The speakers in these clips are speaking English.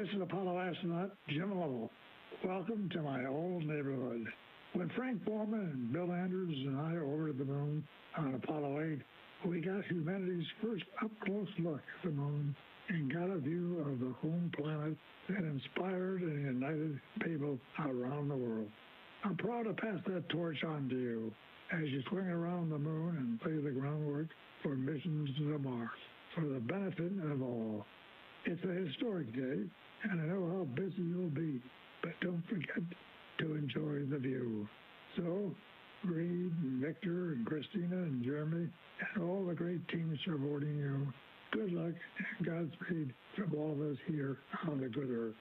This is Apollo astronaut Jim Lovell. Welcome to my old neighborhood. When Frank Borman and Bill Andrews and I orbited the moon on Apollo 8, we got humanity's first up-close look at the moon and got a view of the home planet that inspired and united people around the world. I'm proud to pass that torch on to you as you swing around the moon and lay the groundwork for missions to Mars for the benefit of all. It's a historic day, and I know how busy you'll be, but don't forget to enjoy the view. So, Reid, and Victor, and Christina, and Jeremy, and all the great teams supporting you, good luck and Godspeed from all of us here on the good earth.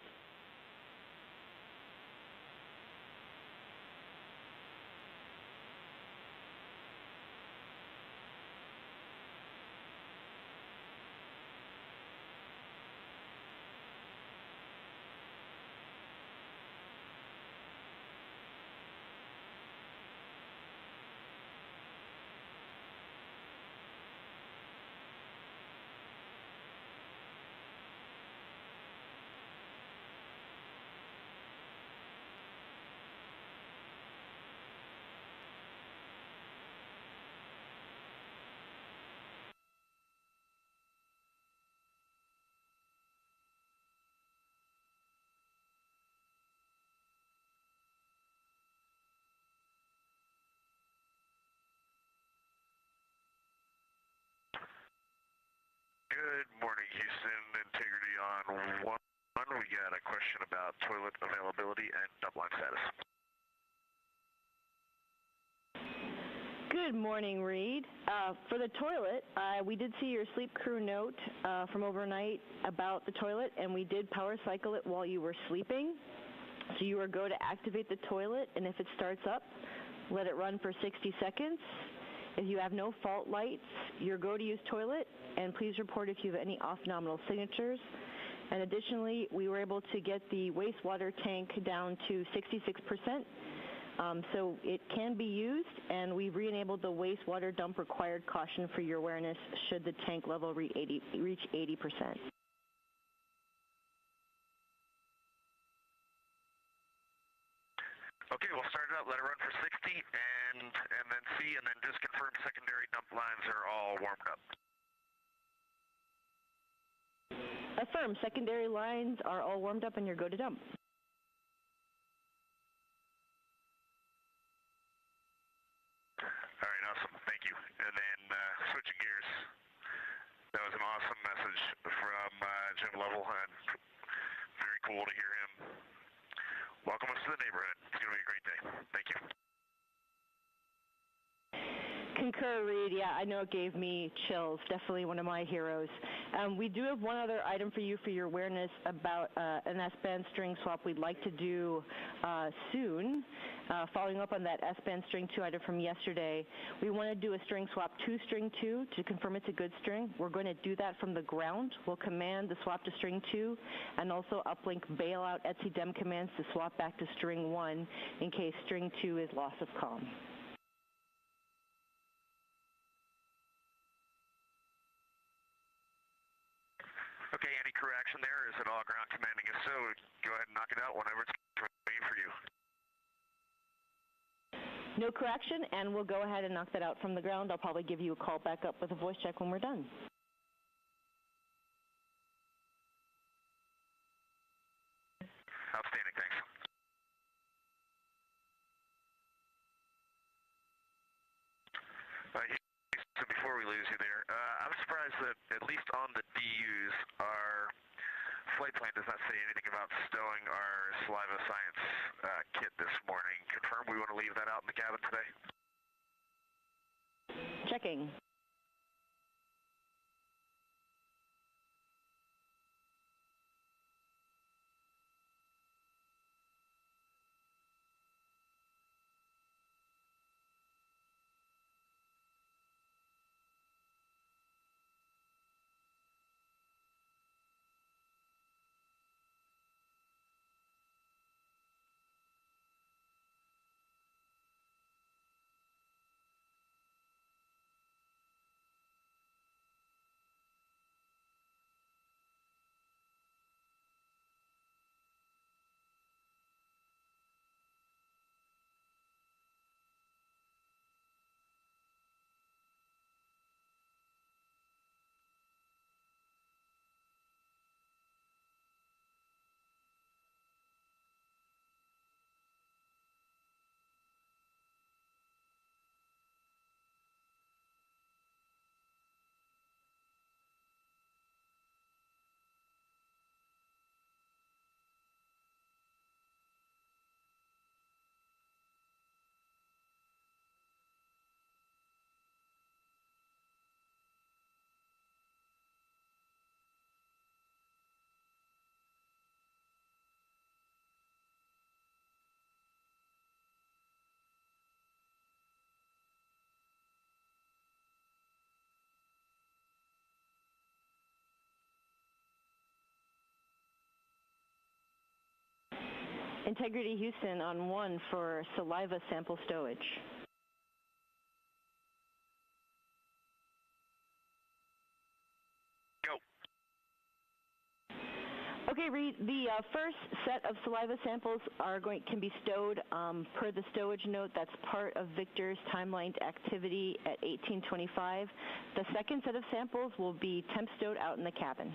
Good morning, Houston. Integrity on 1. We got a question about toilet availability and dump line status. Good morning, Reid. For the toilet, we did see your sleep crew note from overnight about the toilet, and we did power cycle it while you were sleeping. So you are go to activate the toilet, and if it starts up, let it run for 60 seconds. If you have no fault lights, you're go to use toilet, and please report if you have any off-nominal signatures. And additionally, we were able to get the wastewater tank down to 66%. So it can be used, and we've re-enabled the wastewater dump required caution for your awareness should the tank level reach 80%. Okay, we'll start it up, let it run for 60, and then see, and then just confirm secondary dump lines are all warmed up. Affirm, secondary lines are all warmed up and you're go to dump. All right, awesome, thank you. And then switching gears, that was an awesome message from Jim Lovell, and very cool to hear him. Welcome us to the neighborhood. It's going to be a great day. Thank you. Concur, Reid. Yeah, I know it gave me chills. Definitely one of my heroes. We do have one other item for you for your awareness about an S-band string swap we'd like to do soon. Following up on that S-band string 2 item from yesterday, we want to do a string swap to string 2 to confirm it's a good string. We're going to do that from the ground. We'll command the swap to string 2 and also uplink bailout etc dem commands to swap back to string 1 in case string 2 is loss of comm. Okay, any crew action there? Is it all ground commanding? If so, go ahead and knock it out whenever it's waiting for you. No crew action, and we'll go ahead and knock that out from the ground. I'll probably give you a call back up with a voice check when we're done. Outstanding, thanks. So before we lose you there, I'm surprised that at least on the DUs, our flight plan does not say anything about stowing our saliva science kit this morning. Confirm we want to leave that out in the cabin today? Checking. Integrity Houston on 1 for saliva sample stowage. Okay, Reid, the first set of saliva samples can be stowed per the stowage note. That's part of Victor's timelined activity at 1825. The second set of samples will be temp stowed out in the cabin.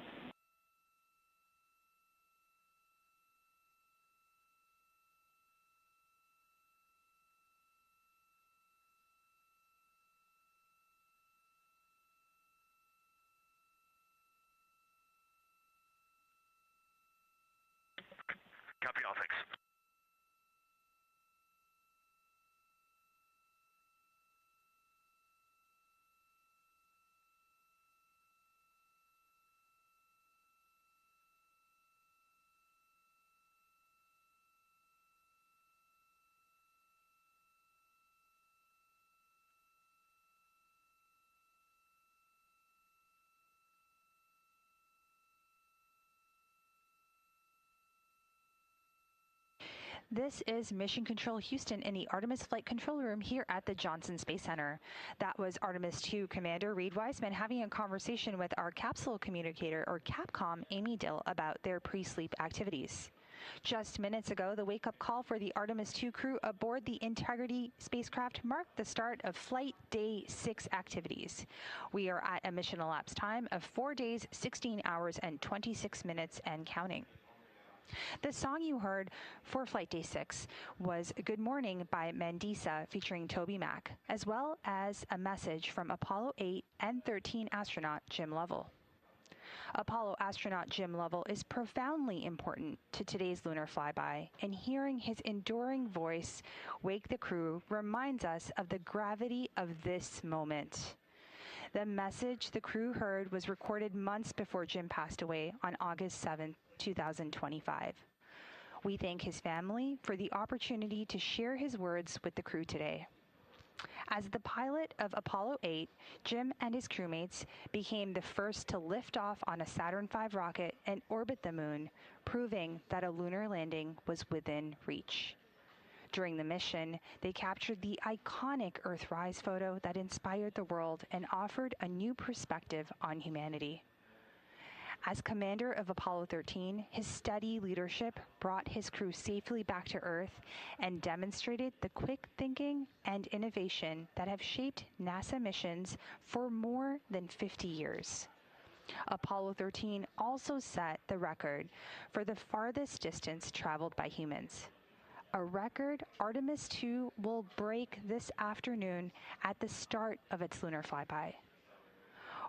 Copy all, thanks. This is Mission Control Houston in the Artemis Flight Control Room here at the Johnson Space Center. That was Artemis II Commander Reid Wiseman having a conversation with our capsule communicator, or Capcom, Amy Dill, about their pre-sleep activities. Just minutes ago, the wake-up call for the Artemis II crew aboard the Integrity spacecraft marked the start of Flight Day 6 activities. We are at a mission elapsed time of 4 days, 16 hours, and 26 minutes and counting. The song you heard for Flight Day 6 was Good Morning by Mandisa featuring Toby Mac, as well as a message from Apollo 8 and 13 astronaut Jim Lovell. Apollo astronaut Jim Lovell is profoundly important to today's lunar flyby, and hearing his enduring voice wake the crew reminds us of the gravity of this moment. The message the crew heard was recorded months before Jim passed away on August 7, 2025. We thank his family for the opportunity to share his words with the crew today. As the pilot of Apollo 8, Jim and his crewmates became the first to lift off on a Saturn V rocket and orbit the moon, proving that a lunar landing was within reach. During the mission, they captured the iconic Earthrise photo that inspired the world and offered a new perspective on humanity. As commander of Apollo 13, his steady leadership brought his crew safely back to Earth and demonstrated the quick thinking and innovation that have shaped NASA missions for more than 50 years. Apollo 13 also set the record for the farthest distance traveled by humans. A record Artemis II will break this afternoon at the start of its lunar flyby.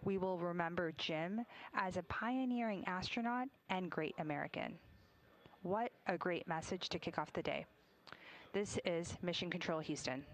We will remember Jim as a pioneering astronaut and great American. What a great message to kick off the day. This is Mission Control Houston.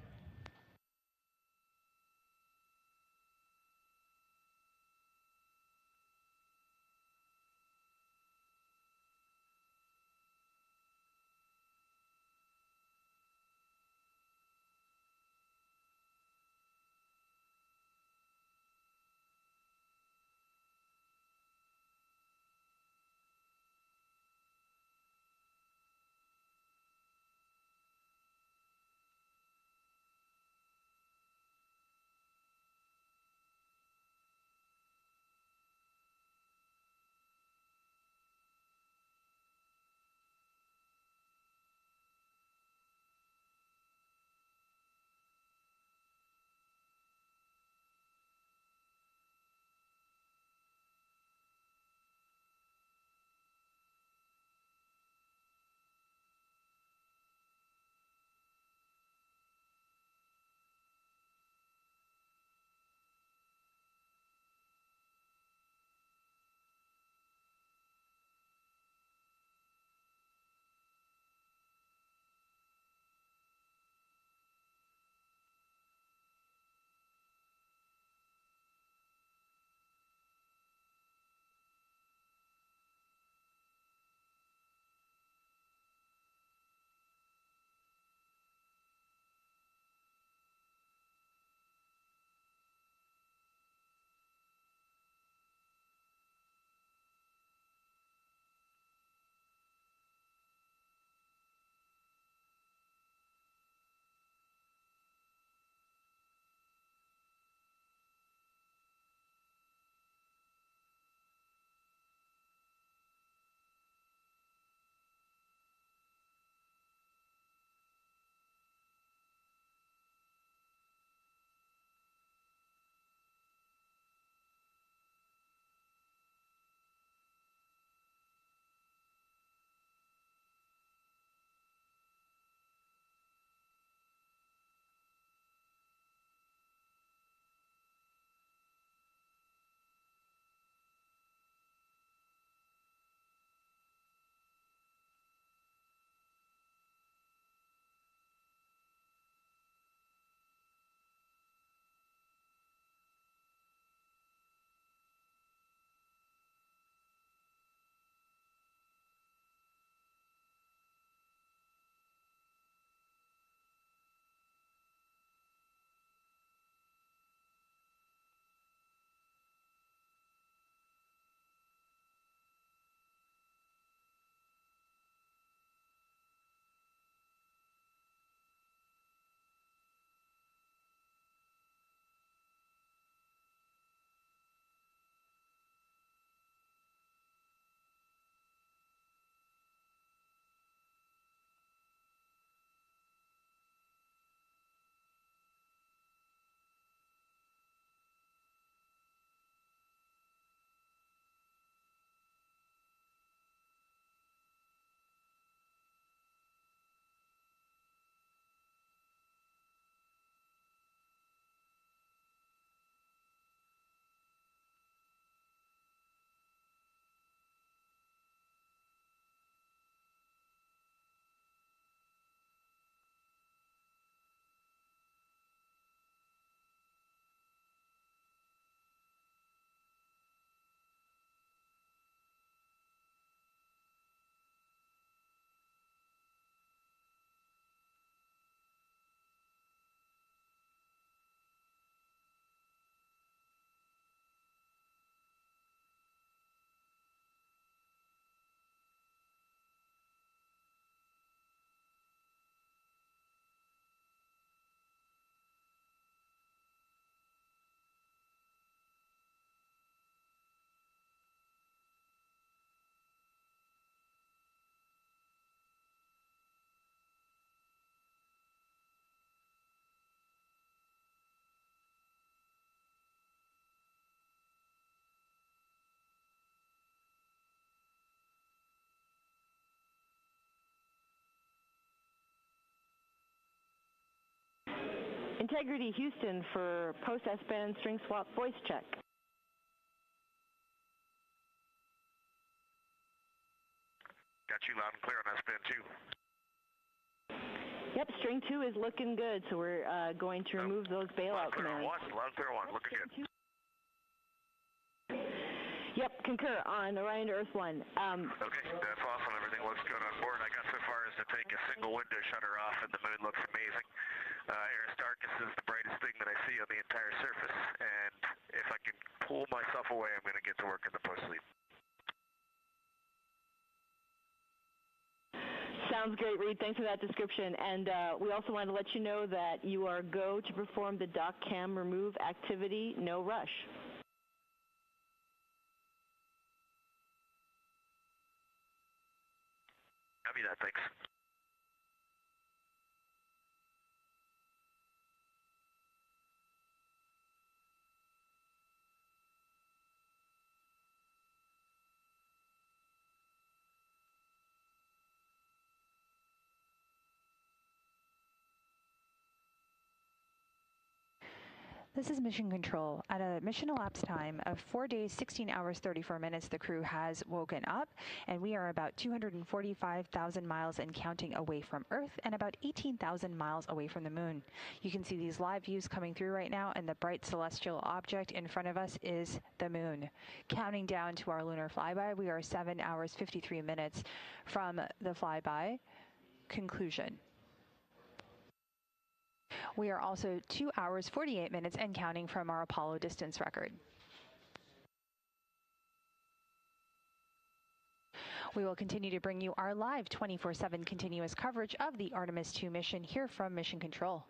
Integrity Houston for post-S-band string swap voice check. Got you loud and clear on S-band 2. Yep, string 2 is looking good, so we're going to remove those bailout commands. Loud and clear on 1, looking good. Yep, concur on Orion to Earth 1. Okay, that's awesome. Everything looks good on board. I got so far as to take a single window shutter off, and the moon looks amazing. Aristarchus is the brightest thing that I see on the entire surface, and if I can pull myself away, I'm going to get to work in the post-sleep. Sounds great, Reid. Thanks for that description. And we also wanted to let you know that you are go to perform the dock cam remove activity, no rush. Copy that, thanks. This is Mission Control. At a mission elapsed time of 4 days, 16 hours, 34 minutes, the crew has woken up, and we are about 245,000 miles and counting away from Earth and about 18,000 miles away from the moon. You can see these live views coming through right now, and the bright celestial object in front of us is the moon. Counting down to our lunar flyby, we are 7 hours, 53 minutes from the flyby conclusion. We are also 2 hours, 48 minutes and counting from our Apollo distance record. We will continue to bring you our live 24/7 continuous coverage of the Artemis II mission here from Mission Control.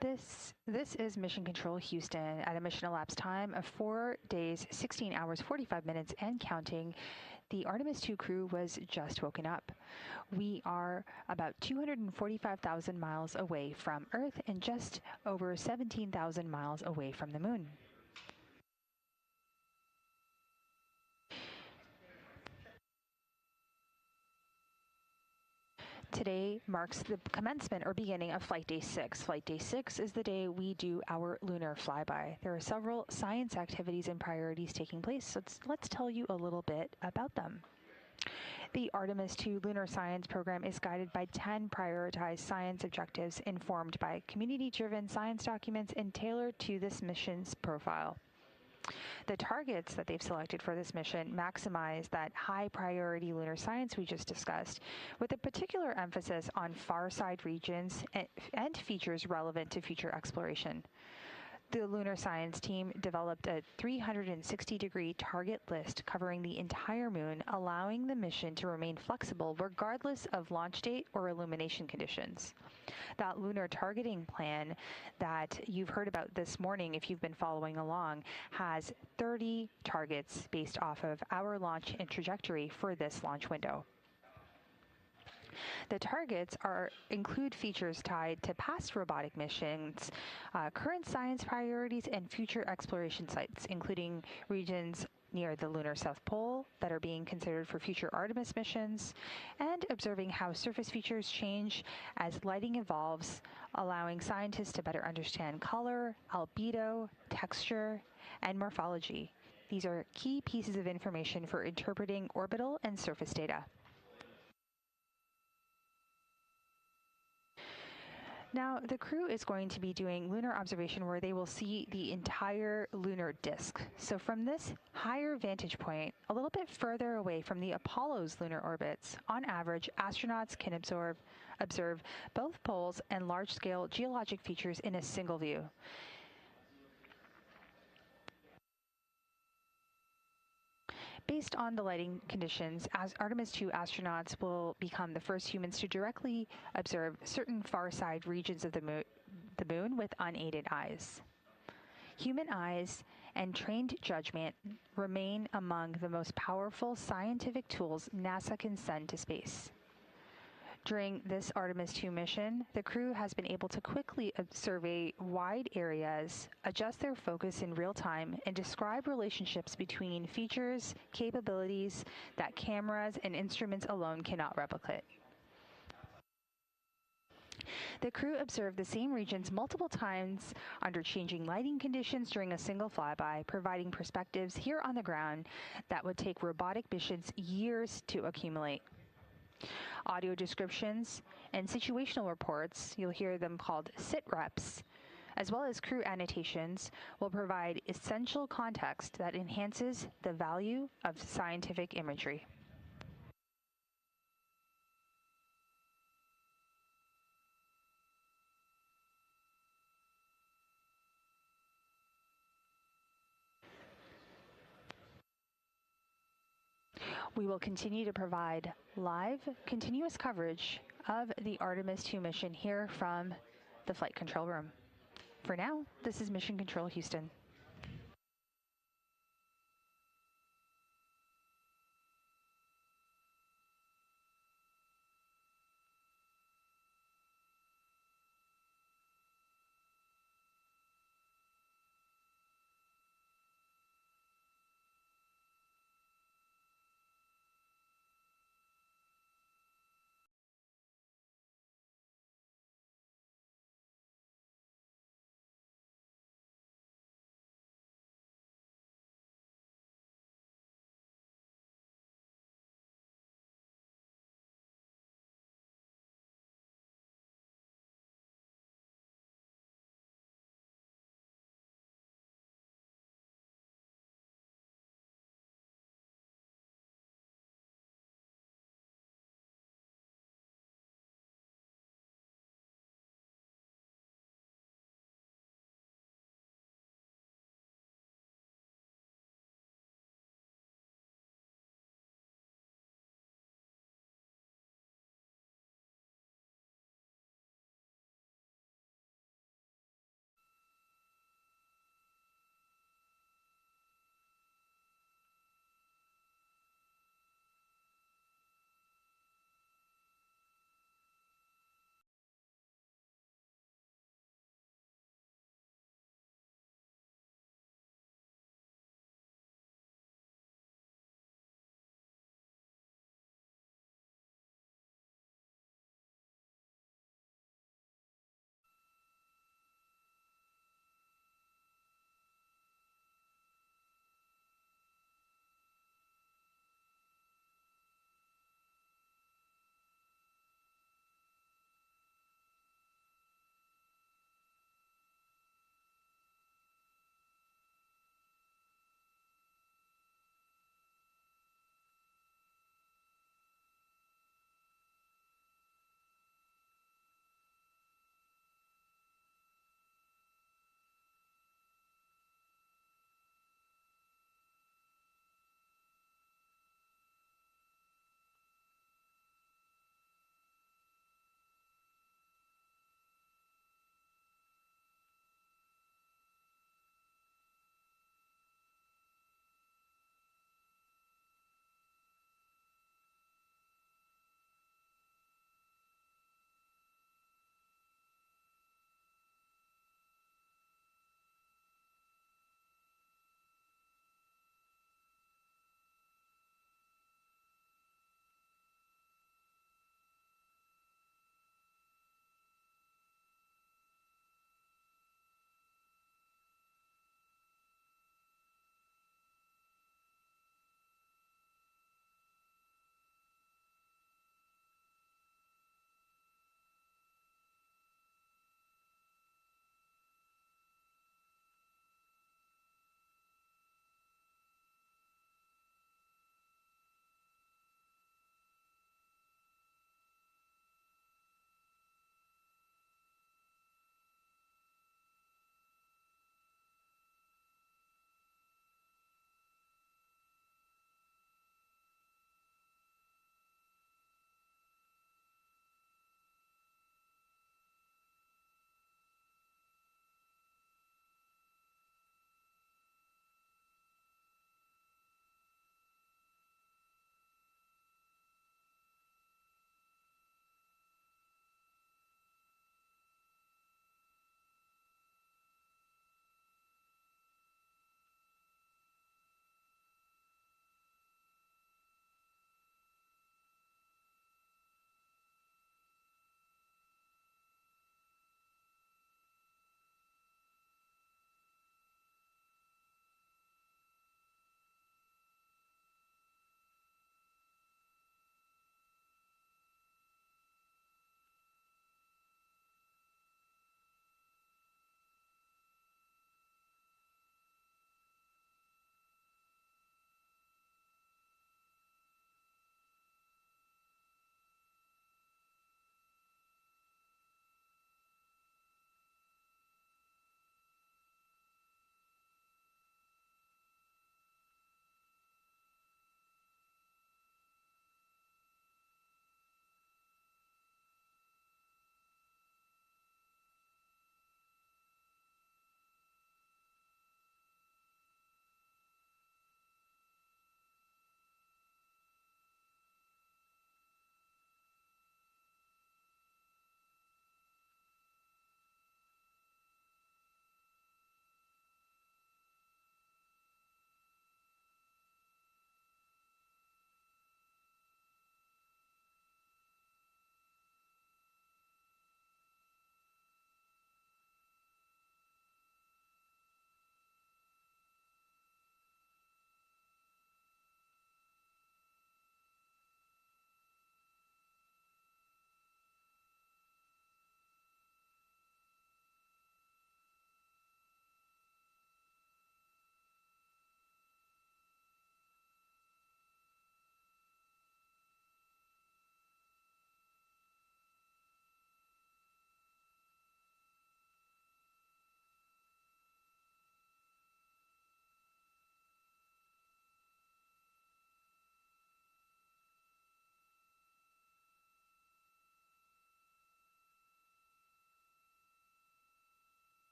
This is Mission Control Houston at a mission elapsed time of 4 days, 16 hours, 45 minutes, and counting. The Artemis II crew was just woken up. We are about 245,000 miles away from Earth and just over 17,000 miles away from the Moon. Today marks the commencement or beginning of Flight Day 6. Flight Day 6 is the day we do our lunar flyby. There are several science activities and priorities taking place, so let's tell you a little bit about them. The Artemis II lunar science program is guided by 10 prioritized science objectives informed by community-driven science documents and tailored to this mission's profile. The targets that they've selected for this mission maximize that high-priority lunar science we just discussed, with a particular emphasis on far-side regions and features relevant to future exploration. The lunar science team developed a 360-degree target list covering the entire moon, allowing the mission to remain flexible regardless of launch date or illumination conditions. That lunar targeting plan that you've heard about this morning, if you've been following along, has 30 targets based off of our launch and trajectory for this launch window. The targets include features tied to past robotic missions, current science priorities, and future exploration sites, including regions near the lunar South Pole that are being considered for future Artemis missions, and observing how surface features change as lighting evolves, allowing scientists to better understand color, albedo, texture, and morphology. These are key pieces of information for interpreting orbital and surface data. Now, the crew is going to be doing lunar observation where they will see the entire lunar disk. So from this higher vantage point, a little bit further away from the Apollo's lunar orbits, on average, astronauts can observe both poles and large-scale geologic features in a single view. Based on the lighting conditions, as Artemis II astronauts will become the first humans to directly observe certain far-side regions of the moon with unaided eyes. Human eyes and trained judgment remain among the most powerful scientific tools NASA can send to space. During this Artemis II mission, the crew has been able to quickly survey wide areas, adjust their focus in real time, and describe relationships between features, capabilities that cameras and instruments alone cannot replicate. The crew observed the same regions multiple times under changing lighting conditions during a single flyby, providing perspectives here on the ground that would take robotic missions years to accumulate. Audio descriptions and situational reports, you'll hear them called sit reps, as well as crew annotations, will provide essential context that enhances the value of scientific imagery. We will continue to provide live, continuous coverage of the Artemis II mission here from the Flight Control Room. For now, this is Mission Control Houston.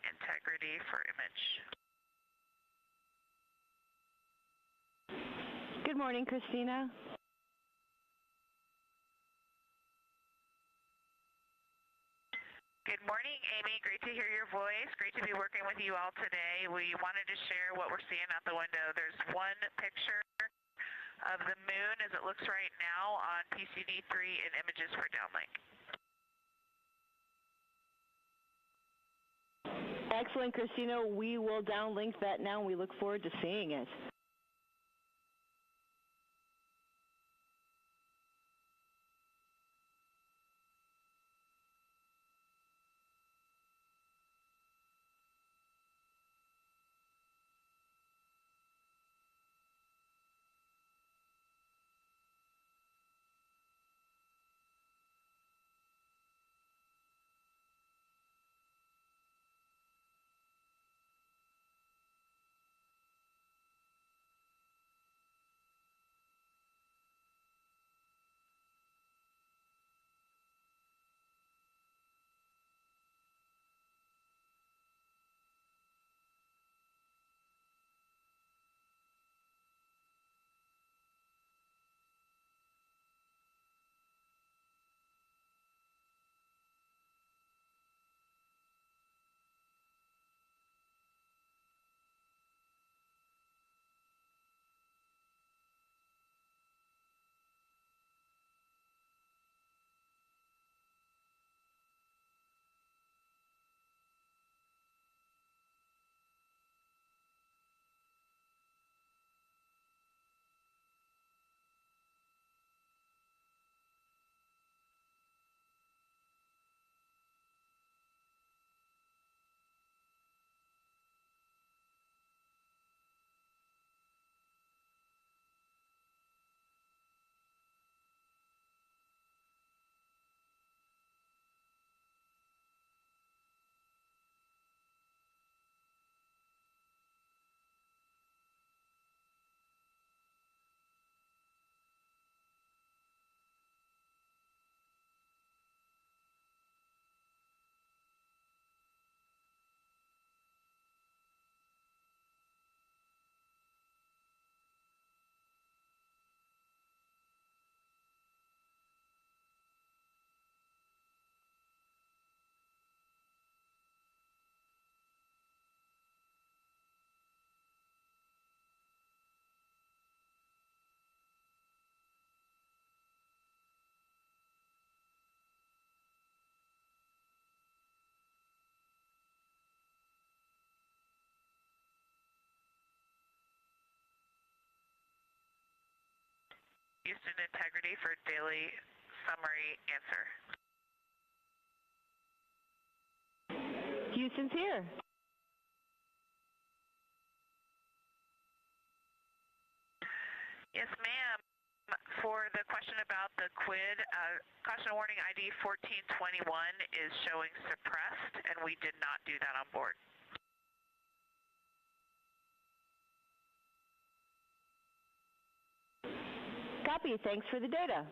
integrity for image. Good morning, Christina. Good morning, Amy. Great to hear your voice. Great to be working with you all today. We wanted to share what we're seeing out the window. There's one picture of the moon as it looks right now on PCD3 in images for downlink. Excellent, Christina. We will downlink that now, and we look forward to seeing it. Houston integrity for daily summary answer. Houston's here. Yes, ma'am. For the question about the quid, caution warning ID 1421 is showing suppressed, and we did not do that on board. Copy. Thanks for the data.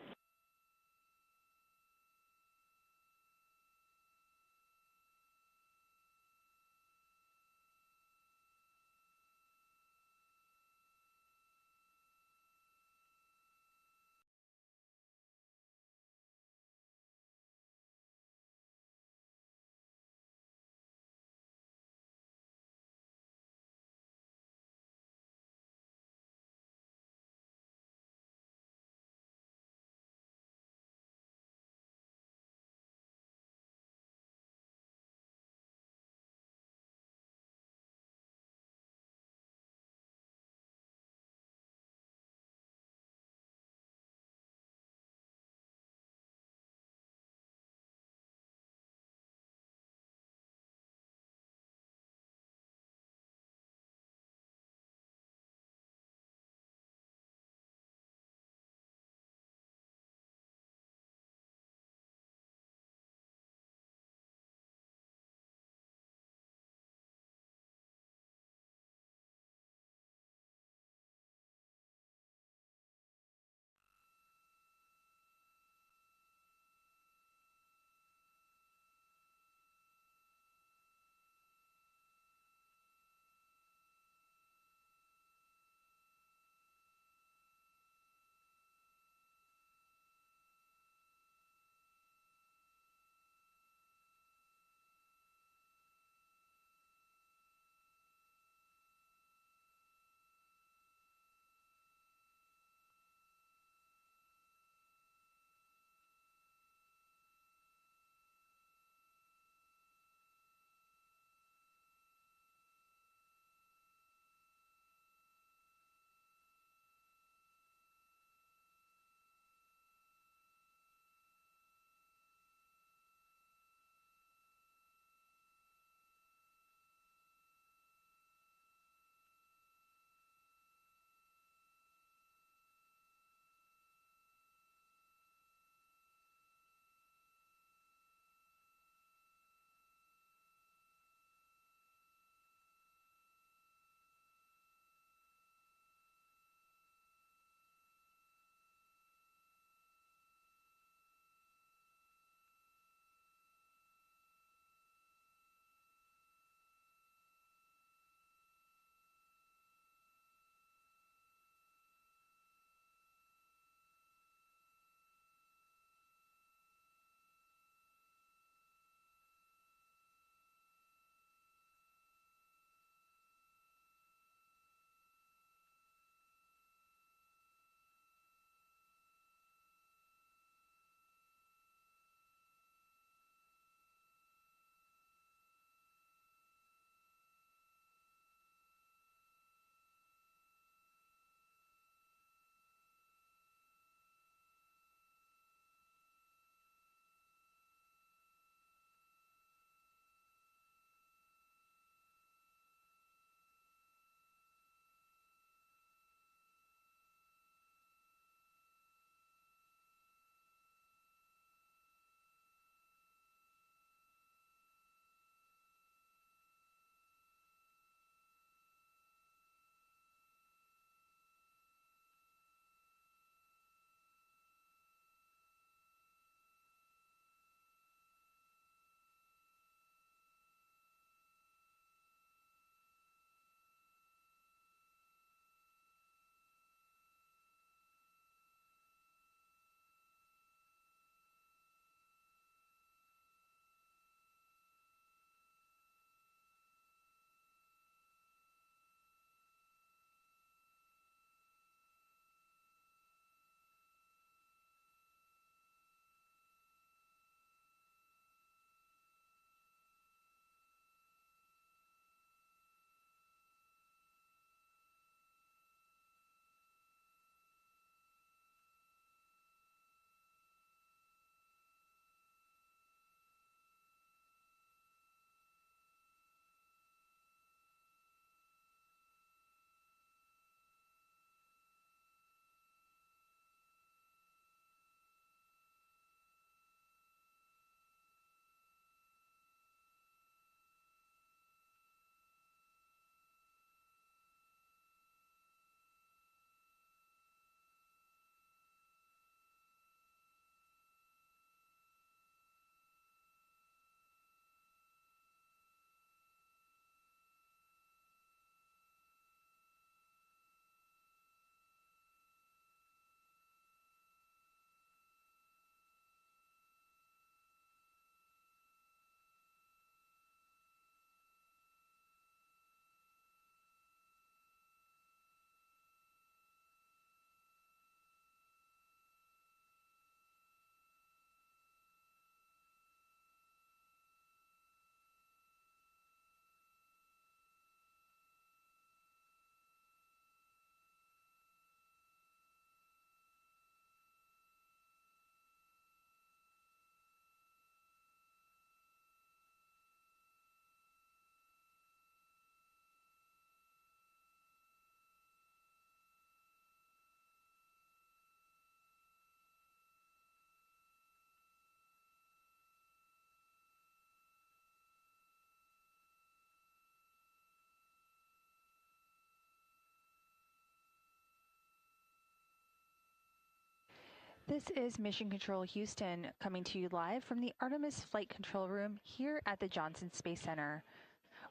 This is Mission Control Houston coming to you live from the Artemis Flight Control Room here at the Johnson Space Center.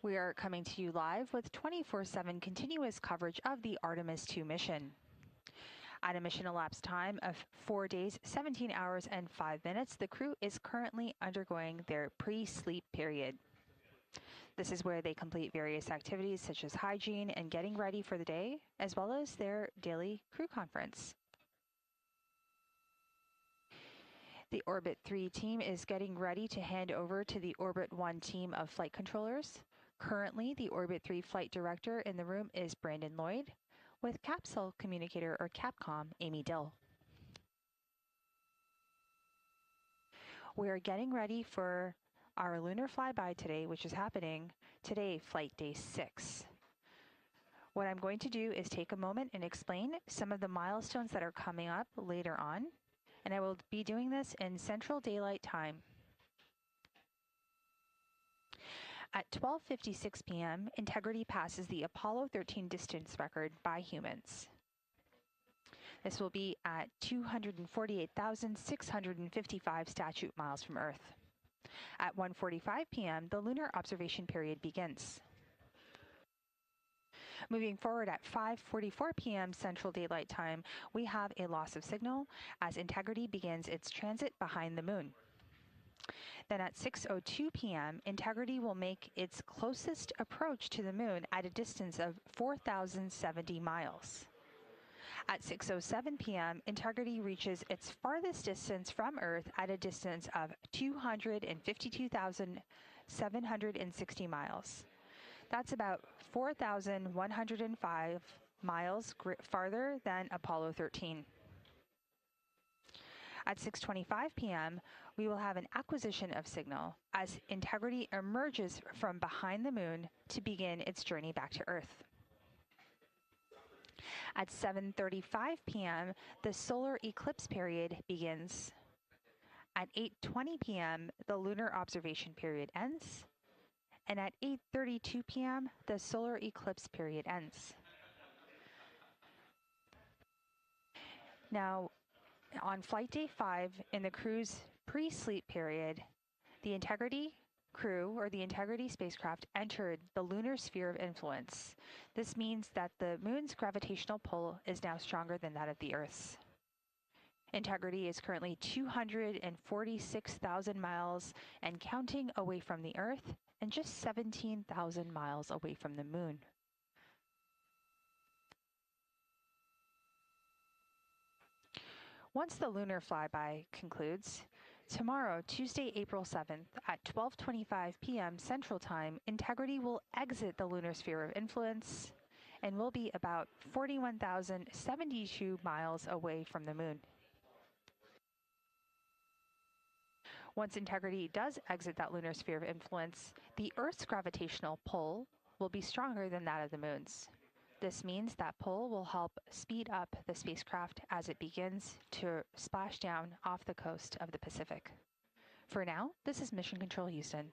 We are coming to you live with 24/7 continuous coverage of the Artemis II mission. At a mission elapsed time of 4 days, 17 hours, and 5 minutes, the crew is currently undergoing their pre-sleep period. This is where they complete various activities such as hygiene and getting ready for the day, as well as their daily crew conference. The Orbit 3 team is getting ready to hand over to the Orbit 1 team of flight controllers. Currently, the Orbit 3 flight director in the room is Brandon Lloyd, with capsule communicator or Capcom Amy Dill. We are getting ready for our lunar flyby today, which is happening today, flight day 6. What I'm going to do is take a moment and explain some of the milestones that are coming up later on, and I will be doing this in Central Daylight Time. At 12:56 p.m., Integrity passes the Apollo 13 distance record by humans. This will be at 248,655 statute miles from Earth. At 1:45 p.m., the lunar observation period begins. Moving forward at 5:44 p.m. Central Daylight Time, we have a loss of signal as Integrity begins its transit behind the moon. Then at 6:02 p.m., Integrity will make its closest approach to the moon at a distance of 4,070 miles. At 6:07 p.m., Integrity reaches its farthest distance from Earth at a distance of 252,760 miles. That's about 4,105 miles farther than Apollo 13. At 6:25 p.m., we will have an acquisition of signal as Integrity emerges from behind the moon to begin its journey back to Earth. At 7:35 p.m., the solar eclipse period begins. At 8:20 p.m., the lunar observation period ends. And at 8:32 p.m., the solar eclipse period ends. Now, on flight day 5 in the crew's pre-sleep period, the Integrity crew or the Integrity spacecraft entered the lunar sphere of influence. This means that the moon's gravitational pull is now stronger than that of the Earth's. Integrity is currently 246,000 miles and counting away from the Earth and just 17,000 miles away from the moon. Once the lunar flyby concludes, tomorrow, Tuesday, April 7th, at 12:25 p.m. Central Time, Integrity will exit the lunar sphere of influence and will be about 41,072 miles away from the moon. Once Integrity does exit that lunar sphere of influence, the Earth's gravitational pull will be stronger than that of the moon's. This means that pull will help speed up the spacecraft as it begins to splash down off the coast of the Pacific. For now, this is Mission Control Houston.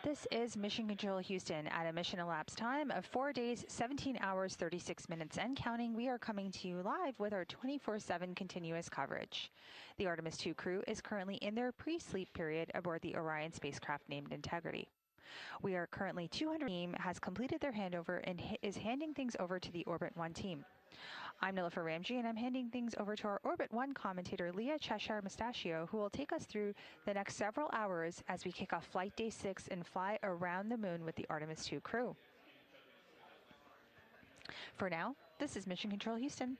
This is Mission Control Houston at a mission elapsed time of 4 days, 17 hours, 36 minutes and counting. We are coming to you live with our 24/7 continuous coverage. The Artemis II crew is currently in their pre-sleep period aboard the Orion spacecraft named Integrity. We are currently 200 team has completed their handover and is handing things over to the Orbit 1 team. I'm Nilofer Ramji, and I'm handing things over to our Orbit 1 commentator, Leah Cheshire Mustachio, who will take us through the next several hours as we kick off Flight Day 6 and fly around the moon with the Artemis II crew. For now, this is Mission Control Houston.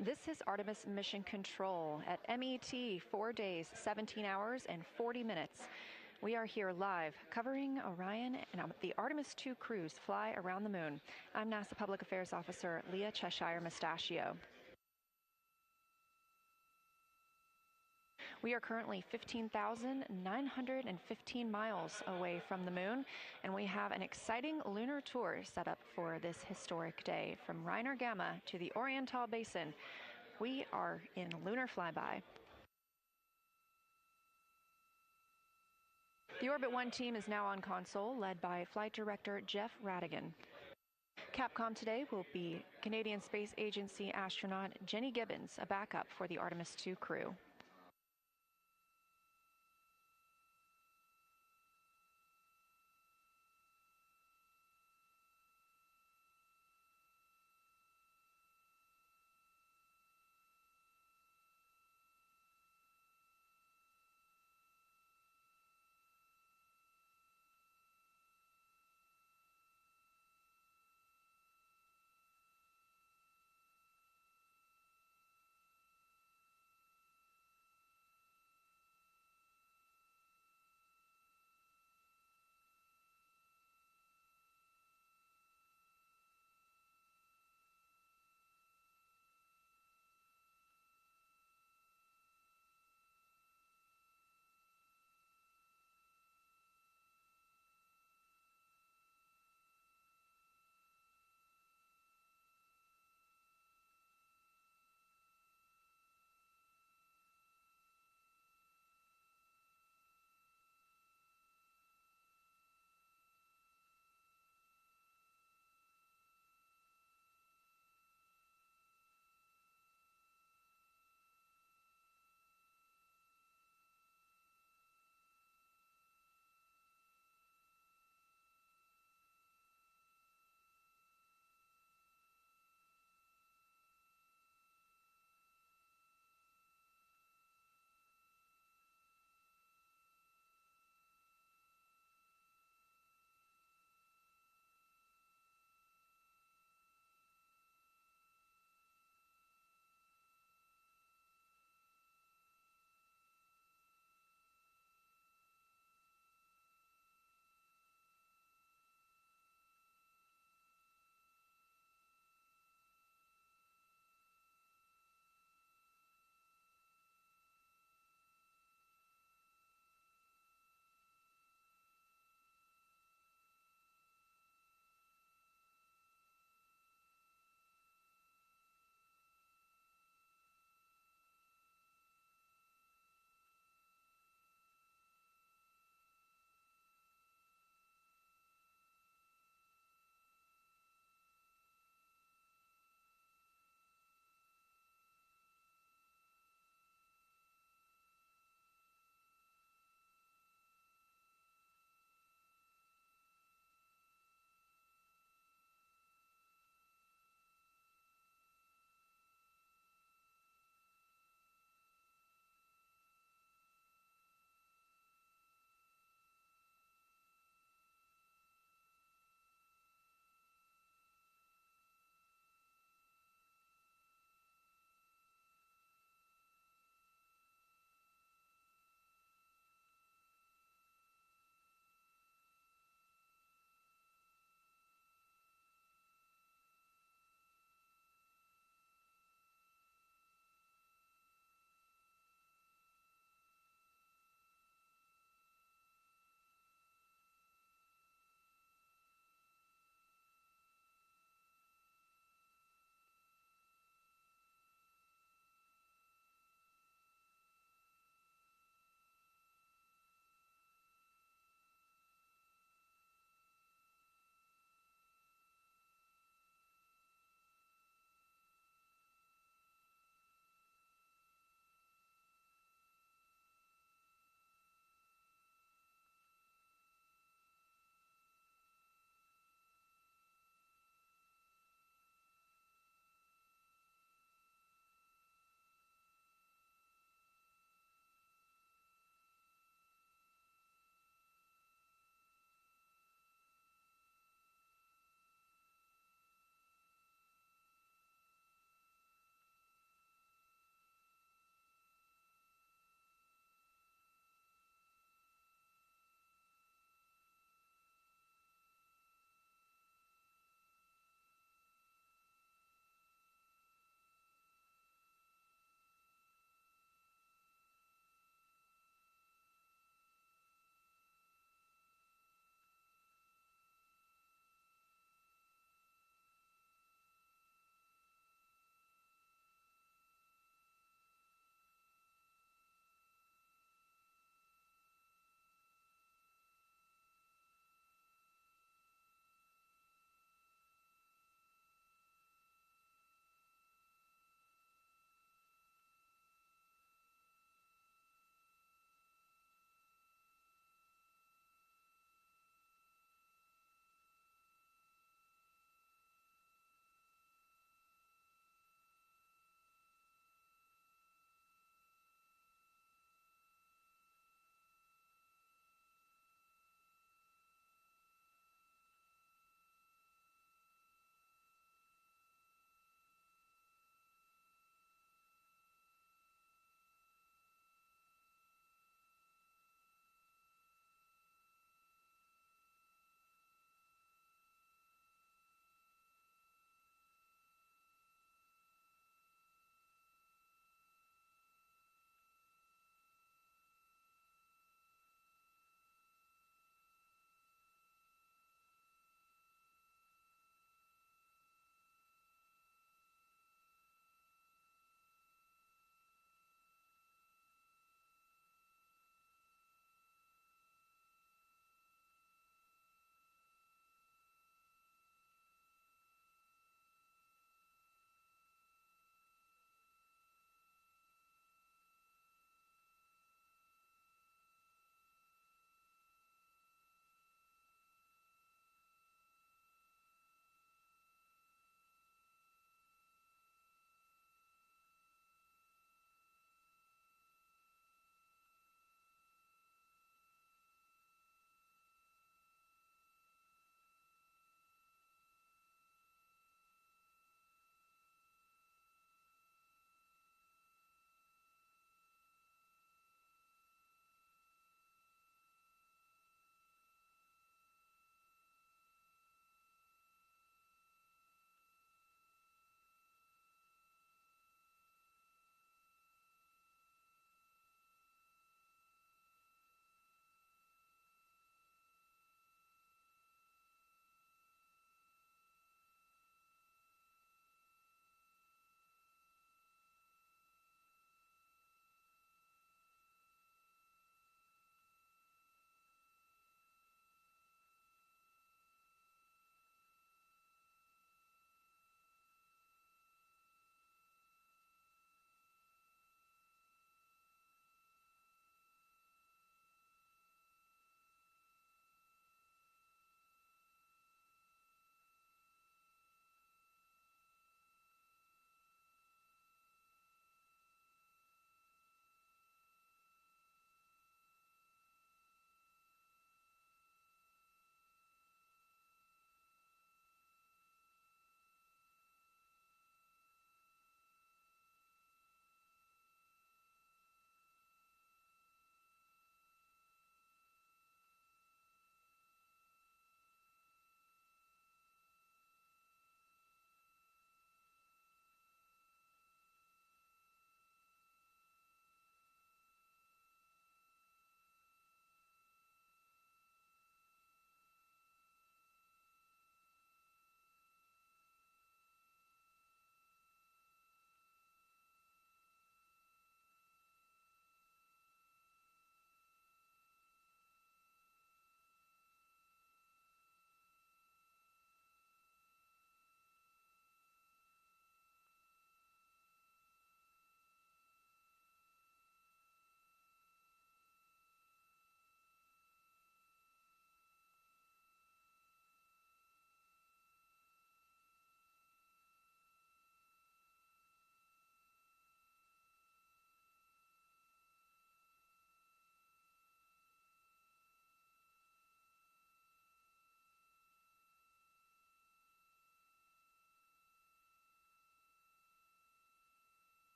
This is Artemis Mission Control at MET, 4 days, 17 hours, and 40 minutes. We are here live covering Orion and the Artemis II crews fly around the moon. I'm NASA Public Affairs Officer Leah Cheshire Mustachio. We are currently 15,915 miles away from the moon, and we have an exciting lunar tour set up for this historic day. From Reiner Gamma to the Oriental Basin, we are in lunar flyby. The Orbit 1 team is now on console, led by Flight Director Jeff Radigan. Capcom today will be Canadian Space Agency astronaut Jenny Gibbons, a backup for the Artemis II crew.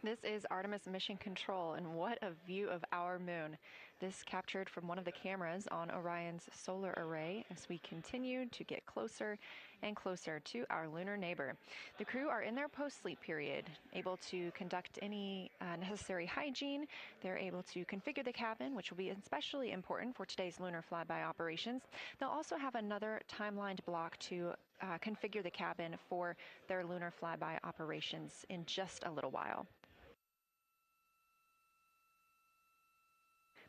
This is Artemis Mission Control, and what a view of our moon. This captured from one of the cameras on Orion's solar array as we continue to get closer and closer to our lunar neighbor. The crew are in their post-sleep period, able to conduct any necessary hygiene. They're able to configure the cabin, which will be especially important for today's lunar flyby operations. They'll also have another timelined block to configure the cabin for their lunar flyby operations in just a little while.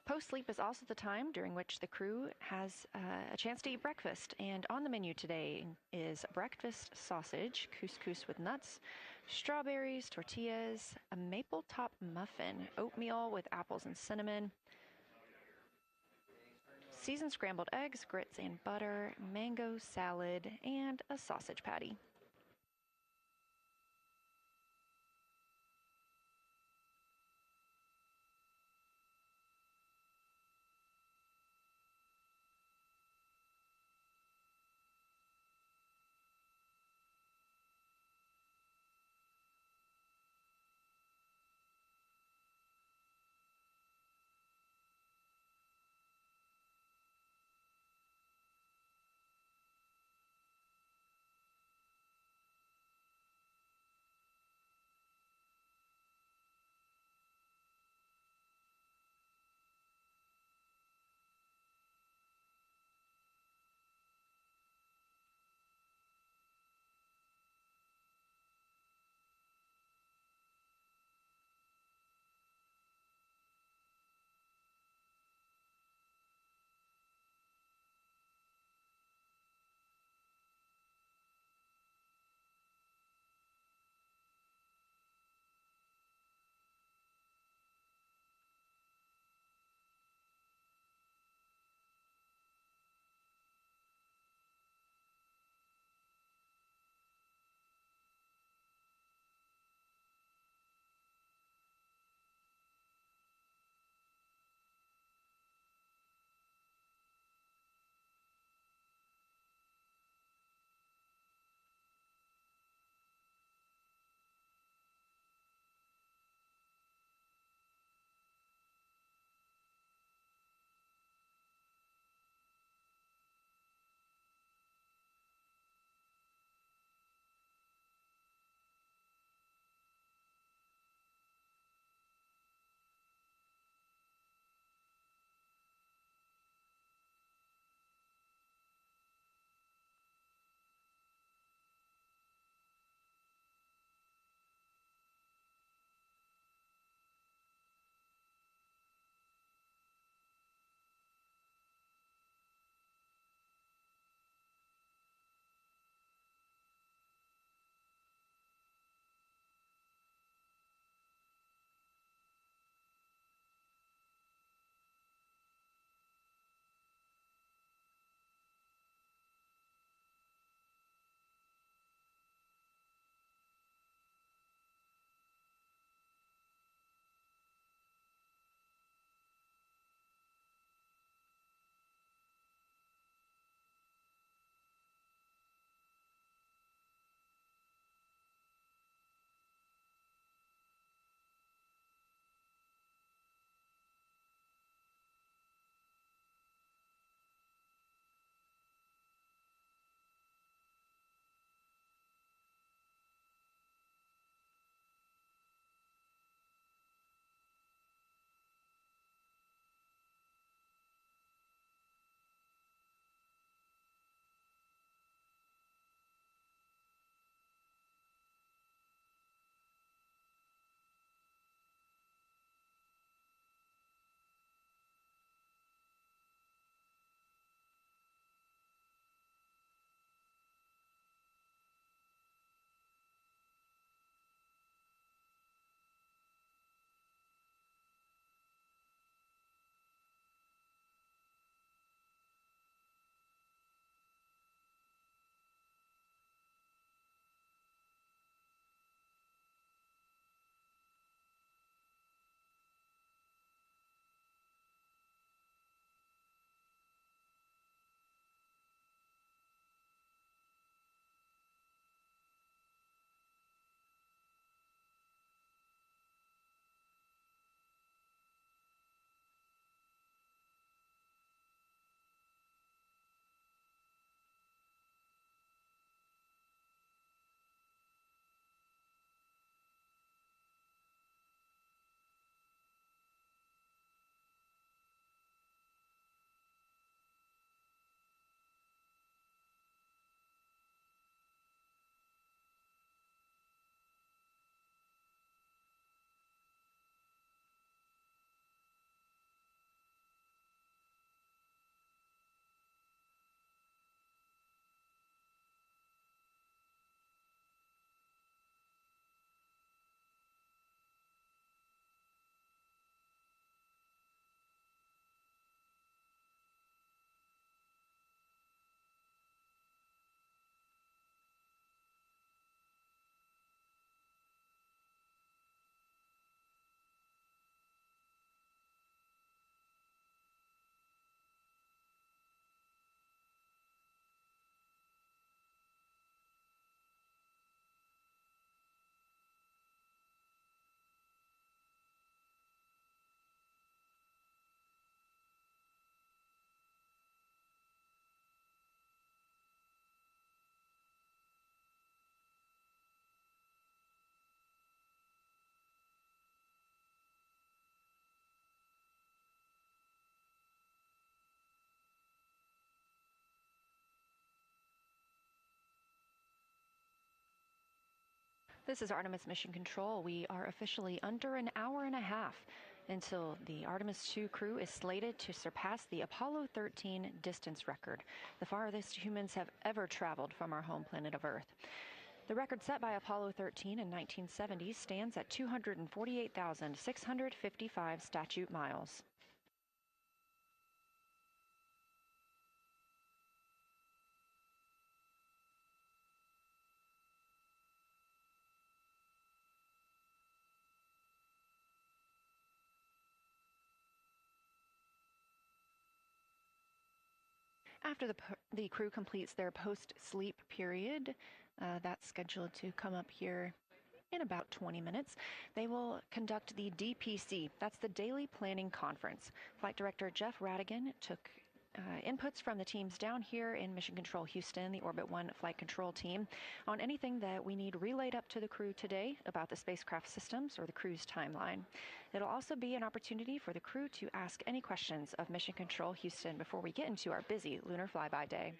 Post-sleep is also the time during which the crew has a chance to eat breakfast, and on the menu today is breakfast sausage, couscous with nuts, strawberries, tortillas, a maple top muffin, oatmeal with apples and cinnamon, seasoned scrambled eggs, grits and butter, mango salad, and a sausage patty. This is Artemis Mission Control. We are officially under an hour and a half until the Artemis II crew is slated to surpass the Apollo 13 distance record, the farthest humans have ever traveled from our home planet of Earth. The record set by Apollo 13 in 1970 stands at 248,655 statute miles. After the crew completes their post-sleep period, that's scheduled to come up here in about 20 minutes, they will conduct the DPC. That's the Daily Planning Conference. Flight Director Jeff Radigan took inputs from the teams down here in Mission Control Houston, the Orbit 1 Flight Control Team, on anything that we need relayed up to the crew today about the spacecraft systems or the crew's timeline. It'll also be an opportunity for the crew to ask any questions of Mission Control Houston before we get into our busy lunar flyby day.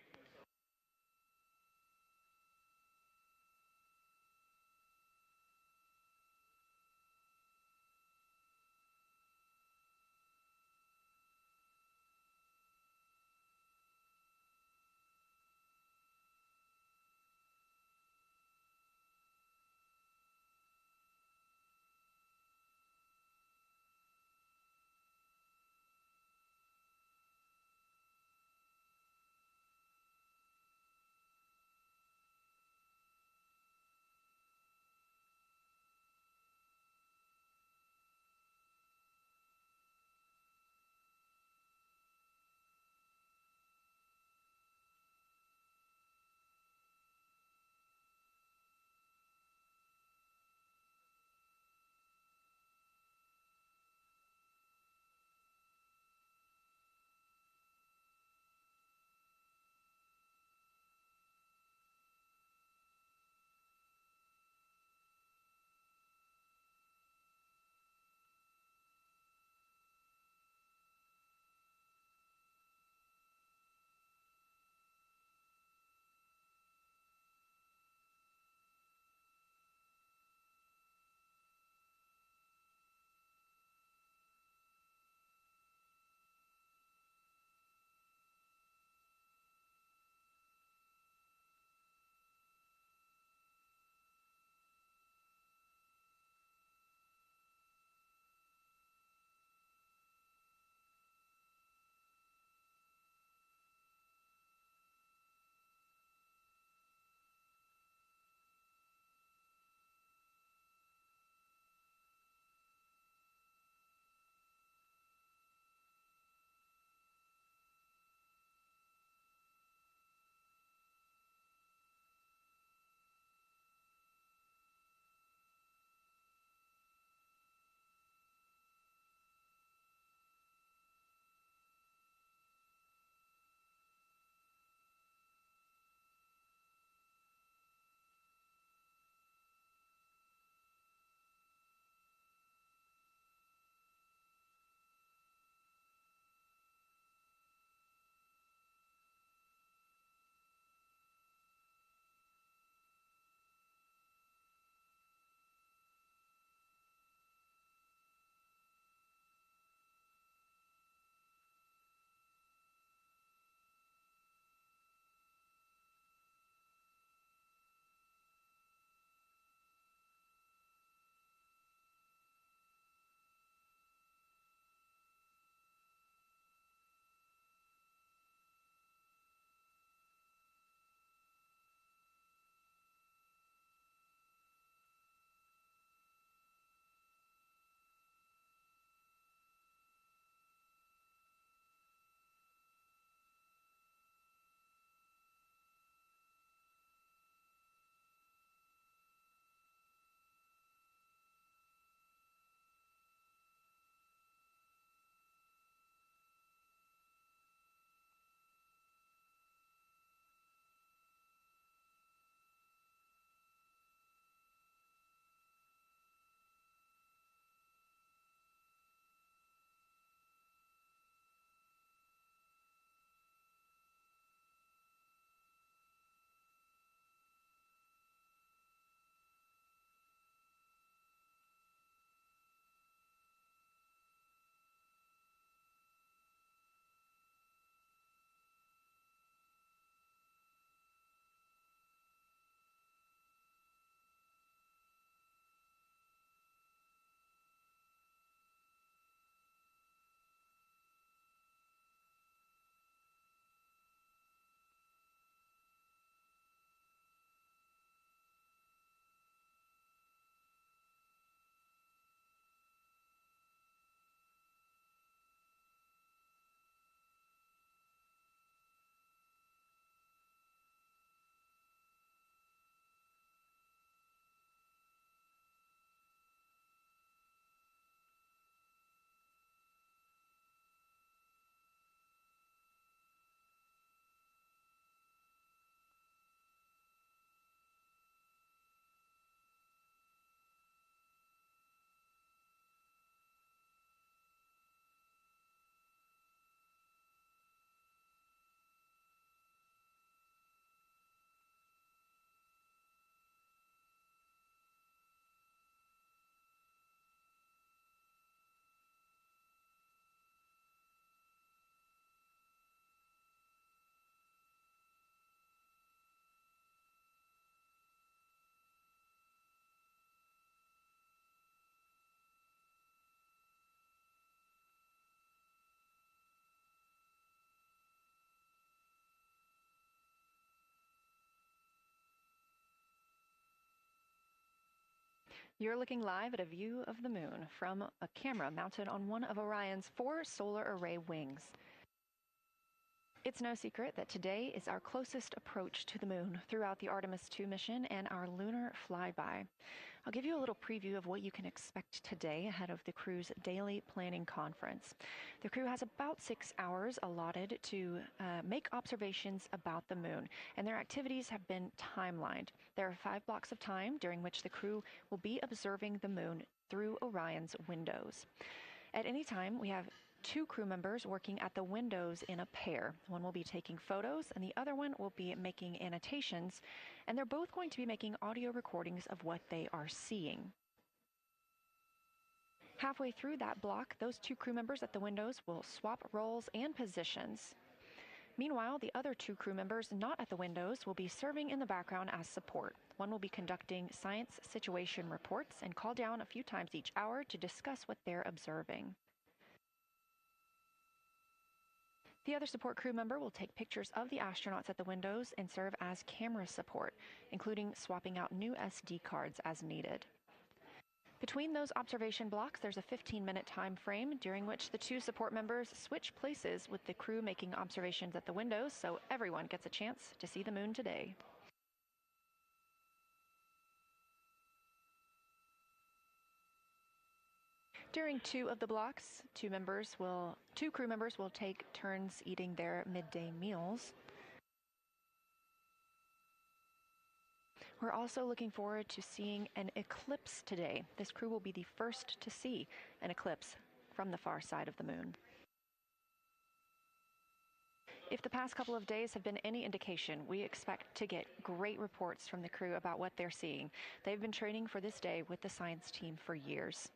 You're looking live at a view of the moon from a camera mounted on one of Orion's 4 solar array wings. It's no secret that today is our closest approach to the moon throughout the Artemis II mission and our lunar flyby. I'll give you a little preview of what you can expect today ahead of the crew's daily planning conference. The crew has about 6 hours allotted to make observations about the moon, and their activities have been timelined. There are 5 blocks of time during which the crew will be observing the moon through Orion's windows. At any time, we have 2 crew members working at the windows in a pair. One will be taking photos and the other one will be making annotations, and they're both going to be making audio recordings of what they are seeing. Halfway through that block, those 2 crew members at the windows will swap roles and positions. Meanwhile, the other 2 crew members not at the windows will be serving in the background as support. One will be conducting science situation reports and call down a few times each hour to discuss what they're observing. The other support crew member will take pictures of the astronauts at the windows and serve as camera support, including swapping out new SD cards as needed. Between those observation blocks, there's a 15-minute time frame during which the 2 support members switch places with the crew making observations at the windows, so everyone gets a chance to see the moon today. During 2 of the blocks, 2 crew members will take turns eating their midday meals. We're also looking forward to seeing an eclipse today. This crew will be the first to see an eclipse from the far side of the moon. If the past couple of days have been any indication, we expect to get great reports from the crew about what they're seeing. They've been training for this day with the science team for years.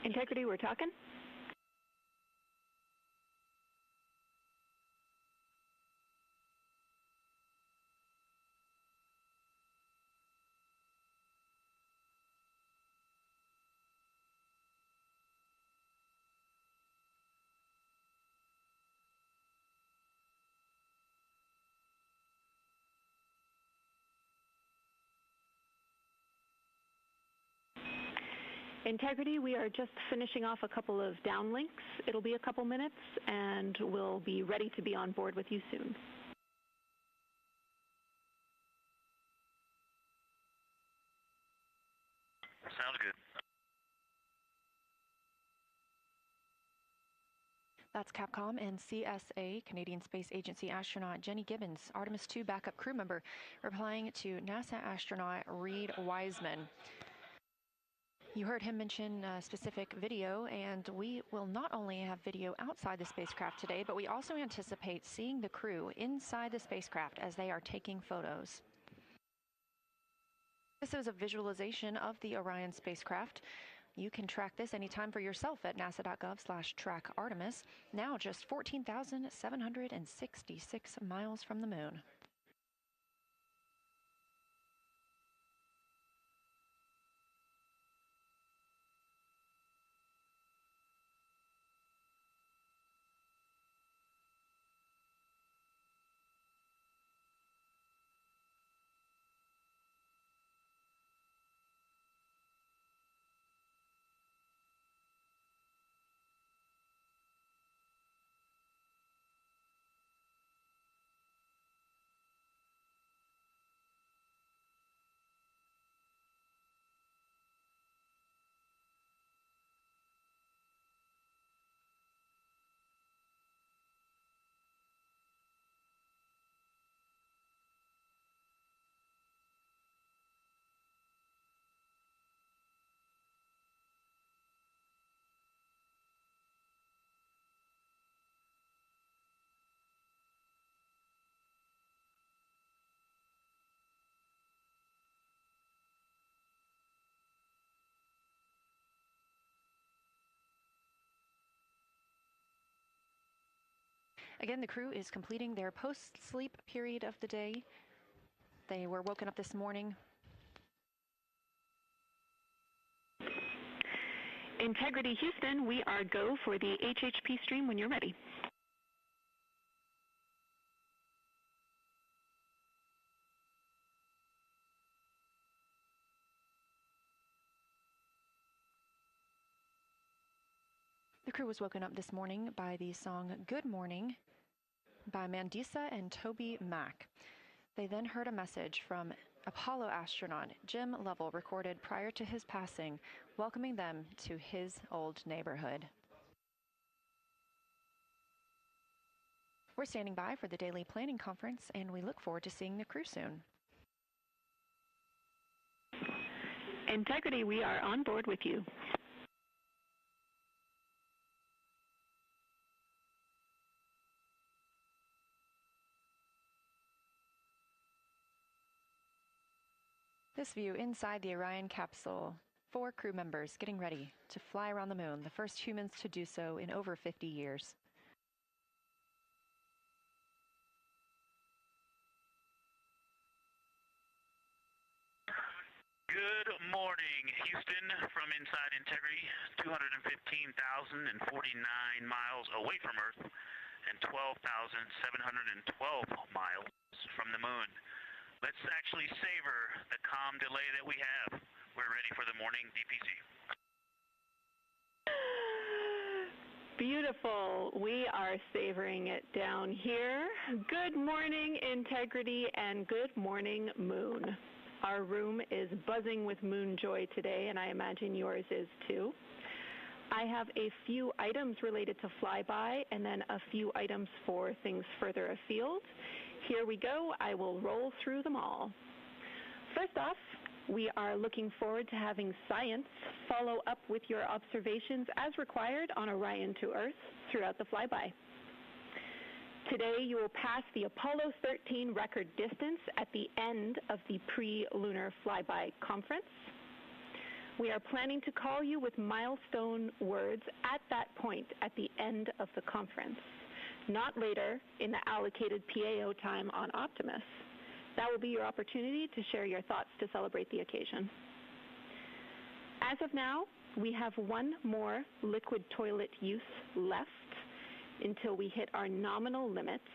Integrity, we're talking. Integrity, we are just finishing off a couple of downlinks. It'll be a couple minutes, and we'll be ready to be on board with you soon. Sounds good. That's Capcom and CSA, Canadian Space Agency astronaut Jenny Gibbons, Artemis II backup crew member, replying to NASA astronaut Reid Wiseman. You heard him mention a specific video, and we will not only have video outside the spacecraft today, but we also anticipate seeing the crew inside the spacecraft as they are taking photos. This is a visualization of the Orion spacecraft. You can track this anytime for yourself at nasa.gov/trackartemis, now just 14,766 miles from the moon. Again, the crew is completing their post-sleep period of the day. They were woken up this morning. Integrity Houston, we are go for the HHP stream when you're ready. The crew was woken up this morning by the song Good Morning by Mandisa and Toby Mack. They then heard a message from Apollo astronaut Jim Lovell, recorded prior to his passing, welcoming them to his old neighborhood. We're standing by for the daily planning conference, and we look forward to seeing the crew soon. Integrity, we are on board with you. This view inside the Orion capsule, 4 crew members getting ready to fly around the moon, the first humans to do so in over 50 years. Good morning, Houston, from inside Integrity, 215,049 miles away from Earth and 12,712 miles from the moon. Let's actually savor the calm delay that we have. We're ready for the morning DPC. Beautiful. We are savoring it down here. Good morning, Integrity, and good morning, Moon. Our room is buzzing with moon joy today, and I imagine yours is too. I have a few items related to flyby and then a few items for things further afield. Here we go. I will roll through them all. First off, we are looking forward to having science follow up with your observations as required on Orion to Earth throughout the flyby. Today, you will pass the Apollo 13 record distance at the end of the pre-lunar flyby conference. We are planning to call you with milestone words at that point at the end of the conference, not later in the allocated PAO time on Optimus. That will be your opportunity to share your thoughts to celebrate the occasion. As of now, we have one more liquid toilet use left until we hit our nominal limits,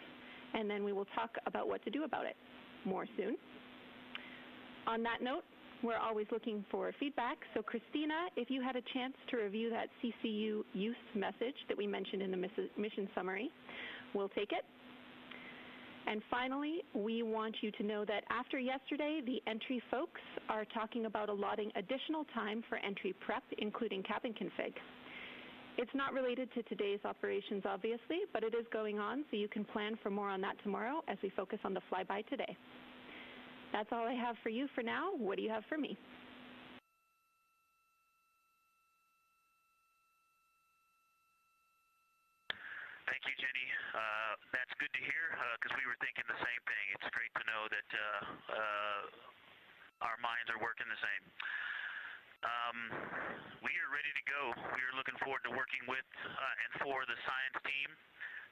and then we will talk about what to do about it more soon. On that note, we're always looking for feedback. So Christina, if you had a chance to review that CCU use message that we mentioned in the mission summary, we'll take it. And finally, we want you to know that after yesterday, the entry folks are talking about allotting additional time for entry prep, including cabin config. It's not related to today's operations, obviously, but it is going on, so you can plan for more on that tomorrow as we focus on the flyby today. That's all I have for you for now. What do you have for me? Thank you, Jenny. That's good to hear because we were thinking the same thing. It's great to know that our minds are working the same. We are ready to go. We are looking forward to working with and for the science team,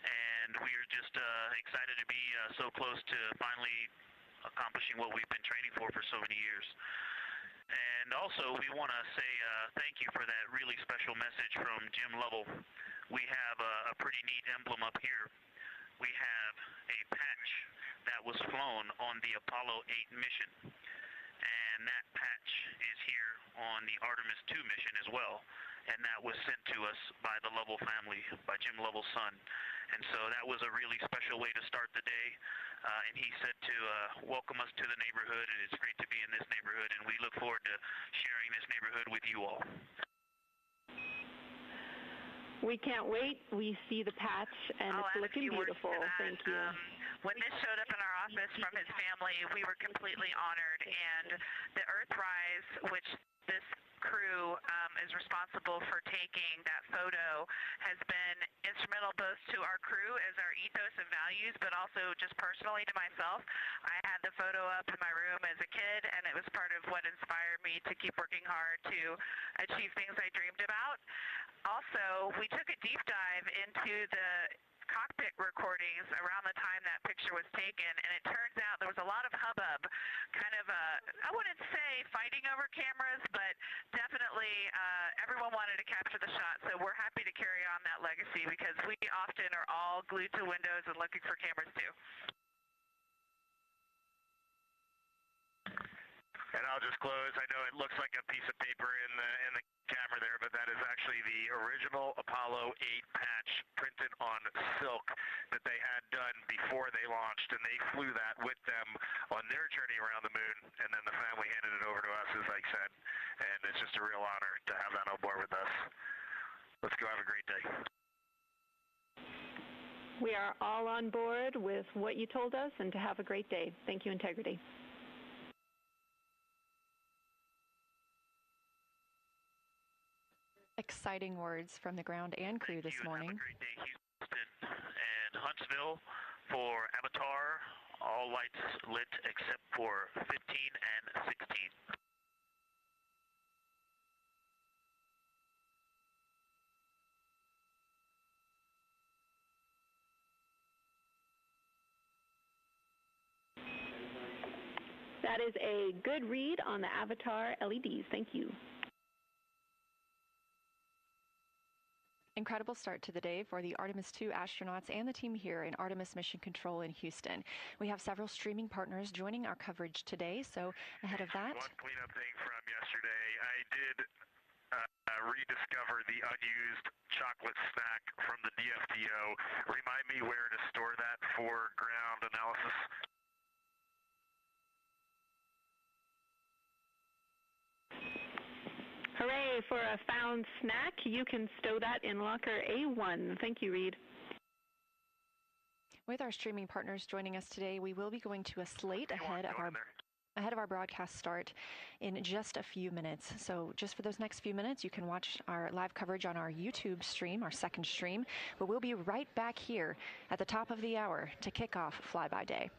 and we are just excited to be so close to finally accomplishing what we've been training for so many years. And also, we want to say thank you for that really special message from Jim Lovell. We have a pretty neat emblem up here. We have a patch that was flown on the Apollo 8 mission, and that patch is here on the Artemis II mission as well, and that was sent to us by the Lovell family, by Jim Lovell's son. And so that was a really special way to start the day, and he said to welcome us to the neighborhood, and it's great to be in this neighborhood, and we look forward to sharing this neighborhood with you all. We can't wait. We see the patch, and it's looking beautiful. Thank you. When this showed up in our office from his family, we were completely honored, and the Earthrise, which this crew is responsible for taking that photo, has been instrumental both to our crew as our ethos and values, but also just personally to myself. I had the photo up in my room as a kid, and it was part of what inspired me to keep working hard to achieve things I dreamed about. Also, we took a deep dive into the cockpit recordings around the time that picture was taken, and it turns out there was a lot of hubbub, kind of I wouldn't say fighting over cameras, but definitely everyone wanted to capture the shot, so we're happy to carry on that legacy because we often are all glued to windows and looking for cameras too. And I'll just close. I know it looks like a piece of paper in the camera there, but that is actually the original Apollo 8 patch printed on silk that they had done before they launched, and they flew that with them on their journey around the moon, and then the family handed it over to us, as I said, and it's just a real honor to have that on board with us. Let's go have a great day. We are all on board with what you told us, and to have a great day. Thank you, Integrity. Exciting words from the ground and crew this morning. Have a great day, Houston and Huntsville. For Avatar, all lights lit except for 15 and 16. That is a good read on the Avatar LEDs. Thank you. Incredible start to the day for the Artemis II astronauts and the team here in Artemis Mission Control in Houston. We have several streaming partners joining our coverage today, so ahead of that... One cleanup thing from yesterday, I did rediscover the unused chocolate snack from the DFDO. Remind me where to store that for ground analysis. Hooray for a found snack. You can stow that in locker A1. Thank you, Reid. With our streaming partners joining us today, we will be going to a slate ahead of our broadcast start in just a few minutes. So just for those next few minutes, you can watch our live coverage on our YouTube stream, our second stream, but we'll be right back here at the top of the hour to kick off Flyby Day.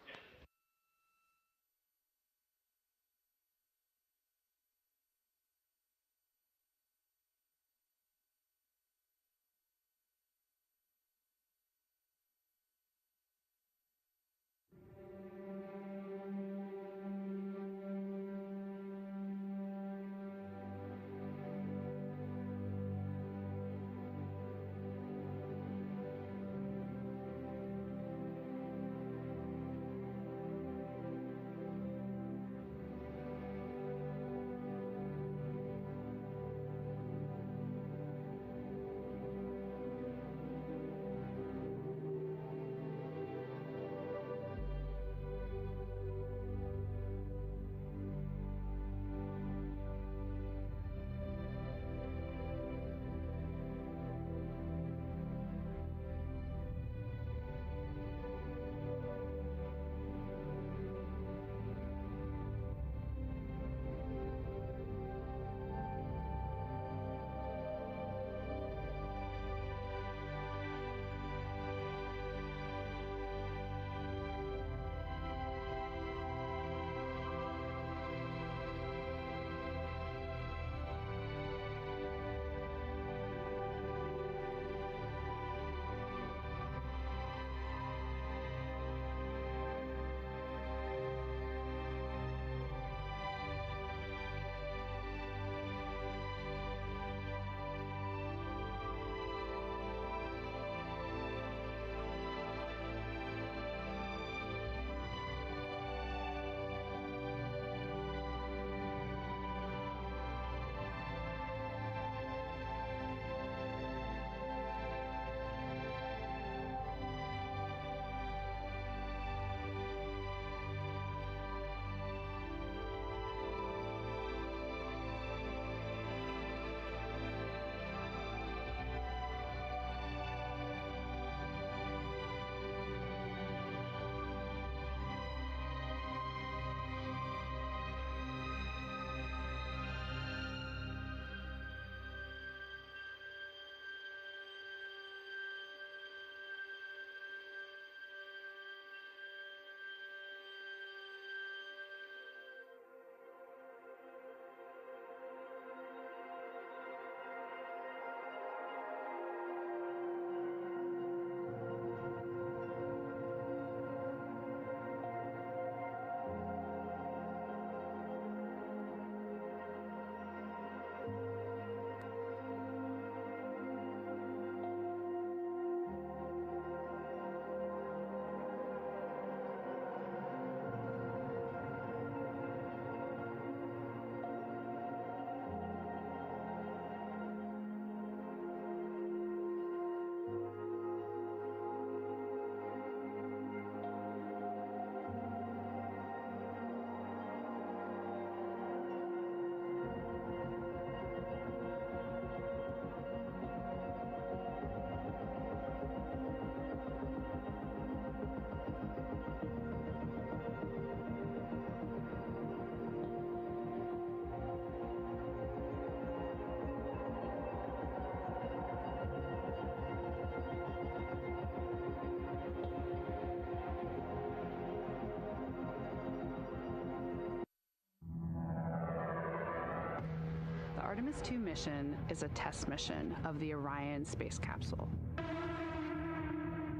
Artemis II mission is a test mission of the Orion space capsule.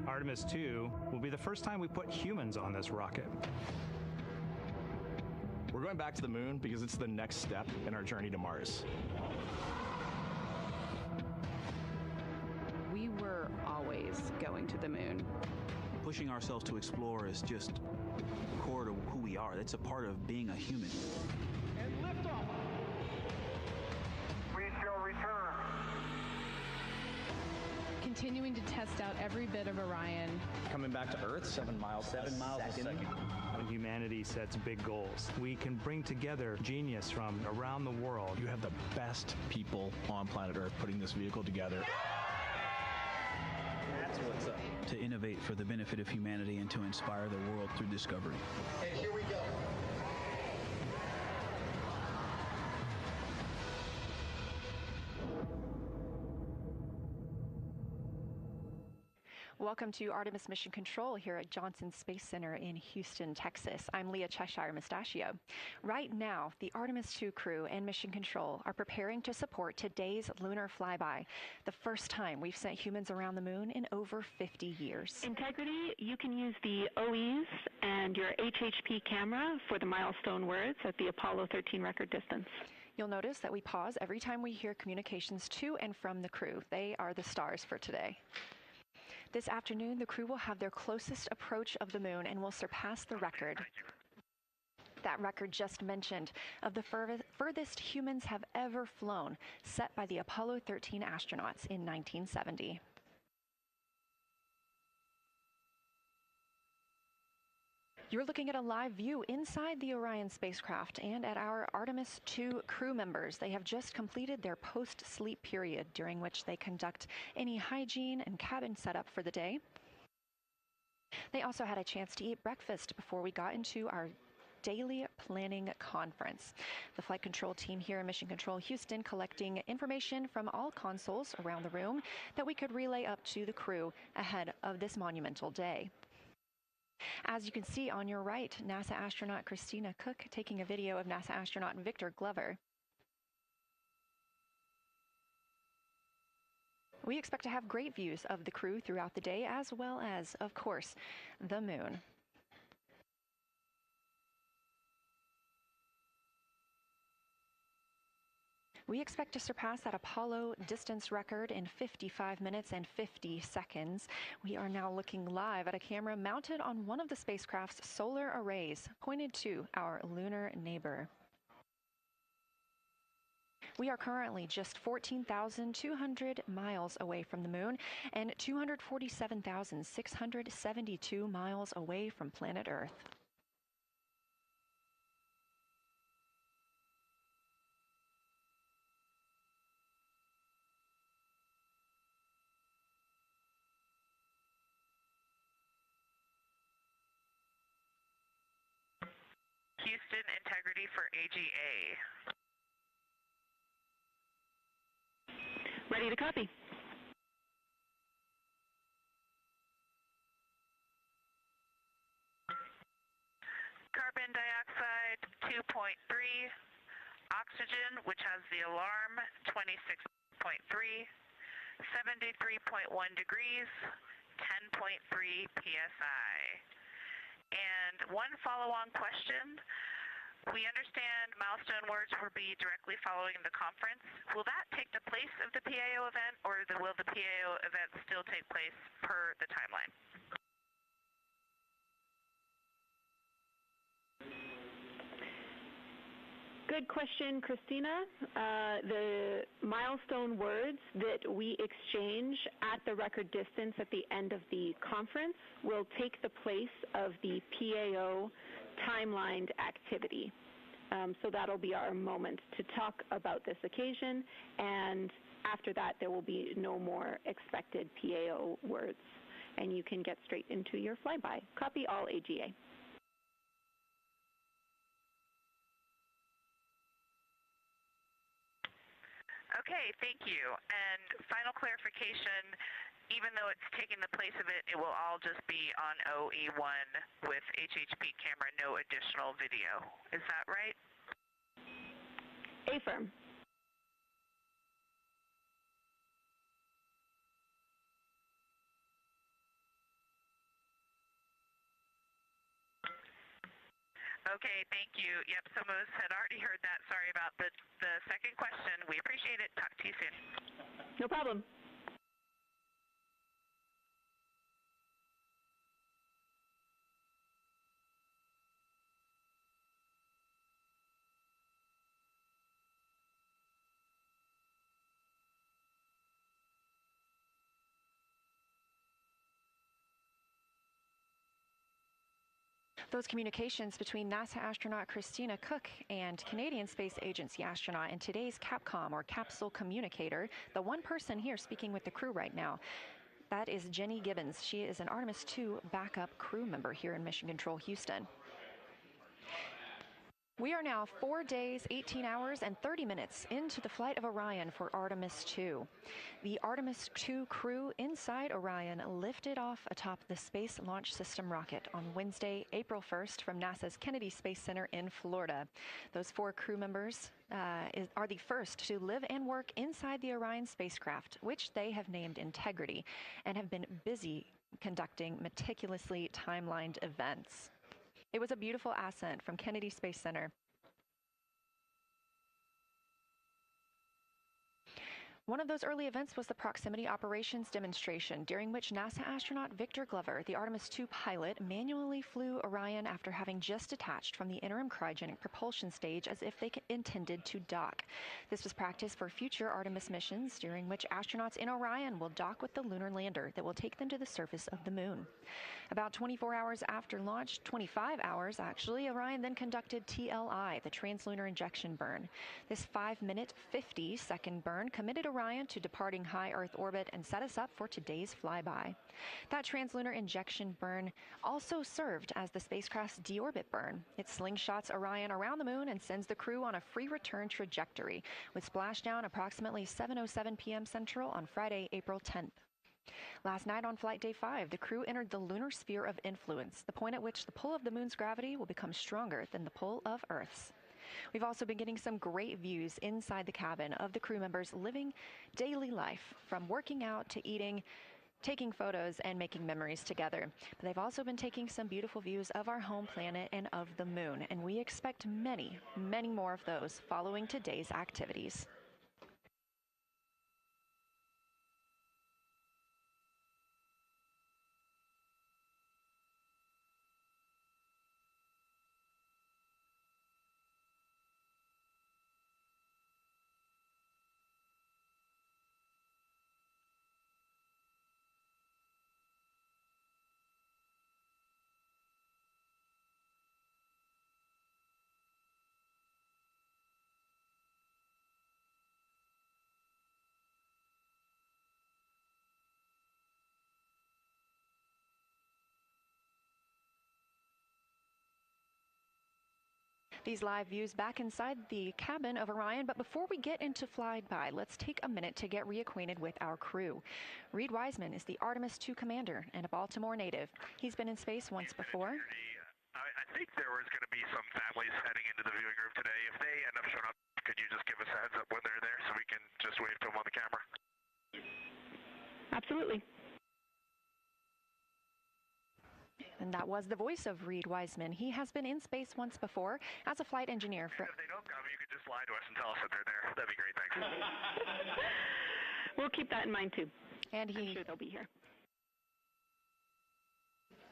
Artemis II will be the first time we put humans on this rocket. We're going back to the moon because it's the next step in our journey to Mars. We were always going to the moon. Pushing ourselves to explore is just core to who we are. That's a part of being a human. And liftoff. We shall return. Continuing to test out every bit of Orion. Coming back to Earth, 7 miles a second. When humanity sets big goals, we can bring together genius from around the world. You have the best people on planet Earth putting this vehicle together. That's what's up. To innovate for the benefit of humanity and to inspire the world through discovery. And here we go. Welcome to Artemis Mission Control here at Johnson Space Center in Houston, Texas. I'm Leah Cheshire Mustachio. Right now, the Artemis II crew and Mission Control are preparing to support today's lunar flyby, the first time we've sent humans around the moon in over 50 years. Integrity, you can use the OEs and your HHP camera for the milestone words at the Apollo 13 record distance. You'll notice that we pause every time we hear communications to and from the crew. They are the stars for today. This afternoon, the crew will have their closest approach of the moon and will surpass the record. That record just mentioned of the furthest humans have ever flown, set by the Apollo 13 astronauts in 1970. You're looking at a live view inside the Orion spacecraft and at our Artemis II crew members. They have just completed their post-sleep period, during which they conduct any hygiene and cabin setup for the day. They also had a chance to eat breakfast before we got into our daily planning conference. The flight control team here in Mission Control Houston collecting information from all consoles around the room that we could relay up to the crew ahead of this monumental day. As you can see on your right, NASA astronaut Christina Koch taking a video of NASA astronaut Victor Glover. We expect to have great views of the crew throughout the day, as well as, of course, the moon. We expect to surpass that Apollo distance record in 55 minutes and 50 seconds. We are now looking live at a camera mounted on one of the spacecraft's solar arrays, pointed to our lunar neighbor. We are currently just 14,200 miles away from the moon and 247,672 miles away from planet Earth. Houston, integrity for AGA. Ready to copy. Carbon dioxide 2.3, oxygen, which has the alarm, 26.3, 73.1 degrees, 10.3 psi. And one follow-on question. We understand milestone words will be directly following the conference. Will that take the place of the PAO event, or will the PAO event still take place per the timeline? Good question, Christina. The milestone words that we exchange at the record distance at the end of the conference will take the place of the PAO timelined activity. So that'll be our moment to talk about this occasion, and after that there will be no more expected PAO words, and you can get straight into your flyby. Copy all AGA. Okay, thank you. And final clarification, even though it's taking the place of it, it will all just be on OE1 with HHP camera, no additional video. Is that right? Affirm. Okay, thank you. Yep, some of us had already heard that. Sorry about the second question. We appreciate it. Talk to you soon. No problem. Those communications between NASA astronaut Christina Koch and Canadian Space Agency astronaut and today's Capcom or capsule communicator, the one person here speaking with the crew right now, that is Jenny Gibbons. She is an Artemis II backup crew member here in Mission Control Houston. We are now 4 days, 18 hours, and 30 minutes into the flight of Orion for Artemis II. The Artemis II crew inside Orion lifted off atop the Space Launch System rocket on Wednesday, April 1st from NASA's Kennedy Space Center in Florida. Those 4 crew members are the first to live and work inside the Orion spacecraft, which they have named Integrity, and have been busy conducting meticulously timelined events. It was a beautiful ascent from Kennedy Space Center. One of those early events was the proximity operations demonstration, during which NASA astronaut Victor Glover, the Artemis II pilot, manually flew Orion after having just detached from the interim cryogenic propulsion stage as if they intended to dock. This was practice for future Artemis missions, during which astronauts in Orion will dock with the lunar lander that will take them to the surface of the moon. About 24 hours after launch, 25 hours actually, Orion then conducted TLI, the translunar injection burn. This 5-minute, 50-second burn committed Orion to departing high Earth orbit and set us up for today's flyby. That translunar injection burn also served as the spacecraft's deorbit burn. It slingshots Orion around the moon and sends the crew on a free return trajectory, with splashdown approximately 7:07 p.m. Central on Friday, April 10th. Last night on Flight Day 5, the crew entered the lunar sphere of influence, the point at which the pull of the moon's gravity will become stronger than the pull of Earth's. We've also been getting some great views inside the cabin of the crew members living daily life, from working out to eating, taking photos, and making memories together. But they've also been taking some beautiful views of our home planet and of the moon, and we expect many, many more of those following today's activities. These live views back inside the cabin of Orion, but before we get into flyby, let's take a minute to get reacquainted with our crew. Reid Wiseman is the Artemis II commander and a Baltimore native. He's been in space once before. I think there was going to be some families heading into the viewing room today. If they end up showing up, could you just give us a heads up when they're there so we can just wave to them on the camera? Absolutely. And that was the voice of Reid Wiseman. He has been in space once before as a flight engineer. And if they don't come, you could just lie to us and tell us that they're there. That'd be great, thanks. We'll keep that in mind, too. And I'm sure they'll be here.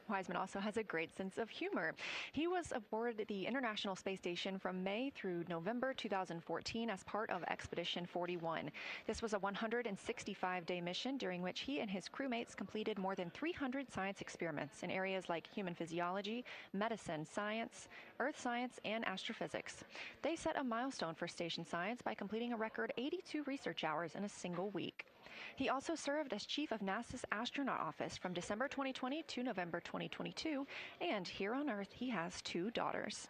Wiseman also has a great sense of humor. He was aboard the International Space Station from May through November 2014 as part of Expedition 41. This was a 165-day mission during which he and his crewmates completed more than 300 science experiments in areas like human physiology, medicine, science, earth science, and astrophysics. They set a milestone for station science by completing a record 82 research hours in a single week. He also served as chief of NASA's astronaut office from December 2020 to November 2022, and here on Earth he has 2 daughters.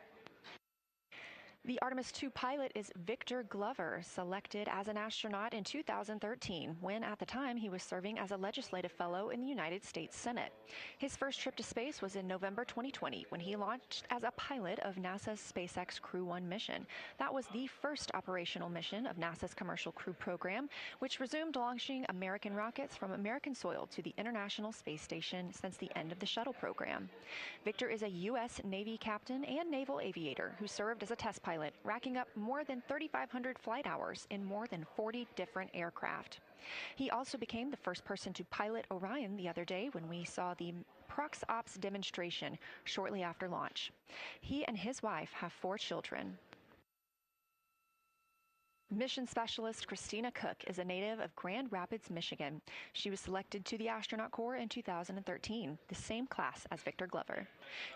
The Artemis II pilot is Victor Glover, selected as an astronaut in 2013, when at the time he was serving as a legislative fellow in the United States Senate. His first trip to space was in November 2020, when he launched as a pilot of NASA's SpaceX Crew 1 mission. That was the first operational mission of NASA's Commercial Crew program, which resumed launching American rockets from American soil to the International Space Station since the end of the shuttle program. Victor is a U.S. Navy captain and naval aviator who served as a test pilot, racking up more than 3,500 flight hours in more than 40 different aircraft. He also became the first person to pilot Orion the other day when we saw the Prox Ops demonstration shortly after launch. He and his wife have 4 children. Mission specialist Christina Koch is a native of Grand Rapids, Michigan. She was selected to the Astronaut Corps in 2013, the same class as Victor Glover.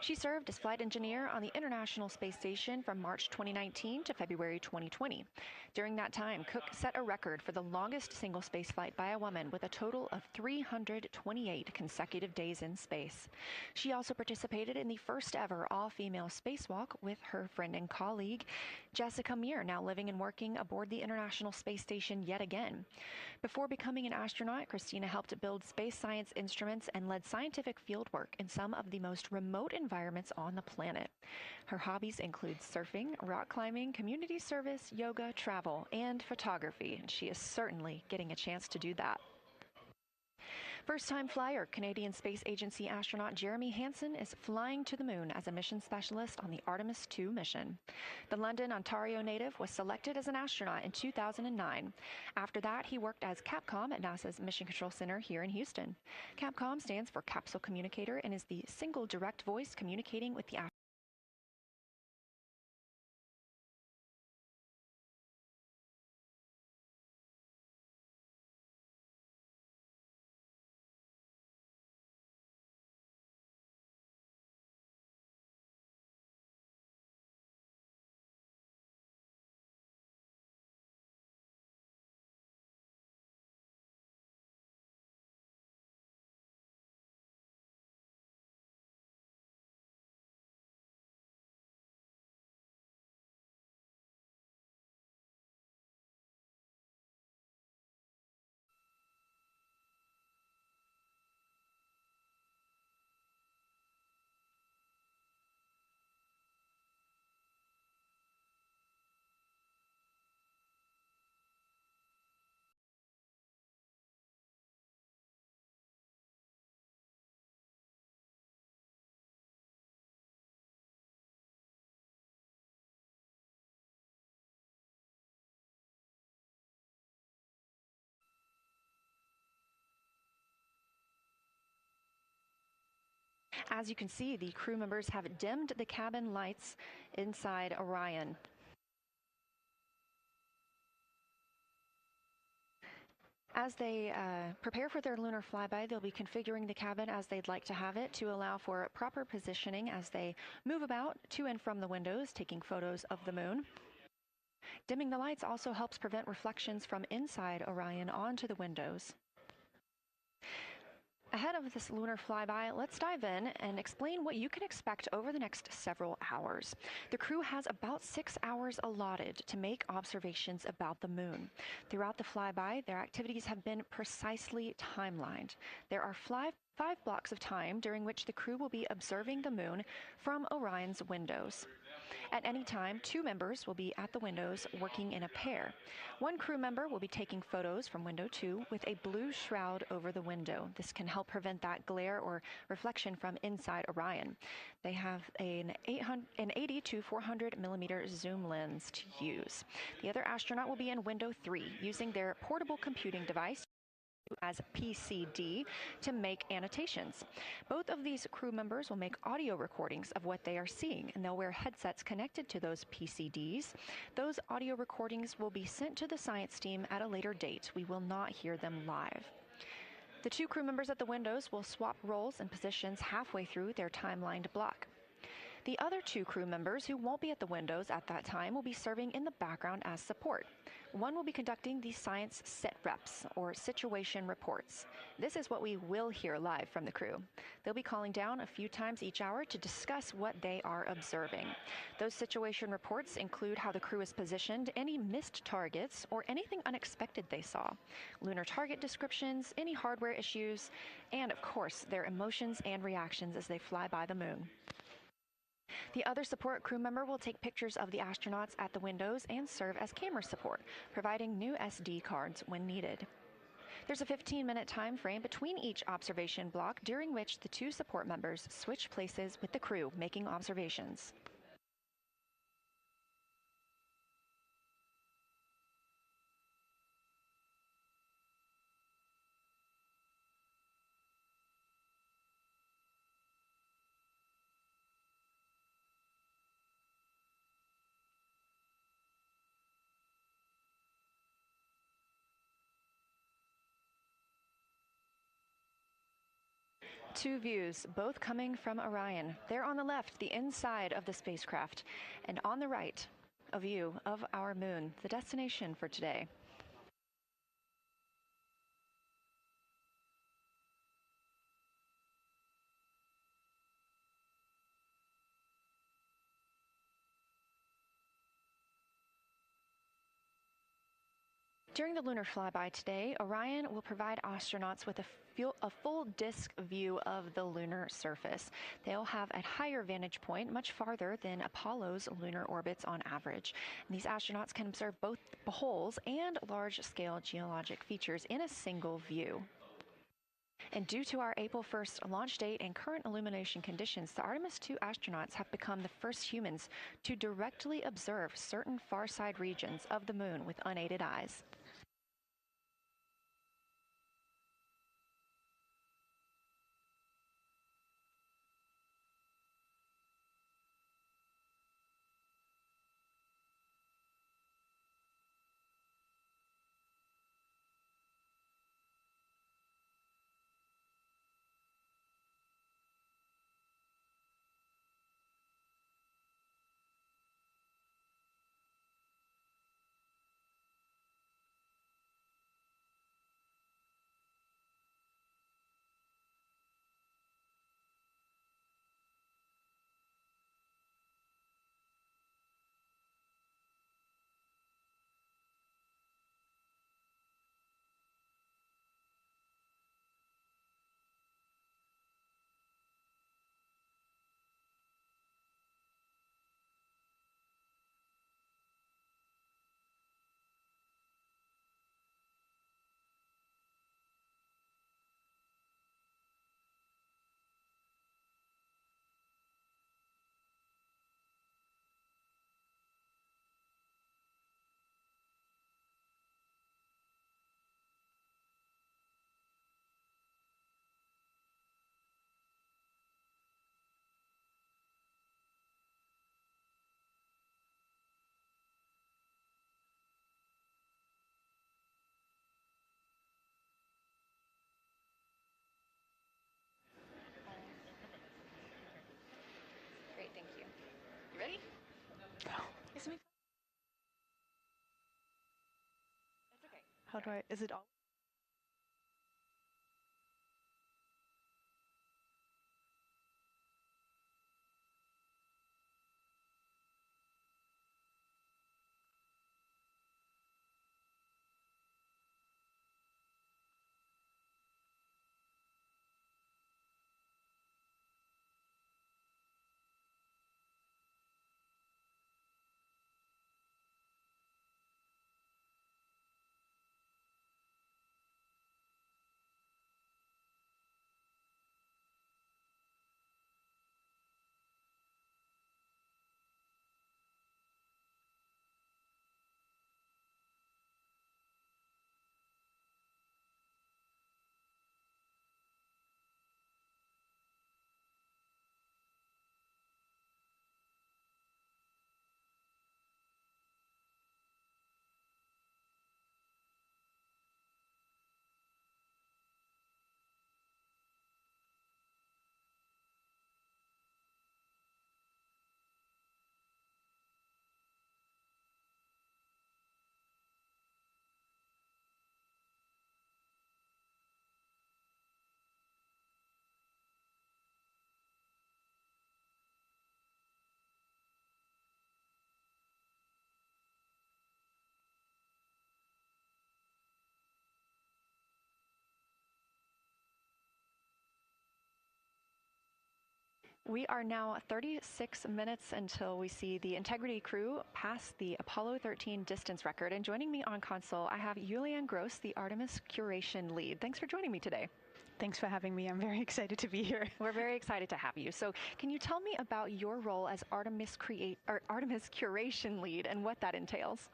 She served as flight engineer on the International Space Station from March 2019 to February 2020. During that time, Koch set a record for the longest single spaceflight by a woman with a total of 328 consecutive days in space. She also participated in the first ever all-female spacewalk with her friend and colleague, Jessica Meir, now living and working aboard the International Space Station yet again. Before becoming an astronaut, Christina helped build space science instruments and led scientific fieldwork in some of the most remote environments on the planet. Her hobbies include surfing, rock climbing, community service, yoga, travel, and photography, and she is certainly getting a chance to do that. First-time flyer, Canadian Space Agency astronaut Jeremy Hansen is flying to the moon as a mission specialist on the Artemis II mission. The London, Ontario native was selected as an astronaut in 2009. After that, he worked as Capcom at NASA's Mission Control Center here in Houston. Capcom stands for Capsule Communicator and is the single direct voice communicating with the astronaut. As you can see, the crew members have dimmed the cabin lights inside Orion. As they prepare for their lunar flyby, they'll be configuring the cabin as they'd like to have it to allow for proper positioning as they move about to and from the windows, taking photos of the moon. Dimming the lights also helps prevent reflections from inside Orion onto the windows. Ahead of this lunar flyby, let's dive in and explain what you can expect over the next several hours. The crew has about 6 hours allotted to make observations about the moon. Throughout the flyby, their activities have been precisely timelined. There are 5 blocks of time during which the crew will be observing the moon from Orion's windows. At any time, 2 members will be at the windows working in a pair. One crew member will be taking photos from window 2 with a blue shroud over the window. This can help prevent that glare or reflection from inside Orion. They have an 80 to 400 millimeter zoom lens to use. The other astronaut will be in window 3 using their portable computing device as PCD to make annotations. Both of these crew members will make audio recordings of what they are seeing, and they'll wear headsets connected to those PCDs. Those audio recordings will be sent to the science team at a later date. We will not hear them live. The 2 crew members at the windows will swap roles and positions halfway through their timelined block. The other 2 crew members who won't be at the windows at that time will be serving in the background as support. One will be conducting the science sit reps, or situation reports. This is what we will hear live from the crew. They'll be calling down a few times each hour to discuss what they are observing. Those situation reports include how the crew is positioned, any missed targets, or anything unexpected they saw, lunar target descriptions, any hardware issues, and of course, their emotions and reactions as they fly by the moon. The other support crew member will take pictures of the astronauts at the windows and serve as camera support, providing new SD cards when needed. There's a 15-minute time frame between each observation block, during which the 2 support members switch places with the crew making observations. Two views, both coming from Orion. There on the left, the inside of the spacecraft, and on the right, a view of our moon, the destination for today. During the lunar flyby today, Orion will provide astronauts with a full disk view of the lunar surface. They'll have a higher vantage point, much farther than Apollo's lunar orbits on average. And these astronauts can observe both holes and large-scale geologic features in a single view. And due to our April 1st launch date and current illumination conditions, the Artemis II astronauts have become the first humans to directly observe certain far-side regions of the moon with unaided eyes. Great, thank you. You ready? It's me. That's okay. How do I, is it all? We are now 36 minutes until we see the Integrity crew pass the Apollo 13 distance record. And joining me on console, I have Julianne Gross, the Artemis curation lead. Thanks for joining me today. Thanks for having me. I'm very excited to be here. We're very excited to have you. So can you tell me about your role as Artemis curation lead and what that entails?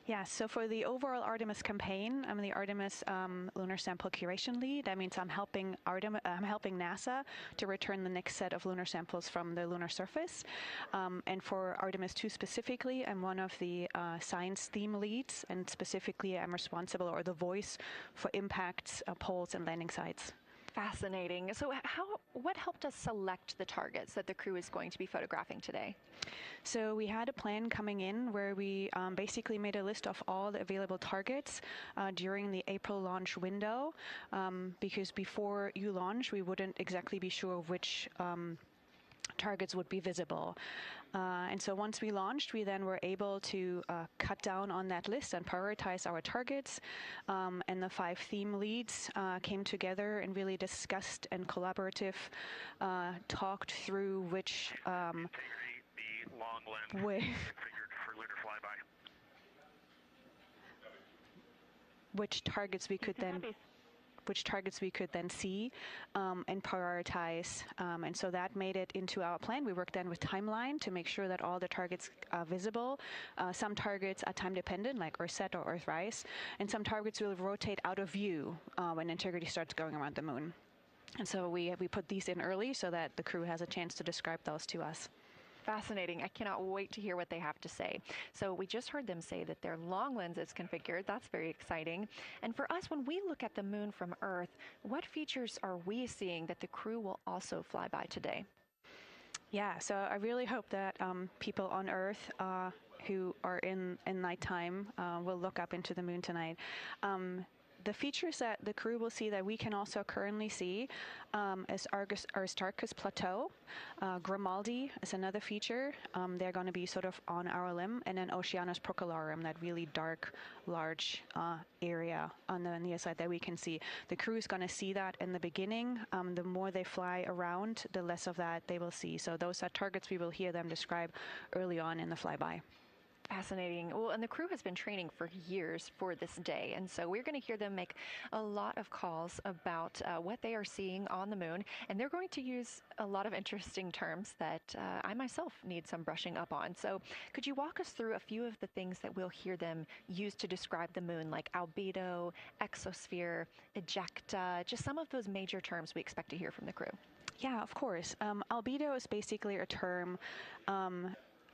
Yeah, so for the overall Artemis campaign, I'm the Artemis lunar sample curation lead. That means I'm helping NASA to return the next set of lunar samples from the lunar surface. And for Artemis II specifically, I'm one of the science theme leads, and specifically I'm responsible, or the voice, for impacts, poles, and landing sites. Fascinating. So what helped us select the targets that the crew is going to be photographing today? So we had a plan coming in where we basically made a list of all the available targets during the April launch window, because before you launch, we wouldn't exactly be sure which targets would be visible. And so once we launched, we then were able to cut down on that list and prioritize our targets. And the 5 theme leads came together and really discussed and talked through which the long lens configured for lunar flyby. Which targets we could then see and prioritize. And so that made it into our plan. We worked then with timeline to make sure that all the targets are visible. Some targets are time dependent, like Earth-set or Earth-rise, and some targets will rotate out of view when Integrity starts going around the moon. And so we put these in early so that the crew has a chance to describe those to us. Fascinating. I cannot wait to hear what they have to say. So we just heard them say that their long lens is configured. That's very exciting. And for us, when we look at the moon from Earth, what features are we seeing that the crew will also fly by today? Yeah, so I really hope that people on Earth who are in nighttime will look up into the moon tonight. The features that the crew will see that we can also currently see is Aristarchus Plateau. Grimaldi is another feature. They're going to be sort of on our limb. And then Oceanus Procellarum, that really dark, large area on the near side that we can see. The crew is going to see that in the beginning. The more they fly around, the less of that they will see. So those are targets we will hear them describe early on in the flyby. Fascinating. Well, and the crew has been training for years for this day. And so we're going to hear them make a lot of calls about what they are seeing on the moon. And they're going to use a lot of interesting terms that I myself need some brushing up on. So could you walk us through a few of the things that we'll hear them use to describe the moon, like albedo, exosphere, ejecta, just some of those major terms we expect to hear from the crew? Yeah, of course. Albedo is basically a term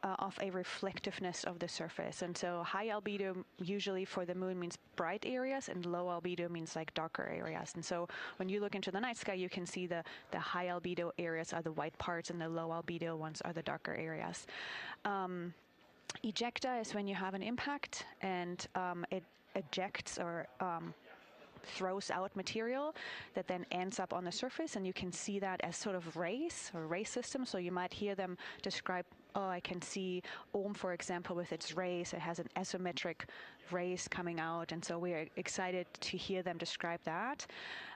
of a reflectiveness of the surface. And so high albedo usually for the moon means bright areas, and low albedo means like darker areas. And so when you look into the night sky, you can see the high albedo areas are the white parts and the low albedo ones are the darker areas. Ejecta is when you have an impact and it ejects or throws out material that then ends up on the surface, and you can see that as sort of rays or ray systems. So you might hear them describe, I can see for example, with its rays. It has an asymmetric rays coming out, and so we're excited to hear them describe that.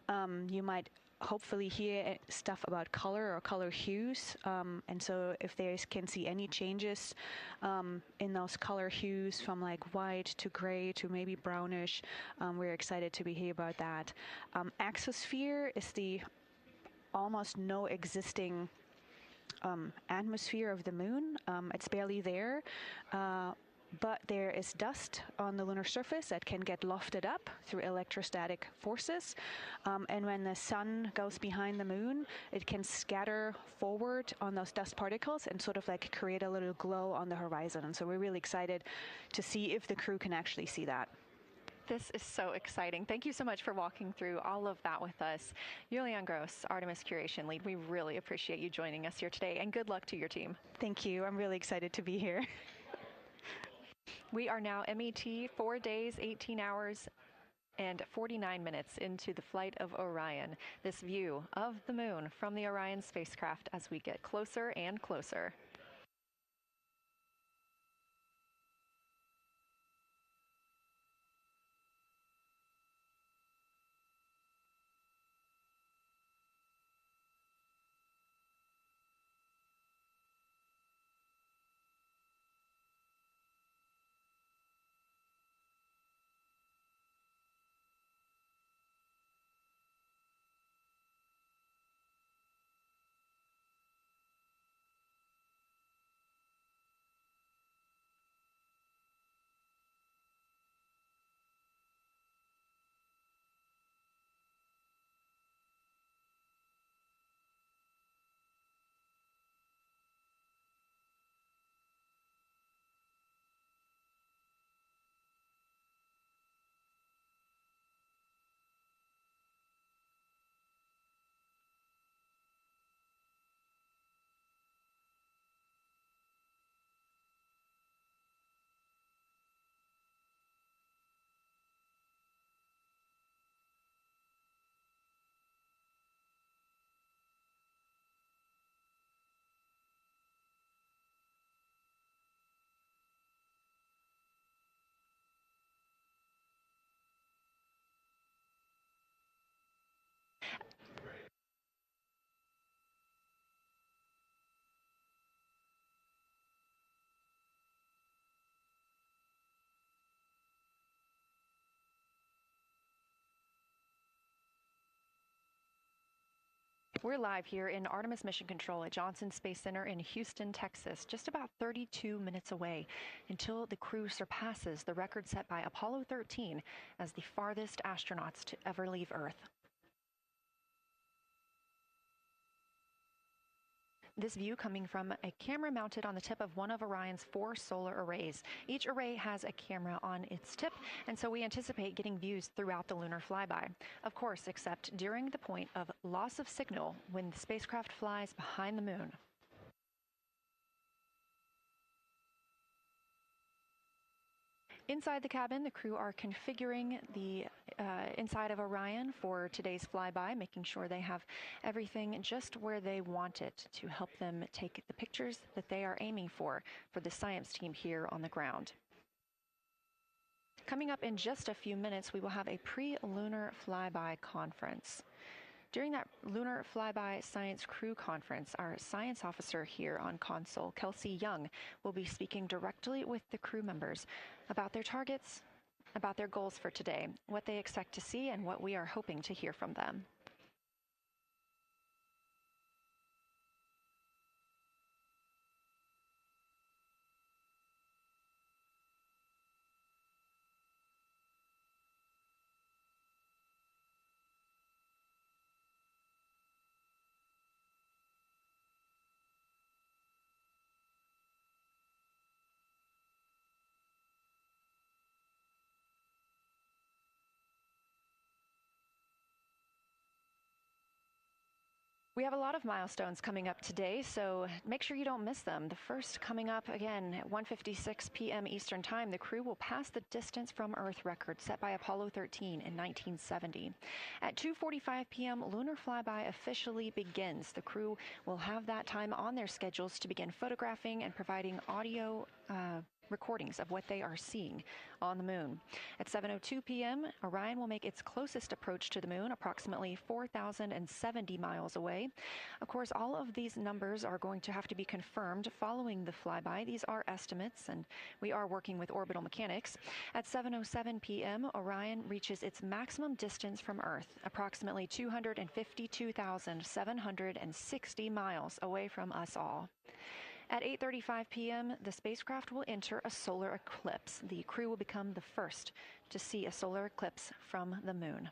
You might hopefully hear stuff about color or color hues, and so if they can see any changes in those color hues from like white to gray to maybe brownish, we're excited to hear about that. Exosphere is the almost no existing atmosphere of the moon. It's barely there. But there is dust on the lunar surface that can get lofted up through electrostatic forces. And when the sun goes behind the moon, it can scatter forward on those dust particles and sort of like create a little glow on the horizon. And so we're really excited to see if the crew can actually see that. This is so exciting. Thank you so much for walking through all of that with us. Julianne Gross, Artemis Curation Lead, we really appreciate you joining us here today, and good luck to your team. Thank you. I'm really excited to be here. We are now MET 4 days, 18 hours, and 49 minutes into the flight of Orion. This view of the moon from the Orion spacecraft as we get closer and closer. We're live here in Artemis Mission Control at Johnson Space Center in Houston, Texas, just about 32 minutes away until the crew surpasses the record set by Apollo 13 as the farthest astronauts to ever leave Earth. This view coming from a camera mounted on the tip of one of Orion's 4 solar arrays. Each array has a camera on its tip, and so we anticipate getting views throughout the lunar flyby. Of course, except during the point of loss of signal when the spacecraft flies behind the moon. Inside the cabin, the crew are configuring the inside of Orion for today's flyby, making sure they have everything just where they want it to help them take the pictures that they are aiming for the science team here on the ground. Coming up in just a few minutes, we will have a pre-lunar flyby conference. During that Lunar Flyby Science Crew Conference, our science officer here on console, Kelsey Young, will be speaking directly with the crew members about their targets, about their goals for today, what they expect to see, and what we are hoping to hear from them. We have a lot of milestones coming up today, so make sure you don't miss them. The first coming up, again, at 1:56 p.m. Eastern Time, the crew will pass the distance from Earth record set by Apollo 13 in 1970. At 2:45 p.m., lunar flyby officially begins. The crew will have that time on their schedules to begin photographing and providing audio recordings of what they are seeing on the moon. At 7:02 p.m., Orion will make its closest approach to the moon, approximately 4,070 miles away. Of course, all of these numbers are going to have to be confirmed following the flyby. These are estimates, and we are working with orbital mechanics. At 7:07 p.m., Orion reaches its maximum distance from Earth, approximately 252,760 miles away from us all. At 8:35 p.m., the spacecraft will enter a solar eclipse. The crew will become the first to see a solar eclipse from the moon.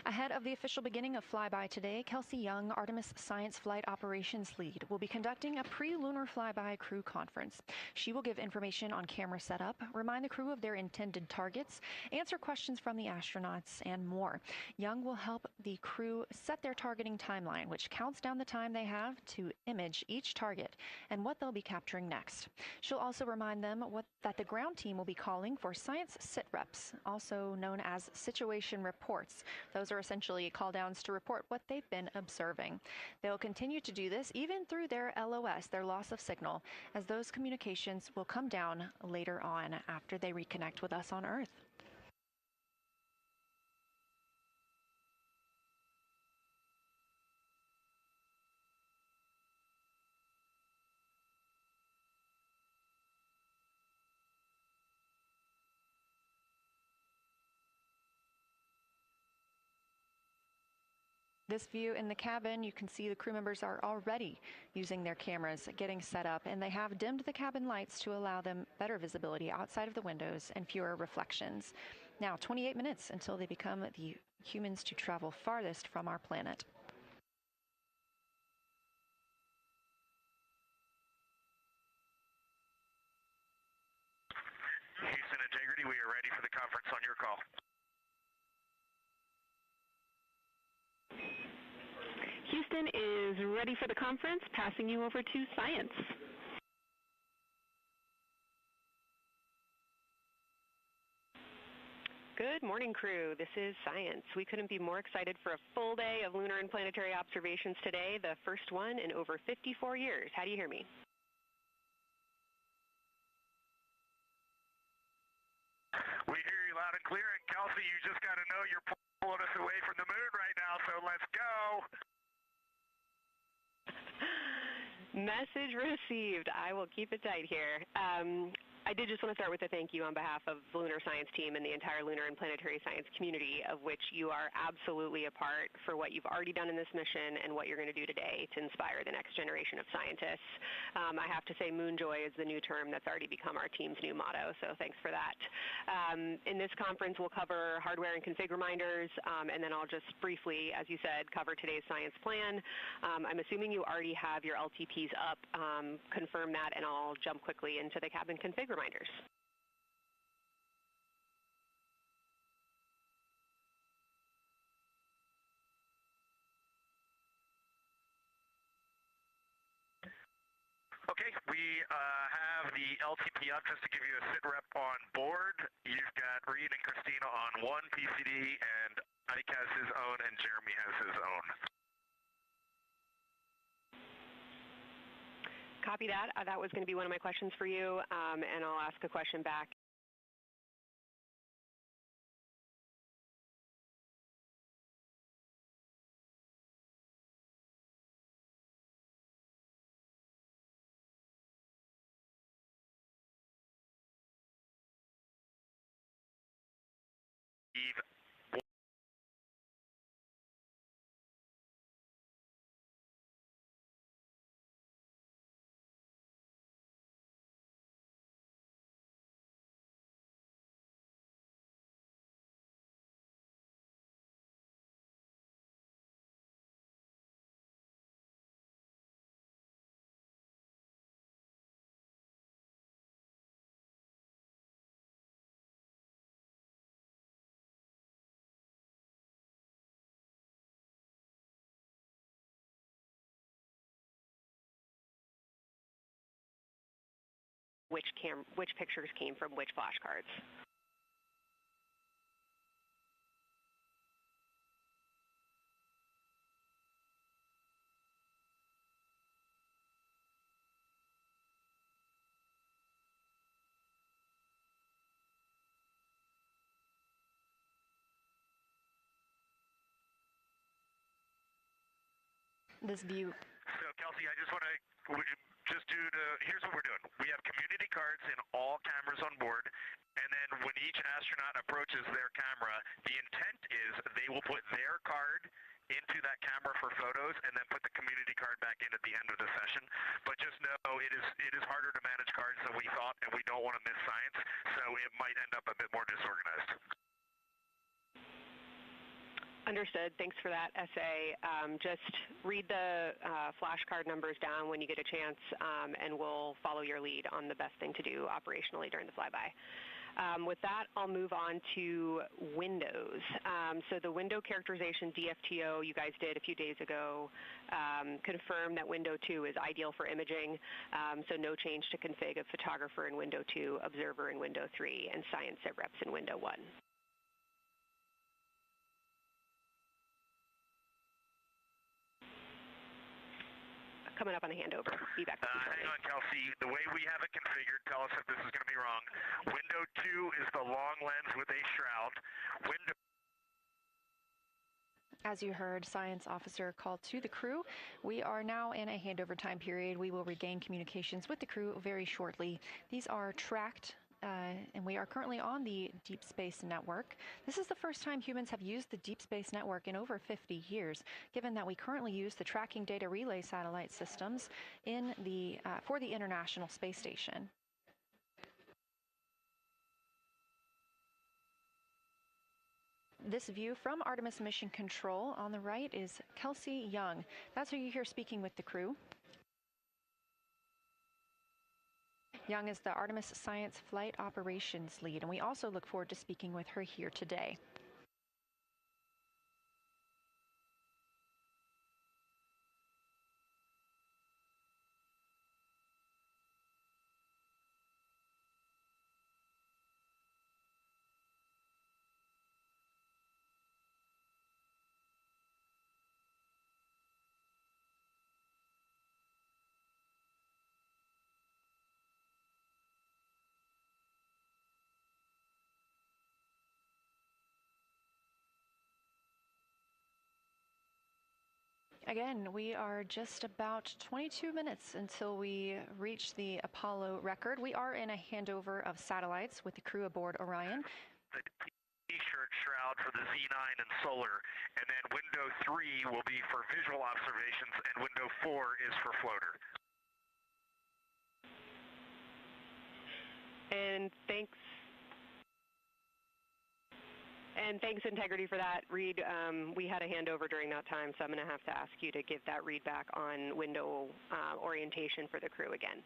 Ahead of the official beginning of flyby today, Kelsey Young, Artemis Science Flight Operations Lead, will be conducting a pre-lunar flyby crew conference. She will give information on camera setup, remind the crew of their intended targets, answer questions from the astronauts, and more. Young will help the crew set their targeting timeline, which counts down the time they have to image each target and what they'll be capturing next. She'll also remind them that the ground team will be calling for science sit reps, also known as situation reports. Those are essentially call-downs to report what they've been observing. They'll continue to do this even through their LOS, their loss of signal, as those communications will come down later on after they reconnect with us on Earth. This view in the cabin, you can see the crew members are already using their cameras, getting set up, and they have dimmed the cabin lights to allow them better visibility outside of the windows and fewer reflections. Now, 28 minutes until they become the humans to travel farthest from our planet. Houston Integrity, we are ready for the conference on your call. Houston is ready for the conference, passing you over to Science. Good morning, crew. This is Science. We couldn't be more excited for a full day of lunar and planetary observations today, the first one in over 54 years. How do you hear me? We hear you loud and clear, and Kelsey, you just got to know you're pulling us away from the moon right now, so let's go. Message received. I will keep it tight here. I did just want to start with a thank you on behalf of the Lunar Science team and the entire lunar and planetary science community, of which you are absolutely a part, for what you've already done in this mission and what you're going to do today to inspire the next generation of scientists. I have to say Moon Joy is the new term that's already become our team's new motto, so thanks for that. In this conference, we'll cover hardware and config reminders, and then I'll just briefly, as you said, cover today's science plan. I'm assuming you already have your LTPs up. Confirm that, and I'll jump quickly into the cabin config reminders. Okay, we have the LTP up just to give you a sit rep on board. You've got Reid and Christina on one PCD, and Ike has his own, and Jeremy has his own. Copy that. That was going to be one of my questions for you, and I'll ask a question back. Which pictures came from which flashcards. This view. So, Kelsey, I just want to here's what we're doing. We have community cards in all cameras on board, and then when each astronaut approaches their camera, the intent is they will put their card into that camera for photos and then put the community card back in at the end of the session. But just know it is harder to manage cards than we thought, and we don't want to miss science, so it might end up a bit more disorganized. Understood. Thanks for that essay. Just read the flashcard numbers down when you get a chance, and we'll follow your lead on the best thing to do operationally during the flyby. With that, I'll move on to windows. So the window characterization DFTO you guys did a few days ago confirmed that window 2 is ideal for imaging, so no change to config of photographer in window 2, observer in window 3, and science sit reps in window 1. Coming up on the handover. Be back. Hang on, Kelsey. The way we have it configured, tell us if this is going to be wrong. Window 2 is the long lens with a shroud. Window. As you heard, Science Officer called to the crew. We are now in a handover time period. We will regain communications with the crew very shortly. These are tracked. And we are currently on the Deep Space Network. This is the first time humans have used the Deep Space Network in over 50 years, given that we currently use the tracking data relay satellite systems for the International Space Station. This view from Artemis Mission Control on the right is Kelsey Young. That's who you hear speaking with the crew. Young is the Artemis Science Flight Operations Lead, and we also look forward to speaking with her here today. Again, we are just about 22 minutes until we reach the Apollo record. We are in a handover of satellites with the crew aboard Orion. The T-shirt shroud for the Z9 and solar, and then window 3 will be for visual observations, and window 4 is for floater. And thanks, Integrity, for that. Reid, we had a handover during that time, so I'm going to have to ask you to give that read back on window orientation for the crew again.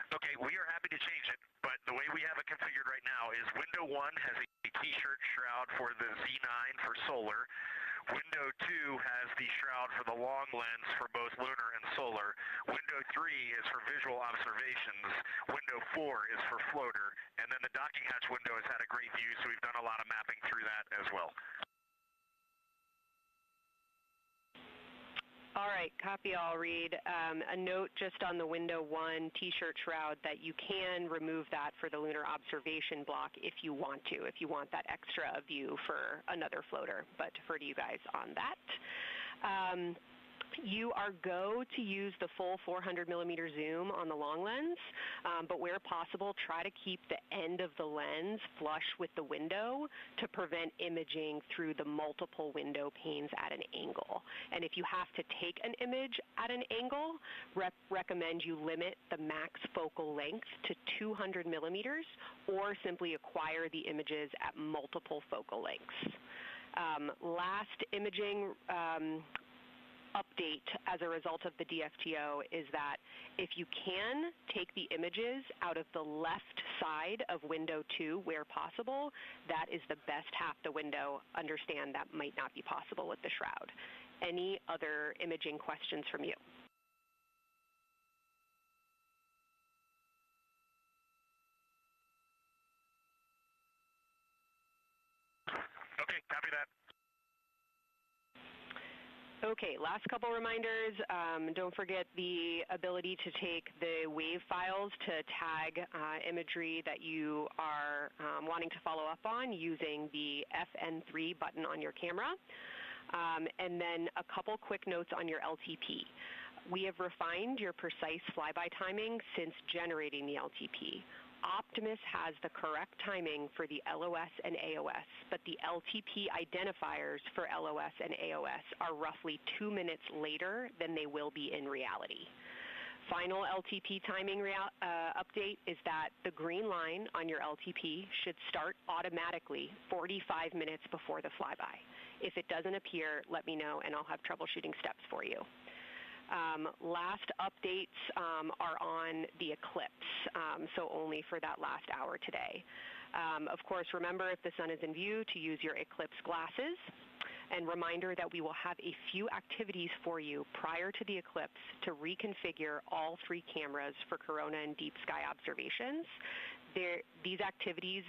Okay, we are happy to change it, but the way we have it configured right now is window 1 has a T-shirt shroud for the Z9 for solar. Window 2 has the shroud for the long lens for both lunar and solar. Window 3 is for visual observations. Window 4 is for floater. And then the docking hatch window has had a great view, so we've done a lot of mapping through that as well. All right, copy all, Reid. A note just on the window 1 T-shirt shroud that you can remove that for the lunar observation block if you want to, if you want that extra view for another floater, but defer to you guys on that. You are go to use the full 400 millimeter zoom on the long lens, but where possible, try to keep the end of the lens flush with the window to prevent imaging through the multiple window panes at an angle. And if you have to take an image at an angle, recommend you limit the max focal length to 200 millimeters or simply acquire the images at multiple focal lengths. Last imaging update as a result of the DFTO is that if you can take the images out of the left side of window 2 where possible, that is the best half the window. Understand that might not be possible with the shroud. Any other imaging questions from you? Okay, copy that. Okay, last couple reminders. Don't forget the ability to take the wave files to tag imagery that you are wanting to follow up on using the FN3 button on your camera. And then a couple quick notes on your LTP. We have refined your precise flyby timing since generating the LTP. Optimus has the correct timing for the LOS and AOS, but the LTP identifiers for LOS and AOS are roughly 2 minutes later than they will be in reality. Final LTP timing update is that the green line on your LTP should start automatically 45 minutes before the flyby. If it doesn't appear, let me know and I'll have troubleshooting steps for you. Last updates are on the eclipse, so only for that last hour today. Of course, remember if the sun is in view to use your eclipse glasses. And reminder that we will have a few activities for you prior to the eclipse to reconfigure all 3 cameras for corona and deep sky observations. These activities,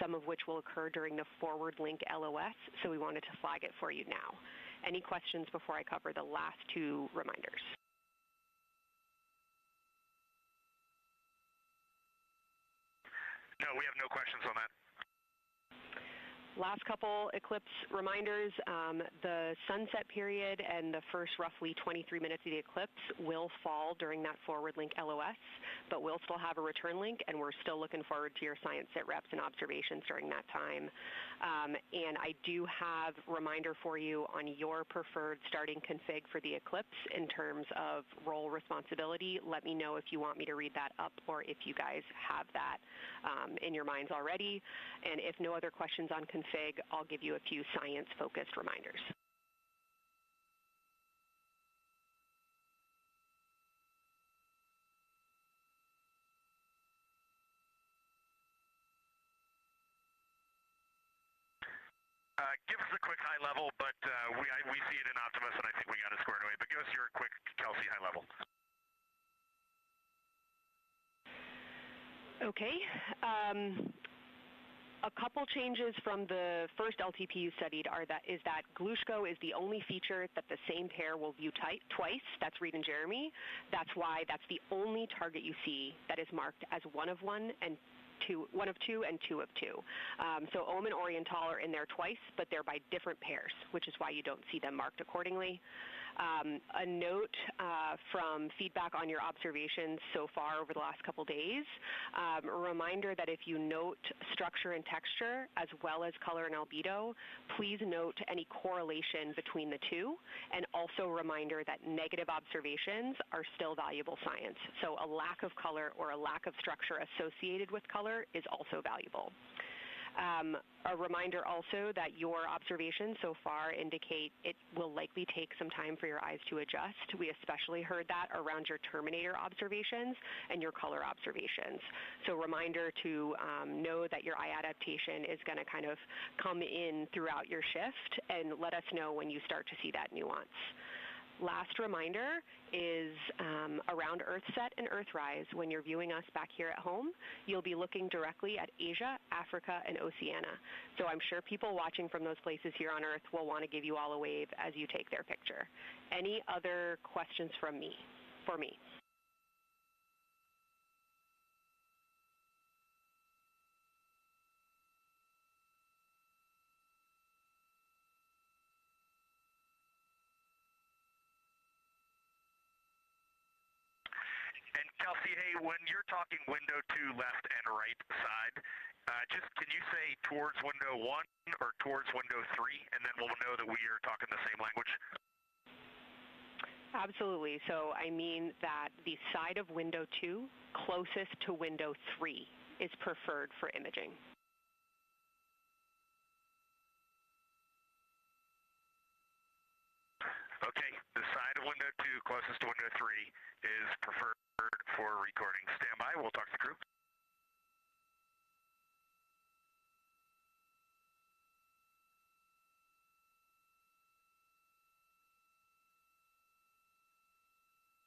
some of which will occur during the forward link LOS, so we wanted to flag it for you now. Any questions before I cover the last 2 reminders? No, we have no questions on that. Last couple eclipse reminders, the sunset period and the first roughly 23 minutes of the eclipse will fall during that forward link LOS, but we'll still have a return link and we're still looking forward to your science sit reps and observations during that time. And I do have a reminder for you on your preferred starting config for the eclipse in terms of role responsibility. Let me know if you want me to read that up or if you guys have that in your minds already. And if no other questions on config, I'll give you a few science-focused reminders. Give us a quick high level, but we see it in Optimus, and I think we got it squared away. But give us your quick Kelsey high level. Okay. A couple changes from the first LTP you studied is that Glushko is the only feature that the same pair will view twice. That's Reid and Jeremy. That's why that's the only target you see that is marked as 1 of 1 and one of two and two of two. So OM and Oriental are in there twice, but they're by different pairs, which is why you don't see them marked accordingly. A note from feedback on your observations so far over the last couple days, a reminder that if you note structure and texture as well as color and albedo, please note any correlation between the two, and also a reminder that negative observations are still valuable science. So a lack of color or a lack of structure associated with color is also valuable. A reminder also that your observations so far indicate it will likely take some time for your eyes to adjust. We especially heard that around your terminator observations and your color observations. So reminder to know that your eye adaptation is going to kind of come in throughout your shift, and let us know when you start to see that nuance. Last reminder is around Earthset and Earthrise. When you're viewing us back here at home, you'll be looking directly at Asia, Africa, and Oceania. So I'm sure people watching from those places here on Earth will want to give you all a wave as you take their picture. Any other questions for me? And Kelsey, hey, when you're talking window 2 left and right side, just can you say towards window 1 or towards window 3, and then we'll know that we are talking the same language? Absolutely. So I mean that the side of window 2 closest to window 3 is preferred for imaging. Okay, the side of window 2 closest to window 3 is preferred for recording. Stand by, we'll talk to the crew.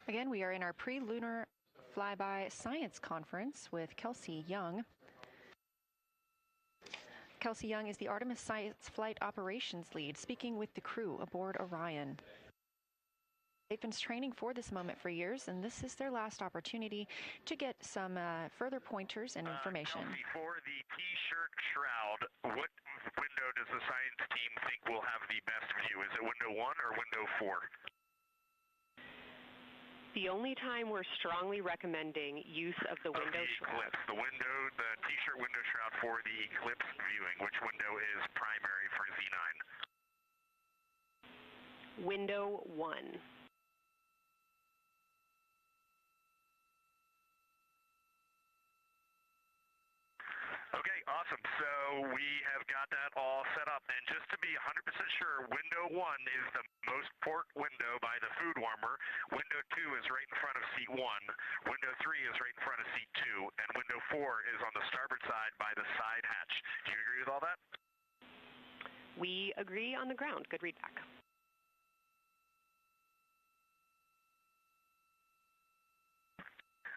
Again, we are in our pre-lunar flyby science conference with Kelsey Young. Kelsey Young is the Artemis Science Flight Operations Lead, speaking with the crew aboard Orion. They've been training for this moment for years, and this is their last opportunity to get some further pointers and information. Kelsey, for the T-shirt shroud, what window does the science team think will have the best view? Is it window 1 or window 4? The only time we're strongly recommending use of the window shroud. The T-shirt window shroud for the eclipse viewing, which window is primary for Z9? Window 1. Okay, awesome. So we have got that all set up. And just to be 100% sure, window 1 is the most port window by the food warmer. Window 2 is right in front of seat 1. Window 3 is right in front of seat 2. And window 4 is on the starboard side by the side hatch. Do you agree with all that? We agree on the ground. Good readback.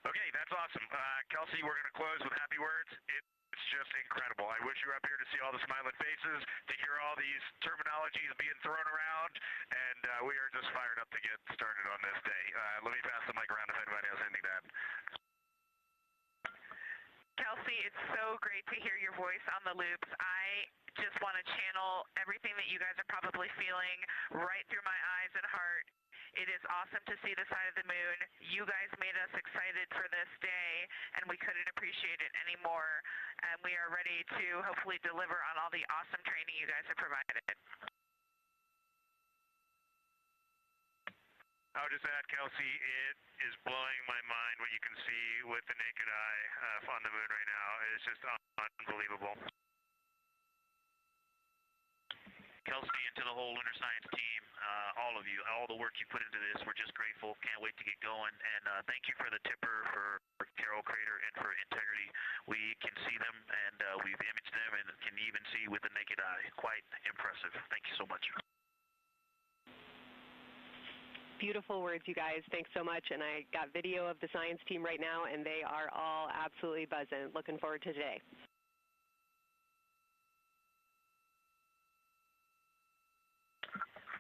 Okay, that's awesome. Kelsey, we're going to close with happy words. It's just incredible. I wish you were up here to see all the smiling faces, to hear all these terminologies being thrown around, and we are just fired up to get started on this day. Let me pass the mic around if anybody has anything to add. Kelsey, it's so great to hear your voice on the loops. I just want to channel everything that you guys are probably feeling right through my eyes and heart. It is awesome to see the side of the moon. You guys made us excited for this day, and we couldn't appreciate it anymore. And we are ready to hopefully deliver on all the awesome training you guys have provided. I'll just add, Kelsey, it is blowing my mind what you can see with the naked eye on the moon right now. It's just unbelievable. Kelsey, and to the whole Lunar Science team, all of you, all the work you put into this, we're just grateful. Can't wait to get going. And thank you for the tipper, for Carol Crater, and for Integrity. We can see them, and we've imaged them, and can even see with the naked eye. Quite impressive. Thank you so much. Beautiful words, you guys. Thanks so much. And I got video of the science team right now, and they are all absolutely buzzing. Looking forward to today.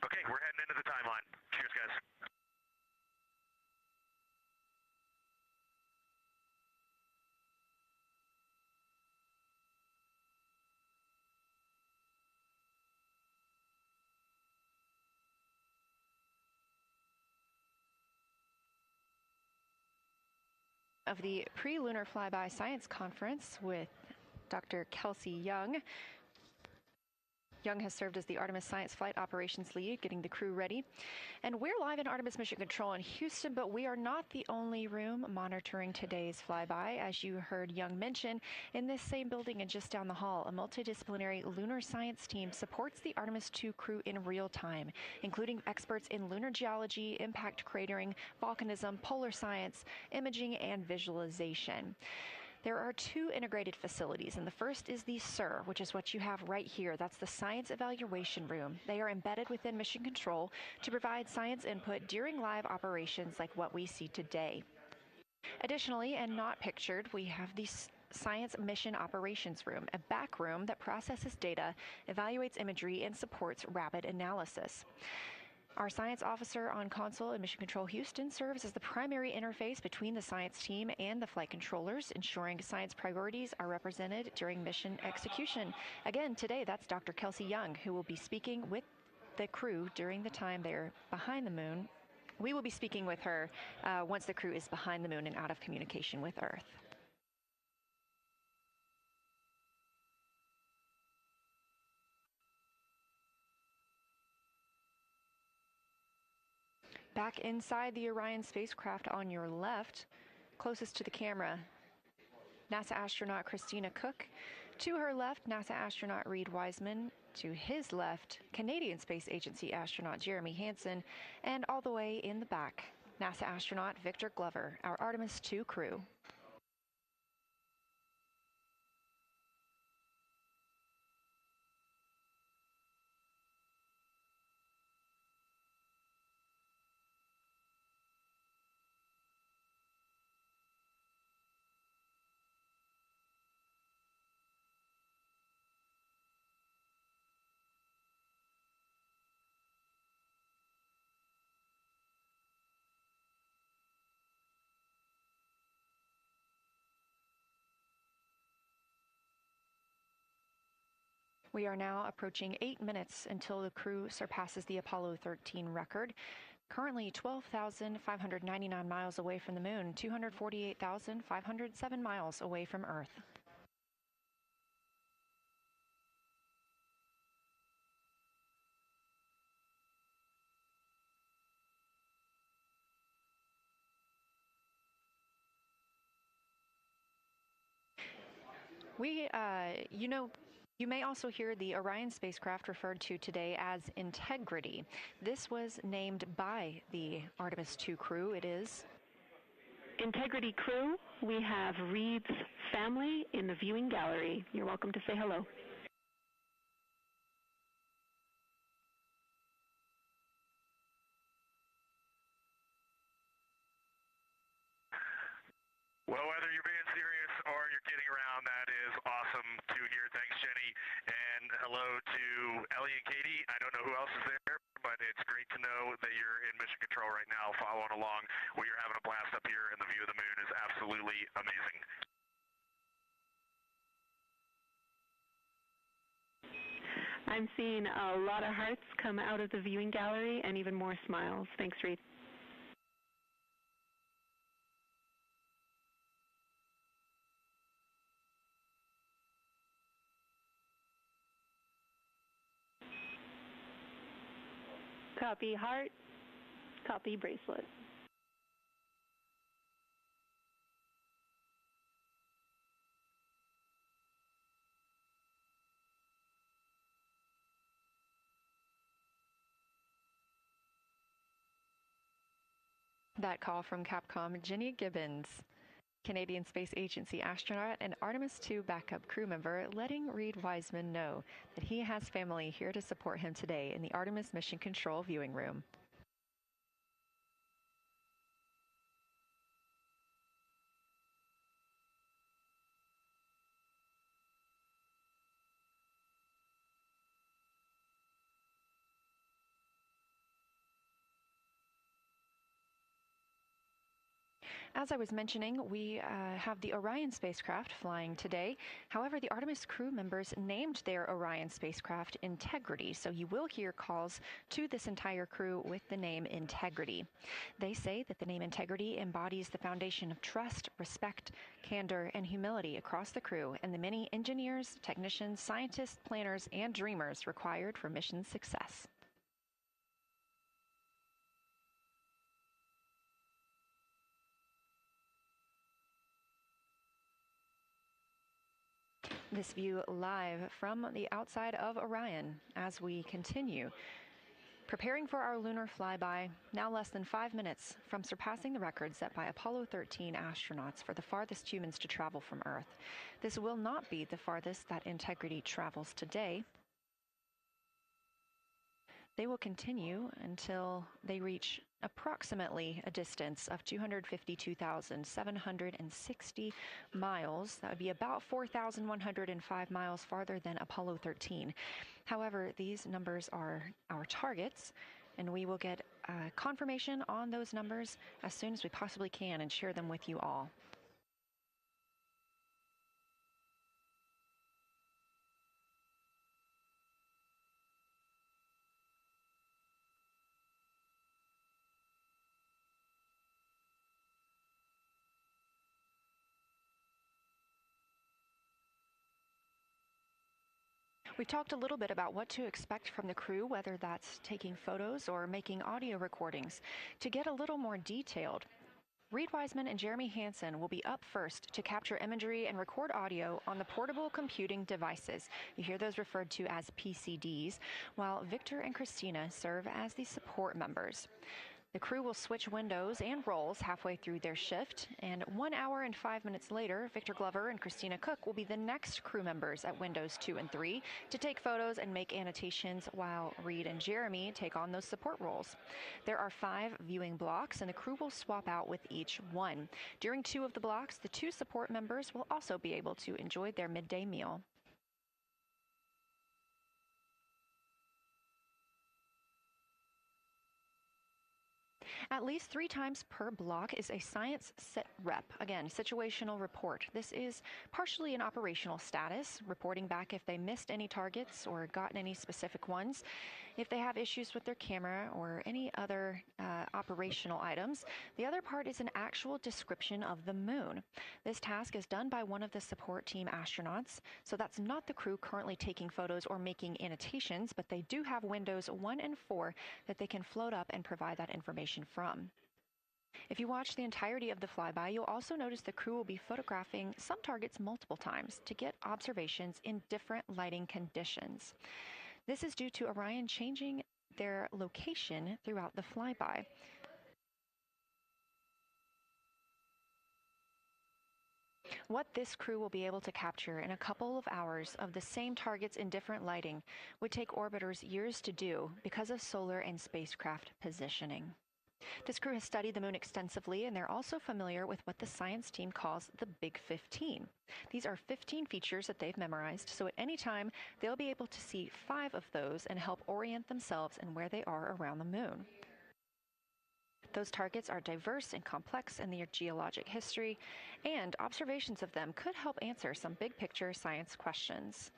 Okay, we're heading into the timeline. Cheers, guys. Of the Pre-Lunar Flyby Science Conference with Dr. Kelsey Young. Young has served as the Artemis Science Flight Operations Lead, getting the crew ready. And we're live in Artemis Mission Control in Houston, but we are not the only room monitoring today's flyby. As you heard Young mention, in this same building and just down the hall, a multidisciplinary lunar science team supports the Artemis II crew in real time, including experts in lunar geology, impact cratering, volcanism, polar science, imaging, and visualization. There are two integrated facilities, and the first is the SIR, which is what you have right here. That's the Science Evaluation Room. They are embedded within Mission Control to provide science input during live operations like what we see today. Additionally, and not pictured, we have the Science Mission Operations Room, a back room that processes data, evaluates imagery, and supports rapid analysis. Our science officer on console in Mission Control Houston serves as the primary interface between the science team and the flight controllers, ensuring science priorities are represented during mission execution. Again, today, that's Dr. Kelsey Young, who will be speaking with the crew during the time they're behind the moon. We will be speaking with her once the crew is behind the moon and out of communication with Earth. Back inside the Orion spacecraft on your left, closest to the camera, NASA astronaut Christina Koch. To her left, NASA astronaut Reid Wiseman. To his left, Canadian Space Agency astronaut Jeremy Hansen. And all the way in the back, NASA astronaut Victor Glover, our Artemis II crew. We are now approaching 8 minutes until the crew surpasses the Apollo 13 record. Currently 12,599 miles away from the moon, 248,507 miles away from Earth. You may also hear the Orion spacecraft referred to today as Integrity. This was named by the Artemis II crew. It is Integrity crew. We have Reid's family in the viewing gallery. You're welcome to say hello. Well, whether you're being serious or you're kidding around, that is awesome to hear. Thanks, Jenny. And hello to Ellie and Katie. I don't know who else is there, but it's great to know that you're in mission control right now, following along. We are having a blast up here, and the view of the moon is absolutely amazing. I'm seeing a lot of hearts come out of the viewing gallery and even more smiles. Thanks, Reid. Copy heart, copy bracelet. That call from Capcom Jenny Gibbons, Canadian Space Agency astronaut and Artemis II backup crew member, letting Reid Wiseman know that he has family here to support him today in the Artemis Mission Control viewing room. As I was mentioning, we have the Orion spacecraft flying today. However, the Artemis crew members named their Orion spacecraft Integrity, so you will hear calls to this entire crew with the name Integrity. They say that the name Integrity embodies the foundation of trust, respect, candor, and humility across the crew and the many engineers, technicians, scientists, planners, and dreamers required for mission success. This view live from the outside of Orion as we continue. Preparing for our lunar flyby, now less than 5 minutes from surpassing the record set by Apollo 13 astronauts for the farthest humans to travel from Earth. This will not be the farthest that Integrity travels today. They will continue until they reach approximately a distance of 252,760 miles. That would be about 4,105 miles farther than Apollo 13. However, these numbers are our targets, and we will get confirmation on those numbers as soon as we possibly can and share them with you all. We've talked a little bit about what to expect from the crew, whether that's taking photos or making audio recordings. To get a little more detailed, Reid Wiseman and Jeremy Hansen will be up first to capture imagery and record audio on the portable computing devices. You hear those referred to as PCDs, while Victor and Christina serve as the support members. The crew will switch windows and roles halfway through their shift, and 1 hour and 5 minutes later, Victor Glover and Christina Cook will be the next crew members at windows 2 and 3 to take photos and make annotations, while Reid and Jeremy take on those support roles. There are 5 viewing blocks, and the crew will swap out with each one. During 2 of the blocks, the 2 support members will also be able to enjoy their midday meal. At least 3 times per block is a science sit rep. Again, situational report. This is partially an operational status, reporting back if they missed any targets or gotten any specific ones, if they have issues with their camera or any other operational items. The other part is an actual description of the moon. This task is done by one of the support team astronauts, so that's not the crew currently taking photos or making annotations, but they do have windows 1 and 4 that they can float up and provide that information from. If you watch the entirety of the flyby, you'll also notice the crew will be photographing some targets multiple times to get observations in different lighting conditions. This is due to Orion changing their location throughout the flyby. What this crew will be able to capture in a couple of hours of the same targets in different lighting would take orbiters years to do because of solar and spacecraft positioning. This crew has studied the moon extensively, and they're also familiar with what the science team calls the Big 15. These are 15 features that they've memorized, so at any time, they'll be able to see 5 of those and help orient themselves and where they are around the moon. Those targets are diverse and complex in their geologic history, and observations of them could help answer some big-picture science questions.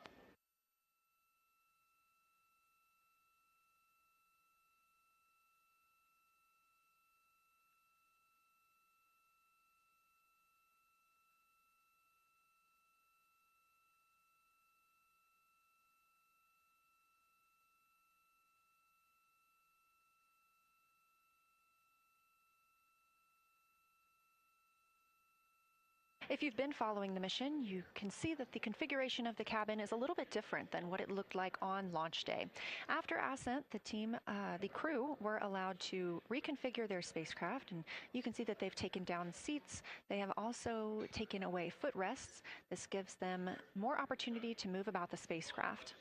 If you've been following the mission, you can see that the configuration of the cabin is a little bit different than what it looked like on launch day. After ascent, the crew were allowed to reconfigure their spacecraft, and you can see that they've taken down seats. They have also taken away footrests. This gives them more opportunity to move about the spacecraft.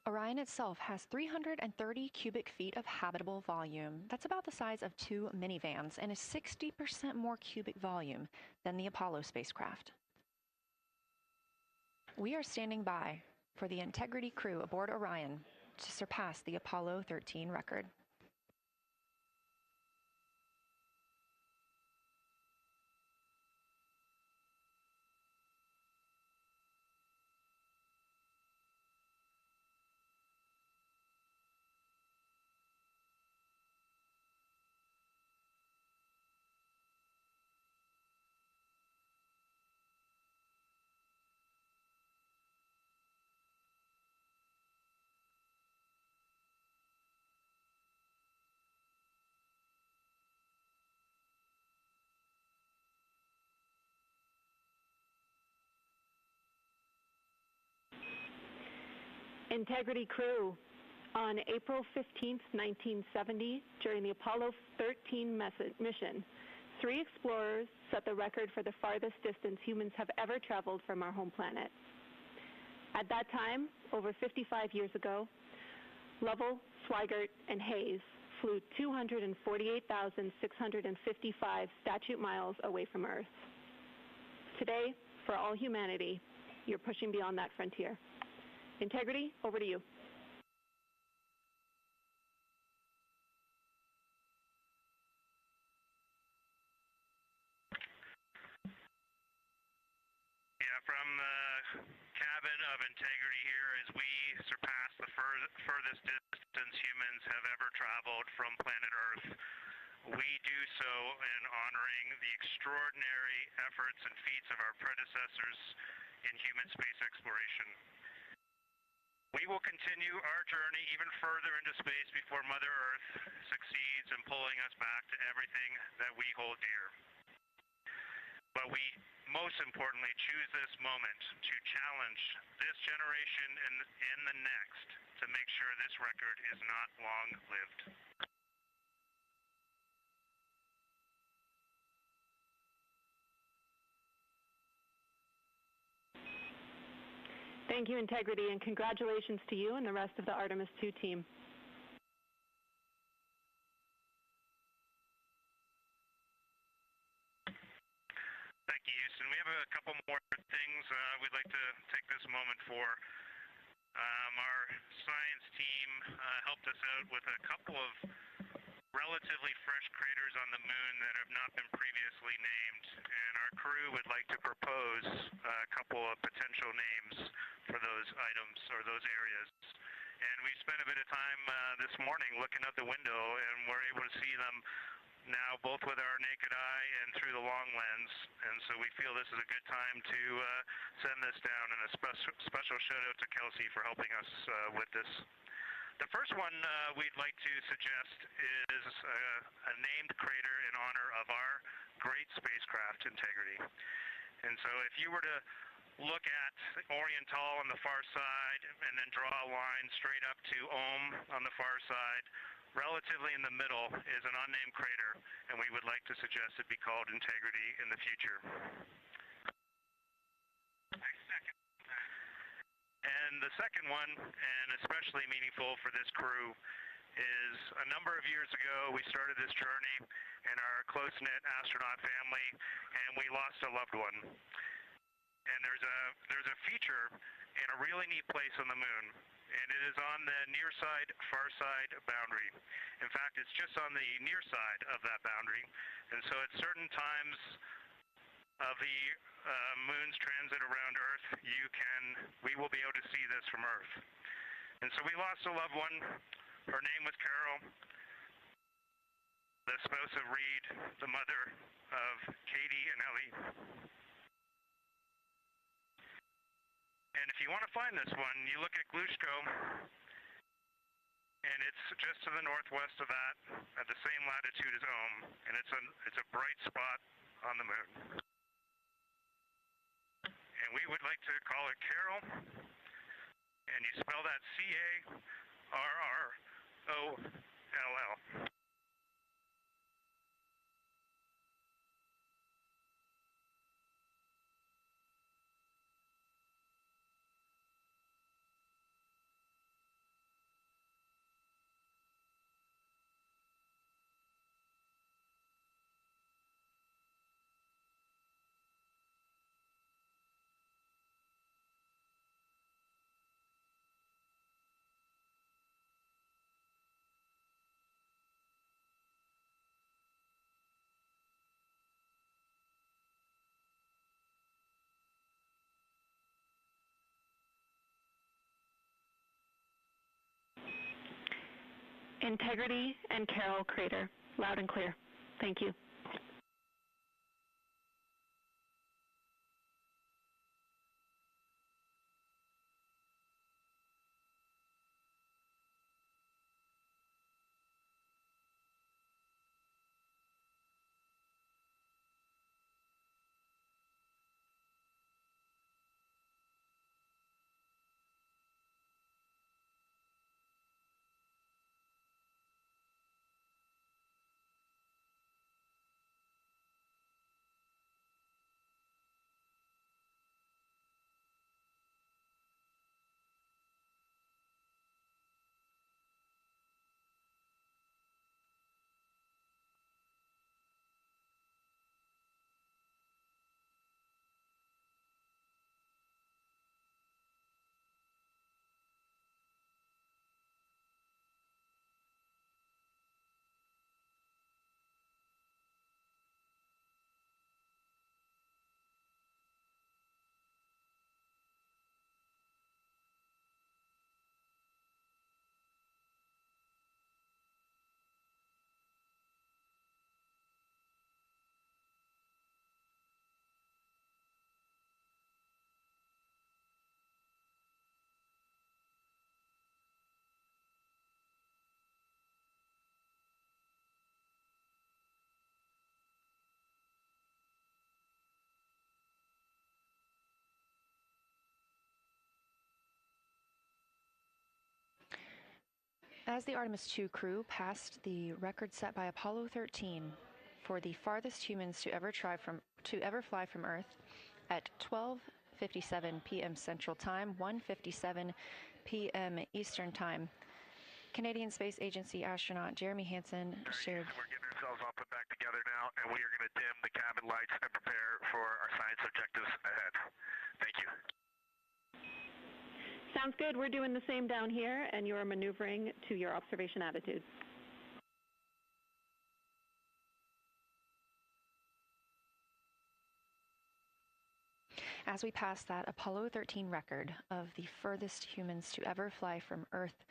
Orion itself has 330 cubic feet of habitable volume. That's about the size of 2 minivans and is 60% more cubic volume than the Apollo spacecraft. We are standing by for the Integrity crew aboard Orion to surpass the Apollo 13 record. Integrity crew, on April 15, 1970, during the Apollo 13 mission, 3 explorers set the record for the farthest distance humans have ever traveled from our home planet. At that time, over 55 years ago, Lovell, Swigert, and Hayes flew 248,655 statute miles away from Earth. Today, for all humanity, you're pushing beyond that frontier. Integrity, over to you. Yeah, from the cabin of Integrity here as we surpass the furthest distance humans have ever traveled from planet Earth. We do so in honoring the extraordinary efforts and feats of our predecessors in human space exploration. We will continue our journey even further into space before Mother Earth succeeds in pulling us back to everything that we hold dear. But we most importantly choose this moment to challenge this generation and the next to make sure this record is not long-lived. Thank you, Integrity, and congratulations to you and the rest of the Artemis II team. Thank you, Houston. We have a couple more things we'd like to take this moment for. Our science team helped us out with a couple of relatively fresh craters on the moon that have not been previously named, and our crew would like to propose a couple of potential names for those items or those areas. And we spent a bit of time this morning looking out the window, and we're able to see them now both with our naked eye and through the long lens, and so we feel this is a good time to send this down, and a special shout out to Kelsey for helping us with this. The first one we'd like to suggest is a named crater in honor of our great spacecraft, Integrity. And so if you were to look at Oriental on the far side and then draw a line straight up to Ohm on the far side, relatively in the middle is an unnamed crater, and we would like to suggest it be called Integrity in the future. And the second one, and especially meaningful for this crew, is a number of years ago we started this journey in our close-knit astronaut family, and we lost a loved one. And there's a feature in a really neat place on the moon, and it is on the near side, far side boundary. In fact, it's just on the near side of that boundary, and so at certain times of the moon's transit around Earth, we will be able to see this from Earth. And so we lost a loved one. Her name was Carol, the spouse of Reid, the mother of Katie and Ellie. And if you want to find this one, you look at Glushko, and it's just to the northwest of that, at the same latitude as Ohm, and it's a bright spot on the moon. And we would like to call it Carol, and you spell that C-A-R-R-O-L-L. Integrity and Carroll Crater. Loud and clear. Thank you. As the Artemis II crew passed the record set by Apollo 13 for the farthest humans to ever fly from Earth at 12:57 p.m. Central Time, 1:57 p.m. Eastern Time, Canadian Space Agency astronaut Jeremy Hansen shared. We're getting ourselves all put back together now, and we are going to dim the cabin lights and prepare for our science objectives ahead. Thank you. Sounds good. We're doing the same down here, and you're maneuvering to your observation attitude. As we pass that Apollo 13 record of the furthest humans to ever fly from Earth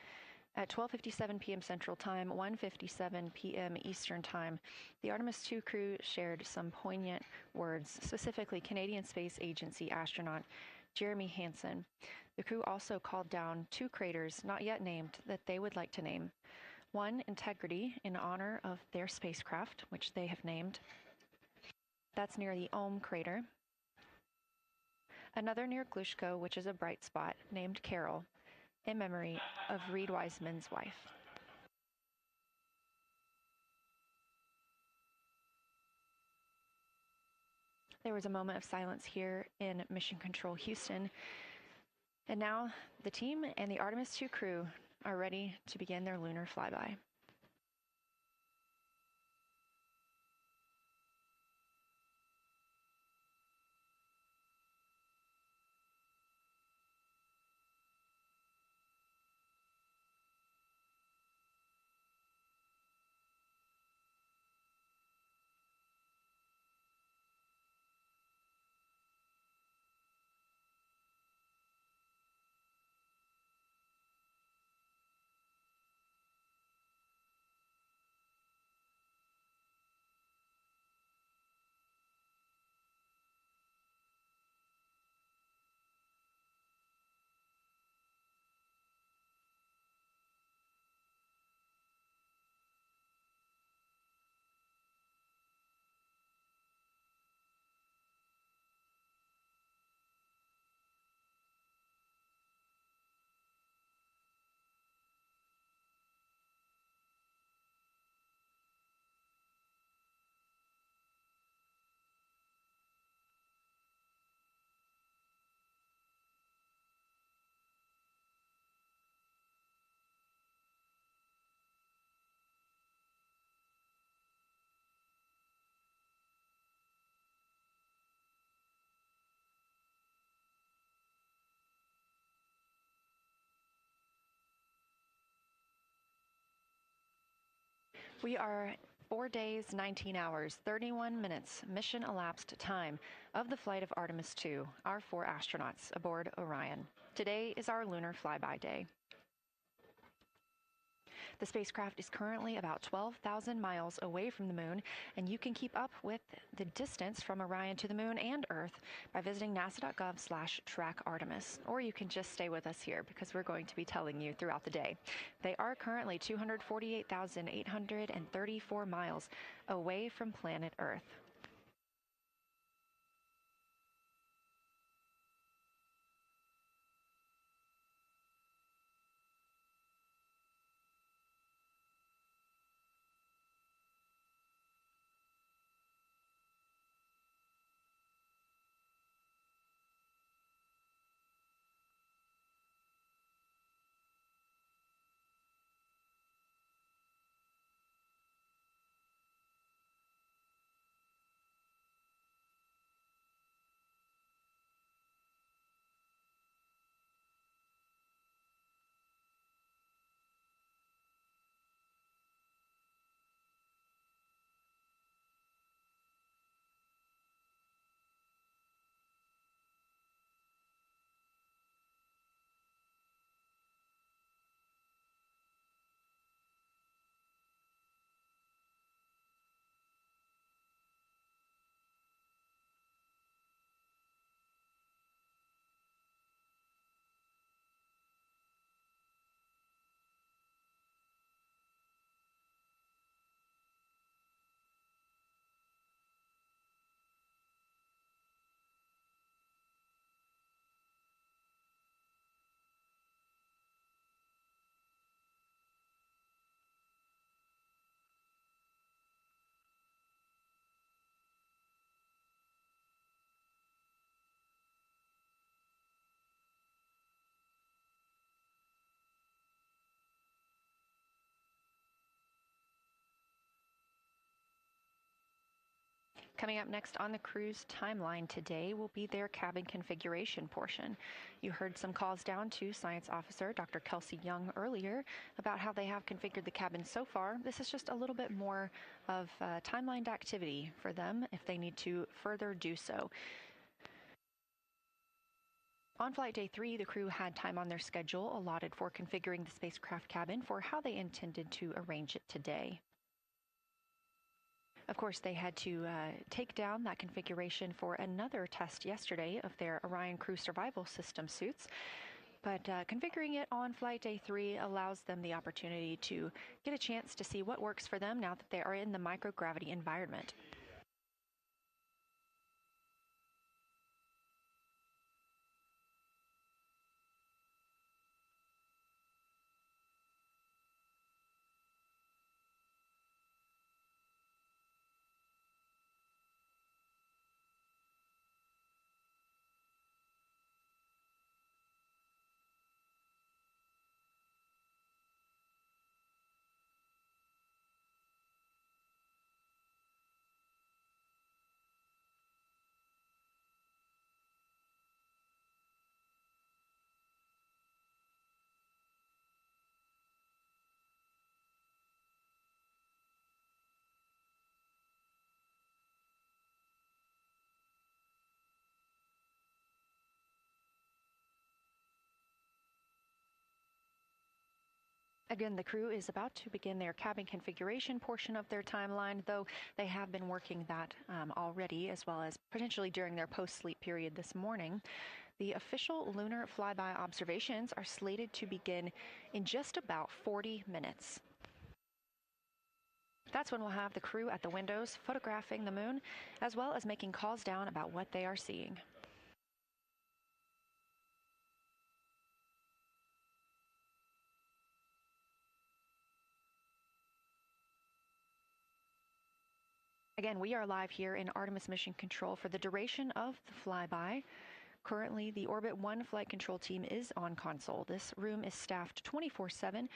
at 12:57 p.m. Central Time, 1:57 p.m. Eastern Time, the Artemis II crew shared some poignant words, specifically Canadian Space Agency astronaut Jeremy Hansen. The crew also called down 2 craters not yet named that they would like to name. One, Integrity, in honor of their spacecraft, which they have named. That's near the Ohm crater. Another near Glushko, which is a bright spot, named Carroll, in memory of Reid Wiseman's wife. There was a moment of silence here in Mission Control Houston. And now the team and the Artemis II crew are ready to begin their lunar flyby. We are 4 days, 19 hours, 31 minutes mission elapsed time of the flight of Artemis II, our 4 astronauts aboard Orion. Today is our lunar flyby day. The spacecraft is currently about 12,000 miles away from the moon, and you can keep up with the distance from Orion to the moon and Earth by visiting nasa.gov/track-Artemis. Or you can just stay with us here because we're going to be telling you throughout the day. They are currently 248,834 miles away from planet Earth. Coming up next on the crew's timeline today will be their cabin configuration portion. You heard some calls down to Science Officer Dr. Kelsey Young earlier about how they have configured the cabin so far. This is just a little bit more of timelined activity for them if they need to further do so. On flight day 3, the crew had time on their schedule allotted for configuring the spacecraft cabin for how they intended to arrange it today. Of course, they had to take down that configuration for another test yesterday of their Orion crew survival system suits. But configuring it on flight day 3 allows them the opportunity to get a chance to see what works for them now that they are in the microgravity environment. Again, the crew is about to begin their cabin configuration portion of their timeline, though they have been working that already, as well as potentially during their post-sleep period this morning. The official lunar flyby observations are slated to begin in just about 40 minutes. That's when we'll have the crew at the windows photographing the moon, as well as making calls down about what they are seeing. Again, we are live here in Artemis Mission Control for the duration of the flyby. Currently, the Orbit 1 flight control team is on console. This room is staffed 24/7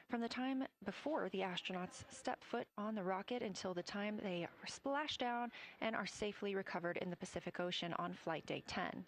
from the time before the astronauts step foot on the rocket until the time they splash down and are safely recovered in the Pacific Ocean on flight day 10.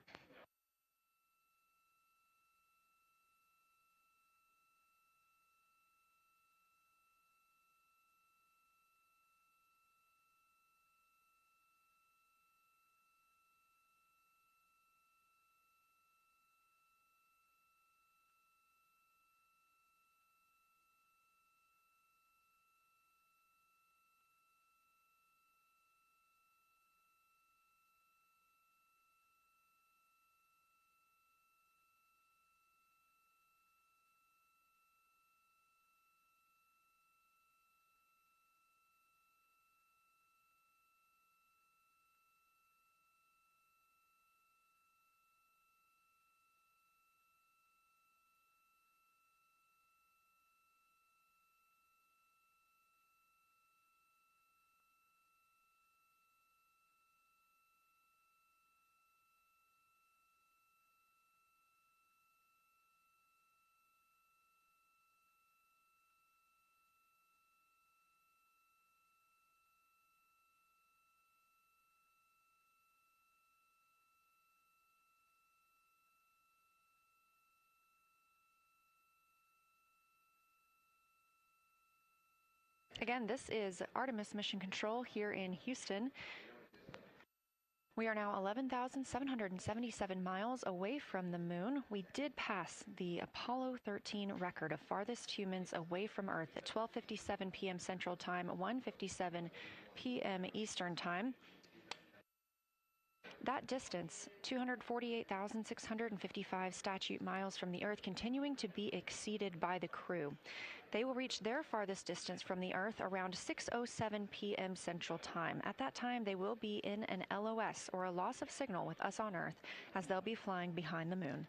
Again, this is Artemis Mission Control here in Houston. We are now 11,777 miles away from the moon. We did pass the Apollo 13 record of farthest humans away from Earth at 12:57 p.m. Central Time, 1:57 p.m. Eastern Time. That distance, 248,655 statute miles from the Earth, continuing to be exceeded by the crew. They will reach their farthest distance from the Earth around 6:07 p.m. Central Time. At that time, they will be in an LOS, or a loss of signal, with us on Earth, as they'll be flying behind the moon.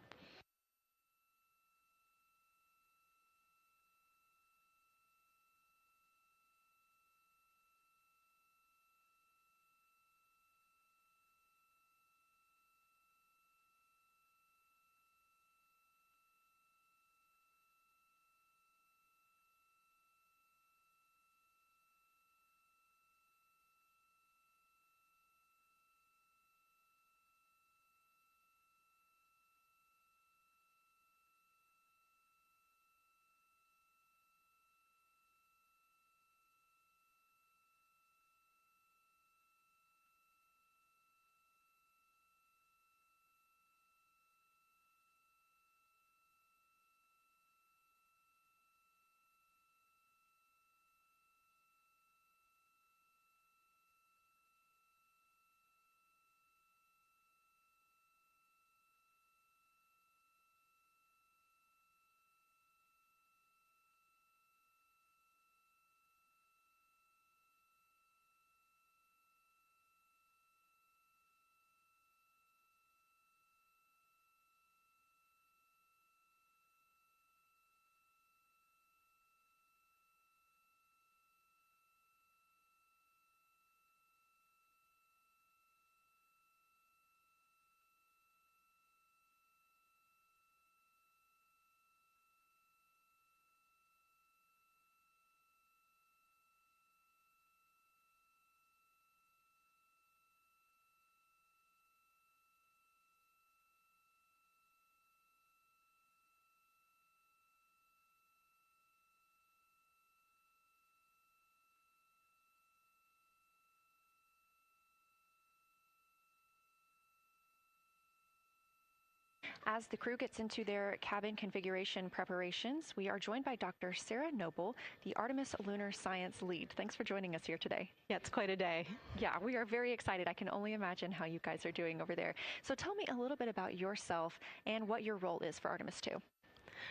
As the crew gets into their cabin configuration preparations, we are joined by Dr. Sarah Noble, the Artemis Lunar Science Lead. Thanks for joining us here today. Yeah, it's quite a day. Yeah, we are very excited. I can only imagine how you guys are doing over there. So tell me a little bit about yourself and what your role is for Artemis II.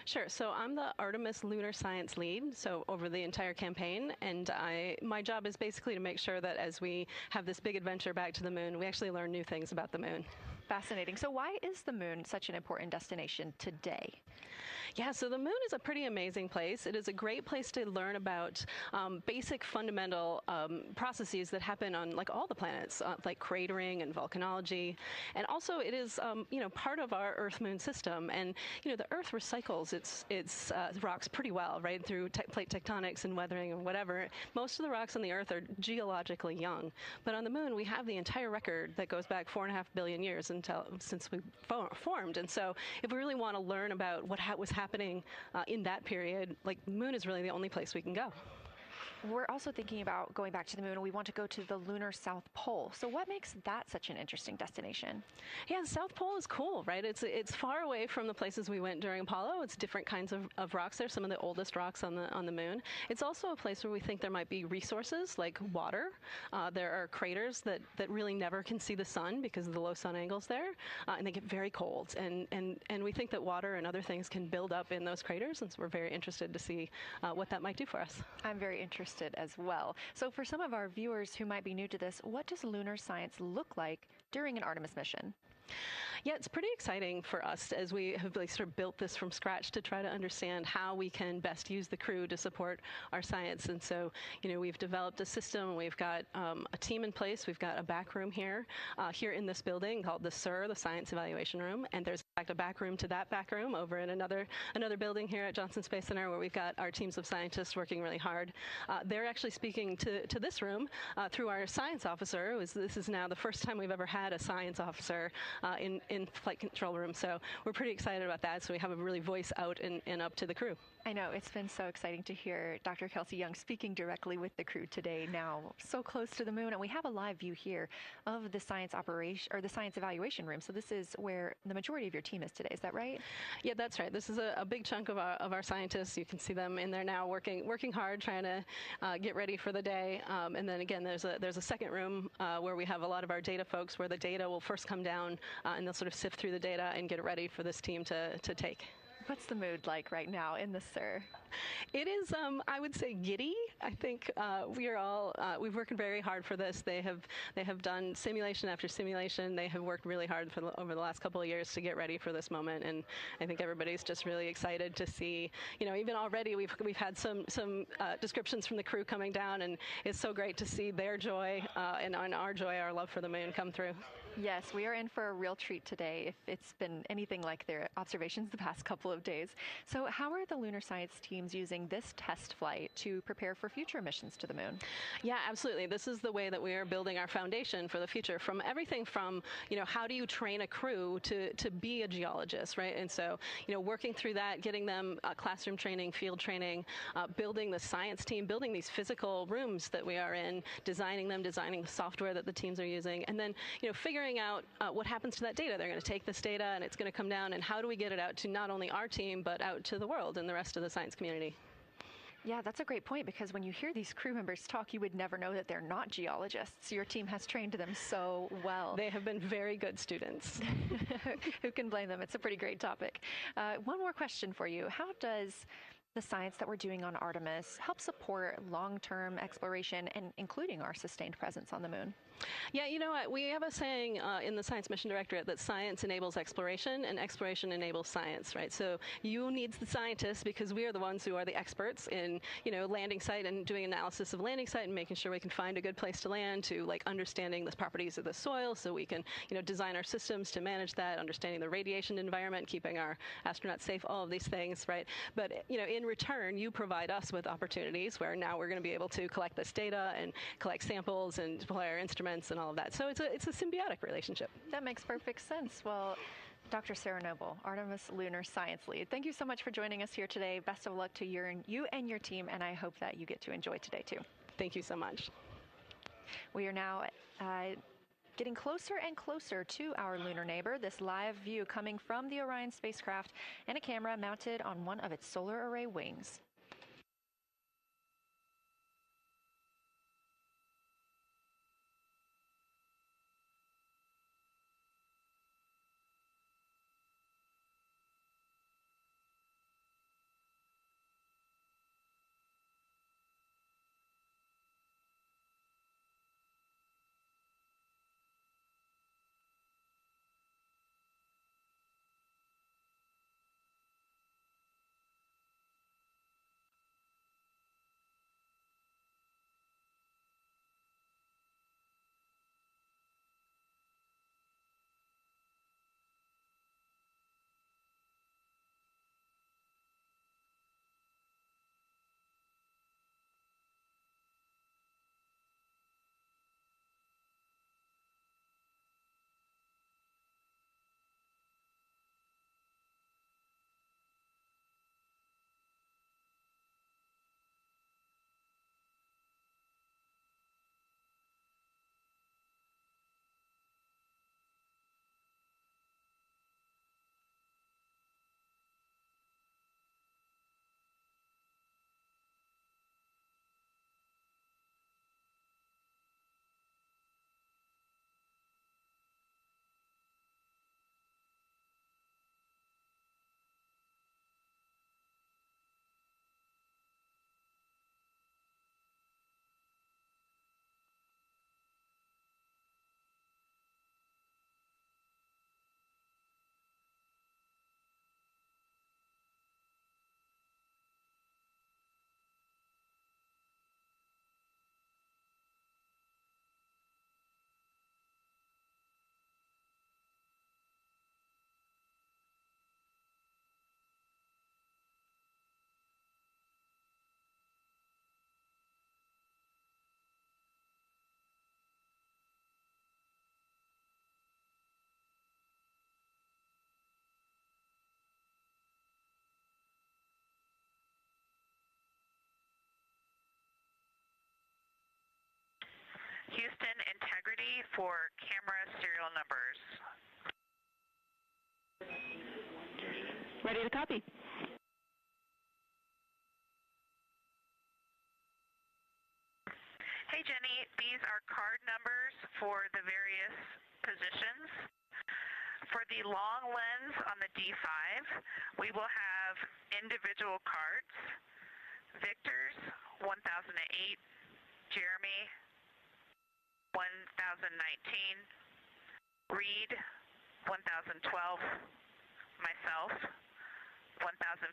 Sure. So I'm the Artemis Lunar Science Lead, so over the entire campaign, and my job is basically to make sure that as we have this big adventure back to the moon, we actually learn new things about the moon. Fascinating. So why is the moon such an important destination today? Yeah, so the moon is a pretty amazing place. It is a great place to learn about basic fundamental processes that happen on like all the planets, like cratering and volcanology. And also it is, part of our Earth-Moon system. And, the Earth recycles its rocks pretty well, right, through plate tectonics and weathering and whatever. Most of the rocks on the Earth are geologically young. But on the moon, we have the entire record that goes back 4.5 billion years since we formed. And so if we really want to learn about what was happening in that period, like the moon is really the only place we can go. We're also thinking about going back to the moon, and we want to go to the lunar South Pole. So what makes that such an interesting destination? Yeah, the South Pole is cool, right? It's far away from the places we went during Apollo. It's different kinds of rocks there, some of the oldest rocks on the moon. It's also a place where we think there might be resources like water. There are craters that really never can see the sun because of the low sun angles there, and they get very cold. And we think that water and other things can build up in those craters, and so we're very interested to see what that might do for us. I'm very interested as well. So for some of our viewers who might be new to this, what does lunar science look like during an Artemis mission? Yeah, it's pretty exciting for us as we have really sort of built this from scratch to try to understand how we can best use the crew to support our science. And so, we've developed a system. We've got a team in place. We've got a back room here in this building called the SIR, the Science Evaluation Room. And there's in fact a back room to that back room over in another building here at Johnson Space Center where we've got our teams of scientists working really hard. They're actually speaking to this room through our science officer. This is now the first time we've ever had a science officer in flight control room. So we're pretty excited about that. So we have a really voice out and up to the crew. I know, it's been so exciting to hear Dr. Kelsey Young speaking directly with the crew today, now so close to the moon. And we have a live view here of the science operation, or the science evaluation room. So this is where the majority of your team is today. Is that right? Yeah, that's right. This is a big chunk of our scientists. You can see them in there now working hard, trying to get ready for the day. And then again, there's a second room where we have a lot of our data folks, where the data will first come down and they'll sort of sift through the data and get it ready for this team to take. What's the mood like right now in the SIR? It is, I would say, giddy. I think we've worked very hard for this. They have done simulation after simulation. They have worked really hard over the last couple of years to get ready for this moment, and I think everybody's just really excited to see. Even already we've had some descriptions from the crew coming down, and it's so great to see their joy and our joy, our love for the moon come through. Yes, we are in for a real treat today if it's been anything like their observations the past couple of days. So how are the lunar science teams using this test flight to prepare for future missions to the moon? Yeah, absolutely. This is the way that we are building our foundation for the future, from everything from, how do you train a crew to be a geologist, right? And so, working through that, getting them classroom training, field training, building the science team, building these physical rooms that we are in, designing the software that the teams are using, and then, figuring out what happens to that data. They're going to take this data and it's going to come down, and how do we get it out to not only our team, but out to the world and the rest of the science community? Yeah, that's a great point, because when you hear these crew members talk, you would never know that they're not geologists. Your team has trained them so well. They have been very good students. Who can blame them? It's a pretty great topic. One more question for you. How does the science that we're doing on Artemis help support long-term exploration and including our sustained presence on the moon? Yeah, we have a saying in the Science Mission Directorate that science enables exploration and exploration enables science, right? So you need the scientists, because we are the ones who are the experts in, landing site and doing analysis of landing site and making sure we can find a good place to land, to understanding the properties of the soil so we can, design our systems to manage that, understanding the radiation environment, keeping our astronauts safe, all of these things, right? But, in return, you provide us with opportunities where now we're going to be able to collect this data and collect samples and deploy our instruments and all of that. So it's a symbiotic relationship. That makes perfect sense. Well, Dr. Sarah Noble, Artemis Lunar Science Lead, thank you so much for joining us here today. Best of luck to you and your team, and I hope that you get to enjoy today too. Thank you so much. We are now getting closer and closer to our lunar neighbor. This live view coming from the Orion spacecraft and a camera mounted on one of its solar array wings. Houston, integrity for camera serial numbers. Ready to copy. Hey Jenny, these are card numbers for the various positions. For the long lens on the D5, we will have individual cards. Victor's 1008, Jeremy 1019, Reid 1012, myself 1015.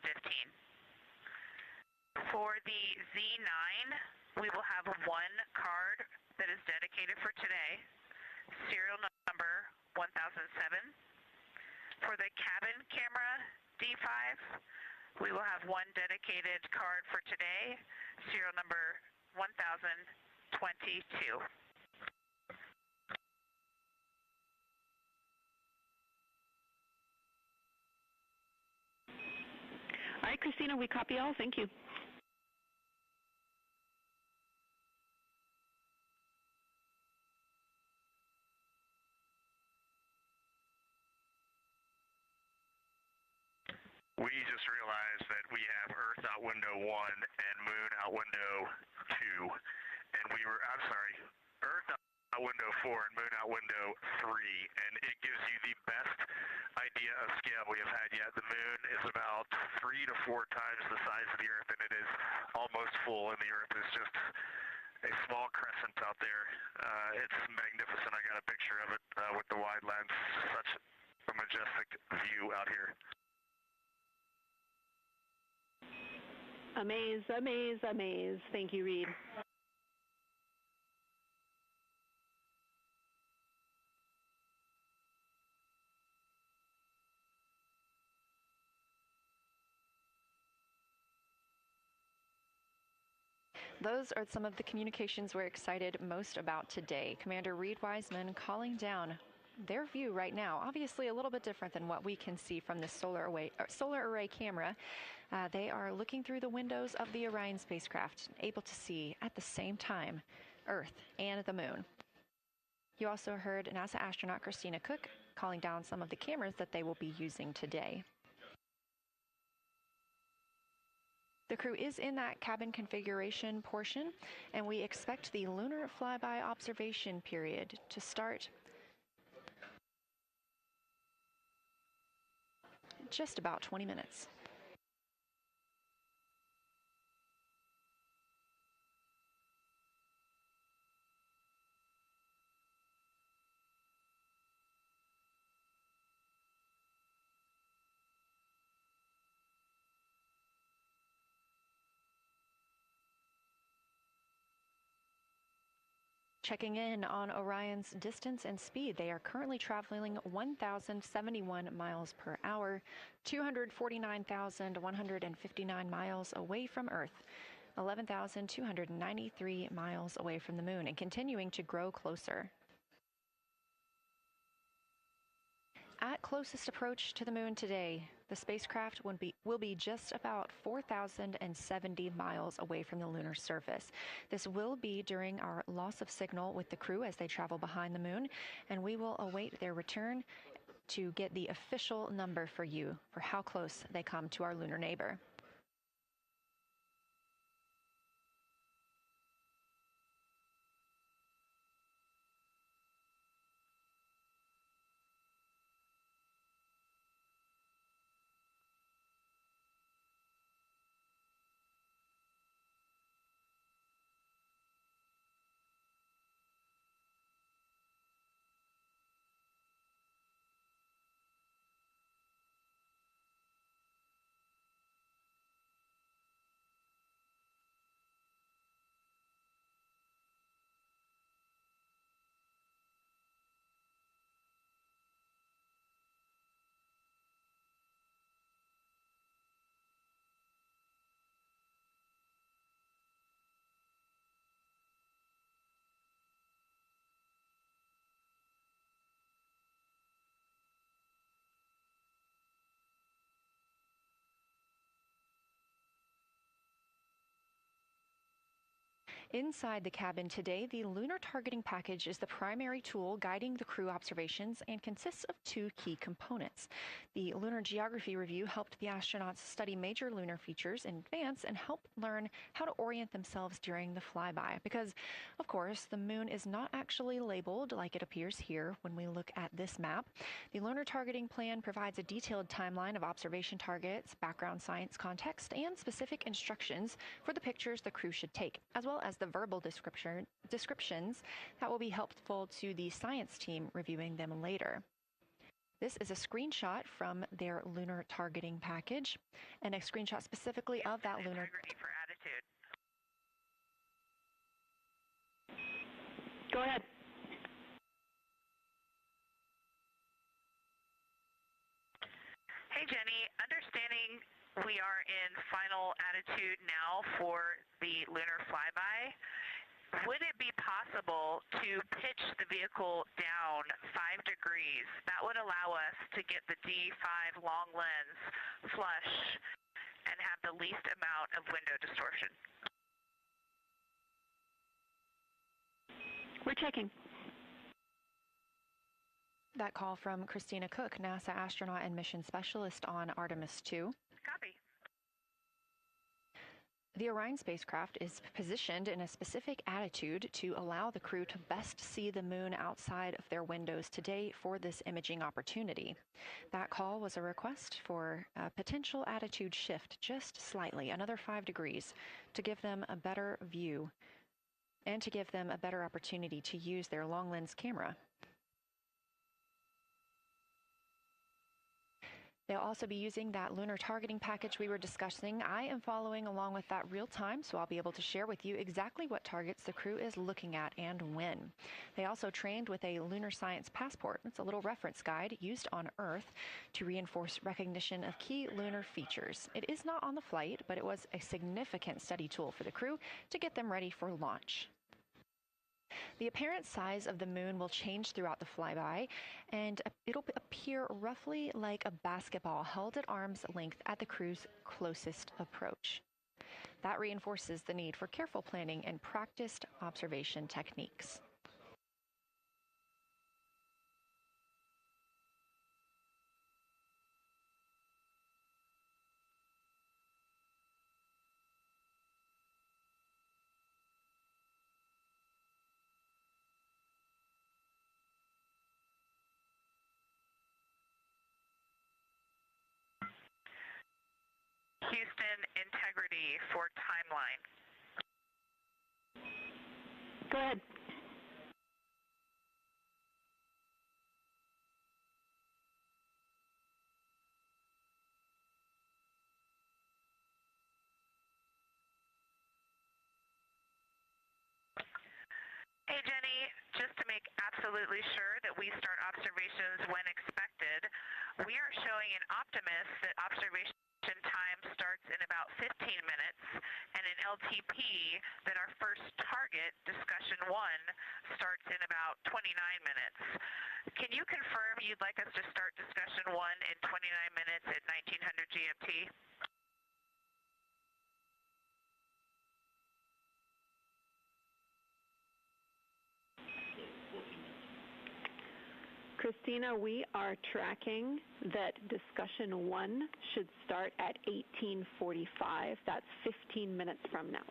For the Z9, we will have one card that is dedicated for today, serial number 1007. For the cabin camera D5, we will have one dedicated card for today, serial number 1022. All right, Christina, we copy all. Thank you. We just realized that we have Earth out window 1 and Moon out window 2, and Earth out window 4 and Moon out window 3, and it gives you the best idea of scale we have had yet. The Moon is about 3 to 4 times the size of the Earth, and it is almost full, and the Earth is just a small crescent out there. It's magnificent. I got a picture of it with the wide lens. Such a majestic view out here. Amaze, amaze, amaze. Thank you, Reid. Those are some of the communications we're excited most about today. Commander Reid Wiseman calling down their view right now, obviously a little bit different than what we can see from the solar array camera. They are looking through the windows of the Orion spacecraft, able to see at the same time Earth and the Moon. You also heard NASA astronaut Christina Koch calling down some of the cameras that they will be using today. The crew is in that cabin configuration portion, and we expect the lunar flyby observation period to start just about 20 minutes. Checking in on Orion's distance and speed, they are currently traveling 1,071 miles per hour, 249,159 miles away from Earth, 11,293 miles away from the Moon, and continuing to grow closer. At closest approach to the Moon today, the spacecraft will be just about 4,070 miles away from the lunar surface. This will be during our loss of signal with the crew as they travel behind the Moon, and we will await their return to get the official number for you for how close they come to our lunar neighbor. Inside the cabin today, the Lunar Targeting Package is the primary tool guiding the crew observations and consists of two key components. The Lunar Geography Review helped the astronauts study major lunar features in advance and help learn how to orient themselves during the flyby. Because, of course, the moon is not actually labeled like it appears here when we look at this map. The Lunar Targeting Plan provides a detailed timeline of observation targets, background science context, and specific instructions for the pictures the crew should take, as well as the verbal descriptions that will be helpful to the science team reviewing them later. This is a screenshot from their lunar targeting package, and a screenshot specifically of that lunar. For attitude. Go ahead. Hey, Jenny. Understanding we are in final attitude now for the lunar flyby, would it be possible to pitch the vehicle down 5 degrees? That would allow us to get the D5 long lens flush and have the least amount of window distortion. We're checking. That call from Christina Koch, NASA astronaut and mission specialist on Artemis II. Copy. The Orion spacecraft is positioned in a specific attitude to allow the crew to best see the moon outside of their windows today for this imaging opportunity. That call was a request for a potential attitude shift just slightly, another 5 degrees, to give them a better view and to give them a better opportunity to use their long lens camera. They'll also be using that lunar targeting package we were discussing. I am following along with that real time, so I'll be able to share with you exactly what targets the crew is looking at and when. They also trained with a lunar science passport. It's a little reference guide used on Earth to reinforce recognition of key lunar features. It is not on the flight, but it was a significant study tool for the crew to get them ready for launch. The apparent size of the moon will change throughout the flyby, and it'll appear roughly like a basketball held at arm's length at the crew's closest approach. That reinforces the need for careful planning and practiced observation techniques. Houston, integrity for timeline. Go ahead. Hey, Jenny, just to make absolutely sure that we start observations when expected, we are showing in Optimus that observation time starts in about 15 minutes, and in LTP that our first target, discussion 1, starts in about 29 minutes. Can you confirm you'd like us to start discussion 1 in 29 minutes at 1900 GMT? Christina, we are tracking that discussion 1 should start at 18:45. That's 15 minutes from now.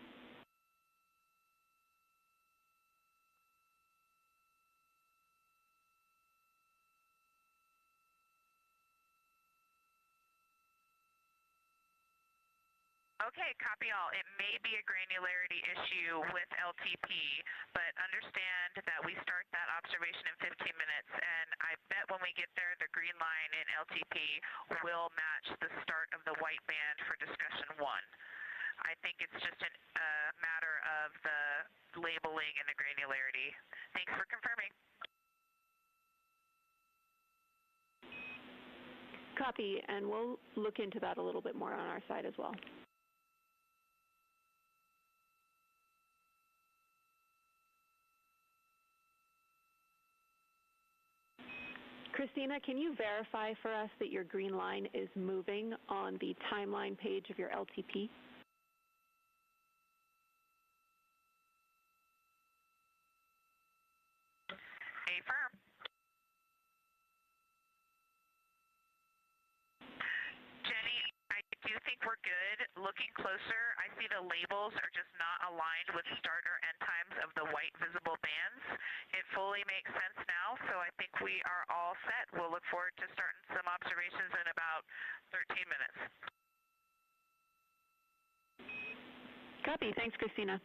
Okay, copy all. It may be a granularity issue with LTP, but understand that we start that observation in 15 minutes, and I bet when we get there, the green line in LTP will match the start of the white band for discussion 1. I think it's just a matter of the labeling and the granularity. Thanks for confirming. Copy, and we'll look into that a little bit more on our side as well. Christina, can you verify for us that your green line is moving on the timeline page of your LTP? looking closer, I see the labels are just not aligned with start or end times of the white visible bands. It fully makes sense now, so I think we are all set. We'll look forward to starting some observations in about 13 minutes. Copy. Thanks, Christina.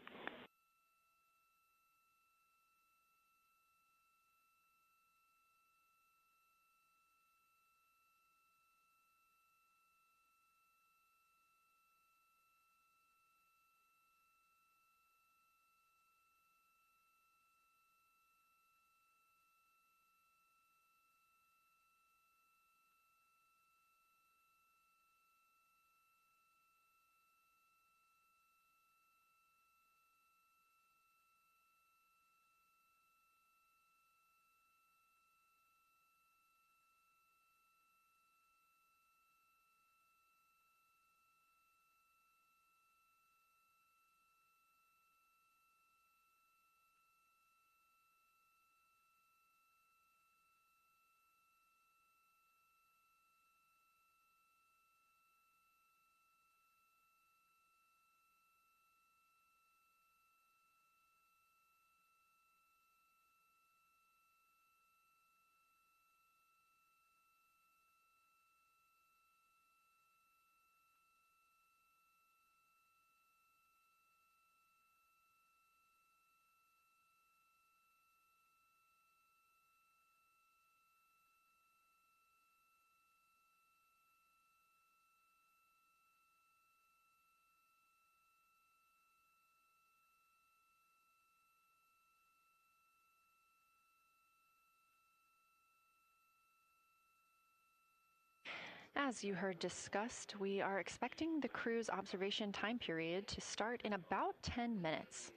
As you heard discussed, we are expecting the crew's observation time period to start in about 10 minutes.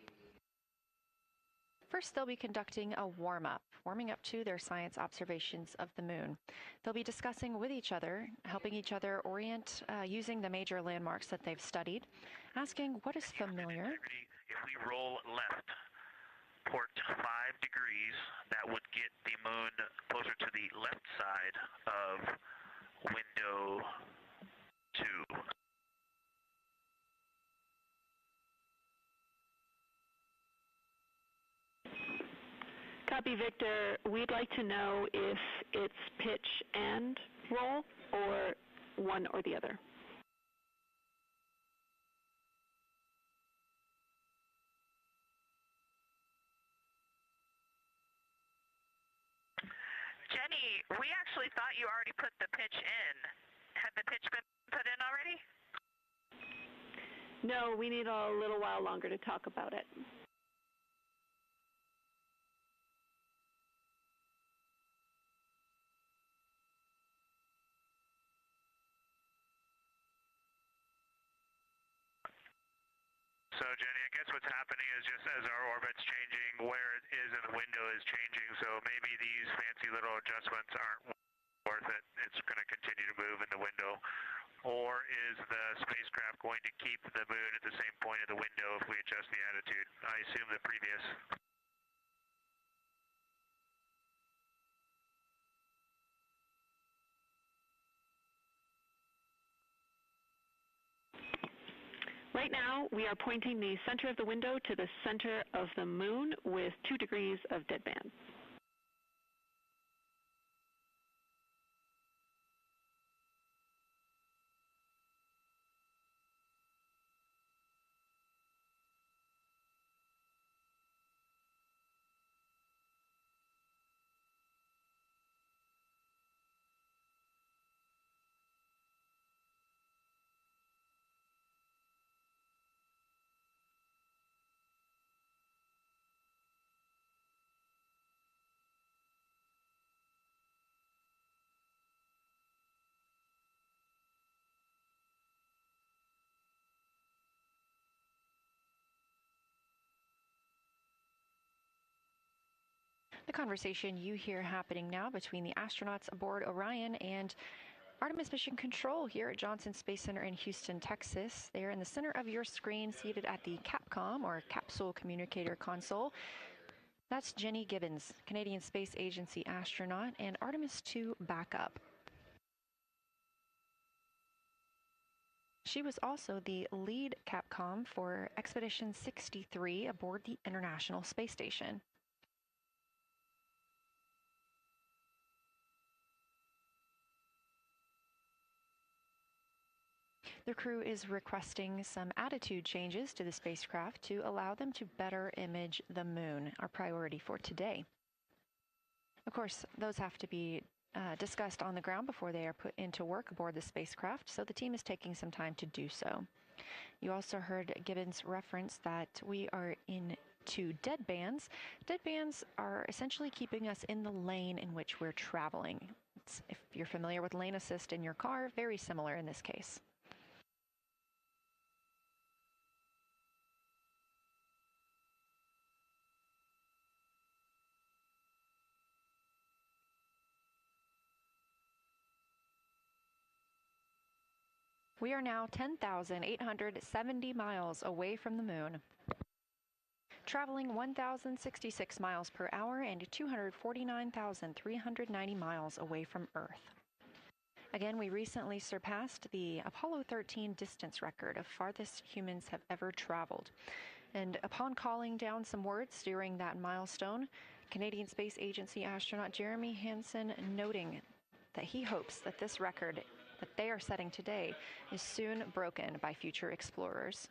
First, they'll be conducting a warm-up, warming up to their science observations of the moon. They'll be discussing with each other, helping each other orient using the major landmarks that they've studied, asking what is familiar. If we roll left, port 5 degrees, that would get the moon closer to the left side of window 2. Copy, Victor. We'd like to know if it's pitch and roll or one or the other. Jenny, we actually thought you already put the pitch in. Had the pitch been put in already? No, we need a little while longer to talk about it. So, Jenny, I guess what's happening is just as our orbit's changing, where it is in the window is changing, so maybe these fancy little adjustments aren't worth it. It's going to continue to move in the window. Or is the spacecraft going to keep the moon at the same point of the window if we adjust the attitude? I assume the previous. Right now, we are pointing the center of the window to the center of the moon with 2 degrees of deadband. The conversation you hear happening now between the astronauts aboard Orion and Artemis Mission Control here at Johnson Space Center in Houston, Texas. They are in the center of your screen, seated at the CAPCOM, or Capsule Communicator Console. That's Jenny Gibbons, Canadian Space Agency astronaut, and Artemis II backup. She was also the lead Capcom for Expedition 63 aboard the International Space Station. The crew is requesting some attitude changes to the spacecraft to allow them to better image the moon, our priority for today. Of course, those have to be discussed on the ground before they are put into work aboard the spacecraft, so the team is taking some time to do so. You also heard Gibbons reference that we are into dead bands. Dead bands are essentially keeping us in the lane in which we're traveling. If you're familiar with lane assist in your car, very similar in this case. We are now 10,870 miles away from the moon, traveling 1,066 miles per hour and 249,390 miles away from Earth. Again, we recently surpassed the Apollo 13 distance record of farthest humans have ever traveled. And upon calling down some words during that milestone, Canadian Space Agency astronaut Jeremy Hansen noting that he hopes that this record that they are setting today is soon broken by future explorers.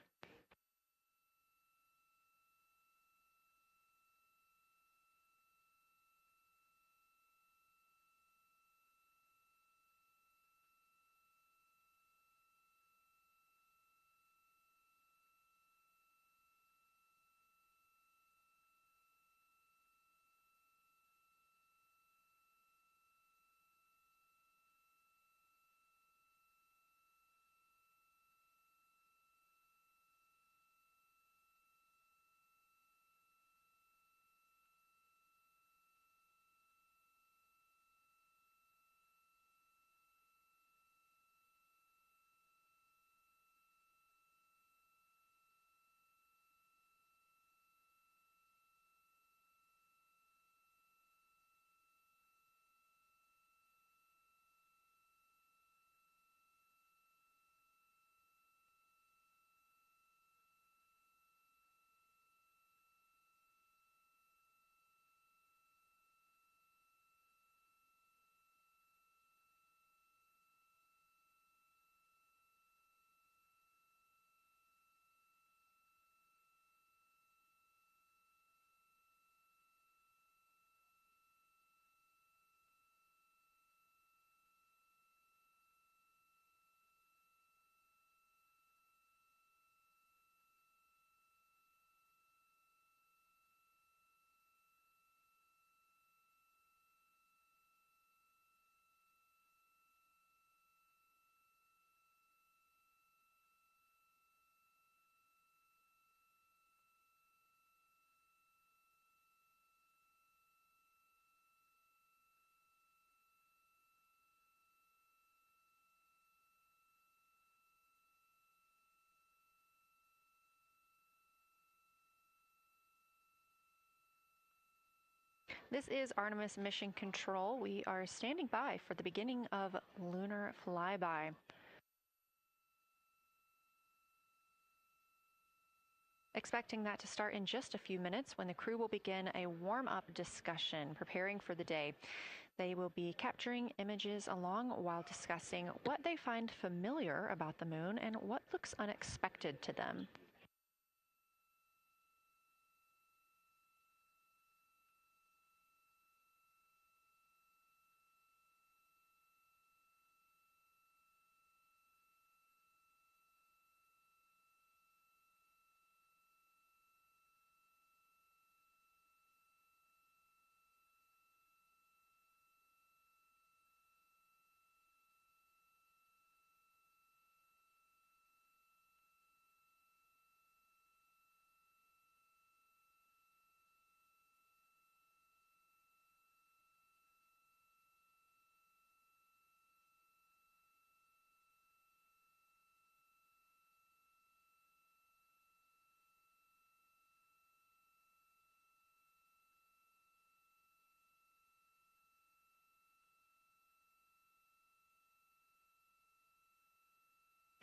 This is Artemis Mission Control. We are standing by for the beginning of lunar flyby. Expecting that to start in just a few minutes when the crew will begin a warm-up discussion preparing for the day. They will be capturing images along while discussing what they find familiar about the moon and what looks unexpected to them.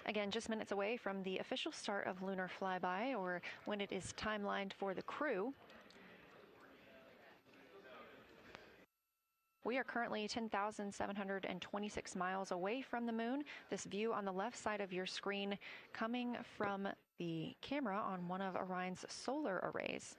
Again, just minutes away from the official start of lunar flyby, or when it is timelined for the crew. We are currently 10,726 miles away from the moon. This view on the left side of your screen coming from the camera on one of Orion's solar arrays.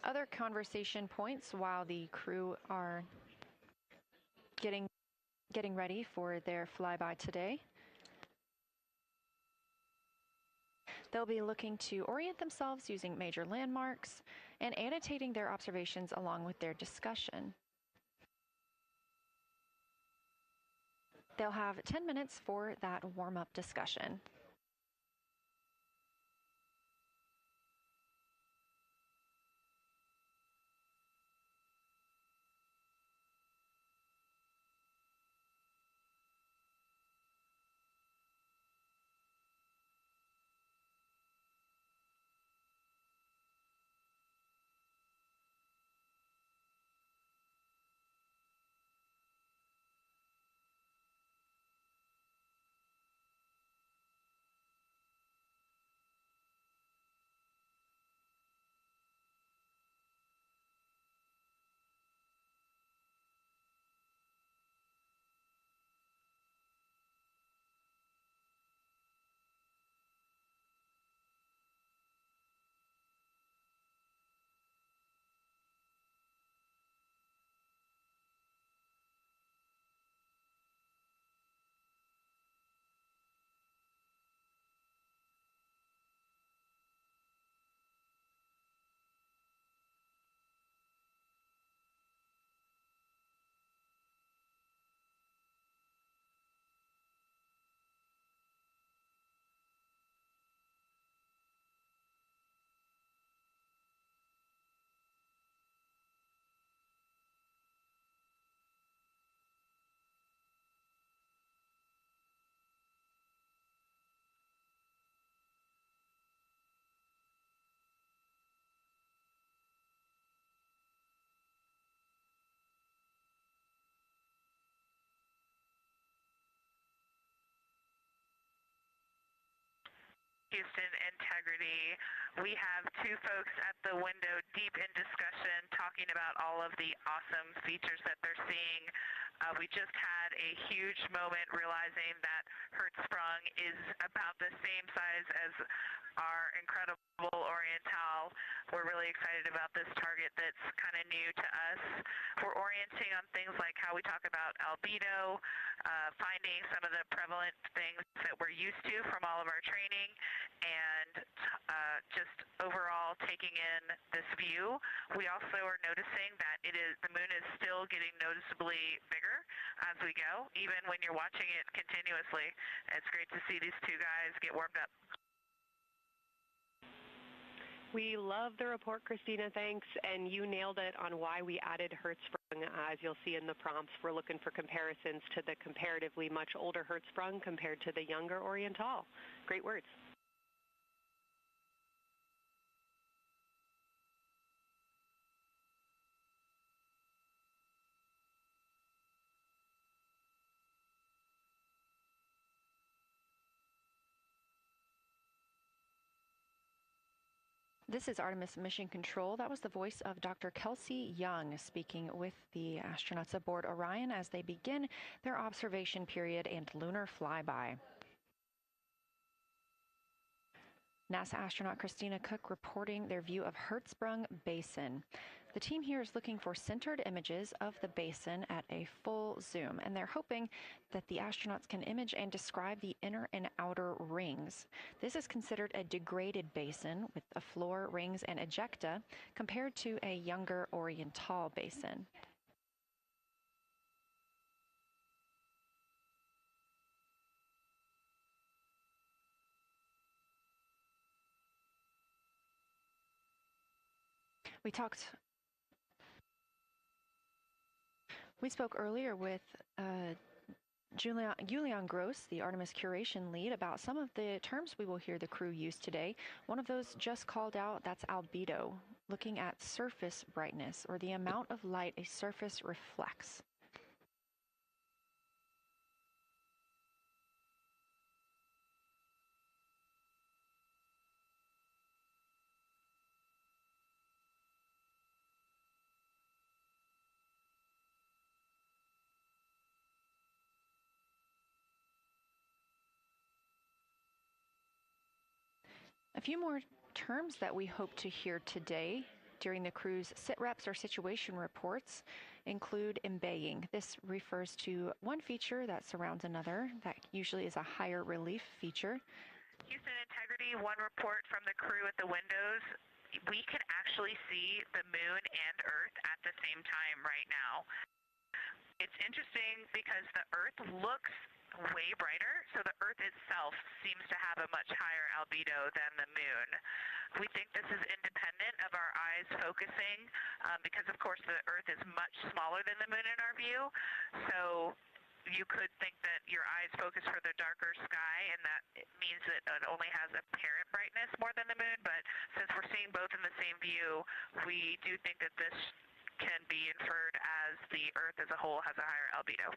Other conversation points while the crew are getting ready for their flyby today. They'll be looking to orient themselves using major landmarks and annotating their observations along with their discussion. They'll have 10 minutes for that warm-up discussion. Houston integrity. We have two folks at the window deep in discussion talking about all of the awesome features that they're seeing. We just had a huge moment realizing that Hertzsprung is about the same size as our incredible Oriental. We're really excited about this target that's kind of new to us. We're orienting on things like how we talk about albedo, finding some of the prevalent things that we're used to from all of our training, and just overall taking in this view. We also are noticing that the moon is still getting noticeably bigger as we go, even when you're watching it continuously. It's great to see these two guys get warmed up. We love the report, Christina, thanks. And you nailed it on why we added Hertzsprung. As you'll see in the prompts, we're looking for comparisons to the comparatively much older Hertzsprung compared to the younger Oriental. Great words. This is Artemis Mission Control. That was the voice of Dr. Kelsey Young speaking with the astronauts aboard Orion as they begin their observation period and lunar flyby. NASA astronaut Christina Koch reporting their view of Hertzsprung Basin. The team here is looking for centered images of the basin at a full zoom, and they're hoping that the astronauts can image and describe the inner and outer rings. This is considered a degraded basin with a floor, rings, and ejecta compared to a younger Oriental basin. We spoke earlier with Julian Gross, the Artemis curation lead, about some of the terms we will hear the crew use today. One of those just called out, that's albedo, looking at surface brightness, or the amount of light a surface reflects. A few more terms that we hope to hear today during the crew's sit-reps or situation reports include embaying. This refers to one feature that surrounds another. That usually is a higher relief feature. Houston Integrity, one report from the crew at the windows. We can actually see the moon and Earth at the same time right now. It's interesting because the Earth looks way brighter, so the Earth itself seems to have a much higher albedo than the moon. We think this is independent of our eyes focusing because, of course, the Earth is much smaller than the moon in our view, so you could think that your eyes focus for the darker sky, and that it means that it only has apparent brightness more than the moon, but since we're seeing both in the same view, we do think that this can be inferred as the Earth as a whole has a higher albedo.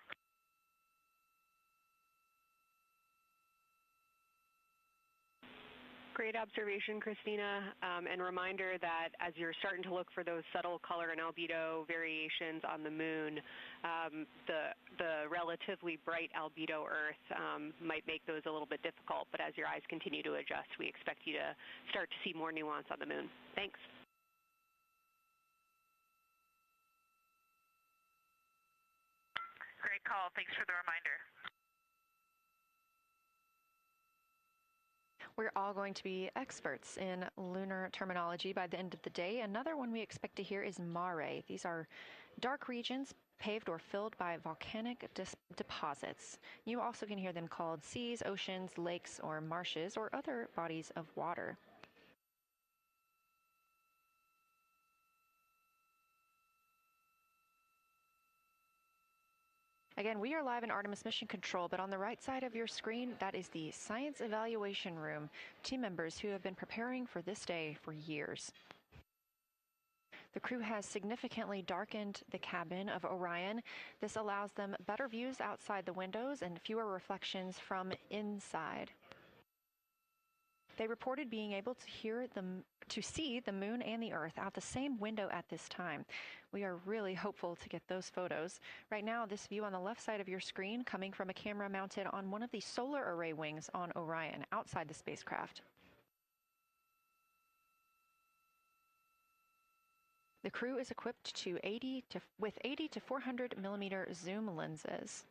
Great observation, Christina, and reminder that as you're starting to look for those subtle color and albedo variations on the moon, the relatively bright albedo Earth might make those a little bit difficult, but as your eyes continue to adjust, we expect you to start to see more nuance on the moon. Thanks. Great call. Thanks for the reminder. We're all going to be experts in lunar terminology by the end of the day. Another one we expect to hear is mare. These are dark regions paved or filled by volcanic deposits. You also can hear them called seas, oceans, lakes, or marshes, or other bodies of water. Again, we are live in Artemis Mission Control, but on the right side of your screen, that is the Science Evaluation Room, team members who have been preparing for this day for years. The crew has significantly darkened the cabin of Orion. This allows them better views outside the windows and fewer reflections from inside. They reported being able to see the moon and the Earth out the same window at this time. We are really hopeful to get those photos. Right now, this view on the left side of your screen coming from a camera mounted on one of the solar array wings on Orion outside the spacecraft. The crew is equipped with 80 to 400 millimeter zoom lenses.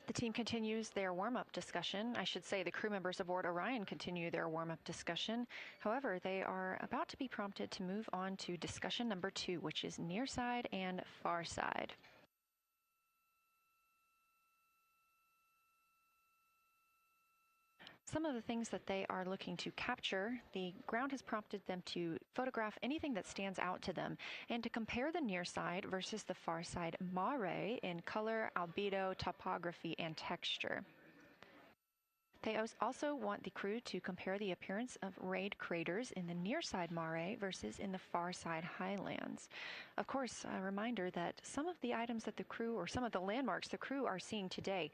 The team continues their warm-up discussion. I should say the crew members aboard Orion continue their warm-up discussion. However, they are about to be prompted to move on to discussion number 2, which is near side and far side. some of the things that they are looking to capture, the ground has prompted them to photograph anything that stands out to them and to compare the near side versus the far side mare in color, albedo, topography, and texture. They also want the crew to compare the appearance of rayed craters in the near side mare versus in the far side highlands. Of course, a reminder that some of the items that the crew, or some of the landmarks the crew are seeing today,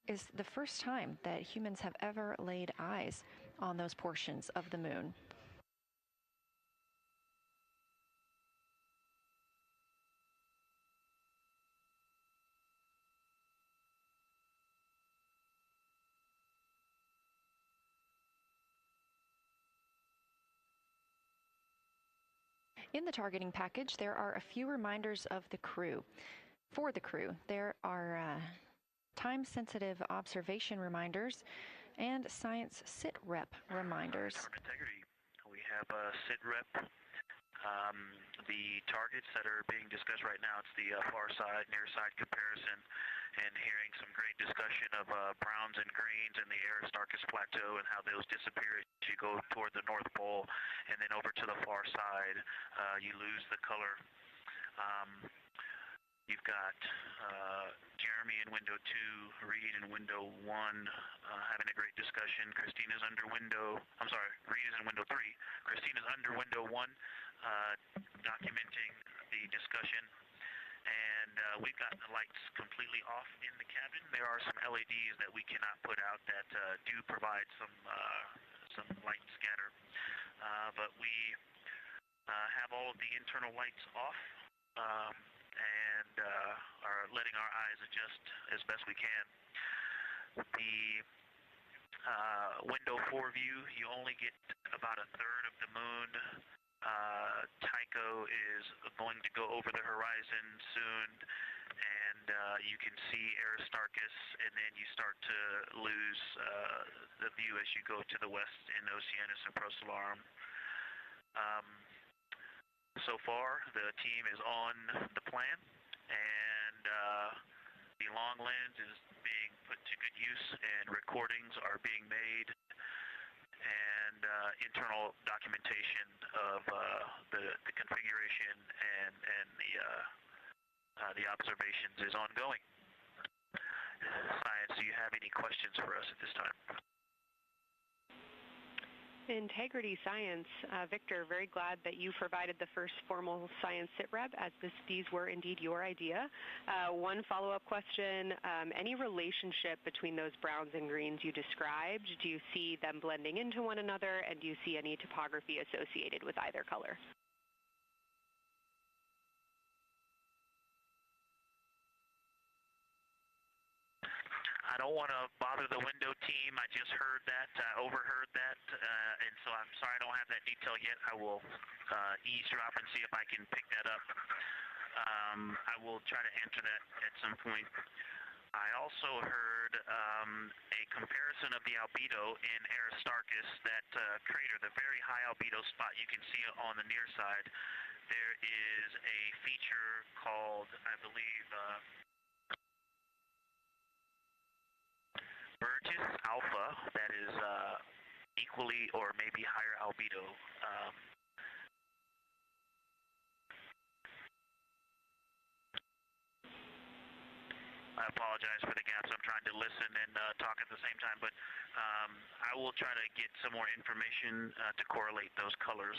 is the first time that humans have ever laid eyes on those portions of the moon. In the targeting package, there are a few reminders of the crew. For the crew, there are time-sensitive observation reminders and science sit-rep reminders. Integrity. We have a sit-rep. The targets that are being discussed right now, it's the far side, near side comparison, and hearing some great discussion of browns and greens in the Aristarchus Plateau and how those disappear as you go toward the North Pole, and then over to the far side, you lose the color. You've got Jeremy in window 2, Reid in window 1, having a great discussion. Christina's under window, I'm sorry, Reid is in window 3. Christina's under window 1, documenting the discussion. And we've got the lights completely off in the cabin. There are some LEDs that we cannot put out that do provide some light scatter. But we have all of the internal lights off. And are letting our eyes adjust as best we can. The window 4 view, you only get about a third of the moon. Tycho is going to go over the horizon soon, and you can see Aristarchus, and then you start to lose the view as you go to the west in Oceanus and Procellarum. So far, the team is on the plan, and the long lens is being put to good use, and recordings are being made, and internal documentation of the configuration and the observations is ongoing. Science, do you have any questions for us at this time? Integrity Science. Victor, very glad that you provided the first formal science sit-rep, as these were indeed your idea. One follow-up question, any relationship between those browns and greens you described? Do you see them blending into one another, and do you see any topography associated with either color? I don't want to bother the window team. I just heard that, overheard that, and so I'm sorry I don't have that detail yet. I will eavesdrop and see if I can pick that up. I will try to answer that at some point. I also heard a comparison of the albedo in Aristarchus, that crater, the very high albedo spot. You can see it on the near side. There is a feature called, I believe, Burgess alpha, that is equally or maybe higher albedo. I apologize for the gaps. I'm trying to listen and talk at the same time, but I will try to get some more information to correlate those colors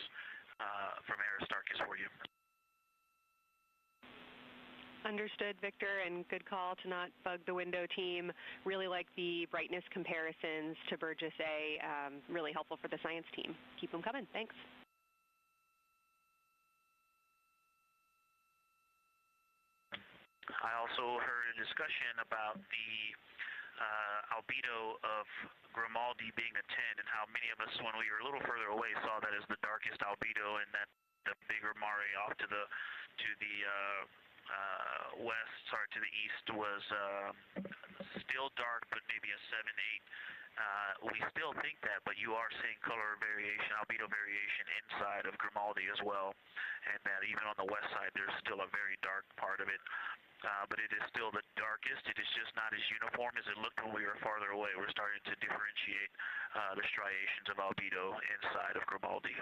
from Aristarchus for you. Understood, Victor, and good call to not bug the window team. Really like the brightness comparisons to Burgess A. Really helpful for the science team. Keep them coming. Thanks. I also heard a discussion about the albedo of Grimaldi being a 10, and how many of us, when we were a little further away, saw that as the darkest albedo, and that the bigger mare off to the to the east was still dark, but maybe a 7-8. We still think that, but you are seeing color variation, albedo variation inside of Grimaldi as well, and that even on the west side there's still a very dark part of it. But it is still the darkest. It is just not as uniform as it looked when we were farther away. We're starting to differentiate the striations of albedo inside of Grimaldi.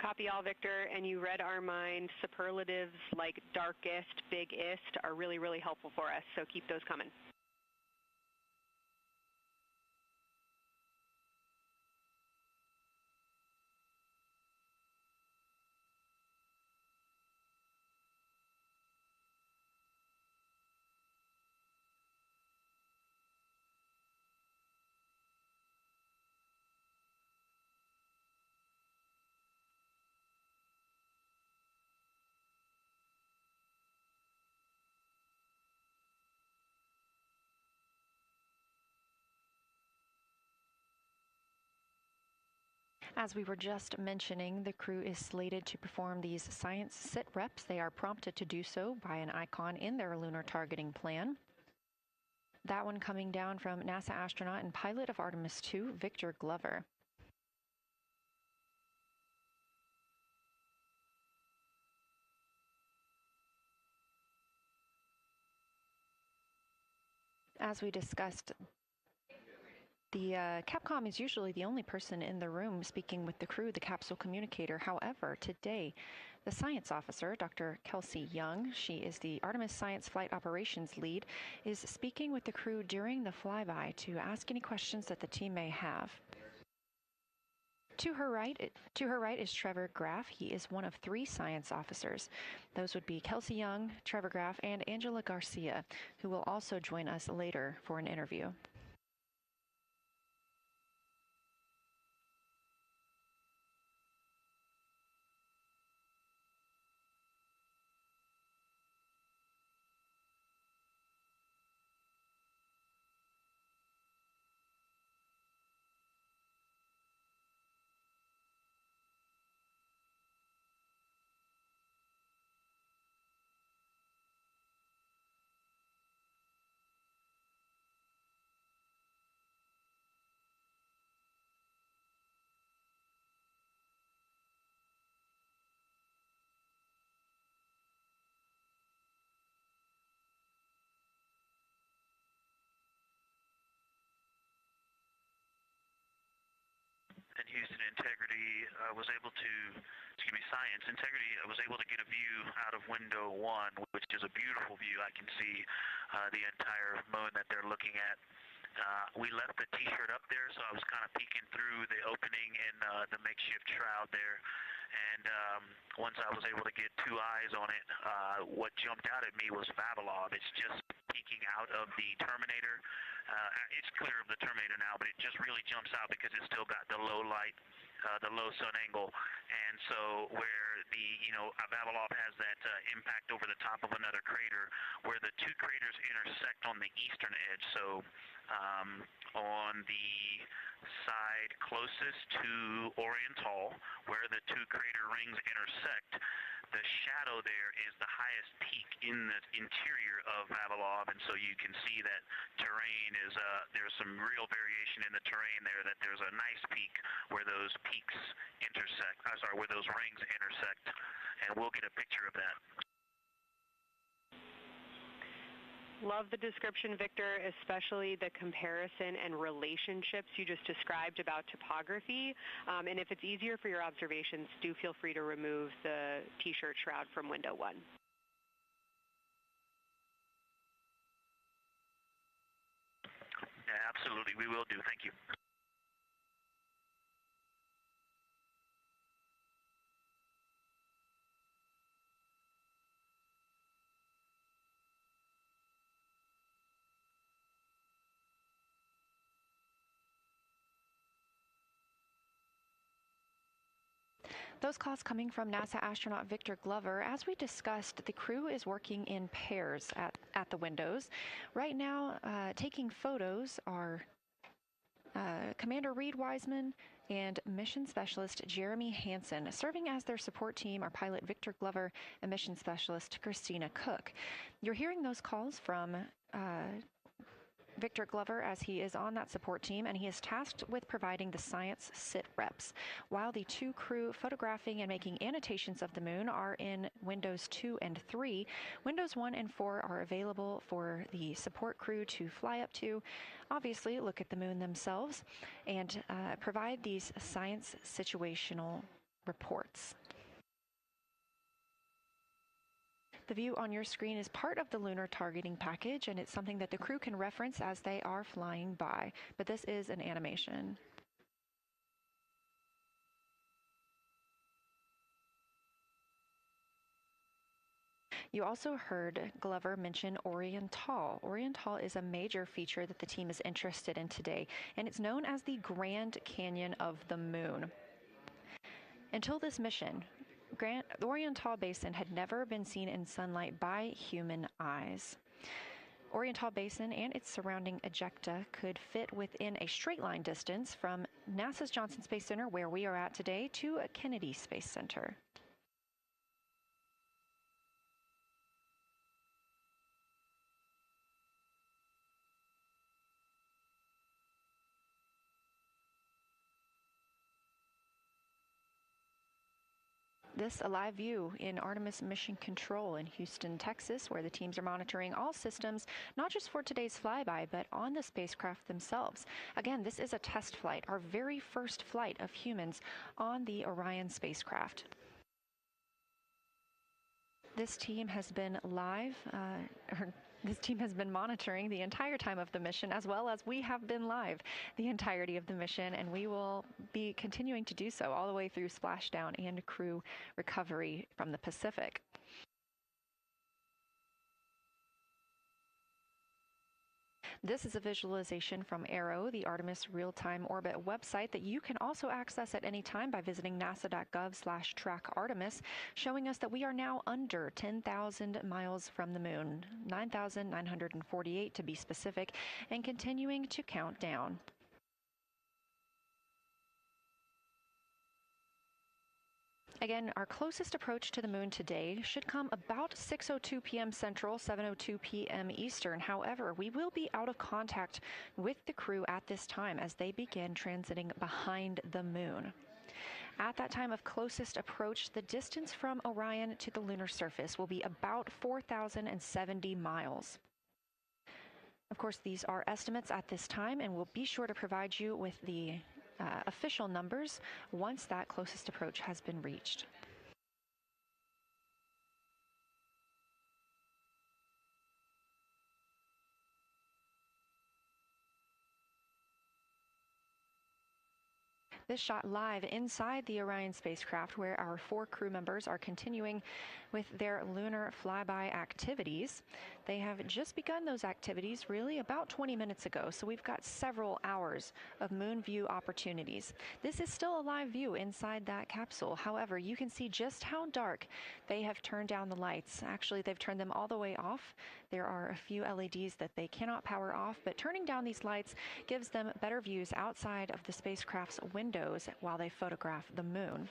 Copy all, Victor, and you read our mind. Superlatives like darkest, biggest are really, really helpful for us, so keep those coming. As we were just mentioning, the crew is slated to perform these science sit reps. They are prompted to do so by an icon in their lunar targeting plan. That one coming down from NASA astronaut and pilot of Artemis II, Victor Glover. As we discussed, the Capcom is usually the only person in the room speaking with the crew, the capsule communicator. However, today, the science officer, Dr. Kelsey Young, she is the Artemis Science Flight Operations Lead, is speaking with the crew during the flyby to ask any questions that the team may have. To her right is Trevor Graff. He is one of 3 science officers. Those would be Kelsey Young, Trevor Graff, and Angela Garcia, who will also join us later for an interview. And Houston Integrity Science Integrity was able to get a view out of window 1, which is a beautiful view. I can see the entire moon that they're looking at. We left the T-shirt up there, so I was kind of peeking through the opening in the makeshift shroud there. And once I was able to get 2 eyes on it, what jumped out at me was Vavilov. It's just peeking out of the Terminator. It's clear of the Terminator now, but it just really jumps out because it's still got the low light, the low sun angle. And so where the, Vavilov has that impact over the top of another crater, where the 2 craters intersect on the eastern edge. So on the side closest to Oriental, where the 2 crater rings intersect, the shadow there is the highest peak in the interior of Vavilov, and so you can see that terrain is, there's some real variation in the terrain there, that there's a nice peak where those peaks intersect, where those rings intersect, and we'll get a picture of that. Love the description, Victor, especially the comparison and relationships you just described about topography. And if it's easier for your observations, do feel free to remove the T-shirt shroud from window 1. Yeah, absolutely. We will do. Thank you. Those calls coming from NASA astronaut Victor Glover. As we discussed, the crew is working in pairs at the windows. Right now, taking photos are Commander Reid Wiseman and Mission Specialist Jeremy Hansen. Serving as their support team are pilot Victor Glover and Mission Specialist Christina Koch. You're hearing those calls from Victor Glover, as he is on that support team, and he is tasked with providing the science sit reps, while the 2 crew photographing and making annotations of the moon are in windows 2 and 3. Windows 1 and 4 are available for the support crew to fly up to, obviously look at the moon themselves, and provide these science situational reports. The view on your screen is part of the lunar targeting package, and it's something that the crew can reference as they are flying by, but this is an animation. You also heard Glover mention Oriental. Oriental is a major feature that the team is interested in today, and it's known as the Grand Canyon of the Moon. Until this mission, the Oriental Basin had never been seen in sunlight by human eyes. Oriental Basin and its surrounding ejecta could fit within a straight line distance from NASA's Johnson Space Center, where we are at today, to Kennedy Space Center. This a live view in Artemis Mission Control in Houston, Texas, where the teams are monitoring all systems, not just for today's flyby, but on the spacecraft themselves. Again, this is a test flight, our very first flight of humans on the Orion spacecraft. This team has been This team has been monitoring the entire time of the mission, as well as we have been live the entirety of the mission, and we will be continuing to do so all the way through splashdown and crew recovery from the Pacific. This is a visualization from ARROW, the Artemis Real-Time Orbit website that you can also access at any time by visiting nasa.gov/trackartemis, showing us that we are now under 10,000 miles from the moon, 9,948 to be specific, and continuing to count down. Again, our closest approach to the moon today should come about 6:02 p.m. Central, 7:02 p.m. Eastern. However, we will be out of contact with the crew at this time as they begin transiting behind the moon. At that time of closest approach, the distance from Orion to the lunar surface will be about 4,070 miles. Of course, these are estimates at this time, and we'll be sure to provide you with the official numbers once that closest approach has been reached. This shot live inside the Orion spacecraft, where our 4 crew members are continuing with their lunar flyby activities. They have just begun those activities really about 20 minutes ago, so we've got several hours of moon view opportunities. This is still a live view inside that capsule. However, you can see just how dark they have turned down the lights. Actually, they've turned them all the way off. There are a few LEDs that they cannot power off, but turning down these lights gives them better views outside of the spacecraft's windows while they photograph the moon.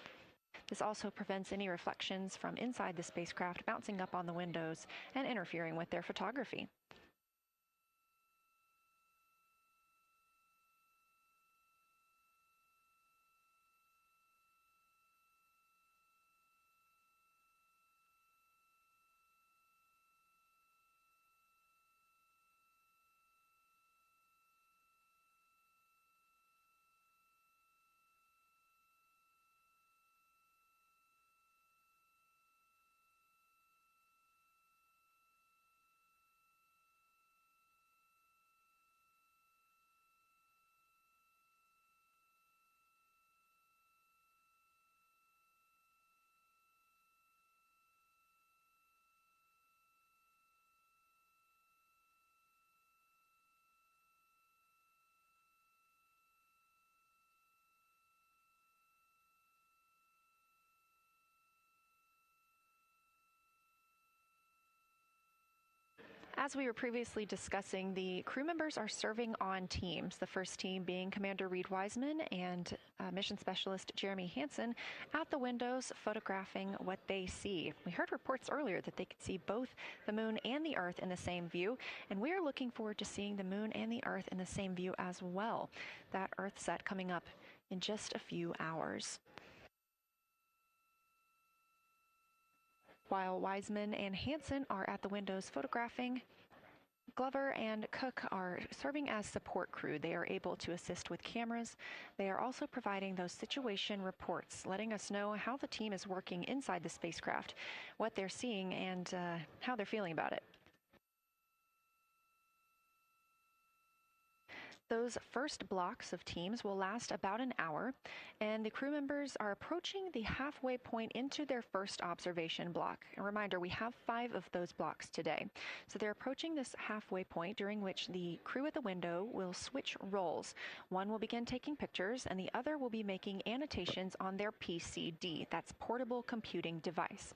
This also prevents any reflections from inside the spacecraft bouncing up on the windows and interfering with their photography. as we were previously discussing, the crew members are serving on teams. The first team being Commander Reid Wiseman and Mission Specialist Jeremy Hansen at the windows photographing what they see. We heard reports earlier that they could see both the moon and the Earth in the same view, and we are looking forward to seeing the moon and the Earth in the same view as well. That Earth set coming up in just a few hours. While Wiseman and Hansen are at the windows photographing, Glover and Koch are serving as support crew. They are able to assist with cameras. They are also providing those situation reports, letting us know how the team is working inside the spacecraft, what they're seeing, and how they're feeling about it. Those first blocks of teams will last about an hour, and the crew members are approaching the halfway point into their first observation block. A reminder, we have 5 of those blocks today. So they're approaching this halfway point during which the crew at the window will switch roles. One will begin taking pictures, and the other will be making annotations on their PCD, that's portable computing device.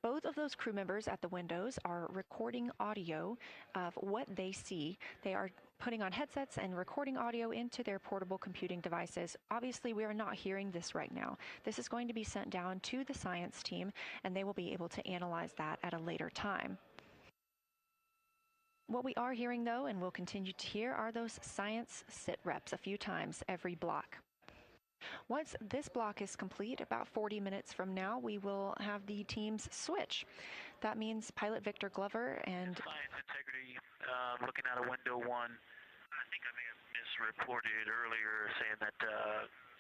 Both of those crew members at the windows are recording audio of what they see. They are putting on headsets and recording audio into their portable computing devices. Obviously, we are not hearing this right now. This is going to be sent down to the science team, and they will be able to analyze that at a later time. What we are hearing, though, and will continue to hear, are those science sit reps a few times every block. Once this block is complete, about 40 minutes from now, we will have the teams switch. That means pilot Victor Glover and... Science integrity, looking out of window 1. I think I may have misreported earlier saying that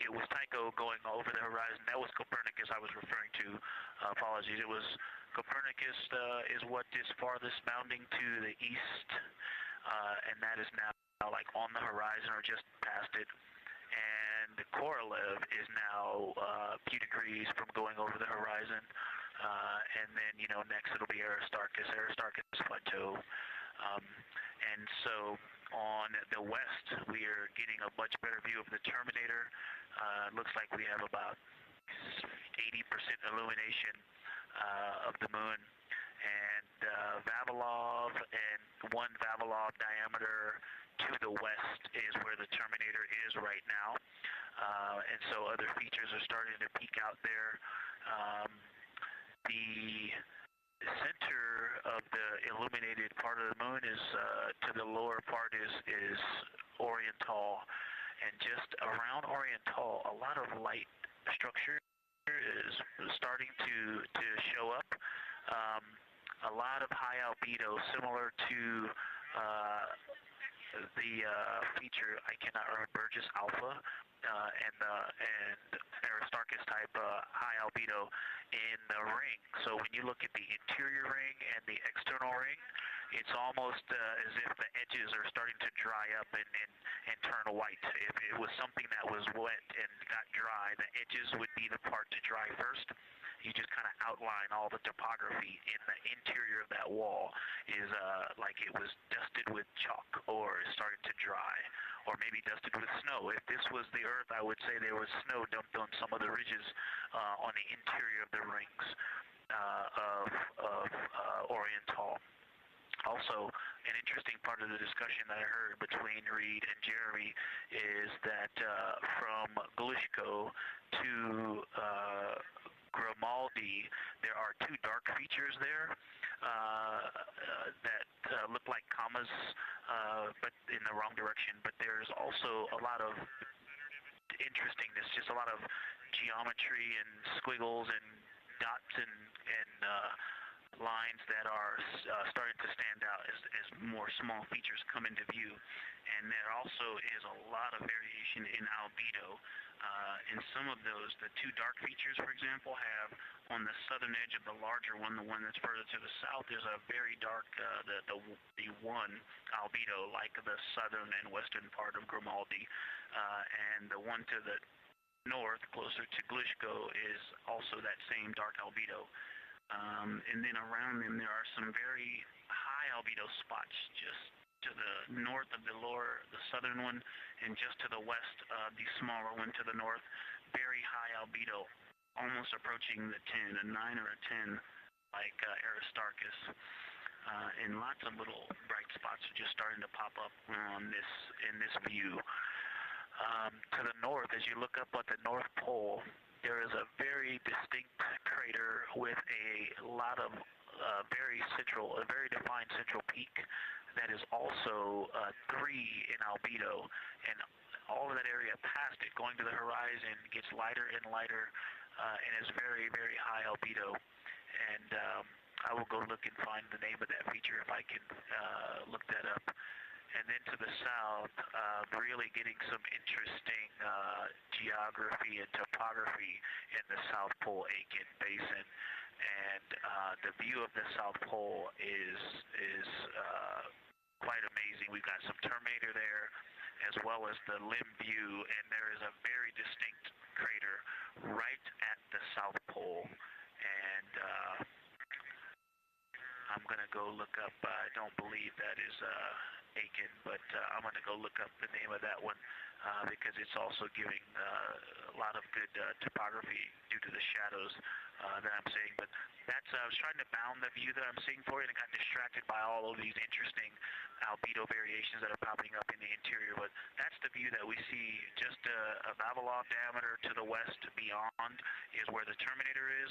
it was Tycho going over the horizon. That was Copernicus I was referring to. Apologies. It was Copernicus is what is farthest bounding to the east, and that is now like on the horizon or just past it. And Korolev is now a few degrees from going over the horizon. And then, next it'll be Aristarchus Plateau. And so on the west, we are getting a much better view of the Terminator. Looks like we have about 80% illumination of the moon. And Vavilov and 1 Vavilov diameter to the west is where the Terminator is right now. And so other features are starting to peek out there. The center of the illuminated part of the moon is to the lower part is Oriental, and just around Oriental, a lot of light structure is starting to show up. A lot of high albedo, similar to the feature, I cannot remember, Burgess Alpha and Aristarchus type high albedo in the ring. So when you look at the interior ring and the external ring, it's almost as if the edges are starting to dry up and turn white. If it was something that was wet and got dry, the edges would be the part to dry first. You just kind of outline all the topography in the interior of that wall is like it was dusted with chalk or is starting to dry, or maybe dusted with snow. If this was the Earth, I would say there was snow dumped on some of the ridges on the interior of the rings of Oriental. Also, an interesting part of the discussion that I heard between Reid and Jeremy is that from Glushko to Grimaldi, there are 2 dark features there that look like commas, but in the wrong direction. But there's also a lot of interestingness, just a lot of geometry and squiggles and dots and lines that are starting to stand out as more small features come into view. And there also is a lot of variation in albedo. In some of those, the 2 dark features, for example, have on the southern edge of the larger one, the one that's further to the south, there's a very dark, the 1 albedo, like the southern and western part of Grimaldi. And the one to the north, closer to Glushko, is also that same dark albedo. And then around them, there are some very high albedo spots just to the north of the southern one, and just to the west, the smaller one to the north. Very high albedo, almost approaching the 10, a 9 or a 10, like Aristarchus. and lots of little bright spots are just starting to pop up on in this view. To the north, as you look up at the North Pole, there is a very distinct crater with a lot of a very defined central peak that is also 3 in albedo, and all of that area past it, going to the horizon, gets lighter and lighter, and is very, very high albedo. And I will go look and find the name of that feature if I can look that up. And then to the south, really getting some interesting geography and topography in the South Pole Aiken Basin. And the view of the South Pole is quite amazing. We've got some Terminator there, as well as the limb view, and there is a very distinct crater right at the South Pole. And I'm going to go look up, I don't believe that is Aiken, but I'm going to go look up the name of that one because it's also giving a lot of good topography due to the shadows that I'm seeing. But that's, I was trying to bound the view that I'm seeing for you and got distracted by all of these interesting albedo variations that are popping up in the interior. But that's the view that we see just a Vavilov diameter to the west beyond is where the Terminator is.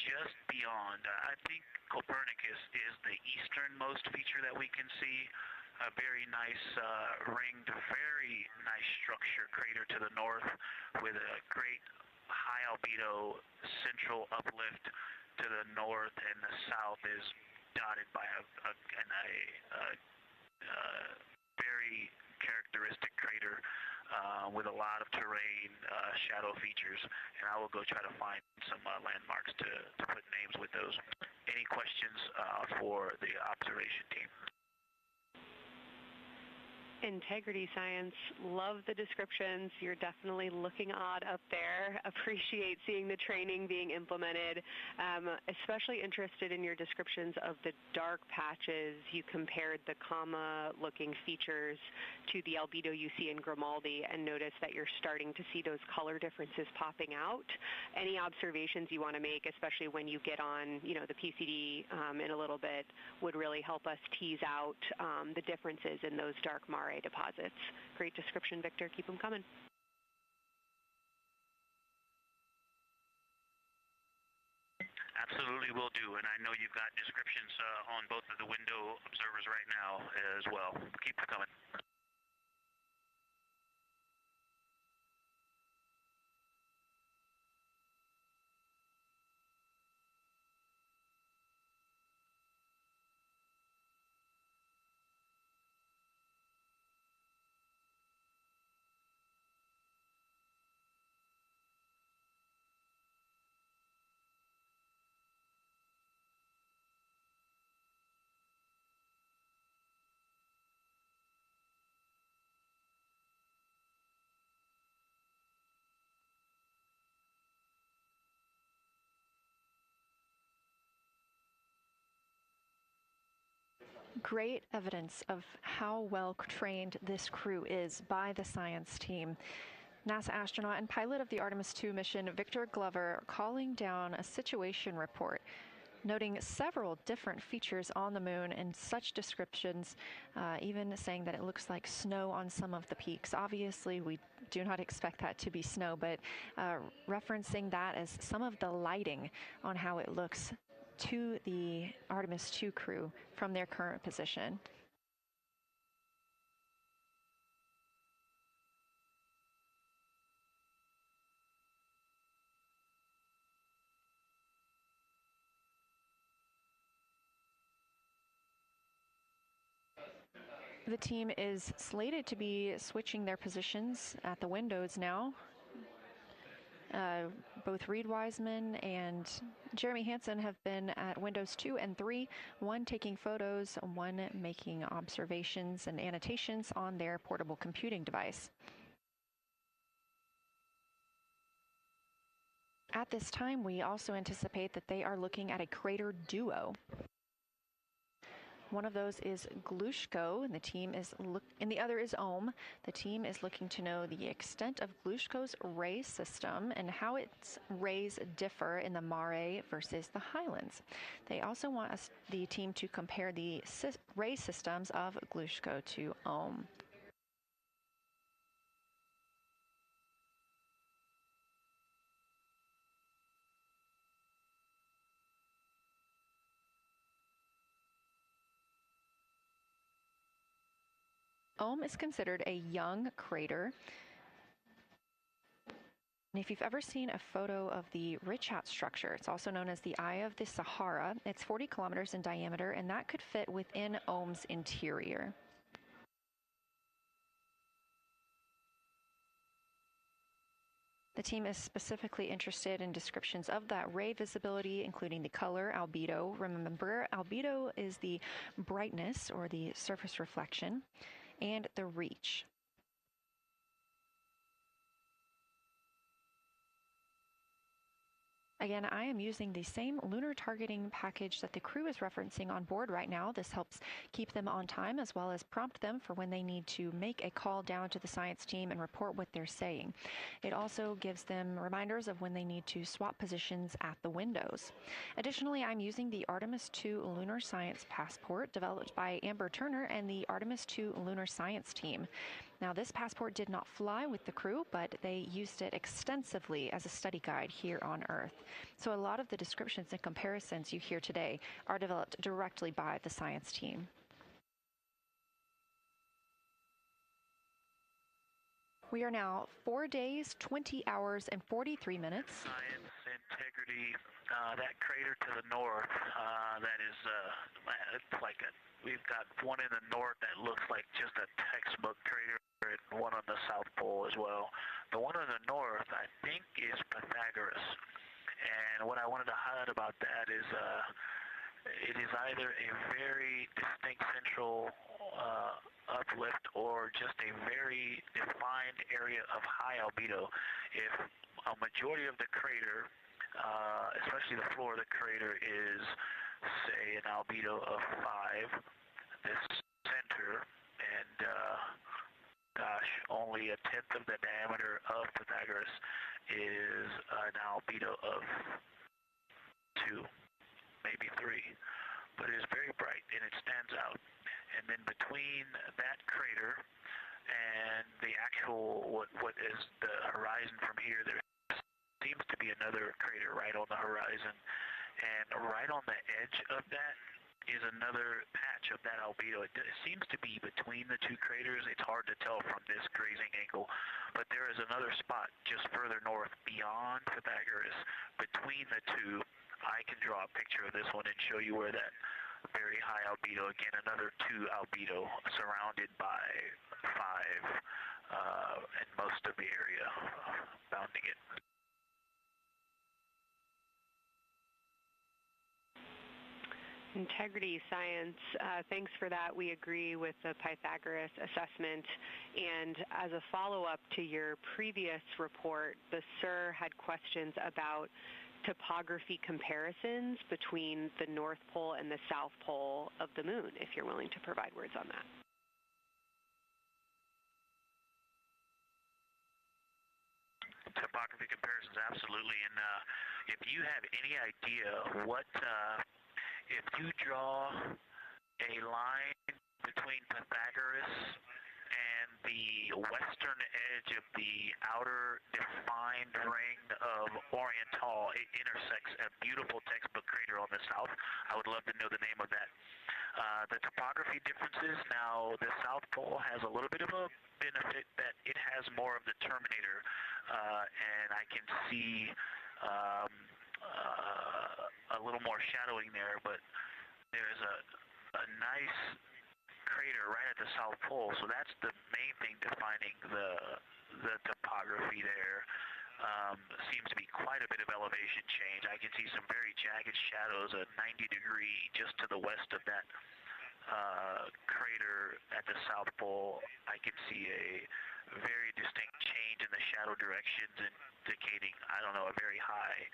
Just beyond, I think Copernicus is the easternmost feature that we can see. A very nice ringed, very nice structure crater to the north with a great high albedo central uplift to the north, and the south is dotted by a very characteristic crater with a lot of terrain, shadow features, and I will go try to find some landmarks to put names with those. Any questions for the observation team? Integrity Science, love the descriptions. You're definitely looking odd up there. Appreciate seeing the training being implemented. Especially interested in your descriptions of the dark patches. You compared the comma-looking features to the albedo you see in Grimaldi and noticed that you're starting to see those color differences popping out. Any observations you want to make, especially when you get on, the PCD in a little bit, would really help us tease out the differences in those dark mare deposits. Great description, Victor. Keep them coming. Absolutely will do, and I know you've got descriptions on both of the window observers right now as well. Keep them coming. Great evidence of how well trained this crew is by the science team. NASA astronaut and pilot of the Artemis II mission, Victor Glover, calling down a situation report, noting several different features on the moon and such descriptions, even saying that it looks like snow on some of the peaks. Obviously, we do not expect that to be snow, but referencing that as some of the lighting on how it looks to the Artemis II crew from their current position. The team is slated to be switching their positions at the windows now. Both Reid Wiseman and Jeremy Hansen have been at windows 2 and 3, one taking photos, one making observations and annotations on their portable computing device. At this time, we also anticipate that they are looking at a crater duo. One of those is Glushko, and the other is Ohm. The team is looking to know the extent of Glushko's ray system and how its rays differ in the mare versus the highlands. They also want the team to compare the ray systems of Glushko to Ohm. Ohm is considered a young crater. And if you've ever seen a photo of the Richat structure, it's also known as the Eye of the Sahara. It's 40 kilometers in diameter, and that could fit within Ohm's interior. The team is specifically interested in descriptions of that ray visibility, including the color, albedo. Remember, albedo is the brightness or the surface reflection, and the reach. Again, I am using the same lunar targeting package that the crew is referencing on board right now. This helps keep them on time as well as prompt them for when they need to make a call down to the science team and report what they're saying. It also gives them reminders of when they need to swap positions at the windows. Additionally, I'm using the Artemis II Lunar Science Passport developed by Amber Turner and the Artemis II Lunar Science team. Now, this passport did not fly with the crew, but they used it extensively as a study guide here on Earth. So a lot of the descriptions and comparisons you hear today are developed directly by the science team. We are now 4 days, 20 hours, and 43 minutes. Science, integrity, that crater to the north, that is, it's like we've got one in the north that looks like just a textbook crater, and one on the South Pole as well. The one on the north, I think, is Pythagoras. And what I wanted to highlight about that is it is either a very distinct central uplift or just a very defined area of high albedo. If a majority of the crater, especially the floor of the crater, is, say, an albedo of 5, this center, and gosh, only a tenth of the diameter of Pythagoras is an albedo of 2, maybe 3, but it is very bright and it stands out. And then between that crater and the actual, what is the horizon from here, there seems to be another crater right on the horizon, and right on the edge of that is another patch of that albedo. It seems to be between the two craters. It's hard to tell from this grazing angle, but there is another spot just further north beyond Pythagoras. Between the two, I can draw a picture of this one and show you where that very high albedo, again, another 2 albedo surrounded by 5 and most of the area bounding it. Integrity Science, thanks for that. We agree with the Pythagoras assessment. And as a follow-up to your previous report, the SIR had questions about topography comparisons between the North Pole and the South Pole of the Moon, if you're willing to provide words on that. Topography comparisons, absolutely. And if you have any idea what... if you draw a line between Pythagoras and the western edge of the outer defined ring of Oriental, it intersects a beautiful textbook crater on the south. I would love to know the name of that. The topography differences, now the South Pole has a little bit of a benefit that it has more of the terminator, and I can see a little more shadowing there, but there's a nice crater right at the South Pole, so that's the main thing defining the topography there. Seems to be quite a bit of elevation change. I can see some very jagged shadows, a 90-degree just to the west of that crater at the South Pole. I can see a very distinct change in the shadow directions, indicating, I don't know, a very high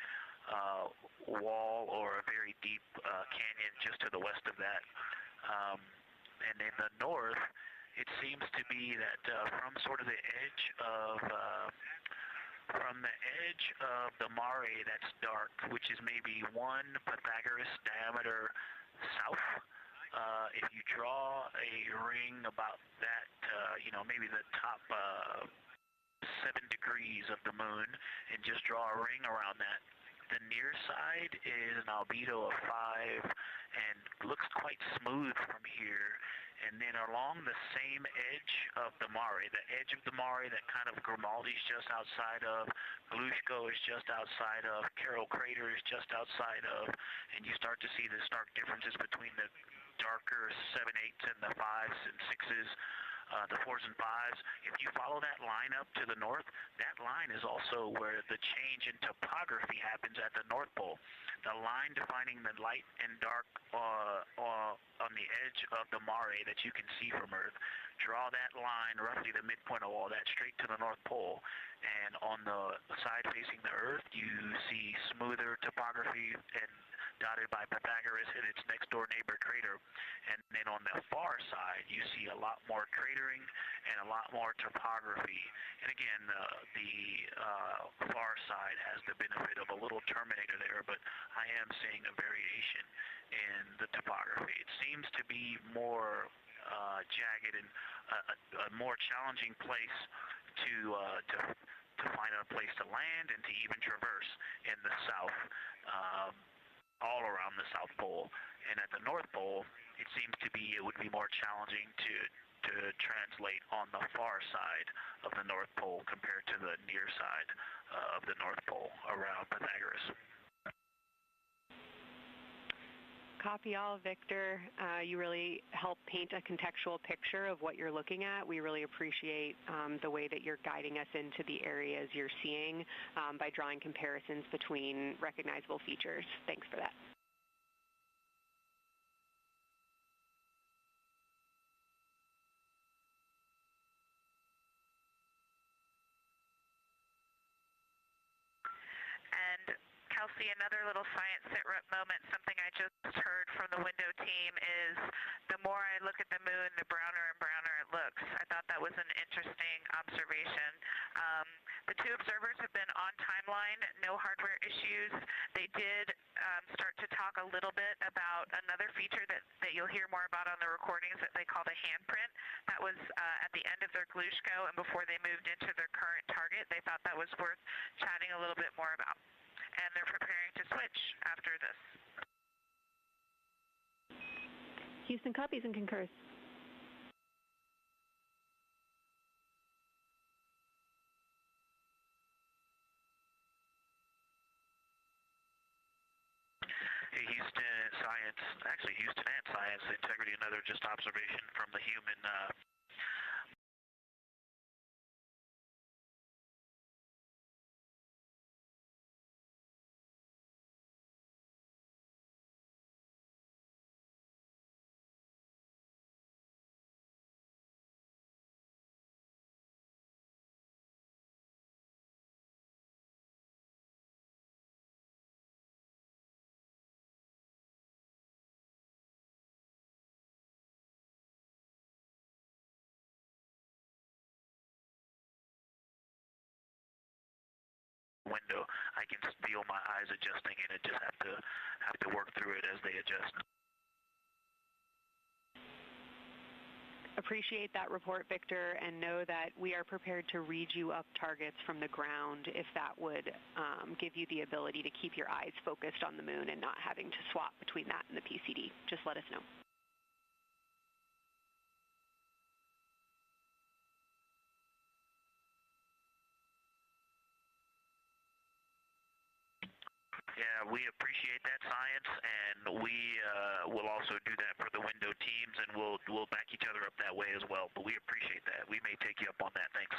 wall or a very deep canyon just to the west of that. And in the north, it seems to be that from sort of the edge of the mare that's dark, which is maybe 1 Pythagoras diameter south, if you draw a ring about that, maybe the top 7 degrees of the moon, and just draw a ring around that, the near side is an albedo of 5 and looks quite smooth from here. And then along the same edge of the mare, the edge of the mare that kind of Grimaldi's just outside of, Glushko is just outside of, Carroll Crater is just outside of, and you start to see the stark differences between the darker 7/8 and the 5s and 6s, the 4s and 5s. If you follow that line up to the north, that line is also where the change in topography happens at the North Pole. The line defining the light and dark on the edge of the mare that you can see from Earth. Draw that line, roughly the midpoint of all that, straight to the North Pole. And on the side facing the Earth, you see smoother topography and dotted by Pythagoras and its next door neighbor crater. And then on the far side, you see a lot more cratering and a lot more topography. And again, the far side has the benefit of a little terminator there, but I am seeing a variation in the topography. It seems to be more jagged and a more challenging place to find a place to land and to even traverse in the south. All around the South Pole, and at the North Pole, it seems to be it would be more challenging to translate on the far side of the North Pole compared to the near side of the North Pole around Pythagoras. Copy all, Victor. You really help paint a contextual picture of what you're looking at. We really appreciate the way that you're guiding us into the areas you're seeing by drawing comparisons between recognizable features. Thanks for that. Kelsey, another little science sit-rep moment, something I just heard from the window team is the more I look at the moon, the browner and browner it looks. I thought that was an interesting observation. The 2 observers have been on timeline, no hardware issues. They did start to talk a little bit about another feature that you'll hear more about on the recordings that they call the handprint. That was at the end of their Glushko and before they moved into their current target. They thought that was worth chatting a little bit more about. And they're preparing to switch after this. Houston copies and concurs. Hey, Houston and Science Integrity, another just observation from the human window. I can feel my eyes adjusting, and it just have to work through it as they adjust. Appreciate that report, Victor, and know that we are prepared to read you up targets from the ground if that would give you the ability to keep your eyes focused on the moon and not having to swap between that and the PCD. Just let us know. Yeah, we appreciate that, Science, and we will also do that for the window teams, and we'll back each other up that way as well. But we appreciate that. We may take you up on that. Thanks.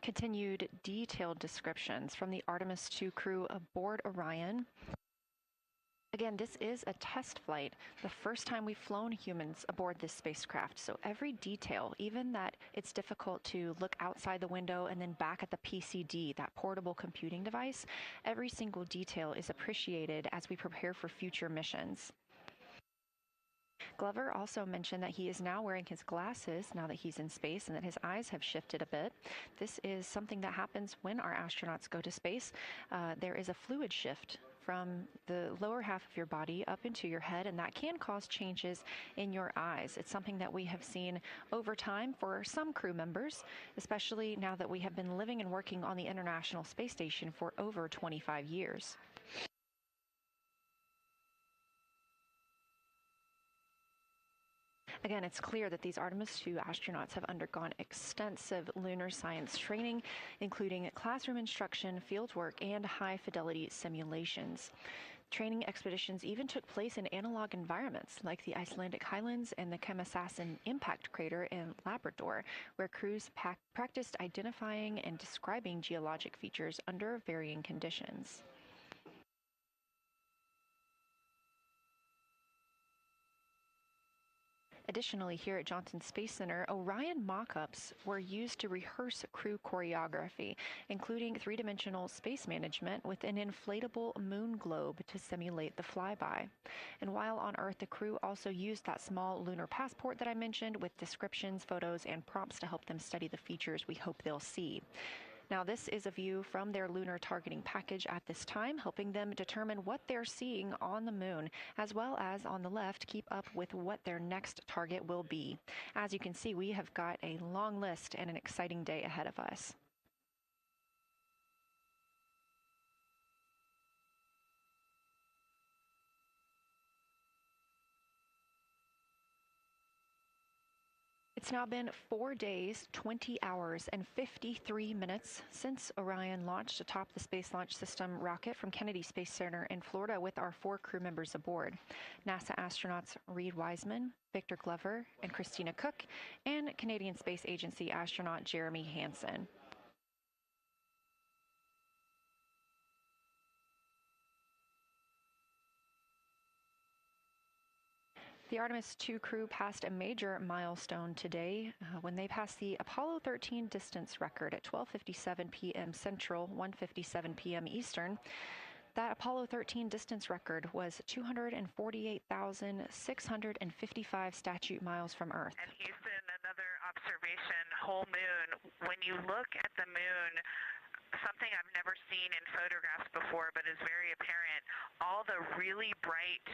Continued detailed descriptions from the Artemis II crew aboard Orion Again, this is a test flight, the first time we've flown humans aboard this spacecraft. So every detail, even that it's difficult to look outside the window and then back at the PCD, that portable computing device, every single detail is appreciated as we prepare for future missions. Glover also mentioned that he is now wearing his glasses now that he's in space and that his eyes have shifted a bit. This is something that happens when our astronauts go to space. There is a fluid shift from the lower half of your body up into your head, and that can cause changes in your eyes. It's something that we have seen over time for some crew members, especially now that we have been living and working on the International Space Station for over 25 years. Again, it's clear that these Artemis II astronauts have undergone extensive lunar science training, including classroom instruction, fieldwork, and high-fidelity simulations. Training expeditions even took place in analog environments like the Icelandic highlands and the Kemasassen impact crater in Labrador, where crews practiced identifying and describing geologic features under varying conditions. Additionally, here at Johnson Space Center, Orion mock-ups were used to rehearse crew choreography, including three-dimensional space management with an inflatable moon globe to simulate the flyby. And while on Earth, the crew also used that small lunar passport that I mentioned with descriptions, photos, and prompts to help them study the features we hope they'll see. Now, this is a view from their lunar targeting package at this time, helping them determine what they're seeing on the moon, as well as on the left, keep up with what their next target will be. As you can see, we have got a long list and an exciting day ahead of us. It's now been 4 days, 20 hours, and 53 minutes since Orion launched atop the Space Launch System rocket from Kennedy Space Center in Florida with our 4 crew members aboard. NASA astronauts Reid Wiseman, Victor Glover, and Christina Koch, and Canadian Space Agency astronaut Jeremy Hansen. The Artemis II crew passed a major milestone today when they passed the Apollo 13 distance record at 12:57 p.m. Central, 1:57 p.m. Eastern. That Apollo 13 distance record was 248,655 statute miles from Earth. And Houston, another observation, whole moon. When you look at the moon, something I've never seen in photographs before but is very apparent, all the really bright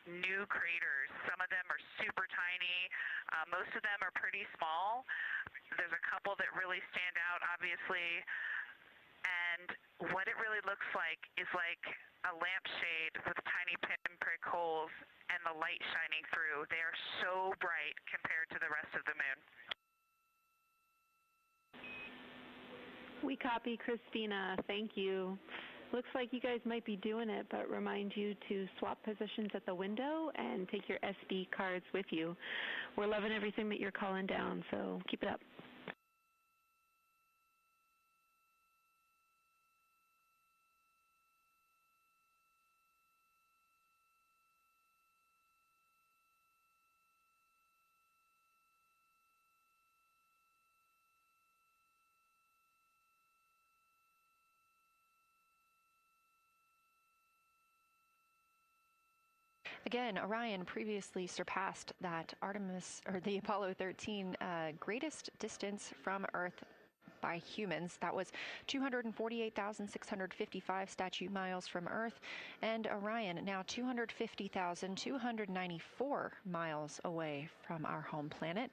new craters. Some of them are super tiny. Most of them are pretty small. There's a couple that really stand out, obviously. And what it really looks like is like a lampshade with tiny pinprick holes and the light shining through. They are so bright compared to the rest of the moon. We copy, Christina. Thank you. Looks like you guys might be doing it, but remind you to swap positions at the window and take your SD cards with you. We're loving everything that you're calling down, so keep it up. Again, Orion previously surpassed that the Apollo 13 greatest distance from Earth by humans. That was 248,655 statute miles from Earth, and Orion now 250,294 miles away from our home planet.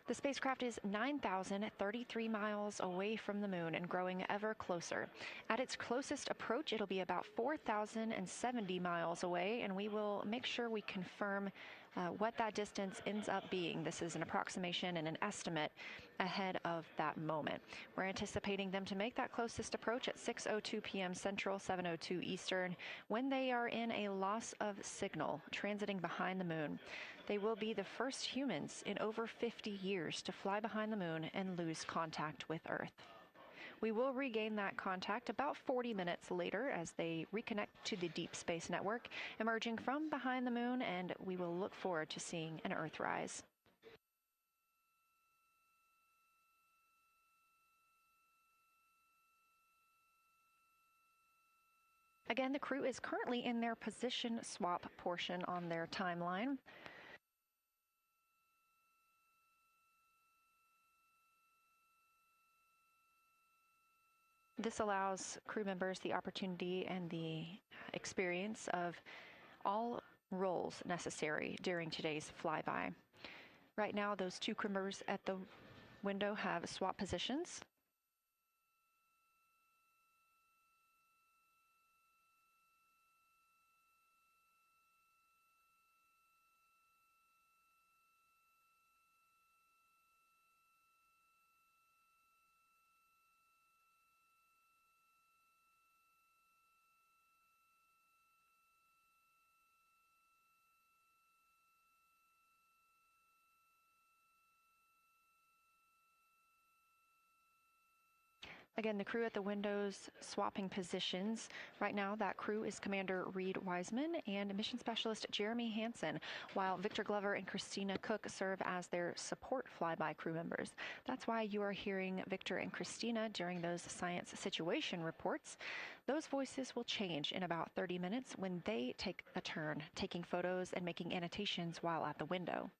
The spacecraft is 9,033 miles away from the moon and growing ever closer. At its closest approach, it'll be about 4,070 miles away, and we will make sure we confirm what that distance ends up being. This is an approximation and an estimate ahead of that moment. We're anticipating them to make that closest approach at 6:02 p.m. Central, 7:02 Eastern, when they are in a loss of signal, transiting behind the moon. They will be the first humans in over 50 years to fly behind the moon and lose contact with Earth. We will regain that contact about 40 minutes later as they reconnect to the Deep Space Network, emerging from behind the moon, and we will look forward to seeing an Earthrise. Again, the crew is currently in their position swap portion on their timeline. This allows crew members the opportunity and the experience of all roles necessary during today's flyby. Right now, those two crew members at the window have swap positions. Again, the crew at the windows swapping positions. Right now, that crew is Commander Reid Wiseman and Mission Specialist Jeremy Hansen, while Victor Glover and Christina Cook serve as their support flyby crew members. That's why you are hearing Victor and Christina during those science situation reports. Those voices will change in about 30 minutes when they take a turn, taking photos and making annotations while at the window.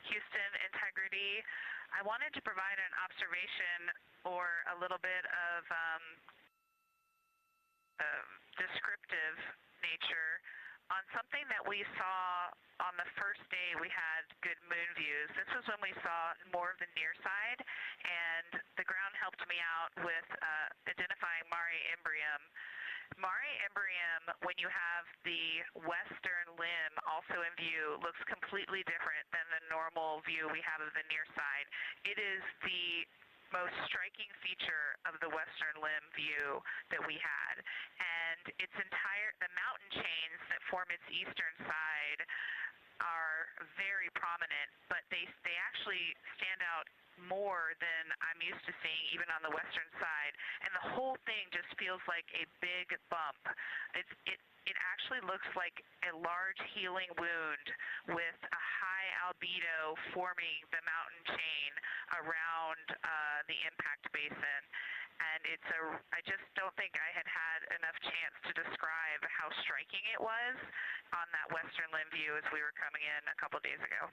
Houston, integrity. I wanted to provide an observation or a little bit of descriptive nature on something that we saw on the first day we had good moon views. This was when we saw more of the near side, and the ground helped me out with identifying Mare Imbrium. Mare Imbrium, when you have the western limb also in view, looks completely different than the normal view we have of the near side. It is the most striking feature of the western limb view that we had. And the mountain chains that form its eastern side are very prominent, but they actually stand out more than I'm used to seeing even on the western side, and the whole thing just feels like a big bump. It actually looks like a large healing wound with a high albedo forming the mountain chain around the impact basin. And I just don't think I had enough chance to describe how striking it was on that western limb view as we were coming in a couple days ago.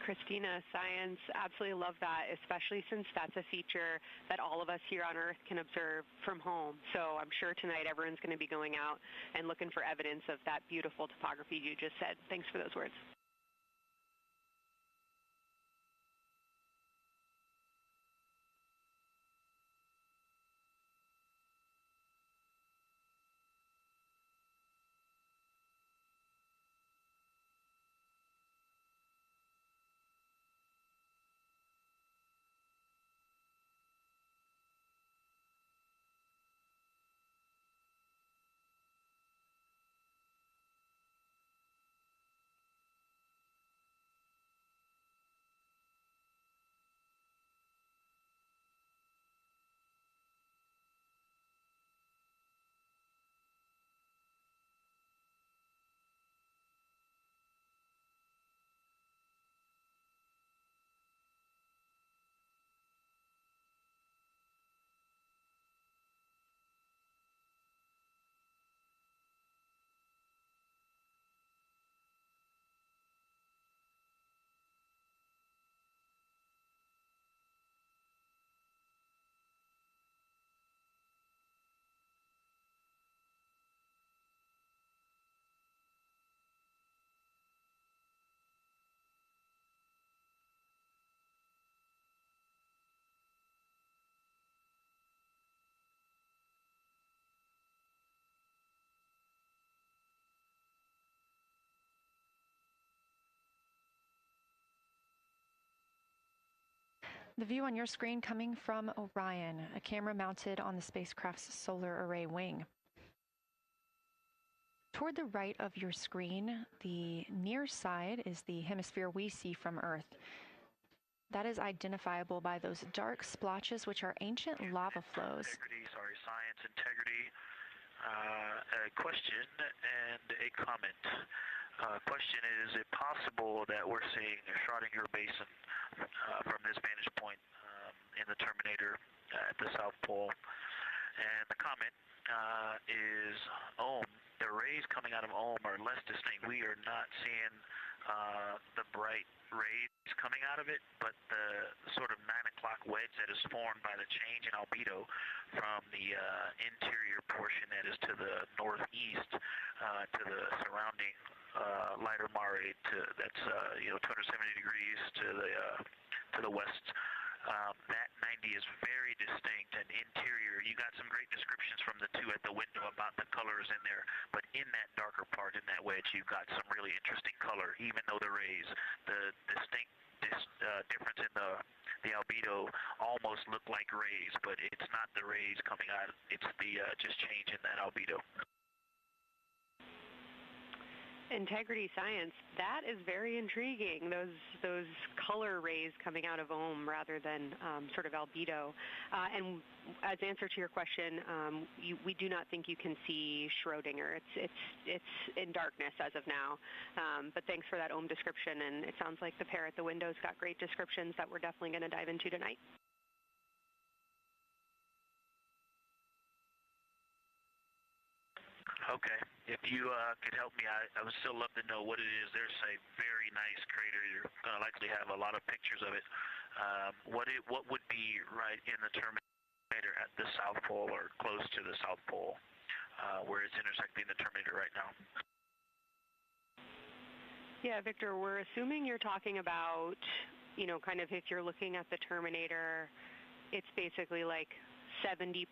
Christina, science, absolutely love that, especially since that's a feature that all of us here on Earth can observe from home. So I'm sure tonight everyone's going to be going out and looking for evidence of that beautiful topography you just said. Thanks for those words. The view on your screen coming from Orion, a camera mounted on the spacecraft's solar array wing. Toward the right of your screen, the near side is the hemisphere we see from Earth. That is identifiable by those dark splotches, which are ancient lava flows. Science integrity. A question and a comment. Question is it possible that we're seeing a Schrödinger basin from this vantage point in the Terminator at the South Pole? And the comment is the rays coming out of are less distinct. We are not seeing the bright rays coming out of it, but the sort of 9 o'clock wedge that is formed by the change in albedo from the interior portion that is to the northeast to the surrounding lighter mare that's 270 degrees to the west. That 90 is very distinct and interior. You got some great descriptions from the two at the window about the colors in there, but in that darker part, in that wedge, you've got some really interesting color, even though the rays, the distinct difference in the albedo almost look like rays, but it's not the rays coming out, it's the just change in that albedo. Integrity science, that is very intriguing, those color rays coming out of rather than sort of albedo. And as answer to your question, we do not think you can see Schrödinger. It's in darkness as of now. But thanks for that description, and it sounds like the pair at the window's got great descriptions that we're definitely going to dive into tonight. Okay. If you could help me, I would still love to know what it is. There's a very nice crater. You're going to likely have a lot of pictures of it. What would be right in the Terminator at the South Pole or close to the South Pole where it's intersecting the Terminator right now? Yeah, Victor, we're assuming you're talking about, kind of if you're looking at the Terminator, it's basically like 70%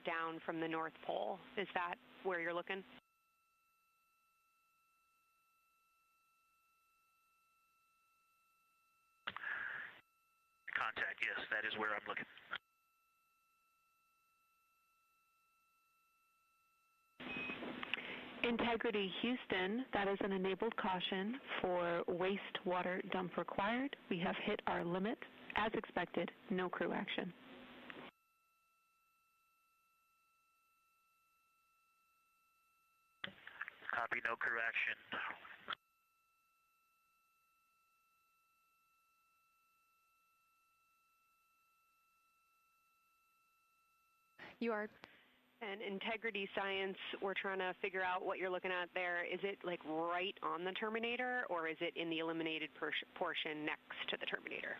down from the North Pole. Is that where you're looking? Contact, yes, that is where I'm looking. Integrity Houston, that is an enabled caution for wastewater dump required. We have hit our limit. As expected, no crew action. Copy, no crew action. You are. And integrity science, we're trying to figure out what you're looking at there. Is it like right on the Terminator, or is it in the eliminated portion next to the Terminator?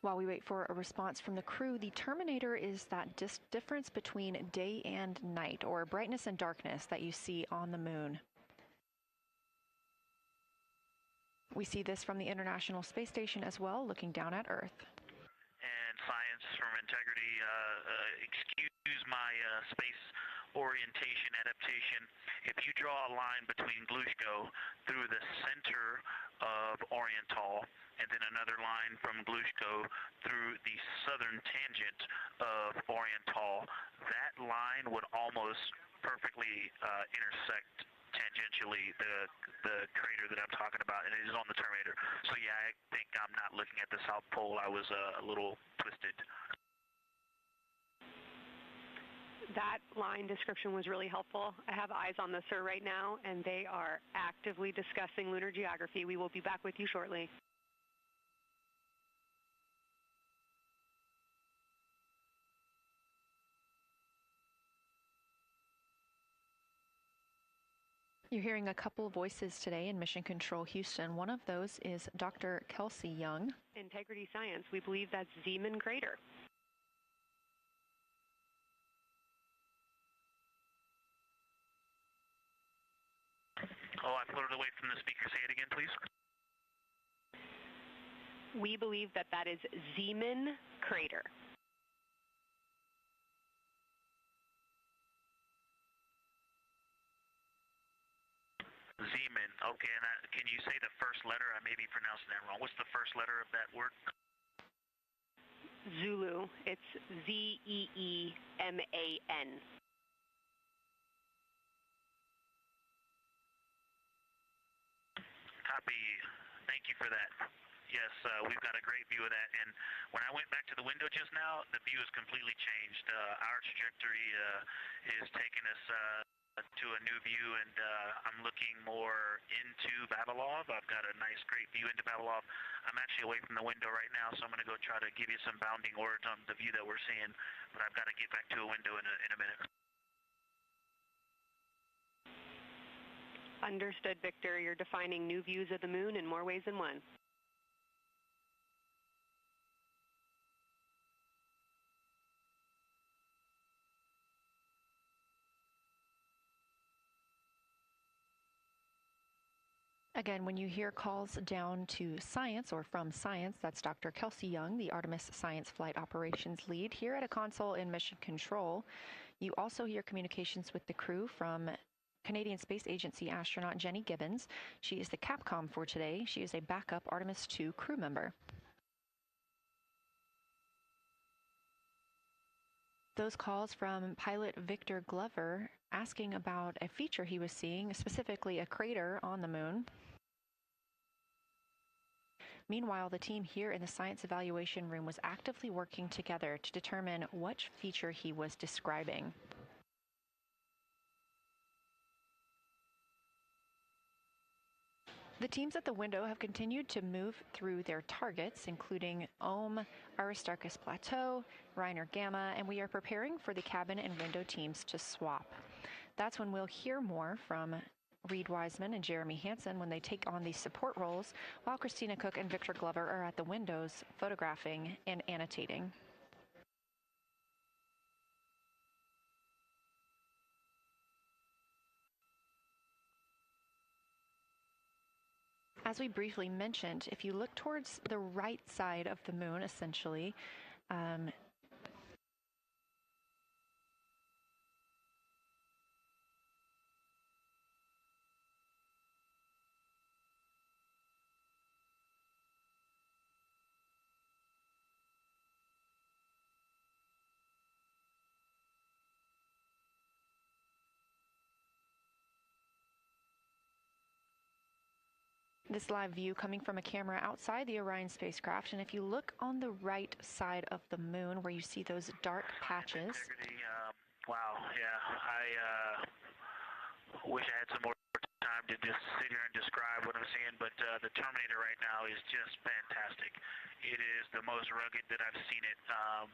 While we wait for a response from the crew, the Terminator is that difference between day and night, or brightness and darkness, that you see on the moon. We see this from the International Space Station as well, looking down at Earth. And science from integrity, excuse my space orientation adaptation. If you draw a line between Glushko through the center of Oriental, and then another line from Glushko through the southern tangent of Oriental, that line would almost perfectly intersect tangentially the crater that I'm talking about, and it is on the Terminator. So yeah, I think I'm not looking at the South Pole. I was a little twisted. That line description was really helpful. I have eyes on the SIR right now, and they are actively discussing lunar geography. We will be back with you shortly. You're hearing a couple of voices today in Mission Control Houston. One of those is Dr. Kelsey Young. Integrity Science, we believe that's Zeeman Crater. Oh, I floated away from the speaker. Say it again, please. We believe that that is Zeeman crater. Zeeman. Okay, and can you say the first letter? I may be pronouncing that wrong. What's the first letter of that word? Zulu. It's Z-E-E-M-A-N. Copy. Thank you for that. Yes, we've got a great view of that. And when I went back to the window just now, the view has completely changed. Our trajectory is taking us to a new view, and I'm looking more into Vavilov. I've got a nice, great view into Vavilov. I'm actually away from the window right now, so I'm going to go try to give you some bounding words on the view that we're seeing, but I've got to get back to a window in a minute. Understood, Victor. You're defining new views of the moon in more ways than one. Again, when you hear calls down to science or from science, that's Dr. Kelsey Young, the Artemis Science Flight Operations Lead here at a console in Mission Control. You also hear communications with the crew from Canadian Space Agency astronaut Jenny Gibbons. She is the Capcom for today. She is a backup Artemis II crew member. Those calls from pilot Victor Glover asking about a feature he was seeing, specifically a crater on the moon. Meanwhile, the team here in the science evaluation room was actively working together to determine which feature he was describing. The teams at the window have continued to move through their targets, including Aristarchus Plateau, Reiner Gamma, and we are preparing for the cabin and window teams to swap. That's when we'll hear more from Reid Wiseman and Jeremy Hansen when they take on these support roles, while Christina Cook and Victor Glover are at the windows photographing and annotating. As we briefly mentioned, if you look towards the right side of the moon, essentially, this live view coming from a camera outside the Orion spacecraft, and if you look on the right side of the moon where you see those dark patches. Wow, yeah, I wish I had some more time to just sit here and describe what I'm seeing, but the Terminator right now is just fantastic. It is the most rugged that I've seen it.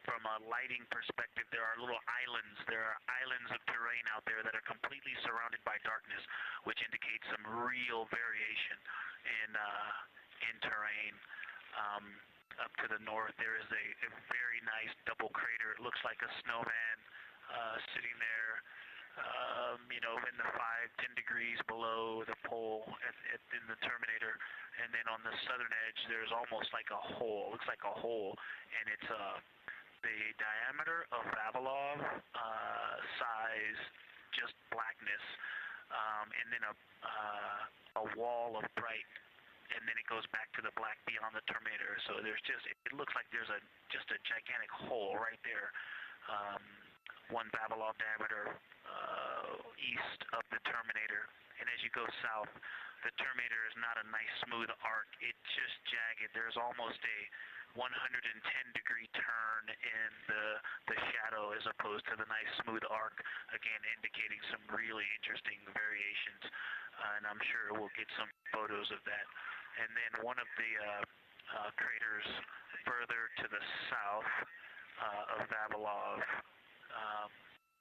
From a lighting perspective, there are little islands. There are islands of terrain out there that are completely surrounded by darkness, which indicates some real variation in terrain. Up to the north, there is a very nice double crater. It looks like a snowman sitting there, in the 5-10 degrees below the pole in the Terminator. And then on the southern edge, there's almost like a hole. It looks like a hole, and it's the diameter of Vavilov size, just blackness, and then a wall of bright, and then it goes back to the black beyond the Terminator. So there's it looks like there's just a gigantic hole right there, 1 Vavilov diameter east of the Terminator. And as you go south, the Terminator is not a nice smooth arc. It's just jagged. There's almost a 110-degree turn in the shadow as opposed to the nice smooth arc, again indicating some really interesting variations. And I'm sure we'll get some photos of that. And then one of the craters further to the south of Vavilov,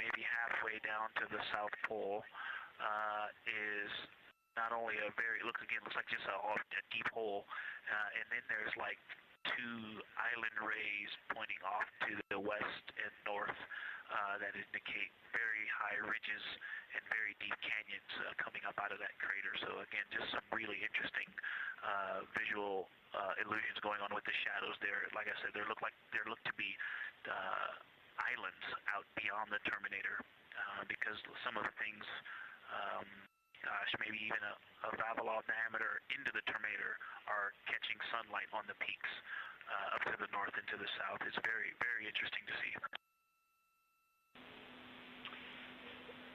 maybe halfway down to the South Pole, is not only looks like just a deep hole, and then there's like two island rays pointing off to the west and north that indicate very high ridges and very deep canyons coming up out of that crater. So again, just some really interesting visual illusions going on with the shadows there. Like I said, there look to be islands out beyond the terminator because some of the things, maybe even a Vavilov diameter into the terminator are catching sunlight on the peaks up to the north and to the south. It's very, very interesting to see.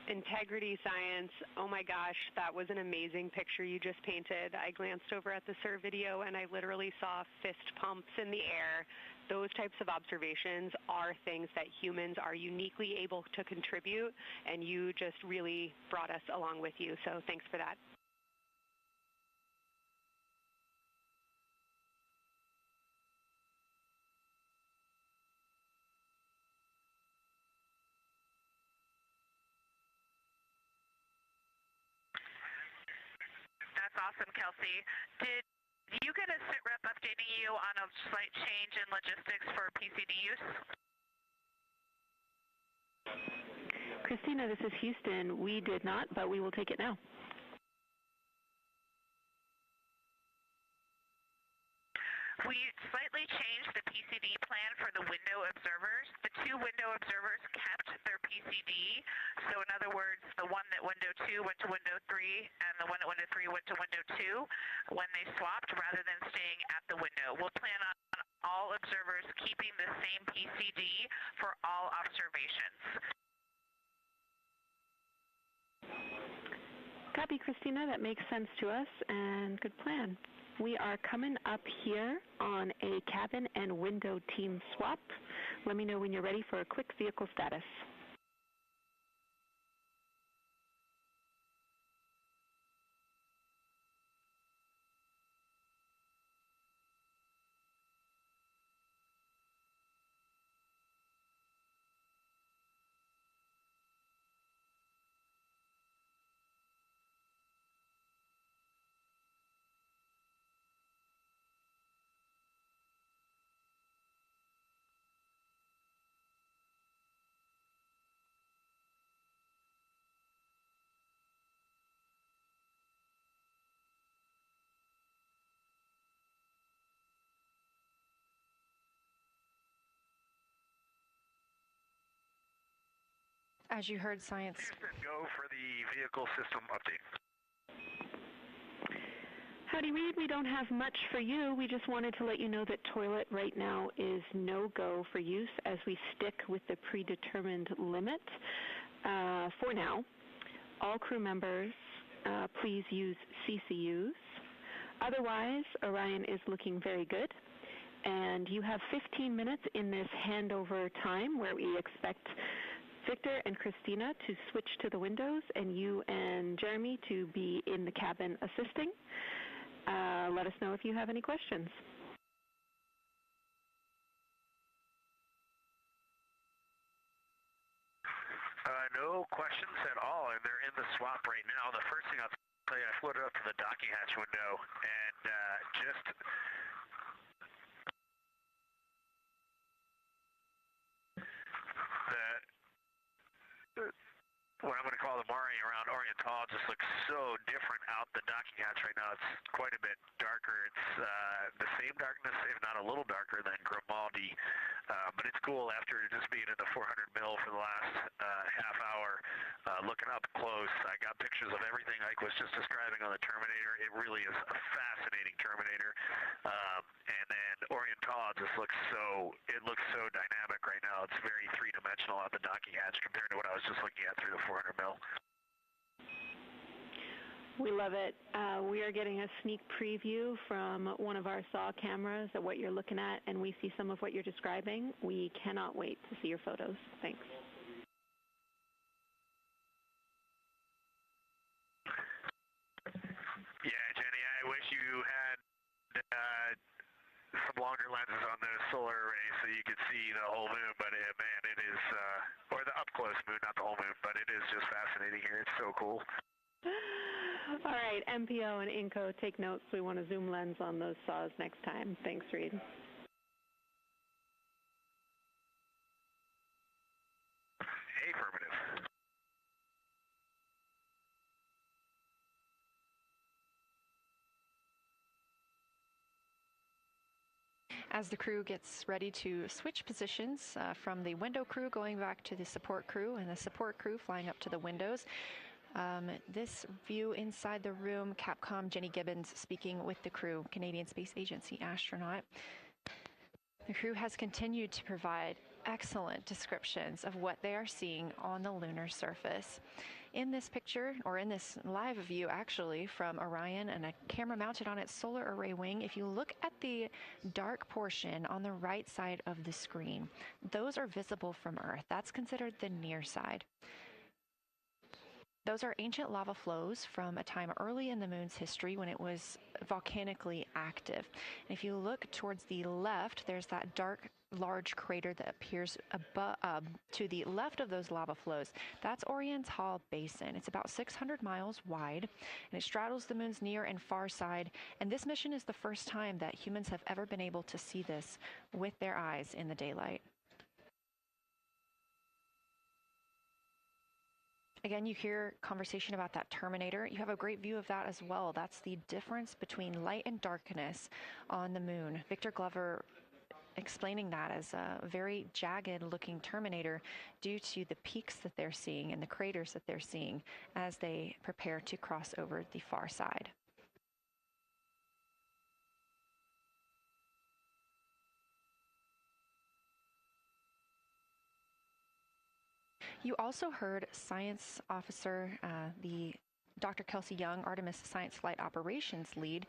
Integrity Science, oh my gosh, that was an amazing picture you just painted. I glanced over at the SIR video and I literally saw fist pumps in the air. Those types of observations are things that humans are uniquely able to contribute, and you just really brought us along with you, so thanks for that. That's awesome, Kelsey. Did you get a sit rep updating you on a slight change in logistics for PCD use? Christina, this is Houston. We did not, but we will take it now. We slightly changed the PCD plan for the window observers. The two window observers kept their PCD. So in other words, the one at window 2 went to window 3, and the one at window 3 went to window 2 when they swapped rather than staying at the window. We'll plan on all observers keeping the same PCD for all observations. Copy, Christina. That makes sense to us, and good plan. We are coming up here on a cabin and window team swap. Let me know when you're ready for a quick vehicle status. As you heard, Science. Go for the vehicle system update. Howdy, Reid. We don't have much for you. We just wanted to let you know that toilet right now is no-go for use as we stick with the predetermined limit for now. All crew members, please use CCUs. Otherwise, Orion is looking very good. And you have 15 minutes in this handover time where we expect Victor and Christina to switch to the windows and you and Jeremy to be in the cabin assisting. Let us know if you have any questions. No questions at all, and they're in the swap right now. The first thing I'll tell you, I floated up to the docking hatch window and just what I'm going to call the Mari around Oriental just looks so different out the docking hatch right now. It's quite a bit darker. It's the same darkness, if not a little darker than Grimaldi, but it's cool after just being in the 400 mil for the last half hour. Looking up close, I got pictures of everything Ike was just describing on the Terminator. It really is a fascinating Terminator. And then Oriental just looks so dynamic right now. It's very three-dimensional at the docking hatch compared to what I was just looking at through the 400 mil. We love it. We are getting a sneak preview from one of our SAW cameras of what you're looking at, and we see some of what you're describing. We cannot wait to see your photos. Thanks. Yeah, Jenny, I wish you had some longer lenses on those solar arrays so you could see the whole moon, but man, it is, or the up-close moon, not the whole moon, but it is just fascinating here. It's so cool. All right, MPO and INCO, take notes. We want a zoom lens on those saws next time. Thanks, Reid. As the crew gets ready to switch positions from the window crew going back to the support crew and the support crew flying up to the windows. This view inside the room, Capcom Jenny Gibbons speaking with the crew, Canadian Space Agency astronaut. The crew has continued to provide excellent descriptions of what they are seeing on the lunar surface. In this picture, or in this live view actually, from Orion and a camera mounted on its solar array wing, if you look at the dark portion on the right side of the screen, those are visible from Earth. That's considered the near side. Those are ancient lava flows from a time early in the moon's history when it was volcanically active. And if you look towards the left, there's that dark, large crater that appears to the left of those lava flows. That's Orion's Hall Basin. It's about 600 miles wide, and it straddles the moon's near and far side. And this mission is the first time that humans have ever been able to see this with their eyes in the daylight. Again, you hear conversation about that terminator. You have a great view of that as well. That's the difference between light and darkness on the moon. Victor Glover explaining that as a very jagged looking terminator due to the peaks that they're seeing and the craters that they're seeing as they prepare to cross over the far side. You also heard science officer, the Dr. Kelsey Young, Artemis Science Flight Operations lead,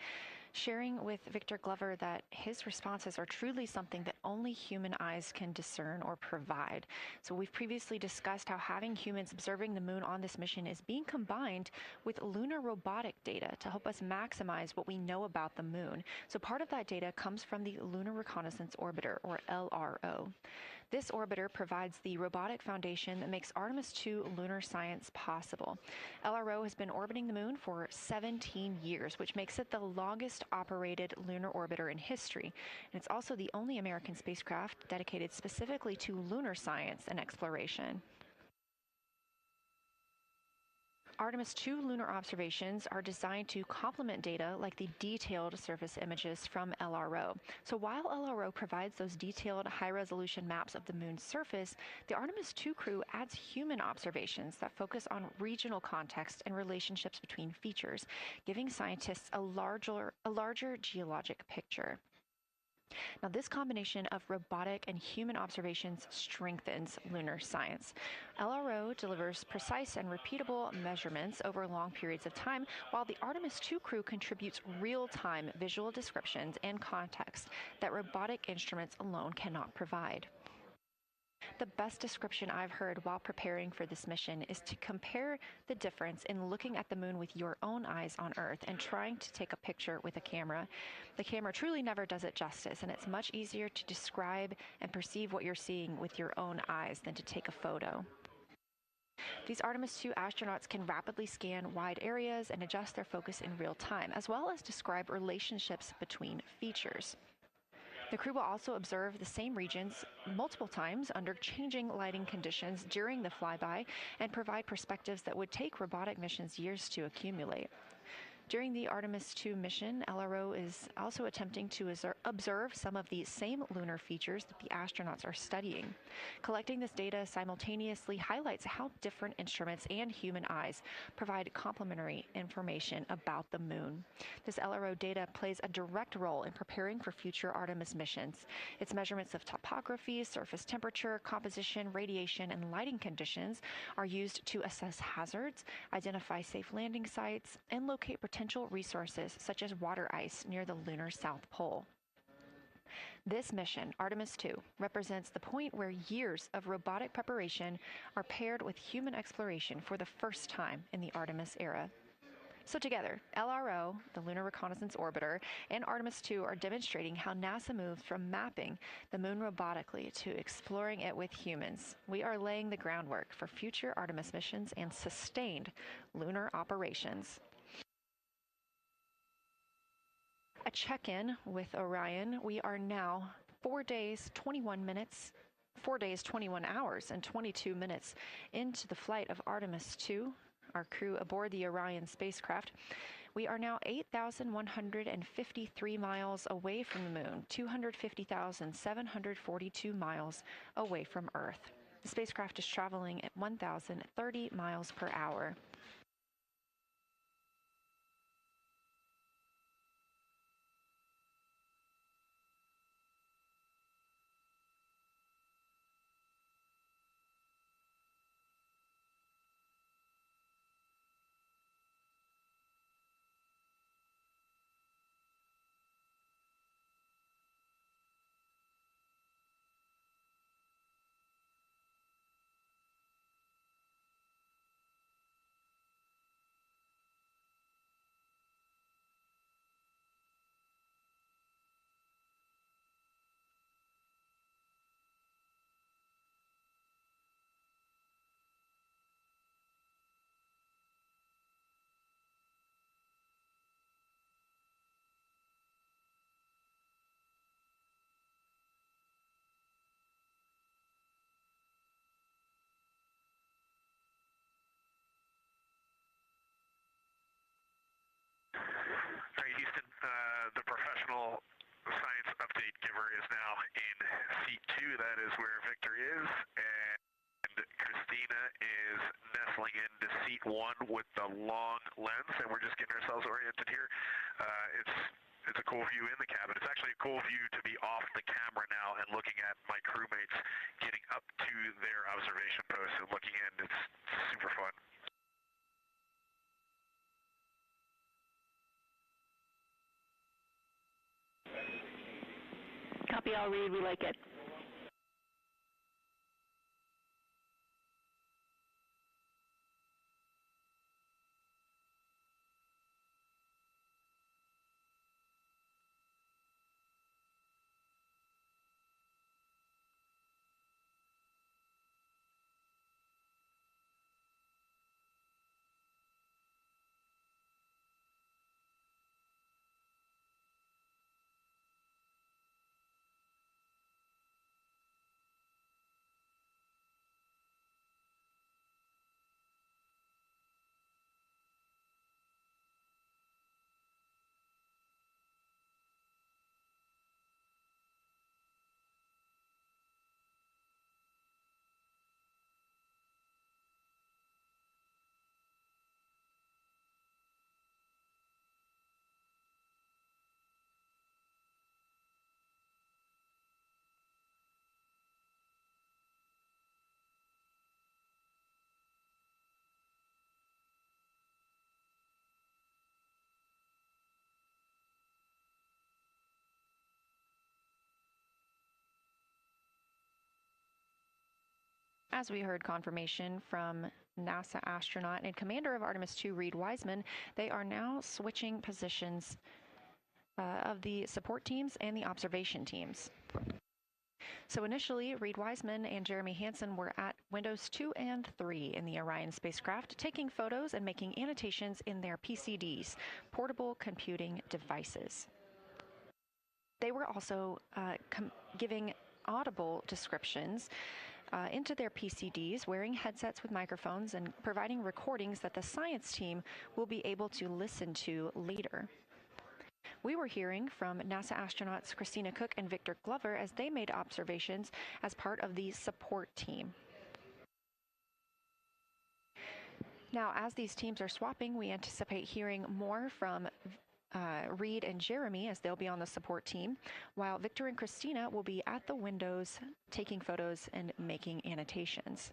sharing with Victor Glover that his responses are truly something that only human eyes can discern or provide. So we've previously discussed how having humans observing the moon on this mission is being combined with lunar robotic data to help us maximize what we know about the moon. So part of that data comes from the Lunar Reconnaissance Orbiter, or LRO. This orbiter provides the robotic foundation that makes Artemis II lunar science possible. LRO has been orbiting the moon for 17 years, which makes it the longest operated lunar orbiter in history. And it's also the only American spacecraft dedicated specifically to lunar science and exploration. Artemis II lunar observations are designed to complement data like the detailed surface images from LRO. So while LRO provides those detailed high-resolution maps of the moon's surface, the Artemis II crew adds human observations that focus on regional context and relationships between features, giving scientists a larger geologic picture. Now, this combination of robotic and human observations strengthens lunar science. LRO delivers precise and repeatable measurements over long periods of time, while the Artemis II crew contributes real-time visual descriptions and context that robotic instruments alone cannot provide. The best description I've heard while preparing for this mission is to compare the difference in looking at the moon with your own eyes on Earth and trying to take a picture with a camera. The camera truly never does it justice, and it's much easier to describe and perceive what you're seeing with your own eyes than to take a photo. These Artemis II astronauts can rapidly scan wide areas and adjust their focus in real time, as well as describe relationships between features. The crew will also observe the same regions multiple times under changing lighting conditions during the flyby and provide perspectives that would take robotic missions years to accumulate. During the Artemis II mission, LRO is also attempting to observe some of the same lunar features that the astronauts are studying. Collecting this data simultaneously highlights how different instruments and human eyes provide complementary information about the moon. This LRO data plays a direct role in preparing for future Artemis missions. Its measurements of topography, surface temperature, composition, radiation, and lighting conditions are used to assess hazards, identify safe landing sites, and locate potential resources such as water ice near the lunar South Pole. This mission, Artemis II, represents the point where years of robotic preparation are paired with human exploration for the first time in the Artemis era. So together, LRO, the Lunar Reconnaissance Orbiter, and Artemis II are demonstrating how NASA moves from mapping the moon robotically to exploring it with humans. We are laying the groundwork for future Artemis missions and sustained lunar operations. A check-in with Orion. We are now 4 days, 21 hours, and 22 minutes into the flight of Artemis II, our crew aboard the Orion spacecraft. We are now 8,153 miles away from the moon, 250,742 miles away from Earth. The spacecraft is traveling at 1,030 miles per hour. All right, Houston, the professional science update giver is now in seat 2. That is where Victor is, and Christina is nestling into seat 1 with the long lens, and we're just getting ourselves oriented here. It's a cool view in the cabin. It's actually a cool view to be off the camera now and looking at my crewmates getting up to their observation posts and looking in. It's super fun. Copy all, Reid. We like it. As we heard confirmation from NASA astronaut and commander of Artemis II, Reid Wiseman, they are now switching positions of the support teams and the observation teams. So initially, Reid Wiseman and Jeremy Hansen were at windows 2 and 3 in the Orion spacecraft, taking photos and making annotations in their PCDs, portable computing devices. They were also giving audible descriptions into their PCDs, wearing headsets with microphones and providing recordings that the science team will be able to listen to later. We were hearing from NASA astronauts Christina Koch and Victor Glover as they made observations as part of the support team. Now, as these teams are swapping, we anticipate hearing more from Reid and Jeremy as they'll be on the support team, while Victor and Christina will be at the windows taking photos and making annotations.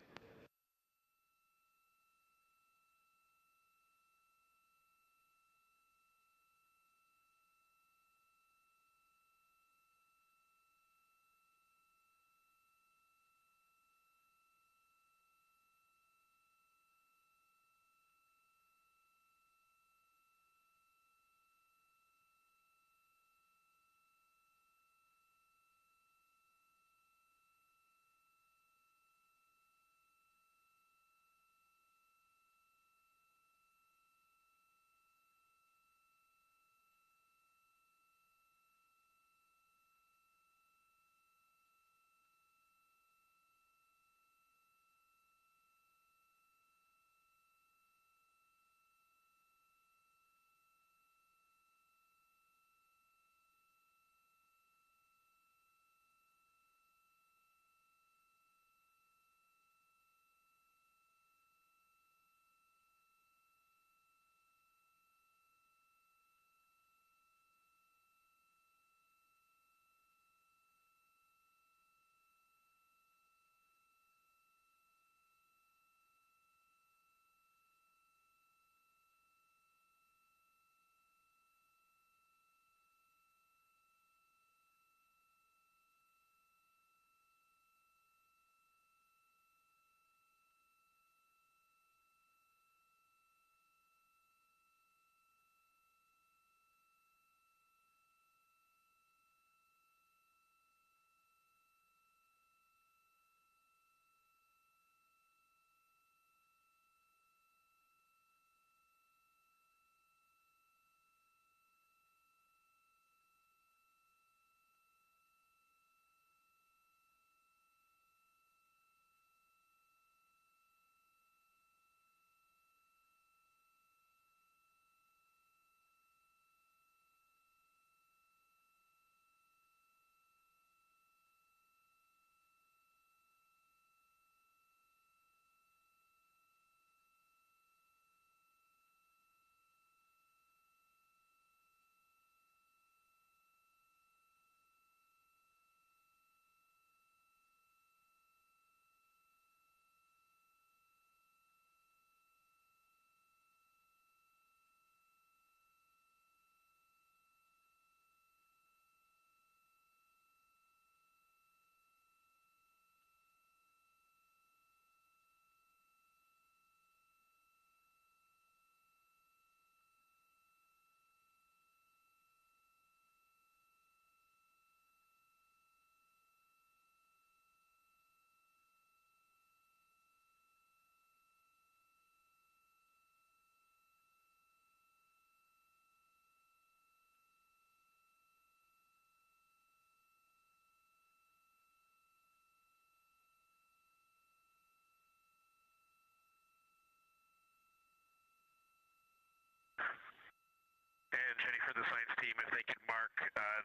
and Jenny for the science team, if they could mark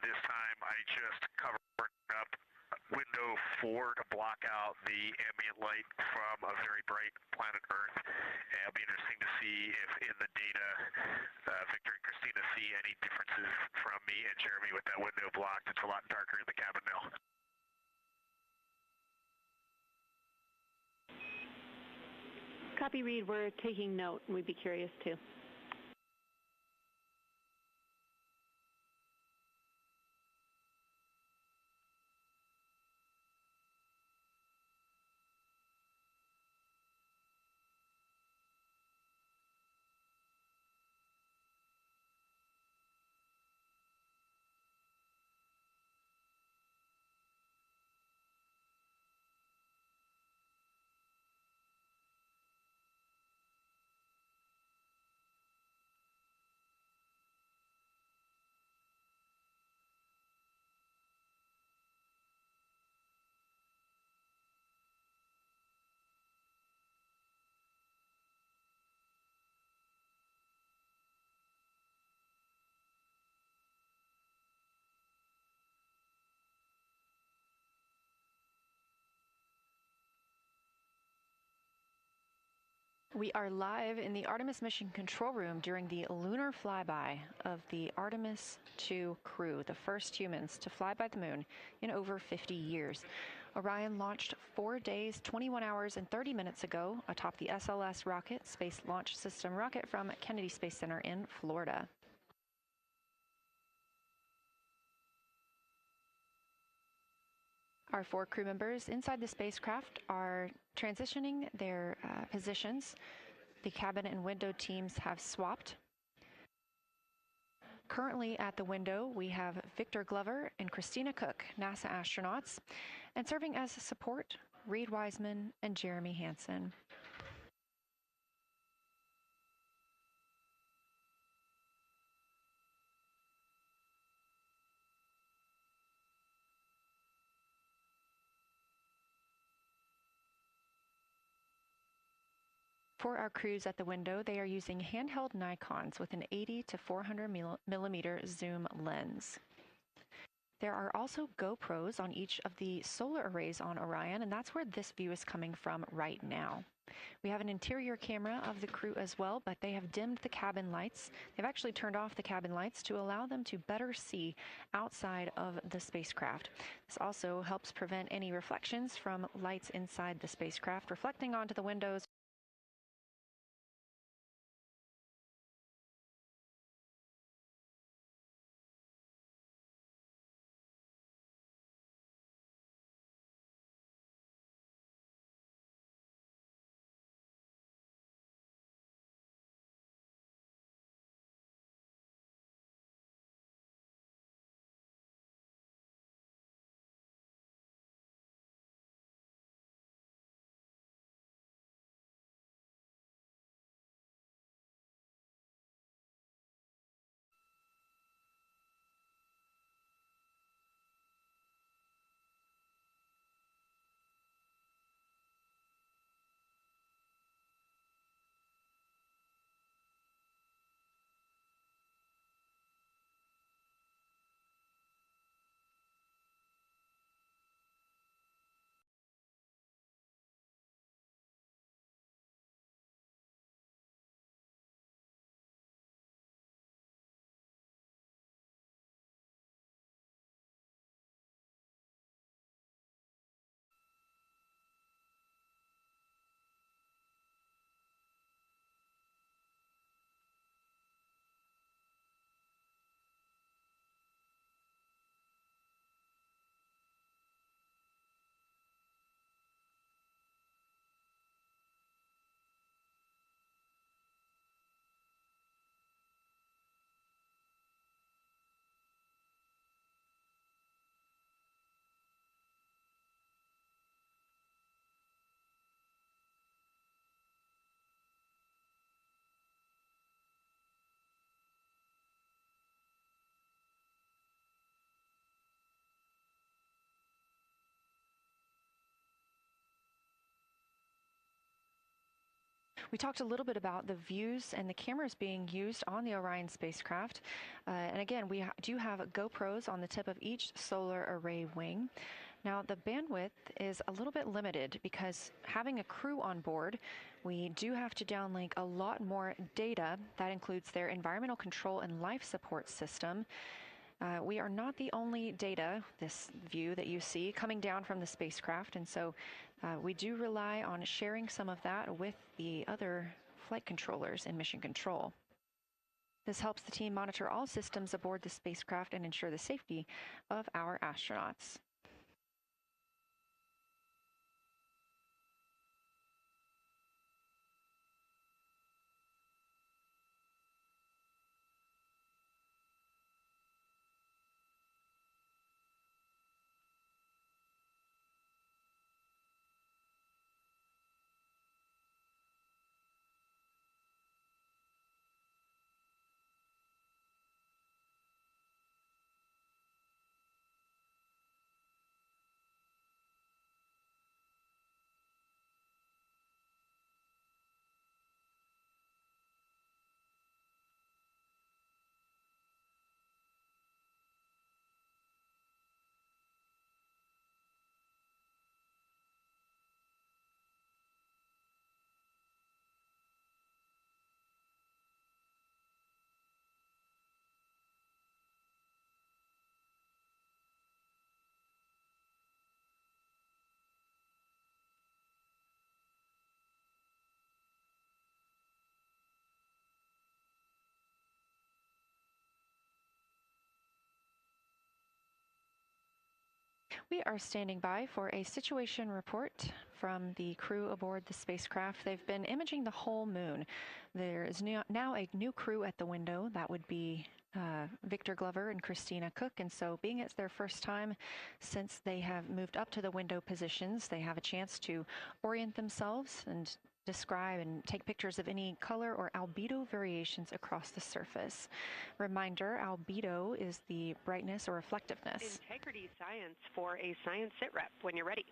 this time, I just covered up window 4 to block out the ambient light from a very bright planet Earth. And it'll be interesting to see if in the data Victor and Christina see any differences from me and Jeremy with that window blocked. It's a lot darker in the cabin now. Copy, Reid. We're taking note, and we'd be curious too. We are live in the Artemis mission control room during the lunar flyby of the Artemis II crew, the first humans to fly by the moon in over 50 years. Orion launched 4 days, 21 hours, and 30 minutes ago atop the SLS rocket, Space Launch System rocket from Kennedy Space Center in Florida. Our 4 crew members inside the spacecraft are transitioning their positions. The cabin and window teams have swapped. Currently at the window, we have Victor Glover and Christina Koch, NASA astronauts, and serving as support, Reid Wiseman and Jeremy Hansen. For our crews at the window, they are using handheld Nikons with an 80 to 400 millimeter zoom lens. There are also GoPros on each of the solar arrays on Orion, and that's where this view is coming from right now. We have an interior camera of the crew as well, but they have dimmed the cabin lights. They've actually turned off the cabin lights to allow them to better see outside of the spacecraft. This also helps prevent any reflections from lights inside the spacecraft reflecting onto the windows. We talked a little bit about the views and the cameras being used on the Orion spacecraft. And again, we do have GoPros on the tip of each solar array wing. Now, the bandwidth is a little bit limited because having a crew on board, we do have to downlink a lot more data. That includes their environmental control and life support system. We are not the only data, this view that you see, coming down from the spacecraft, and so we do rely on sharing some of that with the other flight controllers in mission control. This helps the team monitor all systems aboard the spacecraft and ensure the safety of our astronauts. We are standing by for a situation report from the crew aboard the spacecraft. They've been imaging the whole moon. There is now a new crew at the window. That would be Victor Glover and Christina Cook, and so being it's their first time since they have moved up to the window positions, they have a chance to orient themselves and describe and take pictures of any color or albedo variations across the surface. Reminder, albedo is the brightness or reflectiveness. Integrity science for a science sit rep when you're ready.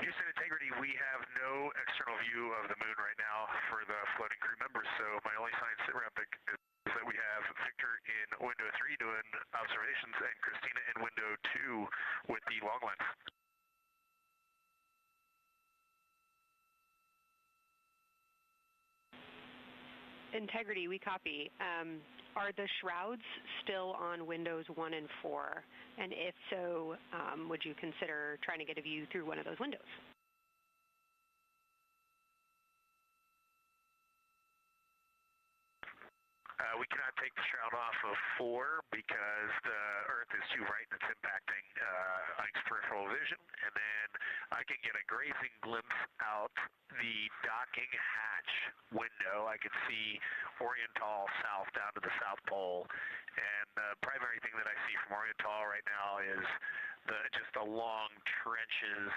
Houston Integrity, we have no external view of the moon right now for the floating crew members, so my only science sit rep is that we have Victor in window 3 doing observations and Christina in window 2 with the long lens. Integrity, we copy. Are the shrouds still on windows 1 and 4? And if so, would you consider trying to get a view through one of those windows? We cannot take the shroud off of 4 because the Earth is too bright and it's impacting Ike's peripheral vision. And then I can get a grazing glimpse out the docking hatch window. I can see Oriental south down to the South Pole. And the primary thing that I see from Oriental right now is just the long trenches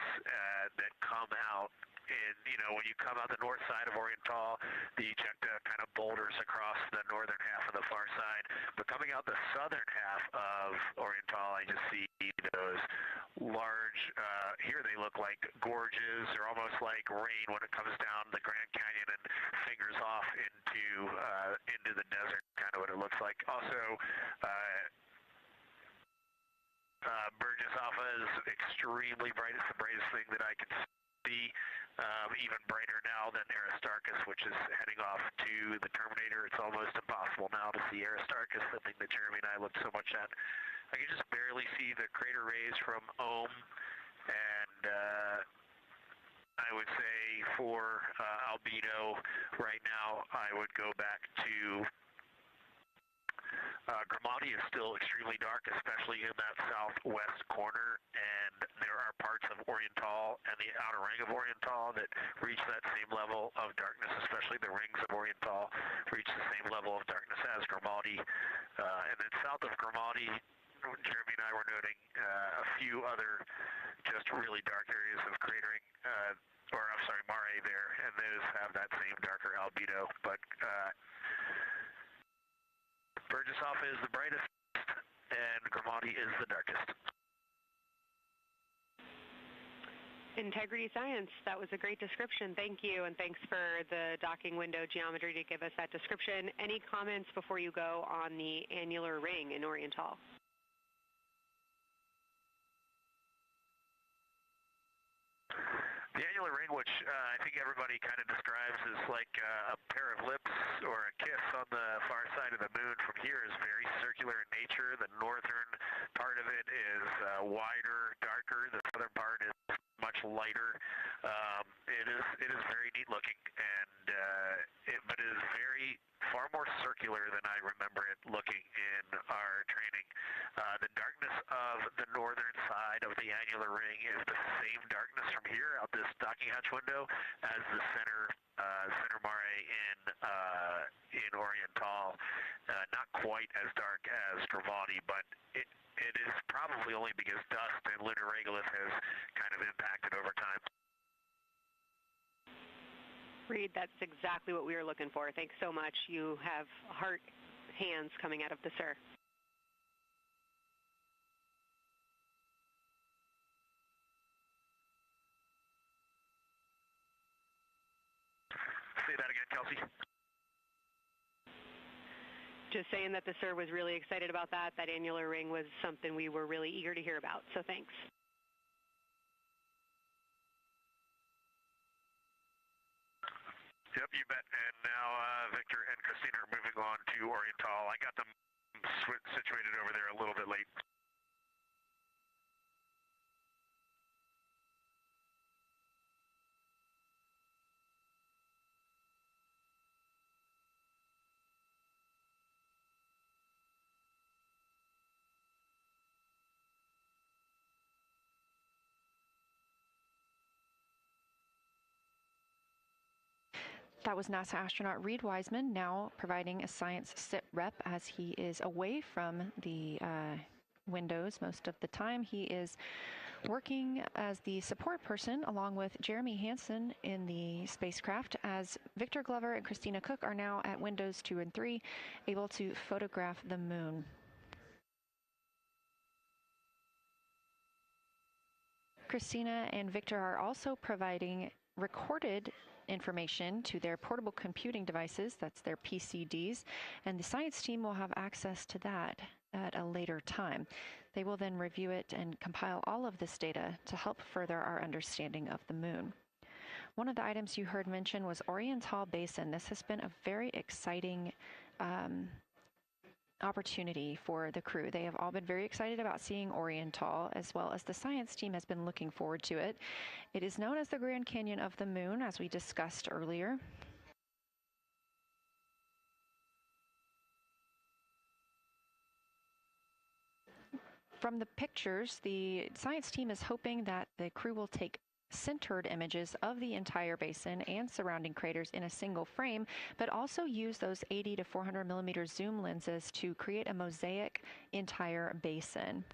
that come out. And, you know, when you come out the north side of Oriental, the ejecta kind of boulders across the northern half of the far side. But coming out the southern half of Oriental, I just see those large, here they look like gorges. They're almost like rain when it comes down the Grand Canyon and fingers off into the desert, kind of what it looks like. Also, Burgess Alpha is extremely bright. It's the brightest thing that I can see. Even brighter now than Aristarchus, which is heading off to the Terminator. It's almost impossible now to see Aristarchus, the thing that Jeremy and I looked so much at. I can just barely see the crater rays from Ohm, and I would say for albedo right now, I would go back to Grimati is still extremely dark, especially in that southwest corner, and there are parts of Oriental and the outer ring of Oriental that reach that same level of darkness, especially the rings of Oriental reach the same level of darkness as Grimati. And then south of Grimati, Jeremy and I were noting a few other just really dark areas of cratering, mare there, and those have that same darker albedo, but Burgesshoff is the brightest, and Grimati is the darkest. Integrity Science, that was a great description. Thank you, and thanks for the docking window geometry to give us that description. Any comments before you go on the annular ring in Oriental? The annular ring, which I think everybody kind of describes as like a pair of lips or a kiss on the far side of the moon from here, is very circular in nature. The northern part of it is wider, darker. The southern part is much lighter. It is very neat looking, and but it is far more circular than I remember it looking in our training. The darkness of the northern side of the annular ring is the same darkness from here out this docking hatch window as the center mare in Oriental. Not quite as dark as Grimati, but it is probably only because dust and lunar regolith has kind of impacted over time. Reid, that's exactly what we were looking for. Thanks so much. You have heart hands coming out of the SIR. Say that again, Kelsey. Just saying that the SIR was really excited about that. That annular ring was something we were really eager to hear about, so thanks. Yep, you bet. And now Victor and Christina are moving on to Oriental. I got them situated over there a little bit late. That was NASA astronaut Reid Wiseman, now providing a science sit rep as he is away from the windows most of the time. He is working as the support person along with Jeremy Hansen in the spacecraft, as Victor Glover and Christina Koch are now at windows 2 and 3, able to photograph the moon. Christina and Victor are also providing recorded information to their portable computing devices, that's their PCDs, and the science team will have access to that at a later time. They will then review it and compile all of this data to help further our understanding of the moon. One of the items you heard mentioned was Oriental Basin. This has been a very exciting opportunity for the crew. They have all been very excited about seeing Oriental, as well as the science team has been looking forward to it. It is known as the Grand Canyon of the Moon, as we discussed earlier. From the pictures, the science team is hoping that the crew will take centered images of the entire basin and surrounding craters in a single frame, but also use those 80 to 400 millimeter zoom lenses to create a mosaic entire basin.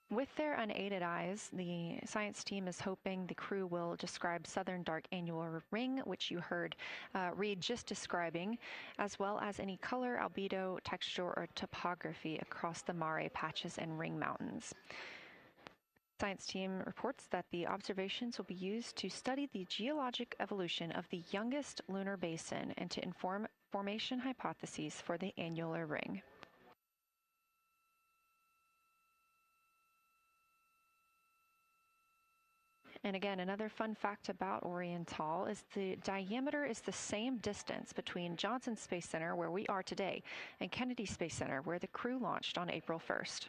With their unaided eyes, the science team is hoping the crew will describe southern dark annular ring, which you heard Reid just describing, as well as any color, albedo, texture, or topography across the mare patches and ring mountains. Science team reports that the observations will be used to study the geologic evolution of the youngest lunar basin and to inform formation hypotheses for the annular ring. And again, another fun fact about Oriental is the diameter is the same distance between Johnson Space Center, where we are today, and Kennedy Space Center, where the crew launched on April 1st.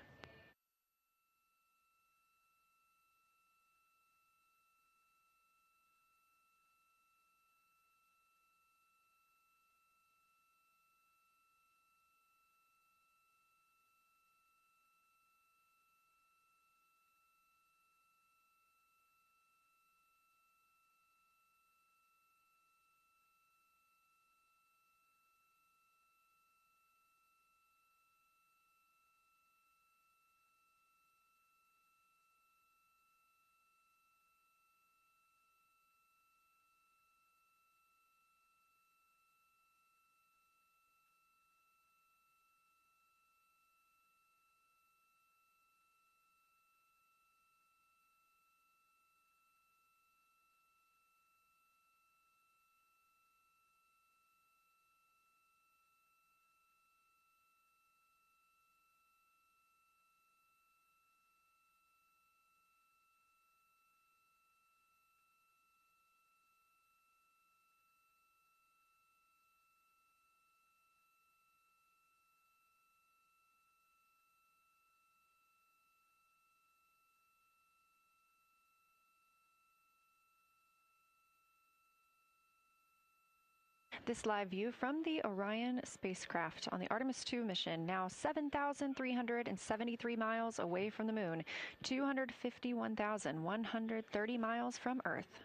This live view from the Orion spacecraft on the Artemis II mission, now 7,373 miles away from the moon, 251,130 miles from Earth.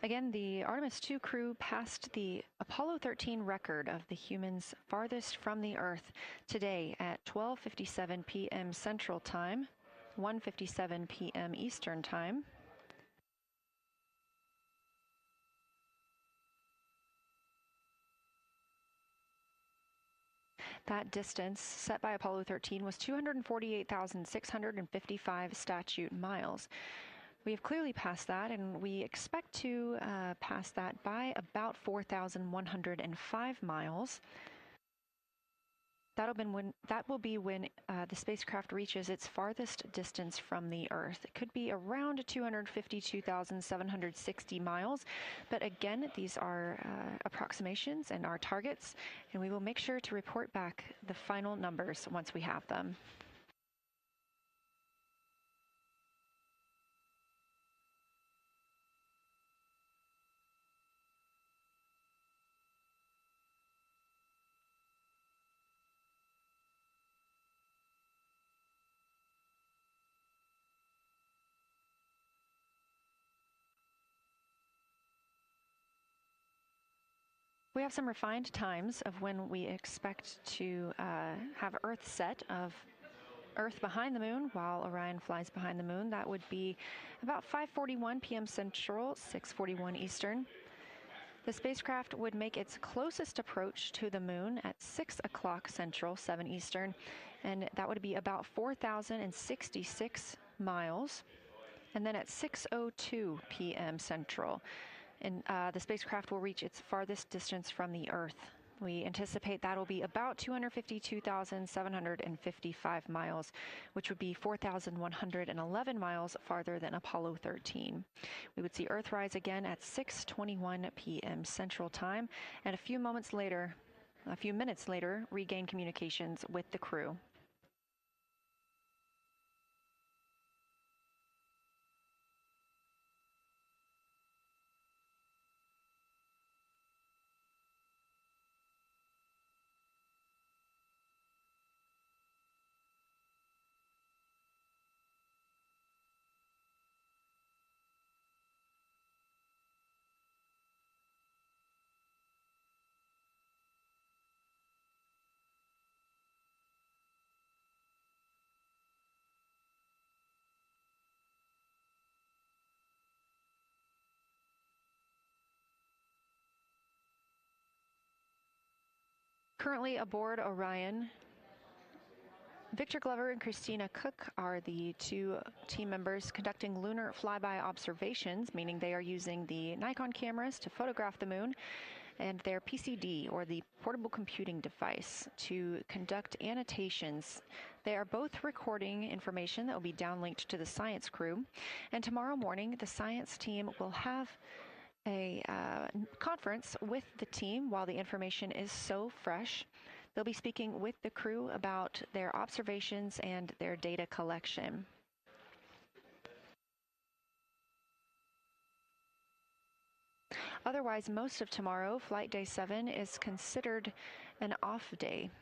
Again, the Artemis II crew passed the Apollo 13 record of the humans farthest from the Earth today at 12:57 p.m. Central Time, 1:57 p.m. Eastern Time. That distance set by Apollo 13 was 248,655 statute miles. We have clearly passed that, and we expect to pass that by about 4,105 miles. That will be when the spacecraft reaches its farthest distance from the Earth. It could be around 252,760 miles, but again, these are approximations and our targets, and we will make sure to report back the final numbers once we have them. We have some refined times of when we expect to have Earth set of Earth behind the moon while Orion flies behind the moon. That would be about 5:41 p.m. Central, 6:41 Eastern. The spacecraft would make its closest approach to the moon at 6 o'clock Central, 7 Eastern, and that would be about 4,066 miles. And then at 6:02 p.m. Central, and the spacecraft will reach its farthest distance from the Earth. We anticipate that'll be about 252,755 miles, which would be 4,111 miles farther than Apollo 13. We would see Earthrise again at 6:21 p.m. Central Time, and a few minutes later, regain communications with the crew. Currently aboard Orion, Victor Glover and Christina Cook are the two team members conducting lunar flyby observations, meaning they are using the Nikon cameras to photograph the moon, and their PCD, or the portable computing device, to conduct annotations. They are both recording information that will be downlinked to the science crew, and tomorrow morning the science team will have a conference with the team while the information is so fresh. They'll be speaking with the crew about their observations and their data collection. Otherwise, most of tomorrow, Flight Day 7, is considered an off day.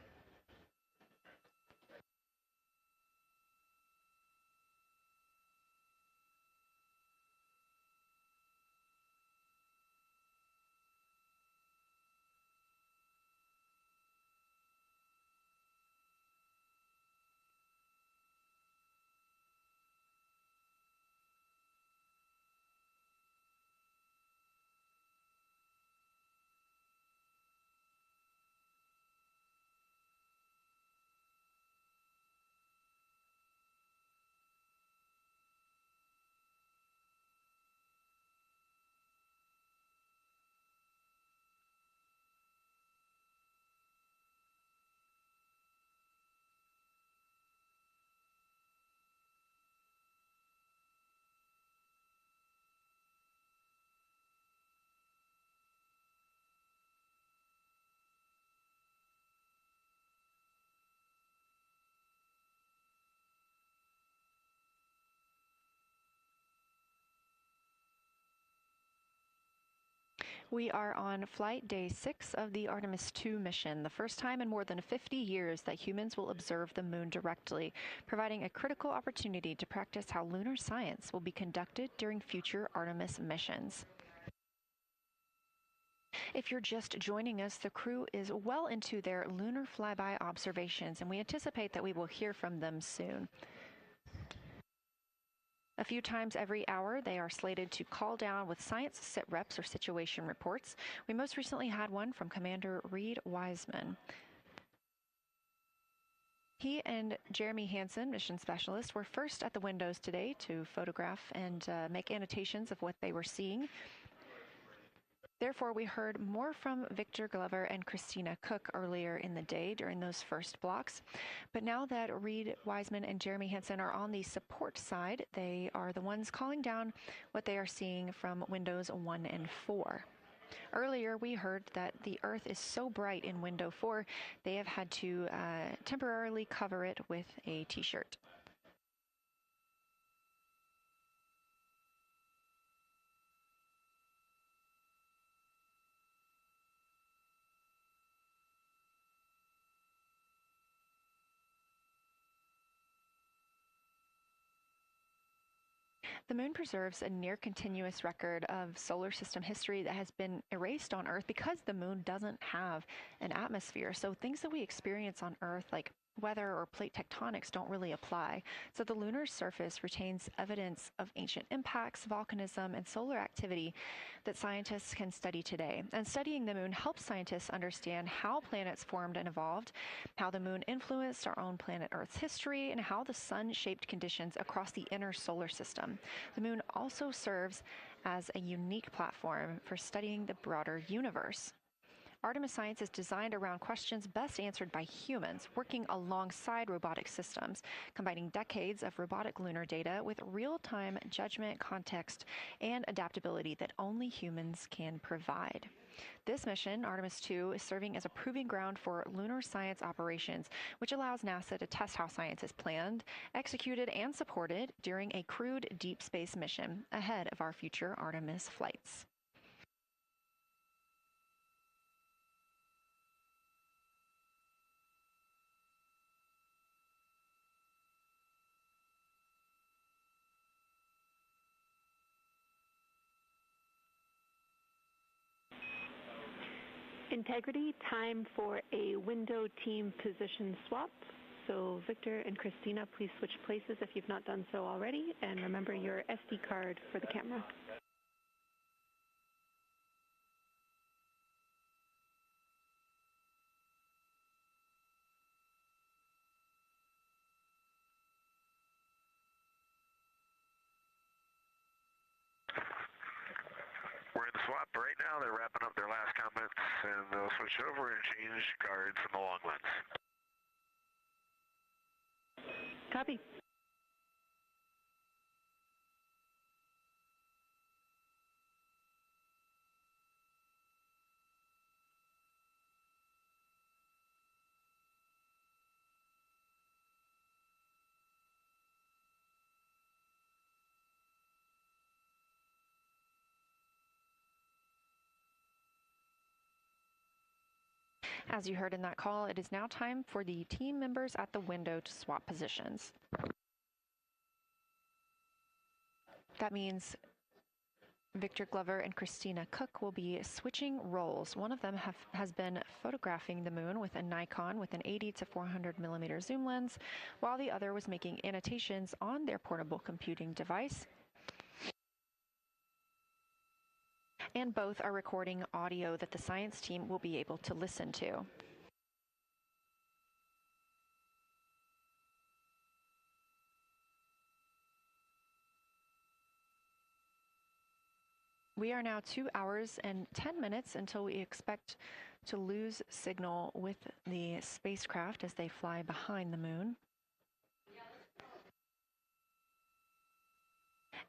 We are on flight day 6 of the Artemis II mission, the first time in more than 50 years that humans will observe the moon directly, providing a critical opportunity to practice how lunar science will be conducted during future Artemis missions. If you're just joining us, the crew is well into their lunar flyby observations, and we anticipate that we will hear from them soon. A few times every hour, they are slated to call down with science sit reps or situation reports. We most recently had one from Commander Reid Wiseman. He and Jeremy Hansen, mission specialist, were first at the windows today to photograph and make annotations of what they were seeing. Therefore, we heard more from Victor Glover and Christina Koch earlier in the day during those first blocks. But now that Reid Wiseman and Jeremy Hansen are on the support side, they are the ones calling down what they are seeing from windows 1 and 4. Earlier, we heard that the Earth is so bright in window 4, they have had to temporarily cover it with a t-shirt. The moon preserves a near-continuous record of solar system history that has been erased on Earth because the moon doesn't have an atmosphere. So things that we experience on Earth, like weather or plate tectonics, don't really apply. So the lunar surface retains evidence of ancient impacts, volcanism, and solar activity that scientists can study today. And studying the moon helps scientists understand how planets formed and evolved, how the moon influenced our own planet Earth's history, and how the sun shaped conditions across the inner solar system. The moon also serves as a unique platform for studying the broader universe. Artemis science is designed around questions best answered by humans, working alongside robotic systems, combining decades of robotic lunar data with real-time judgment, context, and adaptability that only humans can provide. This mission, Artemis II, is serving as a proving ground for lunar science operations, which allows NASA to test how science is planned, executed, and supported during a crewed deep space mission ahead of our future Artemis flights. Integrity, time for a window team position swap. So Victor and Christina, please switch places if you've not done so already, and remember your SD card for the camera. We're in the swap right now. They're wrapping up their last comments, and they'll switch over and change cards in the long lens. Copy. As you heard in that call, it is now time for the team members at the window to swap positions. That means Victor Glover and Christina Koch will be switching roles. One of them has been photographing the moon with a Nikon with an 80 to 400 millimeter zoom lens, while the other was making annotations on their portable computing device. And both are recording audio that the science team will be able to listen to. We are now 2 hours and 10 minutes until we expect to lose signal with the spacecraft as they fly behind the moon.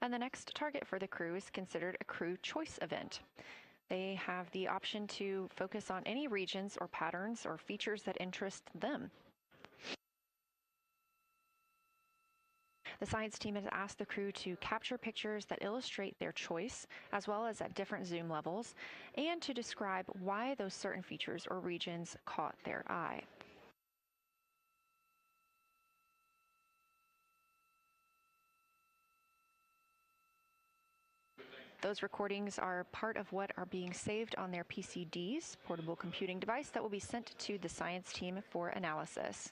And the next target for the crew is considered a crew choice event. They have the option to focus on any regions or patterns or features that interest them. The science team has asked the crew to capture pictures that illustrate their choice, as well as at different zoom levels, and to describe why those certain features or regions caught their eye. Those recordings are part of what are being saved on their PCDs, portable computing device, that will be sent to the science team for analysis.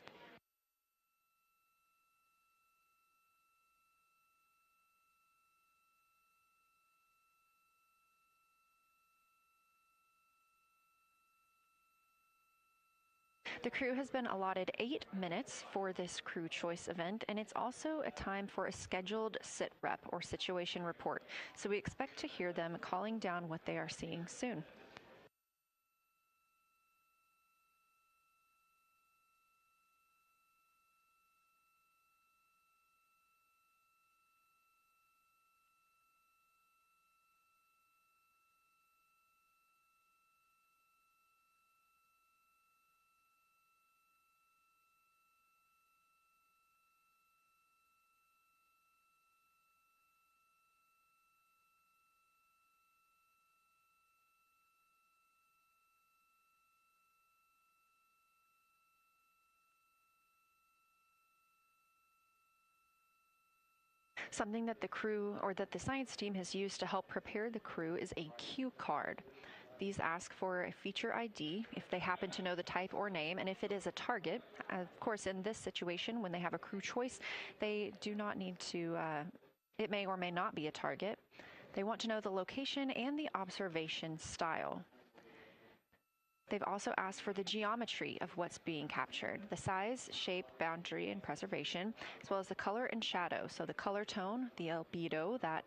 The crew has been allotted 8 minutes for this crew choice event, and it's also a time for a scheduled sit rep or situation report. So we expect to hear them calling down what they are seeing soon. Something that the crew or that the science team has used to help prepare the crew is a cue card. These ask for a feature ID if they happen to know the type or name, and if it is a target. Of course, in this situation, when they have a crew choice, they do not need to, it may or may not be a target. They want to know the location and the observation style. They've also asked for the geometry of what's being captured, the size, shape, boundary, and preservation, as well as the color and shadow, so the color tone, the albedo, that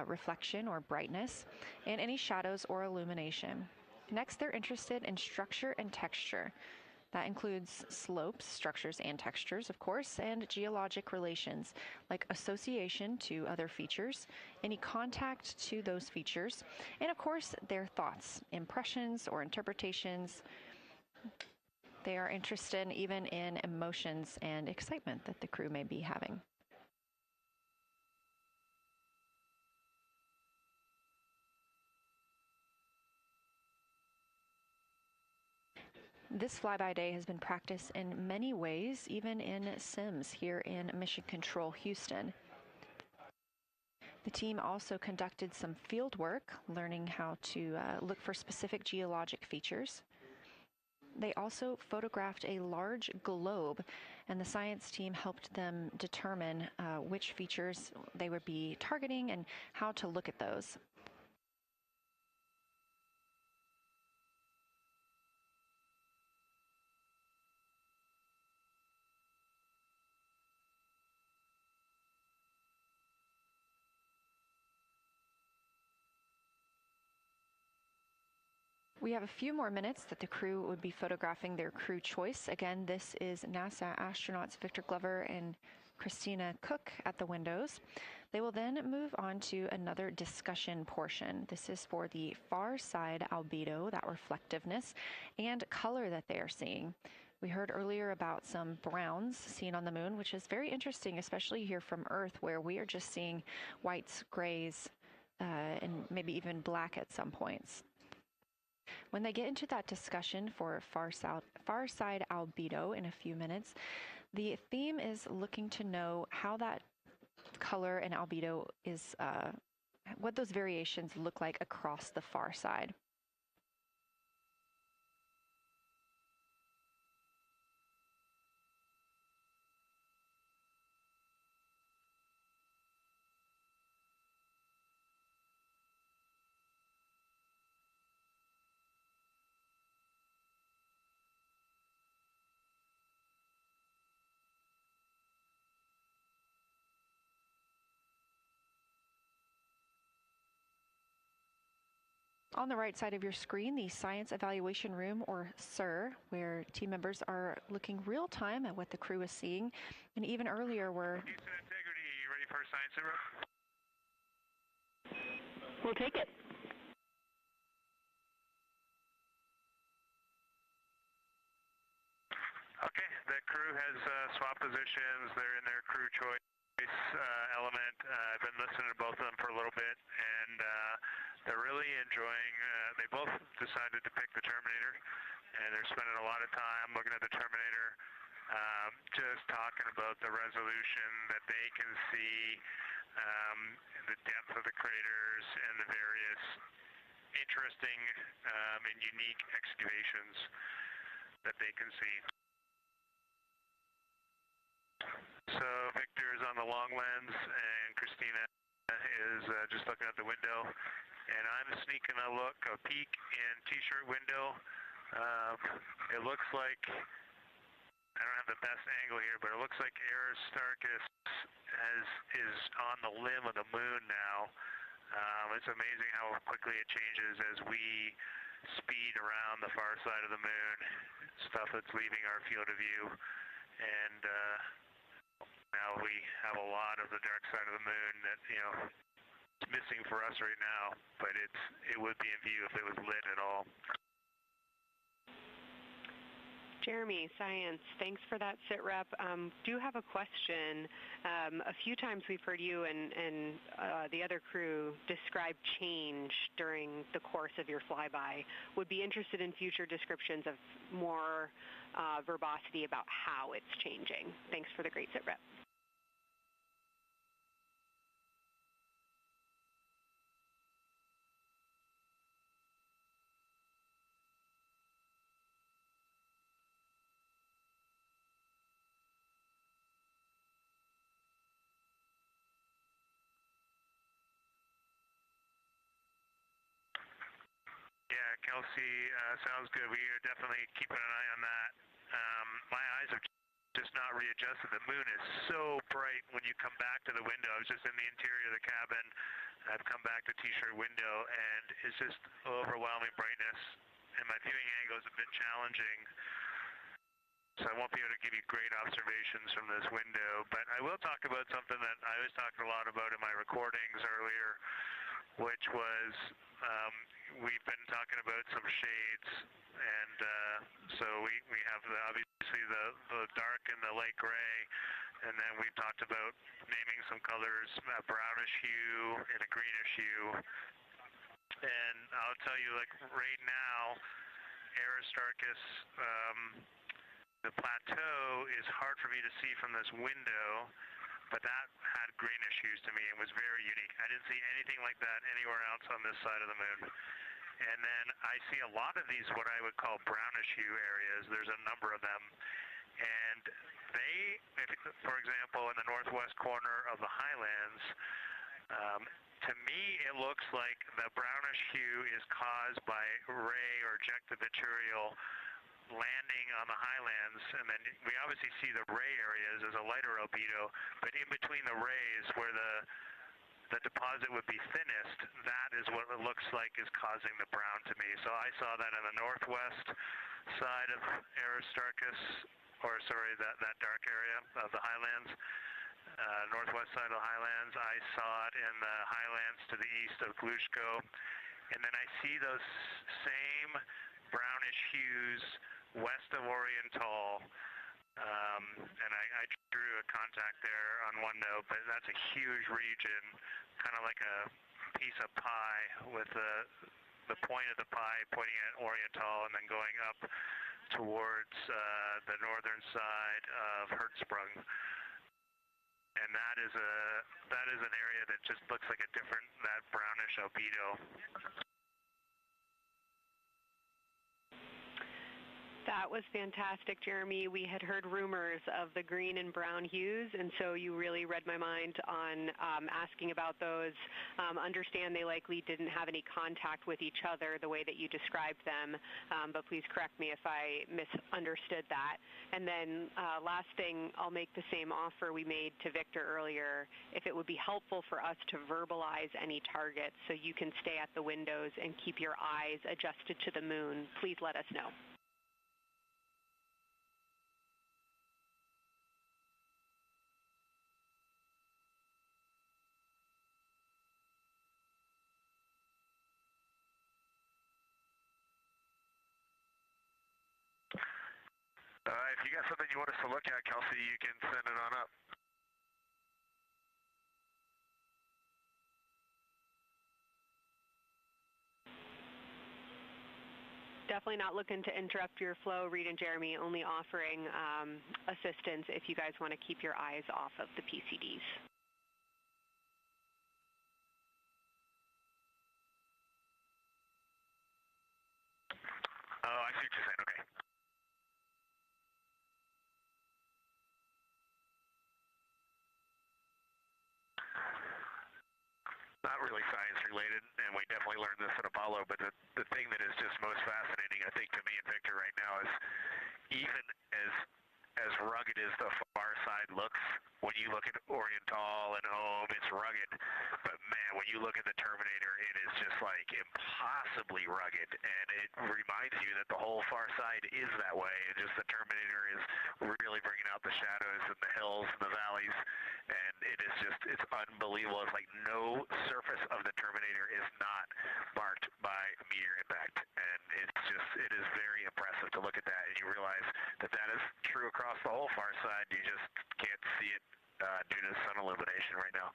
reflection or brightness, and any shadows or illumination. Next, they're interested in structure and texture. That includes slopes, structures, and textures, of course, and geologic relations, like association to other features, any contact to those features, and of course, their thoughts, impressions, or interpretations. They are interested even in emotions and excitement that the crew may be having. This flyby day has been practiced in many ways, even in sims here in Mission Control Houston. The team also conducted some field work, learning how to look for specific geologic features. They also photographed a large globe, and the science team helped them determine which features they would be targeting and how to look at those. We have a few more minutes that the crew would be photographing their crew choice. Again, this is NASA astronauts Victor Glover and Christina Koch at the windows. They will then move on to another discussion portion. This is for the far side albedo, that reflectiveness, and color that they are seeing. We heard earlier about some browns seen on the moon, which is very interesting, especially here from Earth, where we are just seeing whites, grays, and maybe even black at some points. When they get into that discussion for far side albedo in a few minutes, the theme is looking to know how that color and albedo is, what those variations look like across the far side. On the right side of your screen, the Science Evaluation Room, or SIR, where team members are looking real time at what the crew is seeing. And even earlier, we're... Houston Integrity, you ready for science zero? We'll take it. Okay, the crew has swapped positions. They're in their crew choice. element. I've been listening to both of them for a little bit, and they're really enjoying, they both decided to pick the Terminator, and they're spending a lot of time looking at the Terminator, just talking about the resolution that they can see, the depth of the craters, and the various interesting and unique excavations that they can see. So Victor is on the long lens, and Christina is just looking out the window, and I'm sneaking a peek in T-shirt window. It looks like, I don't have the best angle here, but it looks like Aristarchus is on the limb of the moon now. It's amazing how quickly it changes as we speed around the far side of the moon, stuff that's leaving our field of view, and now we have a lot of the dark side of the moon that, you know, it's missing for us right now, but it would be in view if it was lit at all. Jeremy, Science, thanks for that sit rep. Do have a question. A few times we've heard you and the other crew describe change during the course of your flyby. Would be interested in future descriptions of more verbosity about how it's changing. Thanks for the great sit rep. Yeah, Kelsey, sounds good. We are definitely keeping an eye on that. My eyes have just not readjusted. The moon is so bright when you come back to the window. I was just in the interior of the cabin. I've come back to T-shirt window, and it's just overwhelming brightness, and my viewing angle is a bit challenging, so I won't be able to give you great observations from this window. But I will talk about something that I was talking a lot about in my recordings earlier, which was we've been talking about some shades, and so we have obviously the dark and the light gray, and then we've talked about naming some colors, a brownish hue and a greenish hue. And I'll tell you, like right now, Aristarchus, the plateau is hard for me to see from this window, but that had greenish hues to me and was very unique. I didn't see anything like that anywhere else on this side of the moon. And then I see a lot of these, what I would call brownish hue areas. There's a number of them. And they, for example, in the northwest corner of the highlands, to me it looks like the brownish hue is caused by ray or ejected material landing on the highlands, and then we obviously see the ray areas as a lighter albedo, but in between the rays where the deposit would be thinnest, that is what it looks like is causing the brown to me. So I saw that on the northwest side of Aristarchus, or sorry, that dark area of the highlands, northwest side of the highlands. I saw it in the highlands to the east of Glushko, and then I see those same brownish hues west of Oriental, and I drew a contact there on one note, but that's a huge region, kind of like a piece of pie with the point of the pie pointing at Oriental and then going up towards the northern side of Hertzsprung. And that is an area that just looks like that brownish albedo. That was fantastic, Jeremy. We had heard rumors of the green and brown hues, and so you really read my mind on asking about those. Understand they likely didn't have any contact with each other the way that you described them, but please correct me if I misunderstood that. And then last thing, I'll make the same offer we made to Victor earlier. If it would be helpful for us to verbalize any targets so you can stay at the windows and keep your eyes adjusted to the moon, please let us know. If you got something you want us to look at, Kelsey, you can send it on up. definitely not looking to interrupt your flow, Reid and Jeremy, only offering assistance if you guys want to keep your eyes off of the PCDs. Oh, I see what you're saying. Okay. Not really science related, and we definitely learned this at Apollo, but the thing that is just most fascinating, I think, to me and Victor right now is even as rugged as the far side looks, when you look at Oriental and Ohm, it's rugged. But man, when you look at the Terminator, it is just like impossibly rugged, and it reminds you that the whole far side is that way. And just the Terminator is really bringing out the shadows and the hills and the valleys, and it is just, it's unbelievable. It's like no surface of the Terminator is not marked by a meteor impact, and it's just, it is very impressive to look at that, and you realize that that is true across the whole far side. You just can't see it due to sun illumination right now.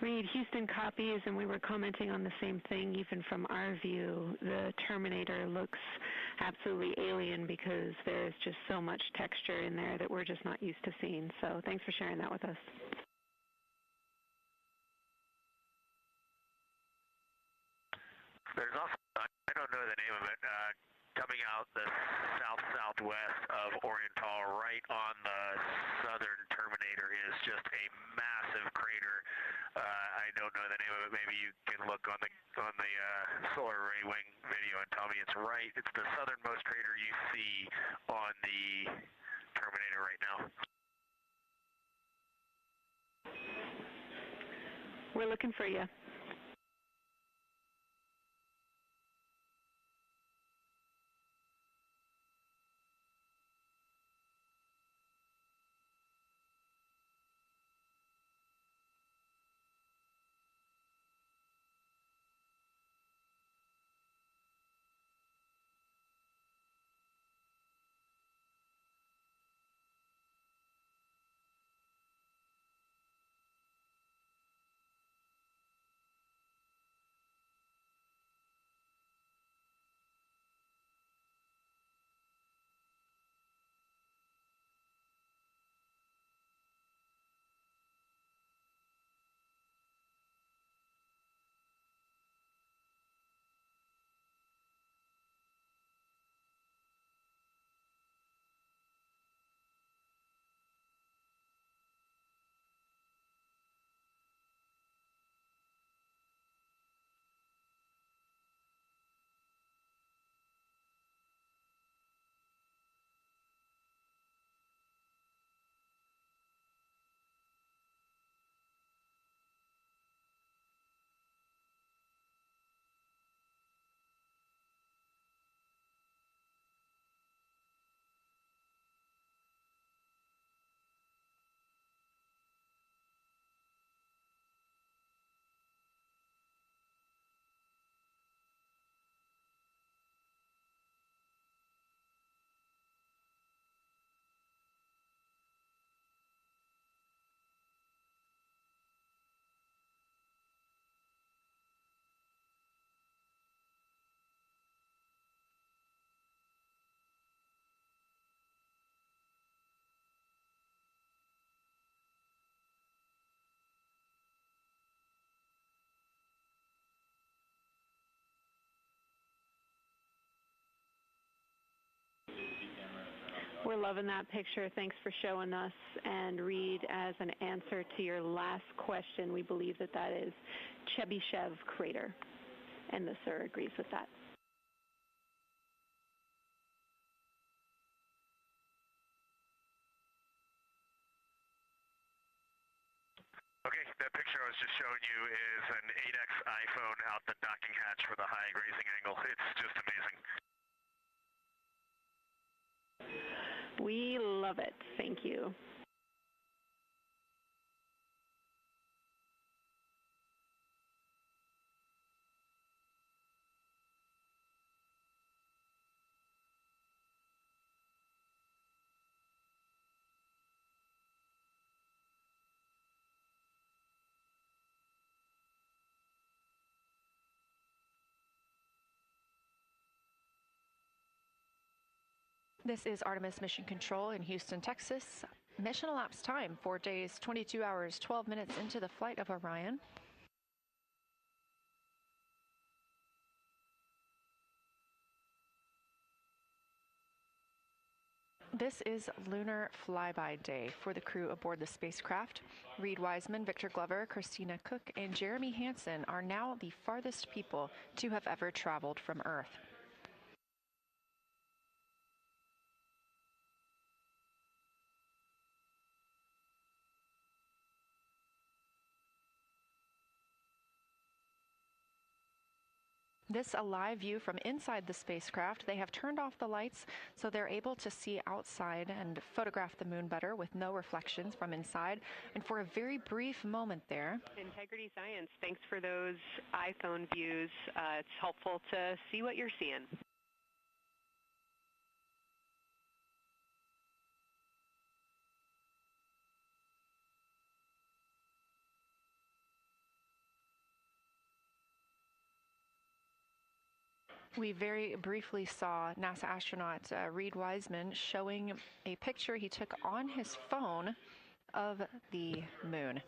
Reid, Houston copies, and we were commenting on the same thing. Even from our view, the Terminator looks absolutely alien because there's just so much texture in there that we're just not used to seeing. So thanks for sharing that with us. There's also, I don't know the name of it, coming out the south-southwest of Oriental, right on the southern Terminator, is just a massive crater. I don't know the name of it. Maybe you can look on the solar array wing video and tell me it's right. It's the southernmost crater you see on the Terminator right now. We're looking for you. We're loving that picture. Thanks for showing us. And Reid, as an answer to your last question, we believe that that is Chebyshev crater. And the sir agrees with that. Okay, that picture I was just showing you is an 8X iPhone out the docking hatch for the high grazing angle. It's just amazing. We love it. Thank you. This is Artemis Mission Control in Houston, Texas. Mission elapsed time, 4 days, 22 hours, 12 minutes into the flight of Orion. This is Lunar Flyby Day for the crew aboard the spacecraft. Reid Wiseman, Victor Glover, Christina Koch, and Jeremy Hansen are now the farthest people to have ever traveled from Earth. This a live view from inside the spacecraft. They have turned off the lights so they're able to see outside and photograph the moon better with no reflections from inside. And for a very brief moment there. Integrity Science, thanks for those iPhone views. It's helpful to see what you're seeing. We very briefly saw NASA astronaut Reid Wiseman showing a picture he took on his phone of the moon.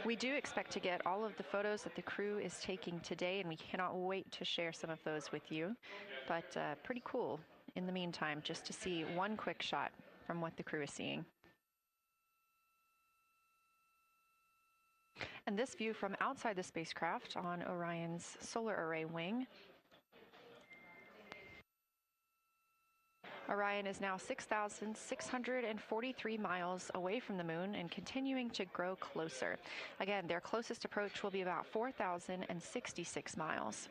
We do expect to get all of the photos that the crew is taking today, and we cannot wait to share some of those with you. But pretty cool in the meantime, just to see one quick shot from what the crew is seeing. And this view from outside the spacecraft on Orion's solar array wing. Orion is now 6,643 miles away from the moon and continuing to grow closer. Again, their closest approach will be about 4,066 miles.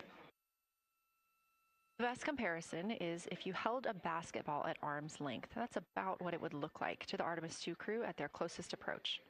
The best comparison is if you held a basketball at arm's length. That's about what it would look like to the Artemis II crew at their closest approach.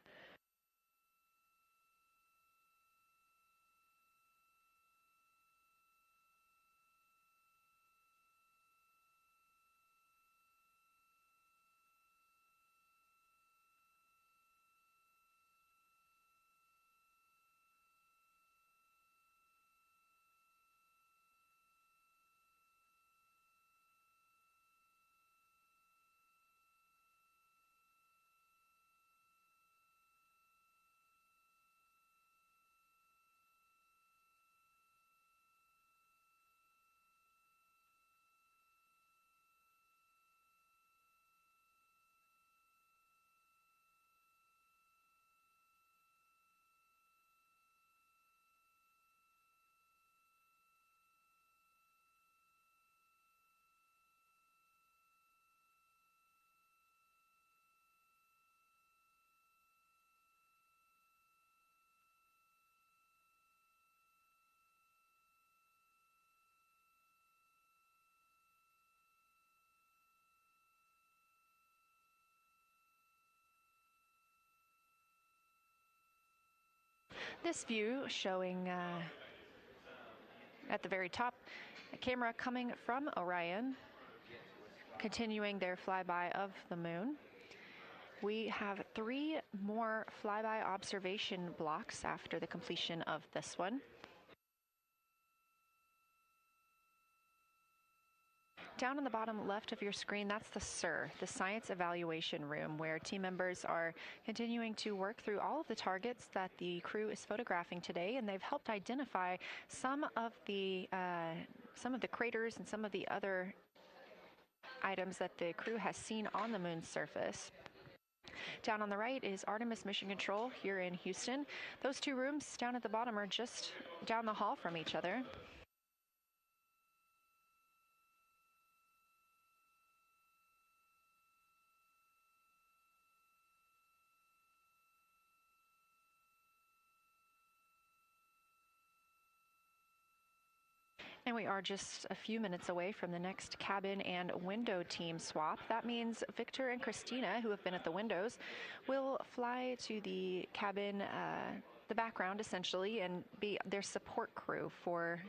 This view showing at the very top, a camera coming from Orion, continuing their flyby of the moon. We have 3 more flyby observation blocks after the completion of this one. Down on the bottom left of your screen, that's the SIR, the Science Evaluation Room, where team members are continuing to work through all of the targets that the crew is photographing today, and they've helped identify some of the craters and some of the other items that the crew has seen on the moon's surface. Down on the right is Artemis Mission Control here in Houston. Those 2 rooms down at the bottom are just down the hall from each other. And we are just a few minutes away from the next cabin and window team swap. That means Victor and Christina, who have been at the windows, will fly to the cabin, the background essentially, and be their support crew for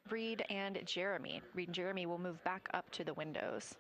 Reid and Jeremy. Reid and Jeremy will move back up to the windows.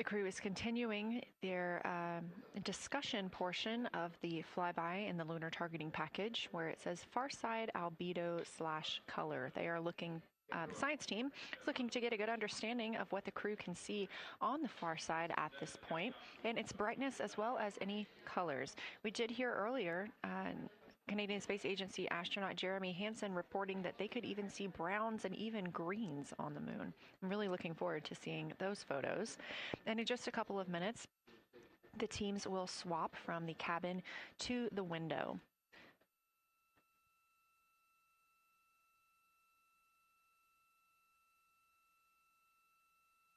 The crew is continuing their discussion portion of the flyby in the lunar targeting package, where it says far side albedo/color. They are looking, the science team is looking to get a good understanding of what the crew can see on the far side at this point, and its brightness as well as any colors. We did hear earlier Canadian Space Agency astronaut Jeremy Hansen reporting that they could even see browns and even greens on the moon. I'm really looking forward to seeing those photos. And in just a couple of minutes, the teams will swap from the cabin to the window.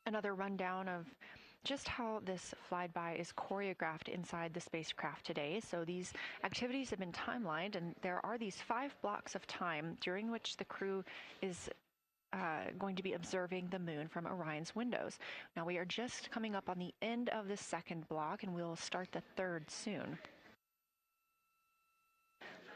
Another rundown of just how this flyby is choreographed inside the spacecraft today. So these activities have been timelined, and there are these 5 blocks of time during which the crew is going to be observing the moon from Orion's windows. Now we are just coming up on the end of the second block, and we'll start the third soon.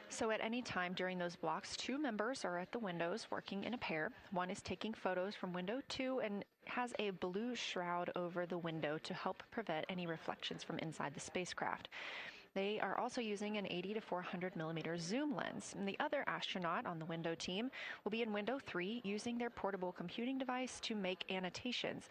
So at any time during those blocks, 2 members are at the windows working in a pair. One is taking photos from window 2 and has a blue shroud over the window to help prevent any reflections from inside the spacecraft. They are also using an 80 to 400 millimeter zoom lens. And the other astronaut on the window team will be in window 3 using their portable computing device to make annotations.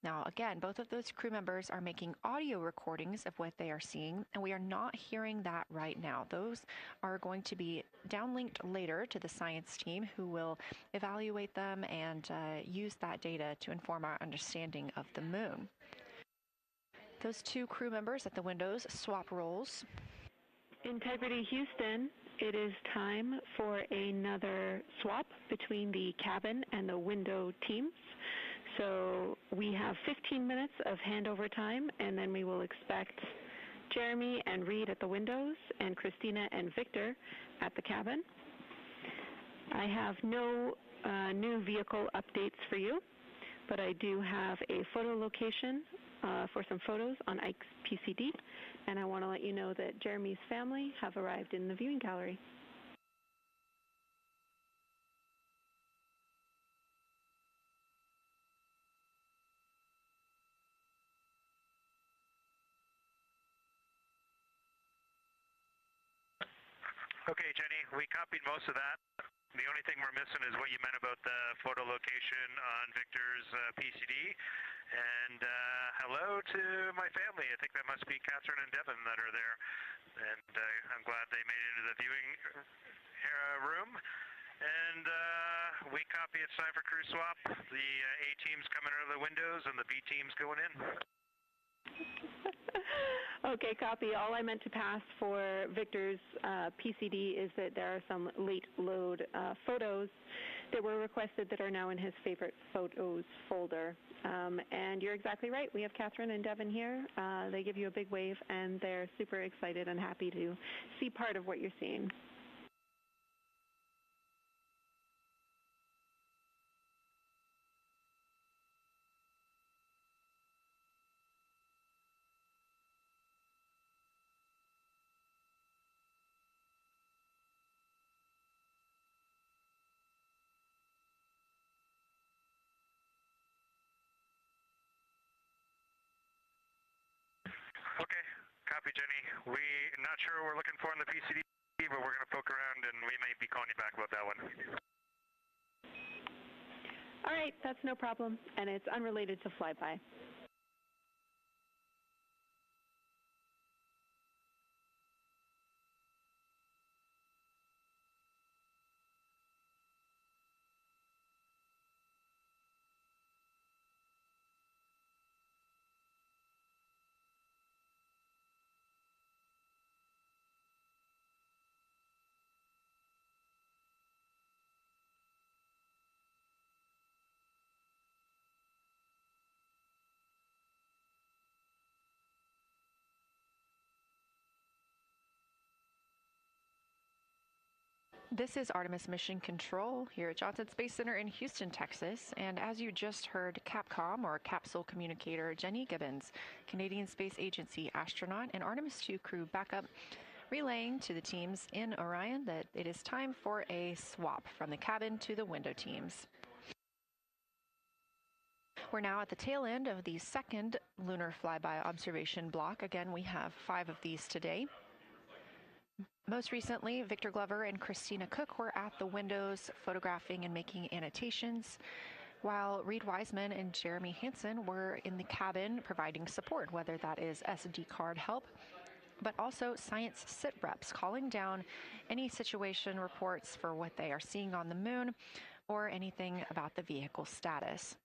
Now, again, both of those crew members are making audio recordings of what they are seeing, and we are not hearing that right now. Those are going to be downlinked later to the science team, who will evaluate them and use that data to inform our understanding of the moon. Those 2 crew members at the windows swap roles. Integrity Houston, it is time for another swap between the cabin and the window teams. So we have 15 minutes of handover time, and then we will expect Jeremy and Reid at the windows and Christina and Victor at the cabin. I have no new vehicle updates for you, but I do have a photo location for some photos on Ike's PCD, and I want to let you know that Jeremy's family have arrived in the viewing gallery. Okay, Jenny, we copied most of that. The only thing we're missing is what you meant about the photo location on Victor's PCD. And hello to my family. I think that must be Catherine and Devin that are there. And I'm glad they made it into the viewing room. And we copy, it's time for crew swap. The A team's coming out of the windows and the B team's going in. Okay, copy. All I meant to pass for Victor's PCD is that there are some late load photos that were requested that are now in his favorite photos folder. And you're exactly right. We have Catherine and Devin here. They give you a big wave, and they're super excited and happy to see part of what you're seeing. Okay, copy, Jenny. We're not sure what we're looking for in the PCD, but we're going to poke around, and we may be calling you back about that one. All right, that's no problem, and it's unrelated to flyby. This is Artemis Mission Control here at Johnson Space Center in Houston, Texas. And as you just heard, Capcom, or Capsule Communicator Jenny Gibbons, Canadian Space Agency astronaut and Artemis II crew backup, relaying to the teams in Orion that it is time for a swap from the cabin to the window teams. We're now at the tail end of the second lunar flyby observation block. Again, we have 5 of these today. Most recently, Victor Glover and Christina Koch were at the windows photographing and making annotations, while Reid Wiseman and Jeremy Hansen were in the cabin providing support, whether that is SD card help, but also science sit reps, calling down any situation reports for what they are seeing on the moon or anything about the vehicle status.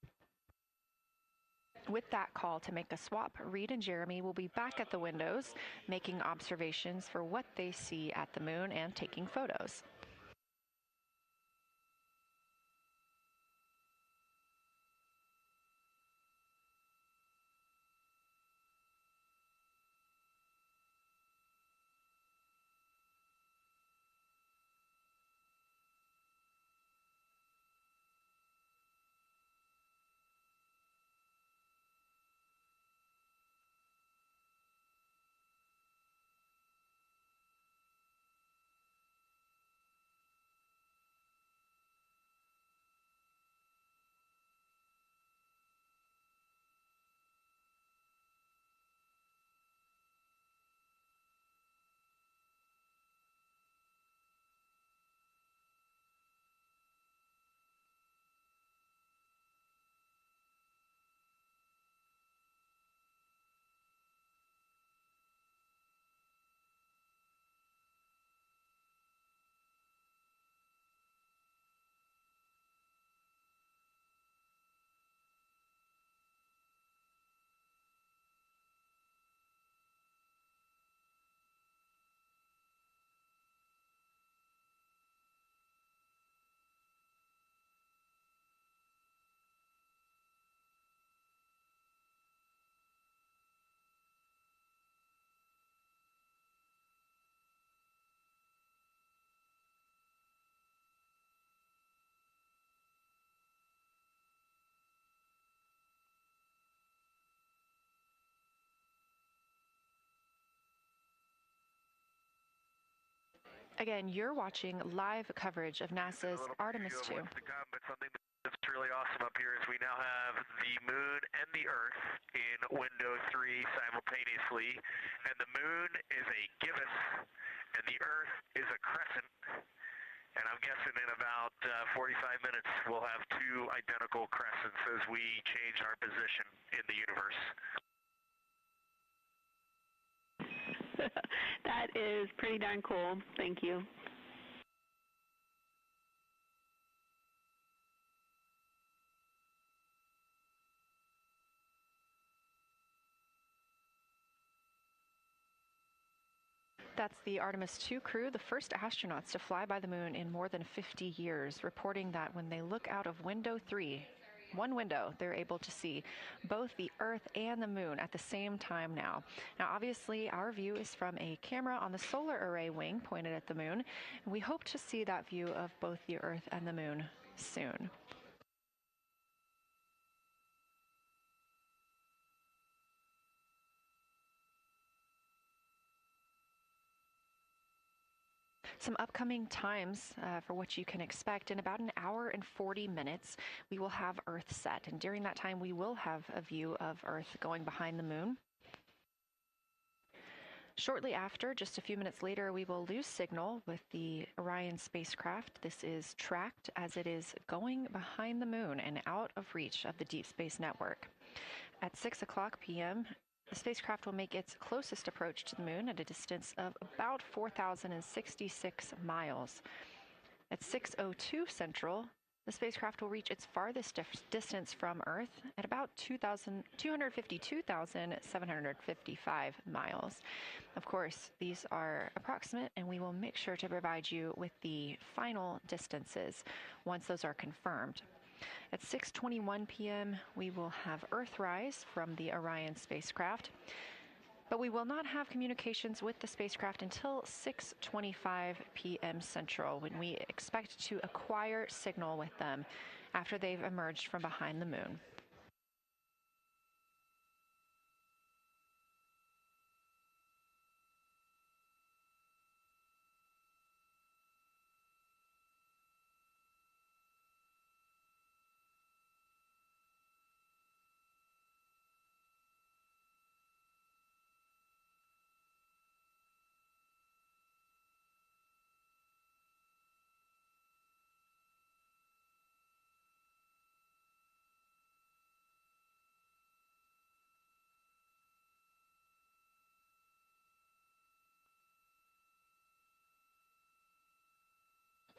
With that call to make a swap, Reid and Jeremy will be back at the windows, making observations for what they see at the moon and taking photos. Again, you're watching live coverage of NASA's Artemis II. But something that's really awesome up here is we now have the moon and the Earth in window 3 simultaneously, and the moon is a gibbous, and the Earth is a crescent. And I'm guessing in about 45 minutes we'll have 2 identical crescents as we change our position in the universe. That is pretty darn cool. Thank you. That's the Artemis II crew, the first astronauts to fly by the moon in more than 50 years, reporting that when they look out of window 3, one window, they're able to see both the Earth and the moon at the same time now. Now, obviously, our view is from a camera on the solar array wing pointed at the moon, and we hope to see that view of both the Earth and the moon soon. Some upcoming times for what you can expect. In about an hour and 40 minutes, we will have Earth set. And during that time, we will have a view of Earth going behind the moon. Shortly after, just a few minutes later, we will lose signal with the Orion spacecraft. This is tracked as it is going behind the moon and out of reach of the Deep Space Network. At 6 o'clock p.m., the spacecraft will make its closest approach to the moon at a distance of about 4,066 miles. At 6:02 Central, the spacecraft will reach its farthest distance from Earth at about 252,755 miles. Of course, these are approximate, and we will make sure to provide you with the final distances once those are confirmed. At 6:21 p.m., we will have Earthrise from the Orion spacecraft, but we will not have communications with the spacecraft until 6:25 p.m. Central, when we expect to acquire signal with them after they've emerged from behind the moon.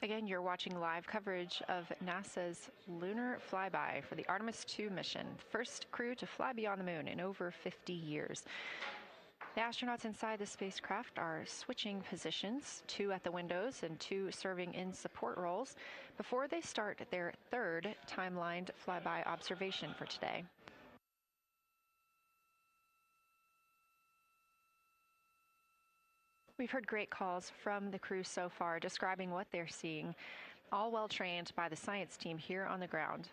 Again, you're watching live coverage of NASA's lunar flyby for the Artemis II mission, first crew to fly beyond the moon in over 50 years. The astronauts inside the spacecraft are switching positions, 2 at the windows and 2 serving in support roles, before they start their third timelined flyby observation for today. We've heard great calls from the crew so far describing what they're seeing, all well trained by the science team here on the ground.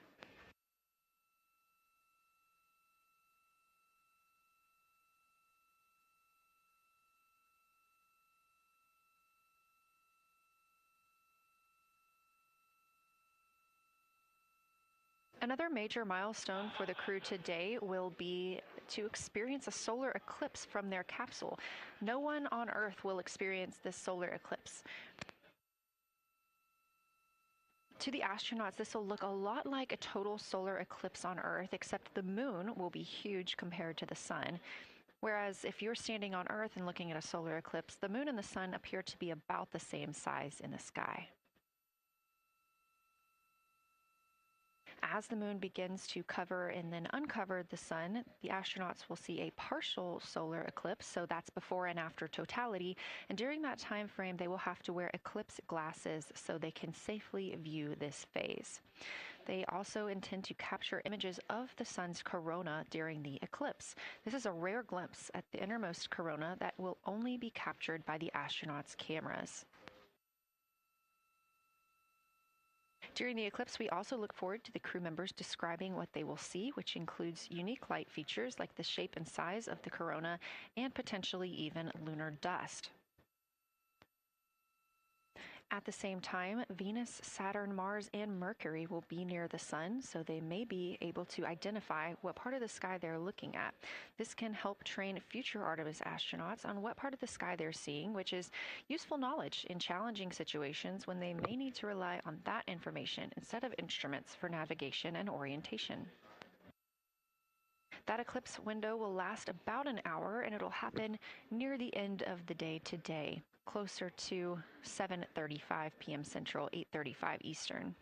Another major milestone for the crew today will be to experience a solar eclipse from their capsule. No one on Earth will experience this solar eclipse. To the astronauts, this will look a lot like a total solar eclipse on Earth, except the moon will be huge compared to the sun. Whereas if you're standing on Earth and looking at a solar eclipse, the moon and the sun appear to be about the same size in the sky. As the moon begins to cover and then uncover the sun, the astronauts will see a partial solar eclipse, so that's before and after totality, and during that time frame they will have to wear eclipse glasses so they can safely view this phase. They also intend to capture images of the sun's corona during the eclipse. This is a rare glimpse at the innermost corona that will only be captured by the astronauts' cameras. During the eclipse, we also look forward to the crew members describing what they will see, which includes unique light features like the shape and size of the corona and potentially even lunar dust. At the same time, Venus, Saturn, Mars, and Mercury will be near the sun, so they may be able to identify what part of the sky they're looking at. This can help train future Artemis astronauts on what part of the sky they're seeing, which is useful knowledge in challenging situations when they may need to rely on that information instead of instruments for navigation and orientation. That eclipse window will last about an hour, and it'll happen near the end of the day today, closer to 7:35 p.m. Central, 8:35 Eastern.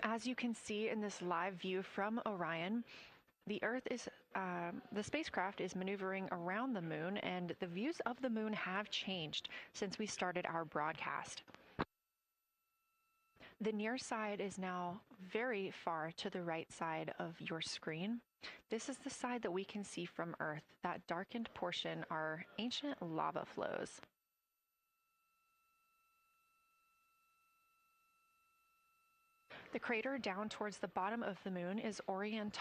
As you can see in this live view from Orion, the spacecraft is maneuvering around the moon, and the views of the moon have changed since we started our broadcast. The near side is now very far to the right side of your screen. This is the side that we can see from Earth. That darkened portion are ancient lava flows. The crater down towards the bottom of the moon is Orión,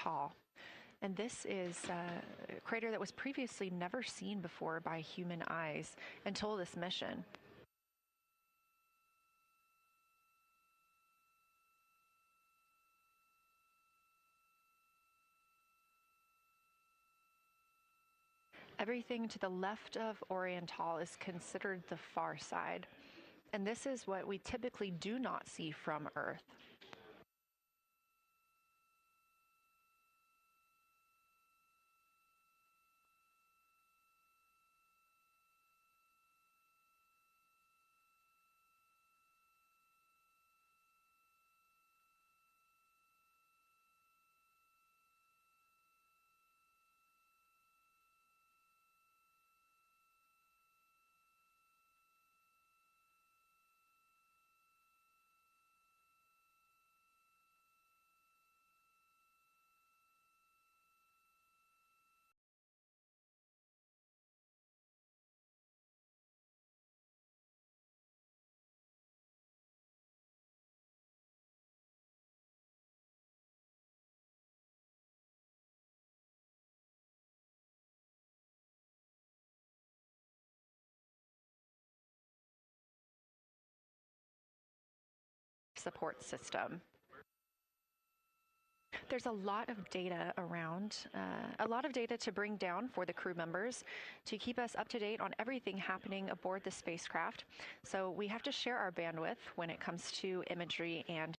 and this is a crater that was previously never seen before by human eyes until this mission. Everything to the left of Orión is considered the far side. And this is what we typically do not see from Earth. Support system. There's a lot of data around, a lot of data to bring down for the crew members to keep us up to date on everything happening aboard the spacecraft. So we have to share our bandwidth when it comes to imagery and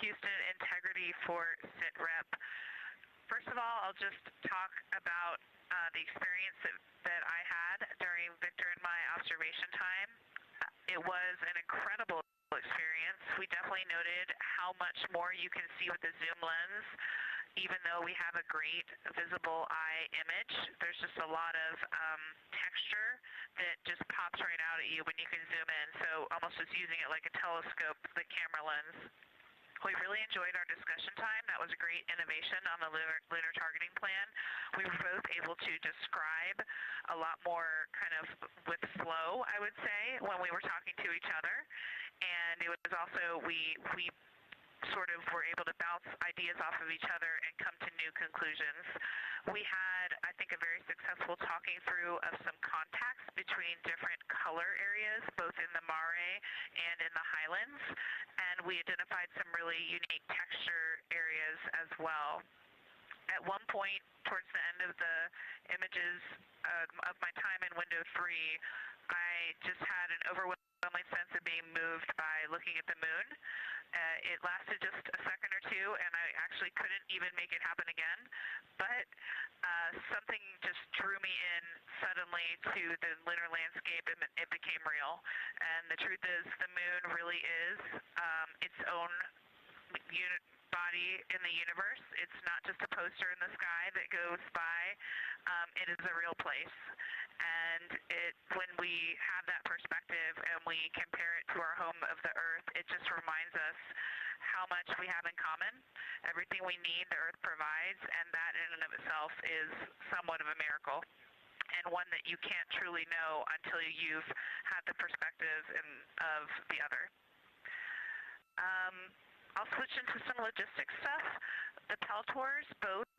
Houston integrity for SITREP. First of all, I'll just talk about the experience that I had during Victor and my observation time. It was an incredible experience. We definitely noted how much more you can see with the zoom lens. Even though we have a great visible eye image, there's just a lot of texture that just pops right out at you when you can zoom in. So almost just using it like a telescope, the camera lens. We really enjoyed our discussion time. That was a great innovation on the lunar targeting plan. We were both able to describe a lot more kind of with flow, I would say, when we were talking to each other. And it was also, we sort of were able to bounce ideas off of each other and come to new conclusions. We had, I think, a very successful talking through of some contacts between different color areas, both in the mare and in the highlands, and we identified some really unique texture areas as well. At one point, towards the end of the images of my time in window 3, I just had an overwhelming sense of being moved by looking at the moon. It lasted just a second or two, and I actually couldn't even make it happen again. But something just drew me in suddenly to the lunar landscape, and it became real. And the truth is, the moon really is its own body in the universe. It's not just a poster in the sky that goes by. It is a real place. And when we have that perspective and we compare it to our home of the Earth, it just reminds us how much we have in common. Everything we need, the Earth provides, and that in and of itself is somewhat of a miracle, and one that you can't truly know until you've had the perspective of the other. I'll switch into some logistics stuff. The Peltors both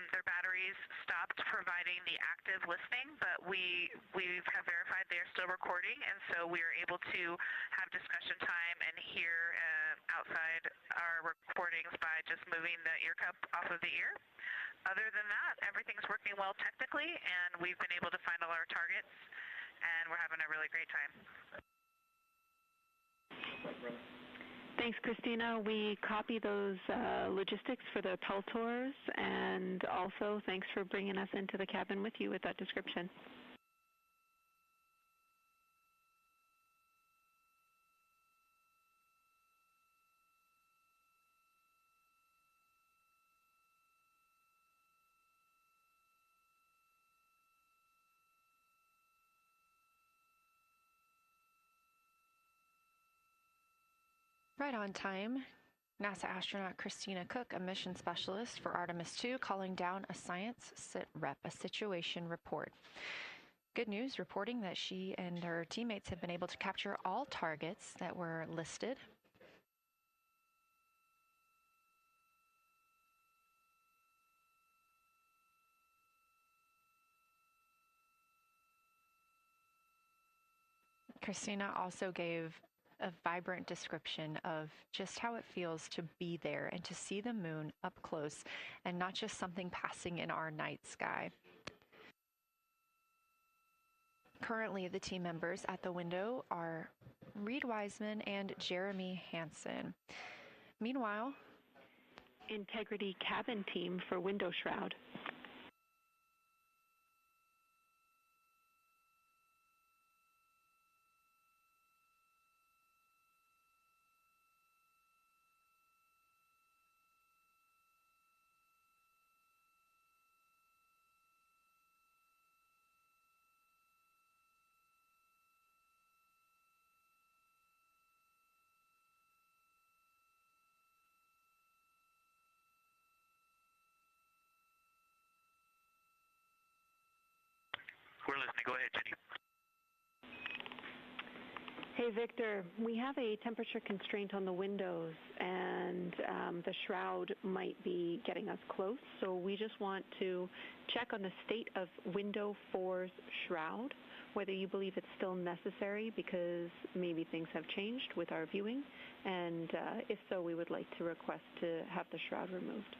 their batteries stopped providing the active listening, but we have verified they are still recording, and so we are able to have discussion time and hear outside our recordings by just moving the ear cup off of the ear. Other than that, everything's working well technically, and we've been able to find all our targets, and we're having a really great time. Thanks, Christina. We copy those logistics for the Pell tours, and also thanks for bringing us into the cabin with you with that description. Right on time. NASA astronaut Christina Koch, a mission specialist for Artemis II, calling down a science sit rep, a situation report. Good news, reporting that she and her teammates have been able to capture all targets that were listed. Christina also gave a vibrant description of just how it feels to be there and to see the moon up close and not just something passing in our night sky. Currently, the team members at the window are Reid Wiseman and Jeremy Hansen. Meanwhile, Integrity cabin team for window shroud. We're listening. Go ahead, Jenny. Hey, Victor, we have a temperature constraint on the windows, and the shroud might be getting us close, so we just want to check on the state of window 4's shroud, whether you believe it's still necessary because maybe things have changed with our viewing, and if so, we would like to request to have the shroud removed.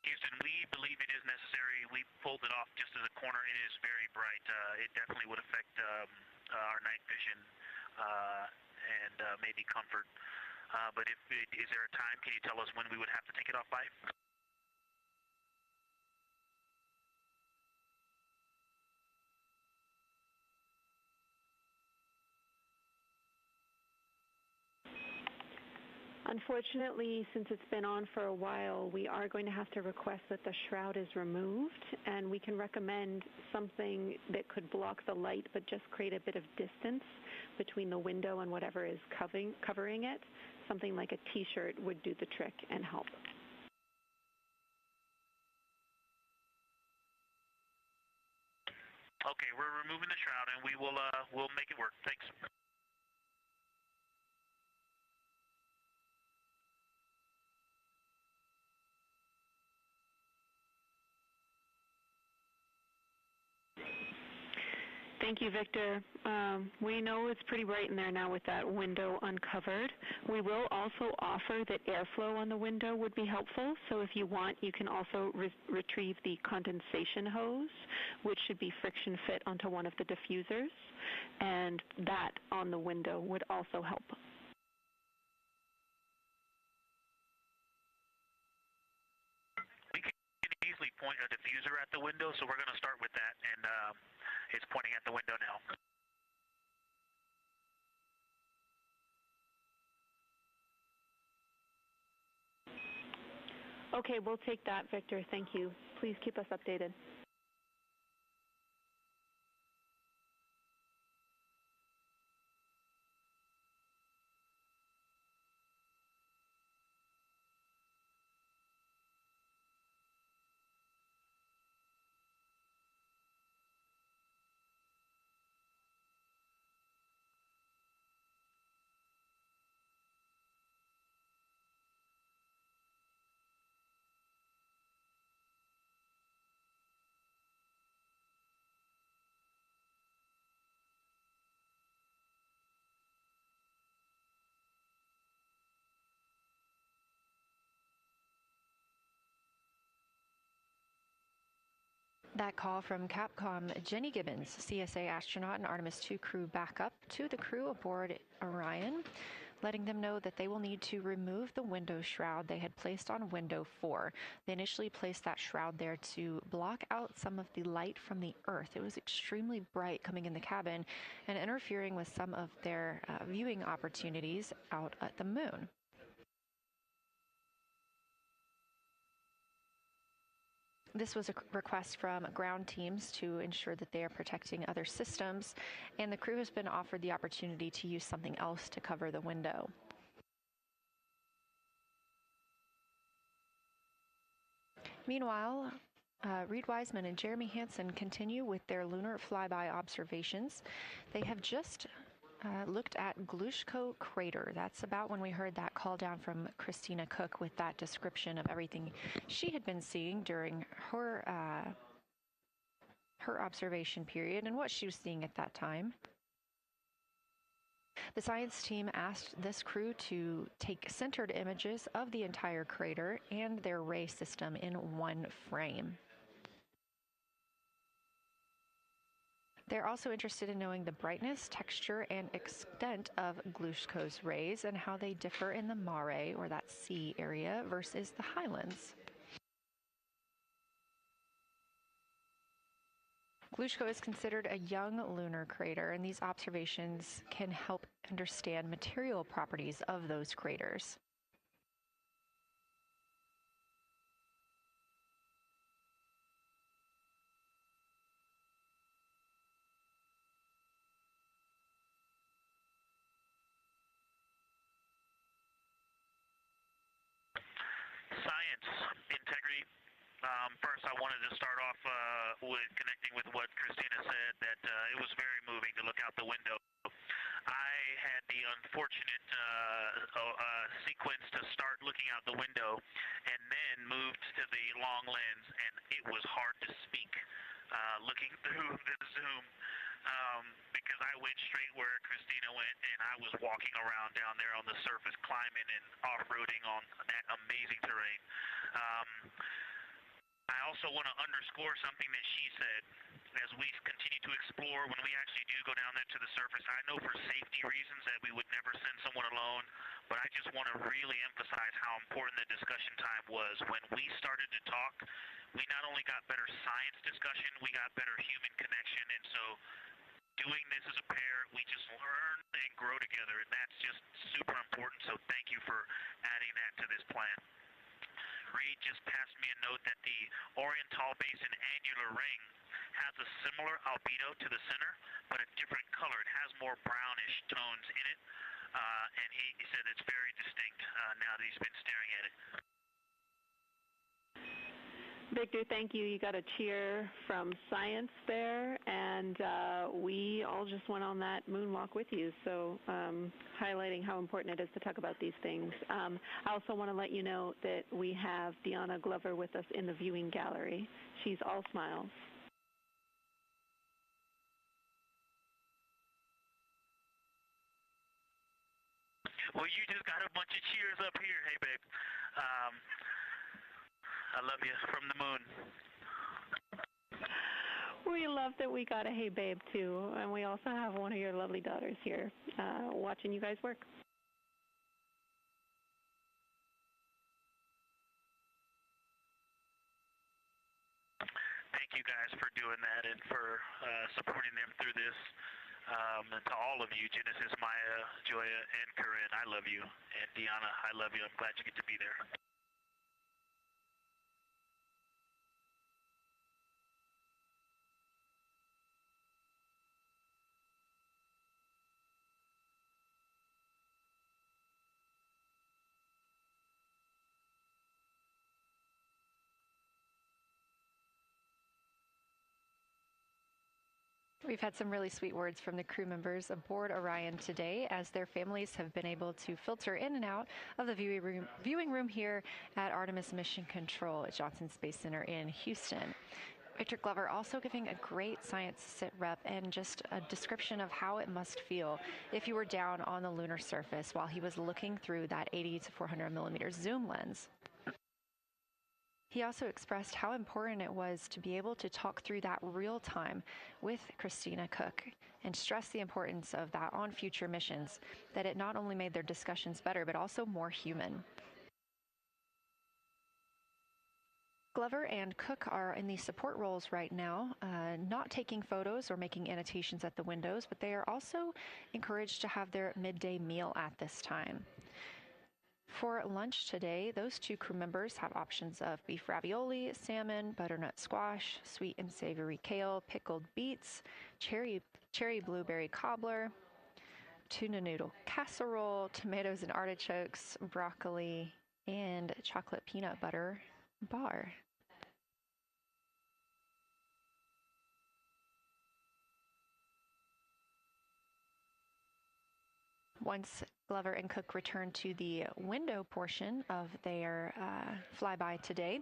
Houston, we believe it is necessary. We pulled it off just as a corner. It is very bright. It definitely would affect our night vision and maybe comfort. But is there a time? Can you tell us when we would have to take it off by? Unfortunately, since it's been on for a while, we are going to have to request that the shroud is removed, and we can recommend something that could block the light but just create a bit of distance between the window and whatever is covering it. Something like a t-shirt would do the trick and help. Okay, we're removing the shroud, and we will we'll make it work. Thanks. Thank you, Victor. We know it's pretty bright in there now with that window uncovered. We will also offer that airflow on the window would be helpful. So if you want, you can also retrieve the condensation hose, which should be friction fit onto one of the diffusers, and that on the window would also help. We can easily point a diffuser at the window, so we're going to start with that, and it's pointing at the window now. Okay, we'll take that, Victor. Thank you. Please keep us updated. That call from Capcom Jenny Gibbons, CSA astronaut and Artemis II crew backup to the crew aboard Orion, letting them know that they will need to remove the window shroud they had placed on window 4. They initially placed that shroud there to block out some of the light from the Earth. It was extremely bright coming in the cabin and interfering with some of their viewing opportunities out at the moon. This was a request from ground teams to ensure that they are protecting other systems, and the crew has been offered the opportunity to use something else to cover the window. Meanwhile, Reid Wiseman and Jeremy Hansen continue with their lunar flyby observations. They have just looked at Glushko crater. That's about when we heard that call down from Christina Koch with that description of everything she had been seeing during her observation period and what she was seeing at that time. The science team asked this crew to take centered images of the entire crater and their ray system in one frame. They're also interested in knowing the brightness, texture, and extent of Glushko's rays and how they differ in the mare, or that sea area, versus the highlands. Glushko is considered a young lunar crater, and these observations can help understand material properties of those craters. Science, integrity. First, I wanted to start off with connecting with what Christina said, that it was very moving to look out the window. I had the unfortunate sequence to start looking out the window and then moved to the long lens, and it was hard to speak looking through the zoom because I went straight where Christina went, and I was walking around down there on the surface, climbing and off-roading on that amazing terrain. I also want to underscore something that she said. As we continue to explore, when we actually do go down there to the surface, I know for safety reasons that we would never send someone alone, but I just want to really emphasize how important the discussion time was. When we started to talk, we not only got better science discussion, we got better human connection, and so doing this as a pair, we just learn and grow together, and that's just super important, so thank you for adding that to this plan. Reid just passed me a note that the Oriental Basin annular ring has a similar albedo to the center, but a different color. It has more brownish tones in it, and he said it's very distinct now that he's been staring at it. Victor, thank you. You got a cheer from science there, and we all just went on that moonwalk with you, so highlighting how important it is to talk about these things. I also want to let you know that we have Deanna Glover with us in the viewing gallery. She's all smiles. Well, you just got a bunch of cheers up here. Hey, babe. I love you from the moon. We love that we got a hey, babe, too. And we also have one of your lovely daughters here watching you guys work. Thank you guys for doing that and for supporting them through this. And to all of you, Genesis, Maya, Joya, and Corinne, I love you. And Deanna, I love you. I'm glad you get to be there. We've had some really sweet words from the crew members aboard Orion today, as their families have been able to filter in and out of the viewing room here at Artemis Mission Control at Johnson Space Center in Houston. Victor Glover also giving a great science sit rep and just a description of how it must feel if you were down on the lunar surface while he was looking through that 80 to 400 millimeter zoom lens. He also expressed how important it was to be able to talk through that real time with Christina Koch and stress the importance of that on future missions, that it not only made their discussions better, but also more human. Glover and Cook are in the support roles right now, not taking photos or making annotations at the windows, but they are also encouraged to have their midday meal at this time. For lunch today, those two crew members have options of beef ravioli, salmon, butternut squash, sweet and savory kale, pickled beets, cherry blueberry cobbler, tuna noodle casserole, tomatoes and artichokes, broccoli, and chocolate peanut butter bar. Once Glover and Cook return to the window portion of their flyby today,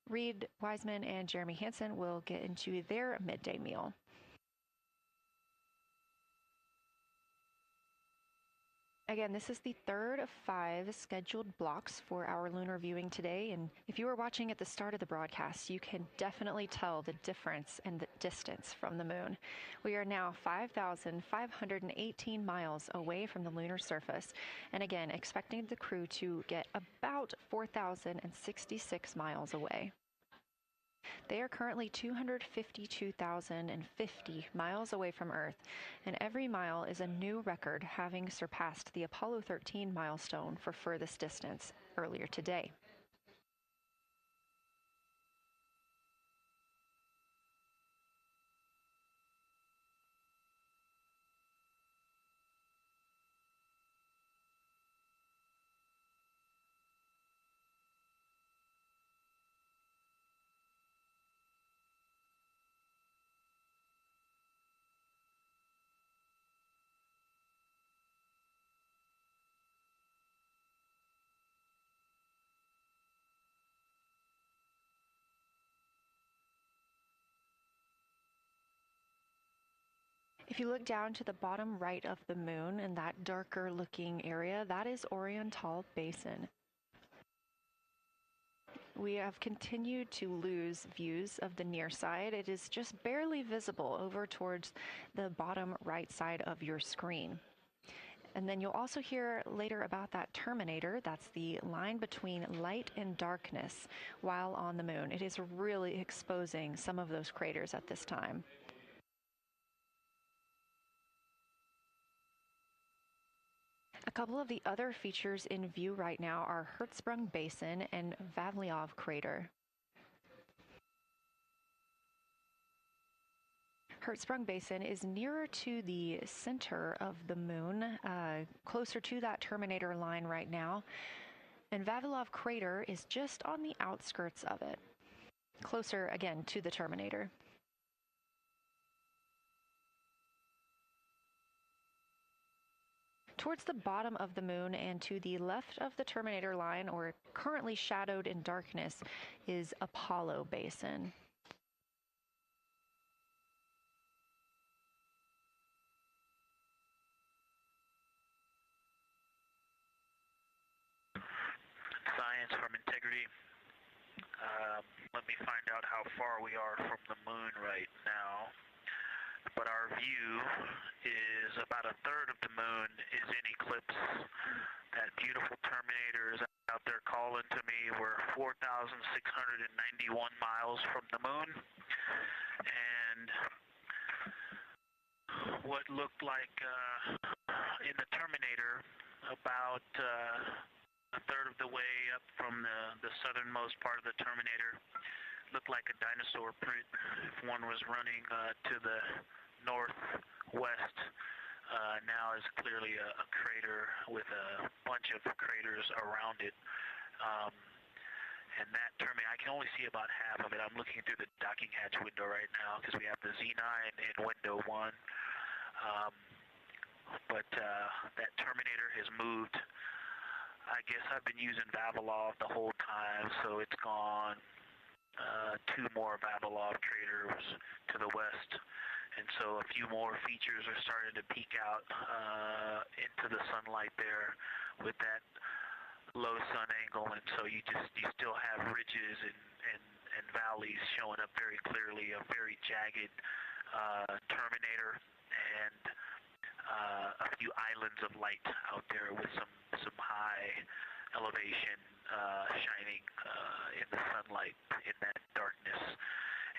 Reid Wiseman and Jeremy Hansen will get into their midday meal. Again, this is the third of 5 scheduled blocks for our lunar viewing today, and if you were watching at the start of the broadcast, you can definitely tell the difference in the distance from the moon. We are now 5,518 miles away from the lunar surface, and again, expecting the crew to get about 4,066 miles away. They are currently 252,050 miles away from Earth, and every mile is a new record, having surpassed the Apollo 13 milestone for furthest distance earlier today. If you look down to the bottom right of the moon in that darker looking area, that is Orion Basin. We have continued to lose views of the near side. It is just barely visible over towards the bottom right side of your screen. And then you'll also hear later about that terminator. That's the line between light and darkness while on the moon. It is really exposing some of those craters at this time. A couple of the other features in view right now are Hertzsprung Basin and Vavilov Crater. Hertzsprung Basin is nearer to the center of the moon, closer to that terminator line right now, and Vavilov Crater is just on the outskirts of it, closer again to the terminator. Towards the bottom of the moon and to the left of the terminator line, or currently shadowed in darkness, is Apollo Basin. Science from integrity. Let me find out how far we are from the moon right now. But our view is about a third of the moon is in eclipse. That beautiful terminator is out there calling to me. We're 4,691 miles from the moon. And what looked like in the terminator, about a third of the way up from the southernmost part of the terminator, looked like a dinosaur print if one was running to the northwest. Now is clearly a crater with a bunch of craters around it. And that terminator, I can only see about half of it. I'm looking through the docking hatch window right now because we have the Z9 in window 1. But that terminator has moved. I guess I've been using Vavilov the whole time, so it's gone 2 more Vavilov craters to the west, and so a few more features are starting to peek out into the sunlight there with that low sun angle, and so you still have ridges and valleys showing up very clearly, a very jagged terminator, and a few islands of light out there with some high elevation shining in the sunlight in that darkness.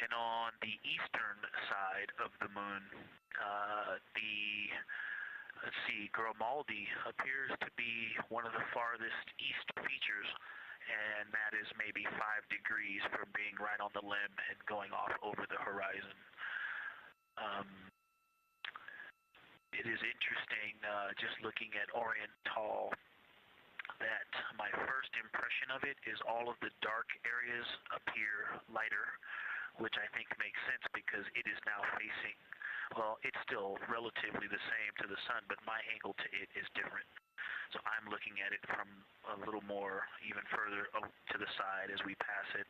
And on the eastern side of the moon, let's see, Grimaldi appears to be one of the farthest east features, and that is maybe 5 degrees from being right on the limb and going off over the horizon. It is interesting, just looking at Oriental, that my first impression of it is all of the dark areas appear lighter, which I think makes sense because it is now facing, well, it's still relatively the same to the sun, but my angle to it is different. So I'm looking at it from a little more, even further to the side as we pass it.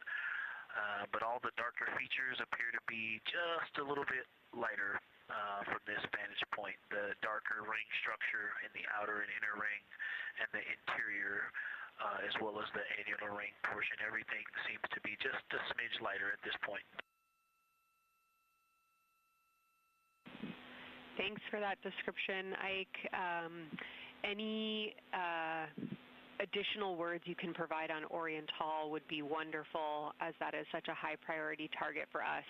But all the darker features appear to be just a little bit lighter from this vantage point. The darker ring structure in the outer and inner ring and the interior, as well as the annular ring portion, everything seems to be just a smidge lighter at this point. Thanks for that description, Ike. Any additional words you can provide on Oriental would be wonderful, as that is such a high priority target for us.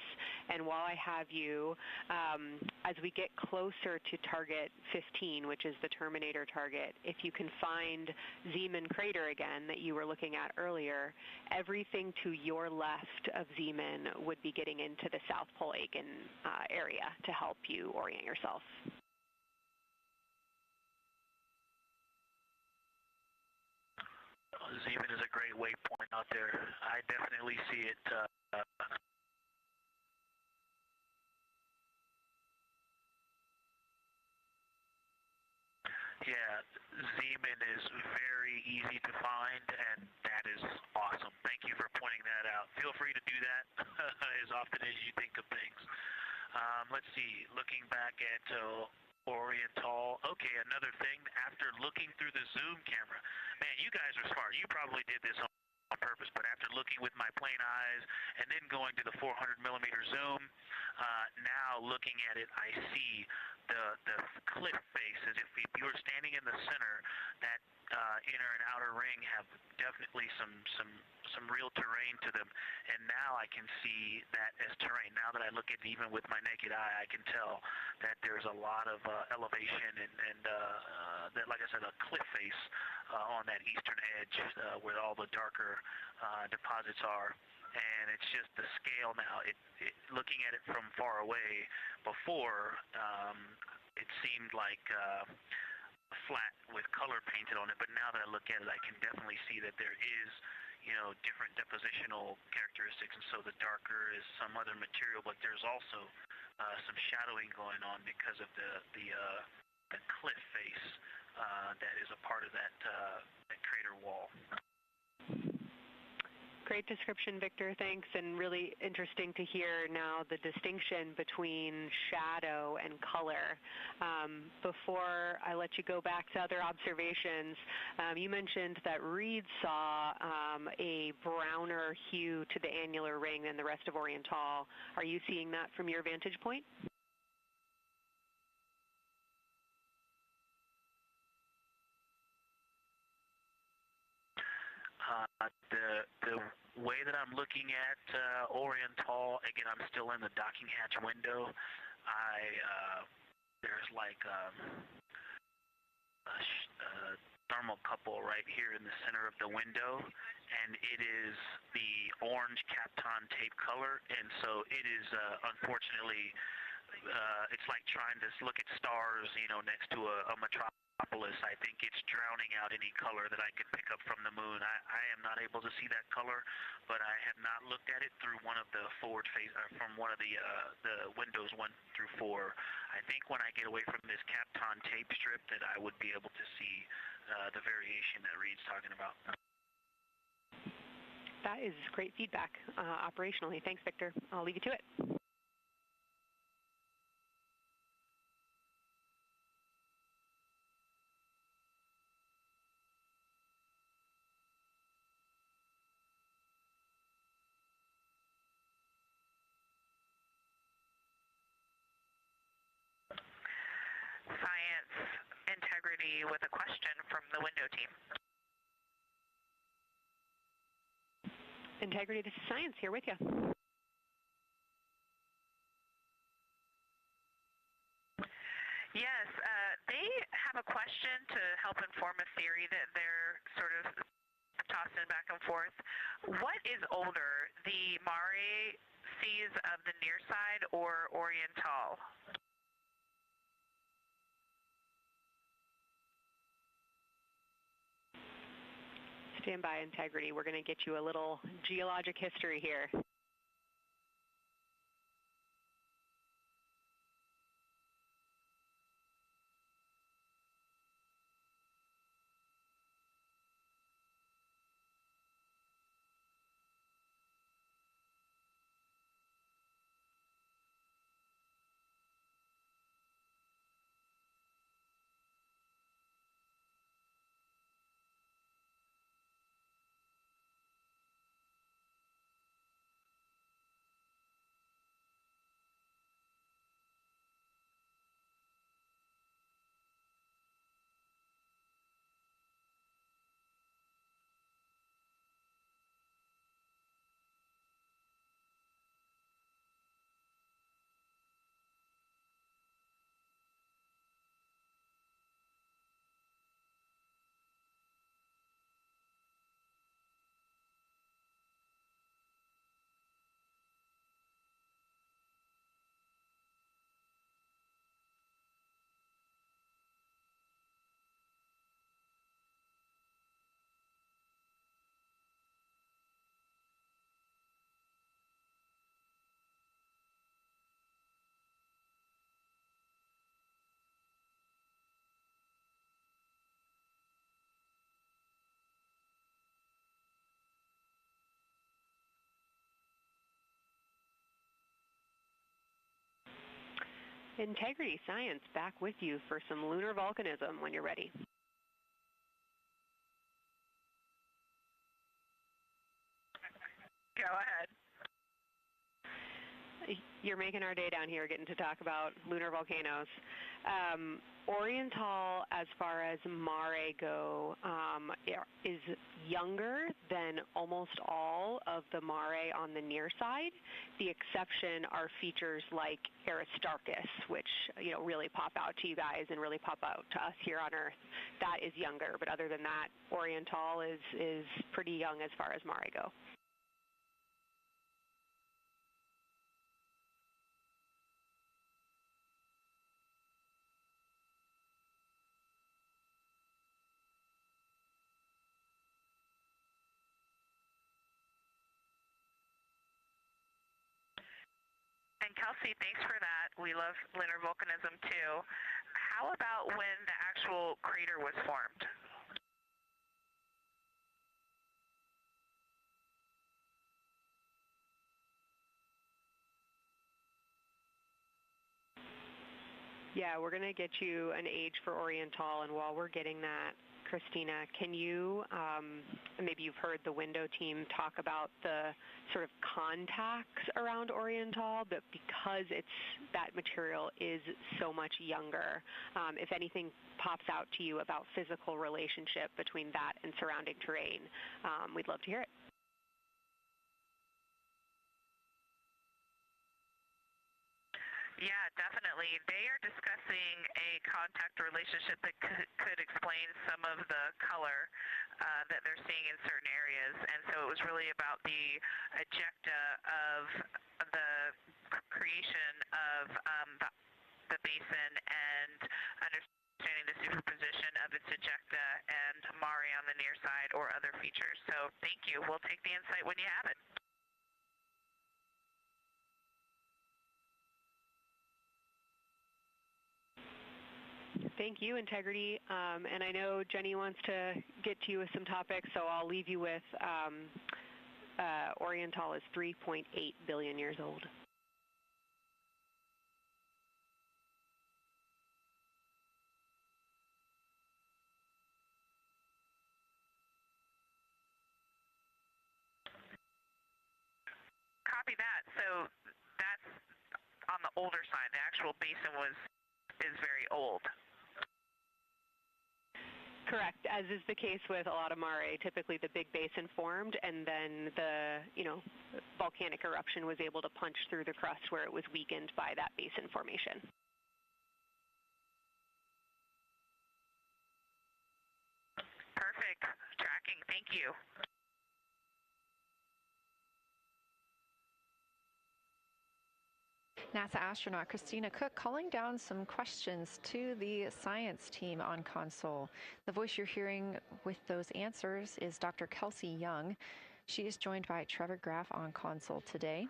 And while I have you, as we get closer to target 15, which is the Terminator target, if you can find Zeeman crater again that you were looking at earlier, everything to your left of Zeeman would be getting into the South Pole Aiken area to help you orient yourself. Zeeman is a great waypoint out there. I definitely see it. Yeah, Zeeman is very easy to find, and that is awesome. Thank you for pointing that out. Feel free to do that as often as you think of things. Let's see, looking back at Oriental. Okay, another thing, after looking through the zoom camera, man, you guys are smart. You probably did this on purpose, but after looking with my plain eyes and then going to the 400 millimeter zoom, now looking at it, I see the cliff face as if you were standing in the center. That inner and outer ring have definitely some real terrain to them, and now I can see that as terrain. Now that I look at it even with my naked eye, I can tell that there's a lot of elevation and that, like I said, a cliff face on that eastern edge where all the darker deposits are. And it's just the scale now. Looking at it from far away before, it seemed like flat with color painted on it, but now that I look at it, I can definitely see that there is, different depositional characteristics, and so the darker is some other material, but there's also some shadowing going on because of the cliff face that is a part of that crater wall. Great description, Victor. Thanks, and really interesting to hear now the distinction between shadow and color. Before I let you go back to other observations, you mentioned that Reid saw a browner hue to the annular ring than the rest of Oriental. Are you seeing that from your vantage point? The way that I'm looking at Oriental, again, I'm still in the docking hatch window. There's like a thermocouple right here in the center of the window, and it is the orange Kapton tape color, and so it is unfortunately, it's like trying to look at stars, next to a metropolis. I think it's drowning out any color that I could pick up from the moon. I am not able to see that color, but I have not looked at it through one of the forward face, from one of the windows 1 through 4. I think when I get away from this Kapton tape strip that I would be able to see the variation that Reid's talking about. That is great feedback operationally. Thanks, Victor. I'll leave you to it. Integrity with a question from the window team. Integrity, this is Science here with you. Yes, they have a question to help inform a theory that they're sort of tossing back and forth. What is older, the Mare seas of the near side or Oriental? Stand by, Integrity. We're going to get you a little geologic history here. Integrity Science back with you for some lunar volcanism when you're ready. Go ahead. You're making our day down here getting to talk about lunar volcanoes. Oriental, as far as Mare go, is younger than almost all of the Mare on the near side. The exception are features like Aristarchus, which really pop out to you guys and really pop out to us here on Earth. That is younger, but other than that, Oriental is pretty young as far as Mare go. And Kelsey, thanks for that. We love lunar volcanism too. How about when the actual crater was formed? Yeah, we're going to get you an age for Oriental, and while we're getting that, Christina, can you, maybe you've heard the window team talk about the sort of contacts around Oriental, but because that material is so much younger, if anything pops out to you about physical relationship between that and surrounding terrain, we'd love to hear it. Yeah, definitely. They are discussing a contact relationship that could explain some of the color that they're seeing in certain areas. And so it was really about the ejecta of the creation of the basin and understanding the superposition of its ejecta and Mare on the near side or other features. So thank you. We'll take the insight when you have it. Thank you, Integrity. And I know Jenny wants to get to you with some topics, so I'll leave you with Oriental is 3.8 billion years old. Copy that. So that's on the older side. The actual basin is very old. Correct, as is the case with a lot of mare. Typically the big basin formed and then the, volcanic eruption was able to punch through the crust where it was weakened by that basin formation. Perfect. Tracking. Thank you. NASA astronaut Christina Koch calling down some questions to the science team on console. The voice you're hearing with those answers is Dr. Kelsey Young. She is joined by Trevor Graff on console today.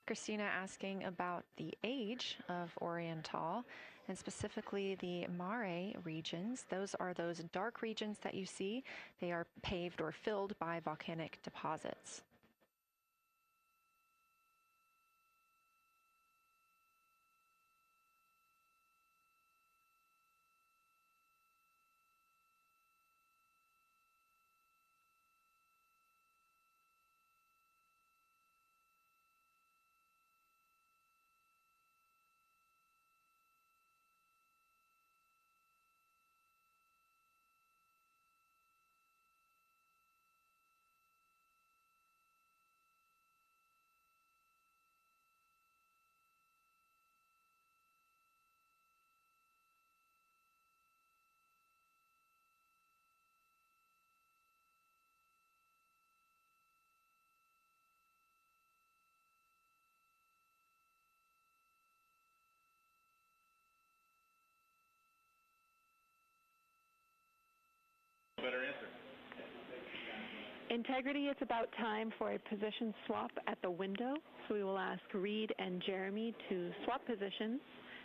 Christina asking about the age of Oriental and specifically the mare regions. Those are those dark regions that you see. They are paved or filled by volcanic deposits. Better answer. Integrity, it's about time for a position swap at the window. So we will ask Reid and Jeremy to swap positions.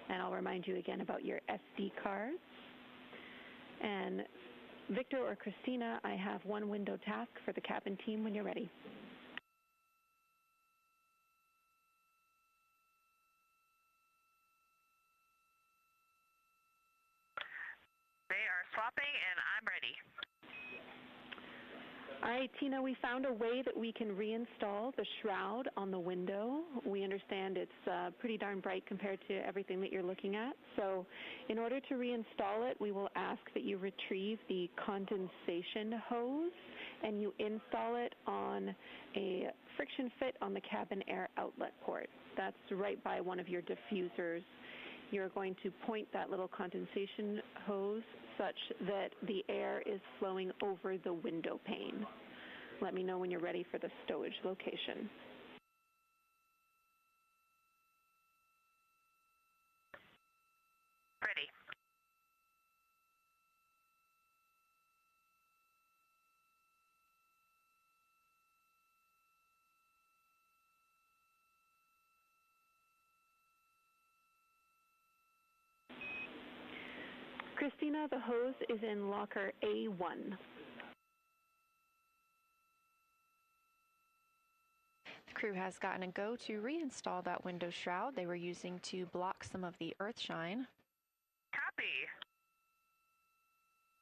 And I'll remind you again about your SD cards. And Victor or Christina, I have one window task for the cabin team when you're ready. They are swapping and I'm ready. All right, Tina, we found a way that we can reinstall the shroud on the window. We understand it's pretty darn bright compared to everything that you're looking at. So in order to reinstall it, we will ask that you retrieve the condensation hose and you install it on a friction fit on the cabin air outlet port. That's right by one of your diffusers. You're going to point that little condensation hose such that the air is flowing over the window pane. Let me know when you're ready for the stowage location. Ready. Christina, the hose is in locker A1. The crew has gotten a go to reinstall that window shroud they were using to block some of the earth shine. Copy.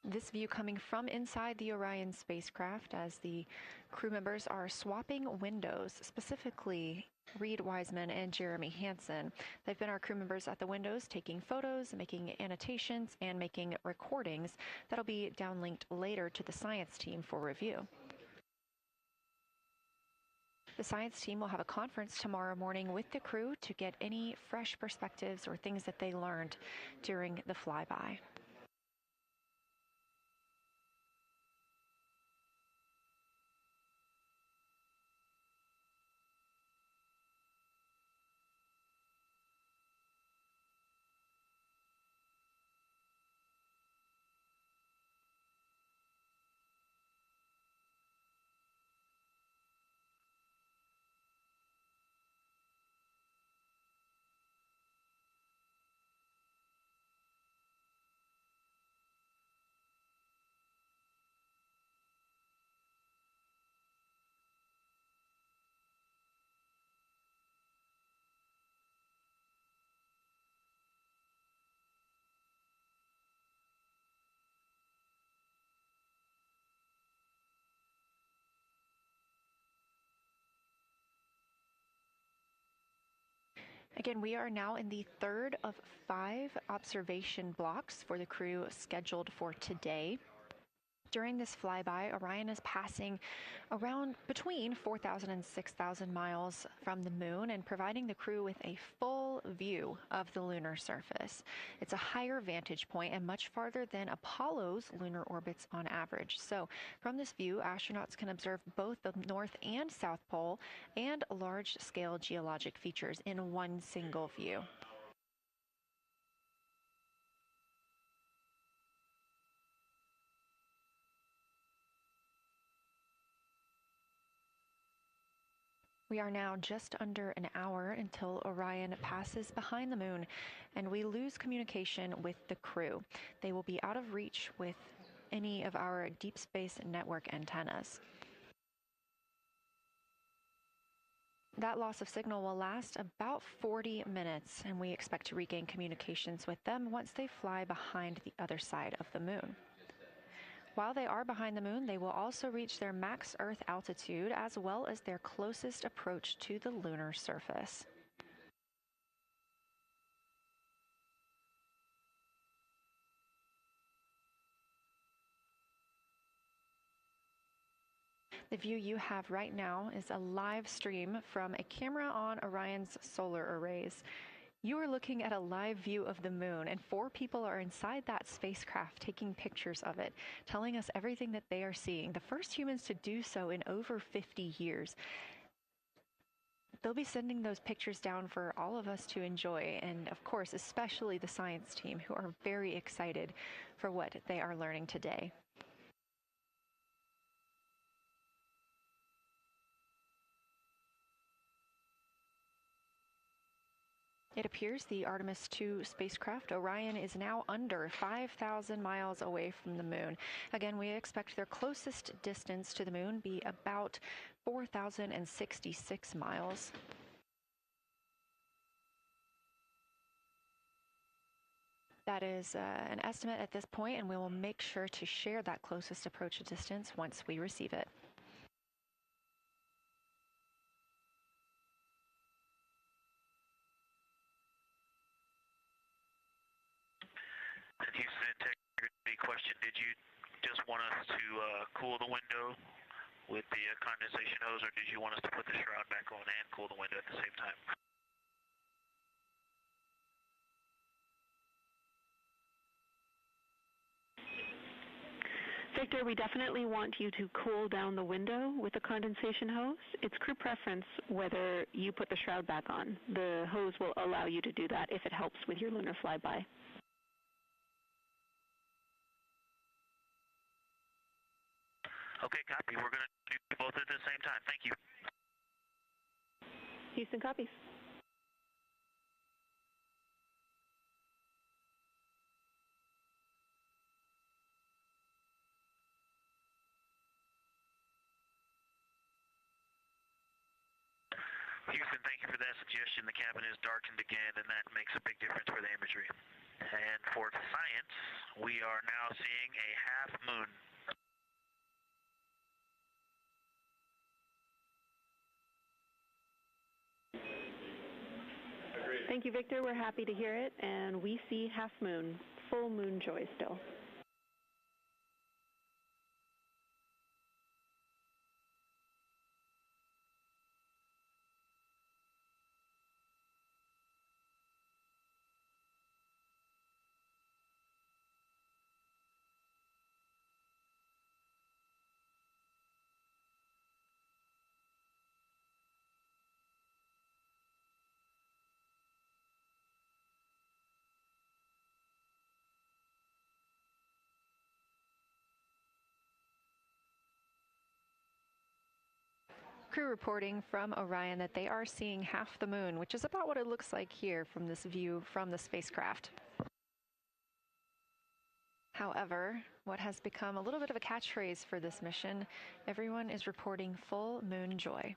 This view coming from inside the Orion spacecraft as the crew members are swapping windows, specifically Reid Wiseman and Jeremy Hansen. They've been our crew members at the windows taking photos, making annotations, and making recordings that'll be downlinked later to the science team for review. The science team will have a conference tomorrow morning with the crew to get any fresh perspectives or things that they learned during the flyby. Again, we are now in the third of 5 observation blocks for the crew scheduled for today. During this flyby, Orion is passing around between 4,000 and 6,000 miles from the moon and providing the crew with a full view of the lunar surface. It's a higher vantage point and much farther than Apollo's lunar orbits on average. So from this view, astronauts can observe both the North and South Pole and large-scale geologic features in one single view. We are now just under an hour until Orion passes behind the moon, and we lose communication with the crew. They will be out of reach with any of our deep space network antennas. That loss of signal will last about 40 minutes, and we expect to regain communications with them once they fly behind the other side of the moon. While they are behind the moon, they will also reach their max Earth altitude as well as their closest approach to the lunar surface. The view you have right now is a live stream from a camera on Orion's solar arrays. You are looking at a live view of the moon, and 4 people are inside that spacecraft taking pictures of it, telling us everything that they are seeing. The first humans to do so in over 50 years. They'll be sending those pictures down for all of us to enjoy, and of course, especially the science team, who are very excited for what they are learning today. It appears the Artemis II spacecraft, Orion, is now under 5,000 miles away from the moon. Again, we expect their closest distance to the moon be about 4,066 miles. That is an estimate at this point, and we will make sure to share that closest approach distance once we receive it. Houston, integrity question. Did you just want us to cool the window with the condensation hose, or did you want us to put the shroud back on and cool the window at the same time? Victor, we definitely want you to cool down the window with the condensation hose. It's crew preference whether you put the shroud back on. The hose will allow you to do that if it helps with your lunar flyby. Okay, copy. We're going to do both at the same time. Thank you. Houston copies. Houston, thank you for that suggestion. The cabin is darkened again, and that makes a big difference for the imagery. And for science, we are now seeing a half moon. Thank you, Victor. We're happy to hear it, and we see half moon, full moon joy still. Crew reporting from Orion that they are seeing half the moon, which is about what it looks like here from this view from the spacecraft. However, what has become a little bit of a catchphrase for this mission, everyone is reporting full moon joy.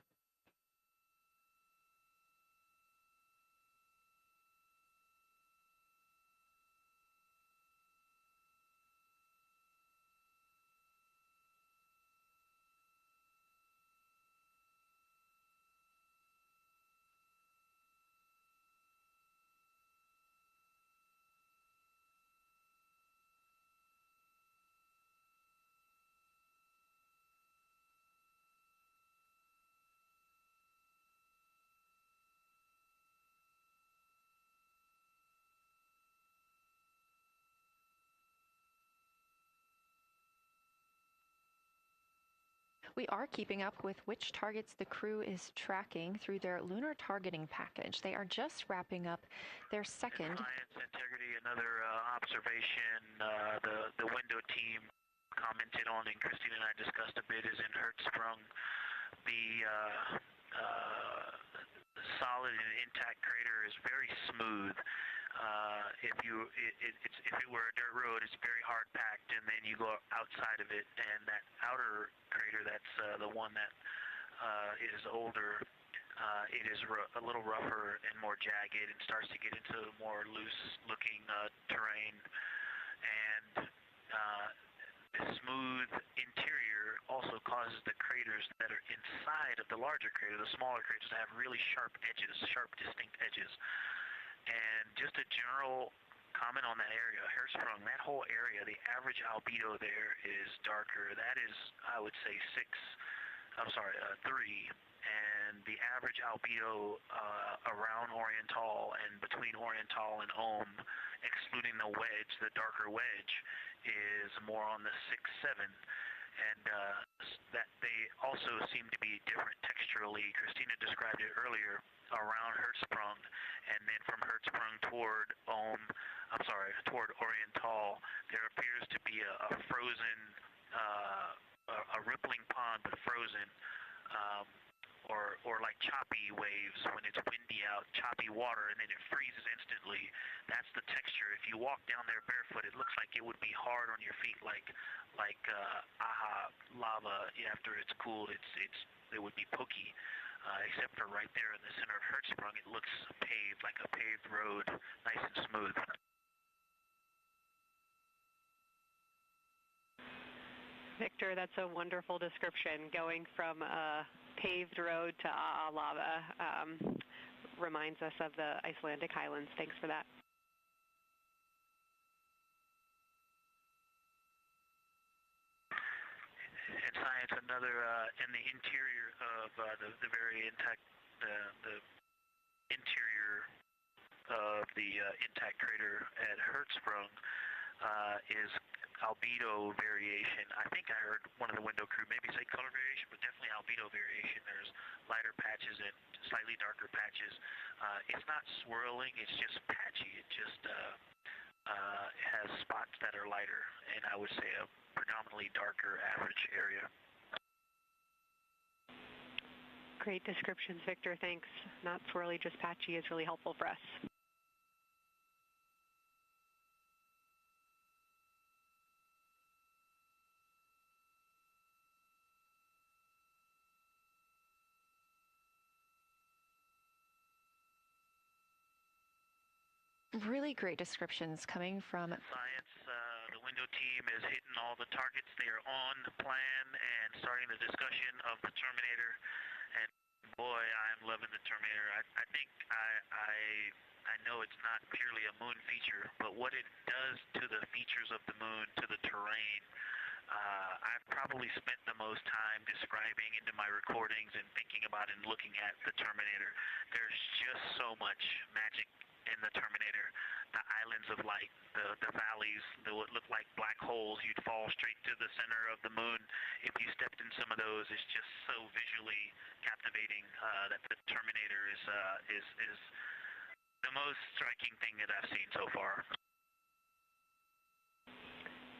We are keeping up with which targets the crew is tracking through their lunar targeting package. They are just wrapping up their second. Science integrity, another observation the window team commented on and Christina and I discussed a bit is in Hertzsprung. The solid and intact crater is very smooth. If it were a dirt road, it's very hard packed, and then you go outside of it, and that outer crater, that's the one that is older. It is a little rougher and more jagged, and starts to get into more loose-looking terrain. And the smooth interior also causes the craters that are inside of the larger crater, the smaller craters, to have really sharp edges, sharp, distinct edges. And just a general comment on that area, Hertzsprung, that whole area, the average albedo there is darker. That is, I would say, 3. And the average albedo around Oriental and between Oriental and Ohm, excluding the wedge, the darker wedge, is more on the 6-7. And that they also seem to be different texturally. Christina described it earlier around Hertzsprung, and then from Hertzsprung toward Oriental, there appears to be a frozen, a rippling pond, but frozen, or like choppy waves when it's windy out, choppy water, and then it freezes instantly. That's the texture. If you walk down there barefoot, it looks like it would be hard on your feet, like lava. After it's cooled, it would be pokey. Except for right there in the center of Hertzsprung, it looks paved, like a paved road, nice and smooth. Victor, that's a wonderful description. Going from a paved road to lava reminds us of the Icelandic highlands. Thanks for that. In science, another in the interior of the very intact, the interior of the intact crater at Hertzsprung is albedo variation. I think I heard one of the window crew maybe say color variation, but definitely albedo variation. There's lighter patches and slightly darker patches. It's not swirling, it's just patchy. It just has spots that are lighter, and I would say a predominantly darker average area. Great descriptions, Victor. Thanks. Not swirly, just patchy is really helpful for us. Really great descriptions coming from Science. The window team is hitting all the targets. They are on the plan and starting the discussion of the Terminator. And boy, I'm loving the Terminator. I think I know it's not purely a moon feature, but what it does to the features of the moon, to the terrain, I've probably spent the most time describing into my recordings and thinking about and looking at the Terminator. There's just so much magic in the Terminator. The islands of light, the valleys that would look like black holes. You'd fall straight to the center of the moon if you stepped in some of those. It's just so visually captivating that the Terminator is the most striking thing that I've seen so far.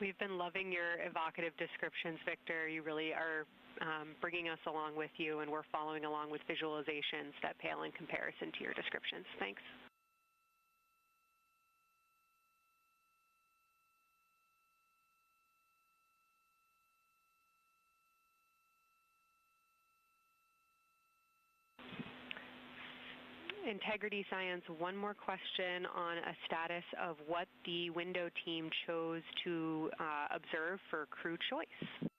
We've been loving your evocative descriptions, Victor. You really are bringing us along with you, and we're following along with visualizations that pale in comparison to your descriptions. Thanks. Integrity Science, one more question on a status of what the window team chose to observe for crew choice.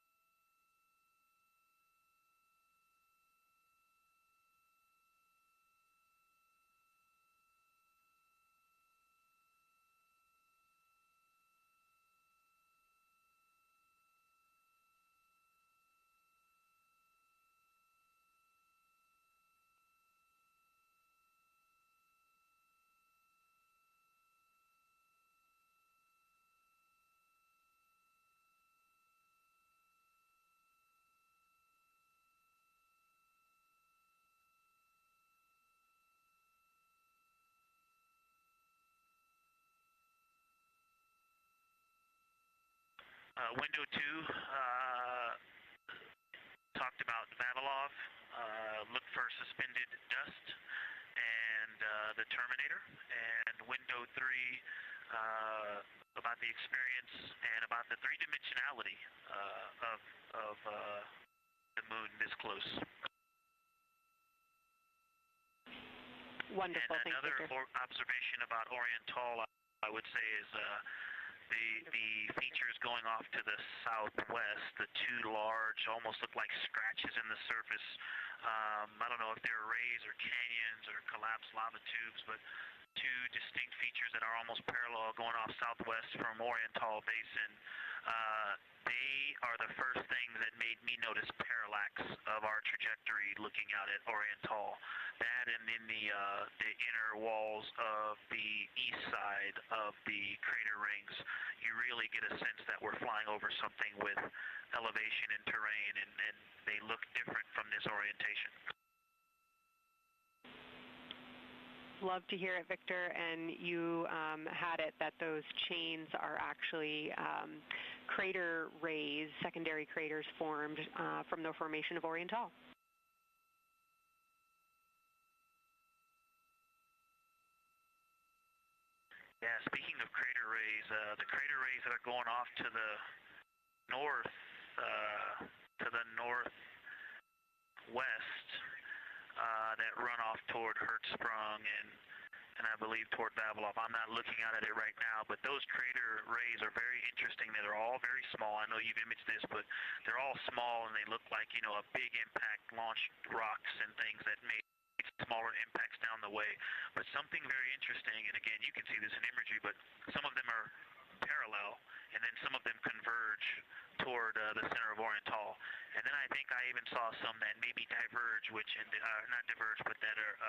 Window 2 talked about Vavilov, look for suspended dust, and the Terminator. And window 3 about the experience and about the three-dimensionality of the moon this close. Wonderful. And another observation about Oriental, I would say, is the features going off to the southwest, the two large, almost look like scratches in the surface. I don't know if they're rays or canyons or collapsed lava tubes, but two distinct features that are almost parallel going off southwest from Oriental Basin. They are the first thing that made me notice parallax of our trajectory looking out at Oriental. That and in the inner walls of the east side of the crater rings, you really get a sense that we're flying over something with elevation and terrain, and they look different from this orientation. Love to hear it, Victor, and you had it that those chains are actually crater rays, secondary craters formed from the formation of Oriental. Yeah, speaking of crater rays, the crater rays that are going off to the northwest, that run off toward Hertzsprung and I believe toward Vavilov. I'm not looking at it right now, but those crater rays are very interesting. They're all very small. I know you've imaged this, but they're all small and they look like, you know, a big impact launched rocks and things that made smaller impacts down the way. But something very interesting, and again, you can see this in imagery, but some of them are parallel, and then some of them converge toward the center of Oriental. And then I think I even saw some that maybe diverge, which not diverge, but that are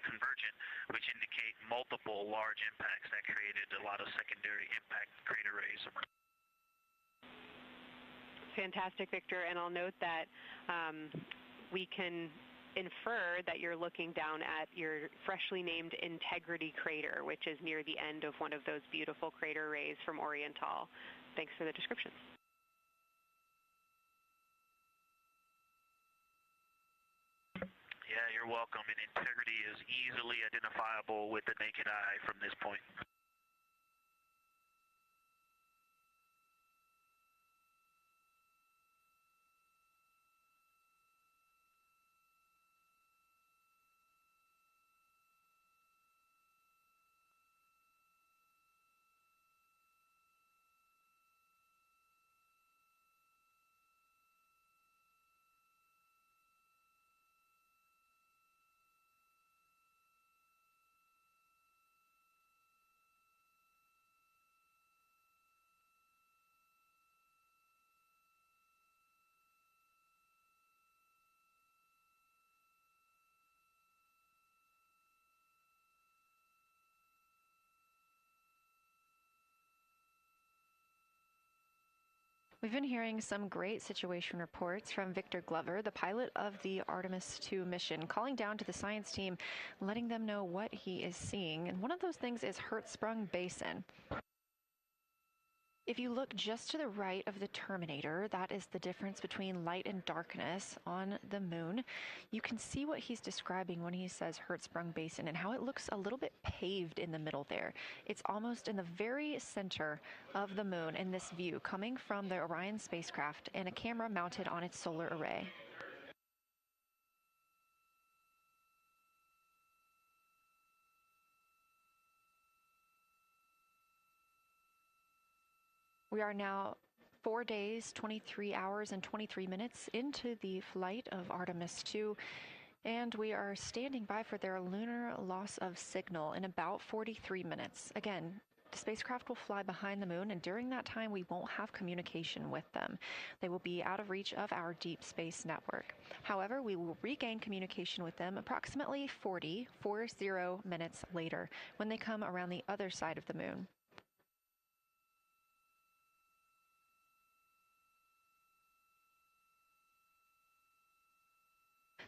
convergent, which indicate multiple large impacts that created a lot of secondary impact crater rays. Fantastic, Victor, and I'll note that we can infer that you're looking down at your freshly named Integrity crater, which is near the end of one of those beautiful crater rays from Oriental. Thanks for the description. Yeah, you're welcome. And Integrity is easily identifiable with the naked eye from this point. We've been hearing some great situation reports from Victor Glover, the pilot of the Artemis II mission, calling down to the science team, letting them know what he is seeing. And one of those things is Hertzsprung Basin. If you look just to the right of the Terminator, that is the difference between light and darkness on the moon. You can see what he's describing when he says Hertzsprung Basin and how it looks a little bit paved in the middle there. It's almost in the very center of the moon in this view, coming from the Orion spacecraft and a camera mounted on its solar array. We are now 4 days, 23 hours, and 23 minutes into the flight of Artemis II, and we are standing by for their lunar loss of signal in about 43 minutes. Again, the spacecraft will fly behind the moon, and during that time, we won't have communication with them. They will be out of reach of our deep space network. However, we will regain communication with them approximately 40 minutes later when they come around the other side of the moon.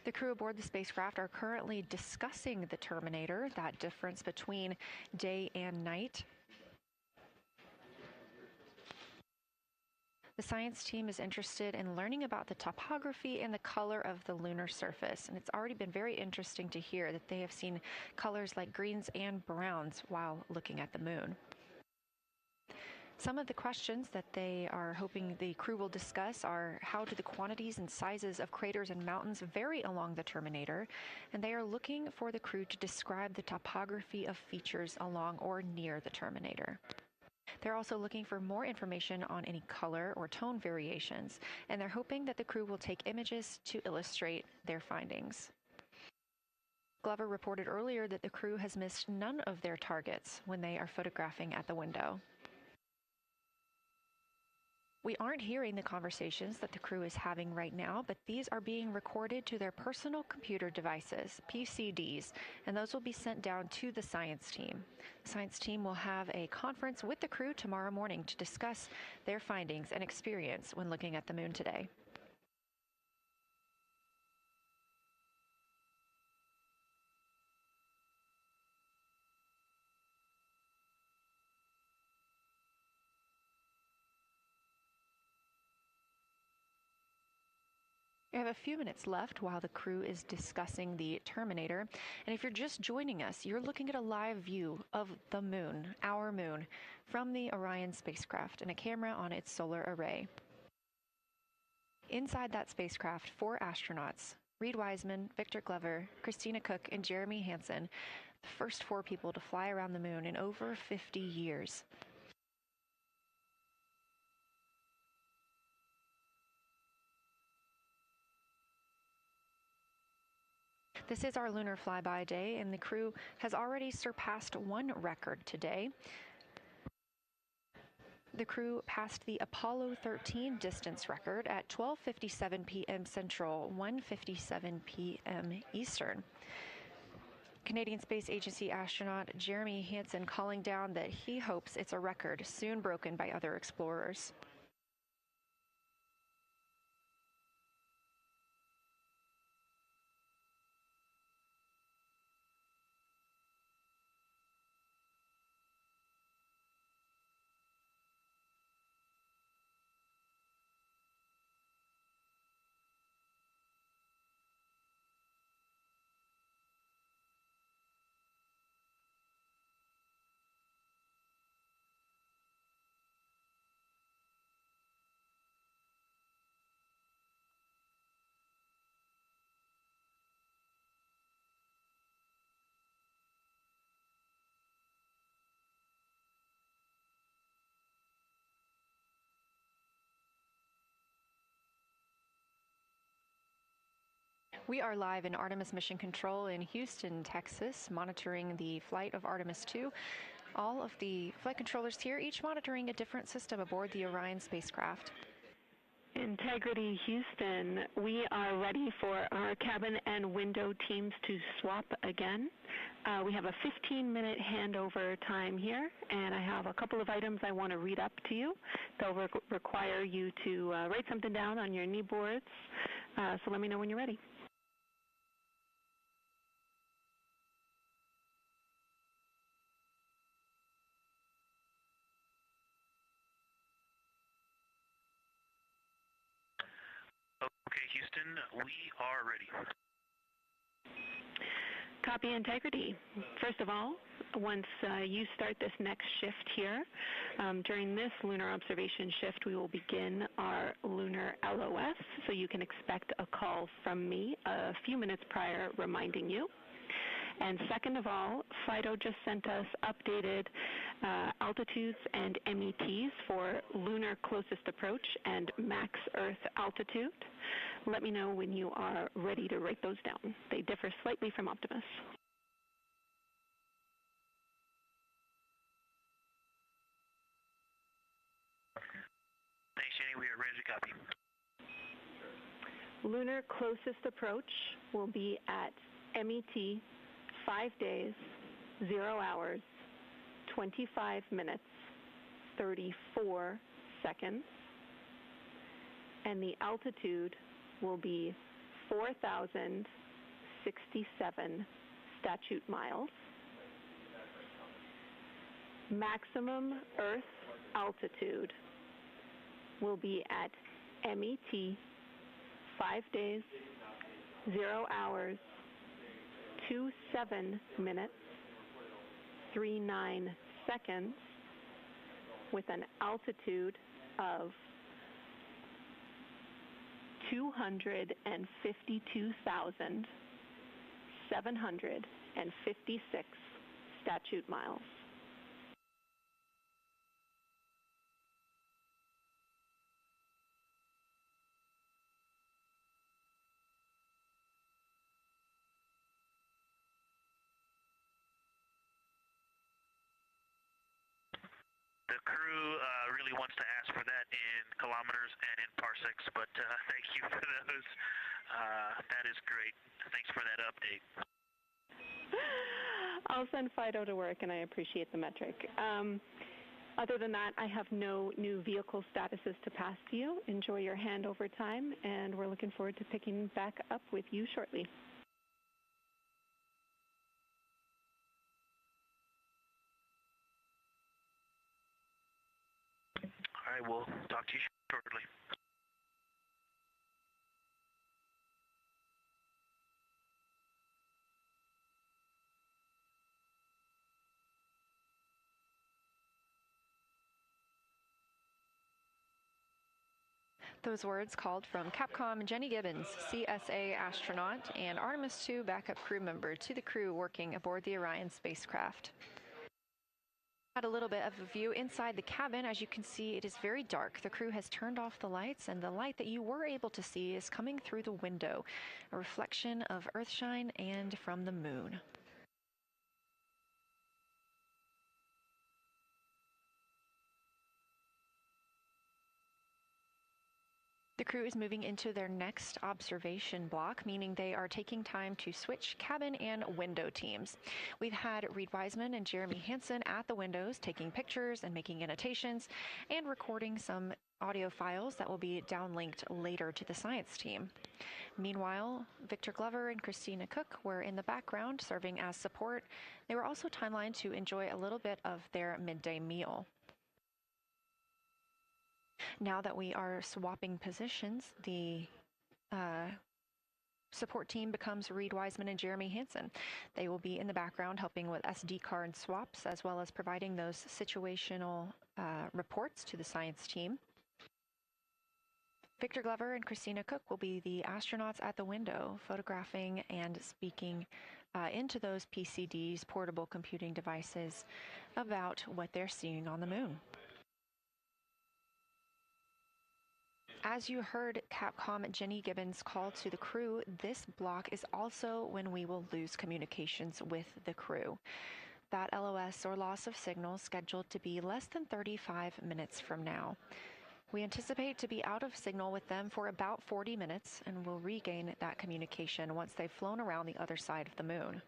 The crew aboard the spacecraft are currently discussing the Terminator, that difference between day and night. The science team is interested in learning about the topography and the color of the lunar surface, and it's already been very interesting to hear that they have seen colors like greens and browns while looking at the moon. Some of the questions that they are hoping the crew will discuss are how do the quantities and sizes of craters and mountains vary along the terminator, and they are looking for the crew to describe the topography of features along or near the terminator. They're also looking for more information on any color or tone variations, and they're hoping that the crew will take images to illustrate their findings. Glover reported earlier that the crew has missed none of their targets when they are photographing at the window. We aren't hearing the conversations that the crew is having right now, but these are being recorded to their personal computer devices, PCDs, and those will be sent down to the science team. The science team will have a conference with the crew tomorrow morning to discuss their findings and experience when looking at the moon today. We have a few minutes left while the crew is discussing the terminator. And if you're just joining us, you're looking at a live view of the moon, our moon, from the Orion spacecraft and a camera on its solar array. Inside that spacecraft, 4 astronauts, Reid Wiseman, Victor Glover, Christina Koch, and Jeremy Hansen, the first 4 people to fly around the moon in over 50 years. This is our lunar flyby day, and the crew has already surpassed one record today. The crew passed the Apollo 13 distance record at 12:57 p.m. Central, 1:57 p.m. Eastern. Canadian Space Agency astronaut Jeremy Hansen calling down that he hopes it's a record soon broken by other explorers. We are live in Artemis Mission Control in Houston, Texas, monitoring the flight of Artemis II. All of the flight controllers here, each monitoring a different system aboard the Orion spacecraft. Integrity Houston, we are ready for our cabin and window teams to swap again. We have a 15-minute handover time here, and I have a couple of items I want to read up to you. They'll require you to write something down on your knee boards, so let me know when you're ready. Okay, Houston, we are ready. Copy, Integrity. First of all, once you start this next shift here, during this lunar observation shift, we will begin our lunar LOS, so you can expect a call from me a few minutes prior reminding you. And second of all, FIDO just sent us updated altitudes and METs for lunar closest approach and max Earth altitude. Let me know when you are ready to write those down. They differ slightly from Optimus. Thanks, Jenny. We are ready to copy. Lunar closest approach will be at MET 5 days, 0 hours, 25 minutes, 34 seconds, and the altitude will be 4,067 statute miles. Maximum Earth altitude will be at MET 5 days, 0 hours, 27 minutes, 39 seconds, with an altitude of 252,756 statute miles. The crew really wants to ask for that in kilometers and in parsecs, but thank you for those. That is great. Thanks for that update. I'll send Fido to work, and I appreciate the metric. Other than that, I have no new vehicle statuses to pass to you. Enjoy your handover time, and we're looking forward to picking back up with you shortly. All right, we'll talk to you shortly. Those words called from Capcom Jenny Gibbons, CSA astronaut and Artemis II backup crew member, to the crew working aboard the Orion spacecraft. Had a little bit of a view inside the cabin. As you can see, it is very dark. The crew has turned off the lights, and the light that you were able to see is coming through the window, a reflection of Earthshine and from the moon. The crew is moving into their next observation block, meaning they are taking time to switch cabin and window teams. We've had Reid Wiseman and Jeremy Hansen at the windows taking pictures and making annotations and recording some audio files that will be downlinked later to the science team. Meanwhile, Victor Glover and Christina Koch were in the background serving as support. They were also timelined to enjoy a little bit of their midday meal. Now that we are swapping positions, the support team becomes Reid Wiseman and Jeremy Hansen. They will be in the background helping with SD card swaps, as well as providing those situational reports to the science team. Victor Glover and Christina Koch will be the astronauts at the window, photographing and speaking into those PCDs, portable computing devices, about what they're seeing on the moon. As you heard Capcom Jenny Gibbons call to the crew, this block is also when we will lose communications with the crew. That LOS, or loss of signal, scheduled to be less than 35 minutes from now. We anticipate to be out of signal with them for about 40 minutes, and will regain that communication once they've flown around the other side of the moon.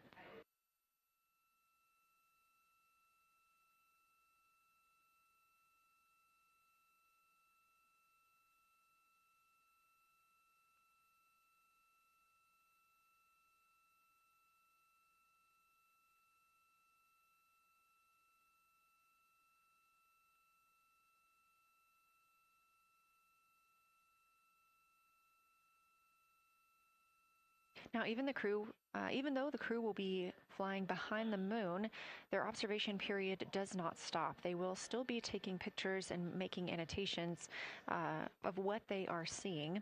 Now, even though the crew will be flying behind the moon, their observation period does not stop. They will still be taking pictures and making annotations of what they are seeing.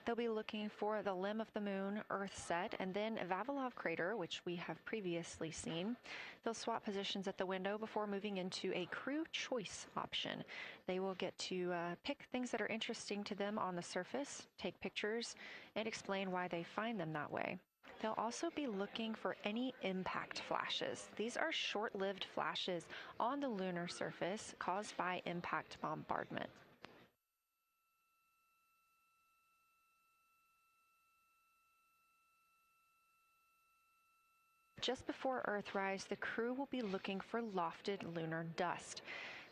They'll be looking for the limb of the moon, Earth set, and then Vavilov crater, which we have previously seen. They'll swap positions at the window before moving into a crew choice option. They will get to pick things that are interesting to them on the surface, take pictures, and explain why they find them that way. They'll also be looking for any impact flashes. These are short-lived flashes on the lunar surface caused by impact bombardment. Just before Earthrise, the crew will be looking for lofted lunar dust.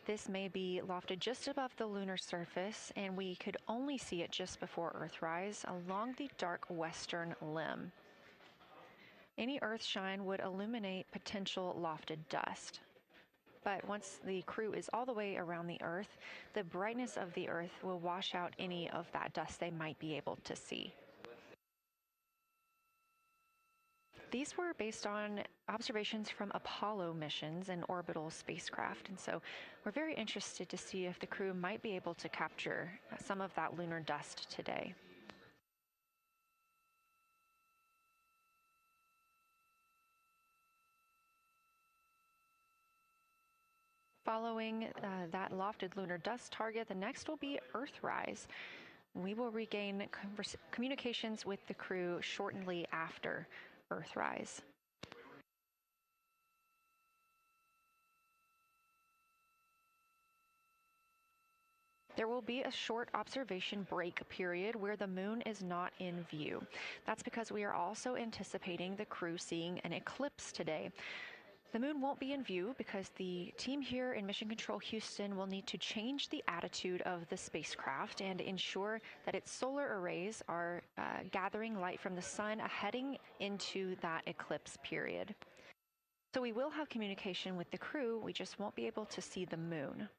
This may be lofted just above the lunar surface, and we could only see it just before Earthrise along the dark western limb. Any Earthshine would illuminate potential lofted dust. But once the crew is all the way around the Earth, the brightness of the Earth will wash out any of that dust they might be able to see. These were based on observations from Apollo missions and orbital spacecraft, and so we're very interested to see if the crew might be able to capture some of that lunar dust today. Following that lofted lunar dust target, the next will be Earthrise. We will regain communications with the crew shortly after Earthrise. There will be a short observation break period where the moon is not in view. That's because we are also anticipating the crew seeing an eclipse today. The moon won't be in view because the team here in Mission Control Houston will need to change the attitude of the spacecraft and ensure that its solar arrays are gathering light from the sun heading into that eclipse period. So we will have communication with the crew, we just won't be able to see the moon.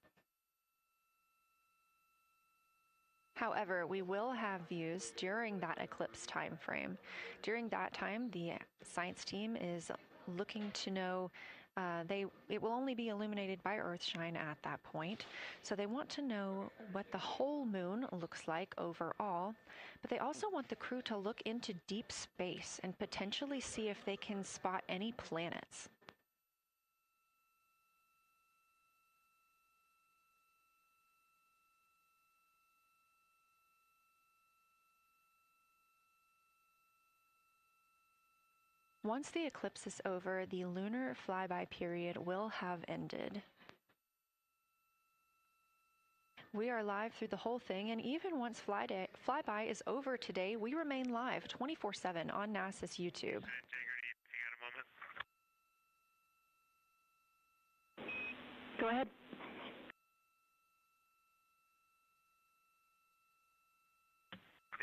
However, we will have views during that eclipse time frame. During that time, the science team is looking to know it will only be illuminated by Earthshine at that point, so they want to know what the whole moon looks like overall, but they also want the crew to look into deep space and potentially see if they can spot any planets. Once the eclipse is over, the lunar flyby period will have ended. We are live through the whole thing, and even once flyby is over today, we remain live 24/7 on NASA's YouTube. Go ahead.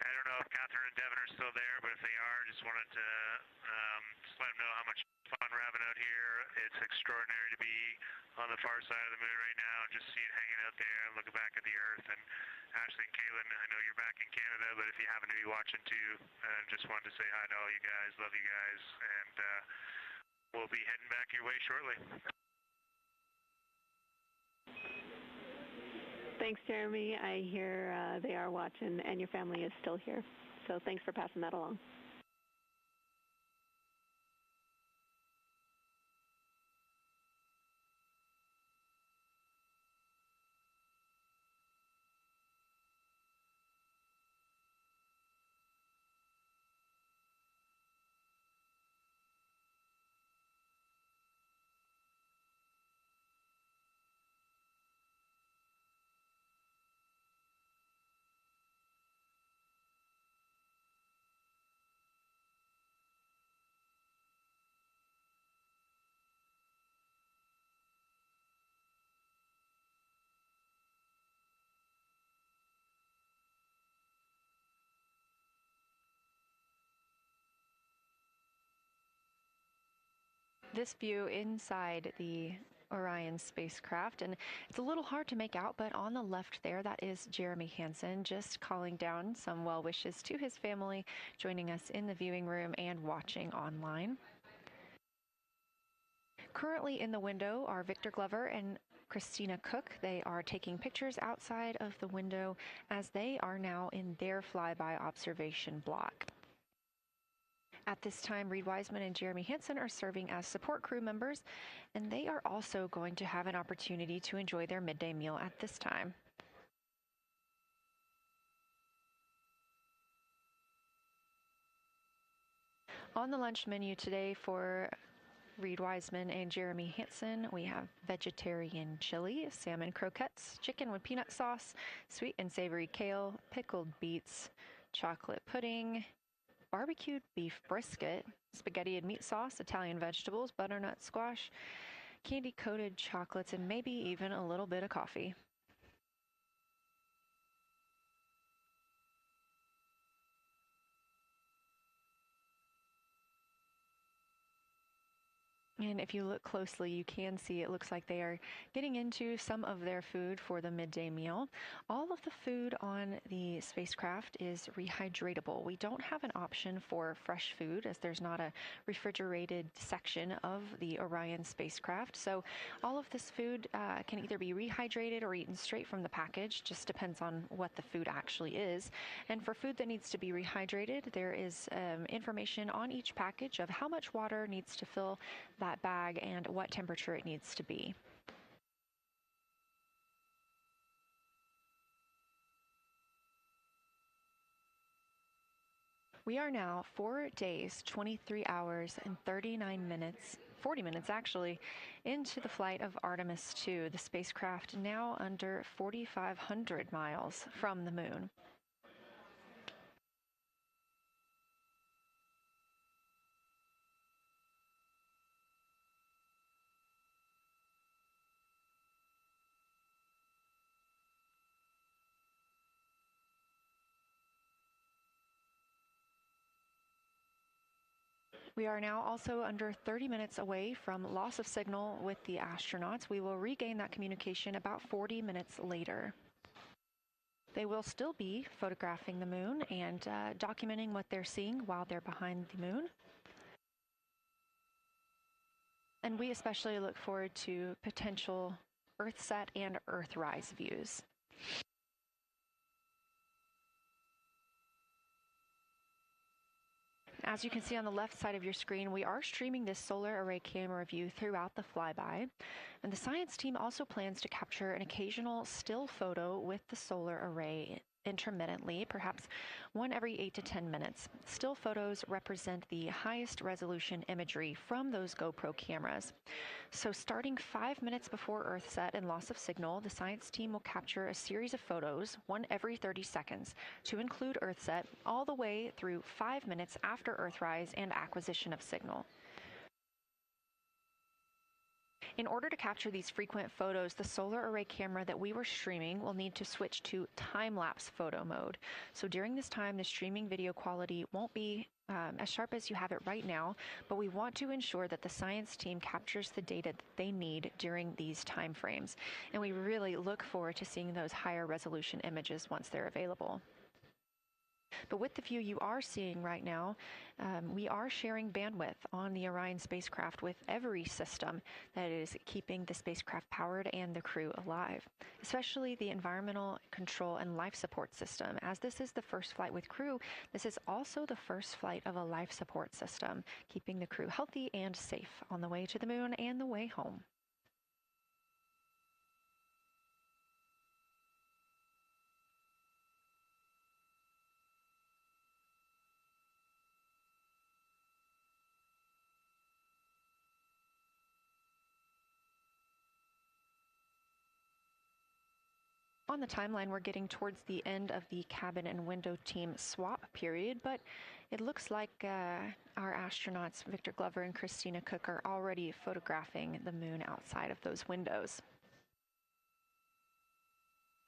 I don't know if Catherine and Devin are still there, but if they are, just wanted to just let them know how much fun we're having out here. It's extraordinary to be on the far side of the moon right now, just see it hanging out there and looking back at the Earth. And Ashley and Kaylin, I know you're back in Canada, but if you happen to be watching too, just wanted to say hi to all you guys, love you guys, and we'll be heading back your way shortly. Thanks, Jeremy. I hear they are watching, and your family is still here. So thanks for passing that along. This view inside the Orion spacecraft, and it's a little hard to make out, but on the left there, that is Jeremy Hansen, just calling down some well wishes to his family, joining us in the viewing room and watching online. Currently in the window are Victor Glover and Christina Cook. They are taking pictures outside of the window as they are now in their flyby observation block. At this time, Reid Wiseman and Jeremy Hansen are serving as support crew members, and they are also going to have an opportunity to enjoy their midday meal at this time. On the lunch menu today for Reid Wiseman and Jeremy Hansen, we have vegetarian chili, salmon croquettes, chicken with peanut sauce, sweet and savory kale, pickled beets, chocolate pudding, barbecued beef brisket, spaghetti and meat sauce, Italian vegetables, butternut squash, candy-coated chocolates, and maybe even a little bit of coffee. And if you look closely, you can see it looks like they are getting into some of their food for the midday meal. All of the food on the spacecraft is rehydratable. We don't have an option for fresh food as there's not a refrigerated section of the Orion spacecraft. So all of this food can either be rehydrated or eaten straight from the package, just depends on what the food actually is. And for food that needs to be rehydrated, there is information on each package of how much water needs to fill that bag and what temperature it needs to be. We are now 4 days, 23 hours, and 39 minutes, 40 minutes actually, into the flight of Artemis II, the spacecraft now under 4,500 miles from the moon. We are now also under 30 minutes away from loss of signal with the astronauts. We will regain that communication about 40 minutes later. They will still be photographing the moon and documenting what they're seeing while they're behind the moon. And we especially look forward to potential Earthset and Earthrise views. As you can see on the left side of your screen, we are streaming this solar array camera view throughout the flyby. And the science team also plans to capture an occasional still photo with the solar array intermittently, perhaps one every 8 to 10 minutes. Still photos represent the highest resolution imagery from those GoPro cameras. So starting 5 minutes before Earthset and loss of signal, the science team will capture a series of photos, one every 30 seconds, to include Earthset, all the way through 5 minutes after Earthrise and acquisition of signal. In order to capture these frequent photos, the solar array camera that we were streaming will need to switch to time-lapse photo mode. So during this time, the streaming video quality won't be as sharp as you have it right now, but we want to ensure that the science team captures the data that they need during these time frames. And we really look forward to seeing those higher resolution images once they're available. But with the view you are seeing right now, we are sharing bandwidth on the Orion spacecraft with every system that is keeping the spacecraft powered and the crew alive, especially the environmental control and life support system. As this is the first flight with crew, this is also the first flight of a life support system, keeping the crew healthy and safe on the way to the moon and the way home. On the timeline, we're getting towards the end of the cabin and window team swap period, but it looks like our astronauts, Victor Glover and Christina Koch, are already photographing the moon outside of those windows.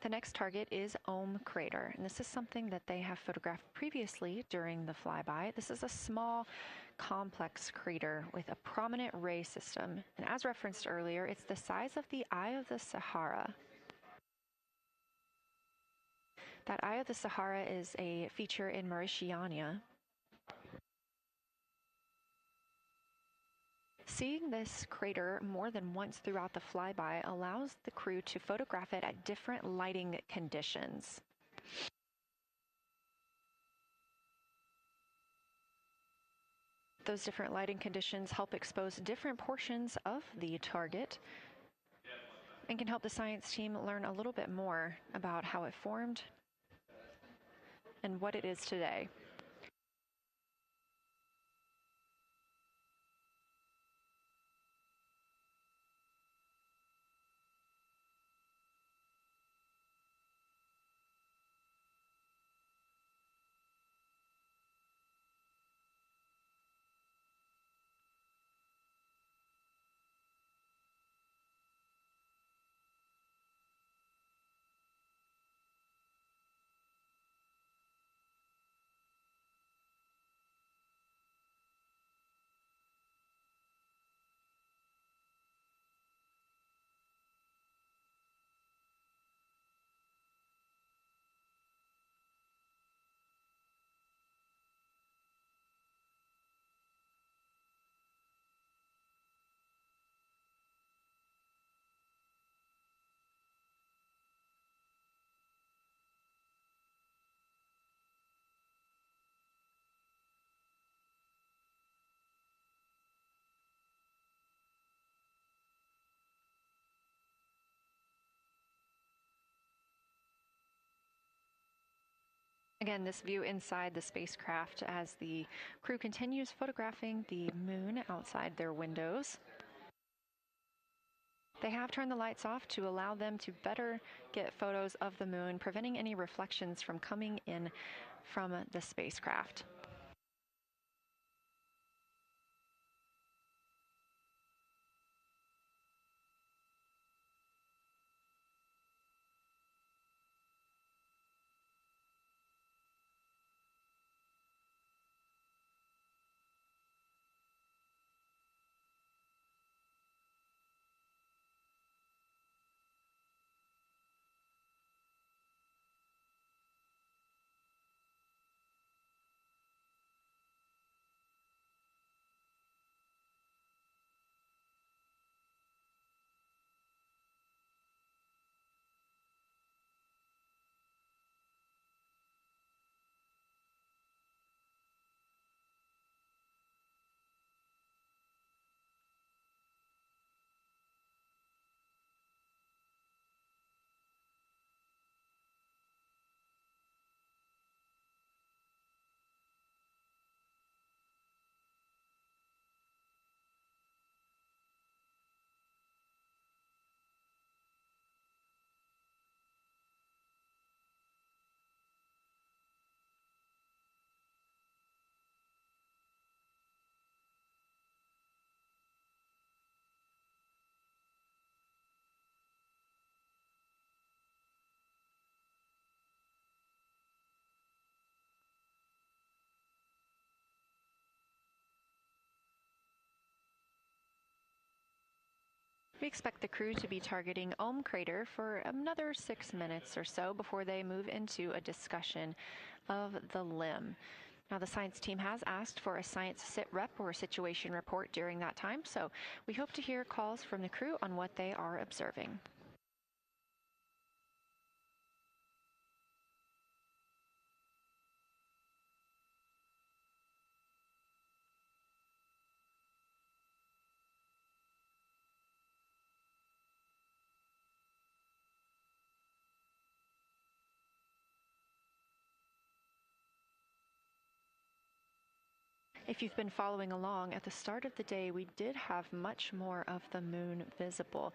The next target is Crater, and this is something that they have photographed previously during the flyby. This is a small, complex crater with a prominent ray system, and as referenced earlier, it's the size of the Eye of the Sahara. That Eye of the Sahara is a feature in Mauritania. Seeing this crater more than once throughout the flyby allows the crew to photograph it at different lighting conditions. Those different lighting conditions help expose different portions of the target and can help the science team learn a little bit more about how it formed and what it is today. Again, this view inside the spacecraft as the crew continues photographing the moon outside their windows. They have turned the lights off to allow them to better get photos of the moon, preventing any reflections from coming in from the spacecraft. We expect the crew to be targeting Crater for another 6 minutes or so before they move into a discussion of the limb. Now, the science team has asked for a science sit rep or situation report during that time, so we hope to hear calls from the crew on what they are observing. If you've been following along, at the start of the day, we did have much more of the moon visible.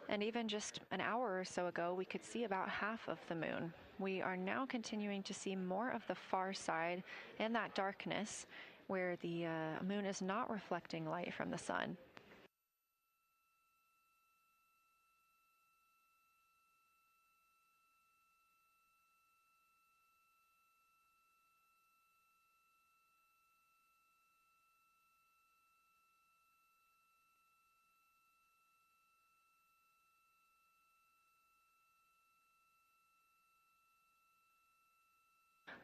And even just an hour or so ago, we could see about half of the moon. We are now continuing to see more of the far side and that darkness where the moon is not reflecting light from the sun.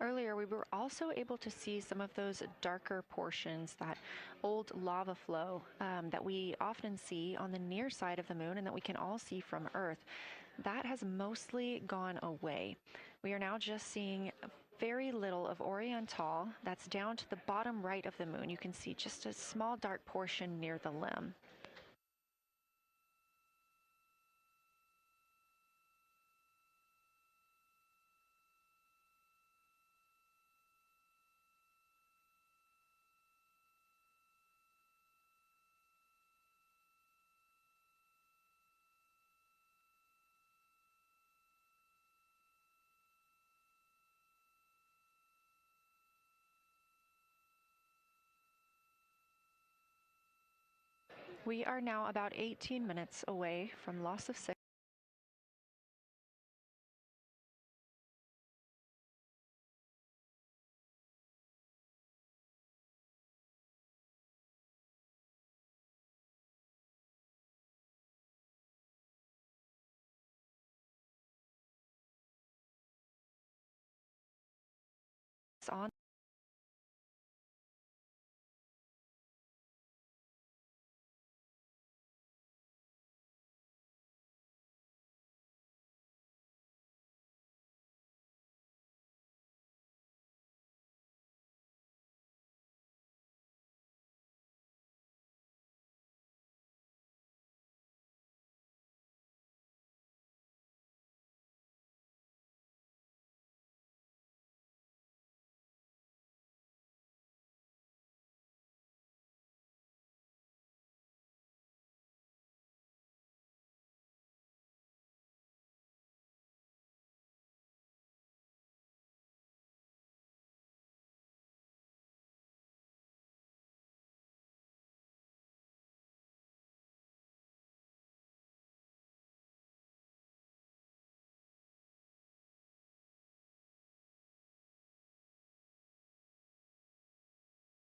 Earlier, we were also able to see some of those darker portions, that old lava flow that we often see on the near side of the moon and that we can all see from Earth. That has mostly gone away. We are now just seeing very little of Orion, that's down to the bottom right of the moon. You can see just a small dark portion near the limb. We are now about 18 minutes away from loss of signal. On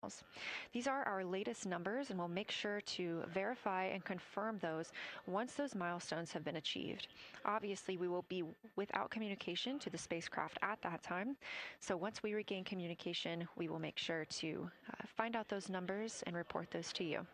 miles. These are our latest numbers, and we'll make sure to verify and confirm those once those milestones have been achieved. Obviously, we will be without communication to the spacecraft at that time, so once we regain communication, we will make sure to find out those numbers and report those to you.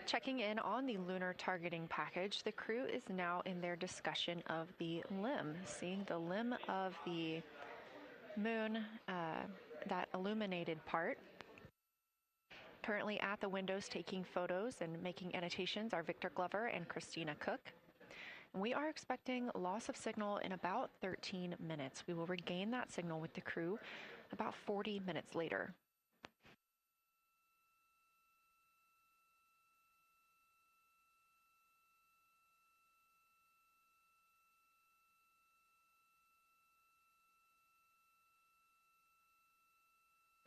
Checking in on the lunar targeting package, the crew is now in their discussion of the limb, seeing the limb of the moon, that illuminated part. Currently at the windows taking photos and making annotations are Victor Glover and Christina Koch. We are expecting loss of signal in about 13 minutes. We will regain that signal with the crew about 40 minutes later.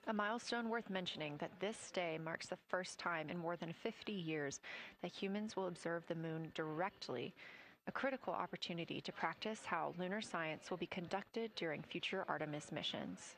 A milestone worth mentioning that this day marks the first time in more than 50 years that humans will observe the moon directly, a critical opportunity to practice how lunar science will be conducted during future Artemis missions.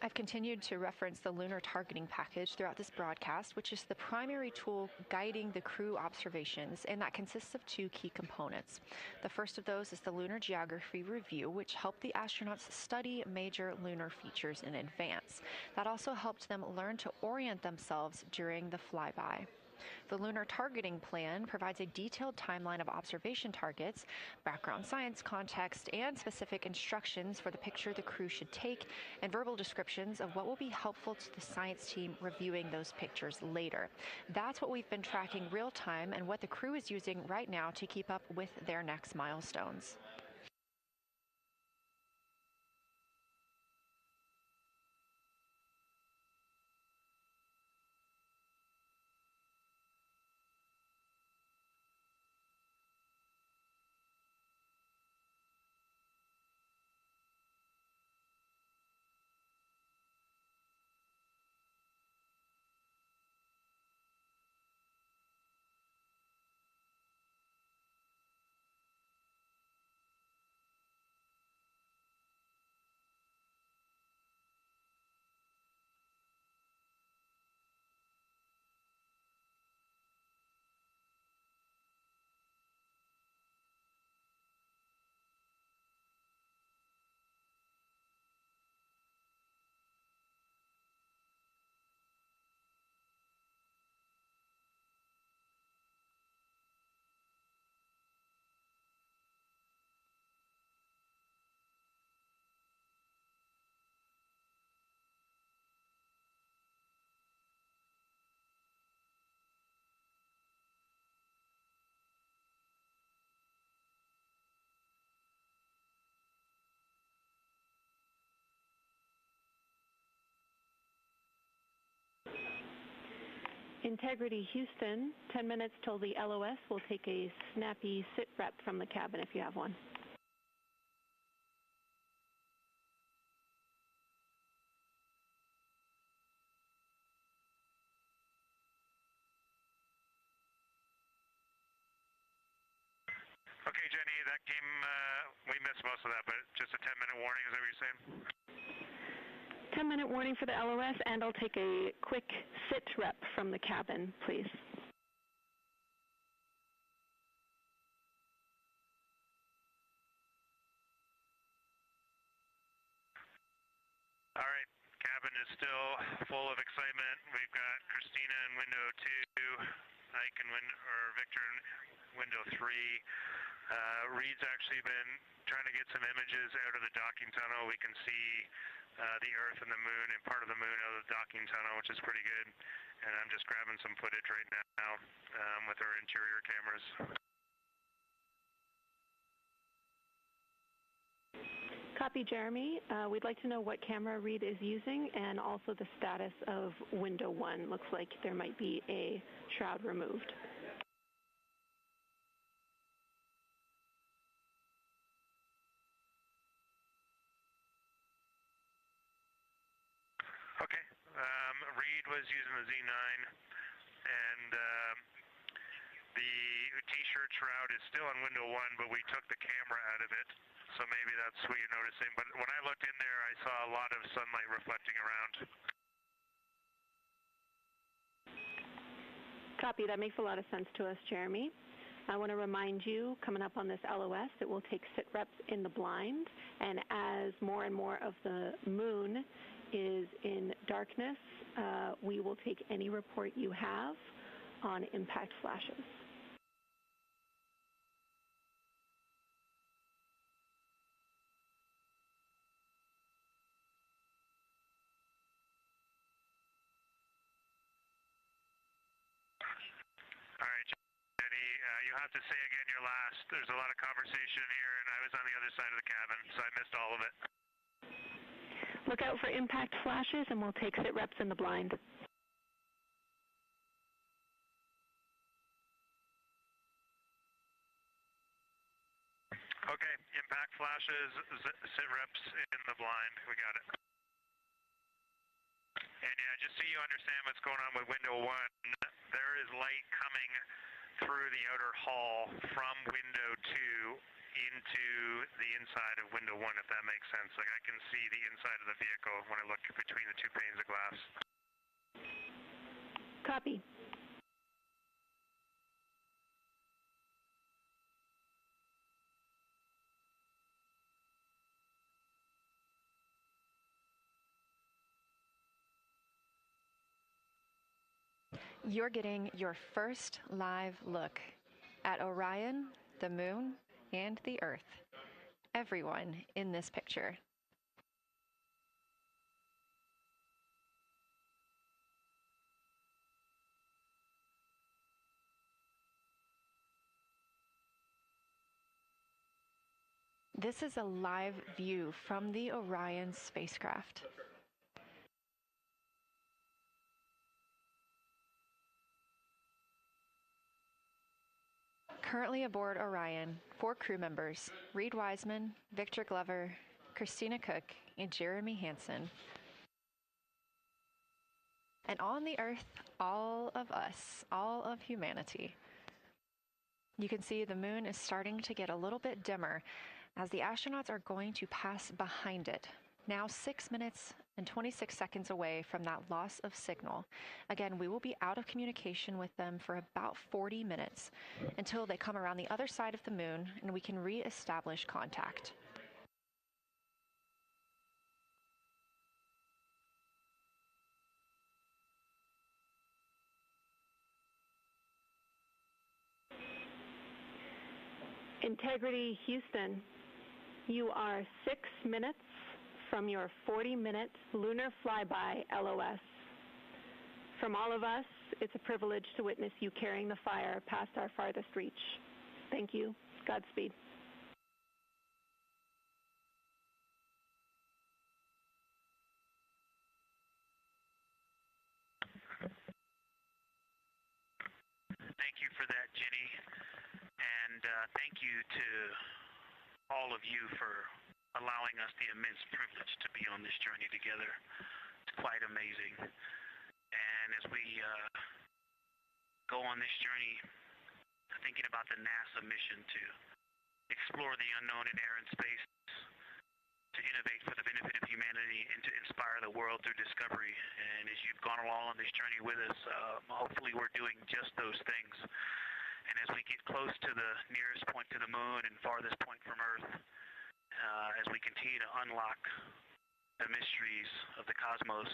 I've continued to reference the lunar targeting package throughout this broadcast, which is the primary tool guiding the crew observations, and that consists of two key components. The first of those is the Lunar Geography Review, which helped the astronauts study major lunar features in advance. That also helped them learn to orient themselves during the flyby. The Lunar Targeting Plan provides a detailed timeline of observation targets, background science context, and specific instructions for the picture the crew should take, and verbal descriptions of what will be helpful to the science team reviewing those pictures later. That's what we've been tracking real time and what the crew is using right now to keep up with their next milestones. Integrity Houston, 10 minutes till the LOS. We'll take a snappy sit rep from the cabin if you have one. Okay, Jenny, that came, we missed most of that, but just a 10-minute warning, is that what you're saying? 10-minute warning for the LOS, and I'll take a quick sit rep from the cabin, please. All right, cabin is still full of excitement. We've got Christina in window 2, Ike in Victor in window 3. Reid's actually been trying to get some images out of the docking tunnel. We can see the Earth and the Moon and part of the Moon out of the docking tunnel, which is pretty good. And I'm just grabbing some footage right now with our interior cameras. Copy, Jeremy. We'd like to know what camera Reid is using and also the status of window 1. Looks like there might be a shroud removed. Okay. Reid was using the Z9, and the T-shirt shroud is still on window 1, but we took the camera out of it, so maybe that's what you're noticing. But when I looked in there, I saw a lot of sunlight reflecting around. Copy. That makes a lot of sense to us, Jeremy. I want to remind you, coming up on this LOS, that we'll take sit reps in the blind, and as more and more of the moon is in darkness, we will take any report you have on impact flashes. All right, Jenny, you'll have to say again your last. There's a lot of conversation here, and I was on the other side of the cabin, so I missed all of it. Look out for impact flashes, and we'll take sit reps in the blind. Okay, impact flashes, sit reps in the blind. We got it. And yeah, just so you understand what's going on with window 1, there is light coming through the outer hall from window 2 into the inside of window 1, if that makes sense. Like, I can see the inside of the vehicle when I look between the 2 panes of glass. Copy. You're getting your first live look at Orion, the moon, and the Earth. Everyone in this picture. This is a live view from the Orion spacecraft. Currently aboard Orion, 4 crew members, Reid Wiseman, Victor Glover, Christina Koch, and Jeremy Hansen. And on the Earth, all of us, all of humanity. You can see the moon is starting to get a little bit dimmer as the astronauts are going to pass behind it. Now 6 minutes and 26 seconds away from that loss of signal. Again, we will be out of communication with them for about 40 minutes until they come around the other side of the moon and we can re-establish contact. Integrity Houston, you are 6 minutes from your 40-minute lunar flyby LOS. From all of us, it's a privilege to witness you carrying the fire past our farthest reach. Thank you. Godspeed. Thank you for that, Jenny. And thank you to all of you for allowing us the immense privilege to be on this journey together. It's quite amazing. And as we go on this journey, thinking about the NASA mission to explore the unknown in air and space, to innovate for the benefit of humanity, and to inspire the world through discovery. And as you've gone along on this journey with us, hopefully we're doing just those things. And as we get close to the nearest point to the moon and farthest point from Earth, as we continue to unlock the mysteries of the cosmos,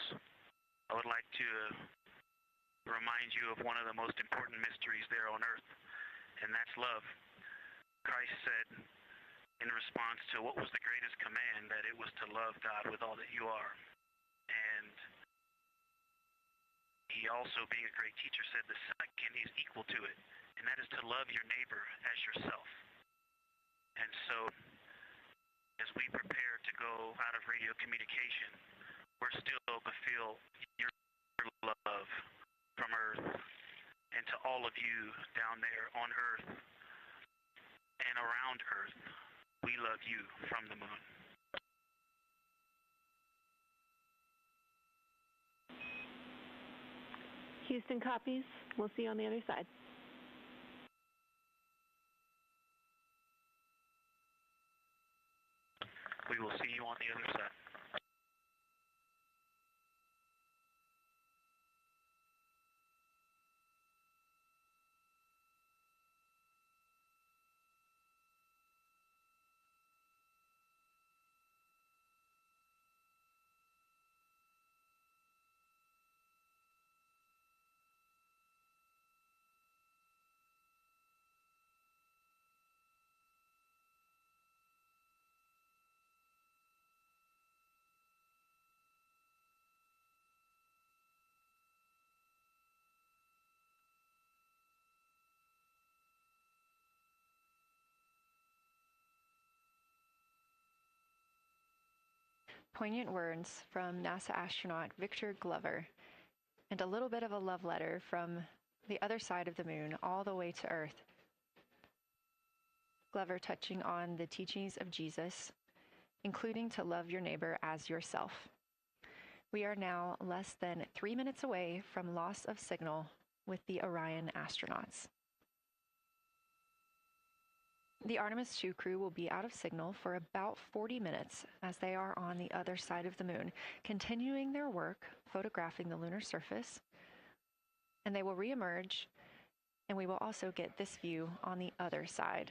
I would like to remind you of one of the most important mysteries there on Earth, and that's love. Christ said in response to what was the greatest command, that it was to love God with all that you are. And he also, being a great teacher, said the second is equal to it, and that is to love your neighbor as yourself. And so, as we prepare to go out of radio communication, we're still to feel your love from Earth, and to all of you down there on Earth and around Earth, we love you from the moon. Houston copies. We'll see you on the other side. We will see you on the other side. Poignant words from NASA astronaut Victor Glover, and a little bit of a love letter from the other side of the moon all the way to Earth. Glover touching on the teachings of Jesus, including to love your neighbor as yourself. We are now less than 3 minutes away from loss of signal with the Orion astronauts. The Artemis II crew will be out of signal for about 40 minutes as they are on the other side of the moon, continuing their work photographing the lunar surface, and they will reemerge, and we will also get this view on the other side.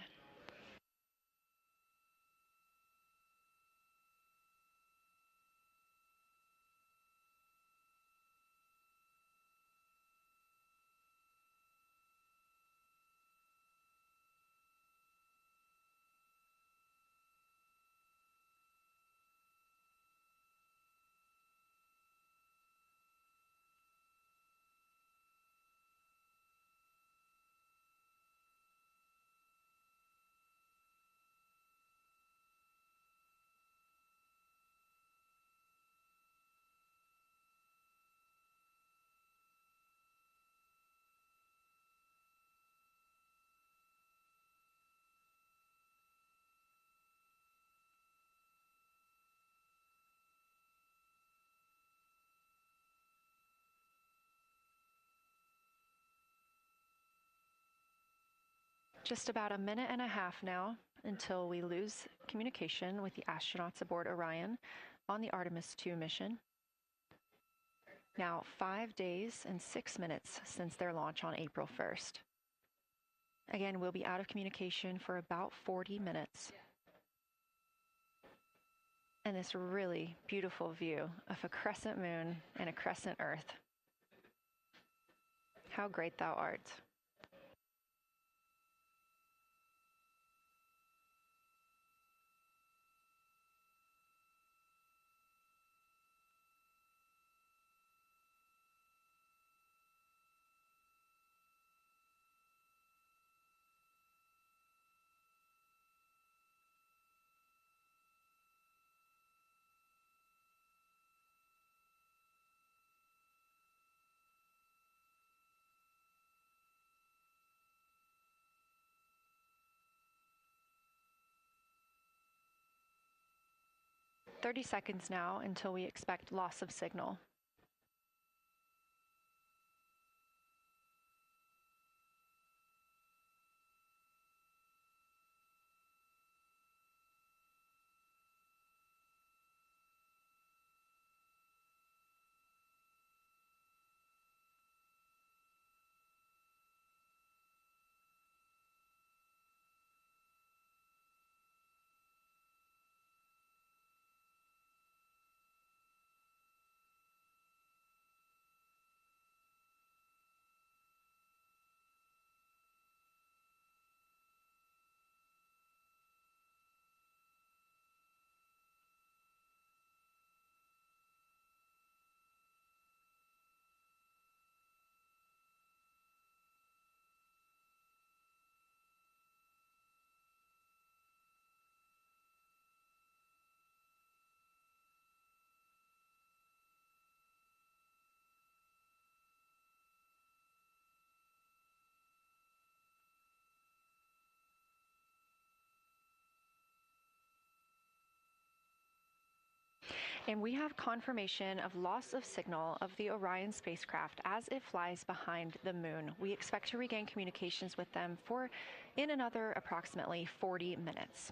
Just about a minute and a half now until we lose communication with the astronauts aboard Orion on the Artemis II mission. Now 5 days and 6 minutes since their launch on April 1st. Again, we'll be out of communication for about 40 minutes. And this really beautiful view of a crescent moon and a crescent Earth. How great thou art. "30 seconds now until we expect loss of signal. And we have confirmation of loss of signal of the Orion spacecraft as it flies behind the moon. We expect to regain communications with them in another approximately 40 minutes.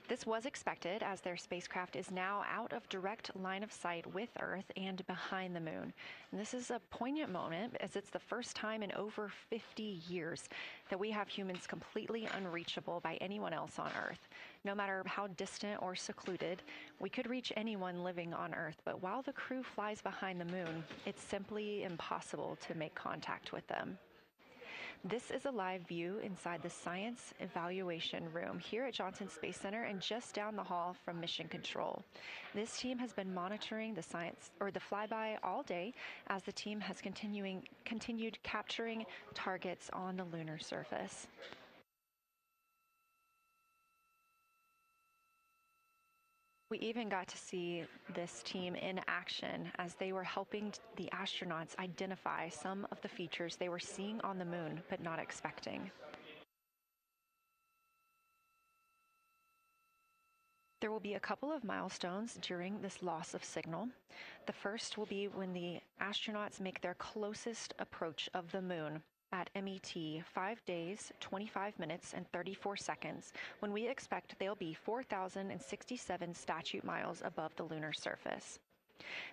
This was expected as their spacecraft is now out of direct line of sight with Earth and behind the moon. And this is a poignant moment as it's the first time in over 50 years that we have humans completely unreachable by anyone else on Earth. No matter how distant or secluded, we could reach anyone living on Earth, but while the crew flies behind the moon, it's simply impossible to make contact with them. This is a live view inside the Science Evaluation Room here at Johnson Space Center and just down the hall from Mission Control. This team has been monitoring the flyby all day as the team has continued capturing targets on the lunar surface. We even got to see this team in action as they were helping the astronauts identify some of the features they were seeing on the moon but not expecting. There will be a couple of milestones during this loss of signal. The first will be when the astronauts make their closest approach of the moon at MET 5 days, 25 minutes, and 34 seconds, when we expect they'll be 4,067 statute miles above the lunar surface.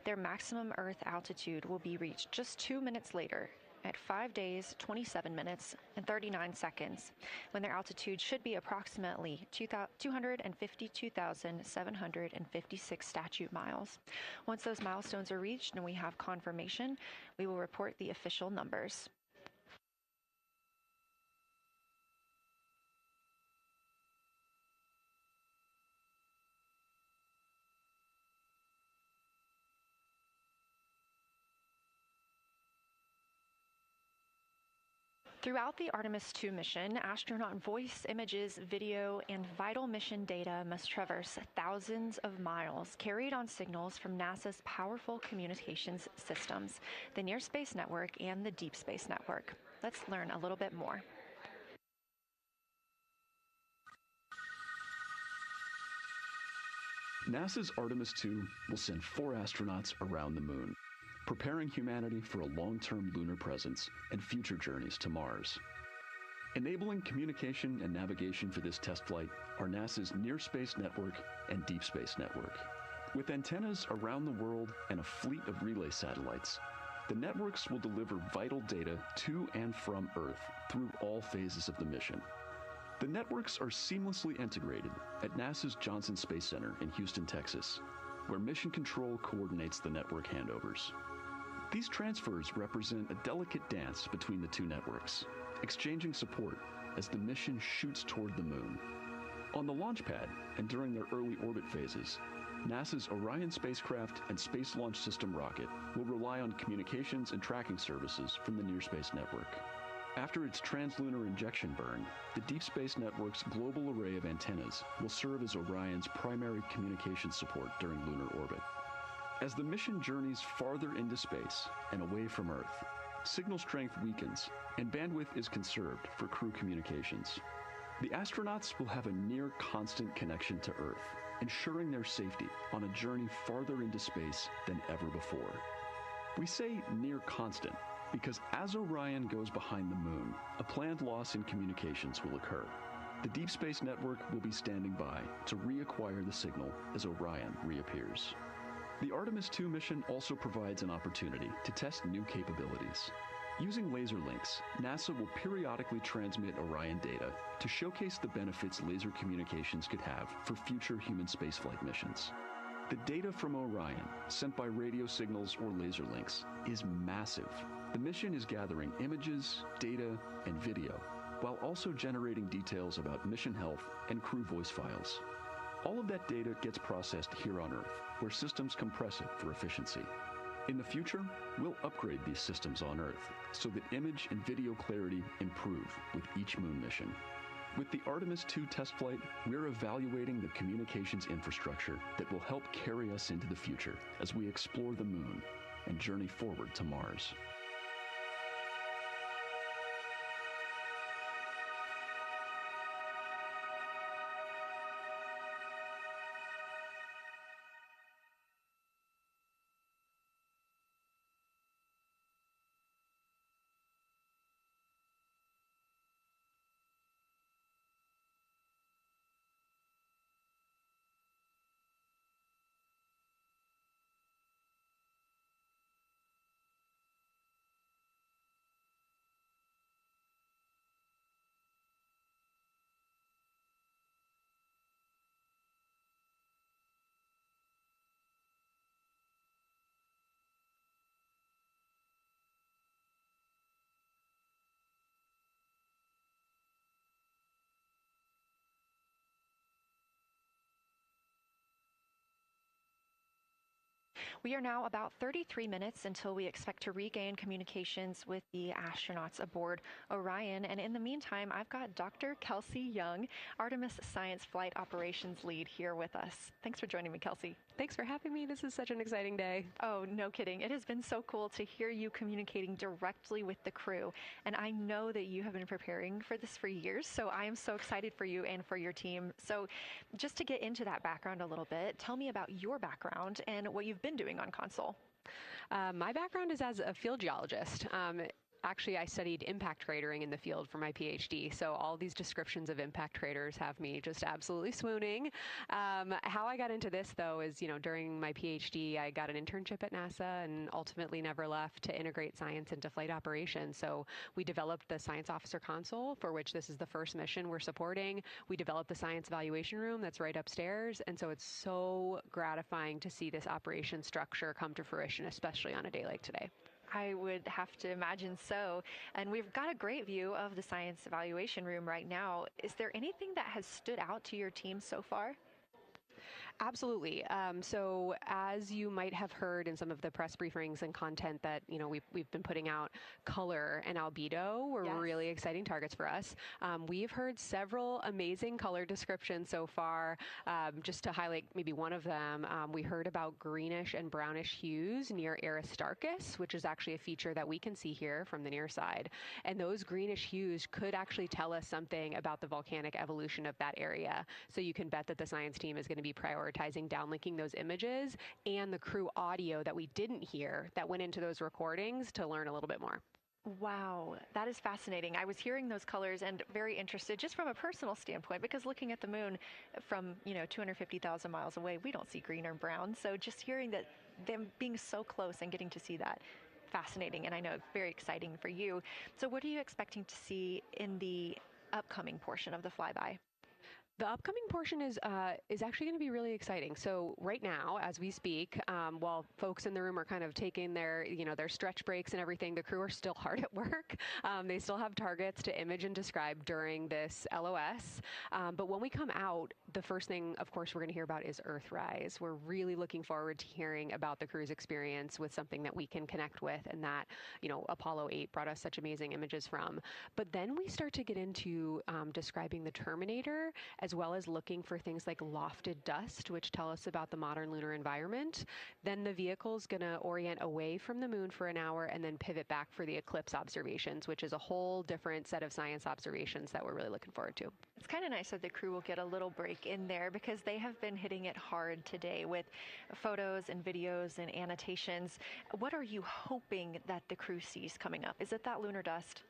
Their maximum Earth altitude will be reached just 2 minutes later, at 5 days, 27 minutes, and 39 seconds, when their altitude should be approximately 252,756 statute miles. Once those milestones are reached and we have confirmation, we will report the official numbers. Throughout the Artemis II mission, astronaut voice, images, video, and vital mission data must traverse thousands of miles, carried on signals from NASA's powerful communications systems, the Near Space Network and the Deep Space Network. Let's learn a little bit more. NASA's Artemis II will send 4 astronauts around the moon, preparing humanity for a long-term lunar presence and future journeys to Mars. Enabling communication and navigation for this test flight are NASA's Near Space Network and Deep Space Network. With antennas around the world and a fleet of relay satellites, the networks will deliver vital data to and from Earth through all phases of the mission. The networks are seamlessly integrated at NASA's Johnson Space Center in Houston, Texas, where Mission Control coordinates the network handovers. These transfers represent a delicate dance between the two networks, exchanging support as the mission shoots toward the moon. On the launch pad and during their early orbit phases, NASA's Orion spacecraft and Space Launch System rocket will rely on communications and tracking services from the Near Space Network. After its translunar injection burn, the Deep Space Network's global array of antennas will serve as Orion's primary communication support during lunar orbit. As the mission journeys farther into space and away from Earth, signal strength weakens and bandwidth is conserved for crew communications. The astronauts will have a near constant connection to Earth, ensuring their safety on a journey farther into space than ever before. We say near constant because as Orion goes behind the moon, a planned loss in communications will occur. The Deep Space Network will be standing by to reacquire the signal as Orion reappears. The Artemis II mission also provides an opportunity to test new capabilities. Using laser links, NASA will periodically transmit Orion data to showcase the benefits laser communications could have for future human spaceflight missions. The data from Orion, sent by radio signals or laser links, is massive. The mission is gathering images, data, and video, while also generating details about mission health and crew voice files. All of that data gets processed here on Earth, where systems compress it for efficiency. In the future, we'll upgrade these systems on Earth so that image and video clarity improve with each moon mission. With the Artemis II test flight, we're evaluating the communications infrastructure that will help carry us into the future as we explore the moon and journey forward to Mars. We are now about 33 minutes until we expect to regain communications with the astronauts aboard Orion. And in the meantime, I've got Dr. Kelsey Young, Artemis Science Flight Operations Lead, here with us. Thanks for joining me, Kelsey. Thanks for having me. This is such an exciting day. Oh, no kidding. It has been so cool to hear you communicating directly with the crew. And I know that you have been preparing for this for years, so I am so excited for you and for your team. So just to get into that background a little bit, tell me about your background and what you've been doing on console. My background is as a field geologist. Actually, I studied impact cratering in the field for my PhD, so all these descriptions of impact craters have me just absolutely swooning. How I got into this, though, is, during my PhD, I got an internship at NASA and ultimately never left to integrate science into flight operations. So we developed the Science Officer Console, for which this is the first mission we're supporting. We developed the Science Evaluation Room that's right upstairs, and so it's so gratifying to see this operation structure come to fruition, especially on a day like today. I would have to imagine so. And we've got a great view of the Science Evaluation Room right now. Is there anything that has stood out to your team so far? Absolutely. So as you might have heard in some of the press briefings and content that, we've been putting out, color and albedo were really exciting targets for us. We've heard several amazing color descriptions so far. Just to highlight maybe one of them, we heard about greenish and brownish hues near Aristarchus, which is actually a feature that we can see here from the near side. And those greenish hues could actually tell us something about the volcanic evolution of that area. So you can bet that the science team is going to be prioritizing downlinking those images and the crew audio that we didn't hear that went into those recordings to learn a little bit more. Wow, that is fascinating. I was hearing those colors and very interested just from a personal standpoint, because looking at the moon from, 250,000 miles away, we don't see green or brown. So just hearing that, them being so close and getting to see that, fascinating, and I know very exciting for you. So what are you expecting to see in the upcoming portion of the flyby? The upcoming portion is actually going to be really exciting. So right now, as we speak, while folks in the room are kind of taking their, their stretch breaks and everything, the crew are still hard at work. They still have targets to image and describe during this LOS. But when we come out, the first thing, of course, we're going to hear about is Earthrise. We're really looking forward to hearing about the crew's experience with something that we can connect with, and that, Apollo 8 brought us such amazing images from. But then we start to get into describing the Terminator, as well as looking for things like lofted dust, which tell us about the modern lunar environment. Then the vehicle's going to orient away from the moon for an hour and then pivot back for the eclipse observations, which is a whole different set of science observations that we're really looking forward to. It's kind of nice that the crew will get a little break in there, because they have been hitting it hard today with photos and videos and annotations. What are you hoping that the crew sees coming up? Is it that lunar dust?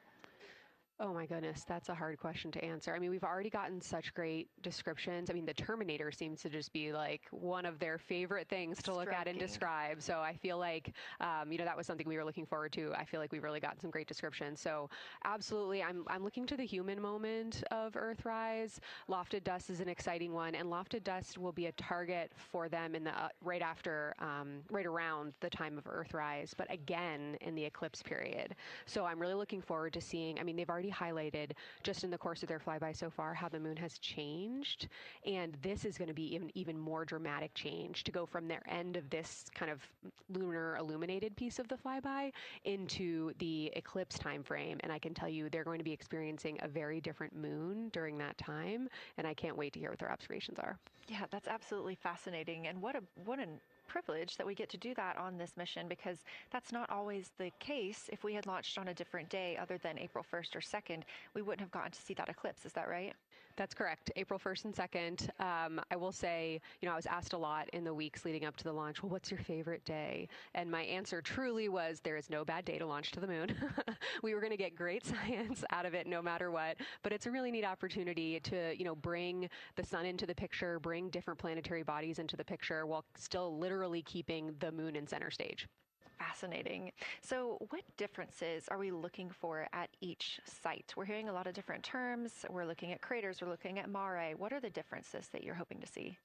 Oh my goodness, that's a hard question to answer. I mean, we've already gotten such great descriptions. I mean, the Terminator seems to just be like one of their favorite things to look at and describe. So I feel like, that was something we were looking forward to. I feel like we've really gotten some great descriptions. So absolutely, I'm looking to the human moment of Earthrise. Lofted dust is an exciting one, and lofted dust will be a target for them in the right around the time of Earthrise, but again in the eclipse period. So I'm really looking forward to seeing. I mean, they've already highlighted just in the course of their flyby so far how the moon has changed, and this is going to be even more dramatic change to go from their end of this kind of lunar illuminated piece of the flyby into the eclipse time frame. And I can tell you they're going to be experiencing a very different moon during that time, and I can't wait to hear what their observations are. Yeah, that's absolutely fascinating, and what a privilege that we get to do that on this mission, because that's not always the case. If we had launched on a different day other than April 1st or 2nd, we wouldn't have gotten to see that eclipse. Is that right? That's correct. April 1st and 2nd. I will say, I was asked a lot in the weeks leading up to the launch, well, what's your favorite day? And my answer truly was, there is no bad day to launch to the moon. We were going to get great science out of it no matter what, but it's a really neat opportunity to, bring the sun into the picture, bring different planetary bodies into the picture, while still literally keeping the moon in center stage. Fascinating. So what differences are we looking for at each site? We're hearing a lot of different terms. We're looking at craters. We're looking at mare. What are the differences that you're hoping to see?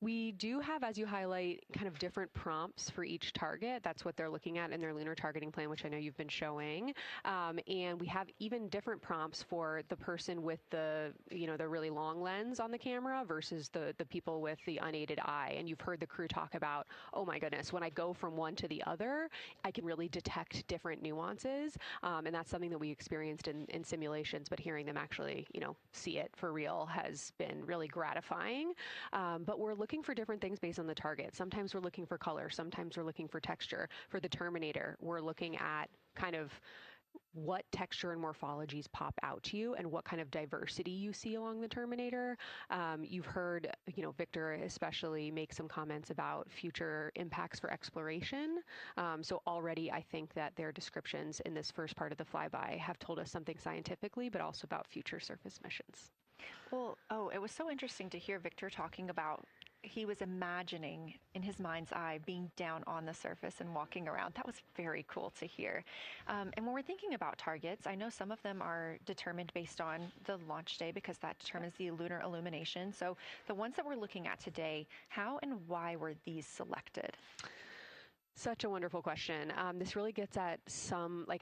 We do have, as you highlight, kind of different prompts for each target. That's what they're looking at in their lunar targeting plan, which I know you've been showing. And we have even different prompts for the person with the, the really long lens on the camera versus the people with the unaided eye. And you've heard the crew talk about, oh my goodness, when I go from one to the other, I can really detect different nuances. And that's something that we experienced in simulations, but hearing them actually, see it for real has been really gratifying. But we're looking for different things based on the target. Sometimes we're looking for color. Sometimes we're looking for texture. For the Terminator, we're looking at kind of what texture and morphologies pop out to you and what kind of diversity you see along the Terminator. You've heard, Victor especially make some comments about future impacts for exploration. So already I think that their descriptions in this first part of the flyby have told us something scientifically, but also about future surface missions. Well, it was so interesting to hear Victor talking about he was imagining in his mind's eye being down on the surface and walking around. That was very cool to hear. And when we're thinking about targets, I know some of them are determined based on the launch day, because that determines the lunar illumination. So the ones that we're looking at today, how and why were these selected? Such a wonderful question. This really gets at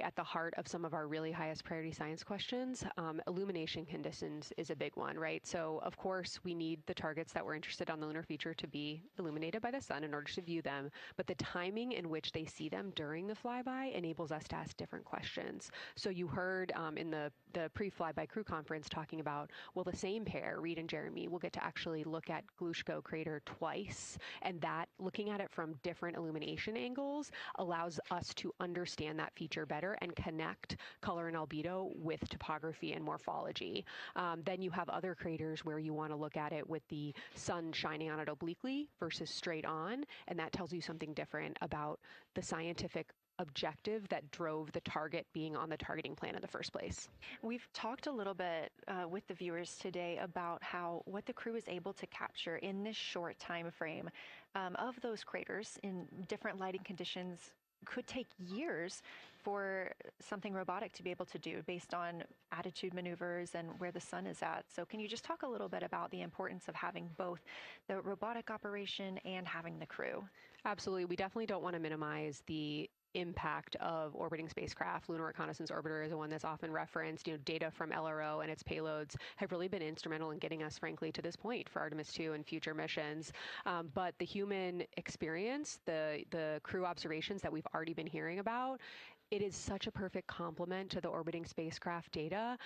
at the heart of some of our really highest priority science questions. Illumination conditions is a big one, right? So of course we need the targets that we're interested on the lunar feature to be illuminated by the sun in order to view them, but the timing in which they see them during the flyby enables us to ask different questions. So you heard in the pre-flyby crew conference talking about, well, the same pair, Reid and Jeremy, will get to actually look at Glushko crater twice, and that looking at it from different illumination angles allows us to understand that feature better and connect color and albedo with topography and morphology. Then you have other craters where you want to look at it with the sun shining on it obliquely versus straight on, and that tells you something different about the scientific objective that drove the target being on the targeting plan in the first place. We've talked a little bit with the viewers today about what the crew is able to capture in this short time frame of those craters in different lighting conditions. Could take years for something robotic to be able to do based on attitude maneuvers and where the sun is at. So can you just talk a little bit about the importance of having both the robotic operation and having the crew? Absolutely. We definitely don't want to minimize the impact of orbiting spacecraft. Lunar Reconnaissance Orbiter is the one that's often referenced. Data from LRO and its payloads have really been instrumental in getting us, frankly, to this point for Artemis II and future missions. But the human experience, the crew observations that we've already been hearing about, it is such a perfect complement to the orbiting spacecraft data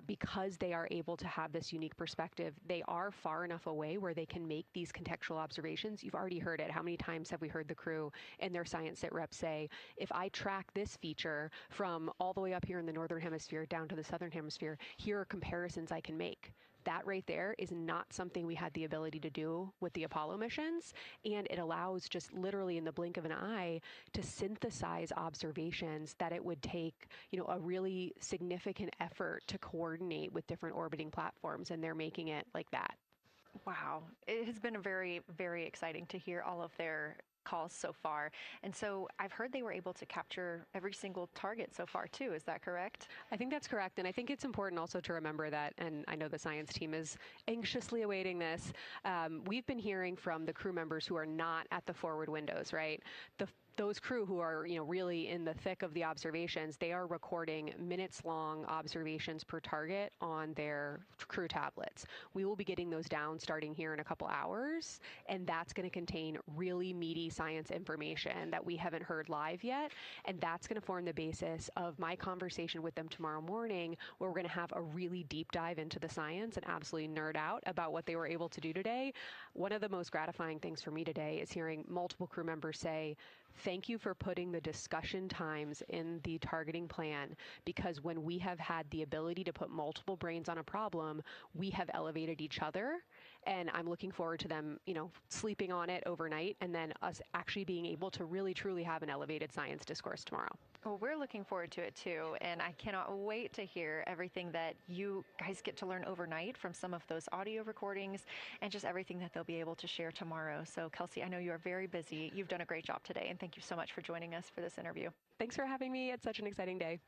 because they are able to have this unique perspective. They are far enough away where they can make these contextual observations. You've already heard it. How many times have we heard the crew and their science sit reps say, if I track this feature from all the way up here in the northern hemisphere down to the southern hemisphere, here are comparisons I can make. That right there is not something we had the ability to do with the Apollo missions, and it allows just literally in the blink of an eye to synthesize observations that it would take, a really significant effort to coordinate with different orbiting platforms, and they're making it like that. Wow. It has been very, very exciting to hear all of their calls so far. And so I've heard they were able to capture every single target so far too. Is that correct? I think that's correct. And I think it's important also to remember that, and I know the science team is anxiously awaiting this, we've been hearing from the crew members who are not at the forward windows, right? Those crew who are, really in the thick of the observations, they are recording minutes-long observations per target on their crew tablets. We will be getting those down starting here in a couple hours, and that's going to contain really meaty science information that we haven't heard live yet, and that's going to form the basis of my conversation with them tomorrow morning, where we're going to have a really deep dive into the science and absolutely nerd out about what they were able to do today. One of the most gratifying things for me today is hearing multiple crew members say, thank you for putting the discussion times in the targeting plan, because when we have had the ability to put multiple brains on a problem, we have elevated each other. And I'm looking forward to them, sleeping on it overnight and then us actually being able to really, truly have an elevated science discourse tomorrow. Well, we're looking forward to it too, and I cannot wait to hear everything that you guys get to learn overnight from some of those audio recordings and just everything that they'll be able to share tomorrow. So, Kelsey, I know you are very busy. You've done a great job today, and thank you so much for joining us for this interview. Thanks for having me. It's such an exciting day.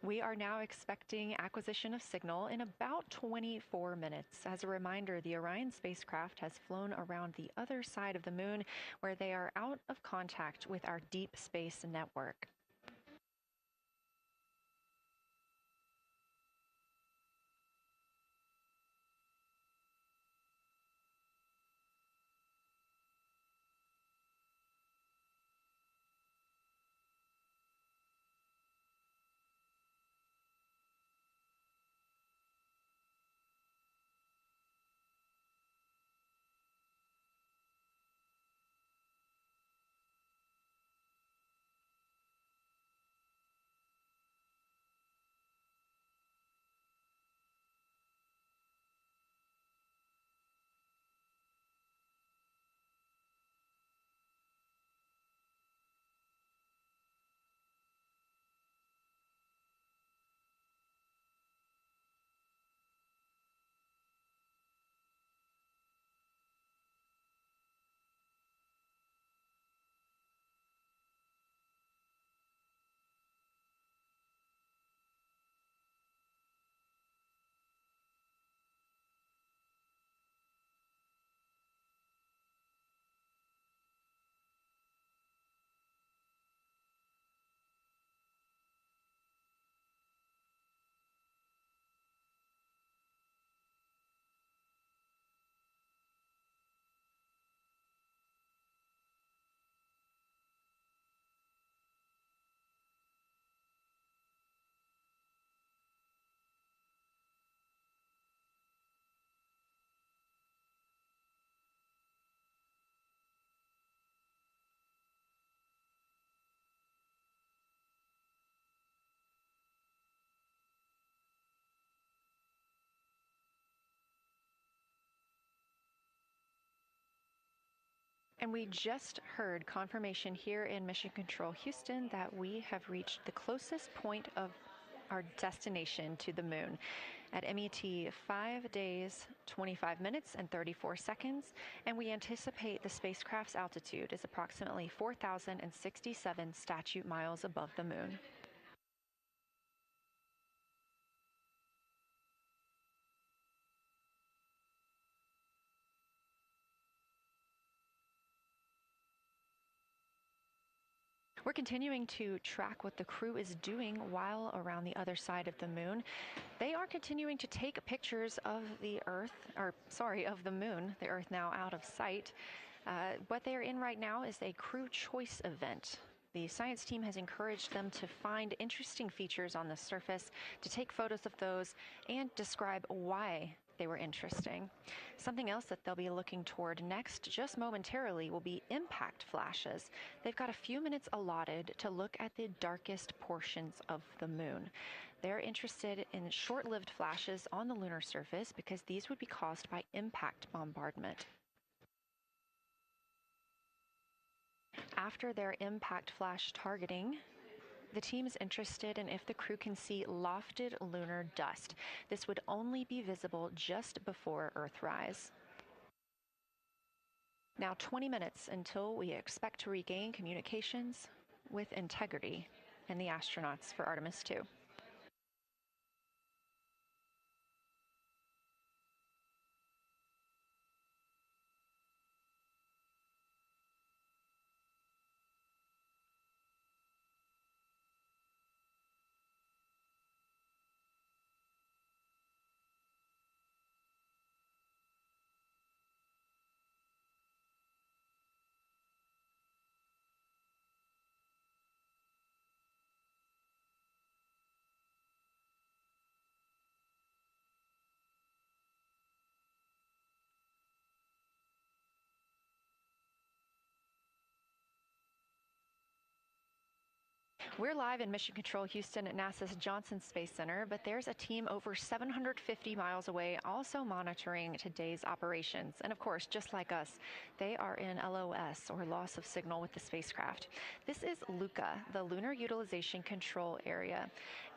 We are now expecting acquisition of signal in about 24 minutes. As a reminder, the Orion spacecraft has flown around the other side of the moon, where they are out of contact with our deep space network. And we just heard confirmation here in Mission Control Houston that we have reached the closest point of our destination to the moon at MET 5 days, 25 minutes, and 34 seconds, and we anticipate the spacecraft's altitude is approximately 4,067 statute miles above the moon. We're continuing to track what the crew is doing while around the other side of the moon. They are continuing to take pictures of the of the moon, the Earth now out of sight. What they are in right now is a crew choice event. The science team has encouraged them to find interesting features on the surface, to take photos of those, and describe why they were interesting. Something else that they'll be looking toward next, just momentarily, will be impact flashes. They've got a few minutes allotted to look at the darkest portions of the moon. They're interested in short-lived flashes on the lunar surface because these would be caused by impact bombardment. After their impact flash targeting, the team is interested in if the crew can see lofted lunar dust. This would only be visible just before Earthrise. Now 20 minutes until we expect to regain communications with integrity and the astronauts for Artemis II. We're live in Mission Control Houston at NASA's Johnson Space Center, but there's a team over 750 miles away also monitoring today's operations. And of course, just like us, they are in LOS, or loss of signal, with the spacecraft. This is LUCA, the Lunar Utilization Control Area,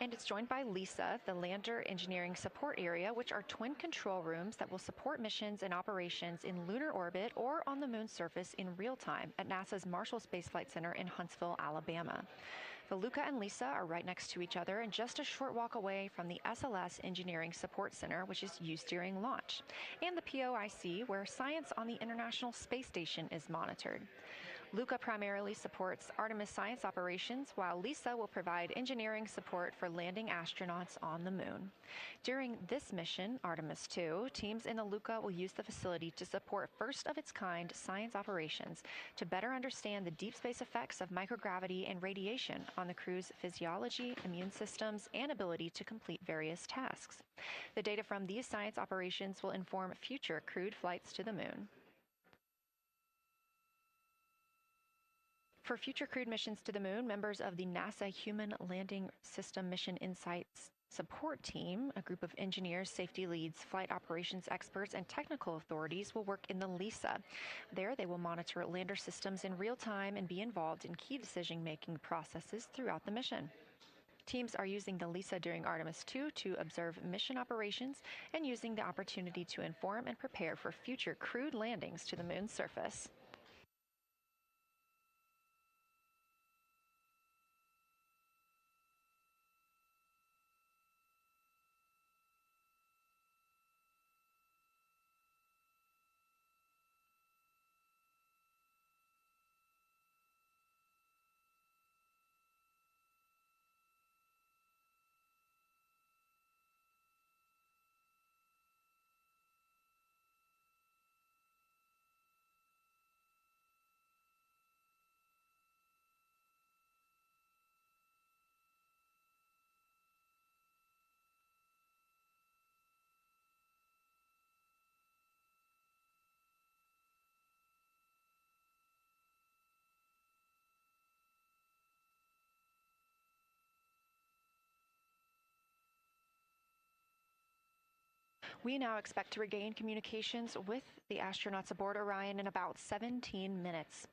and it's joined by LISA, the Lander Engineering Support Area, which are twin control rooms that will support missions and operations in lunar orbit or on the moon's surface in real time at NASA's Marshall Space Flight Center in Huntsville, Alabama. The LUCA and LISA are right next to each other and just a short walk away from the SLS Engineering Support Center, which is used during launch, and the POIC, where science on the International Space Station is monitored. LUCA primarily supports Artemis science operations, while LISA will provide engineering support for landing astronauts on the moon. During this mission, Artemis II, teams in the LUCA will use the facility to support first-of-its-kind science operations to better understand the deep space effects of microgravity and radiation on the crew's physiology, immune systems, and ability to complete various tasks. The data from these science operations will inform future crewed flights to the moon. For future crewed missions to the moon, members of the NASA Human Landing System Mission Insights Support Team, a group of engineers, safety leads, flight operations experts, and technical authorities, will work in the LISA. There, they will monitor lander systems in real time and be involved in key decision-making processes throughout the mission. Teams are using the LISA during Artemis II to observe mission operations and using the opportunity to inform and prepare for future crewed landings to the moon's surface. We now expect to regain communications with the astronauts aboard Orion in about 17 minutes.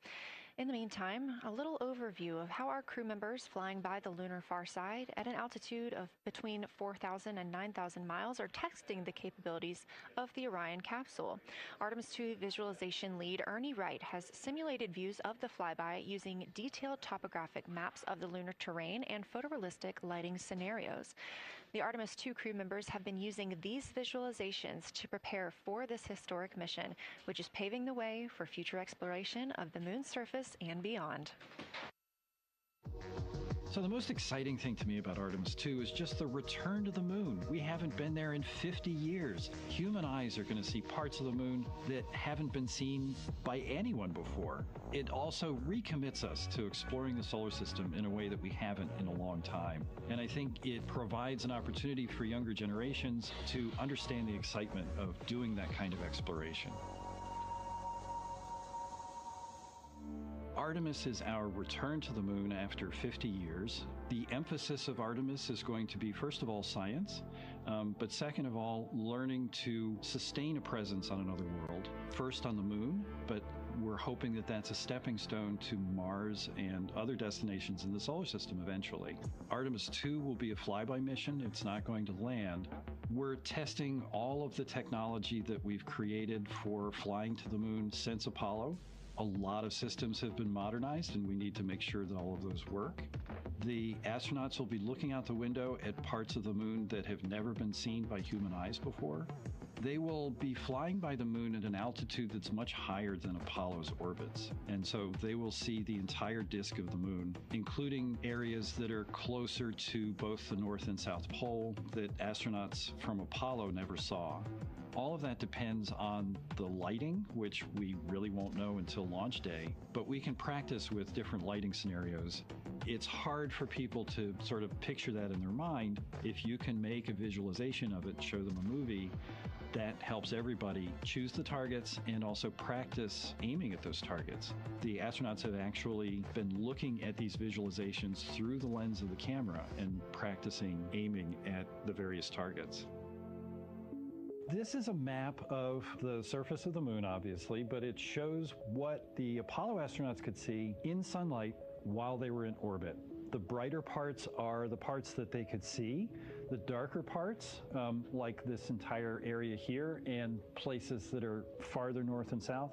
In the meantime, a little overview of how our crew members flying by the lunar far side at an altitude of between 4,000 and 9,000 miles are testing the capabilities of the Orion capsule. Artemis II visualization lead Ernie Wright has simulated views of the flyby using detailed topographic maps of the lunar terrain and photorealistic lighting scenarios. The Artemis II crew members have been using these visualizations to prepare for this historic mission, which is paving the way for future exploration of the moon's surface and beyond. So the most exciting thing to me about Artemis II is just the return to the moon. We haven't been there in 50 years. Human eyes are going to see parts of the moon that haven't been seen by anyone before. It also recommits us to exploring the solar system in a way that we haven't in a long time. And I think it provides an opportunity for younger generations to understand the excitement of doing that kind of exploration. Artemis is our return to the moon after 50 years. The emphasis of Artemis is going to be, first of all, science, but second of all, learning to sustain a presence on another world. First on the moon, but we're hoping that that's a stepping stone to Mars and other destinations in the solar system eventually. Artemis II will be a flyby mission. It's not going to land. We're testing all of the technology that we've created for flying to the moon since Apollo. A lot of systems have been modernized, and we need to make sure that all of those work. The astronauts will be looking out the window at parts of the moon that have never been seen by human eyes before. They will be flying by the moon at an altitude that's much higher than Apollo's orbits. And so they will see the entire disk of the moon, including areas that are closer to both the North and South Pole that astronauts from Apollo never saw. All of that depends on the lighting, which we really won't know until launch day, but we can practice with different lighting scenarios. It's hard for people to sort of picture that in their mind. If you can make a visualization of it, show them a movie, that helps everybody choose the targets and also practice aiming at those targets. The astronauts have actually been looking at these visualizations through the lens of the camera and practicing aiming at the various targets. This is a map of the surface of the moon, obviously, but it shows what the Apollo astronauts could see in sunlight while they were in orbit. The brighter parts are the parts that they could see. The darker parts, like this entire area here and places that are farther north and south,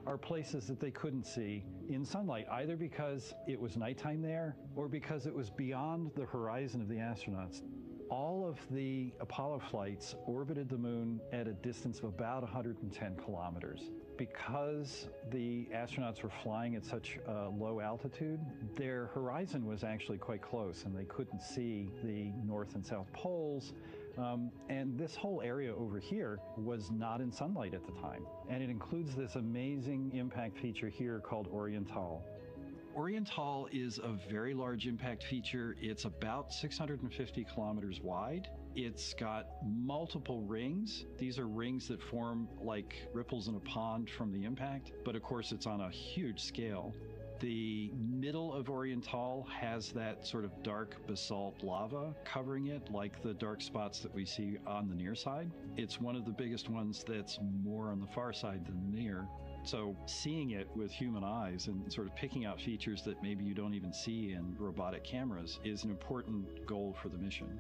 are places that they couldn't see in sunlight, either because it was nighttime there or because it was beyond the horizon of the astronauts. All of the Apollo flights orbited the moon at a distance of about 110 kilometers. Because the astronauts were flying at such a low altitude, their horizon was actually quite close, and they couldn't see the North and South poles. And this whole area over here was not in sunlight at the time. And it includes this amazing impact feature here called Oriental. Oriental is a very large impact feature. It's about 650 kilometers wide. It's got multiple rings. These are rings that form like ripples in a pond from the impact, but of course it's on a huge scale. The middle of Oriental has that sort of dark basalt lava covering it, like the dark spots that we see on the near side. It's one of the biggest ones that's more on the far side than the near. So seeing it with human eyes and sort of picking out features that maybe you don't even see in robotic cameras is an important goal for the mission.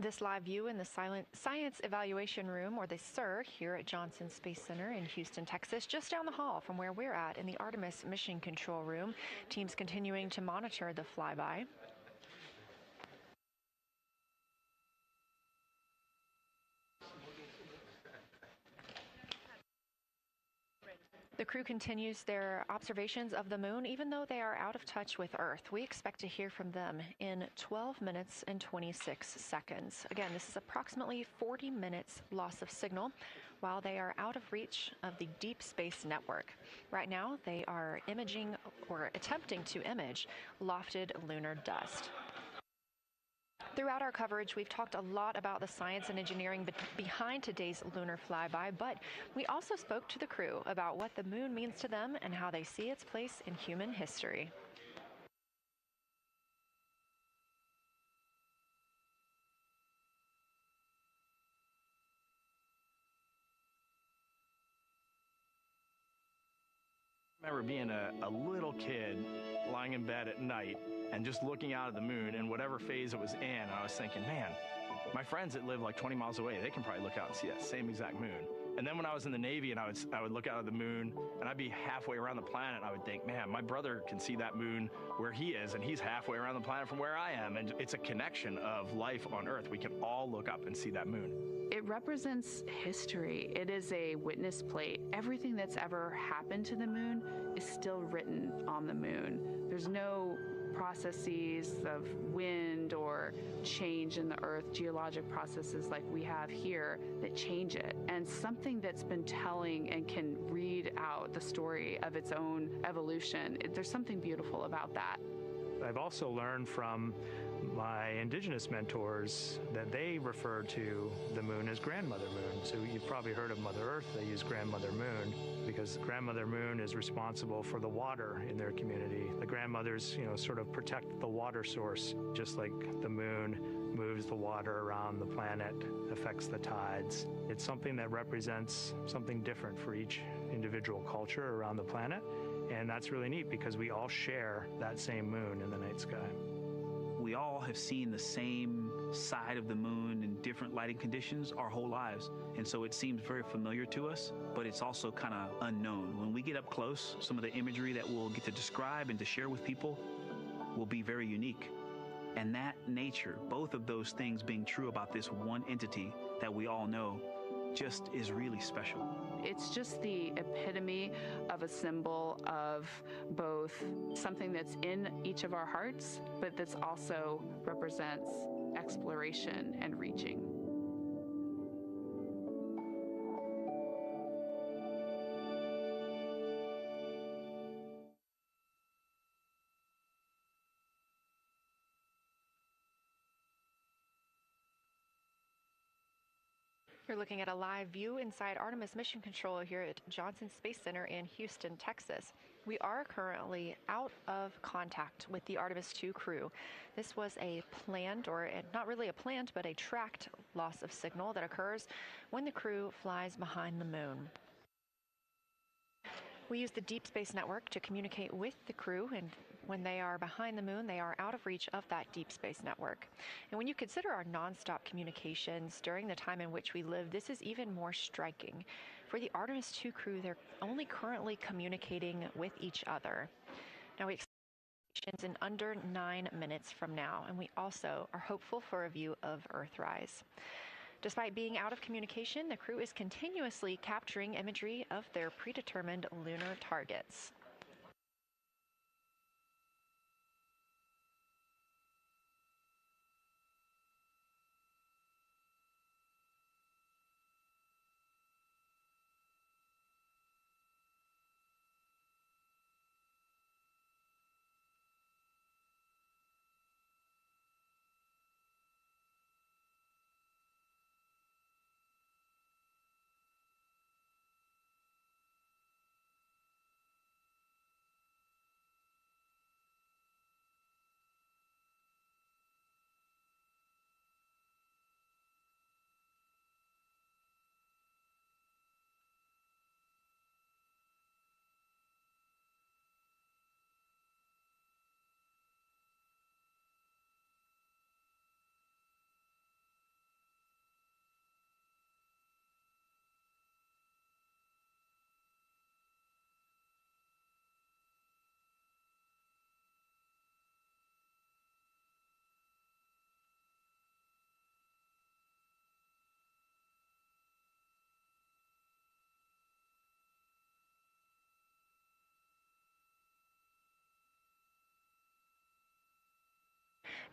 This live view in the Science Evaluation Room, or the SIR, here at Johnson Space Center in Houston, Texas, just down the hall from where we're at in the Artemis Mission Control Room. Teams continuing to monitor the flyby. The crew continues their observations of the moon, even though they are out of touch with Earth. We expect to hear from them in 12 minutes and 26 seconds. Again, this is approximately 40 minutes loss of signal while they are out of reach of the Deep Space Network. Right now, they are imaging or attempting to image lofted lunar dust. Throughout our coverage, we've talked a lot about the science and engineering behind today's lunar flyby, but we also spoke to the crew about what the moon means to them and how they see its place in human history. I remember being a little kid lying in bed at night and just looking out at the moon and whatever phase it was in, I was thinking, man, my friends that live like 20 miles away, they can probably look out and see that same exact moon. And then when I was in the Navy and I would look out at the moon and I'd be halfway around the planet, and I would think, man, my brother can see that moon where he is and he's halfway around the planet from where I am. And it's a connection of life on Earth. We can all look up and see that moon. It represents history. It is a witness plate. Everything that's ever happened to the moon is still written on the moon. There's no processes of wind or change in the Earth, geologic processes like we have here that change it. And something that's been telling and can read out the story of its own evolution, there's something beautiful about that. I've also learned from my indigenous mentors that they refer to the moon as Grandmother Moon. So you've probably heard of Mother Earth. They use Grandmother Moon because Grandmother Moon is responsible for the water in their community. The grandmothers, sort of protect the water source, just like the moon moves the water around the planet, affects the tides. It's something that represents something different for each individual culture around the planet. And that's really neat because we all share that same moon in the night sky. We all have seen the same side of the moon in different lighting conditions our whole lives. And so it seems very familiar to us, but it's also kind of unknown. When we get up close, some of the imagery that we'll get to describe and to share with people will be very unique. And that nature, both of those things being true about this one entity that we all know, just is really special. It's just the epitome of a symbol of both something that's in each of our hearts, but that's also represents exploration and reaching. You're looking at a live view inside Artemis Mission Control here at Johnson Space Center in Houston, Texas. We are currently out of contact with the Artemis II crew. This was a planned, or not really a planned, but a tracked loss of signal that occurs when the crew flies behind the moon. We use the Deep Space Network to communicate with the crew, and when they are behind the moon, they are out of reach of that Deep Space Network. And when you consider our nonstop communications during the time in which we live, this is even more striking. For the Artemis II crew, they're only currently communicating with each other. Now, we expect communications in under 9 minutes from now, and we also are hopeful for a view of Earthrise. Despite being out of communication, the crew is continuously capturing imagery of their predetermined lunar targets.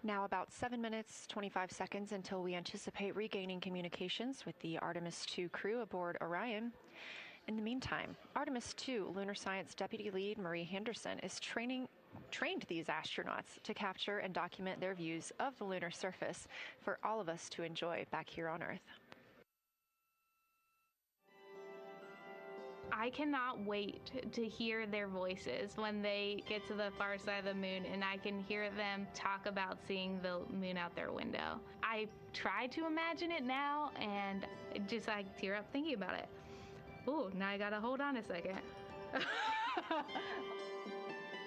Now about 7 minutes, 25 seconds until we anticipate regaining communications with the Artemis II crew aboard Orion. In the meantime, Artemis II lunar science deputy lead Marie Henderson is trained these astronauts to capture and document their views of the lunar surface for all of us to enjoy back here on Earth. I cannot wait to hear their voices when they get to the far side of the moon and I can hear them talk about seeing the moon out their window. I try to imagine it now and just I tear up thinking about it. Ooh, now I gotta hold on a second.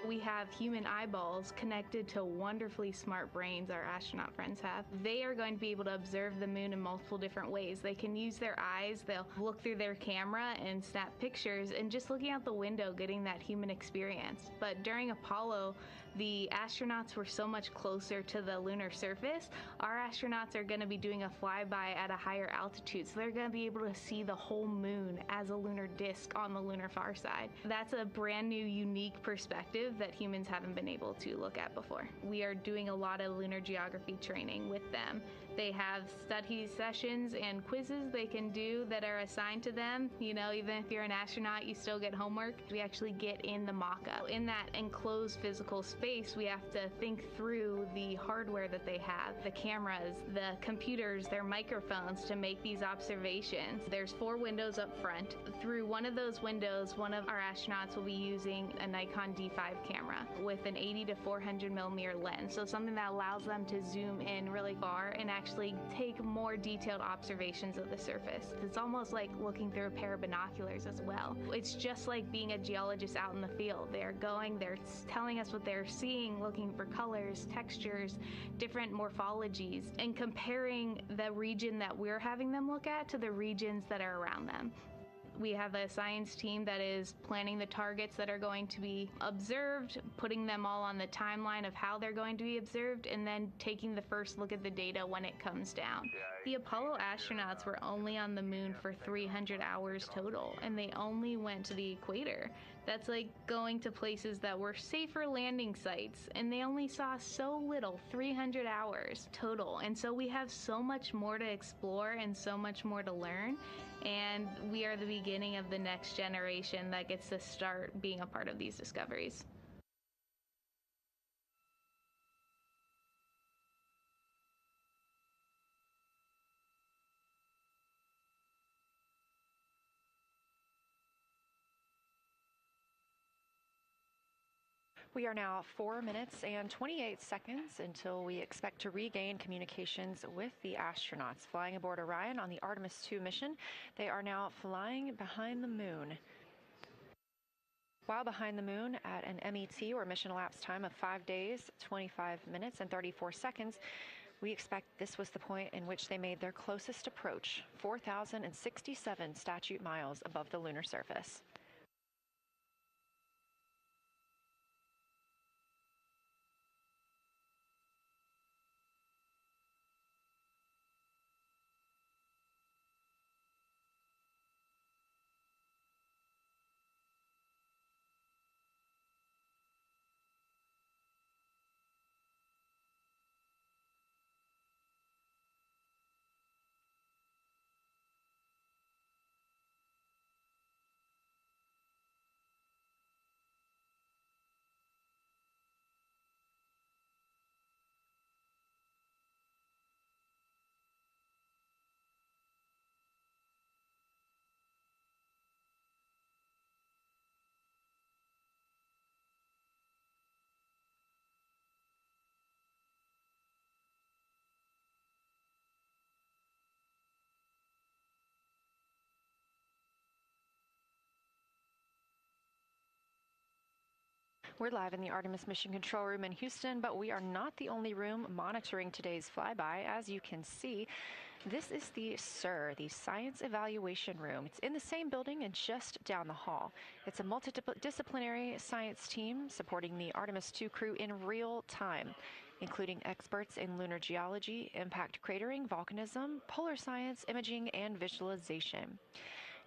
We have human eyeballs connected to wonderfully smart brains our astronaut friends have. They are going to be able to observe the moon in multiple different ways. They can use their eyes, they'll look through their camera and snap pictures, and just looking out the window getting that human experience. But during Apollo, the astronauts were so much closer to the lunar surface. Our astronauts are going to be doing a flyby at a higher altitude, so they're going to be able to see the whole moon as a lunar disk on the lunar far side. That's a brand new, unique perspective that humans haven't been able to look at before. We are doing a lot of lunar geography training with them. They have study sessions and quizzes they can do that are assigned to them. You know, even if you're an astronaut, you still get homework. We actually get in the mock-up. In that enclosed physical space, we have to think through the hardware that they have, the cameras, the computers, their microphones to make these observations. There's 4 windows up front. Through one of those windows, one of our astronauts will be using a Nikon D5 camera with an 80 to 400 millimeter lens. So something that allows them to zoom in really far and actually take more detailed observations of the surface. It's almost like looking through a pair of binoculars as well. It's just like being a geologist out in the field. They're telling us what they're seeing, looking for colors, textures, different morphologies, and comparing the region that we're having them look at to the regions that are around them. We have a science team that is planning the targets that are going to be observed, putting them all on the timeline of how they're going to be observed, and then taking the first look at the data when it comes down. The Apollo astronauts were only on the moon for 300 hours total, and they only went to the equator. That's like going to places that were safer landing sites, and they only saw so little, 300 hours total. And so we have so much more to explore and so much more to learn. And we are the beginning of the next generation that gets to start being a part of these discoveries. We are now 4 minutes and 28 seconds until we expect to regain communications with the astronauts flying aboard Orion on the Artemis II mission. They are now flying behind the moon. While behind the moon at an MET, or mission elapsed time, of 5 days, 25 minutes, and 34 seconds, we expect this was the point in which they made their closest approach, 4,067 statute miles above the lunar surface. We're live in the Artemis Mission Control Room in Houston, but we are not the only room monitoring today's flyby. As you can see, this is the SIR, the Science Evaluation Room. It's in the same building and just down the hall. It's a multidisciplinary science team supporting the Artemis II crew in real time, including experts in lunar geology, impact cratering, volcanism, polar science, imaging, and visualization.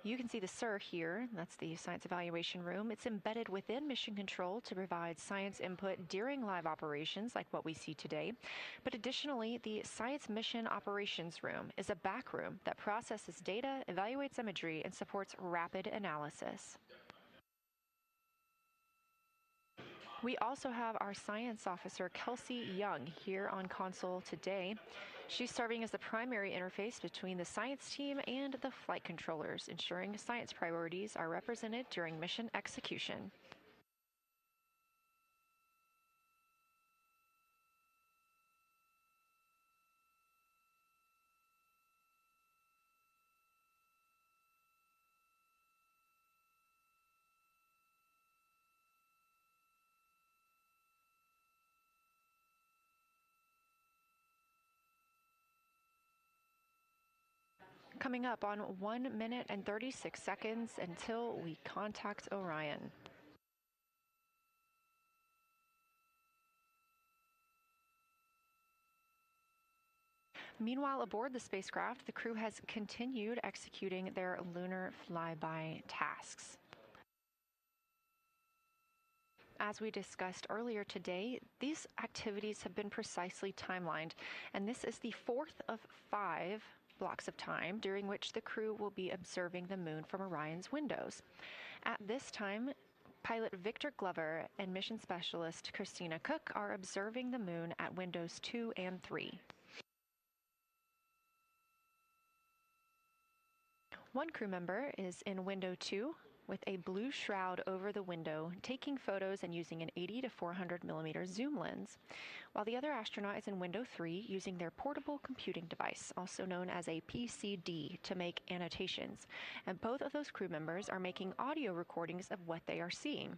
You can see the SIR here. That's the Science Evaluation Room. It's embedded within Mission Control to provide science input during live operations like what we see today. But additionally, the Science Mission Operations Room is a back room that processes data, evaluates imagery, and supports rapid analysis. We also have our science officer, Kelsey Young, here on console today. She's serving as the primary interface between the science team and the flight controllers, ensuring science priorities are represented during mission execution. Coming up on 1 minute and 36 seconds until we contact Orion. Meanwhile, aboard the spacecraft, the crew has continued executing their lunar flyby tasks. As we discussed earlier today, these activities have been precisely timelined, and this is the fourth of 5 blocks of time during which the crew will be observing the moon from Orion's windows. At this time, pilot Victor Glover and mission specialist Christina Koch are observing the moon at windows 2 and 3. One crew member is in window 2 with a blue shroud over the window, taking photos and using an 80 to 400 millimeter zoom lens, while the other astronaut is in window 3 using their portable computing device, also known as a PCD, to make annotations. And both of those crew members are making audio recordings of what they are seeing.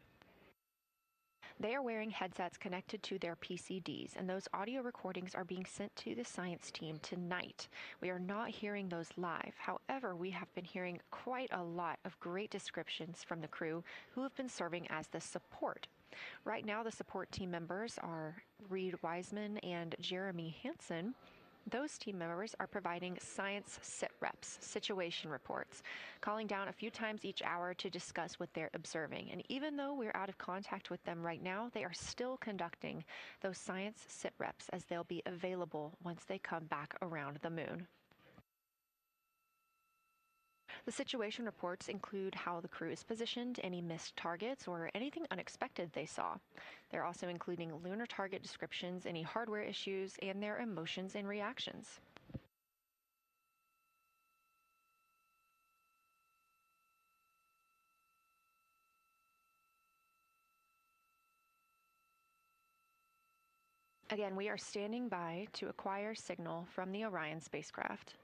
They are wearing headsets connected to their PCDs, and those audio recordings are being sent to the science team tonight. We are not hearing those live. However, we have been hearing quite a lot of great descriptions from the crew who have been serving as the support. Right now, the support team members are Reid Wiseman and Jeremy Hansen. Those team members are providing science sit reps, situation reports, calling down a few times each hour to discuss what they're observing. And even though we're out of contact with them right now, they are still conducting those science sit reps as they'll be available once they come back around the moon. The situation reports include how the crew is positioned, any missed targets, or anything unexpected they saw. They're also including lunar target descriptions, any hardware issues, and their emotions and reactions. Again, we are standing by to acquire signal from the Orion spacecraft.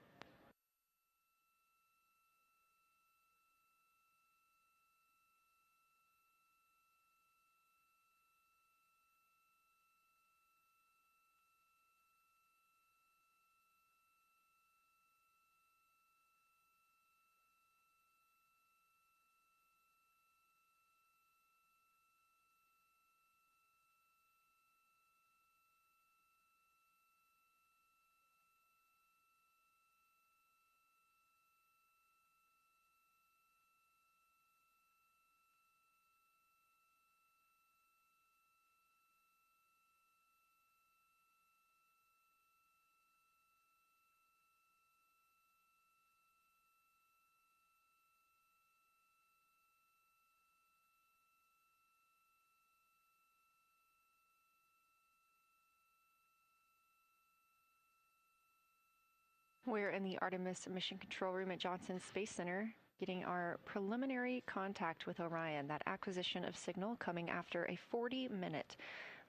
We're in the Artemis Mission Control Room at Johnson Space Center, getting our preliminary contact with Orion, that acquisition of signal coming after a 40-minute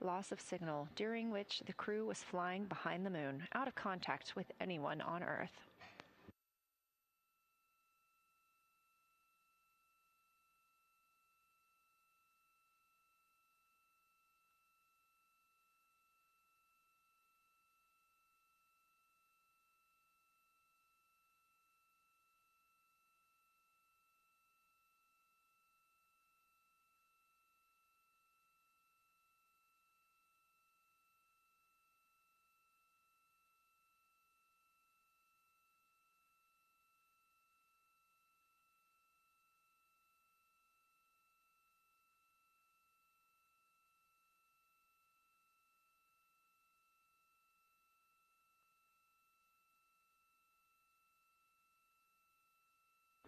loss of signal, during which the crew was flying behind the moon, out of contact with anyone on Earth.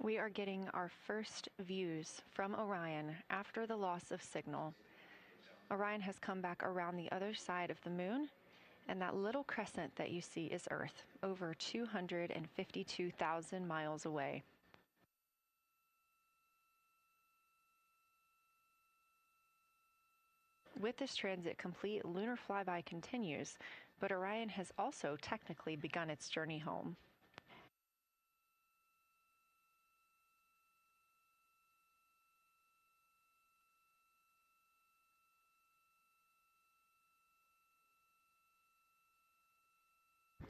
We are getting our first views from Orion after the loss of signal. Orion has come back around the other side of the moon, and that little crescent that you see is Earth, over 252,000 miles away. With this transit complete, lunar flyby continues, but Orion has also technically begun its journey home.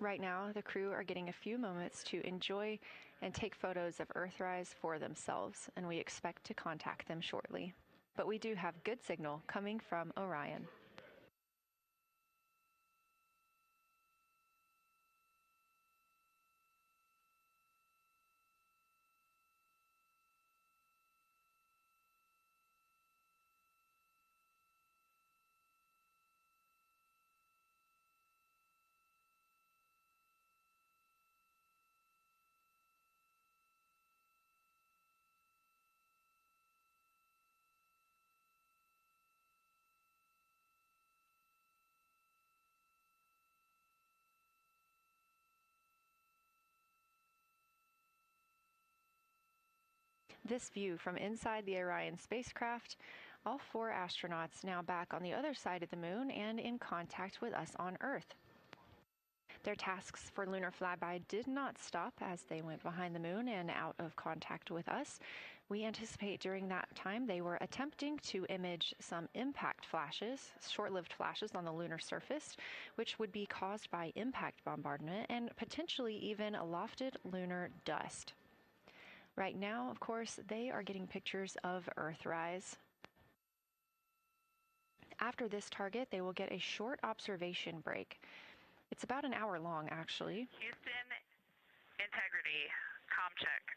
Right now, the crew are getting a few moments to enjoy and take photos of Earthrise for themselves, and we expect to contact them shortly. But we do have good signal coming from Orion. This view from inside the Orion spacecraft, all 4 astronauts now back on the other side of the moon and in contact with us on Earth. Their tasks for lunar flyby did not stop as they went behind the moon and out of contact with us. We anticipate during that time they were attempting to image some impact flashes, short-lived flashes on the lunar surface, which would be caused by impact bombardment and potentially even lofted lunar dust. Right now, of course, they are getting pictures of Earthrise. After this target, they will get a short observation break. It's about an hour long, actually. Houston, integrity, comm check.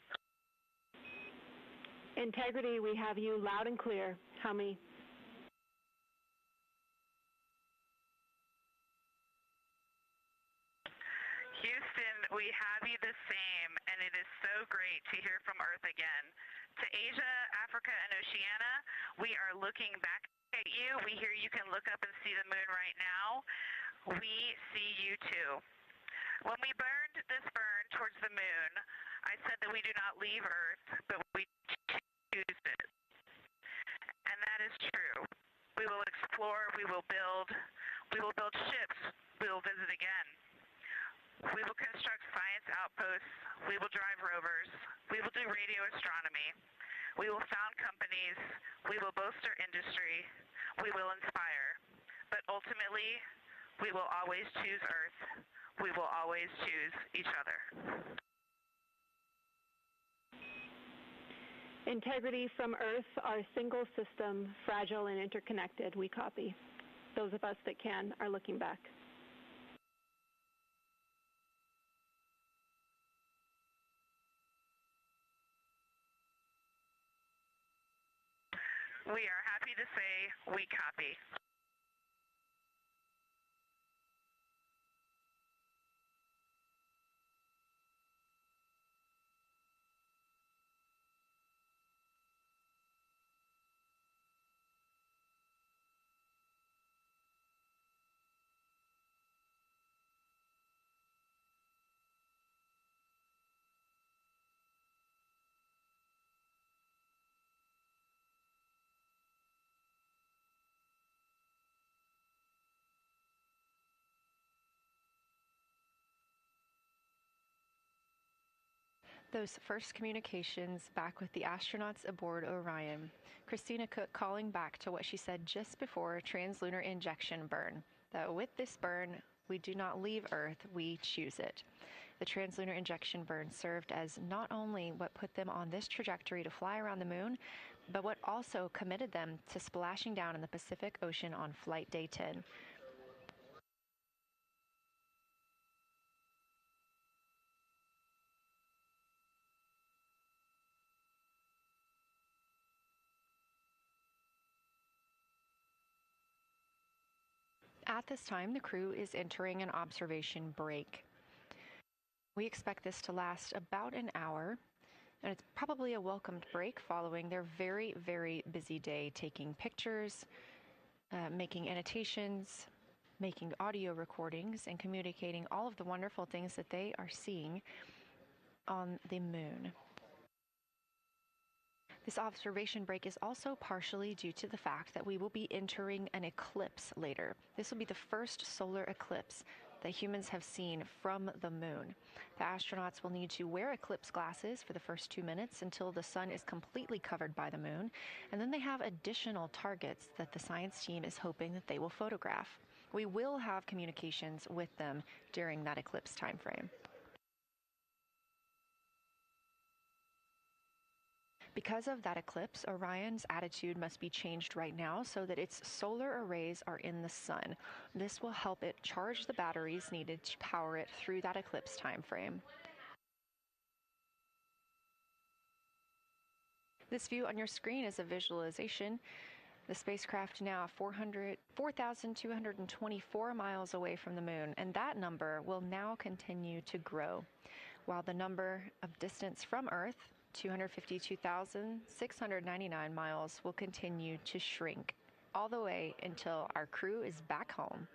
Integrity, we have you loud and clear. How many? Houston, we have you the same, and it is so great to hear from Earth again. To Asia, Africa, and Oceania, we are looking back at you. We hear you can look up and see the moon right now. We see you too. When we burned this burn towards the moon, I said that we do not leave Earth, but we choose it. And that is true. We will explore, we will build ships, we will visit again. We will construct science outposts, we will drive rovers, we will do radio astronomy, we will found companies, we will bolster industry, we will inspire. But ultimately, we will always choose Earth. We will always choose each other. Integrity from Earth, our single system, fragile and interconnected. We copy. Those of us that can are looking back. We are happy to say we copy. Those first communications back with the astronauts aboard Orion. Christina Koch calling back to what she said just before translunar injection burn, that with this burn, we do not leave Earth, we choose it. The translunar injection burn served as not only what put them on this trajectory to fly around the moon, but what also committed them to splashing down in the Pacific Ocean on Flight Day 10. At this time, the crew is entering an observation break. We expect this to last about an hour, And it's probably a welcomed break following their very, very busy day taking pictures, making annotations, making audio recordings, and communicating all of the wonderful things that they are seeing on the moon. This observation break is also partially due to the fact that we will be entering an eclipse later. This will be the first solar eclipse that humans have seen from the moon. The astronauts will need to wear eclipse glasses for the first 2 minutes until the sun is completely covered by the moon, and then they have additional targets that the science team is hoping that they will photograph. We will have communications with them during that eclipse time frame. Because of that eclipse, Orion's attitude must be changed right now so that its solar arrays are in the sun. This will help it charge the batteries needed to power it through that eclipse time frame. This view on your screen is a visualization. The spacecraft now 4,224 miles away from the moon, and that number will now continue to grow, while the number of distance from Earth, 252,699 miles, will continue to shrink all the way until our crew is back home.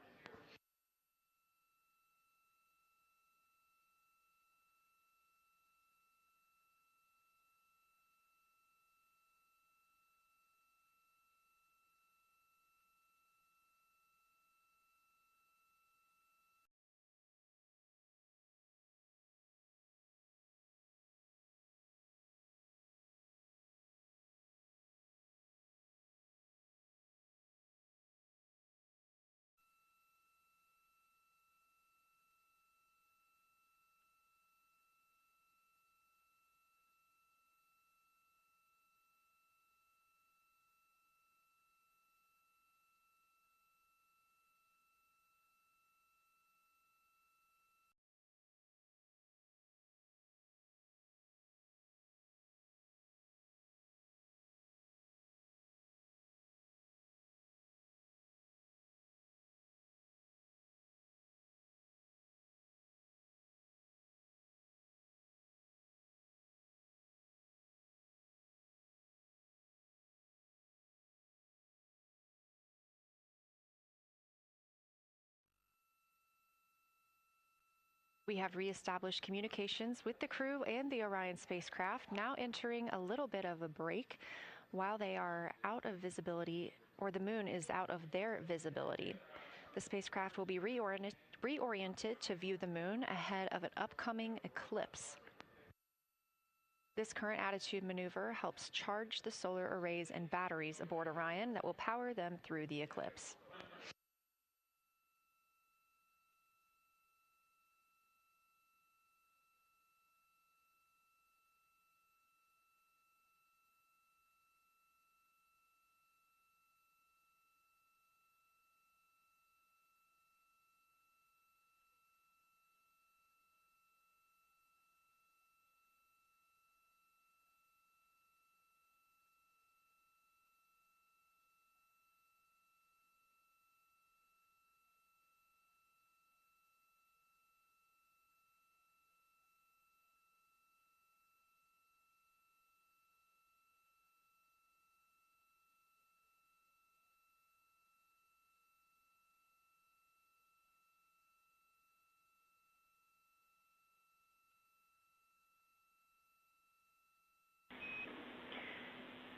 We have reestablished communications with the crew and the Orion spacecraft, now entering a little bit of a break while they are out of visibility, or the moon is out of their visibility. The spacecraft will be reoriented to view the moon ahead of an upcoming eclipse. This current attitude maneuver helps charge the solar arrays and batteries aboard Orion that will power them through the eclipse.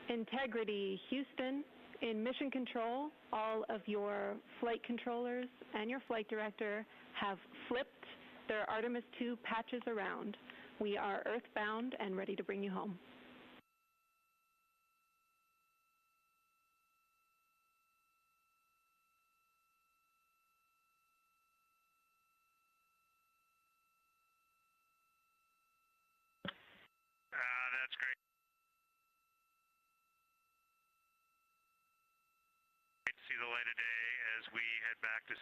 Integrity, Houston. In mission control, all of your flight controllers and your flight director have flipped their Artemis II patches around. We are earthbound and ready to bring you home. That's great. Great to see the light of day as we head back to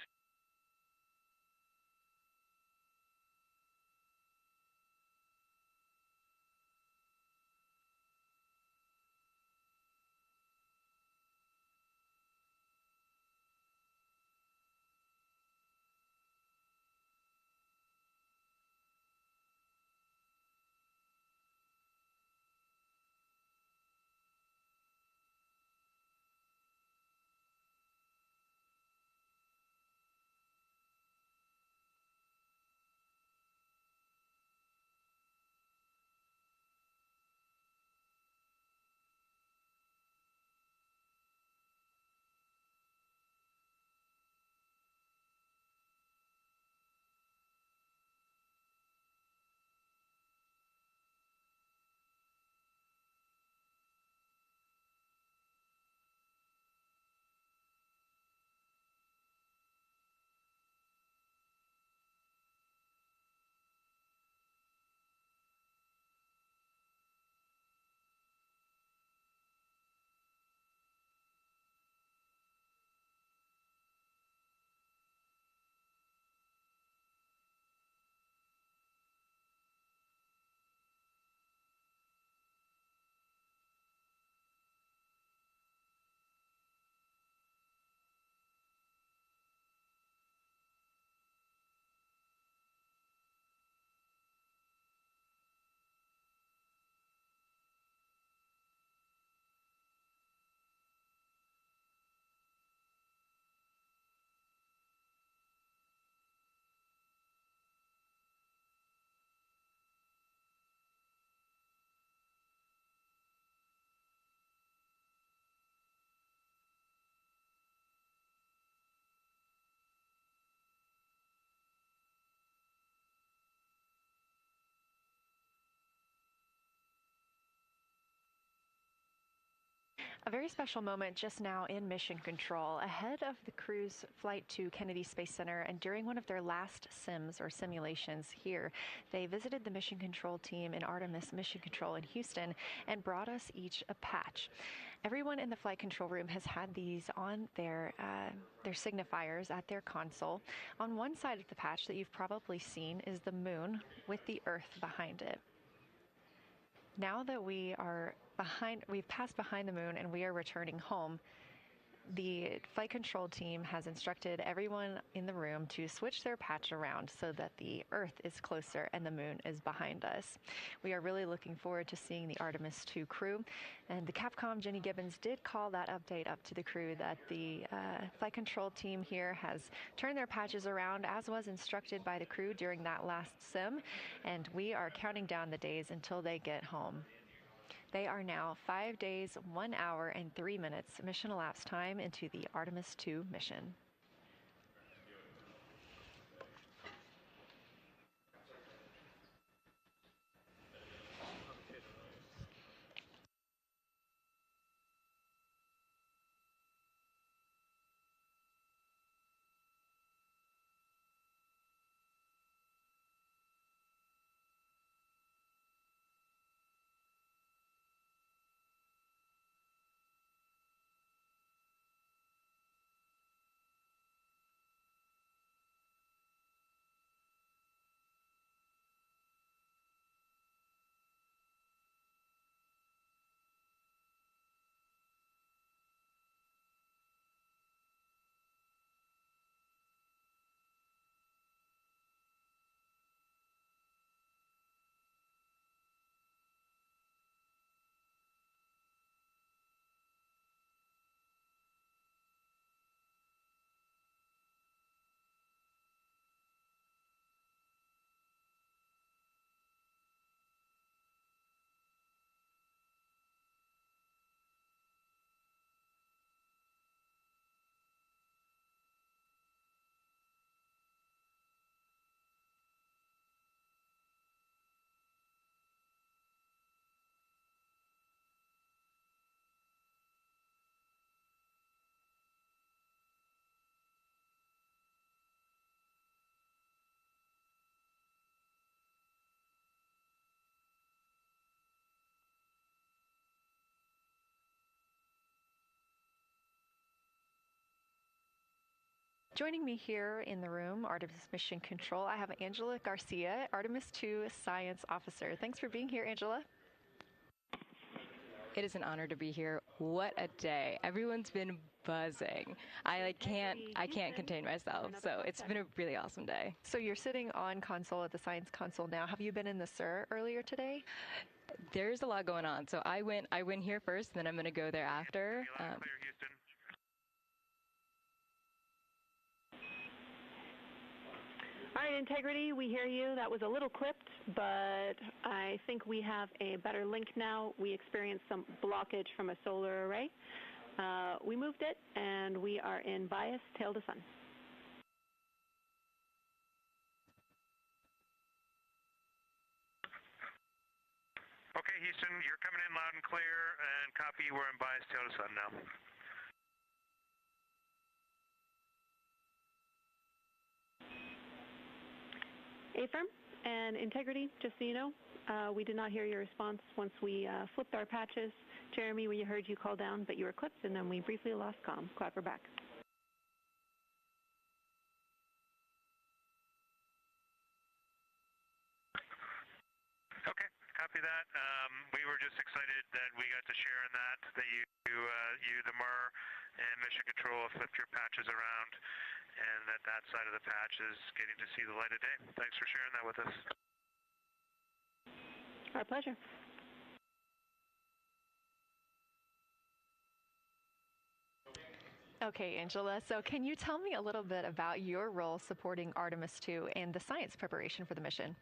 A very special moment just now in mission control ahead of the crew's flight to Kennedy Space Center, and during one of their last sims or simulations here, they visited the mission control team in Artemis Mission Control in Houston and brought us each a patch. Everyone in the flight control room has had these on their signifiers at their console. On one side of the patch that you've probably seen is the moon with the Earth behind it. Now that we've passed behind the moon and we are returning home, the flight control team has instructed everyone in the room to switch their patch around so that the Earth is closer and the moon is behind us. We are really looking forward to seeing the Artemis II crew, and the Capcom Jenny Gibbons did call that update up to the crew that the flight control team here has turned their patches around as was instructed by the crew during that last sim, and we are counting down the days until they get home. They are now 5 days, 1 hour, and 3 minutes mission elapsed time into the Artemis II mission. Joining me here in the room, Artemis Mission Control, I have Angela Garcia, Artemis II Science Officer. Thanks for being here, Angela. It is an honor to be here. What a day. Everyone's been buzzing. I can't contain myself. So it's been a really awesome day. So you're sitting on console at the science console now. Have you been in the SIR earlier today? There's a lot going on. So I went here first, then I'm going to go there after. All right, Integrity, we hear you. That was a little clipped, but I think we have a better link now. We experienced some blockage from a solar array. We moved it, and we are in bias, tail to sun. Okay, Houston, you're coming in loud and clear, and copy, we're in bias, tail to sun now. Affirm and Integrity, just so you know, we did not hear your response once we flipped our patches. Jeremy, we heard you call down, but you were clipped, and then we briefly lost comm. Glad we're back. Okay, copy that. We were just excited that we got to share in that you, the MER, and Mission Control have flipped your patches around, and that side of the patch is getting to see the light of day. Thanks for sharing that with us. Our pleasure. Okay, Angela, so can you tell me a little bit about your role supporting Artemis II and the science preparation for the mission?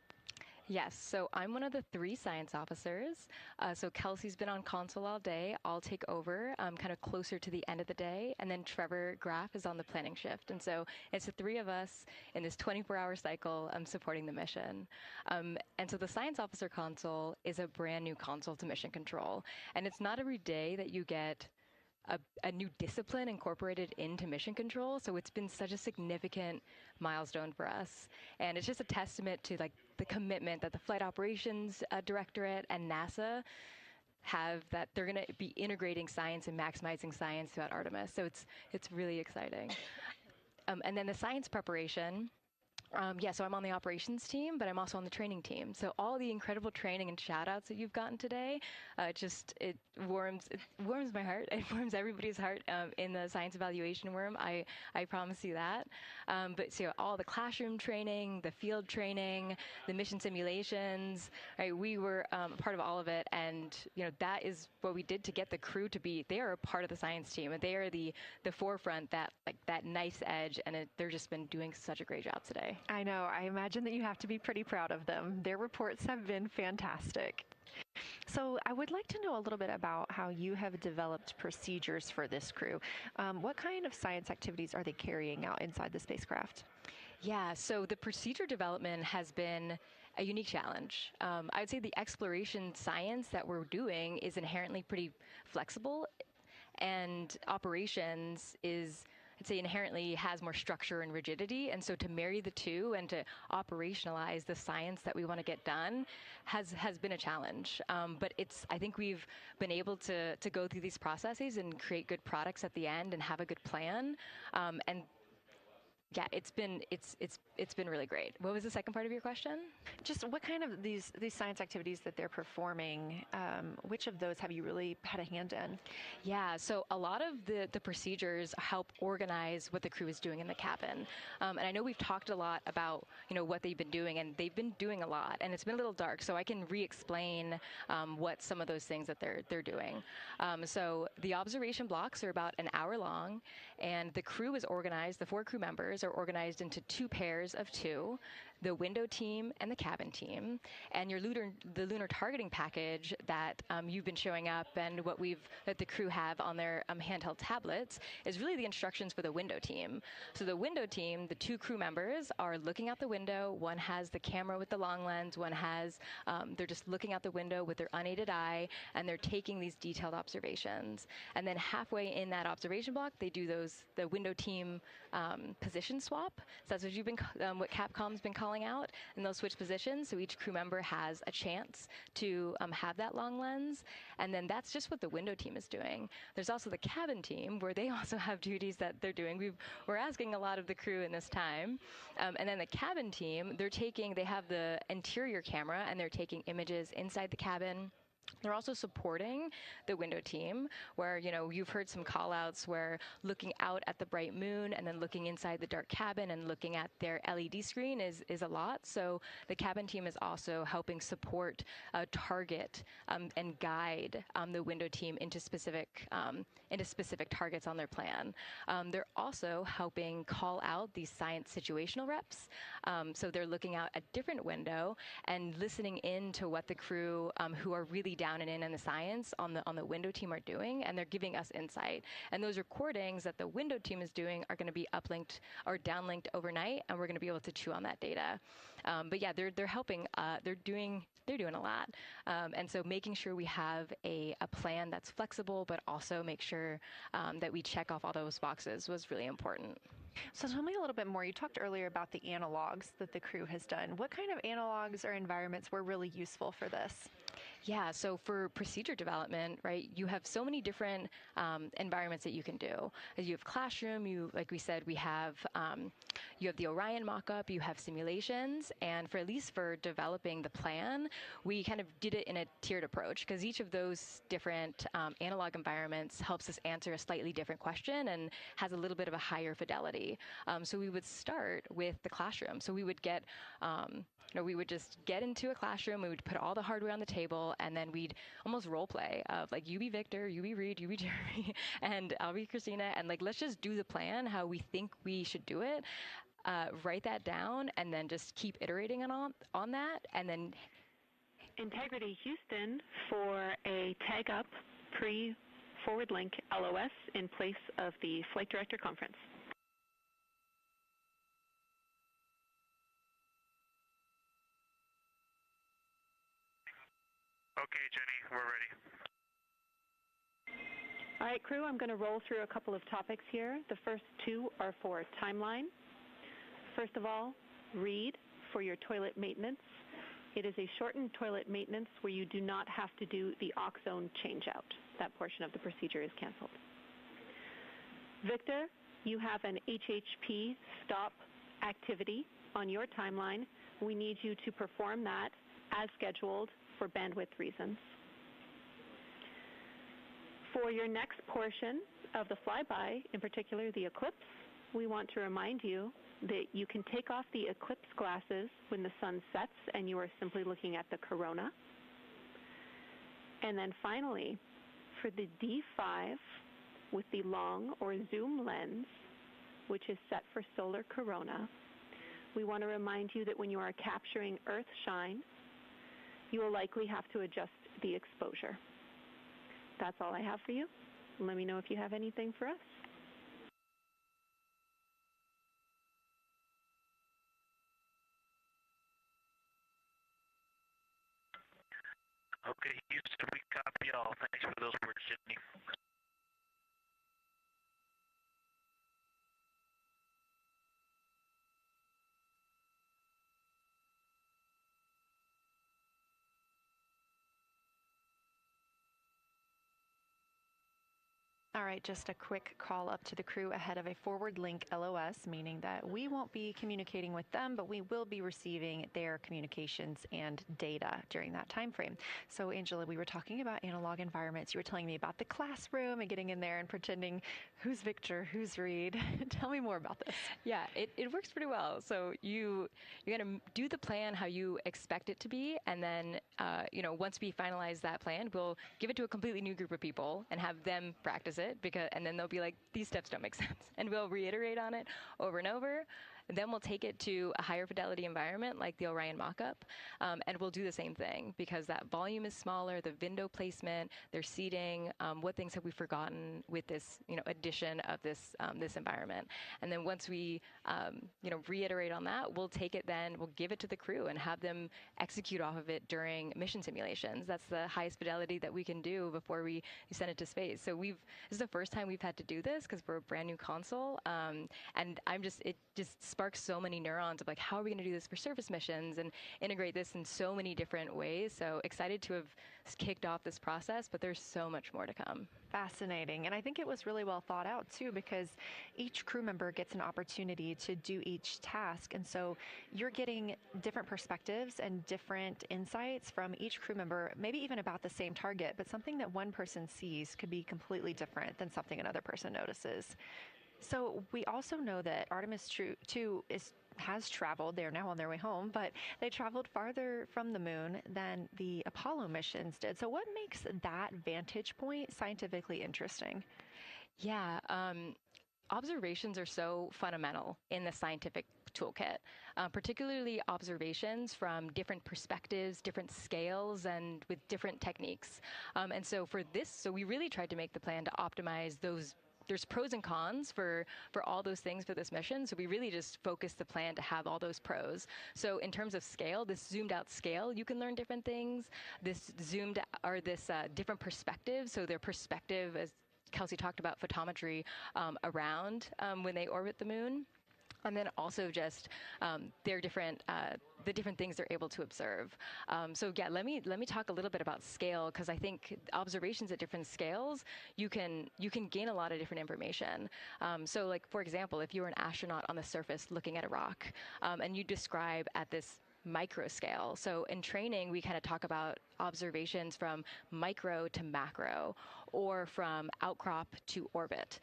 Yes, so I'm one of the 3 science officers. So Kelsey's been on console all day. I'll take over kind of closer to the end of the day. And then Trevor Graff is on the planning shift. And so it's the 3 of us in this 24-hour cycle supporting the mission. And so the science officer console is a brand new console to mission control. And it's not every day that you get a new discipline incorporated into mission control. So it's been such a significant milestone for us. And it's just a testament to like the commitment that the Flight Operations Directorate and NASA have, that they're going to be integrating science and maximizing science throughout Artemis. So it's really exciting. And then the science preparation. So I'm on the operations team, but I'm also on the training team. So all the incredible training and shout-outs that you've gotten today, it warms my heart. It warms everybody's heart in the science evaluation room. I promise you that. But so all the classroom training, the field training, the mission simulations, right? We were a part of all of it, and that is what we did to get the crew to be. They are a part of the science team, and they are the forefront, that nice edge, and they're just been doing such a great job today. I know. I imagine that you have to be pretty proud of them. Their reports have been fantastic. So I would like to know a little bit about how you have developed procedures for this crew. What kind of science activities are they carrying out inside the spacecraft? Yeah, so the procedure development has been a unique challenge. I would say the exploration science that we're doing is inherently pretty flexible, and operations is, I'd say, inherently has more structure and rigidity. And so to marry the two and to operationalize the science that we want to get done has been a challenge. But I think we've been able to go through these processes and create good products at the end and have a good plan. And yeah, it's been really great. What was the second part of your question? Just what kind of these science activities that they're performing, which of those have you really had a hand in? Yeah, so a lot of the procedures help organize what the crew is doing in the cabin. And I know we've talked a lot about what they've been doing, and they've been doing a lot, and it's been a little dark, so I can re-explain what some of those things that they're doing. So the observation blocks are about an hour long, and the crew is organized, the 4 crew members are organized into 2 pairs of 2, the window team and the cabin team. And the lunar targeting package that you've been showing up and that the crew have on their handheld tablets is really the instructions for the window team. So the window team, the 2 crew members are looking out the window. One has the camera with the long lens. One has, they're just looking out the window with their unaided eye, and they're taking these detailed observations. And then halfway in that observation block, they do the window team position swap. So that's what Capcom's been calling out, and they'll switch positions, so each crew member has a chance to have that long lens. And then that's just what the window team is doing. There's also the cabin team, where they also have duties that they're doing. We're asking a lot of the crew in this time. And then the cabin team, they have the interior camera, and they're taking images inside the cabin. They're also supporting the window team, where, you've heard some call-outs where looking out at the bright moon and then looking inside the dark cabin and looking at their LED screen is a lot. So the cabin team is also helping support, target, and guide the window team into specific targets on their plan. They're also helping call out these science situational reps. So they're looking out a different window and listening in to what the crew who are really down and in the science on the window team are doing, and they're giving us insight. And those recordings that the window team is doing are going to be uplinked or downlinked overnight, and we're going to be able to chew on that data. But yeah, they're helping. They're doing a lot. And so making sure we have a plan that's flexible, but also make sure that we check off all those boxes was really important. So tell me a little bit more. You talked earlier about the analogs that the crew has done. What kind of analogs or environments were really useful for this? Yeah, so for procedure development, right, you have so many different environments that you can do. You have classroom, like we said, you have the Orion mock-up, you have simulations, and at least for developing the plan, we kind of did it in a tiered approach, because each of those different analog environments helps us answer a slightly different question and has a little bit of a higher fidelity. So we would start with the classroom. So we would we would just get into a classroom, we would put all the hardware on the table, and then we'd almost role play of like, you be Victor, you be Reid, you be Jeremy, and I'll be Christina, and like, let's just do the plan how we think we should do it, write that down, and then just keep iterating on that, and then Integrity Houston for a tag up pre-forward link LOS in place of the Flight Director Conference. Okay, Jenny, we're ready. All right, crew, I'm going to roll through a couple of topics here. The first two are for timeline. First of all, read for your toilet maintenance. It is a shortened toilet maintenance where you do not have to do the oxone changeout. That portion of the procedure is canceled. Victor, you have an HHP stop activity on your timeline. We need you to perform that as scheduled for bandwidth reasons. For your next portion of the flyby, in particular the eclipse, we want to remind you that you can take off the eclipse glasses when the sun sets and you are simply looking at the corona. And then finally, for the D5 with the long or zoom lens, which is set for solar corona, we want to remind you that when you are capturing Earth shine, you will likely have to adjust the exposure. That's all I have for you. Let me know if you have anything for us. Okay, Houston, we copy all. Thanks for those words, Sydney. All right, just a quick call up to the crew ahead of a forward link LOS, meaning that we won't be communicating with them, but we will be receiving their communications and data during that time frame. So, Angela, we were talking about analog environments. You were telling me about the classroom and getting in there and pretending who's Victor, who's Reid. Tell me more about this. Yeah, it works pretty well. So you're going to do the plan how you expect it to be, and then once we finalize that plan, we'll give it to a completely new group of people and have them practice it. And then they'll be like, these steps don't make sense. And we'll reiterate on it over and over. Then we'll take it to a higher fidelity environment like the Orion mock-up, and we'll do the same thing because that volume is smaller, the window placement, their seating, what things have we forgotten with this addition of this environment. And then once we reiterate on that, we'll take it then, we'll give it to the crew and have them execute off of it during mission simulations. That's the highest fidelity that we can do before we send it to space. So this is the first time we've had to do this because we're a brand new console, and it just sparks so many neurons of like, how are we going to do this for surface missions and integrate this in so many different ways. So excited to have kicked off this process, but there's so much more to come. Fascinating. And I think it was really well thought out too, because each crew member gets an opportunity to do each task. And so you're getting different perspectives and different insights from each crew member, maybe even about the same target, but something that one person sees could be completely different than something another person notices. So we also know that Artemis II has traveled. They're now on their way home, but they traveled farther from the moon than the Apollo missions did. So what makes that vantage point scientifically interesting? Yeah, observations are so fundamental in the scientific toolkit, particularly observations from different perspectives, different scales, and with different techniques. And so for this, so we really tried to make the plan to optimize those. There's pros and cons for all those things for this mission, so we really just focused the plan to have all those pros. So in terms of scale, this zoomed out scale, you can learn different things. This different perspectives, so their perspective, as Kelsey talked about, photometry around when they orbit the moon. And then also just their different the different things they're able to observe. So yeah, let me talk a little bit about scale, because I think observations at different scales, you can gain a lot of different information. So like, for example, if you were an astronaut on the surface looking at a rock, and you describe at this micro scale. So in training, we kind of talk about observations from micro to macro, or from outcrop to orbit.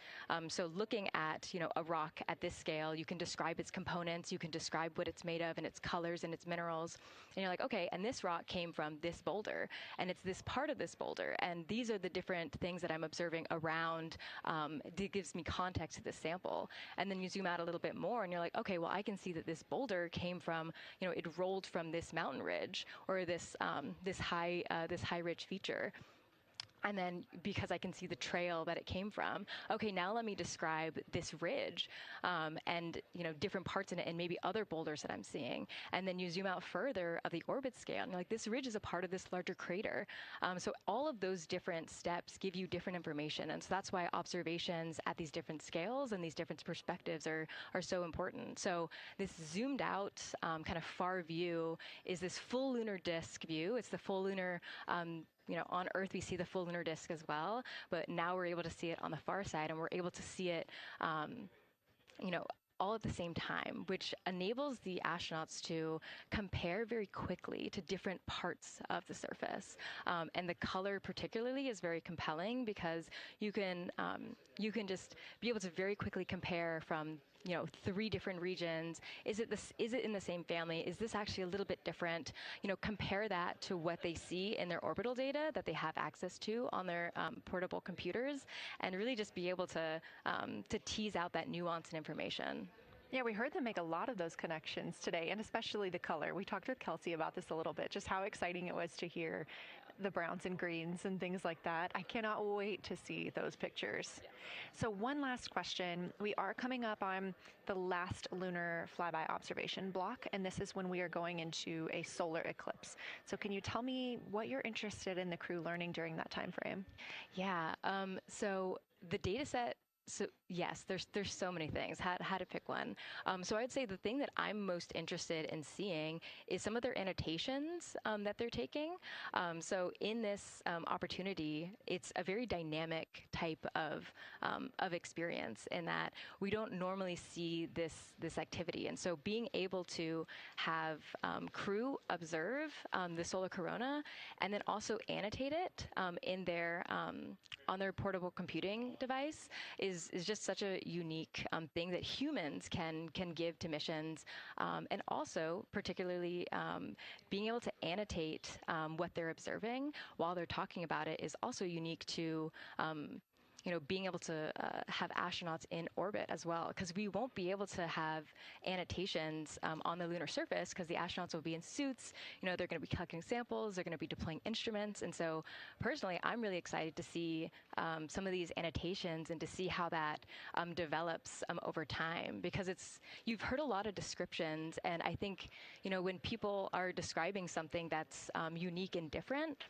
So looking at a rock at this scale, you can describe its components, you can describe what it's made of and its colors and its minerals, and you're like, okay, and this rock came from this boulder, and it's this part of this boulder, and these are the different things that I'm observing around. It gives me context to this sample. And then you zoom out a little bit more, and you're like, okay, well, I can see that this boulder came from, it rolled from this mountain ridge, or this high ridge feature. And then because I can see the trail that it came from, okay, now let me describe this ridge and, different parts in it and maybe other boulders that I'm seeing. And then you zoom out further of the orbit scale and you're like, this ridge is a part of this larger crater. So all of those different steps give you different information. And so that's why observations at these different scales and these different perspectives are so important. So this zoomed out kind of far view is this full lunar disk view. It's the full lunar on Earth, we see the full lunar disk as well, but now we're able to see it on the far side, and we're able to see it, all at the same time, which enables the astronauts to compare very quickly to different parts of the surface. And the color particularly is very compelling because you can just be able to very quickly compare from 3 different regions. Is it in the same family? Is this actually a little bit different? Compare that to what they see in their orbital data that they have access to on their portable computers, and really just be able to tease out that nuance and information. Yeah, we heard them make a lot of those connections today, and especially the color. We talked with Kelsey about this a little bit, just how exciting it was to hear the browns and greens and things like that. I cannot wait to see those pictures. Yeah. So one last question. We are coming up on the last lunar flyby observation block, and this is when we are going into a solar eclipse. So can you tell me what you're interested in the crew learning during that time frame? Yeah, so the data set, so yes, there's so many things. How to pick one. So I'd say the thing that I'm most interested in seeing is some of their annotations that they're taking. So in this opportunity, it's a very dynamic type of experience in that we don't normally see this activity. And so being able to have crew observe the solar corona and then also annotate it in their on their portable computing device is just such a unique thing that humans can give to missions, and also particularly being able to annotate what they're observing while they're talking about it is also unique to being able to have astronauts in orbit as well, because we won't be able to have annotations on the lunar surface because the astronauts will be in suits. They're going to be collecting samples, they're going to be deploying instruments, and so personally, I'm really excited to see some of these annotations and to see how that develops over time, because you've heard a lot of descriptions, and I think when people are describing something that's unique and different,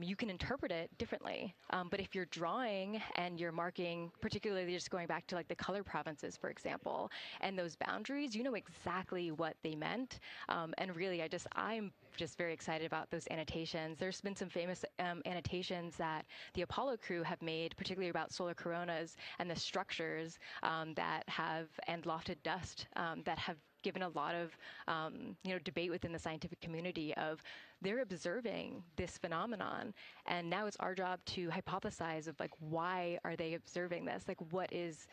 you can interpret it differently. But if you're drawing and you're marking, particularly just going back to like the color provinces, for example, and those boundaries, you know exactly what they meant. And really, I'm just very excited about those annotations. There's been some famous annotations that the Apollo crew have made, particularly about solar coronas and the structures that have, and lofted dust that have given a lot of debate within the scientific community of they're observing this phenomenon, and now it's our job to hypothesize of like why are they observing this, like what is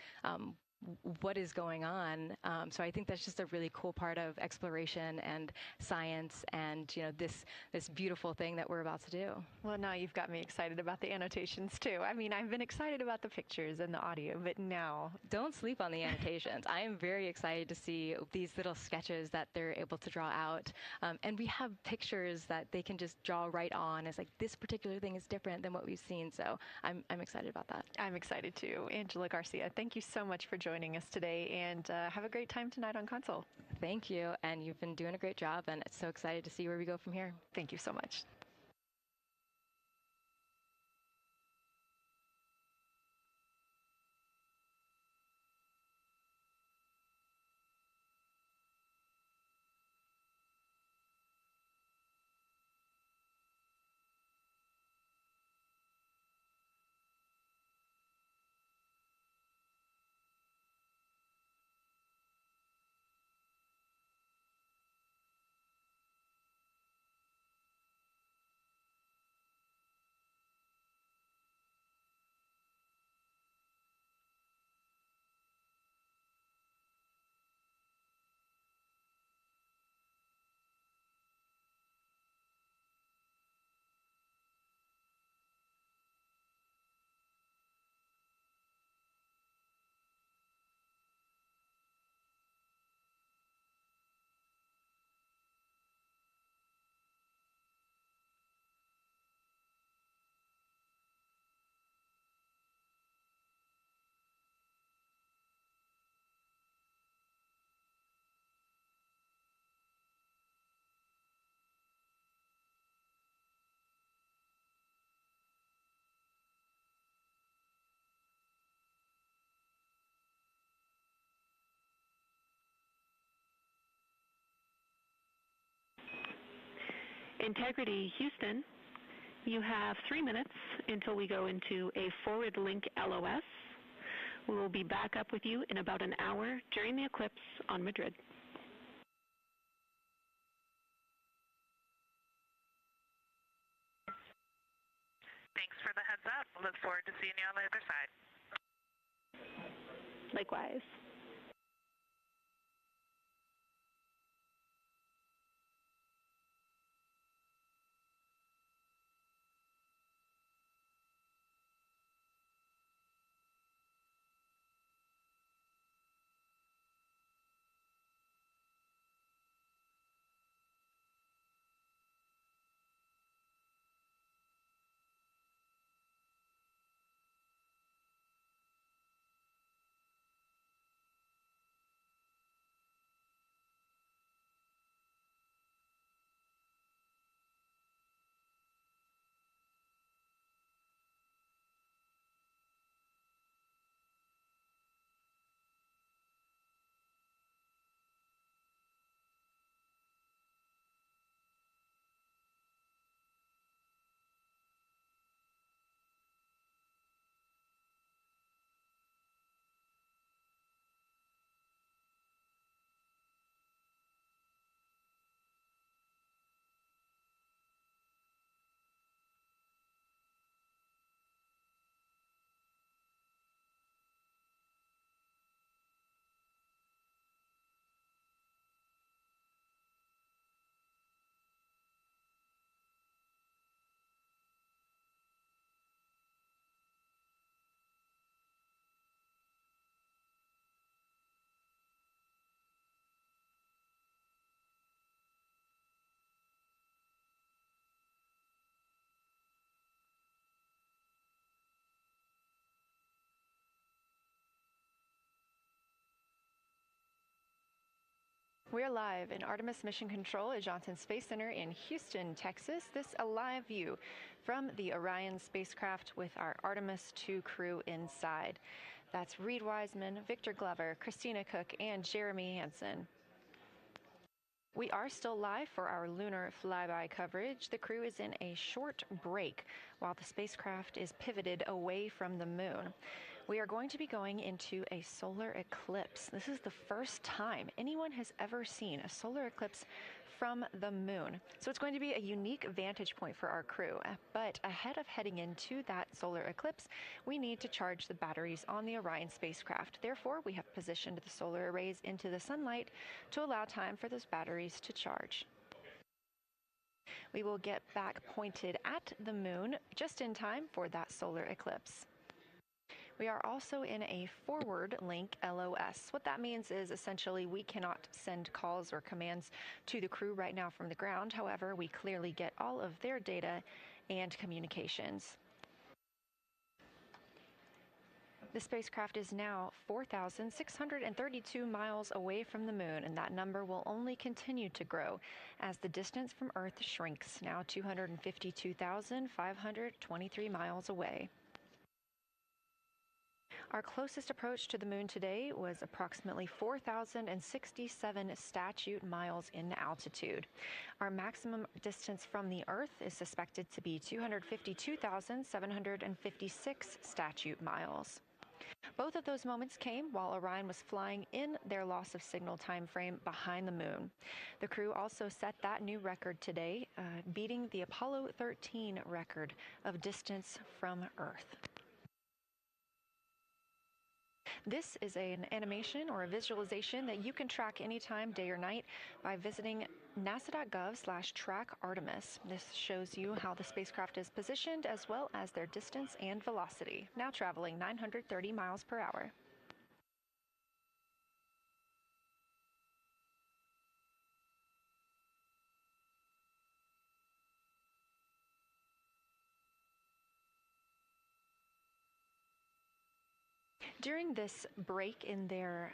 going on. So I think that's just a really cool part of exploration and science and this beautiful thing that we're about to do. Well, now you've got me excited about the annotations too. I mean, I've been excited about the pictures and the audio, but now... Don't sleep on the annotations. I am very excited to see these little sketches that they're able to draw out. And we have pictures that they can just draw right on as like this particular thing is different than what we've seen. So I'm excited about that. I'm excited too. Angela Garcia, thank you so much for joining us today, and have a great time tonight on Console. Thank you, and you've been doing a great job, and it's so excited to see where we go from here. Thank you so much. Integrity Houston, you have 3 minutes until we go into a forward link LOS. We will be back up with you in about an hour during the eclipse on Madrid. Thanks for the heads up. Look forward to seeing you on the other side. Likewise. We're live in Artemis Mission Control at Johnson Space Center in Houston, Texas. This a live view from the Orion spacecraft with our Artemis II crew inside. That's Reid Wiseman, Victor Glover, Christina Koch, and Jeremy Hansen. We are still live for our lunar flyby coverage. The crew is in a short break while the spacecraft is pivoted away from the moon. We are going to be going into a solar eclipse. This is the first time anyone has ever seen a solar eclipse from the moon. So it's going to be a unique vantage point for our crew. But ahead of heading into that solar eclipse, we need to charge the batteries on the Orion spacecraft. Therefore, we have positioned the solar arrays into the sunlight to allow time for those batteries to charge. We will get back pointed at the moon just in time for that solar eclipse. We are also in a forward link LOS. What that means is essentially we cannot send calls or commands to the crew right now from the ground. However, we clearly get all of their data and communications. The spacecraft is now 4,632 miles away from the moon, and that number will only continue to grow as the distance from Earth shrinks, now 252,523 miles away. Our closest approach to the moon today was approximately 4,067 statute miles in altitude. Our maximum distance from the Earth is suspected to be 252,756 statute miles. Both of those moments came while Orion was flying in their loss of signal time frame behind the moon. The crew also set that new record today, beating the Apollo 13 record of distance from Earth. This is an animation or a visualization that you can track anytime, day or night, by visiting nasa.gov/track-Artemis. This shows you how the spacecraft is positioned as well as their distance and velocity, now traveling 930 miles per hour. During this break in their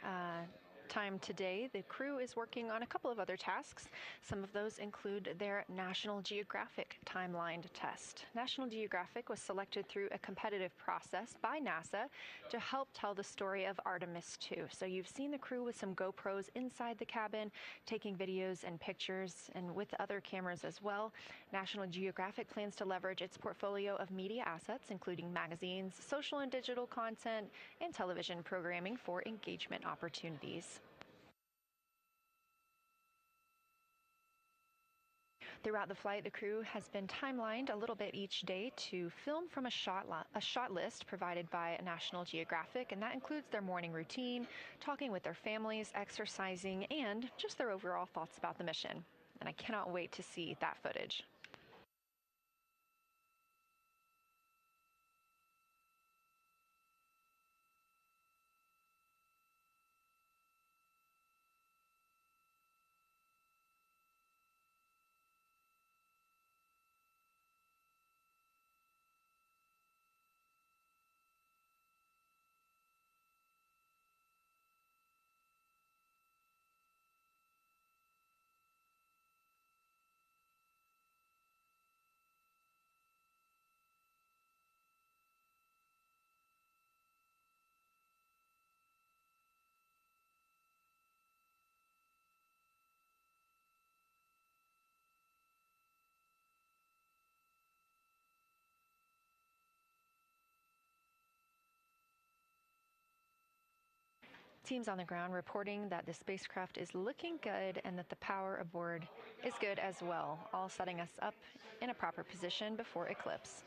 time today, the crew is working on a couple of other tasks. Some of those include their National Geographic timelined test. National Geographic was selected through a competitive process by NASA to help tell the story of Artemis II. So you've seen the crew with some GoPros inside the cabin, taking videos and pictures, and with other cameras as well. National Geographic plans to leverage its portfolio of media assets, including magazines, social and digital content, and television programming for engagement opportunities. Throughout the flight, the crew has been timelined a little bit each day to film from a shot list provided by National Geographic, and that includes their morning routine, talking with their families, exercising, and just their overall thoughts about the mission. And I cannot wait to see that footage. Teams on the ground reporting that the spacecraft is looking good and that the power aboard is good as well, all setting us up in a proper position before eclipse.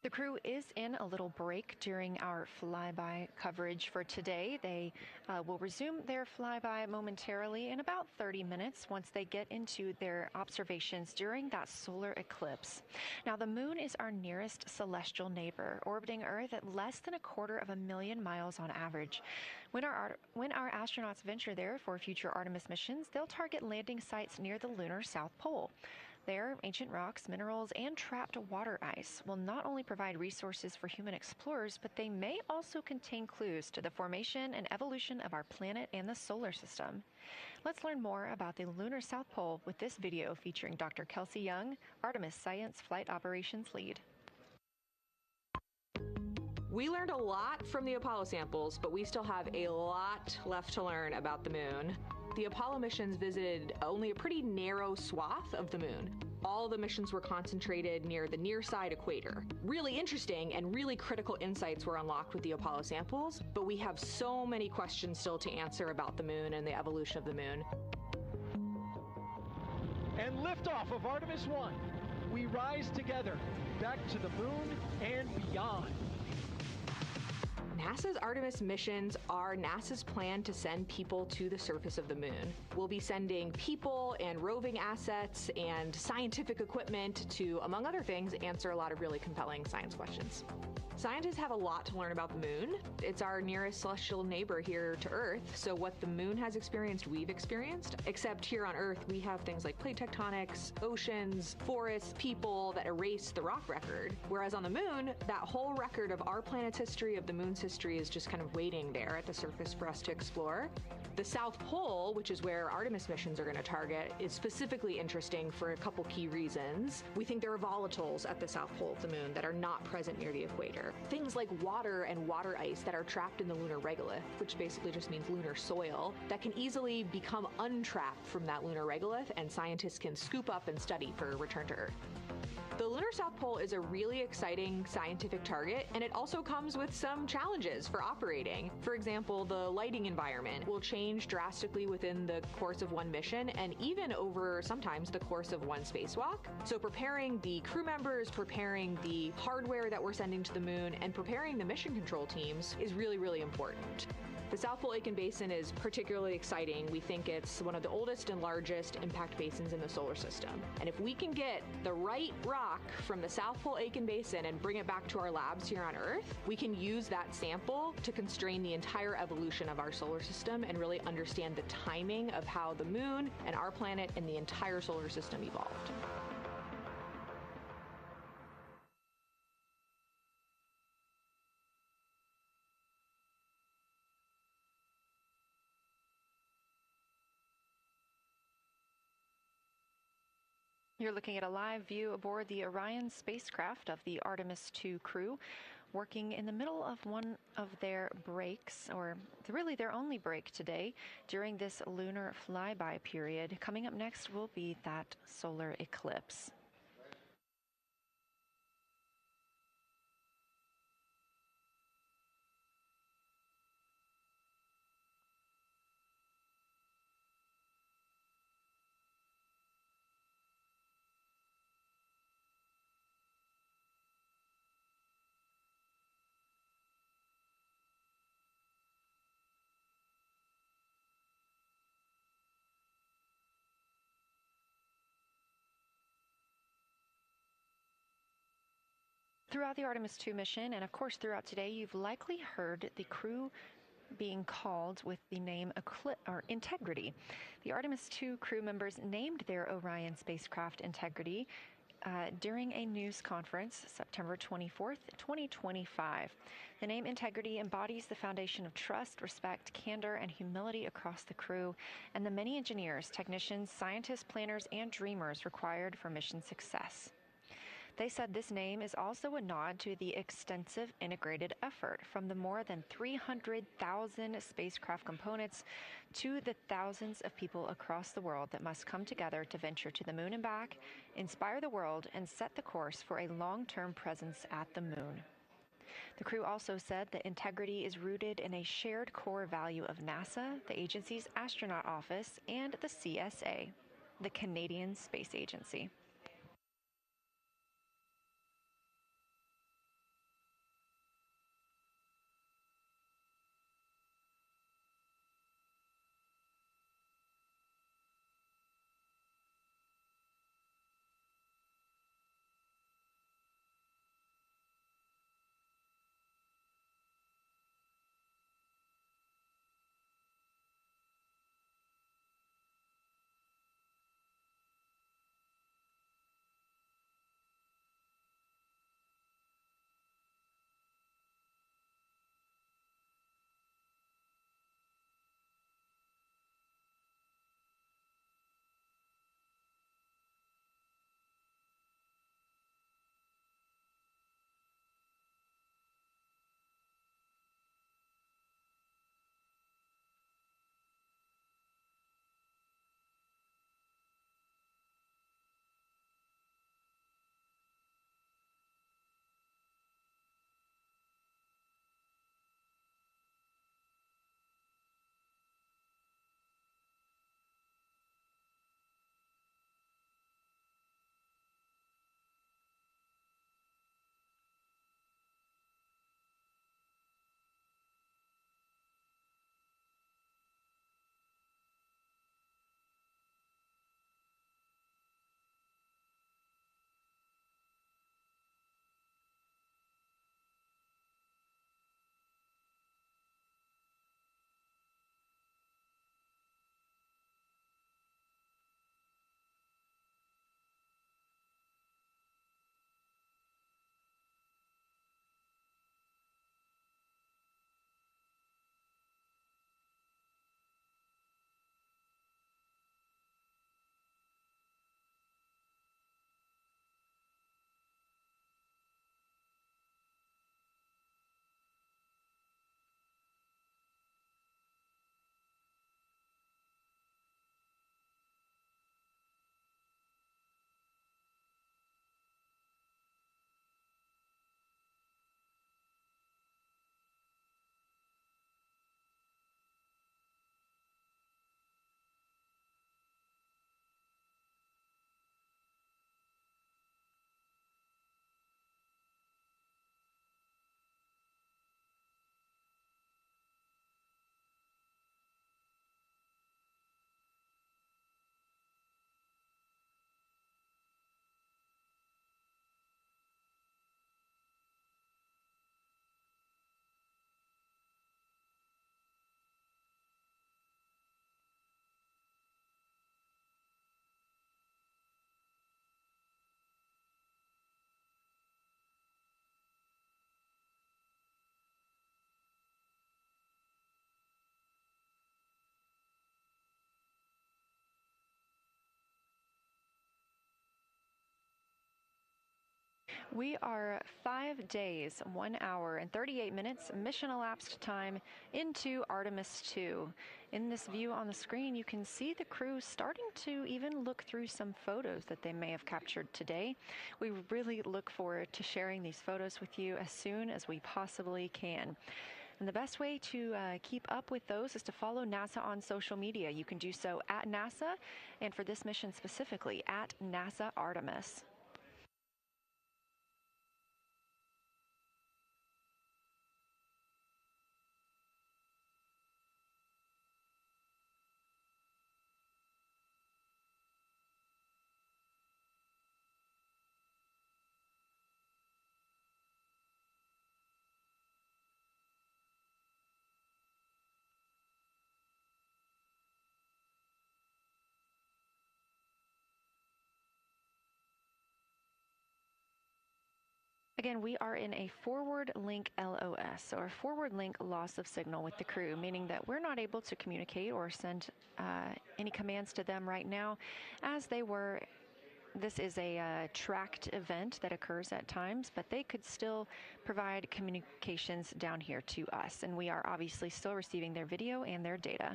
The crew is in a little break during our flyby coverage for today. They will resume their flyby momentarily in about 30 minutes once they get into their observations during that solar eclipse. Now, the moon is our nearest celestial neighbor, orbiting Earth at less than 250,000 miles on average. When our astronauts venture there for future Artemis missions, they'll target landing sites near the lunar South Pole. There, ancient rocks, minerals, and trapped water ice will not only provide resources for human explorers, but they may also contain clues to the formation and evolution of our planet and the solar system. Let's learn more about the lunar South Pole with this video featuring Dr. Kelsey Young, Artemis Science Flight Operations Lead. We learned a lot from the Apollo samples, but we still have a lot left to learn about the moon. The Apollo missions visited only a pretty narrow swath of the moon. All the missions were concentrated near the near-side equator. Really interesting and really critical insights were unlocked with the Apollo samples, but we have so many questions still to answer about the moon and the evolution of the moon. And liftoff of Artemis I. We rise together back to the moon and beyond. NASA's Artemis missions are NASA's plan to send people to the surface of the moon. We'll be sending people and roving assets and scientific equipment to, among other things, answer a lot of really compelling science questions. Scientists have a lot to learn about the moon. It's our nearest celestial neighbor here to Earth, so what the moon has experienced, we've experienced. Except here on Earth, we have things like plate tectonics, oceans, forests, people that erase the rock record. Whereas on the moon, that whole record of our planet's history, of the moon's history, is just kind of waiting there at the surface for us to explore. The South Pole, which is where Artemis missions are going to target, is specifically interesting for a couple key reasons. We think there are volatiles at the South Pole of the moon that are not present near the equator. Things like water and water ice that are trapped in the lunar regolith, which basically just means lunar soil, that can easily become untrapped from that lunar regolith, and scientists can scoop up and study for return to Earth. The lunar South Pole is a really exciting scientific target, and it also comes with some challenges for operating. For example, the lighting environment will change drastically within the course of one mission, and even over sometimes the course of one spacewalk. So preparing the crew members, preparing the hardware that we're sending to the moon, and preparing the mission control teams is really, really important. The South Pole Aitken Basin is particularly exciting. We think it's one of the oldest and largest impact basins in the solar system. And if we can get the right rock from the South Pole Aitken Basin and bring it back to our labs here on Earth, we can use that sample to constrain the entire evolution of our solar system and really understand the timing of how the moon and our planet and the entire solar system evolved. You're looking at a live view aboard the Orion spacecraft of the Artemis II crew, working in the middle of one of their breaks, or really their only break today during this lunar flyby period. Coming up next will be that solar eclipse. Throughout the Artemis II mission, and of course throughout today, you've likely heard the crew being called with the name Integrity. The Artemis II crew members named their Orion spacecraft Integrity during a news conference September 24th, 2025. The name Integrity embodies the foundation of trust, respect, candor, and humility across the crew and the many engineers, technicians, scientists, planners, and dreamers required for mission success. They said this name is also a nod to the extensive integrated effort from the more than 300,000 spacecraft components to the thousands of people across the world that must come together to venture to the moon and back, inspire the world, and set the course for a long-term presence at the moon. The crew also said that integrity is rooted in a shared core value of NASA, the agency's astronaut office, and the CSA, the Canadian Space Agency. We are 5 days, 1 hour, and 38 minutes mission elapsed time into Artemis II. In this view on the screen, you can see the crew starting to even look through some photos that they may have captured today. We really look forward to sharing these photos with you as soon as we possibly can. And the best way to keep up with those is to follow NASA on social media. You can do so at NASA, and for this mission specifically, at NASA Artemis. Again, we are in a forward link LOS, or forward link loss of signal with the crew, meaning that we're not able to communicate or send any commands to them right now as they were. This is a tracked event that occurs at times, but they could still provide communications down here to us, and we are obviously still receiving their video and their data.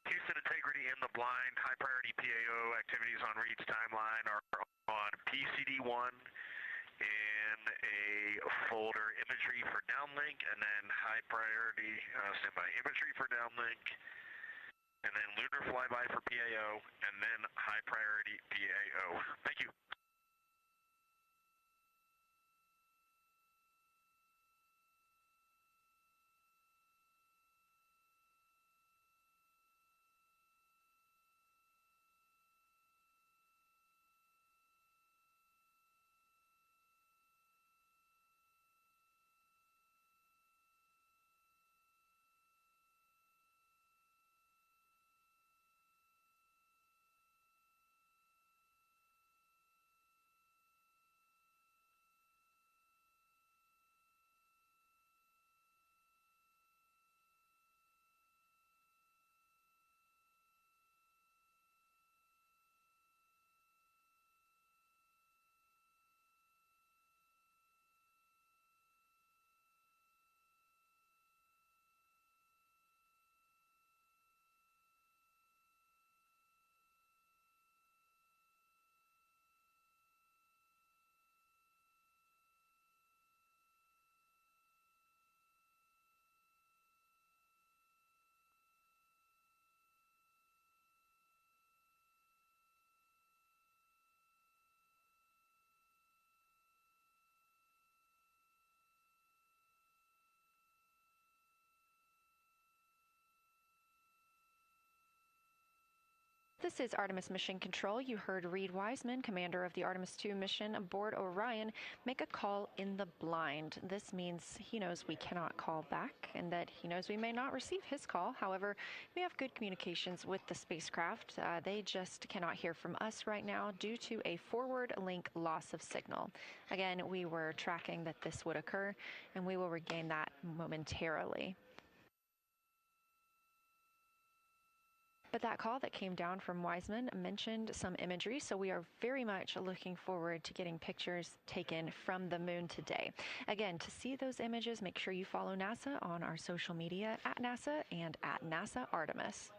Houston integrity in the blind. High priority PAO activities on Reid's timeline are on PCD1 in a folder imagery for downlink, and then high priority standby imagery for downlink, and then lunar flyby for PAO, and then high priority PAO. Thank you. This is Artemis Mission Control. You heard Reid Wiseman, commander of the Artemis II mission aboard Orion, make a call in the blind. This means he knows we cannot call back and that he knows we may not receive his call. However, we have good communications with the spacecraft. They just cannot hear from us right now due to a forward link loss of signal. Again, we were tracking that this would occur, and we will regain that momentarily. But that call that came down from Wiseman mentioned some imagery, so we are very much looking forward to getting pictures taken from the moon today. Again, to see those images, make sure you follow NASA on our social media at NASA and at NASA Artemis.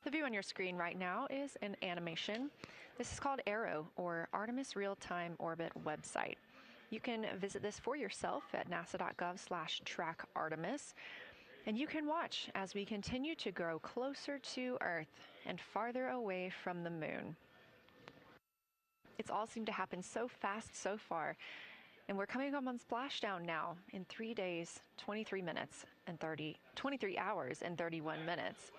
The view on your screen right now is an animation. This is called Arrow, or Artemis Real-Time Orbit website. You can visit this for yourself at nasa.gov/trackartemis, and you can watch as we continue to grow closer to Earth and farther away from the moon. It's all seemed to happen so fast so far, and we're coming up on splashdown now in 3 days, 23 hours and 31 minutes.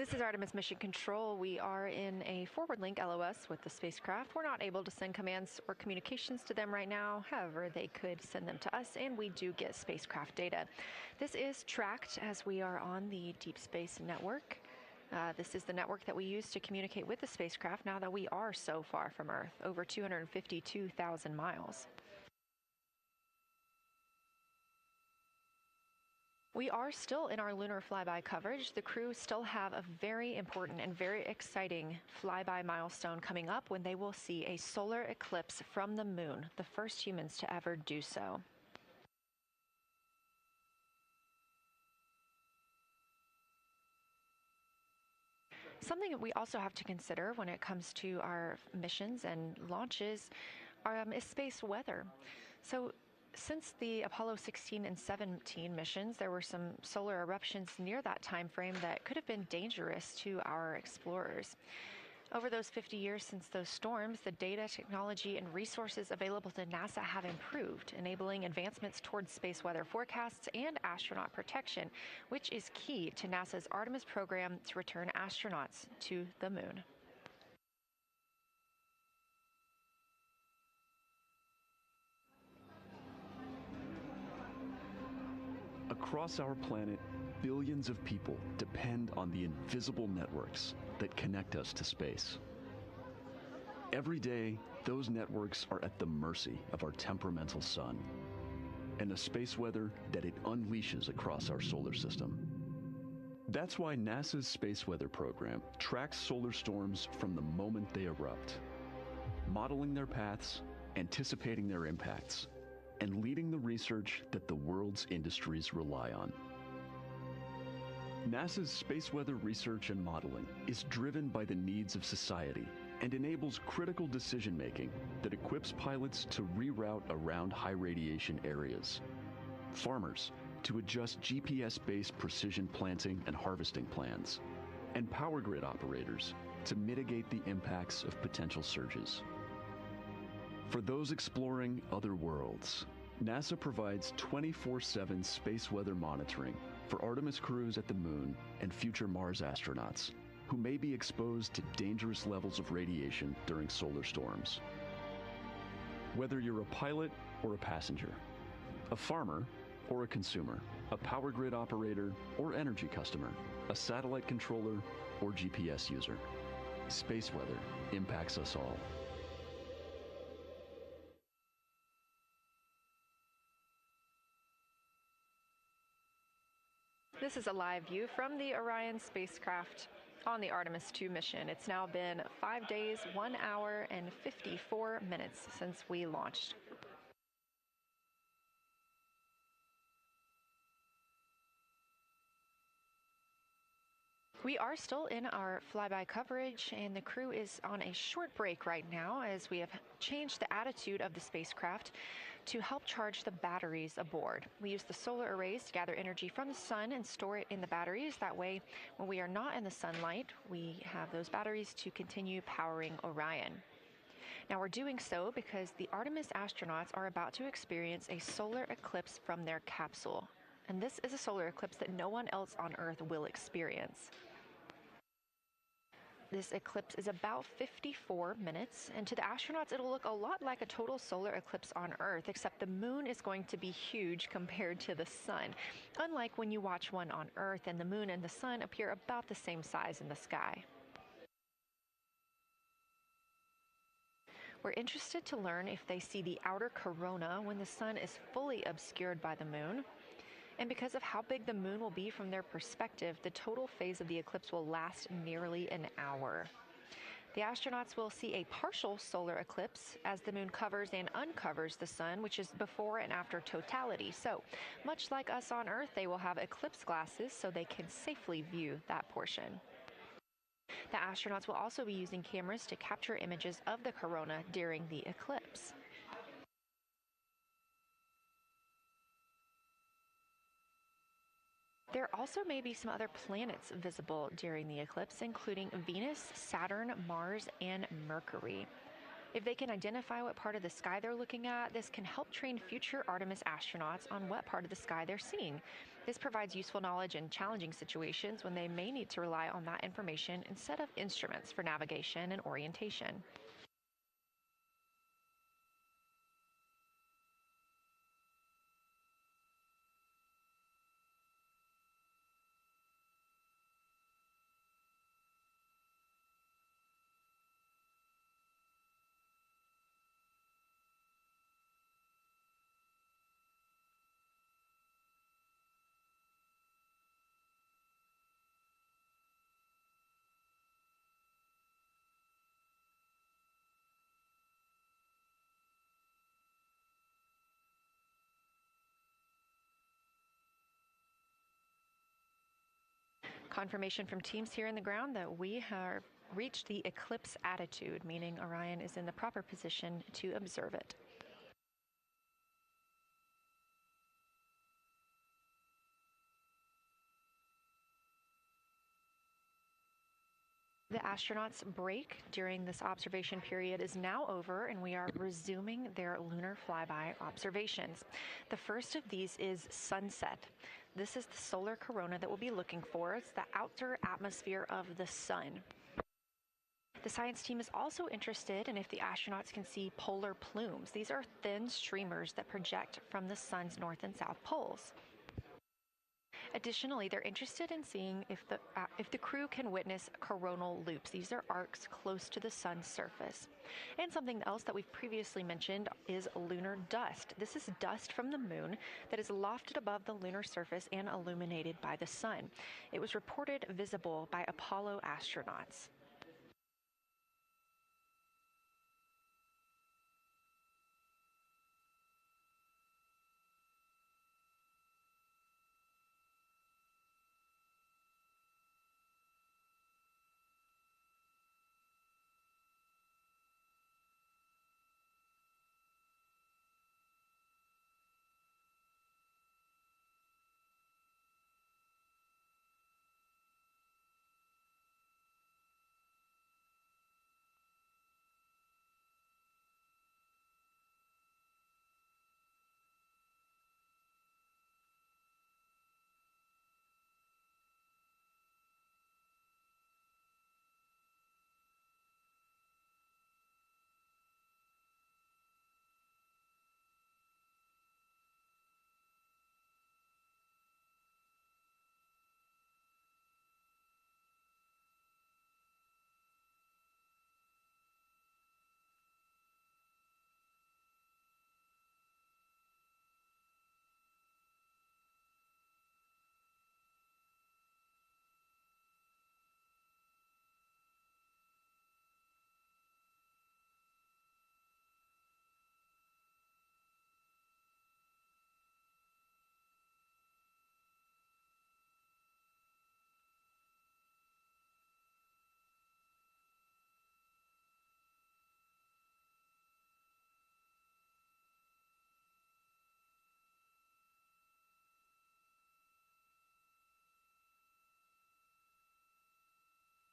This is Artemis Mission Control. We are in a forward link LOS with the spacecraft. We're not able to send commands or communications to them right now. However, they could send them to us, and we do get spacecraft data. This is tracked as we are on the Deep Space Network. This is the network that we use to communicate with the spacecraft now that we are so far from Earth, over 252,000 miles. We are still in our lunar flyby coverage. The crew still have a very important and very exciting flyby milestone coming up when they will see a solar eclipse from the moon, the first humans to ever do so. Something that we also have to consider when it comes to our missions and launches is space weather. So since the Apollo 16 and 17 missions, there were some solar eruptions near that time frame that could have been dangerous to our explorers. Over those 50 years since those storms, the data, technology, and resources available to NASA have improved, enabling advancements towards space weather forecasts and astronaut protection, which is key to NASA's Artemis program to return astronauts to the moon. Across our planet, billions of people depend on the invisible networks that connect us to space. Every day, those networks are at the mercy of our temperamental sun and the space weather that it unleashes across our solar system. That's why NASA's Space Weather Program tracks solar storms from the moment they erupt, modeling their paths, anticipating their impacts, and leading the research that the world's industries rely on. NASA's space weather research and modeling is driven by the needs of society and enables critical decision-making that equips pilots to reroute around high radiation areas, farmers to adjust GPS-based precision planting and harvesting plans, and power grid operators to mitigate the impacts of potential surges. For those exploring other worlds, NASA provides 24/7 space weather monitoring for Artemis crews at the moon and future Mars astronauts who may be exposed to dangerous levels of radiation during solar storms. Whether you're a pilot or a passenger, a farmer or a consumer, a power grid operator or energy customer, a satellite controller or GPS user, space weather impacts us all. This is a live view from the Orion spacecraft on the Artemis II mission. It's now been 5 days, 1 hour, and 54 minutes since we launched. We are still in our flyby coverage, and the crew is on a short break right now as we have changed the attitude of the spacecraft to help charge the batteries aboard. We use the solar arrays to gather energy from the sun and store it in the batteries. That way, when we are not in the sunlight, we have those batteries to continue powering Orion. Now we're doing so because the Artemis astronauts are about to experience a solar eclipse from their capsule. And this is a solar eclipse that no one else on Earth will experience. This eclipse is about 54 minutes, and to the astronauts, it'll look a lot like a total solar eclipse on Earth, except the moon is going to be huge compared to the sun, unlike when you watch one on Earth and the moon and the sun appear about the same size in the sky. We're interested to learn if they see the outer corona when the sun is fully obscured by the moon. And because of how big the moon will be from their perspective, the total phase of the eclipse will last nearly an hour. The astronauts will see a partial solar eclipse as the moon covers and uncovers the sun, which is before and after totality. So, much like us on Earth, they will have eclipse glasses so they can safely view that portion. The astronauts will also be using cameras to capture images of the corona during the eclipse. There also may be some other planets visible during the eclipse, including Venus, Saturn, Mars, and Mercury. If they can identify what part of the sky they're looking at, this can help train future Artemis astronauts on what part of the sky they're seeing. This provides useful knowledge in challenging situations when they may need to rely on that information instead of instruments for navigation and orientation. Confirmation from teams here in the ground that we have reached the eclipse attitude, meaning Orion is in the proper position to observe it. The astronauts' break during this observation period is now over, and we are resuming their lunar flyby observations. The first of these is sunset. This is the solar corona that we'll be looking for. It's the outer atmosphere of the sun. The science team is also interested in if the astronauts can see polar plumes. These are thin streamers that project from the sun's north and south poles. Additionally, they're interested in seeing if the crew can witness coronal loops. These are arcs close to the sun's surface. And something else that we've previously mentioned is lunar dust. This is dust from the moon that is lofted above the lunar surface and illuminated by the sun. It was reported visible by Apollo astronauts.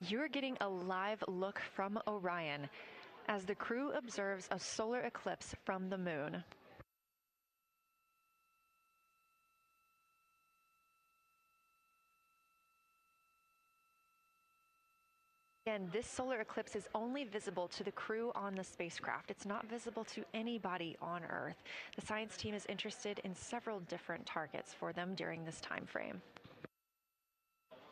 You're getting a live look from Orion as the crew observes a solar eclipse from the moon. Again, this solar eclipse is only visible to the crew on the spacecraft. It's not visible to anybody on Earth. The science team is interested in several different targets for them during this time frame.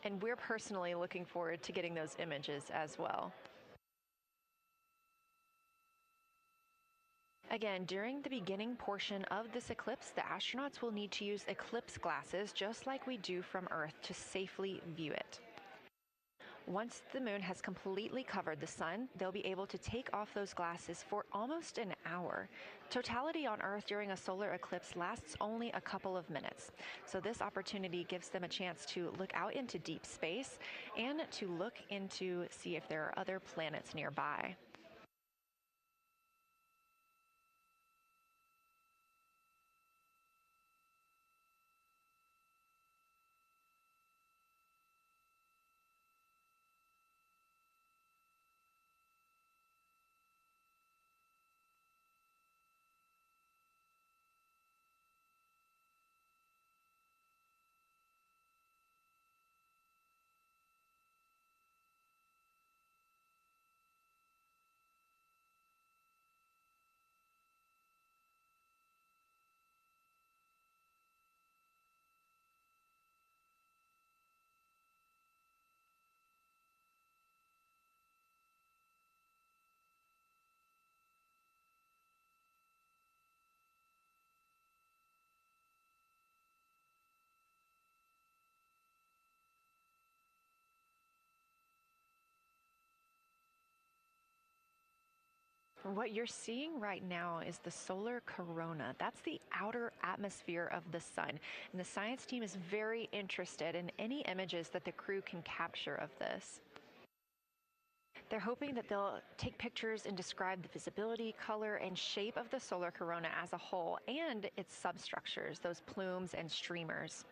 And we're personally looking forward to getting those images as well. Again, during the beginning portion of this eclipse, the astronauts will need to use eclipse glasses just like we do from Earth to safely view it. Once the moon has completely covered the sun, they'll be able to take off those glasses for almost an hour. Totality on Earth during a solar eclipse lasts only a couple of minutes. So this opportunity gives them a chance to look out into deep space and to look into see if there are other planets nearby. What you're seeing right now is the solar corona. That's the outer atmosphere of the sun. And the science team is very interested in any images that the crew can capture of this. They're hoping that they'll take pictures and describe the visibility, color, and shape of the solar corona as a whole and its substructures, those plumes and streamers.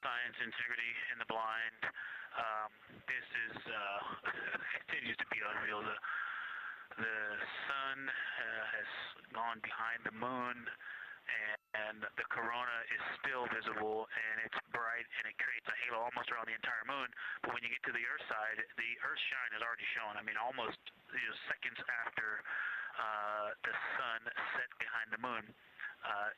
Science, integrity, and the blind. This is continues to be unreal. The sun has gone behind the moon, and the corona is still visible, and it's bright, and it creates a halo almost around the entire moon. But when you get to the Earth side, the Earth shine is already shown. I mean, almost seconds after the sun set behind the moon.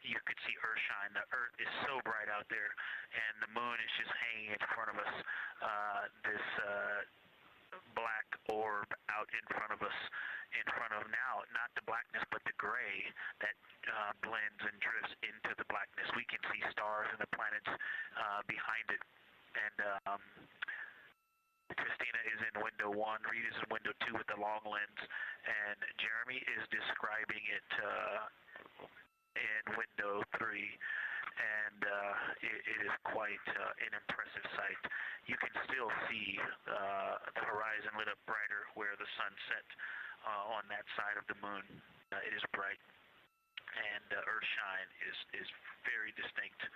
You could see Earth shine. The Earth is so bright out there, and the moon is just hanging in front of us. This black orb out in front of us, in front of now, not the blackness, but the gray that blends and drifts into the blackness. We can see stars and the planets behind it. And Christina is in window 1, Reid is in window 2 with the long lens, and Jeremy is describing it in window 3, and it is quite an impressive sight. You can still see the horizon lit up brighter where the sun set on that side of the moon. It is bright, and Earthshine is very distinct,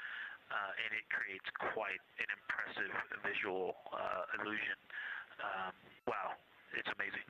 and it creates quite an impressive visual illusion. Wow, it's amazing.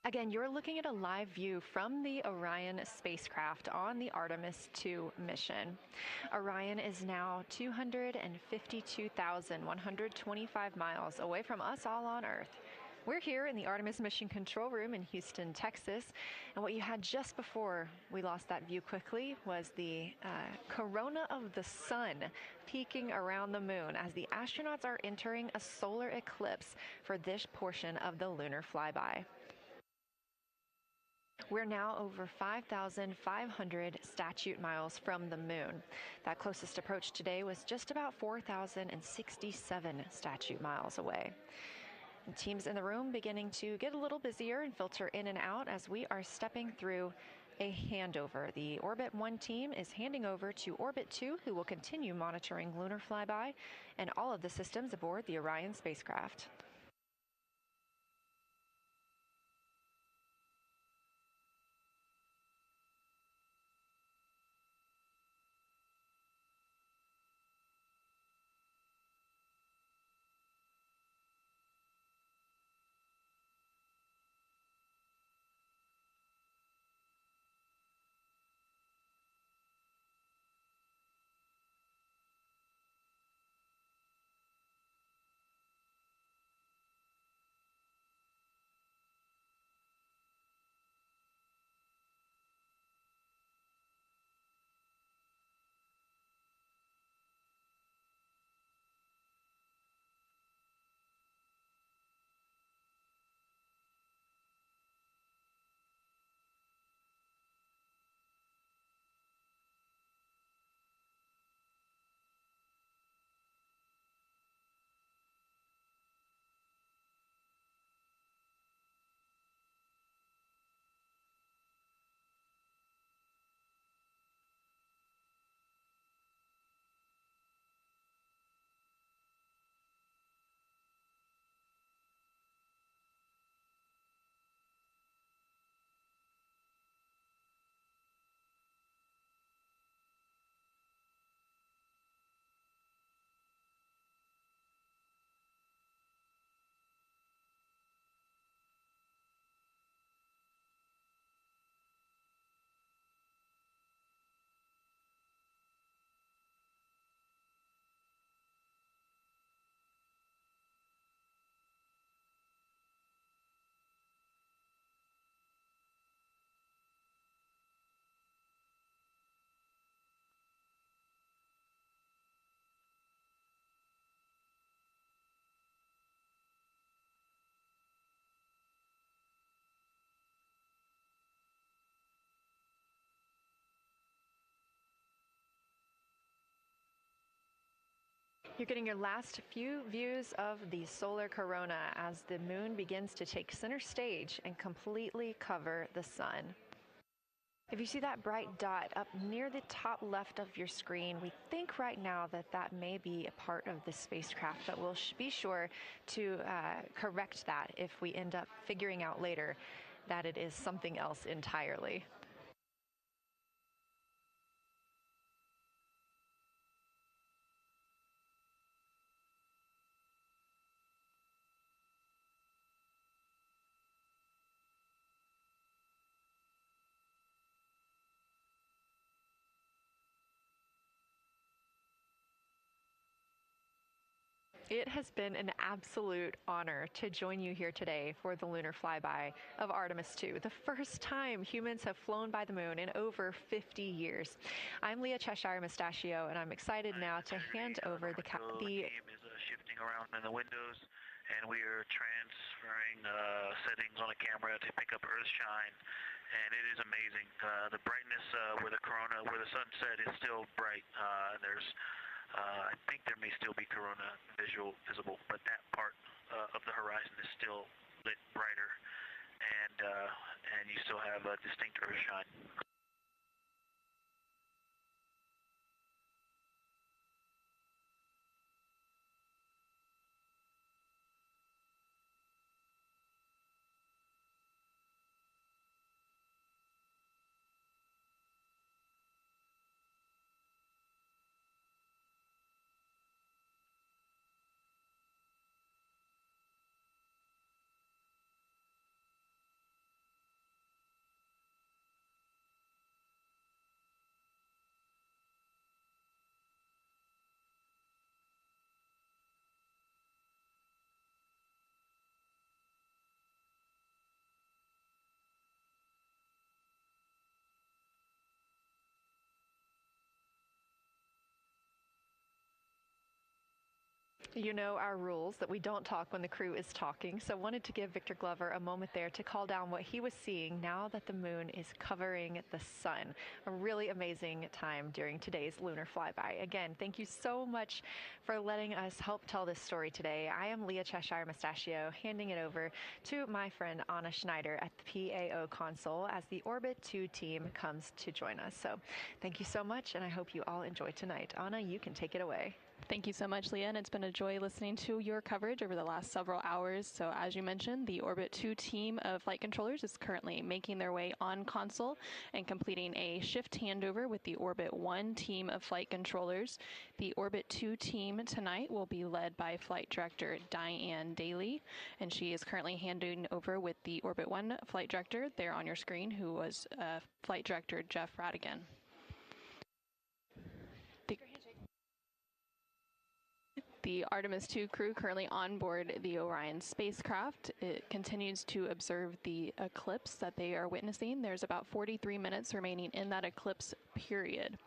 Again, you're looking at a live view from the Orion spacecraft on the Artemis II mission. Orion is now 252,125 miles away from us all on Earth. We're here in the Artemis Mission Control Room in Houston, Texas, and what you had just before we lost that view quickly was the corona of the sun peeking around the moon as the astronauts are entering a solar eclipse for this portion of the lunar flyby. We're now over 5,500 statute miles from the moon. That closest approach today was just about 4,067 statute miles away. And teams in the room beginning to get a little busier and filter in and out as we are stepping through a handover. The Orbit 1 team is handing over to Orbit 2, who will continue monitoring lunar flyby and all of the systems aboard the Orion spacecraft. You're getting your last few views of the solar corona as the moon begins to take center stage and completely cover the sun. If you see that bright dot up near the top left of your screen, we think right now that that may be a part of the spacecraft, but we'll be sure to correct that if we end up figuring out later that it is something else entirely. It has been an absolute honor to join you here today for the lunar flyby of Artemis II, the first time humans have flown by the moon in over 50 years. I'm Leah Cheshire Mustachio, and I'm excited now to hand over the game is shifting around in the windows, and we are transferring settings on a camera to pick up Earthshine, and it is amazing. The brightness where the sunset is still bright. I think there may still be corona visible, but that part of the horizon is still lit brighter, and you still have a distinct Earthshine. You know our rules that we don't talk when the crew is talking, so wanted to give Victor Glover a moment there to call down what he was seeing now that the moon is covering the sun. A really amazing time during today's lunar flyby. Again, thank you so much for letting us help tell this story today. I am Leah Cheshire Mustachio, handing it over to my friend Anna Schneider at the PAO console as the Orbit 2 team comes to join us. So thank you so much, and I hope you all enjoy tonight. Anna, you can take it away. Thank you so much, Leah, and it's been a joy listening to your coverage over the last several hours. So as you mentioned, the Orbit 2 team of flight controllers is currently making their way on console and completing a shift handover with the Orbit 1 team of flight controllers. The Orbit 2 team tonight will be led by Flight Director Diane Daly, and she is currently handing over with the Orbit 1 flight director there on your screen, who was Flight Director Jeff Radigan. The Artemis II crew currently on board the Orion spacecraft. It continues to observe the eclipse that they are witnessing. There's about 43 minutes remaining in that eclipse period.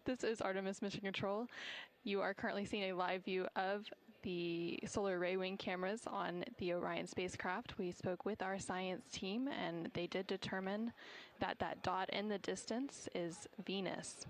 This is Artemis Mission Control. You are currently seeing a live view of the solar array wing cameras on the Orion spacecraft. We spoke with our science team, and they did determine that that dot in the distance is Venus.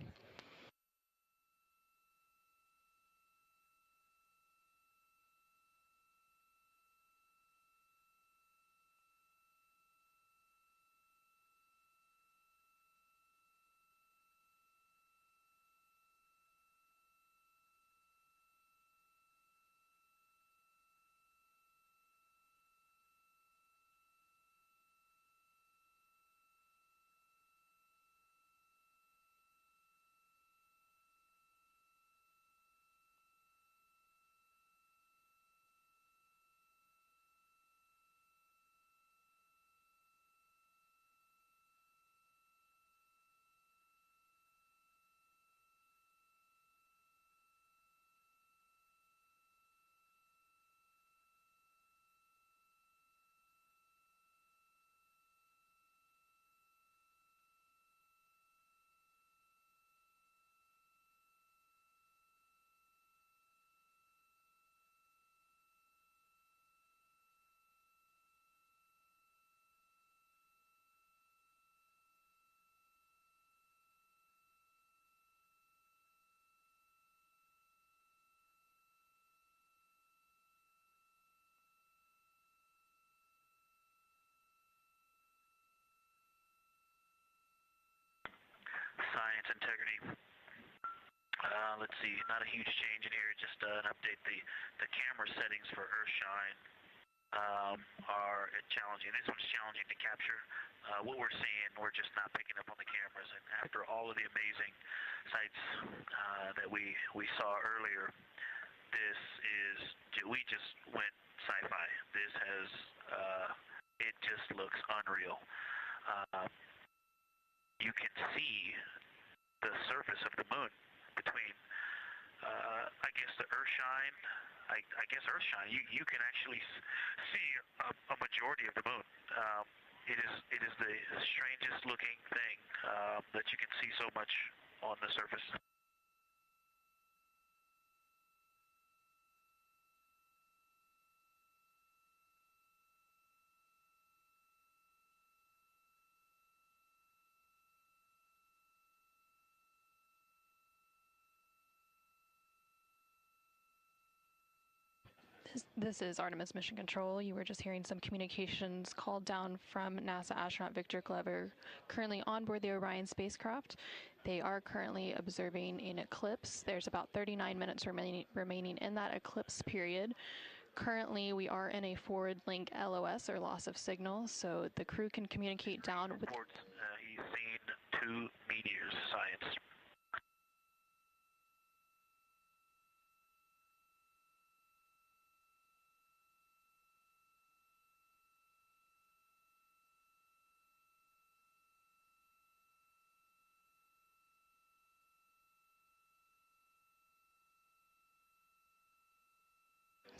integrity. Let's see, not a huge change in here, just an update. The camera settings for Earthshine are challenging. This one's challenging to capture. What we're seeing, we're just not picking up on the cameras. And after all of the amazing sights that we saw earlier, we just went sci-fi. This has, it just looks unreal. You can see the surface of the moon between, I guess, the Earthshine. I guess Earthshine. You can actually see a majority of the moon. It is the strangest looking thing that you can see so much on the surface. This is Artemis Mission Control. You were just hearing some communications called down from NASA astronaut Victor Glover, currently on board the Orion spacecraft. They are currently observing an eclipse. There's about 39 minutes remaining in that eclipse period. Currently, we are in a forward link LOS, or loss of signal, so the crew can communicate down with... He's seen 2 meteors, science.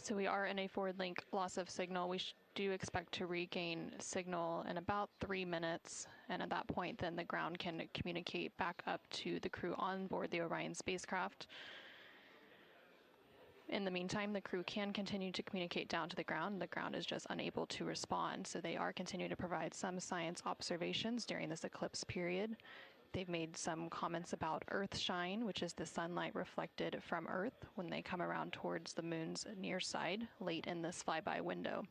So we are in a forward link loss of signal. We do expect to regain signal in about 3 minutes, and at that point then the ground can communicate back up to the crew on board the Orion spacecraft. In the meantime, the crew can continue to communicate down to the ground. The ground is just unable to respond, so they are continuing to provide some science observations during this eclipse period. They've made some comments about Earthshine, which is the sunlight reflected from Earth when they come around towards the moon's near side late in this flyby window.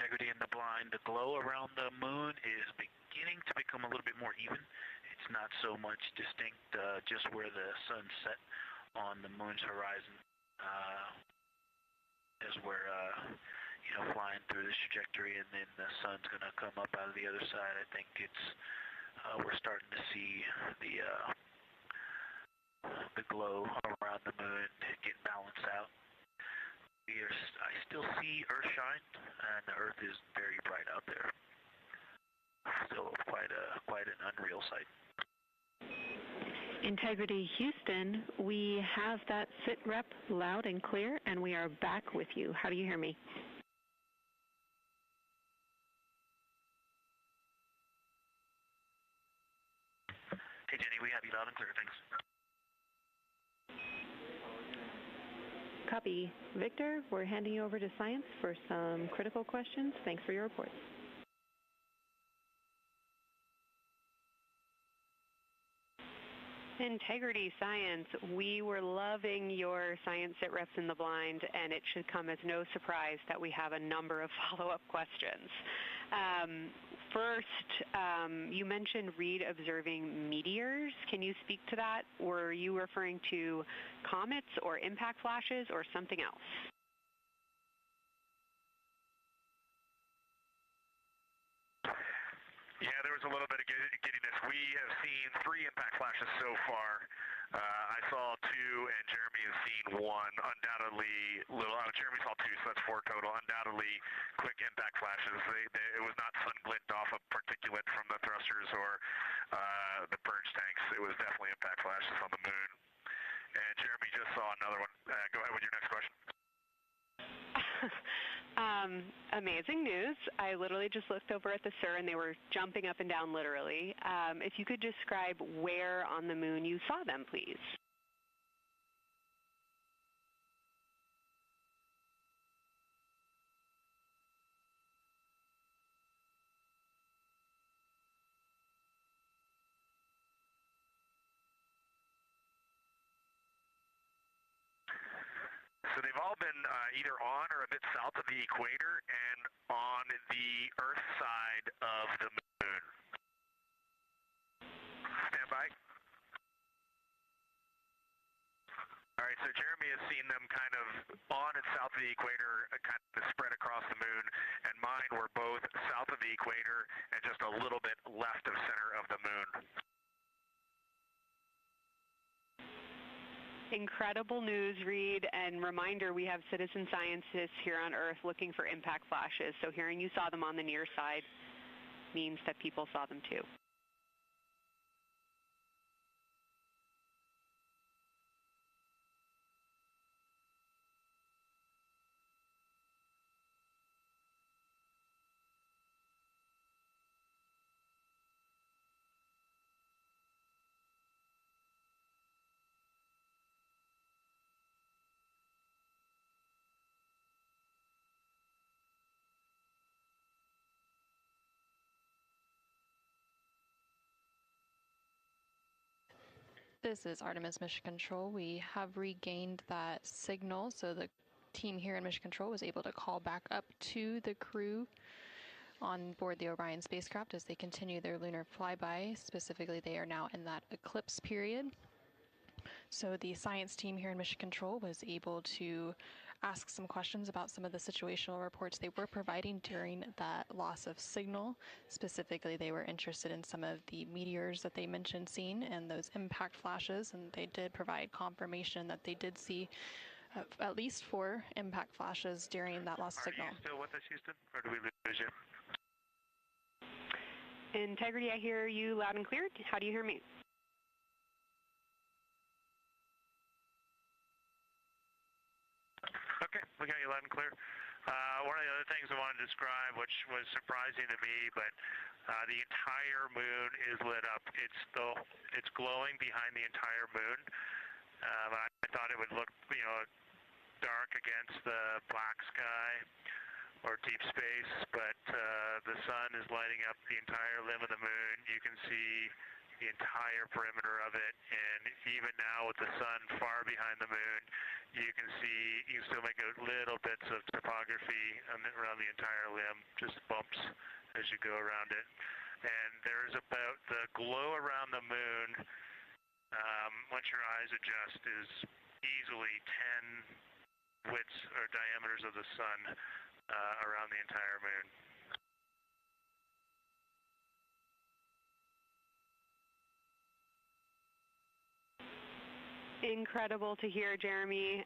Integrity in the blind, the glow around the moon is beginning to become a little bit more even. It's not so much distinct just where the sun set on the moon's horizon as we're flying through this trajectory, and then the sun's going to come up out of the other side. I think it's we're starting to see the glow around the moon get balanced out. I still see Earth shine, and the Earth is very bright out there. Still quite an unreal sight. Integrity Houston, we have that sit rep loud and clear, and we are back with you. How do you hear me? Hey Jenny, we have you loud and clear, thanks. Copy. Victor, we're handing you over to science for some critical questions. Thanks for your report. Integrity Science, we were loving your science sit reps in the blind, and it should come as no surprise that we have a number of follow-up questions. First, you mentioned Reid observing meteors. Can you speak to that? Were you referring to comets or impact flashes or something else? Yeah, there was a little bit of giddiness. We have seen 3 impact flashes so far. I saw 2, and Jeremy has seen 1. Undoubtedly, Jeremy saw 2, so that's 4 total. Undoubtedly, quick impact flashes. It was not sun glint off of particulate from the thrusters or the purge tanks. It was definitely impact flashes on the moon. And Jeremy just saw another one. Go ahead with your next question. Amazing news. I literally just looked over at the SIR and they were jumping up and down literally. If you could describe where on the moon you saw them, please. So they've all been either on or a bit south of the equator and on the Earth side of the moon. Stand by. All right, so Jeremy has seen them kind of on and south of the equator, kind of spread across the moon, and mine were both south of the equator and just a little bit left of center of the moon. Incredible news, Reid, and reminder, we have citizen scientists here on Earth looking for impact flashes, so hearing you saw them on the near side means that people saw them too. This is Artemis Mission Control. We have regained that signal, so the team here in Mission Control was able to call back up to the crew on board the Orion spacecraft as they continue their lunar flyby. Specifically, they are now in that eclipse period. So the science team here in Mission Control was able to ask some questions about some of the situational reports they were providing during that loss of signal. Specifically, they were interested in some of the meteors that they mentioned seeing and those impact flashes, and they did provide confirmation that they did see at least 4 impact flashes during that lost signal. Are you still with us, Houston, or do we lose you? Integrity, I hear you loud and clear. How do you hear me? Okay, we got you loud and clear. One of the other things I wanted to describe, which was surprising to me, but the entire moon is lit up. It's glowing behind the entire moon. I thought it would look, dark against the black sky or deep space, but the sun is lighting up the entire limb of the moon. You can see the entire perimeter of it, and even now with the sun far behind the moon, you can still make out little bits of topography around the entire limb, just bumps as you go around it. And there's about the glow around the moon, once your eyes adjust, is easily 10 widths or diameters of the sun around the entire moon. Incredible to hear, Jeremy.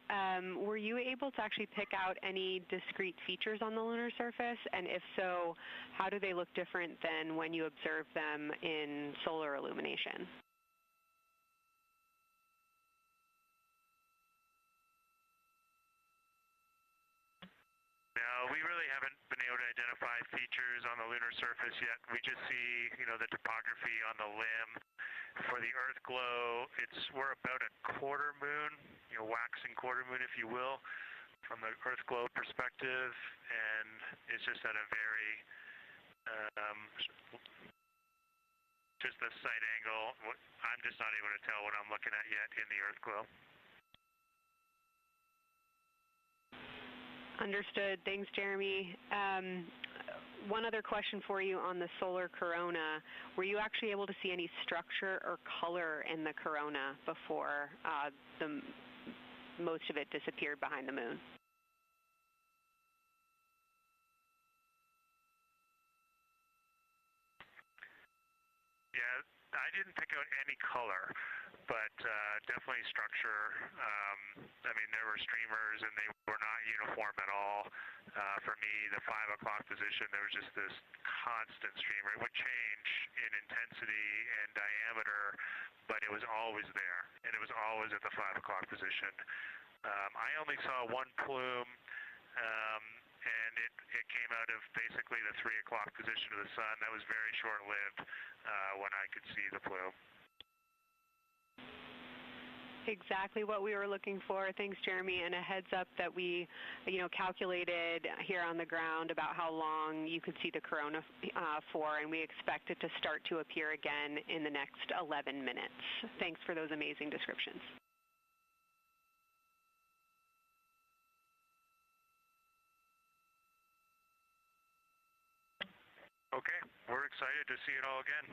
Were you able to actually pick out any discrete features on the lunar surface? And if so, how do they look different than when you observe them in solar illumination? No, we really haven't been able to identify features on the lunar surface yet. We just see, the topography on the limb. For the Earth glow, we're about a quarter moon, waxing quarter moon, if you will, from the Earth glow perspective, and it's just at a very, just the sight angle. I'm just not able to tell what I'm looking at yet in the Earth glow. Understood. Thanks, Jeremy. One other question for you on the solar corona. Were you actually able to see any structure or color in the corona before most of it disappeared behind the moon? Yeah, I didn't pick out any color, but definitely structure. There were streamers, and they were not uniform at all. For me, the 5 o'clock position, there was just this constant streamer. It would change in intensity and diameter, but it was always there, and it was always at the 5 o'clock position. I only saw one plume, and it came out of basically the 3 o'clock position of the sun. That was very short-lived when I could see the plume. Exactly what we were looking for. Thanks, Jeremy. And a heads up that we, calculated here on the ground about how long you could see the corona for, and we expect it to start to appear again in the next 11 minutes. Thanks for those amazing descriptions. Okay, we're excited to see it all again.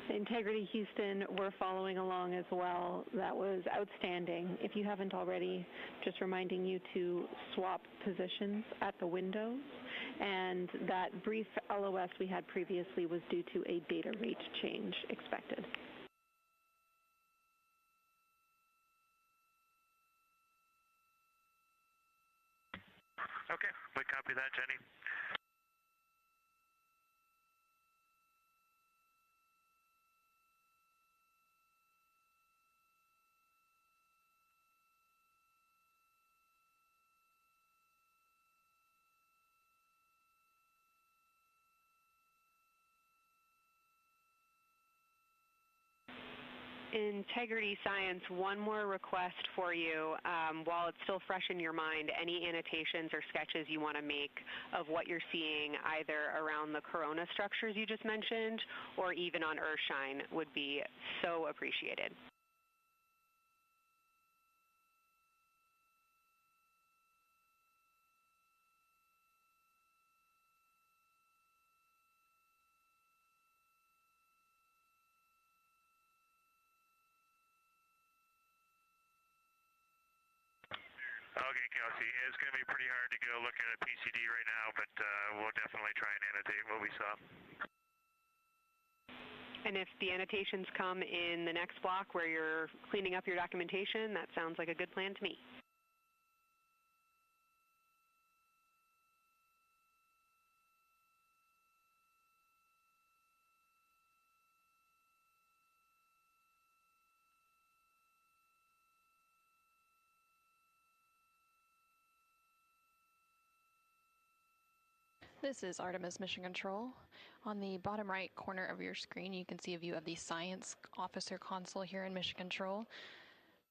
Integrity Houston, we're following along as well. That was outstanding. If you haven't already, just reminding you to swap positions at the windows. And that brief LOS we had previously was due to a data rate change expected. Okay, we copy that, Jenny. Integrity Science, one more request for you. While it's still fresh in your mind, any annotations or sketches you want to make of what you're seeing either around the corona structures you just mentioned or even on Earthshine would be so appreciated. Okay, Kelsey, it's going to be pretty hard to go look at a PCD right now, but we'll definitely try and annotate what we saw. And if the annotations come in the next block where you're cleaning up your documentation, that sounds like a good plan to me. This is Artemis Mission Control. On the bottom right corner of your screen, you can see a view of the Science Officer Console here in Mission Control.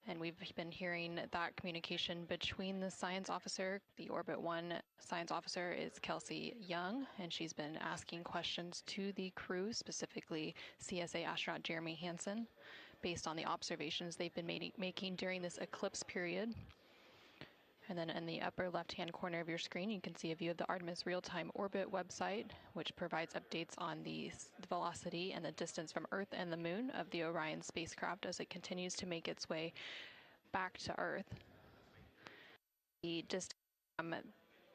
And we've been hearing that communication between the science officer. The Orbit 1 science officer is Kelsey Young, and she's been asking questions to the crew, specifically CSA astronaut Jeremy Hansen, based on the observations they've been making during this eclipse period. And then in the upper left-hand corner of your screen, you can see a view of the Artemis Real-Time Orbit website, which provides updates on the velocity and the distance from Earth and the Moon of the Orion spacecraft as it continues to make its way back to Earth. The distance from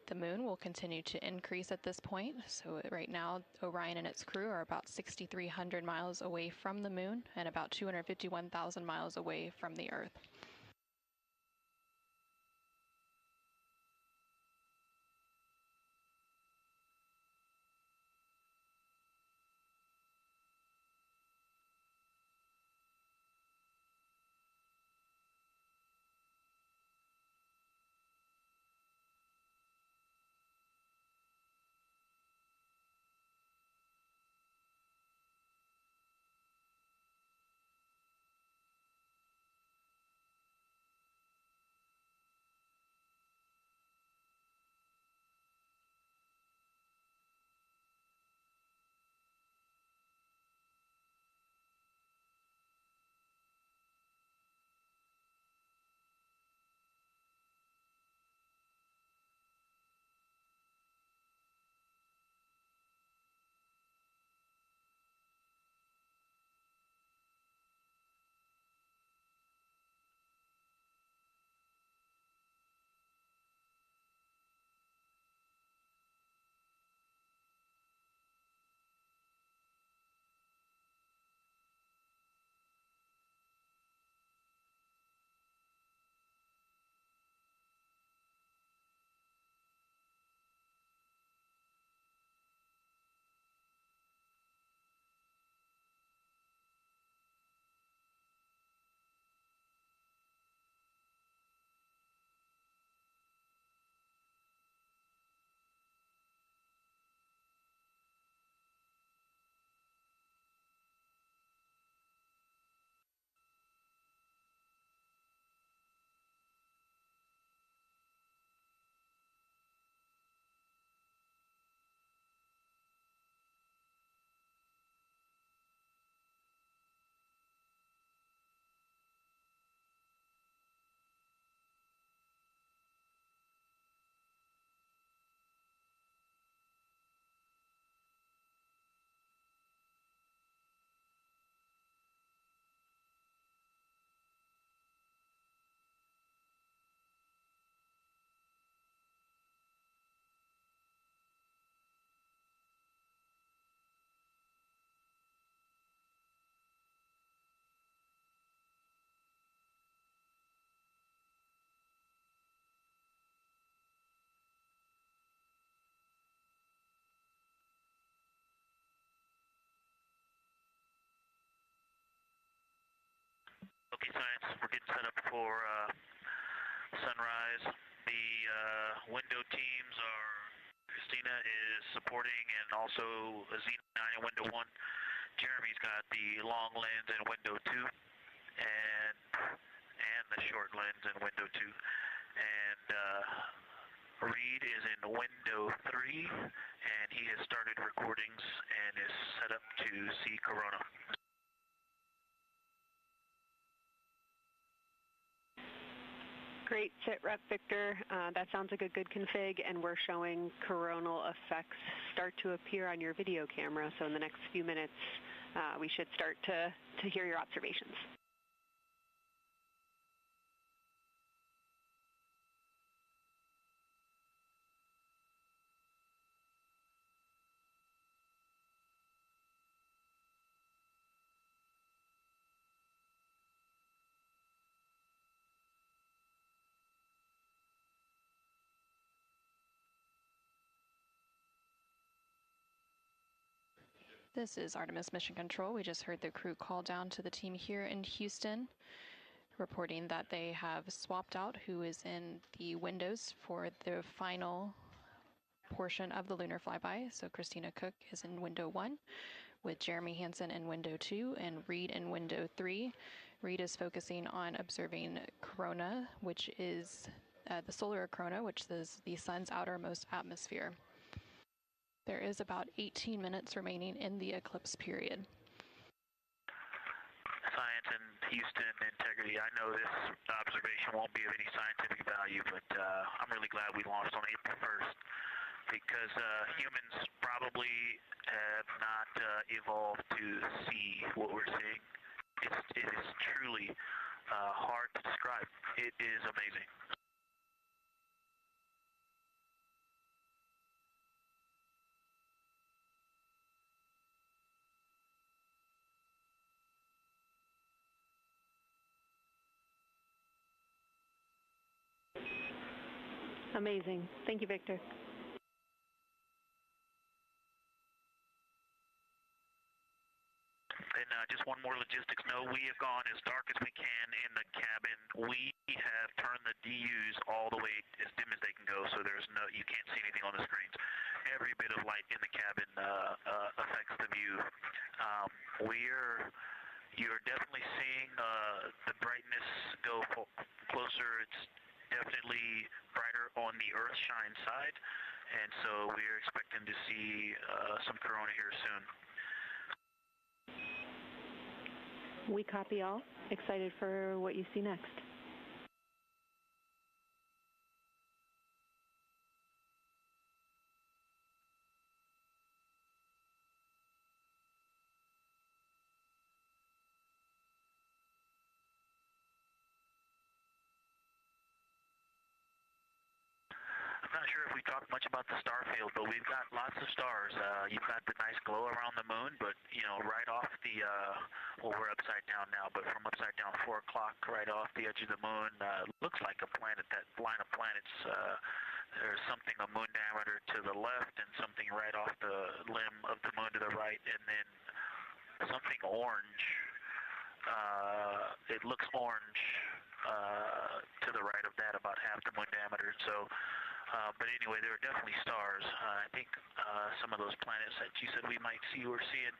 the Moon will continue to increase at this point. So right now, Orion and its crew are about 6,300 miles away from the Moon and about 251,000 miles away from the Earth. Okay, science, we're getting set up for sunrise. The window teams are, Christina is supporting and also Azina in window 1. Jeremy's got the long lens in window 2 and the short lens in window 2. And Reid is in window 3 and he has started recordings and is set up to see Corona. Great sit rep, Victor. That sounds like a good config, and we're showing coronal effects start to appear on your video camera. So in the next few minutes, we should start to hear your observations. This is Artemis Mission Control. We just heard the crew call down to the team here in Houston, reporting that they have swapped out who is in the windows for the final portion of the lunar flyby. So Christina Koch is in window 1, with Jeremy Hansen in window 2 and Reid in window 3. Reid is focusing on observing corona, which is the solar corona, which is the sun's outermost atmosphere. There is about 18 minutes remaining in the eclipse period. Science in Houston, integrity. I know this observation won't be of any scientific value, but I'm really glad we launched on April 1st because humans probably have not evolved to see what we're seeing. It is truly hard to describe. It is amazing. Amazing. Thank you, Victor. And just one more logistics note, we have gone as dark as we can in the cabin. We have turned the DUs all the way as dim as they can go, so you can't see anything on the screens. Every bit of light in the cabin affects the view. You're definitely seeing the brightness go closer. It's definitely brighter on the Earth-shine side, and so we're expecting to see some corona here soon. We copy all. Excited for what you see next. I'm not sure if we talked much about the star field, but we've got lots of stars. You've got the nice glow around the moon, but right off the well, we're upside down now, but from upside down 4 o'clock, right off the edge of the moon, looks like a planet. That line of planets, there's something a moon diameter to the left, and something right off the limb of the moon to the right, and then something orange. It looks orange to the right of that, about half the moon diameter. So. But anyway, there are definitely stars. I think some of those planets that you said we might see, we're seeing.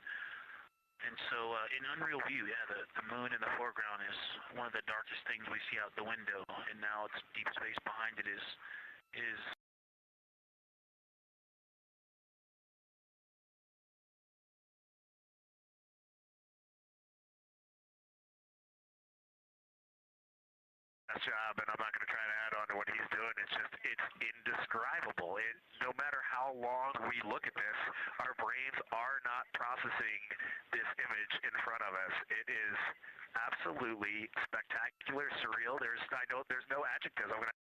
And so in unreal view, yeah, the moon in the foreground is one of the darkest things we see out the window. And now it's deep space behind it is job, and I'm not going to try to add on to what he's doing. It's indescribable. No matter how long we look at this, our brains are not processing this image in front of us. It is absolutely spectacular, surreal. There's no adjectives. I'm going to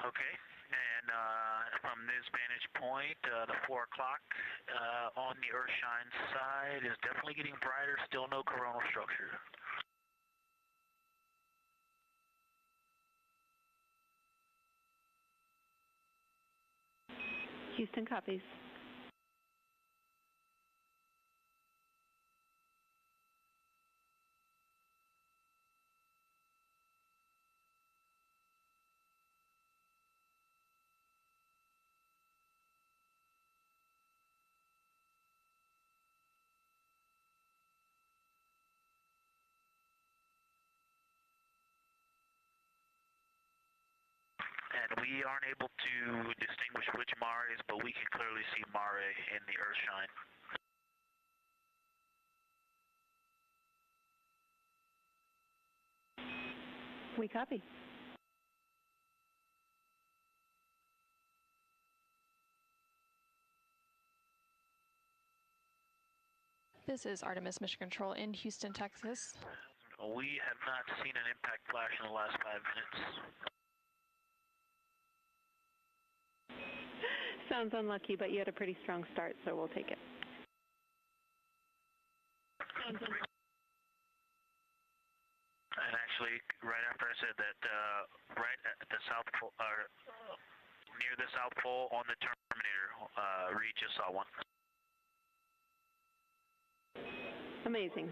Okay, and from this vantage point, the 4 o'clock on the Earth-shine side is definitely getting brighter, still no coronal structure. Houston copies. We aren't able to distinguish which Mare is, but we can clearly see Mare in the Earthshine. We copy. This is Artemis Mission Control in Houston, Texas. We have not seen an impact flash in the last 5 minutes. Sounds unlucky, but you had a pretty strong start, so we'll take it. And actually, right after I said that, right at the South Pole, near the South Pole on the Terminator, Reid just saw one. Amazing.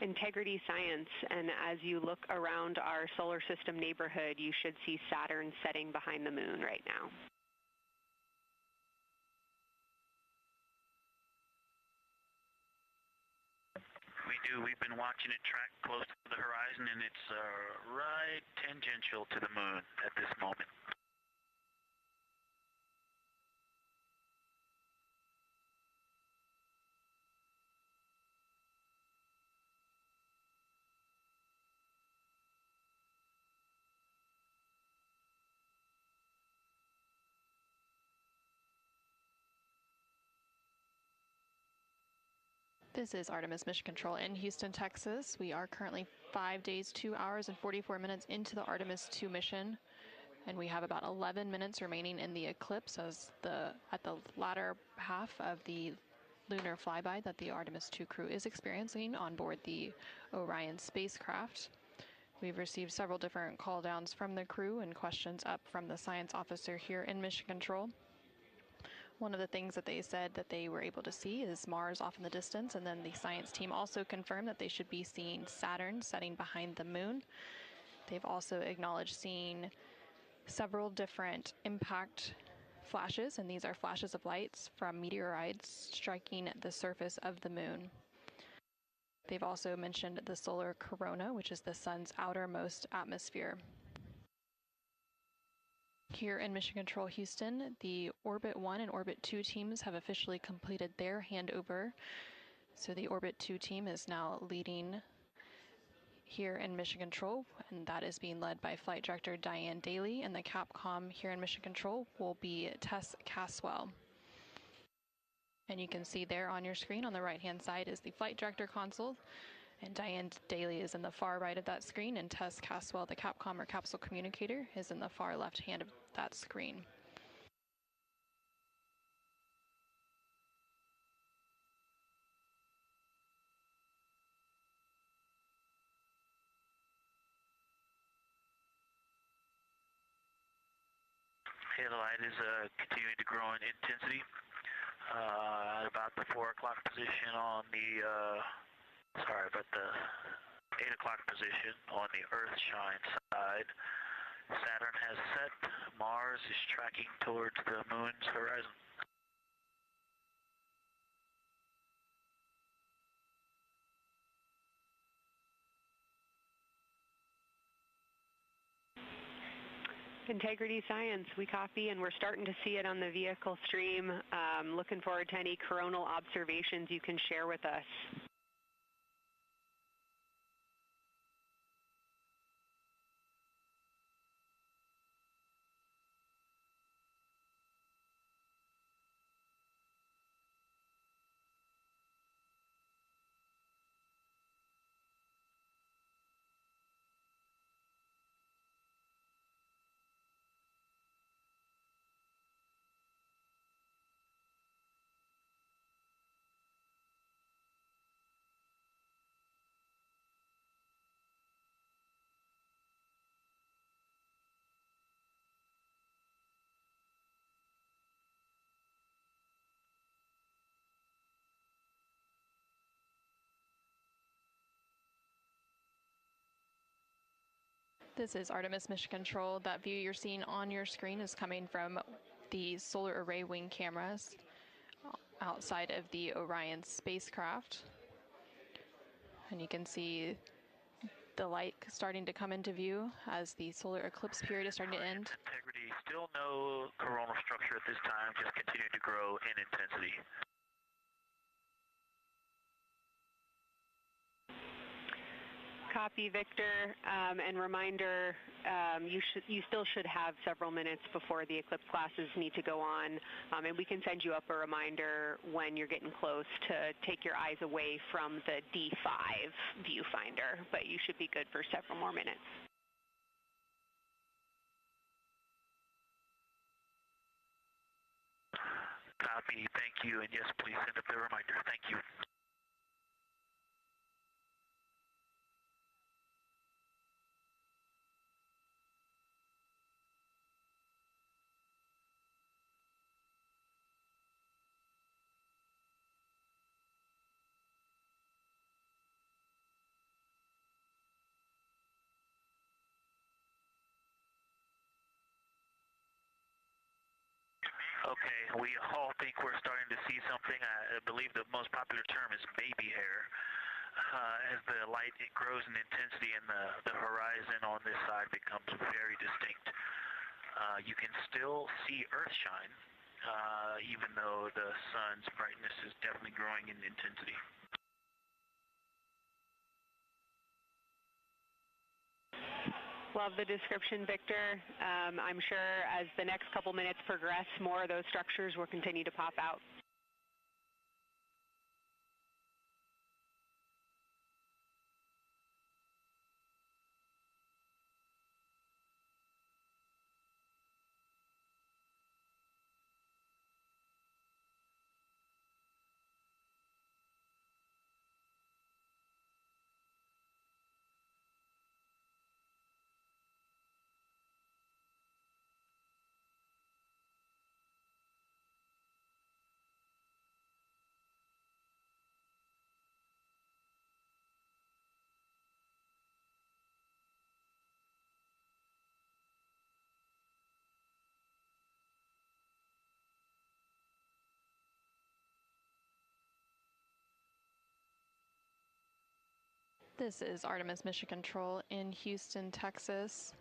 Integrity Science, and as you look around our solar system neighborhood, you should see Saturn setting behind the moon right now. We do. We've been watching it track close to the horizon, and it's right tangential to the moon at this moment. This is Artemis Mission Control in Houston, Texas. We are currently 5 days, 2 hours, and 44 minutes into the Artemis II mission, and we have about 11 minutes remaining in the eclipse at the latter half of the lunar flyby that the Artemis II crew is experiencing on board the Orion spacecraft. We've received several different call downs from the crew and questions up from the science officer here in Mission Control. One of the things that they said that they were able to see is Mars off in the distance, and then the science team also confirmed that they should be seeing Saturn setting behind the moon. They've also acknowledged seeing several different impact flashes, and these are flashes of lights from meteorites striking the surface of the moon. They've also mentioned the solar corona, which is the sun's outermost atmosphere. Here in Mission Control Houston, the Orbit 1 and Orbit 2 teams have officially completed their handover. So the Orbit 2 team is now leading here in Mission Control, and that is being led by Flight Director Diane Daly, and the Capcom here in Mission Control will be Tess Caswell. And you can see there on your screen on the right-hand side is the Flight Director console, and Diane Daly is in the far right of that screen, and Tess Caswell, the Capcom or capsule communicator, is in the far left hand of that screen. Okay, the light is continuing to grow in intensity. At about the 4 o'clock position on the, about the 8 o'clock position on the Earthshine side, Saturn has set. Mars is tracking towards the moon's horizon. Integrity Science, we copy, and we're starting to see it on the vehicle stream. Looking forward to any coronal observations you can share with us. This is Artemis Mission Control. That view you're seeing on your screen is coming from the solar array wing cameras outside of the Orion spacecraft. And you can see the light starting to come into view as the solar eclipse period is starting to end. Integrity, still no coronal structure at this time, just continuing to grow in intensity. Copy, Victor, and reminder, you still should have several minutes before the eclipse classes need to go on, and we can send you up a reminder when you're getting close to take your eyes away from the D5 viewfinder, but you should be good for several more minutes. Copy, thank you, and yes, please send up the reminder. Thank you. Okay, we all think we're starting to see something. I believe the most popular term is baby hair. As the light grows in intensity and the horizon on this side becomes very distinct. You can still see Earth shine, even though the sun's brightness is definitely growing in intensity. Love the description, Victor. I'm sure as the next couple minutes progress, more of those structures will continue to pop out. This is Artemis Mission Control in Houston, Texas.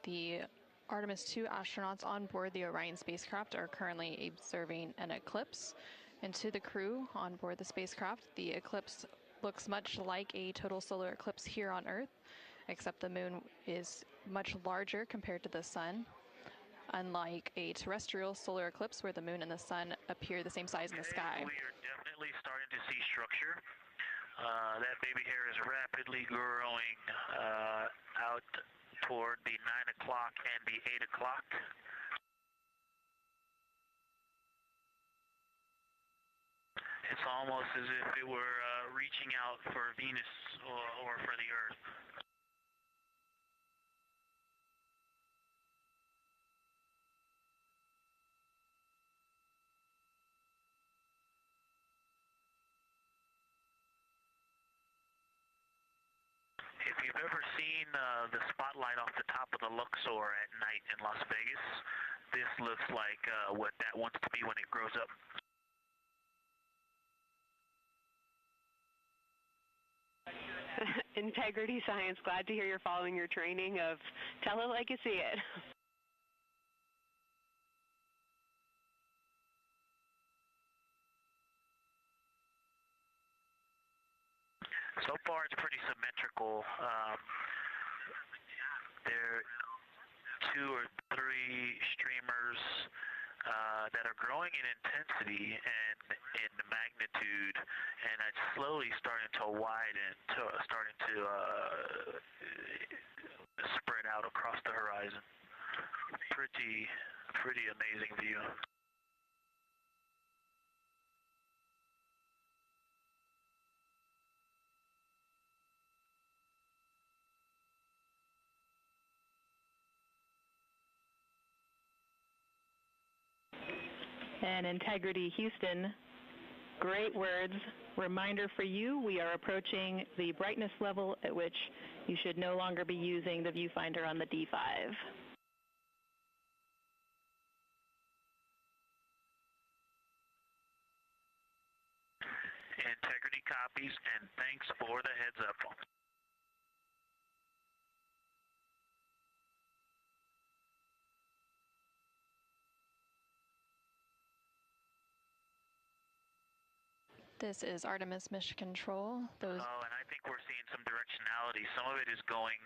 The Artemis II astronauts on board the Orion spacecraft are currently observing an eclipse. And to the crew on board the spacecraft, the eclipse looks much like a total solar eclipse here on Earth, except the moon is much larger compared to the sun, unlike a terrestrial solar eclipse where the moon and the sun appear the same size in the sky. We are definitely starting to see structure. That baby hair is rapidly growing out toward the 9 o'clock and the 8 o'clock. It's almost as if it were reaching out for Venus or for the Earth. If you've ever seen the spotlight off the top of the Luxor at night in Las Vegas, this looks like what that wants to be when it grows up. Integrity Science, glad to hear you're following your training of tell it like you see it. So far, it's pretty symmetrical. There are 2 or 3 streamers that are growing in intensity and in magnitude, and it's slowly starting to widen, starting to spread out across the horizon. Pretty amazing view. And Integrity Houston, Great words. Reminder for you, we are approaching the brightness level at which you should no longer be using the viewfinder on the D5. Integrity copies, and thanks for the heads up. This is Artemis Mission Control. And I think we're seeing some directionality. Some of it is going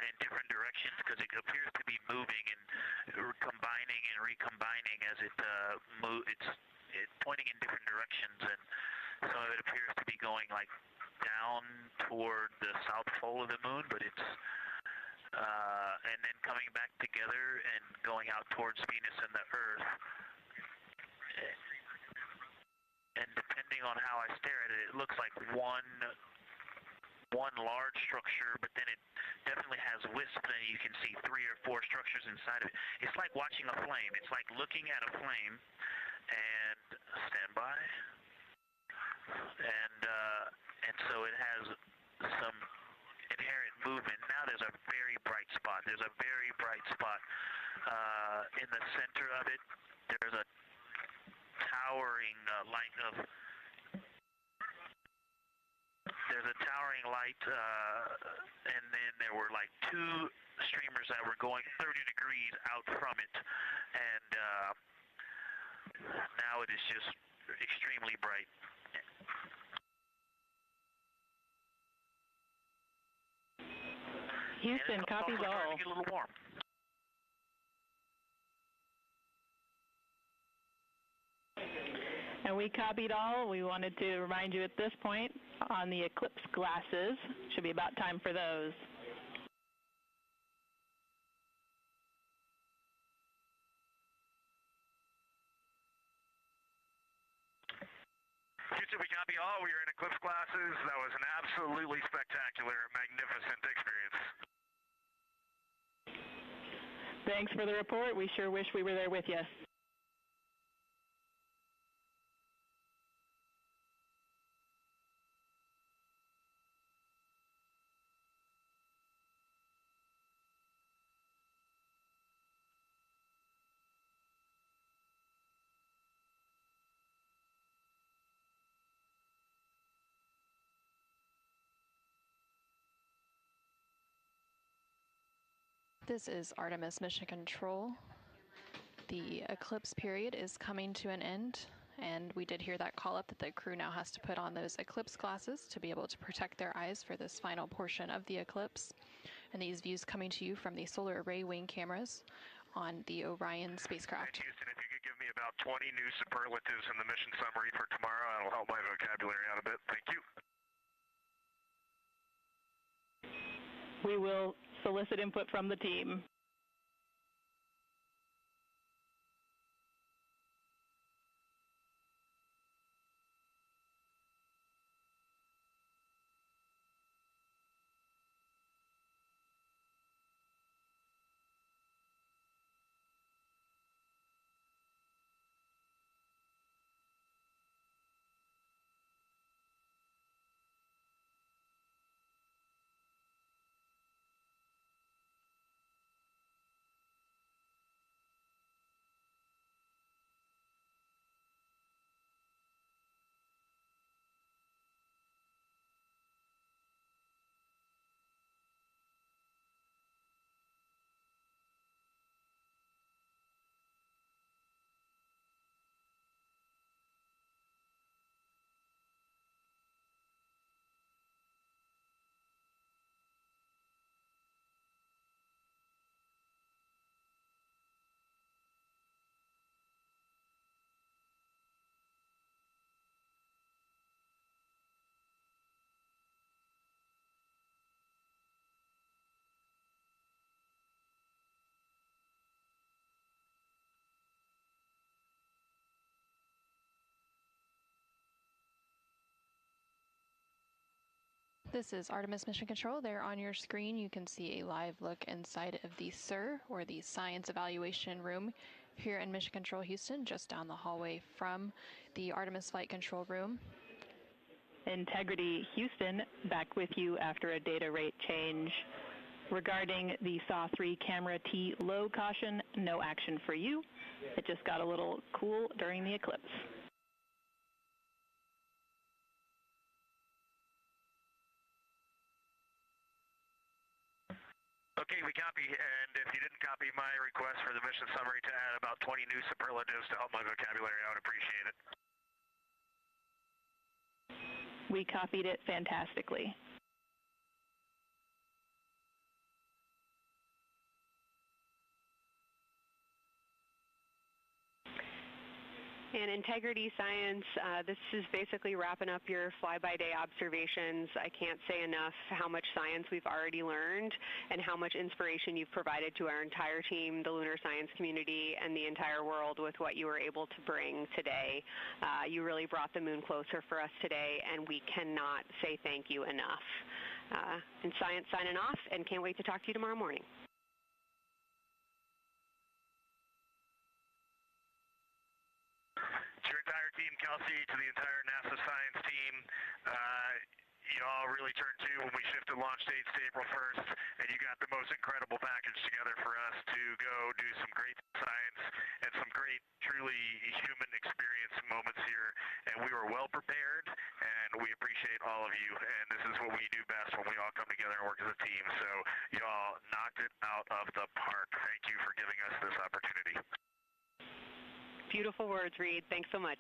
in different directions because it appears to be moving and combining and recombining as it it's pointing in different directions, and some of it appears to be going like down toward the south pole of the moon, but it's and then coming back together and going out towards Venus and the Earth. And depending on how I stare at it, it looks like one large structure, but then it definitely has wisps, and you can see 3 or 4 structures inside of it. It's like watching a flame. It's like looking at a flame, and stand by. And so it has some inherent movement. Now there's a very bright spot. There's a very bright spot in the center of it. There's a towering light of. There's a towering light, and then there were like 2 streamers that were going 30 degrees out from it, and now it is just extremely bright. Houston, copies all. Get a little warm. And we copied all. We wanted to remind you at this point on the eclipse glasses. Should be about time for those. Houston, we copy all. We are in eclipse glasses. That was an absolutely spectacular, magnificent experience. Thanks for the report. We sure wish we were there with you. This is Artemis Mission Control. The eclipse period is coming to an end, and we did hear that call up that the crew now has to put on those eclipse glasses to be able to protect their eyes for this final portion of the eclipse. And these views coming to you from the solar array wing cameras on the Orion spacecraft. Houston, if you could give me about 20 new superlatives in the mission summary for tomorrow, that'll help my vocabulary out a bit. Thank you. We will solicit input from the team. This is Artemis Mission Control. There on your screen you can see a live look inside of the SIR, or the Science Evaluation Room, here in Mission Control Houston, just down the hallway from the Artemis Flight Control Room. Integrity Houston, back with you after a data rate change. Regarding the SAW-3 camera T low caution, no action for you. It just got a little cool during the eclipse. Okay, we copy, and if you didn't copy my request for the mission summary to add about 20 new superlatives to help my vocabulary, I would appreciate it. We copied it fantastically. And Integrity Science, this is basically wrapping up your fly-by-day observations. I can't say enough how much science we've already learned and how much inspiration you've provided to our entire team, the lunar science community, and the entire world with what you were able to bring today. You really brought the moon closer for us today, and we cannot say thank you enough. And Science signing off, and can't wait to talk to you tomorrow morning. To your entire team, Kelsey, to the entire NASA science team, you all really turned to when we shifted launch dates to April 1st, and you got the most incredible package together for us to go do some great science and some great, truly human experience moments here. And we were well prepared, and we appreciate all of you. And this is what we do best when we all come together and work as a team. So you all knocked it out of the park. Thank you for giving us this opportunity. Beautiful words, Reid. Thanks so much.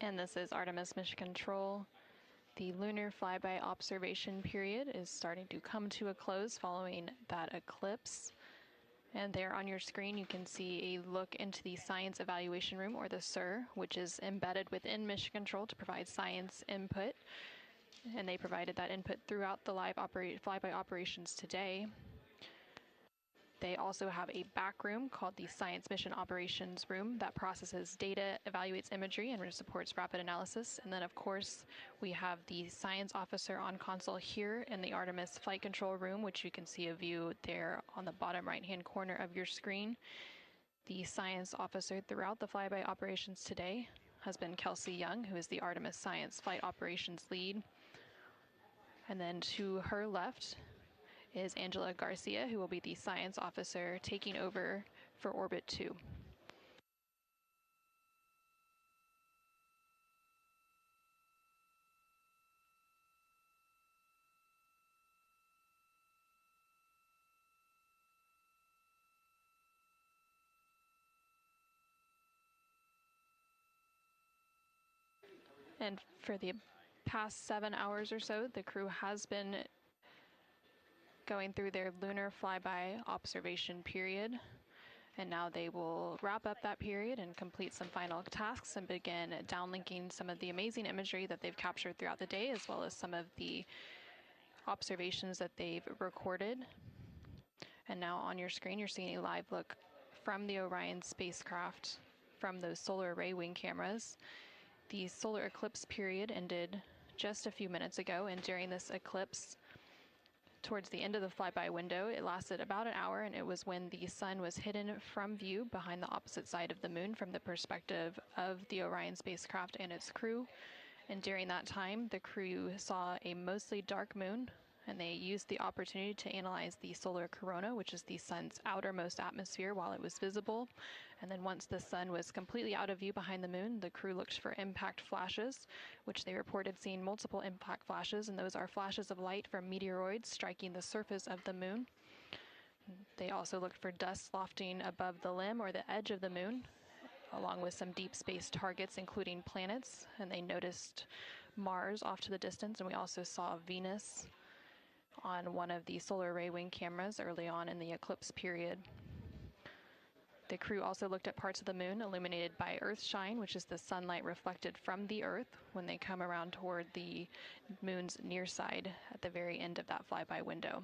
And this is Artemis Mission Control. The lunar flyby observation period is starting to come to a close following that eclipse. And there on your screen you can see a look into the Science Evaluation Room, or the SIR, which is embedded within Mission Control to provide science input. And they provided that input throughout the live flyby operations today. They also have a back room called the Science Mission Operations Room that processes data, evaluates imagery, and supports rapid analysis. And then, of course, we have the science officer on console here in the Artemis Flight Control Room, which you can see a view there on the bottom right-hand corner of your screen. The science officer throughout the flyby operations today has been Kelsey Young, who is the Artemis Science Flight Operations Lead. And then to her left is Angela Garcia, who will be the science officer taking over for Orbit 2. And for the past 7 hours or so, the crew has been going through their lunar flyby observation period. And now they will wrap up that period and complete some final tasks and begin downlinking some of the amazing imagery that they've captured throughout the day, as well as some of the observations that they've recorded. And now on your screen, you're seeing a live look from the Orion spacecraft from those solar array wing cameras. The solar eclipse period ended just a few minutes ago, and during this eclipse, towards the end of the flyby window, it lasted about an hour, and it was when the sun was hidden from view behind the opposite side of the moon from the perspective of the Orion spacecraft and its crew. And during that time, the crew saw a mostly dark moon, and they used the opportunity to analyze the solar corona, which is the sun's outermost atmosphere, while it was visible. And then once the sun was completely out of view behind the moon, the crew looked for impact flashes, which they reported seeing multiple impact flashes, and those are flashes of light from meteoroids striking the surface of the moon. They also looked for dust lofting above the limb or the edge of the moon, along with some deep space targets, including planets, and they noticed Mars off to the distance, and we also saw Venus on one of the solar array wing cameras early on in the eclipse period. The crew also looked at parts of the moon illuminated by Earthshine, which is the sunlight reflected from the Earth when they come around toward the moon's near side at the very end of that flyby window.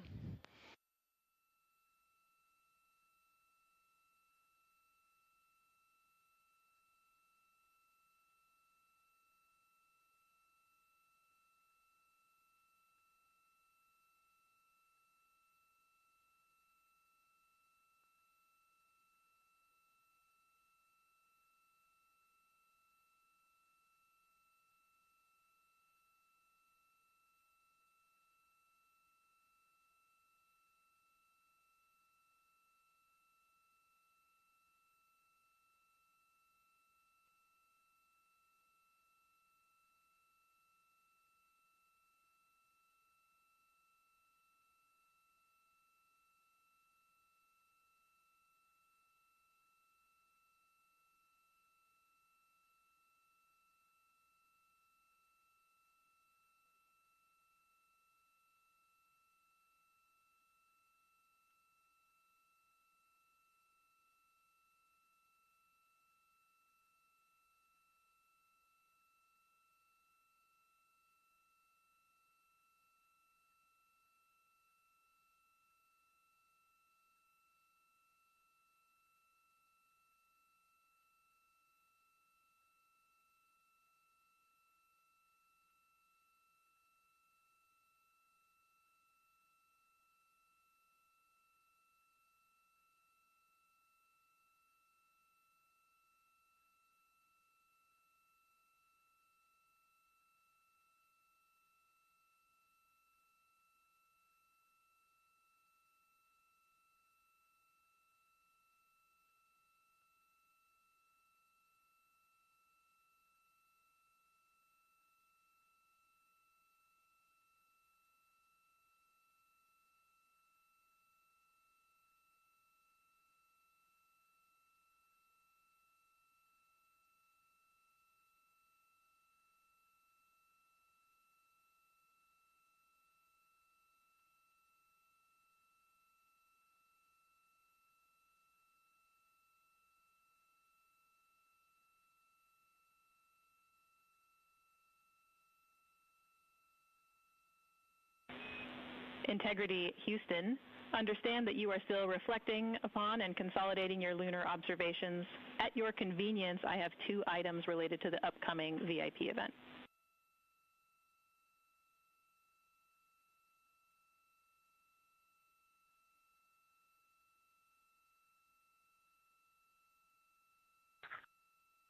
Integrity Houston, understand that you are still reflecting upon and consolidating your lunar observations. At your convenience, I have 2 items related to the upcoming VIP event.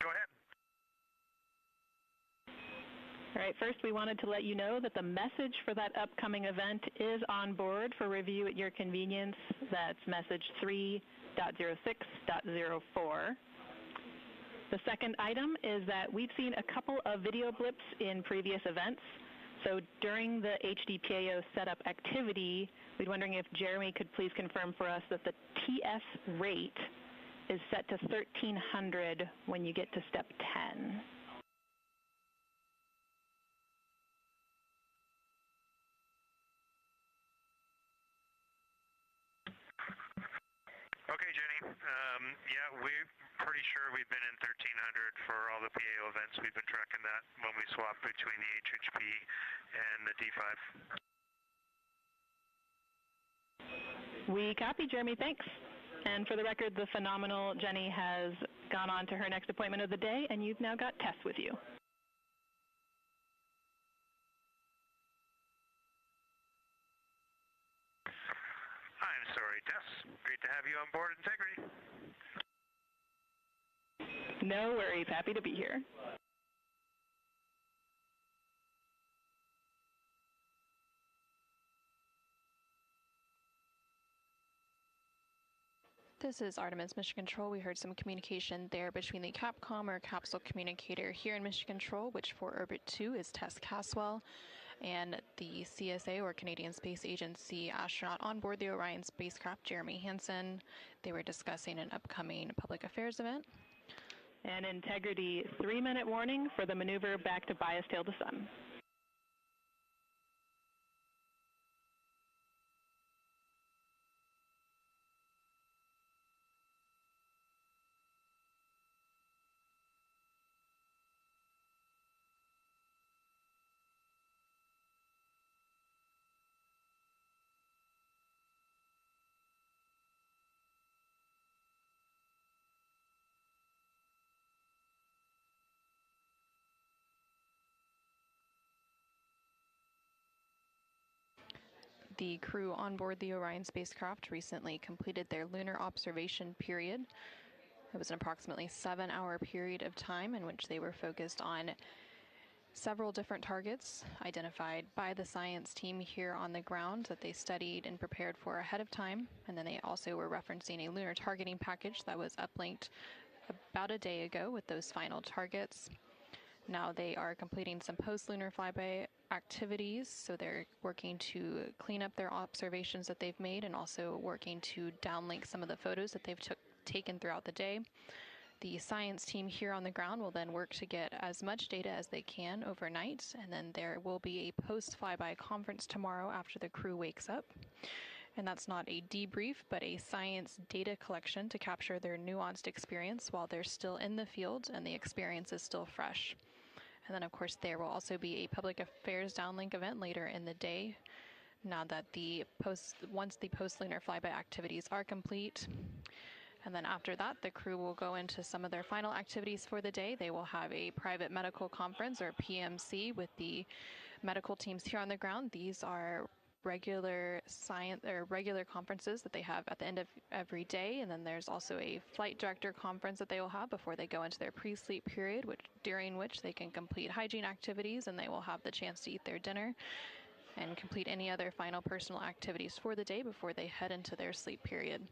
Go ahead. All right, first we wanted to let you know that the message for that upcoming event is on board for review at your convenience. That's message 3.06.04. The second item is that we've seen a couple of video blips in previous events. So during the HDPAO setup activity, we're wondering if Jeremy could please confirm for us that the TS rate is set to 1300 when you get to step 10. Okay, Jenny. Yeah, we're pretty sure we've been in 1300 for all the PAO events. We've been tracking that when we swap between the HHP and the D5. We copy, Jeremy. Thanks. And for the record, the phenomenal Jenny has gone on to her next appointment of the day, and you've now got Tess with you. I'm sorry, Tess. Great to have you on board Integrity. No worries. Happy to be here. This is Artemis Mission Control. We heard some communication there between the Capcom or capsule communicator here in Mission Control, which for Orbit 2 is Tess Caswell, and the CSA or Canadian Space Agency astronaut on board the Orion spacecraft, Jeremy Hansen. They were discussing an upcoming public affairs event. And Integrity, 3-minute warning for the maneuver back to bias tail to sun. The crew on board the Orion spacecraft recently completed their lunar observation period. It was an approximately 7-hour period of time in which they were focused on several different targets identified by the science team here on the ground that they studied and prepared for ahead of time. And then they also were referencing a lunar targeting package that was uplinked about a day ago with those final targets. Now they are completing some post-lunar flyby activities, so they're working to clean up their observations that they've made and also working to downlink some of the photos that they've taken throughout the day. The science team here on the ground will then work to get as much data as they can overnight, and then there will be a post-flyby conference tomorrow after the crew wakes up. And that's not a debrief, but a science data collection to capture their nuanced experience while they're still in the field and the experience is still fresh. And then, of course, there will also be a public affairs downlink event later in the day. Now that once the post-lunar flyby activities are complete, and then after that, the crew will go into some of their final activities for the day. They will have a private medical conference or PMC with the medical teams here on the ground. These are regular conferences that they have at the end of every day, and then there's also a flight director conference that they will have before they go into their pre-sleep period, during which they can complete hygiene activities and they will have the chance to eat their dinner and complete any other final personal activities for the day before they head into their sleep period.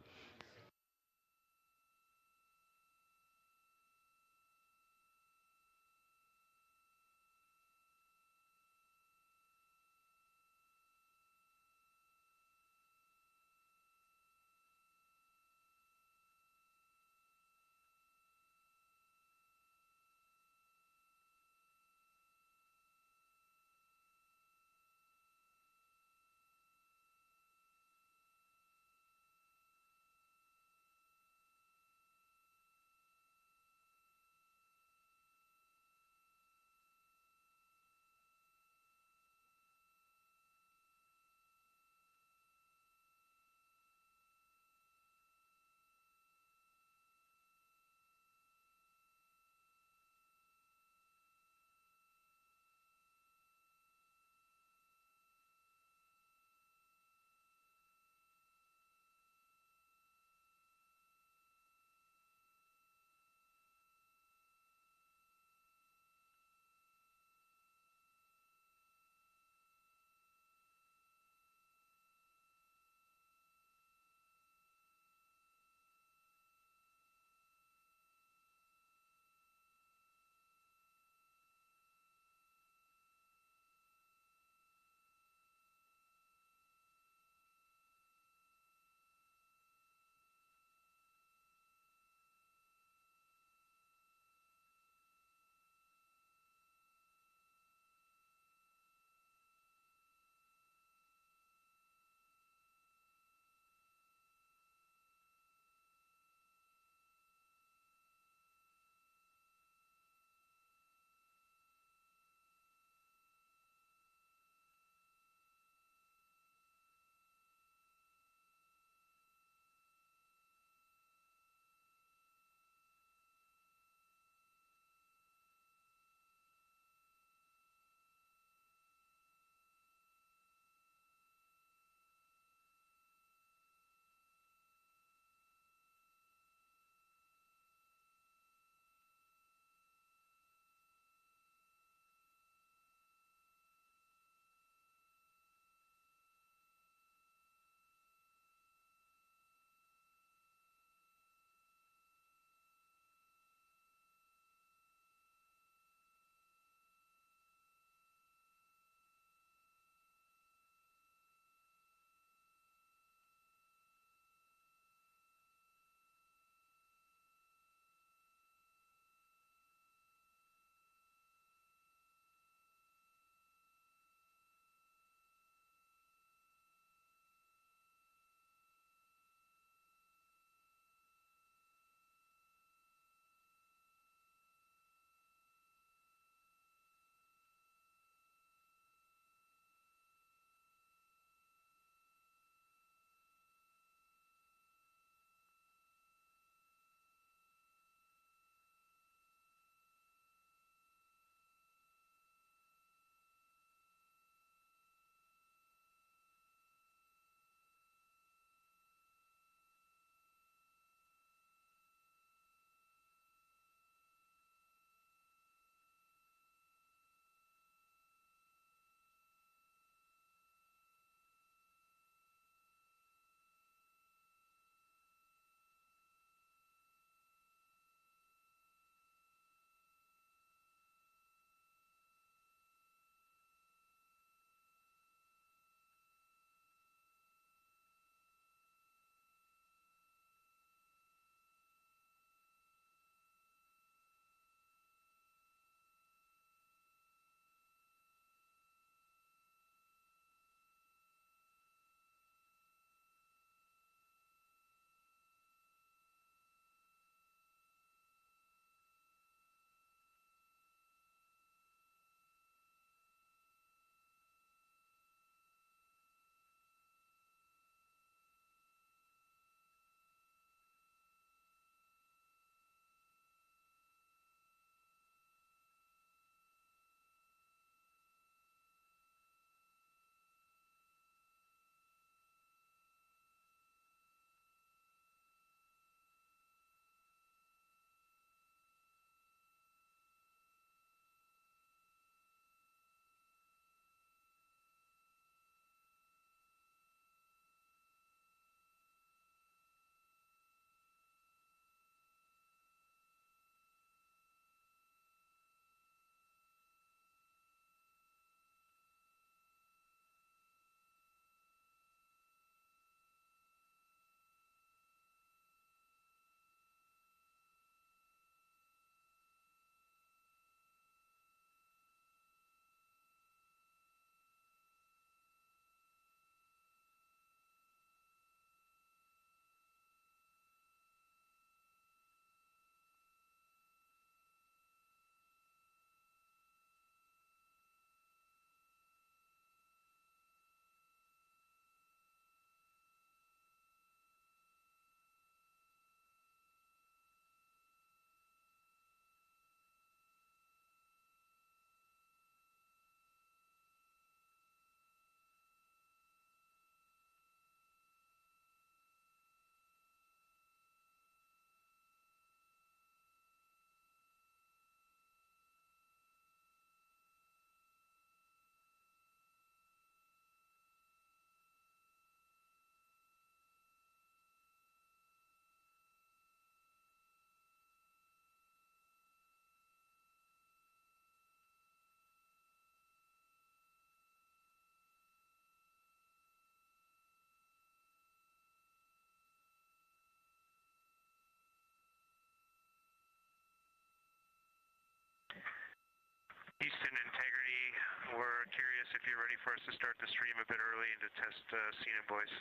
if you're ready for us to start the stream a bit early and to test scene and voice.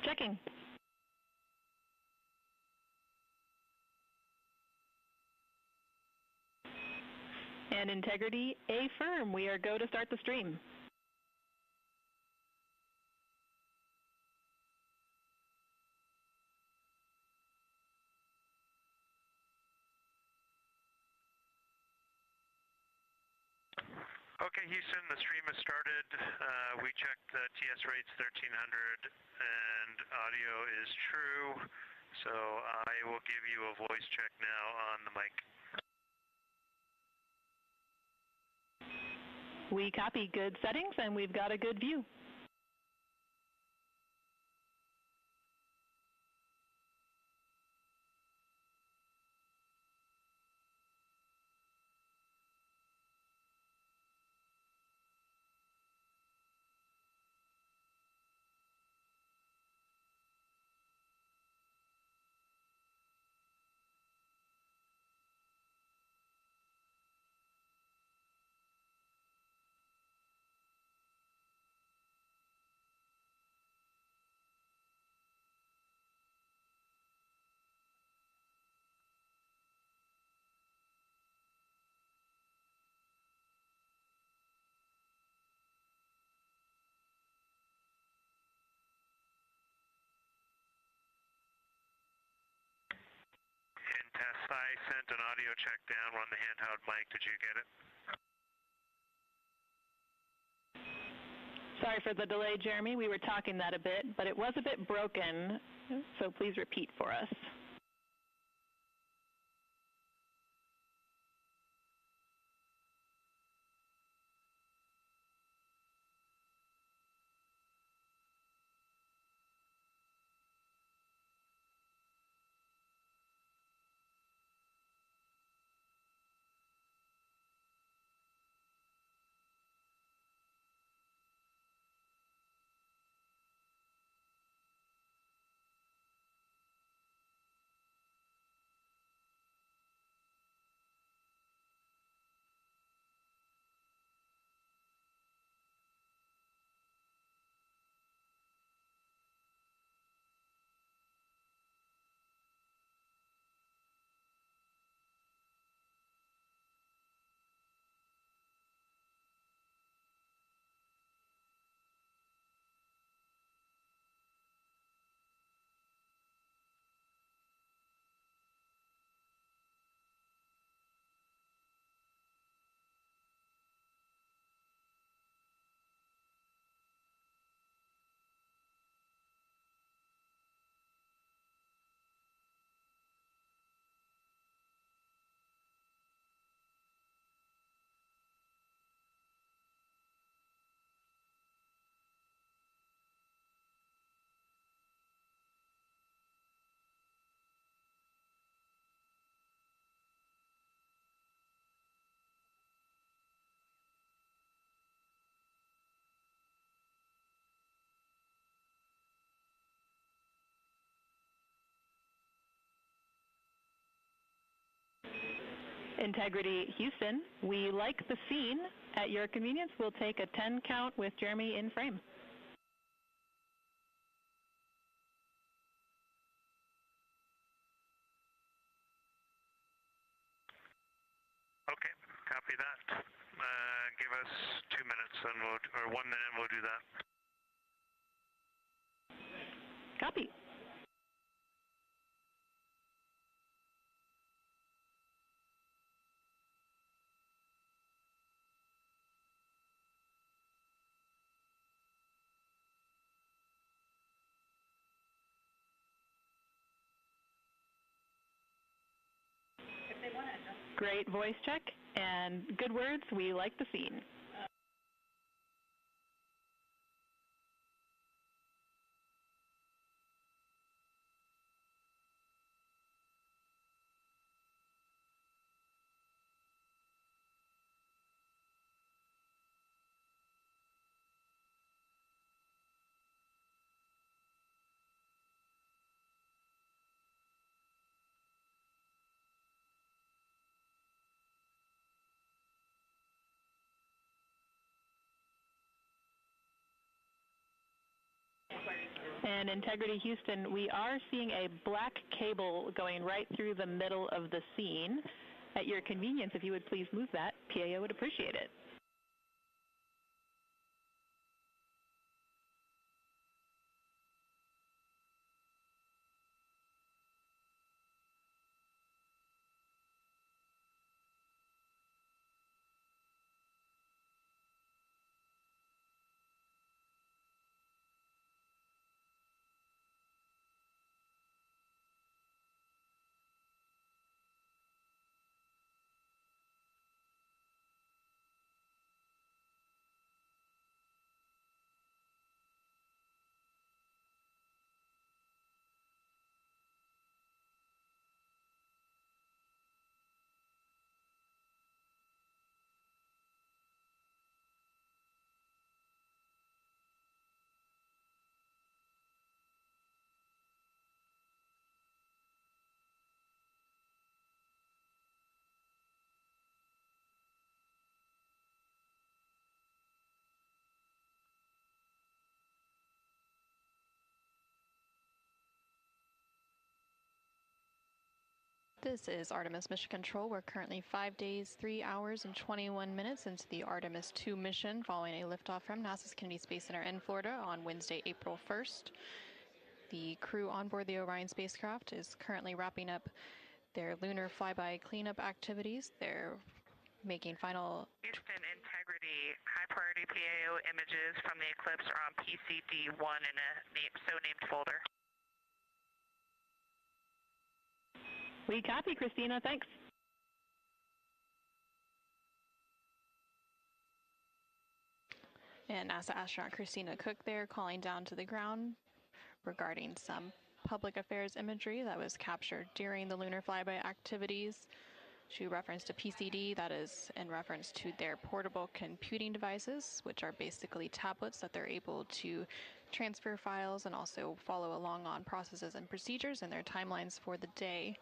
Checking. And integrity, affirm. We are go to start the stream. Okay, Houston, the stream has started. We checked TS rates 1300 and audio is true. So I will give you a voice check now on the mic. We copy good settings and we've got a good view. Test, I sent an audio check down on the handheld mic. Did you get it? Sorry for the delay, Jeremy. We were talking that a bit, but it was a bit broken, so please repeat for us. Integrity Houston, we like the scene. At your convenience, we'll take a 10 count with Jeremy in frame. Okay, copy that. Give us 2 minutes and or 1 minute and we'll do that. Copy. Great voice check and good words. We like the scene. And Integrity Houston, we are seeing a black cable going right through the middle of the scene. At your convenience, if you would please move that, PAO would appreciate it. This is Artemis Mission Control. We're currently 5 days, 3 hours, and 21 minutes into the Artemis II mission following a liftoff from NASA's Kennedy Space Center in Florida on Wednesday, April 1st. The crew on board the Orion spacecraft is currently wrapping up their lunar flyby cleanup activities. They're making final... Houston Integrity, high priority PAO images from the eclipse are on PCD-1 in a so-named folder. We copy, Christina. Thanks. And NASA astronaut Christina Koch there calling down to the ground regarding some public affairs imagery that was captured during the lunar flyby activities. She referenced a PCD, that is in reference to their portable computing devices, which are basically tablets that they're able to transfer files and also follow along on processes and procedures and their timelines for the day.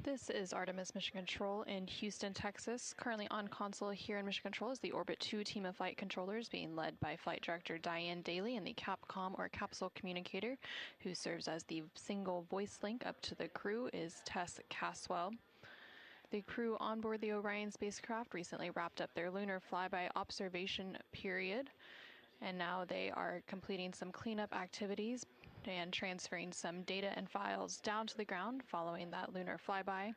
This is Artemis Mission Control in Houston, Texas. Currently on console here in Mission Control is the Orbit 2 team of flight controllers being led by Flight Director Diane Daly and the Capcom or Capsule Communicator, who serves as the single voice link up to the crew, is Tess Caswell. The crew on board the Orion spacecraft recently wrapped up their lunar flyby observation period, and now they are completing some cleanup activities and transferring some data and files down to the ground following that lunar flyby.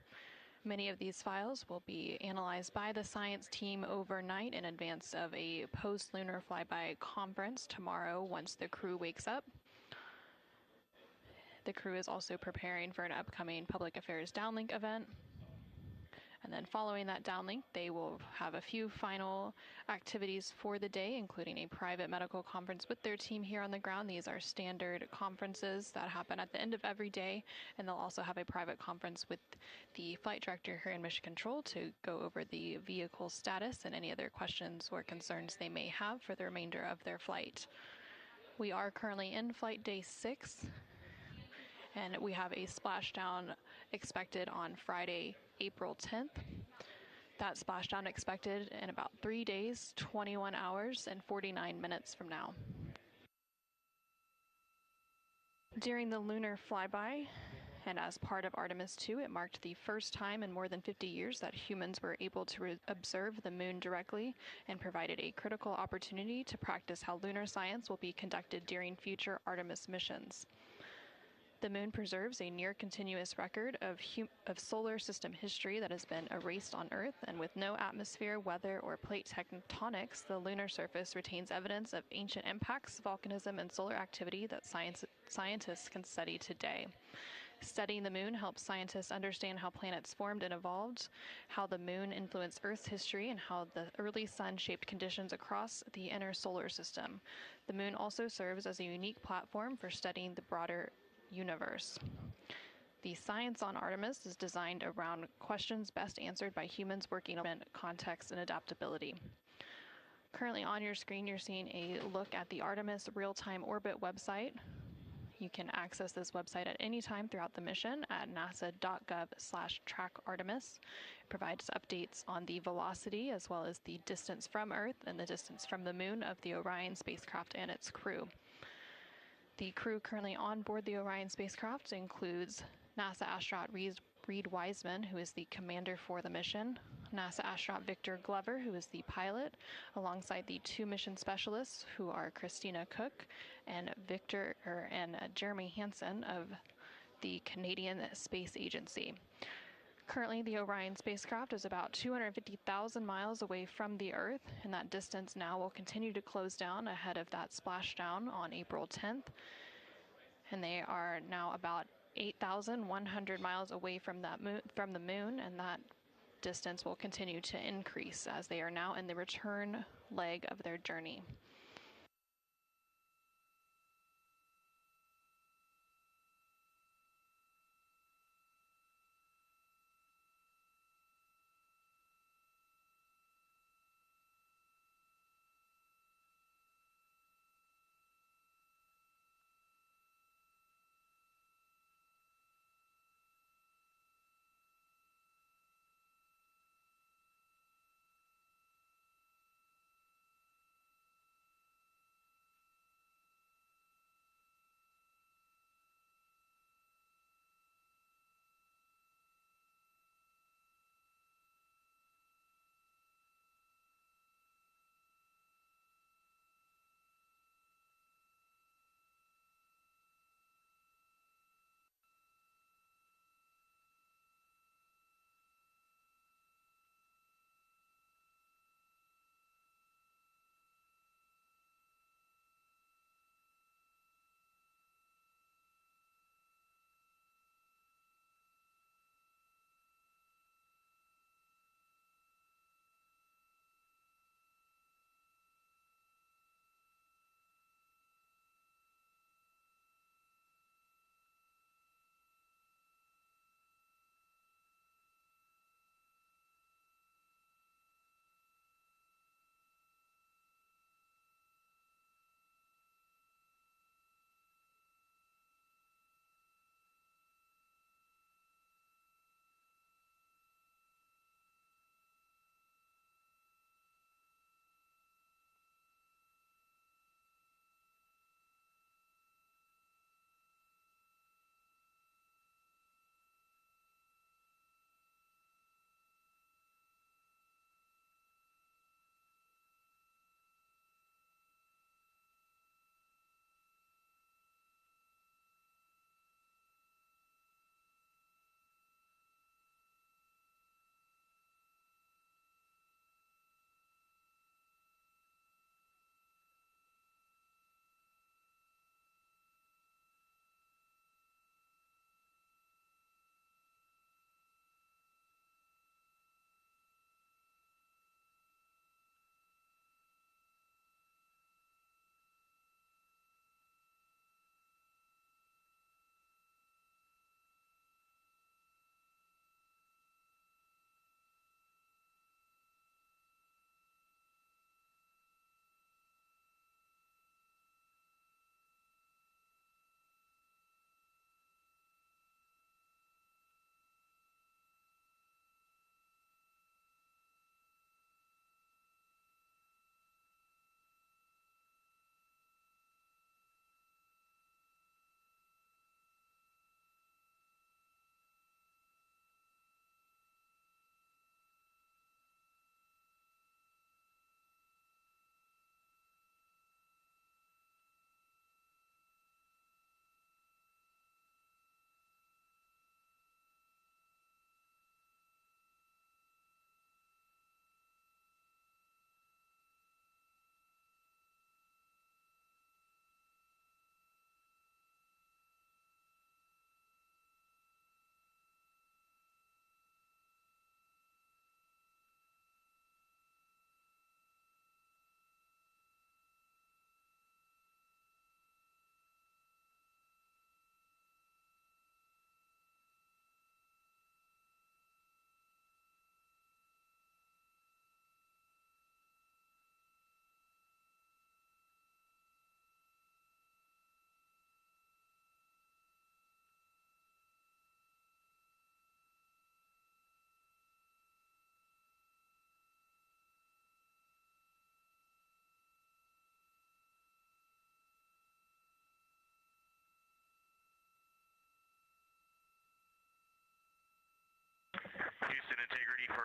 Many of these files will be analyzed by the science team overnight in advance of a post-lunar flyby conference tomorrow once the crew wakes up. The crew is also preparing for an upcoming public affairs downlink event. And then following that downlink, they will have a few final activities for the day, including a private medical conference with their team here on the ground. These are standard conferences that happen at the end of every day, and they'll also have a private conference with the flight director here in Mission Control to go over the vehicle status and any other questions or concerns they may have for the remainder of their flight. We are currently in flight day 6, and we have a splashdown expected on Friday, April 10th. That splashdown expected in about 3 days, 21 hours, and 49 minutes from now. During the lunar flyby, and as part of Artemis II, it marked the first time in more than 50 years that humans were able to observe the moon directly and provided a critical opportunity to practice how lunar science will be conducted during future Artemis missions. The moon preserves a near-continuous record of solar system history that has been erased on Earth, and with no atmosphere, weather, or plate tectonics, the lunar surface retains evidence of ancient impacts, volcanism, and solar activity that scientists can study today. Studying the moon helps scientists understand how planets formed and evolved, how the moon influenced Earth's history, and how the early sun shaped conditions across the inner solar system. The moon also serves as a unique platform for studying the broader universe. The science on Artemis is designed around questions best answered by humans working on context and adaptability. Currently on your screen, you're seeing a look at the Artemis real-time orbit website. You can access this website at any time throughout the mission at nasa.gov/trackartemis. It provides updates on the velocity as well as the distance from Earth and the distance from the moon of the Orion spacecraft and its crew. The crew currently on board the Orion spacecraft includes NASA astronaut Reid Wiseman, who is the commander for the mission, NASA astronaut Victor Glover, who is the pilot, alongside the 2 mission specialists, who are Christina Koch and Jeremy Hansen of the Canadian Space Agency. Currently, the Orion spacecraft is about 250,000 miles away from the Earth, and that distance now will continue to close down ahead of that splashdown on April 10th. And they are now about 8,100 miles away from the moon, and that distance will continue to increase as they are now in the return leg of their journey.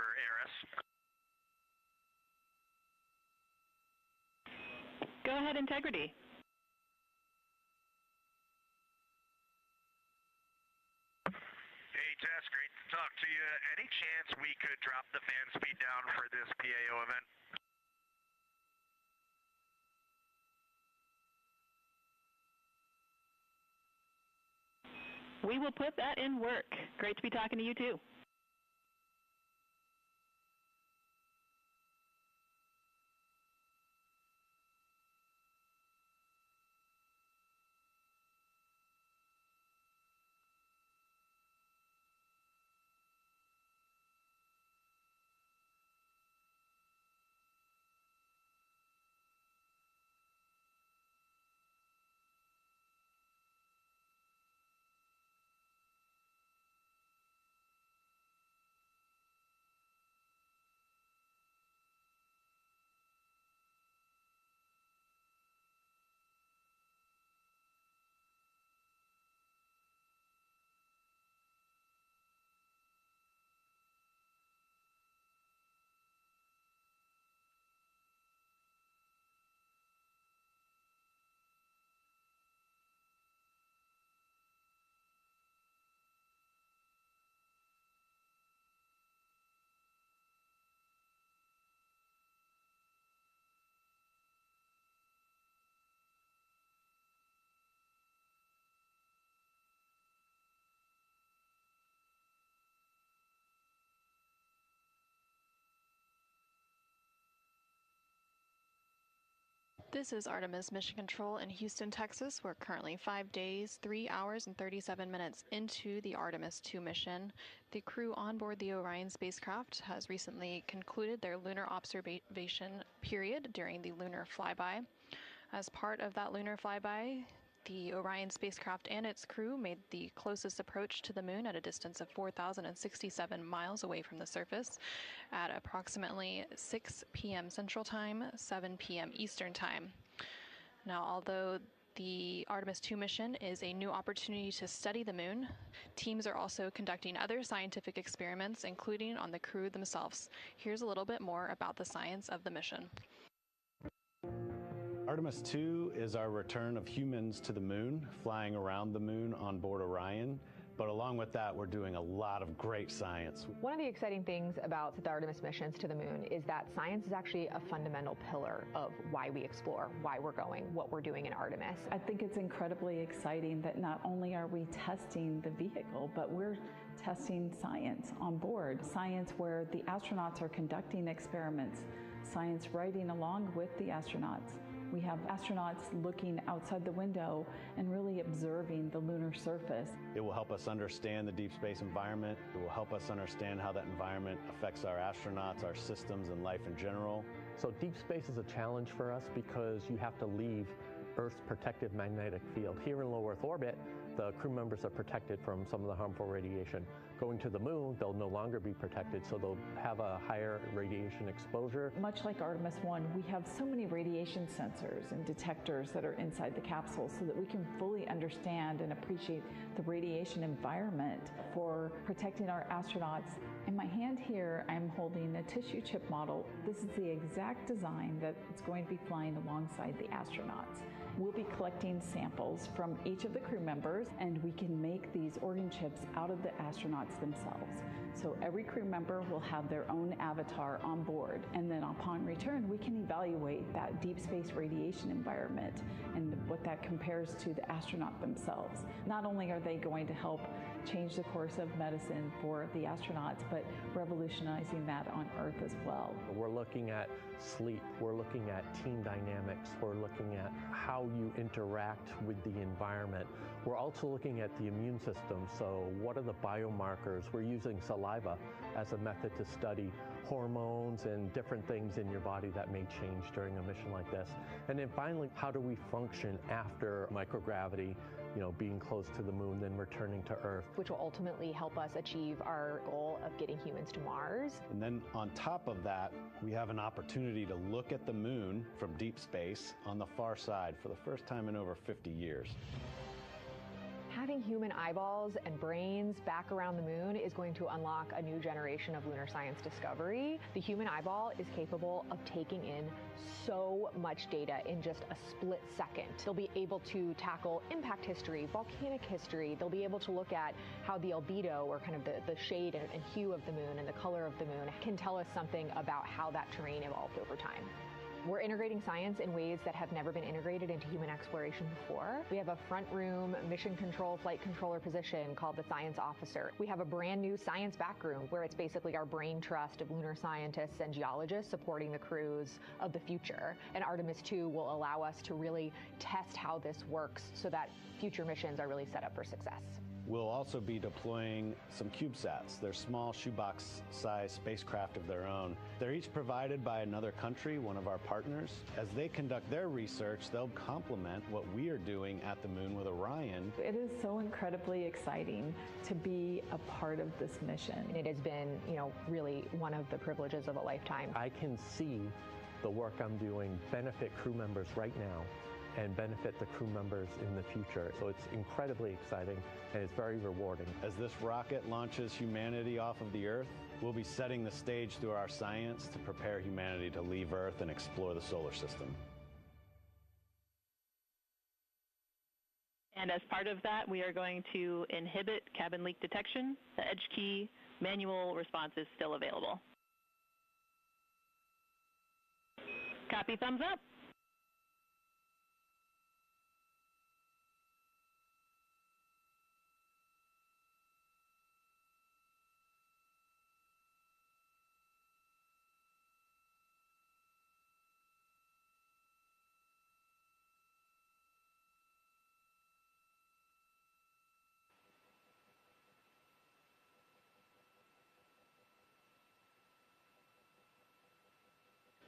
ARS. Go ahead, Integrity. Hey, Tess, great to talk to you. Any chance we could drop the fan speed down for this PAO event? We will put that in work. Great to be talking to you, too. This is Artemis Mission Control in Houston, Texas. We're currently 5 days, 3 hours, and 37 minutes into the Artemis II mission. The crew on board the Orion spacecraft has recently concluded their lunar observation period during the lunar flyby. As part of that lunar flyby, the Orion spacecraft and its crew made the closest approach to the moon at a distance of 4,067 miles away from the surface at approximately 6 p.m. Central Time, 7 p.m. Eastern Time. Now, although the Artemis II mission is a new opportunity to study the moon, teams are also conducting other scientific experiments, including on the crew themselves. Here's a little bit more about the science of the mission. Artemis II is our return of humans to the moon, flying around the moon on board Orion. But along with that, we're doing a lot of great science. One of the exciting things about the Artemis missions to the moon is that science is actually a fundamental pillar of why we explore, why we're going, what we're doing in Artemis. I think it's incredibly exciting that not only are we testing the vehicle, but we're testing science on board. Science where the astronauts are conducting experiments, science riding along with the astronauts. We have astronauts looking outside the window and really observing the lunar surface. It will help us understand the deep space environment. It will help us understand how that environment affects our astronauts, our systems, and life in general. So deep space is a challenge for us because you have to leave Earth's protective magnetic field. Here in low Earth orbit, the crew members are protected from some of the harmful radiation. Going to the moon, they'll no longer be protected, so they'll have a higher radiation exposure. Much like Artemis I, we have so many radiation sensors and detectors that are inside the capsule so that we can fully understand and appreciate the radiation environment for protecting our astronauts. In my hand here, I'm holding a tissue chip model. This is the exact design that it's going to be flying alongside the astronauts. We'll be collecting samples from each of the crew members, and we can make these organ chips out of the astronauts themselves. So every crew member will have their own avatar on board, and then upon return, we can evaluate that deep space radiation environment and what that compares to the astronaut themselves. Not only are they going to help change the course of medicine for the astronauts, but revolutionizing that on Earth as well. We're looking at sleep, we're looking at team dynamics, we're looking at how you interact with the environment. We're also looking at the immune system, so what are the biomarkers? We're using saliva as a method to study hormones and different things in your body that may change during a mission like this. And then finally, how do we function after microgravity, being close to the moon, then returning to Earth. Which will ultimately help us achieve our goal of getting humans to Mars. And then on top of that, we have an opportunity to look at the moon from deep space on the far side for the first time in over 50 years. Having human eyeballs and brains back around the moon is going to unlock a new generation of lunar science discovery. The human eyeball is capable of taking in so much data in just a split second. They'll be able to tackle impact history, volcanic history. They'll be able to look at how the albedo, or kind of the shade and hue of the moon and the color of the moon, can tell us something about how that terrain evolved over time. We're integrating science in ways that have never been integrated into human exploration before. We have a front room mission control flight controller position called the science officer. We have a brand new science back room where it's basically our brain trust of lunar scientists and geologists supporting the crews of the future. And Artemis II will allow us to really test how this works so that future missions are really set up for success. We'll also be deploying some CubeSats. They're small shoebox-sized spacecraft of their own. They're each provided by another country, one of our partners. As they conduct their research, they'll complement what we are doing at the moon with Orion. It is so incredibly exciting to be a part of this mission. It has been, really one of the privileges of a lifetime. I can see the work I'm doing benefit crew members right now and benefit the crew members in the future. So it's incredibly exciting and it's very rewarding. As this rocket launches humanity off of the Earth, we'll be setting the stage through our science to prepare humanity to leave Earth and explore the solar system. And as part of that, we are going to inhibit cabin leak detection. The edge key manual response is still available. Copy, thumbs up.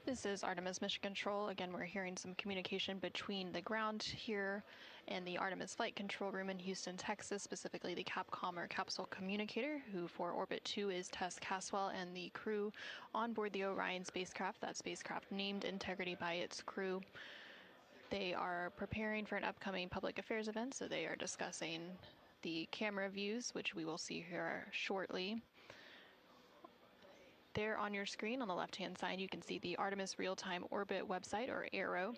This is Artemis Mission Control. Again, we're hearing some communication between the ground here and the Artemis Flight Control Room in Houston, Texas, specifically the Capcom or Capsule Communicator, who for Orbit 2 is Tess Caswell, and the crew on board the Orion spacecraft, that spacecraft named Integrity by its crew. They are preparing for an upcoming public affairs event, so they are discussing the camera views, which we will see here shortly. There on your screen on the left-hand side, you can see the Artemis Real-Time Orbit website, or ARO.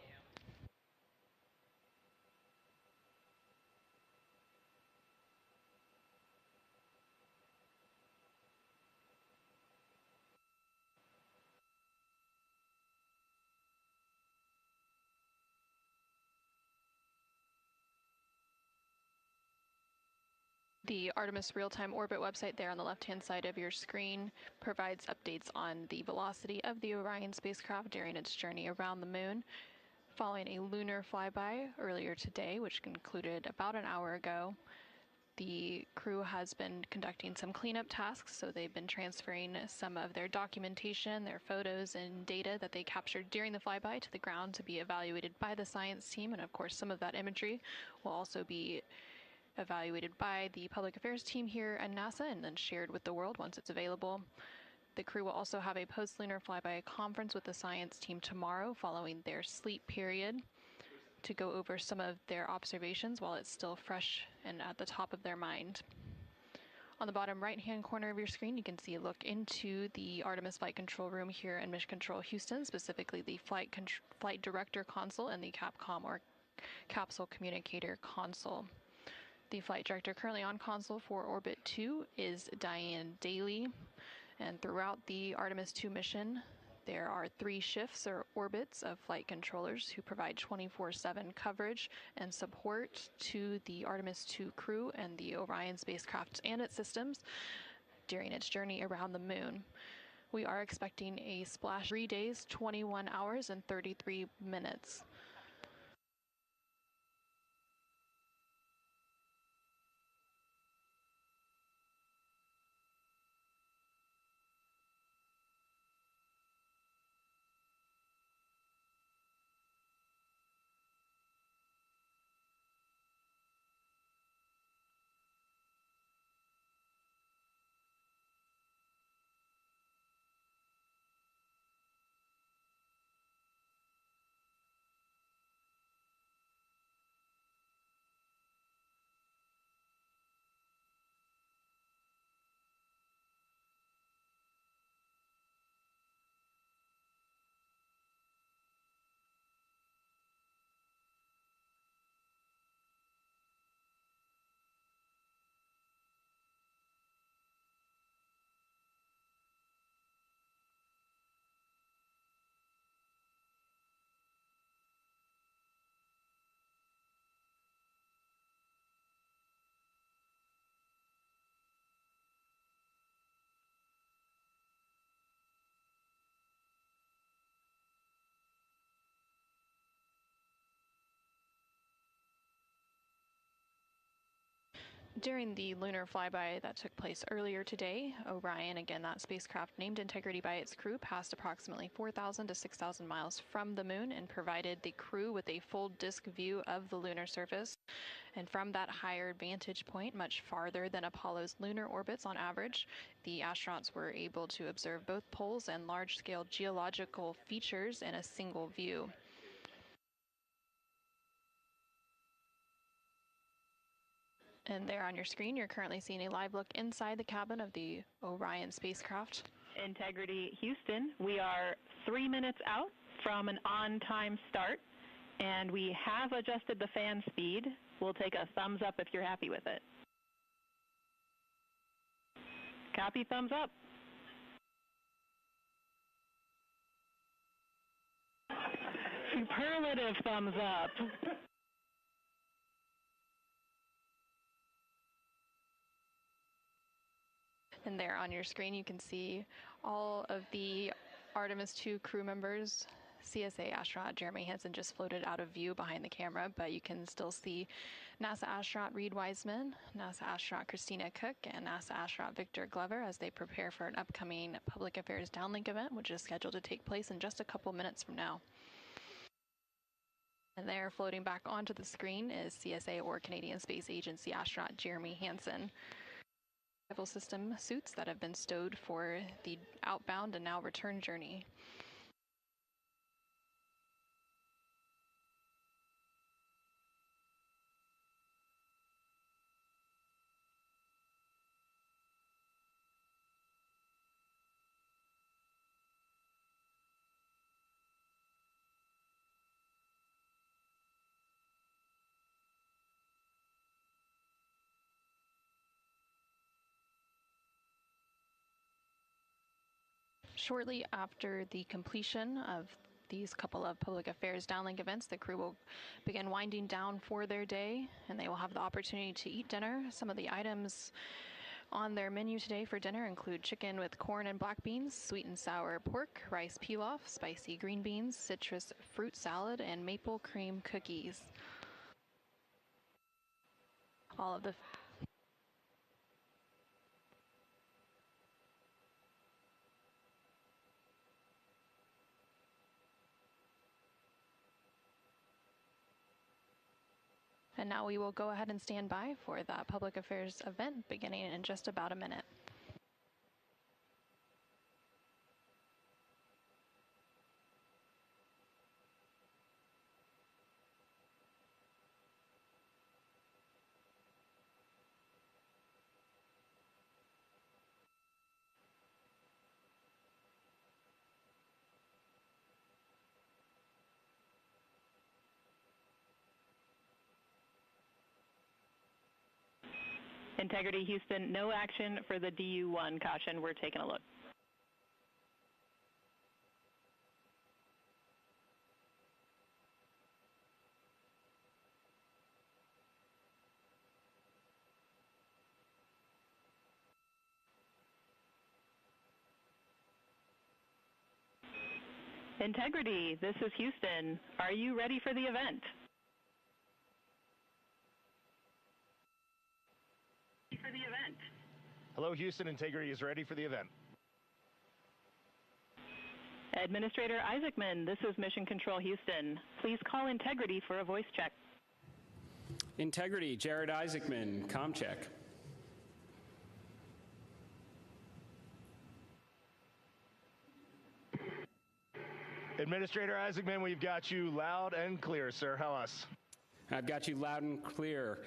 The Artemis Real-Time Orbit website there on the left-hand side of your screen provides updates on the velocity of the Orion spacecraft during its journey around the moon. Following a lunar flyby earlier today, which concluded about an hour ago, the crew has been conducting some cleanup tasks, so they've been transferring some of their documentation, their photos and data that they captured during the flyby to the ground to be evaluated by the science team, and of course some of that imagery will also be evaluated by the public affairs team here at NASA and then shared with the world once it's available. The crew will also have a post-lunar flyby conference with the science team tomorrow following their sleep period to go over some of their observations while it's still fresh and at the top of their mind. On the bottom right-hand corner of your screen, you can see a look into the Artemis Flight Control Room here in Mission Control Houston, specifically the Flight Director Console and the Capcom or Capsule Communicator Console. The flight director currently on console for Orbit 2 is Diane Daly, and throughout the Artemis II mission, there are 3 shifts or orbits of flight controllers who provide 24/7 coverage and support to the Artemis II crew and the Orion spacecraft and its systems during its journey around the moon. We are expecting a splash 3 days, 21 hours, and 33 minutes. During the lunar flyby that took place earlier today, Orion, again that spacecraft named Integrity by its crew, passed approximately 4,000 to 6,000 miles from the moon and provided the crew with a full disk view of the lunar surface. And from that higher vantage point, much farther than Apollo's lunar orbits on average, the astronauts were able to observe both poles and large-scale geological features in a single view. And there on your screen, you're currently seeing a live look inside the cabin of the Orion spacecraft. Integrity Houston, we are 3 minutes out from an on-time start, and we have adjusted the fan speed. We'll take a thumbs up if you're happy with it. Copy, thumbs up. Superlative thumbs up. And there on your screen, you can see all of the Artemis II crew members. CSA astronaut Jeremy Hansen just floated out of view behind the camera, but you can still see NASA astronaut Reid Wiseman, NASA astronaut Christina Koch, and NASA astronaut Victor Glover as they prepare for an upcoming public affairs downlink event, which is scheduled to take place in just a couple minutes from now. And there, floating back onto the screen, is CSA or Canadian Space Agency astronaut Jeremy Hansen. Survival system suits that have been stowed for the outbound and now return journey. Shortly after the completion of these couple of public affairs downlink events, the crew will begin winding down for their day, and they will have the opportunity to eat dinner. Some of the items on their menu today for dinner include chicken with corn and black beans, sweet and sour pork, rice pilaf, spicy green beans, citrus fruit salad, and maple cream cookies. All of the And now we will go ahead and stand by for that public affairs event beginning in just about a minute. Integrity Houston, no action for the DU-1. Caution, we're taking a look. Integrity, this is Houston. Are you ready for the event? Hello, Houston. Integrity is ready for the event. Administrator Isaacman, this is Mission Control Houston. Please call Integrity for a voice check. Integrity, Jared Isaacman, comm check. Administrator Isaacman, we've got you loud and clear, sir. How us? I've got you loud and clear.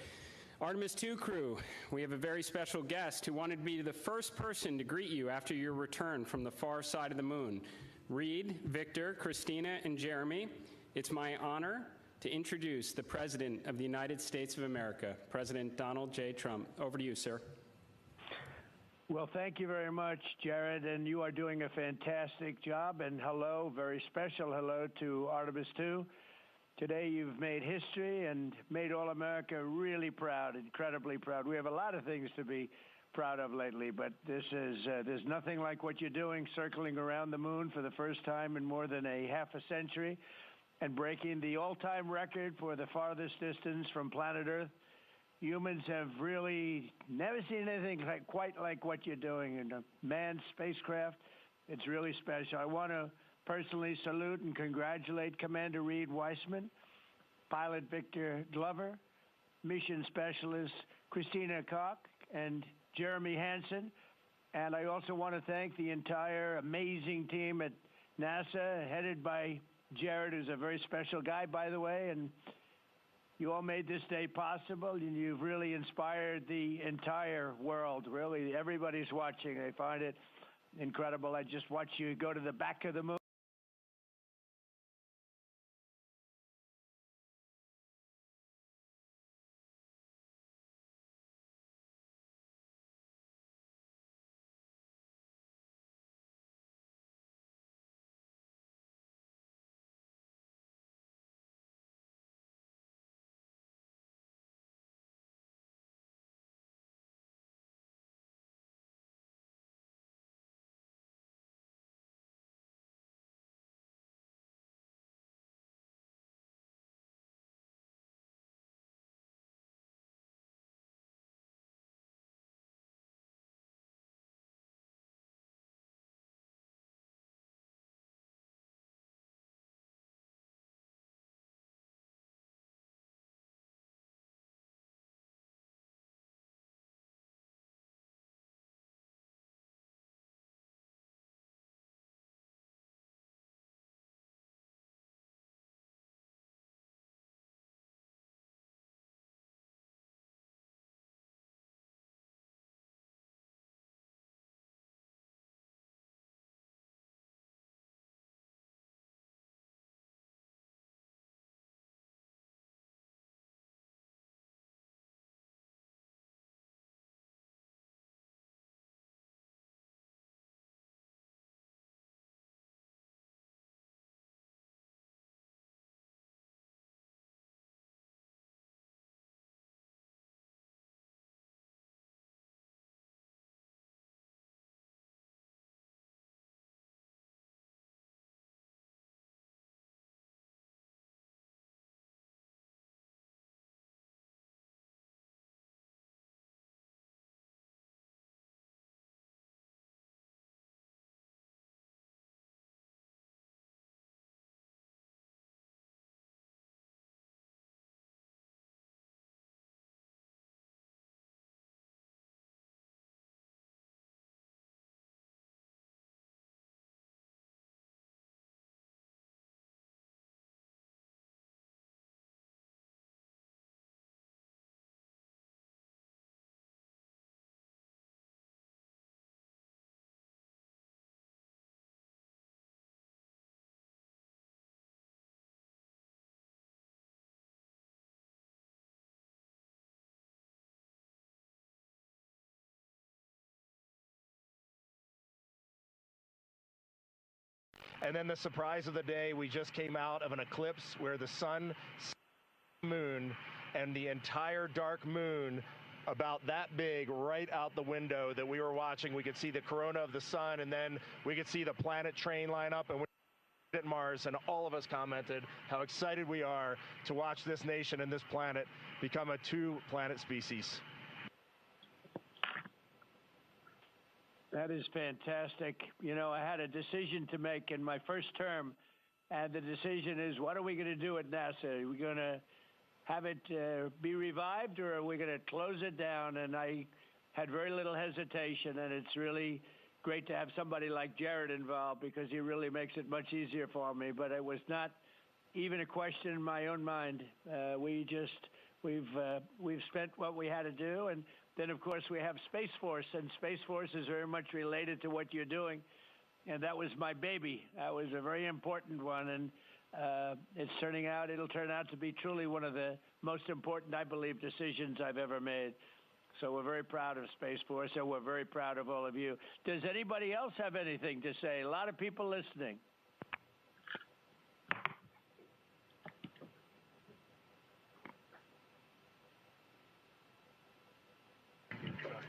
Artemis II crew, we have a very special guest who wanted to be the first person to greet you after your return from the far side of the moon. Reid, Victor, Christina, and Jeremy, it's my honor to introduce the President of the United States of America, President Donald J. Trump. Over to you, sir. Well, thank you very much, Jared, and you are doing a fantastic job. And hello, very special hello to Artemis II. Today you've made history and made all America really proud, incredibly proud. We have a lot of things to be proud of lately, but this is there's nothing like what you're doing, circling around the moon for the first time in more than a half a century and breaking the all-time record for the farthest distance from planet Earth Humans have really never seen anything quite like what you're doing in a manned spacecraft. It's really special. I want to personally salute and congratulate Commander Reid Wiseman, Pilot Victor Glover, Mission Specialist Christina Koch, and Jeremy Hansen. And I also want to thank the entire amazing team at NASA, headed by Jared, who's a very special guy, by the way, and you all made this day possible, and you've really inspired the entire world. Really, everybody's watching. They find it incredible. I just watched you go to the back of the moon. And then the surprise of the day, we just came out of an eclipse where the sun, moon, and the entire dark moon about that big right out the window that we were watching. We could see the corona of the sun, and then we could see the planet train line up, and we at Mars, and all of us commented how excited we are to watch this nation and this planet become a two-planet species. That is fantastic. You know, I had a decision to make in my first term, and the decision is, what are we going to do at NASA? Are we going to have it be revived, or are we going to close it down? And I had very little hesitation, and it's really great to have somebody like Jared involved, because he really makes it much easier for me. But it was not even a question in my own mind. We've spent what we had to do, and then, of course, we have Space Force, and Space Force is very much related to what you're doing, and that was my baby. That was a very important one, and it'll turn out to be truly one of the most important, I believe, decisions I've ever made. So we're very proud of Space Force, and we're very proud of all of you. Does anybody else have anything to say? A lot of people listening.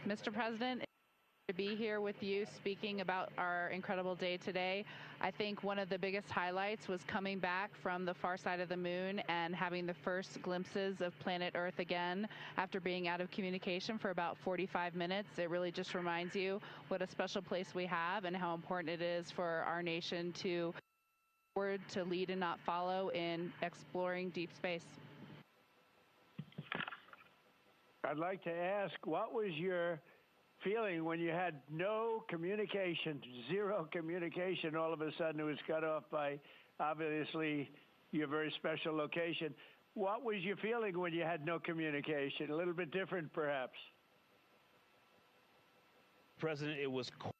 Mr. President, it's be here with you speaking about our incredible day today. I think one of the biggest highlights was coming back from the far side of the moon and having the first glimpses of planet Earth again after being out of communication for about 45 minutes. It really just reminds you what a special place we have and how important it is for our nation to lead and not follow in exploring deep space. I'd like to ask, what was your feeling when you had no communication, zero communication? All of a sudden it was cut off by, obviously, your very special location. What was your feeling when you had no communication? A little bit different, perhaps. President, it was cool.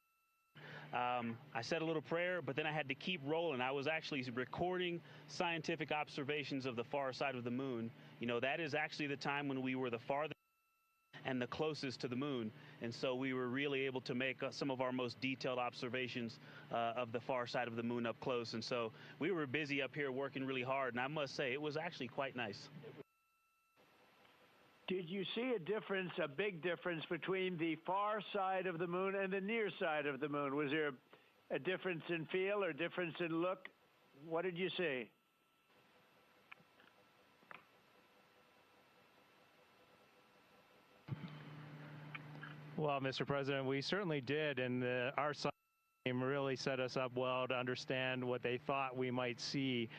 I said a little prayer, but then I had to keep rolling. I was actually recording scientific observations of the far side of the moon. You know, that is actually the time when we were the farthest and the closest to the moon, and so we were really able to make some of our most detailed observations of the far side of the moon up close. And so we were busy up here working really hard, and I must say it was actually quite nice. Did you see a difference, a big difference, between the far side of the moon and the near side of the moon? Was there a difference in feel or difference in look? What did you see? Well, Mr. President, we certainly did, and our science team really set us up well to understand what they thought we might see.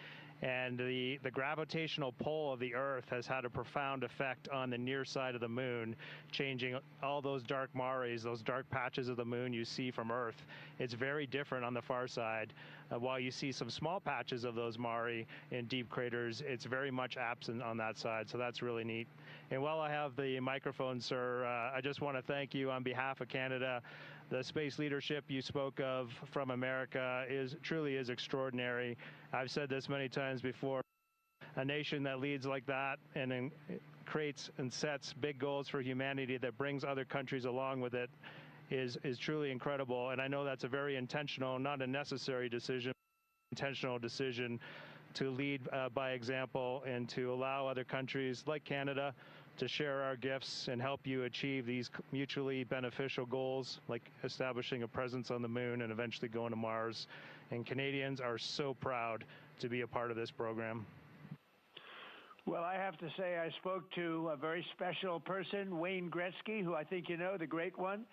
And the gravitational pull of the Earth has had a profound effect on the near side of the moon, changing all those dark mares, those dark patches of the moon you see from Earth. It's very different on the far side. While you see some small patches of those mare in deep craters, it's very much absent on that side, so that's really neat. And while I have the microphone, sir, I just want to thank you on behalf of Canada. The space leadership you spoke of from America truly is extraordinary. I've said this many times before. A nation that leads like that and creates and sets big goals for humanity that brings other countries along with it is truly incredible. And I know that's a very intentional, not a necessary decision, intentional decision to lead by example and to allow other countries like Canada to share our gifts and help you achieve these mutually beneficial goals, like establishing a presence on the moon and eventually going to Mars. And Canadians are so proud to be a part of this program. Well, I have to say I spoke to a very special person, Wayne Gretzky, who I think you know, the great one.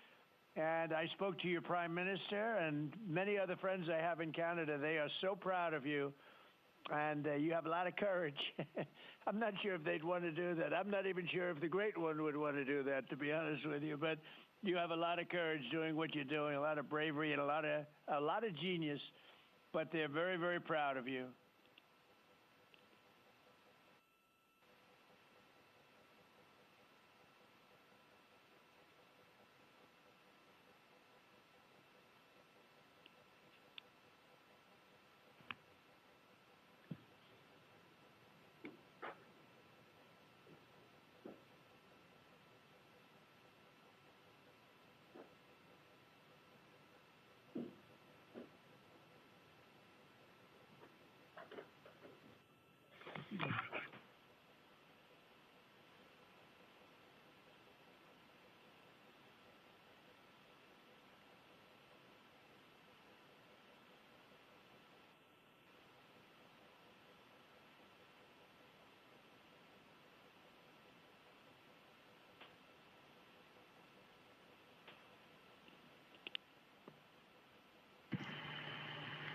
And I spoke to your Prime Minister and many other friends I have in Canada. They are so proud of you. And you have a lot of courage. I'm not sure if they'd want to do that. I'm not even sure if the great one would want to do that, to be honest with you. But you have a lot of courage doing what you're doing, a lot of bravery and a lot of genius. But they're very, very proud of you.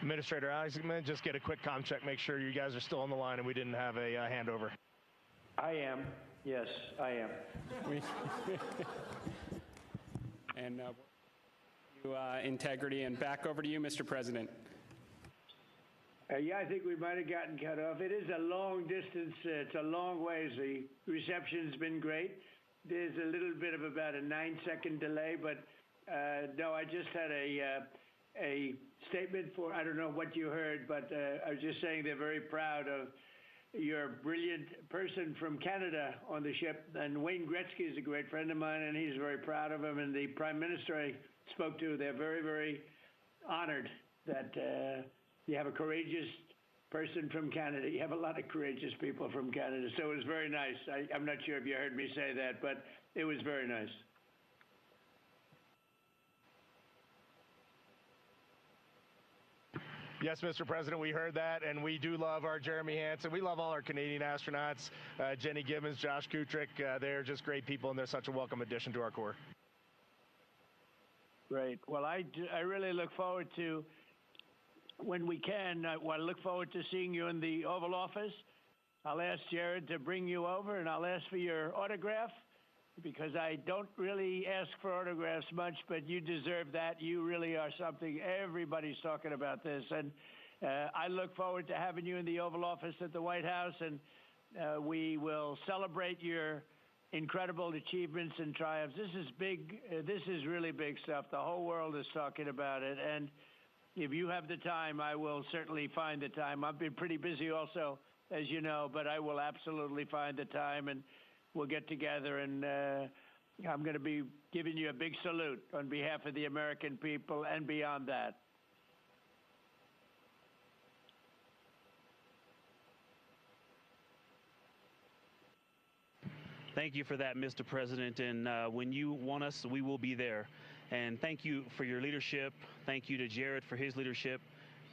Administrator Alex, I'm going to just get a quick comm check, make sure you guys are still on the line and we didn't have a handover. I am. Yes, I am. And integrity, and back over to you, Mr. President. Yeah, I think we might have gotten cut off. It is a long distance. It's a long ways. The reception's been great. There's a little bit of about a 9-second delay, but no, I just had a statement for, I don't know what you heard, but I was just saying they're very proud of your brilliant person from Canada on the ship. And Wayne Gretzky is a great friend of mine, and he's very proud of him. And the Prime Minister I spoke to, they're very, very honored that you have a courageous person from Canada. You have a lot of courageous people from Canada, so it was very nice. I'm not sure if you heard me say that, but it was very nice. Yes, Mr. President, we heard that, and we do love our Jeremy Hansen. We love all our Canadian astronauts, Jenny Gibbons, Josh Kutrick. They're just great people, and they're such a welcome addition to our Corps. Great. Well, I really look forward to, when we can, I look forward to seeing you in the Oval Office. I'll ask Jared to bring you over, and I'll ask for your autograph, because I don't really ask for autographs much, but you deserve that. You really are something. Everybody's talking about this. And I look forward to having you in the Oval Office at the White House, and we will celebrate your incredible achievements and triumphs. This is big. This is really big stuff. The whole world is talking about it. And if you have the time, I will certainly find the time. I've been pretty busy also, as you know, but I will absolutely find the time, and we'll get together, and I'm going to be giving you a big salute on behalf of the American people and beyond that. Thank you for that, Mr. President. And when you want us, we will be there. And thank you for your leadership. Thank you to Jared for his leadership.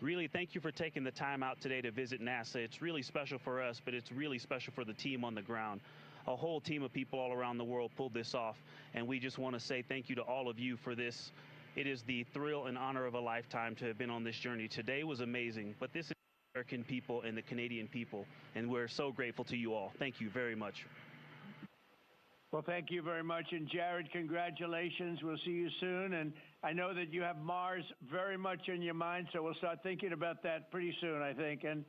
Really, thank you for taking the time out today to visit NASA. It's really special for us, but it's really special for the team on the ground. A whole team of people all around the world pulled this off, and we just want to say thank you to all of you for this. It is the thrill and honor of a lifetime to have been on this journey. Today was amazing, but this is the American people and the Canadian people, and we're so grateful to you all. Thank you very much. Well, thank you very much. And Jared, congratulations. We'll see you soon. And I know that you have Mars very much in your mind, so we'll start thinking about that pretty soon, I think. And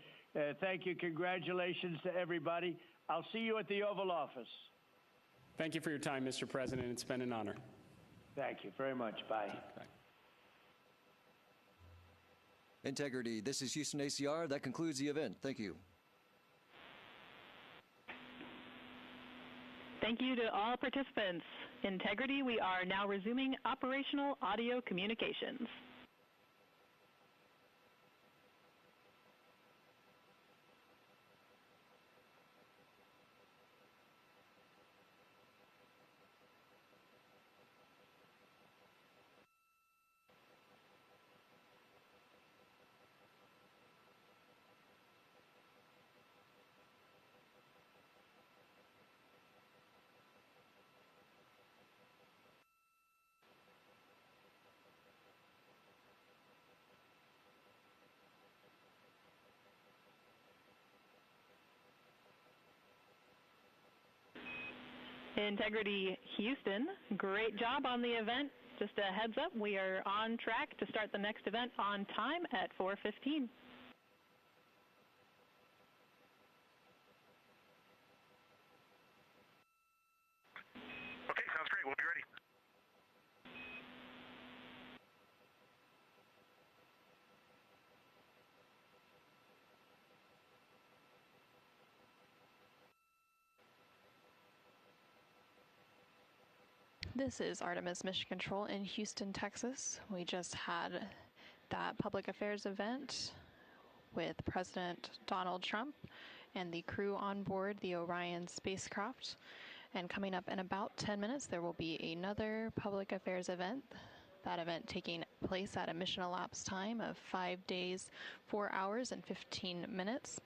thank you. Congratulations to everybody. I'll see you at the Oval Office. Thank you for your time, Mr. President. It's been an honor. Thank you very much. Bye. Bye. Integrity. This is Houston ACR. That concludes the event. Thank you. Thank you to all participants. Integrity, we are now resuming operational audio communications. Integrity Houston, great job on the event. Just a heads up, we are on track to start the next event on time at 4:15. Okay, sounds great. We'll be ready. This is Artemis Mission Control in Houston, Texas. We just had that public affairs event with President Donald Trump and the crew on board the Orion spacecraft. And coming up in about 10 minutes, there will be another public affairs event. That event taking place at a mission elapsed time of 5 days, 4 hours, and 15 minutes.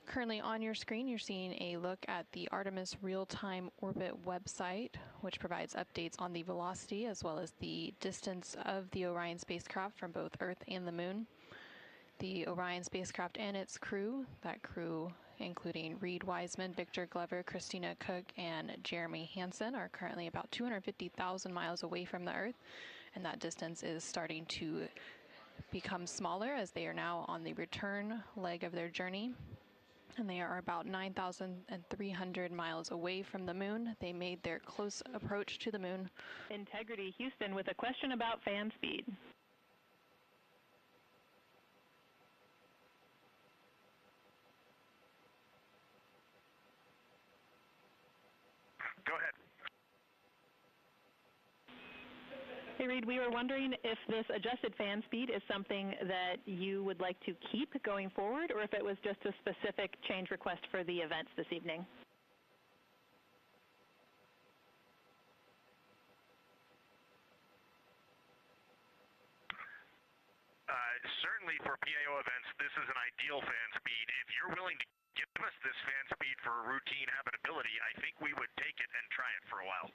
Currently on your screen, you're seeing a look at the Artemis Real-Time Orbit website, which provides updates on the velocity as well as the distance of the Orion spacecraft from both Earth and the Moon. The Orion spacecraft and its crew, that crew including Reid Wiseman, Victor Glover, Christina, Koch, and Jeremy Hansen, are currently about 250,000 miles away from the Earth, and that distance is starting to become smaller as they are now on the return leg of their journey. And they are about 9,300 miles away from the Moon. They made their close approach to the Moon. Integrity Houston with a question about fan speed. Go ahead. Hey, Reid, we were wondering if this adjusted fan speed is something that you would like to keep going forward, or if it was just a specific change request for the events this evening. certainly for PAO events, this is an ideal fan speed. If you're willing to give us this fan speed for routine habitability, I think we would take it and try it for a while.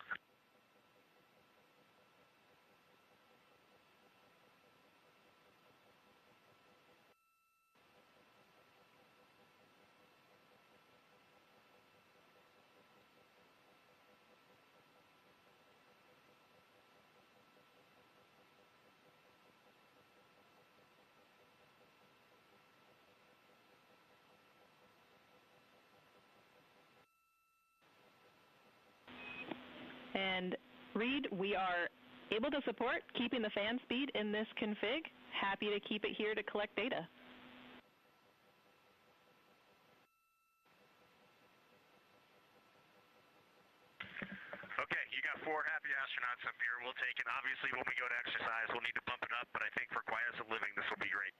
And Reid, we are able to support keeping the fan speed in this config. Happy to keep it here to collect data. Okay, you got 4 happy astronauts up here. We'll take it. Obviously, when we go to exercise, we'll need to bump it up, but I think for quiet as a living, this will be great.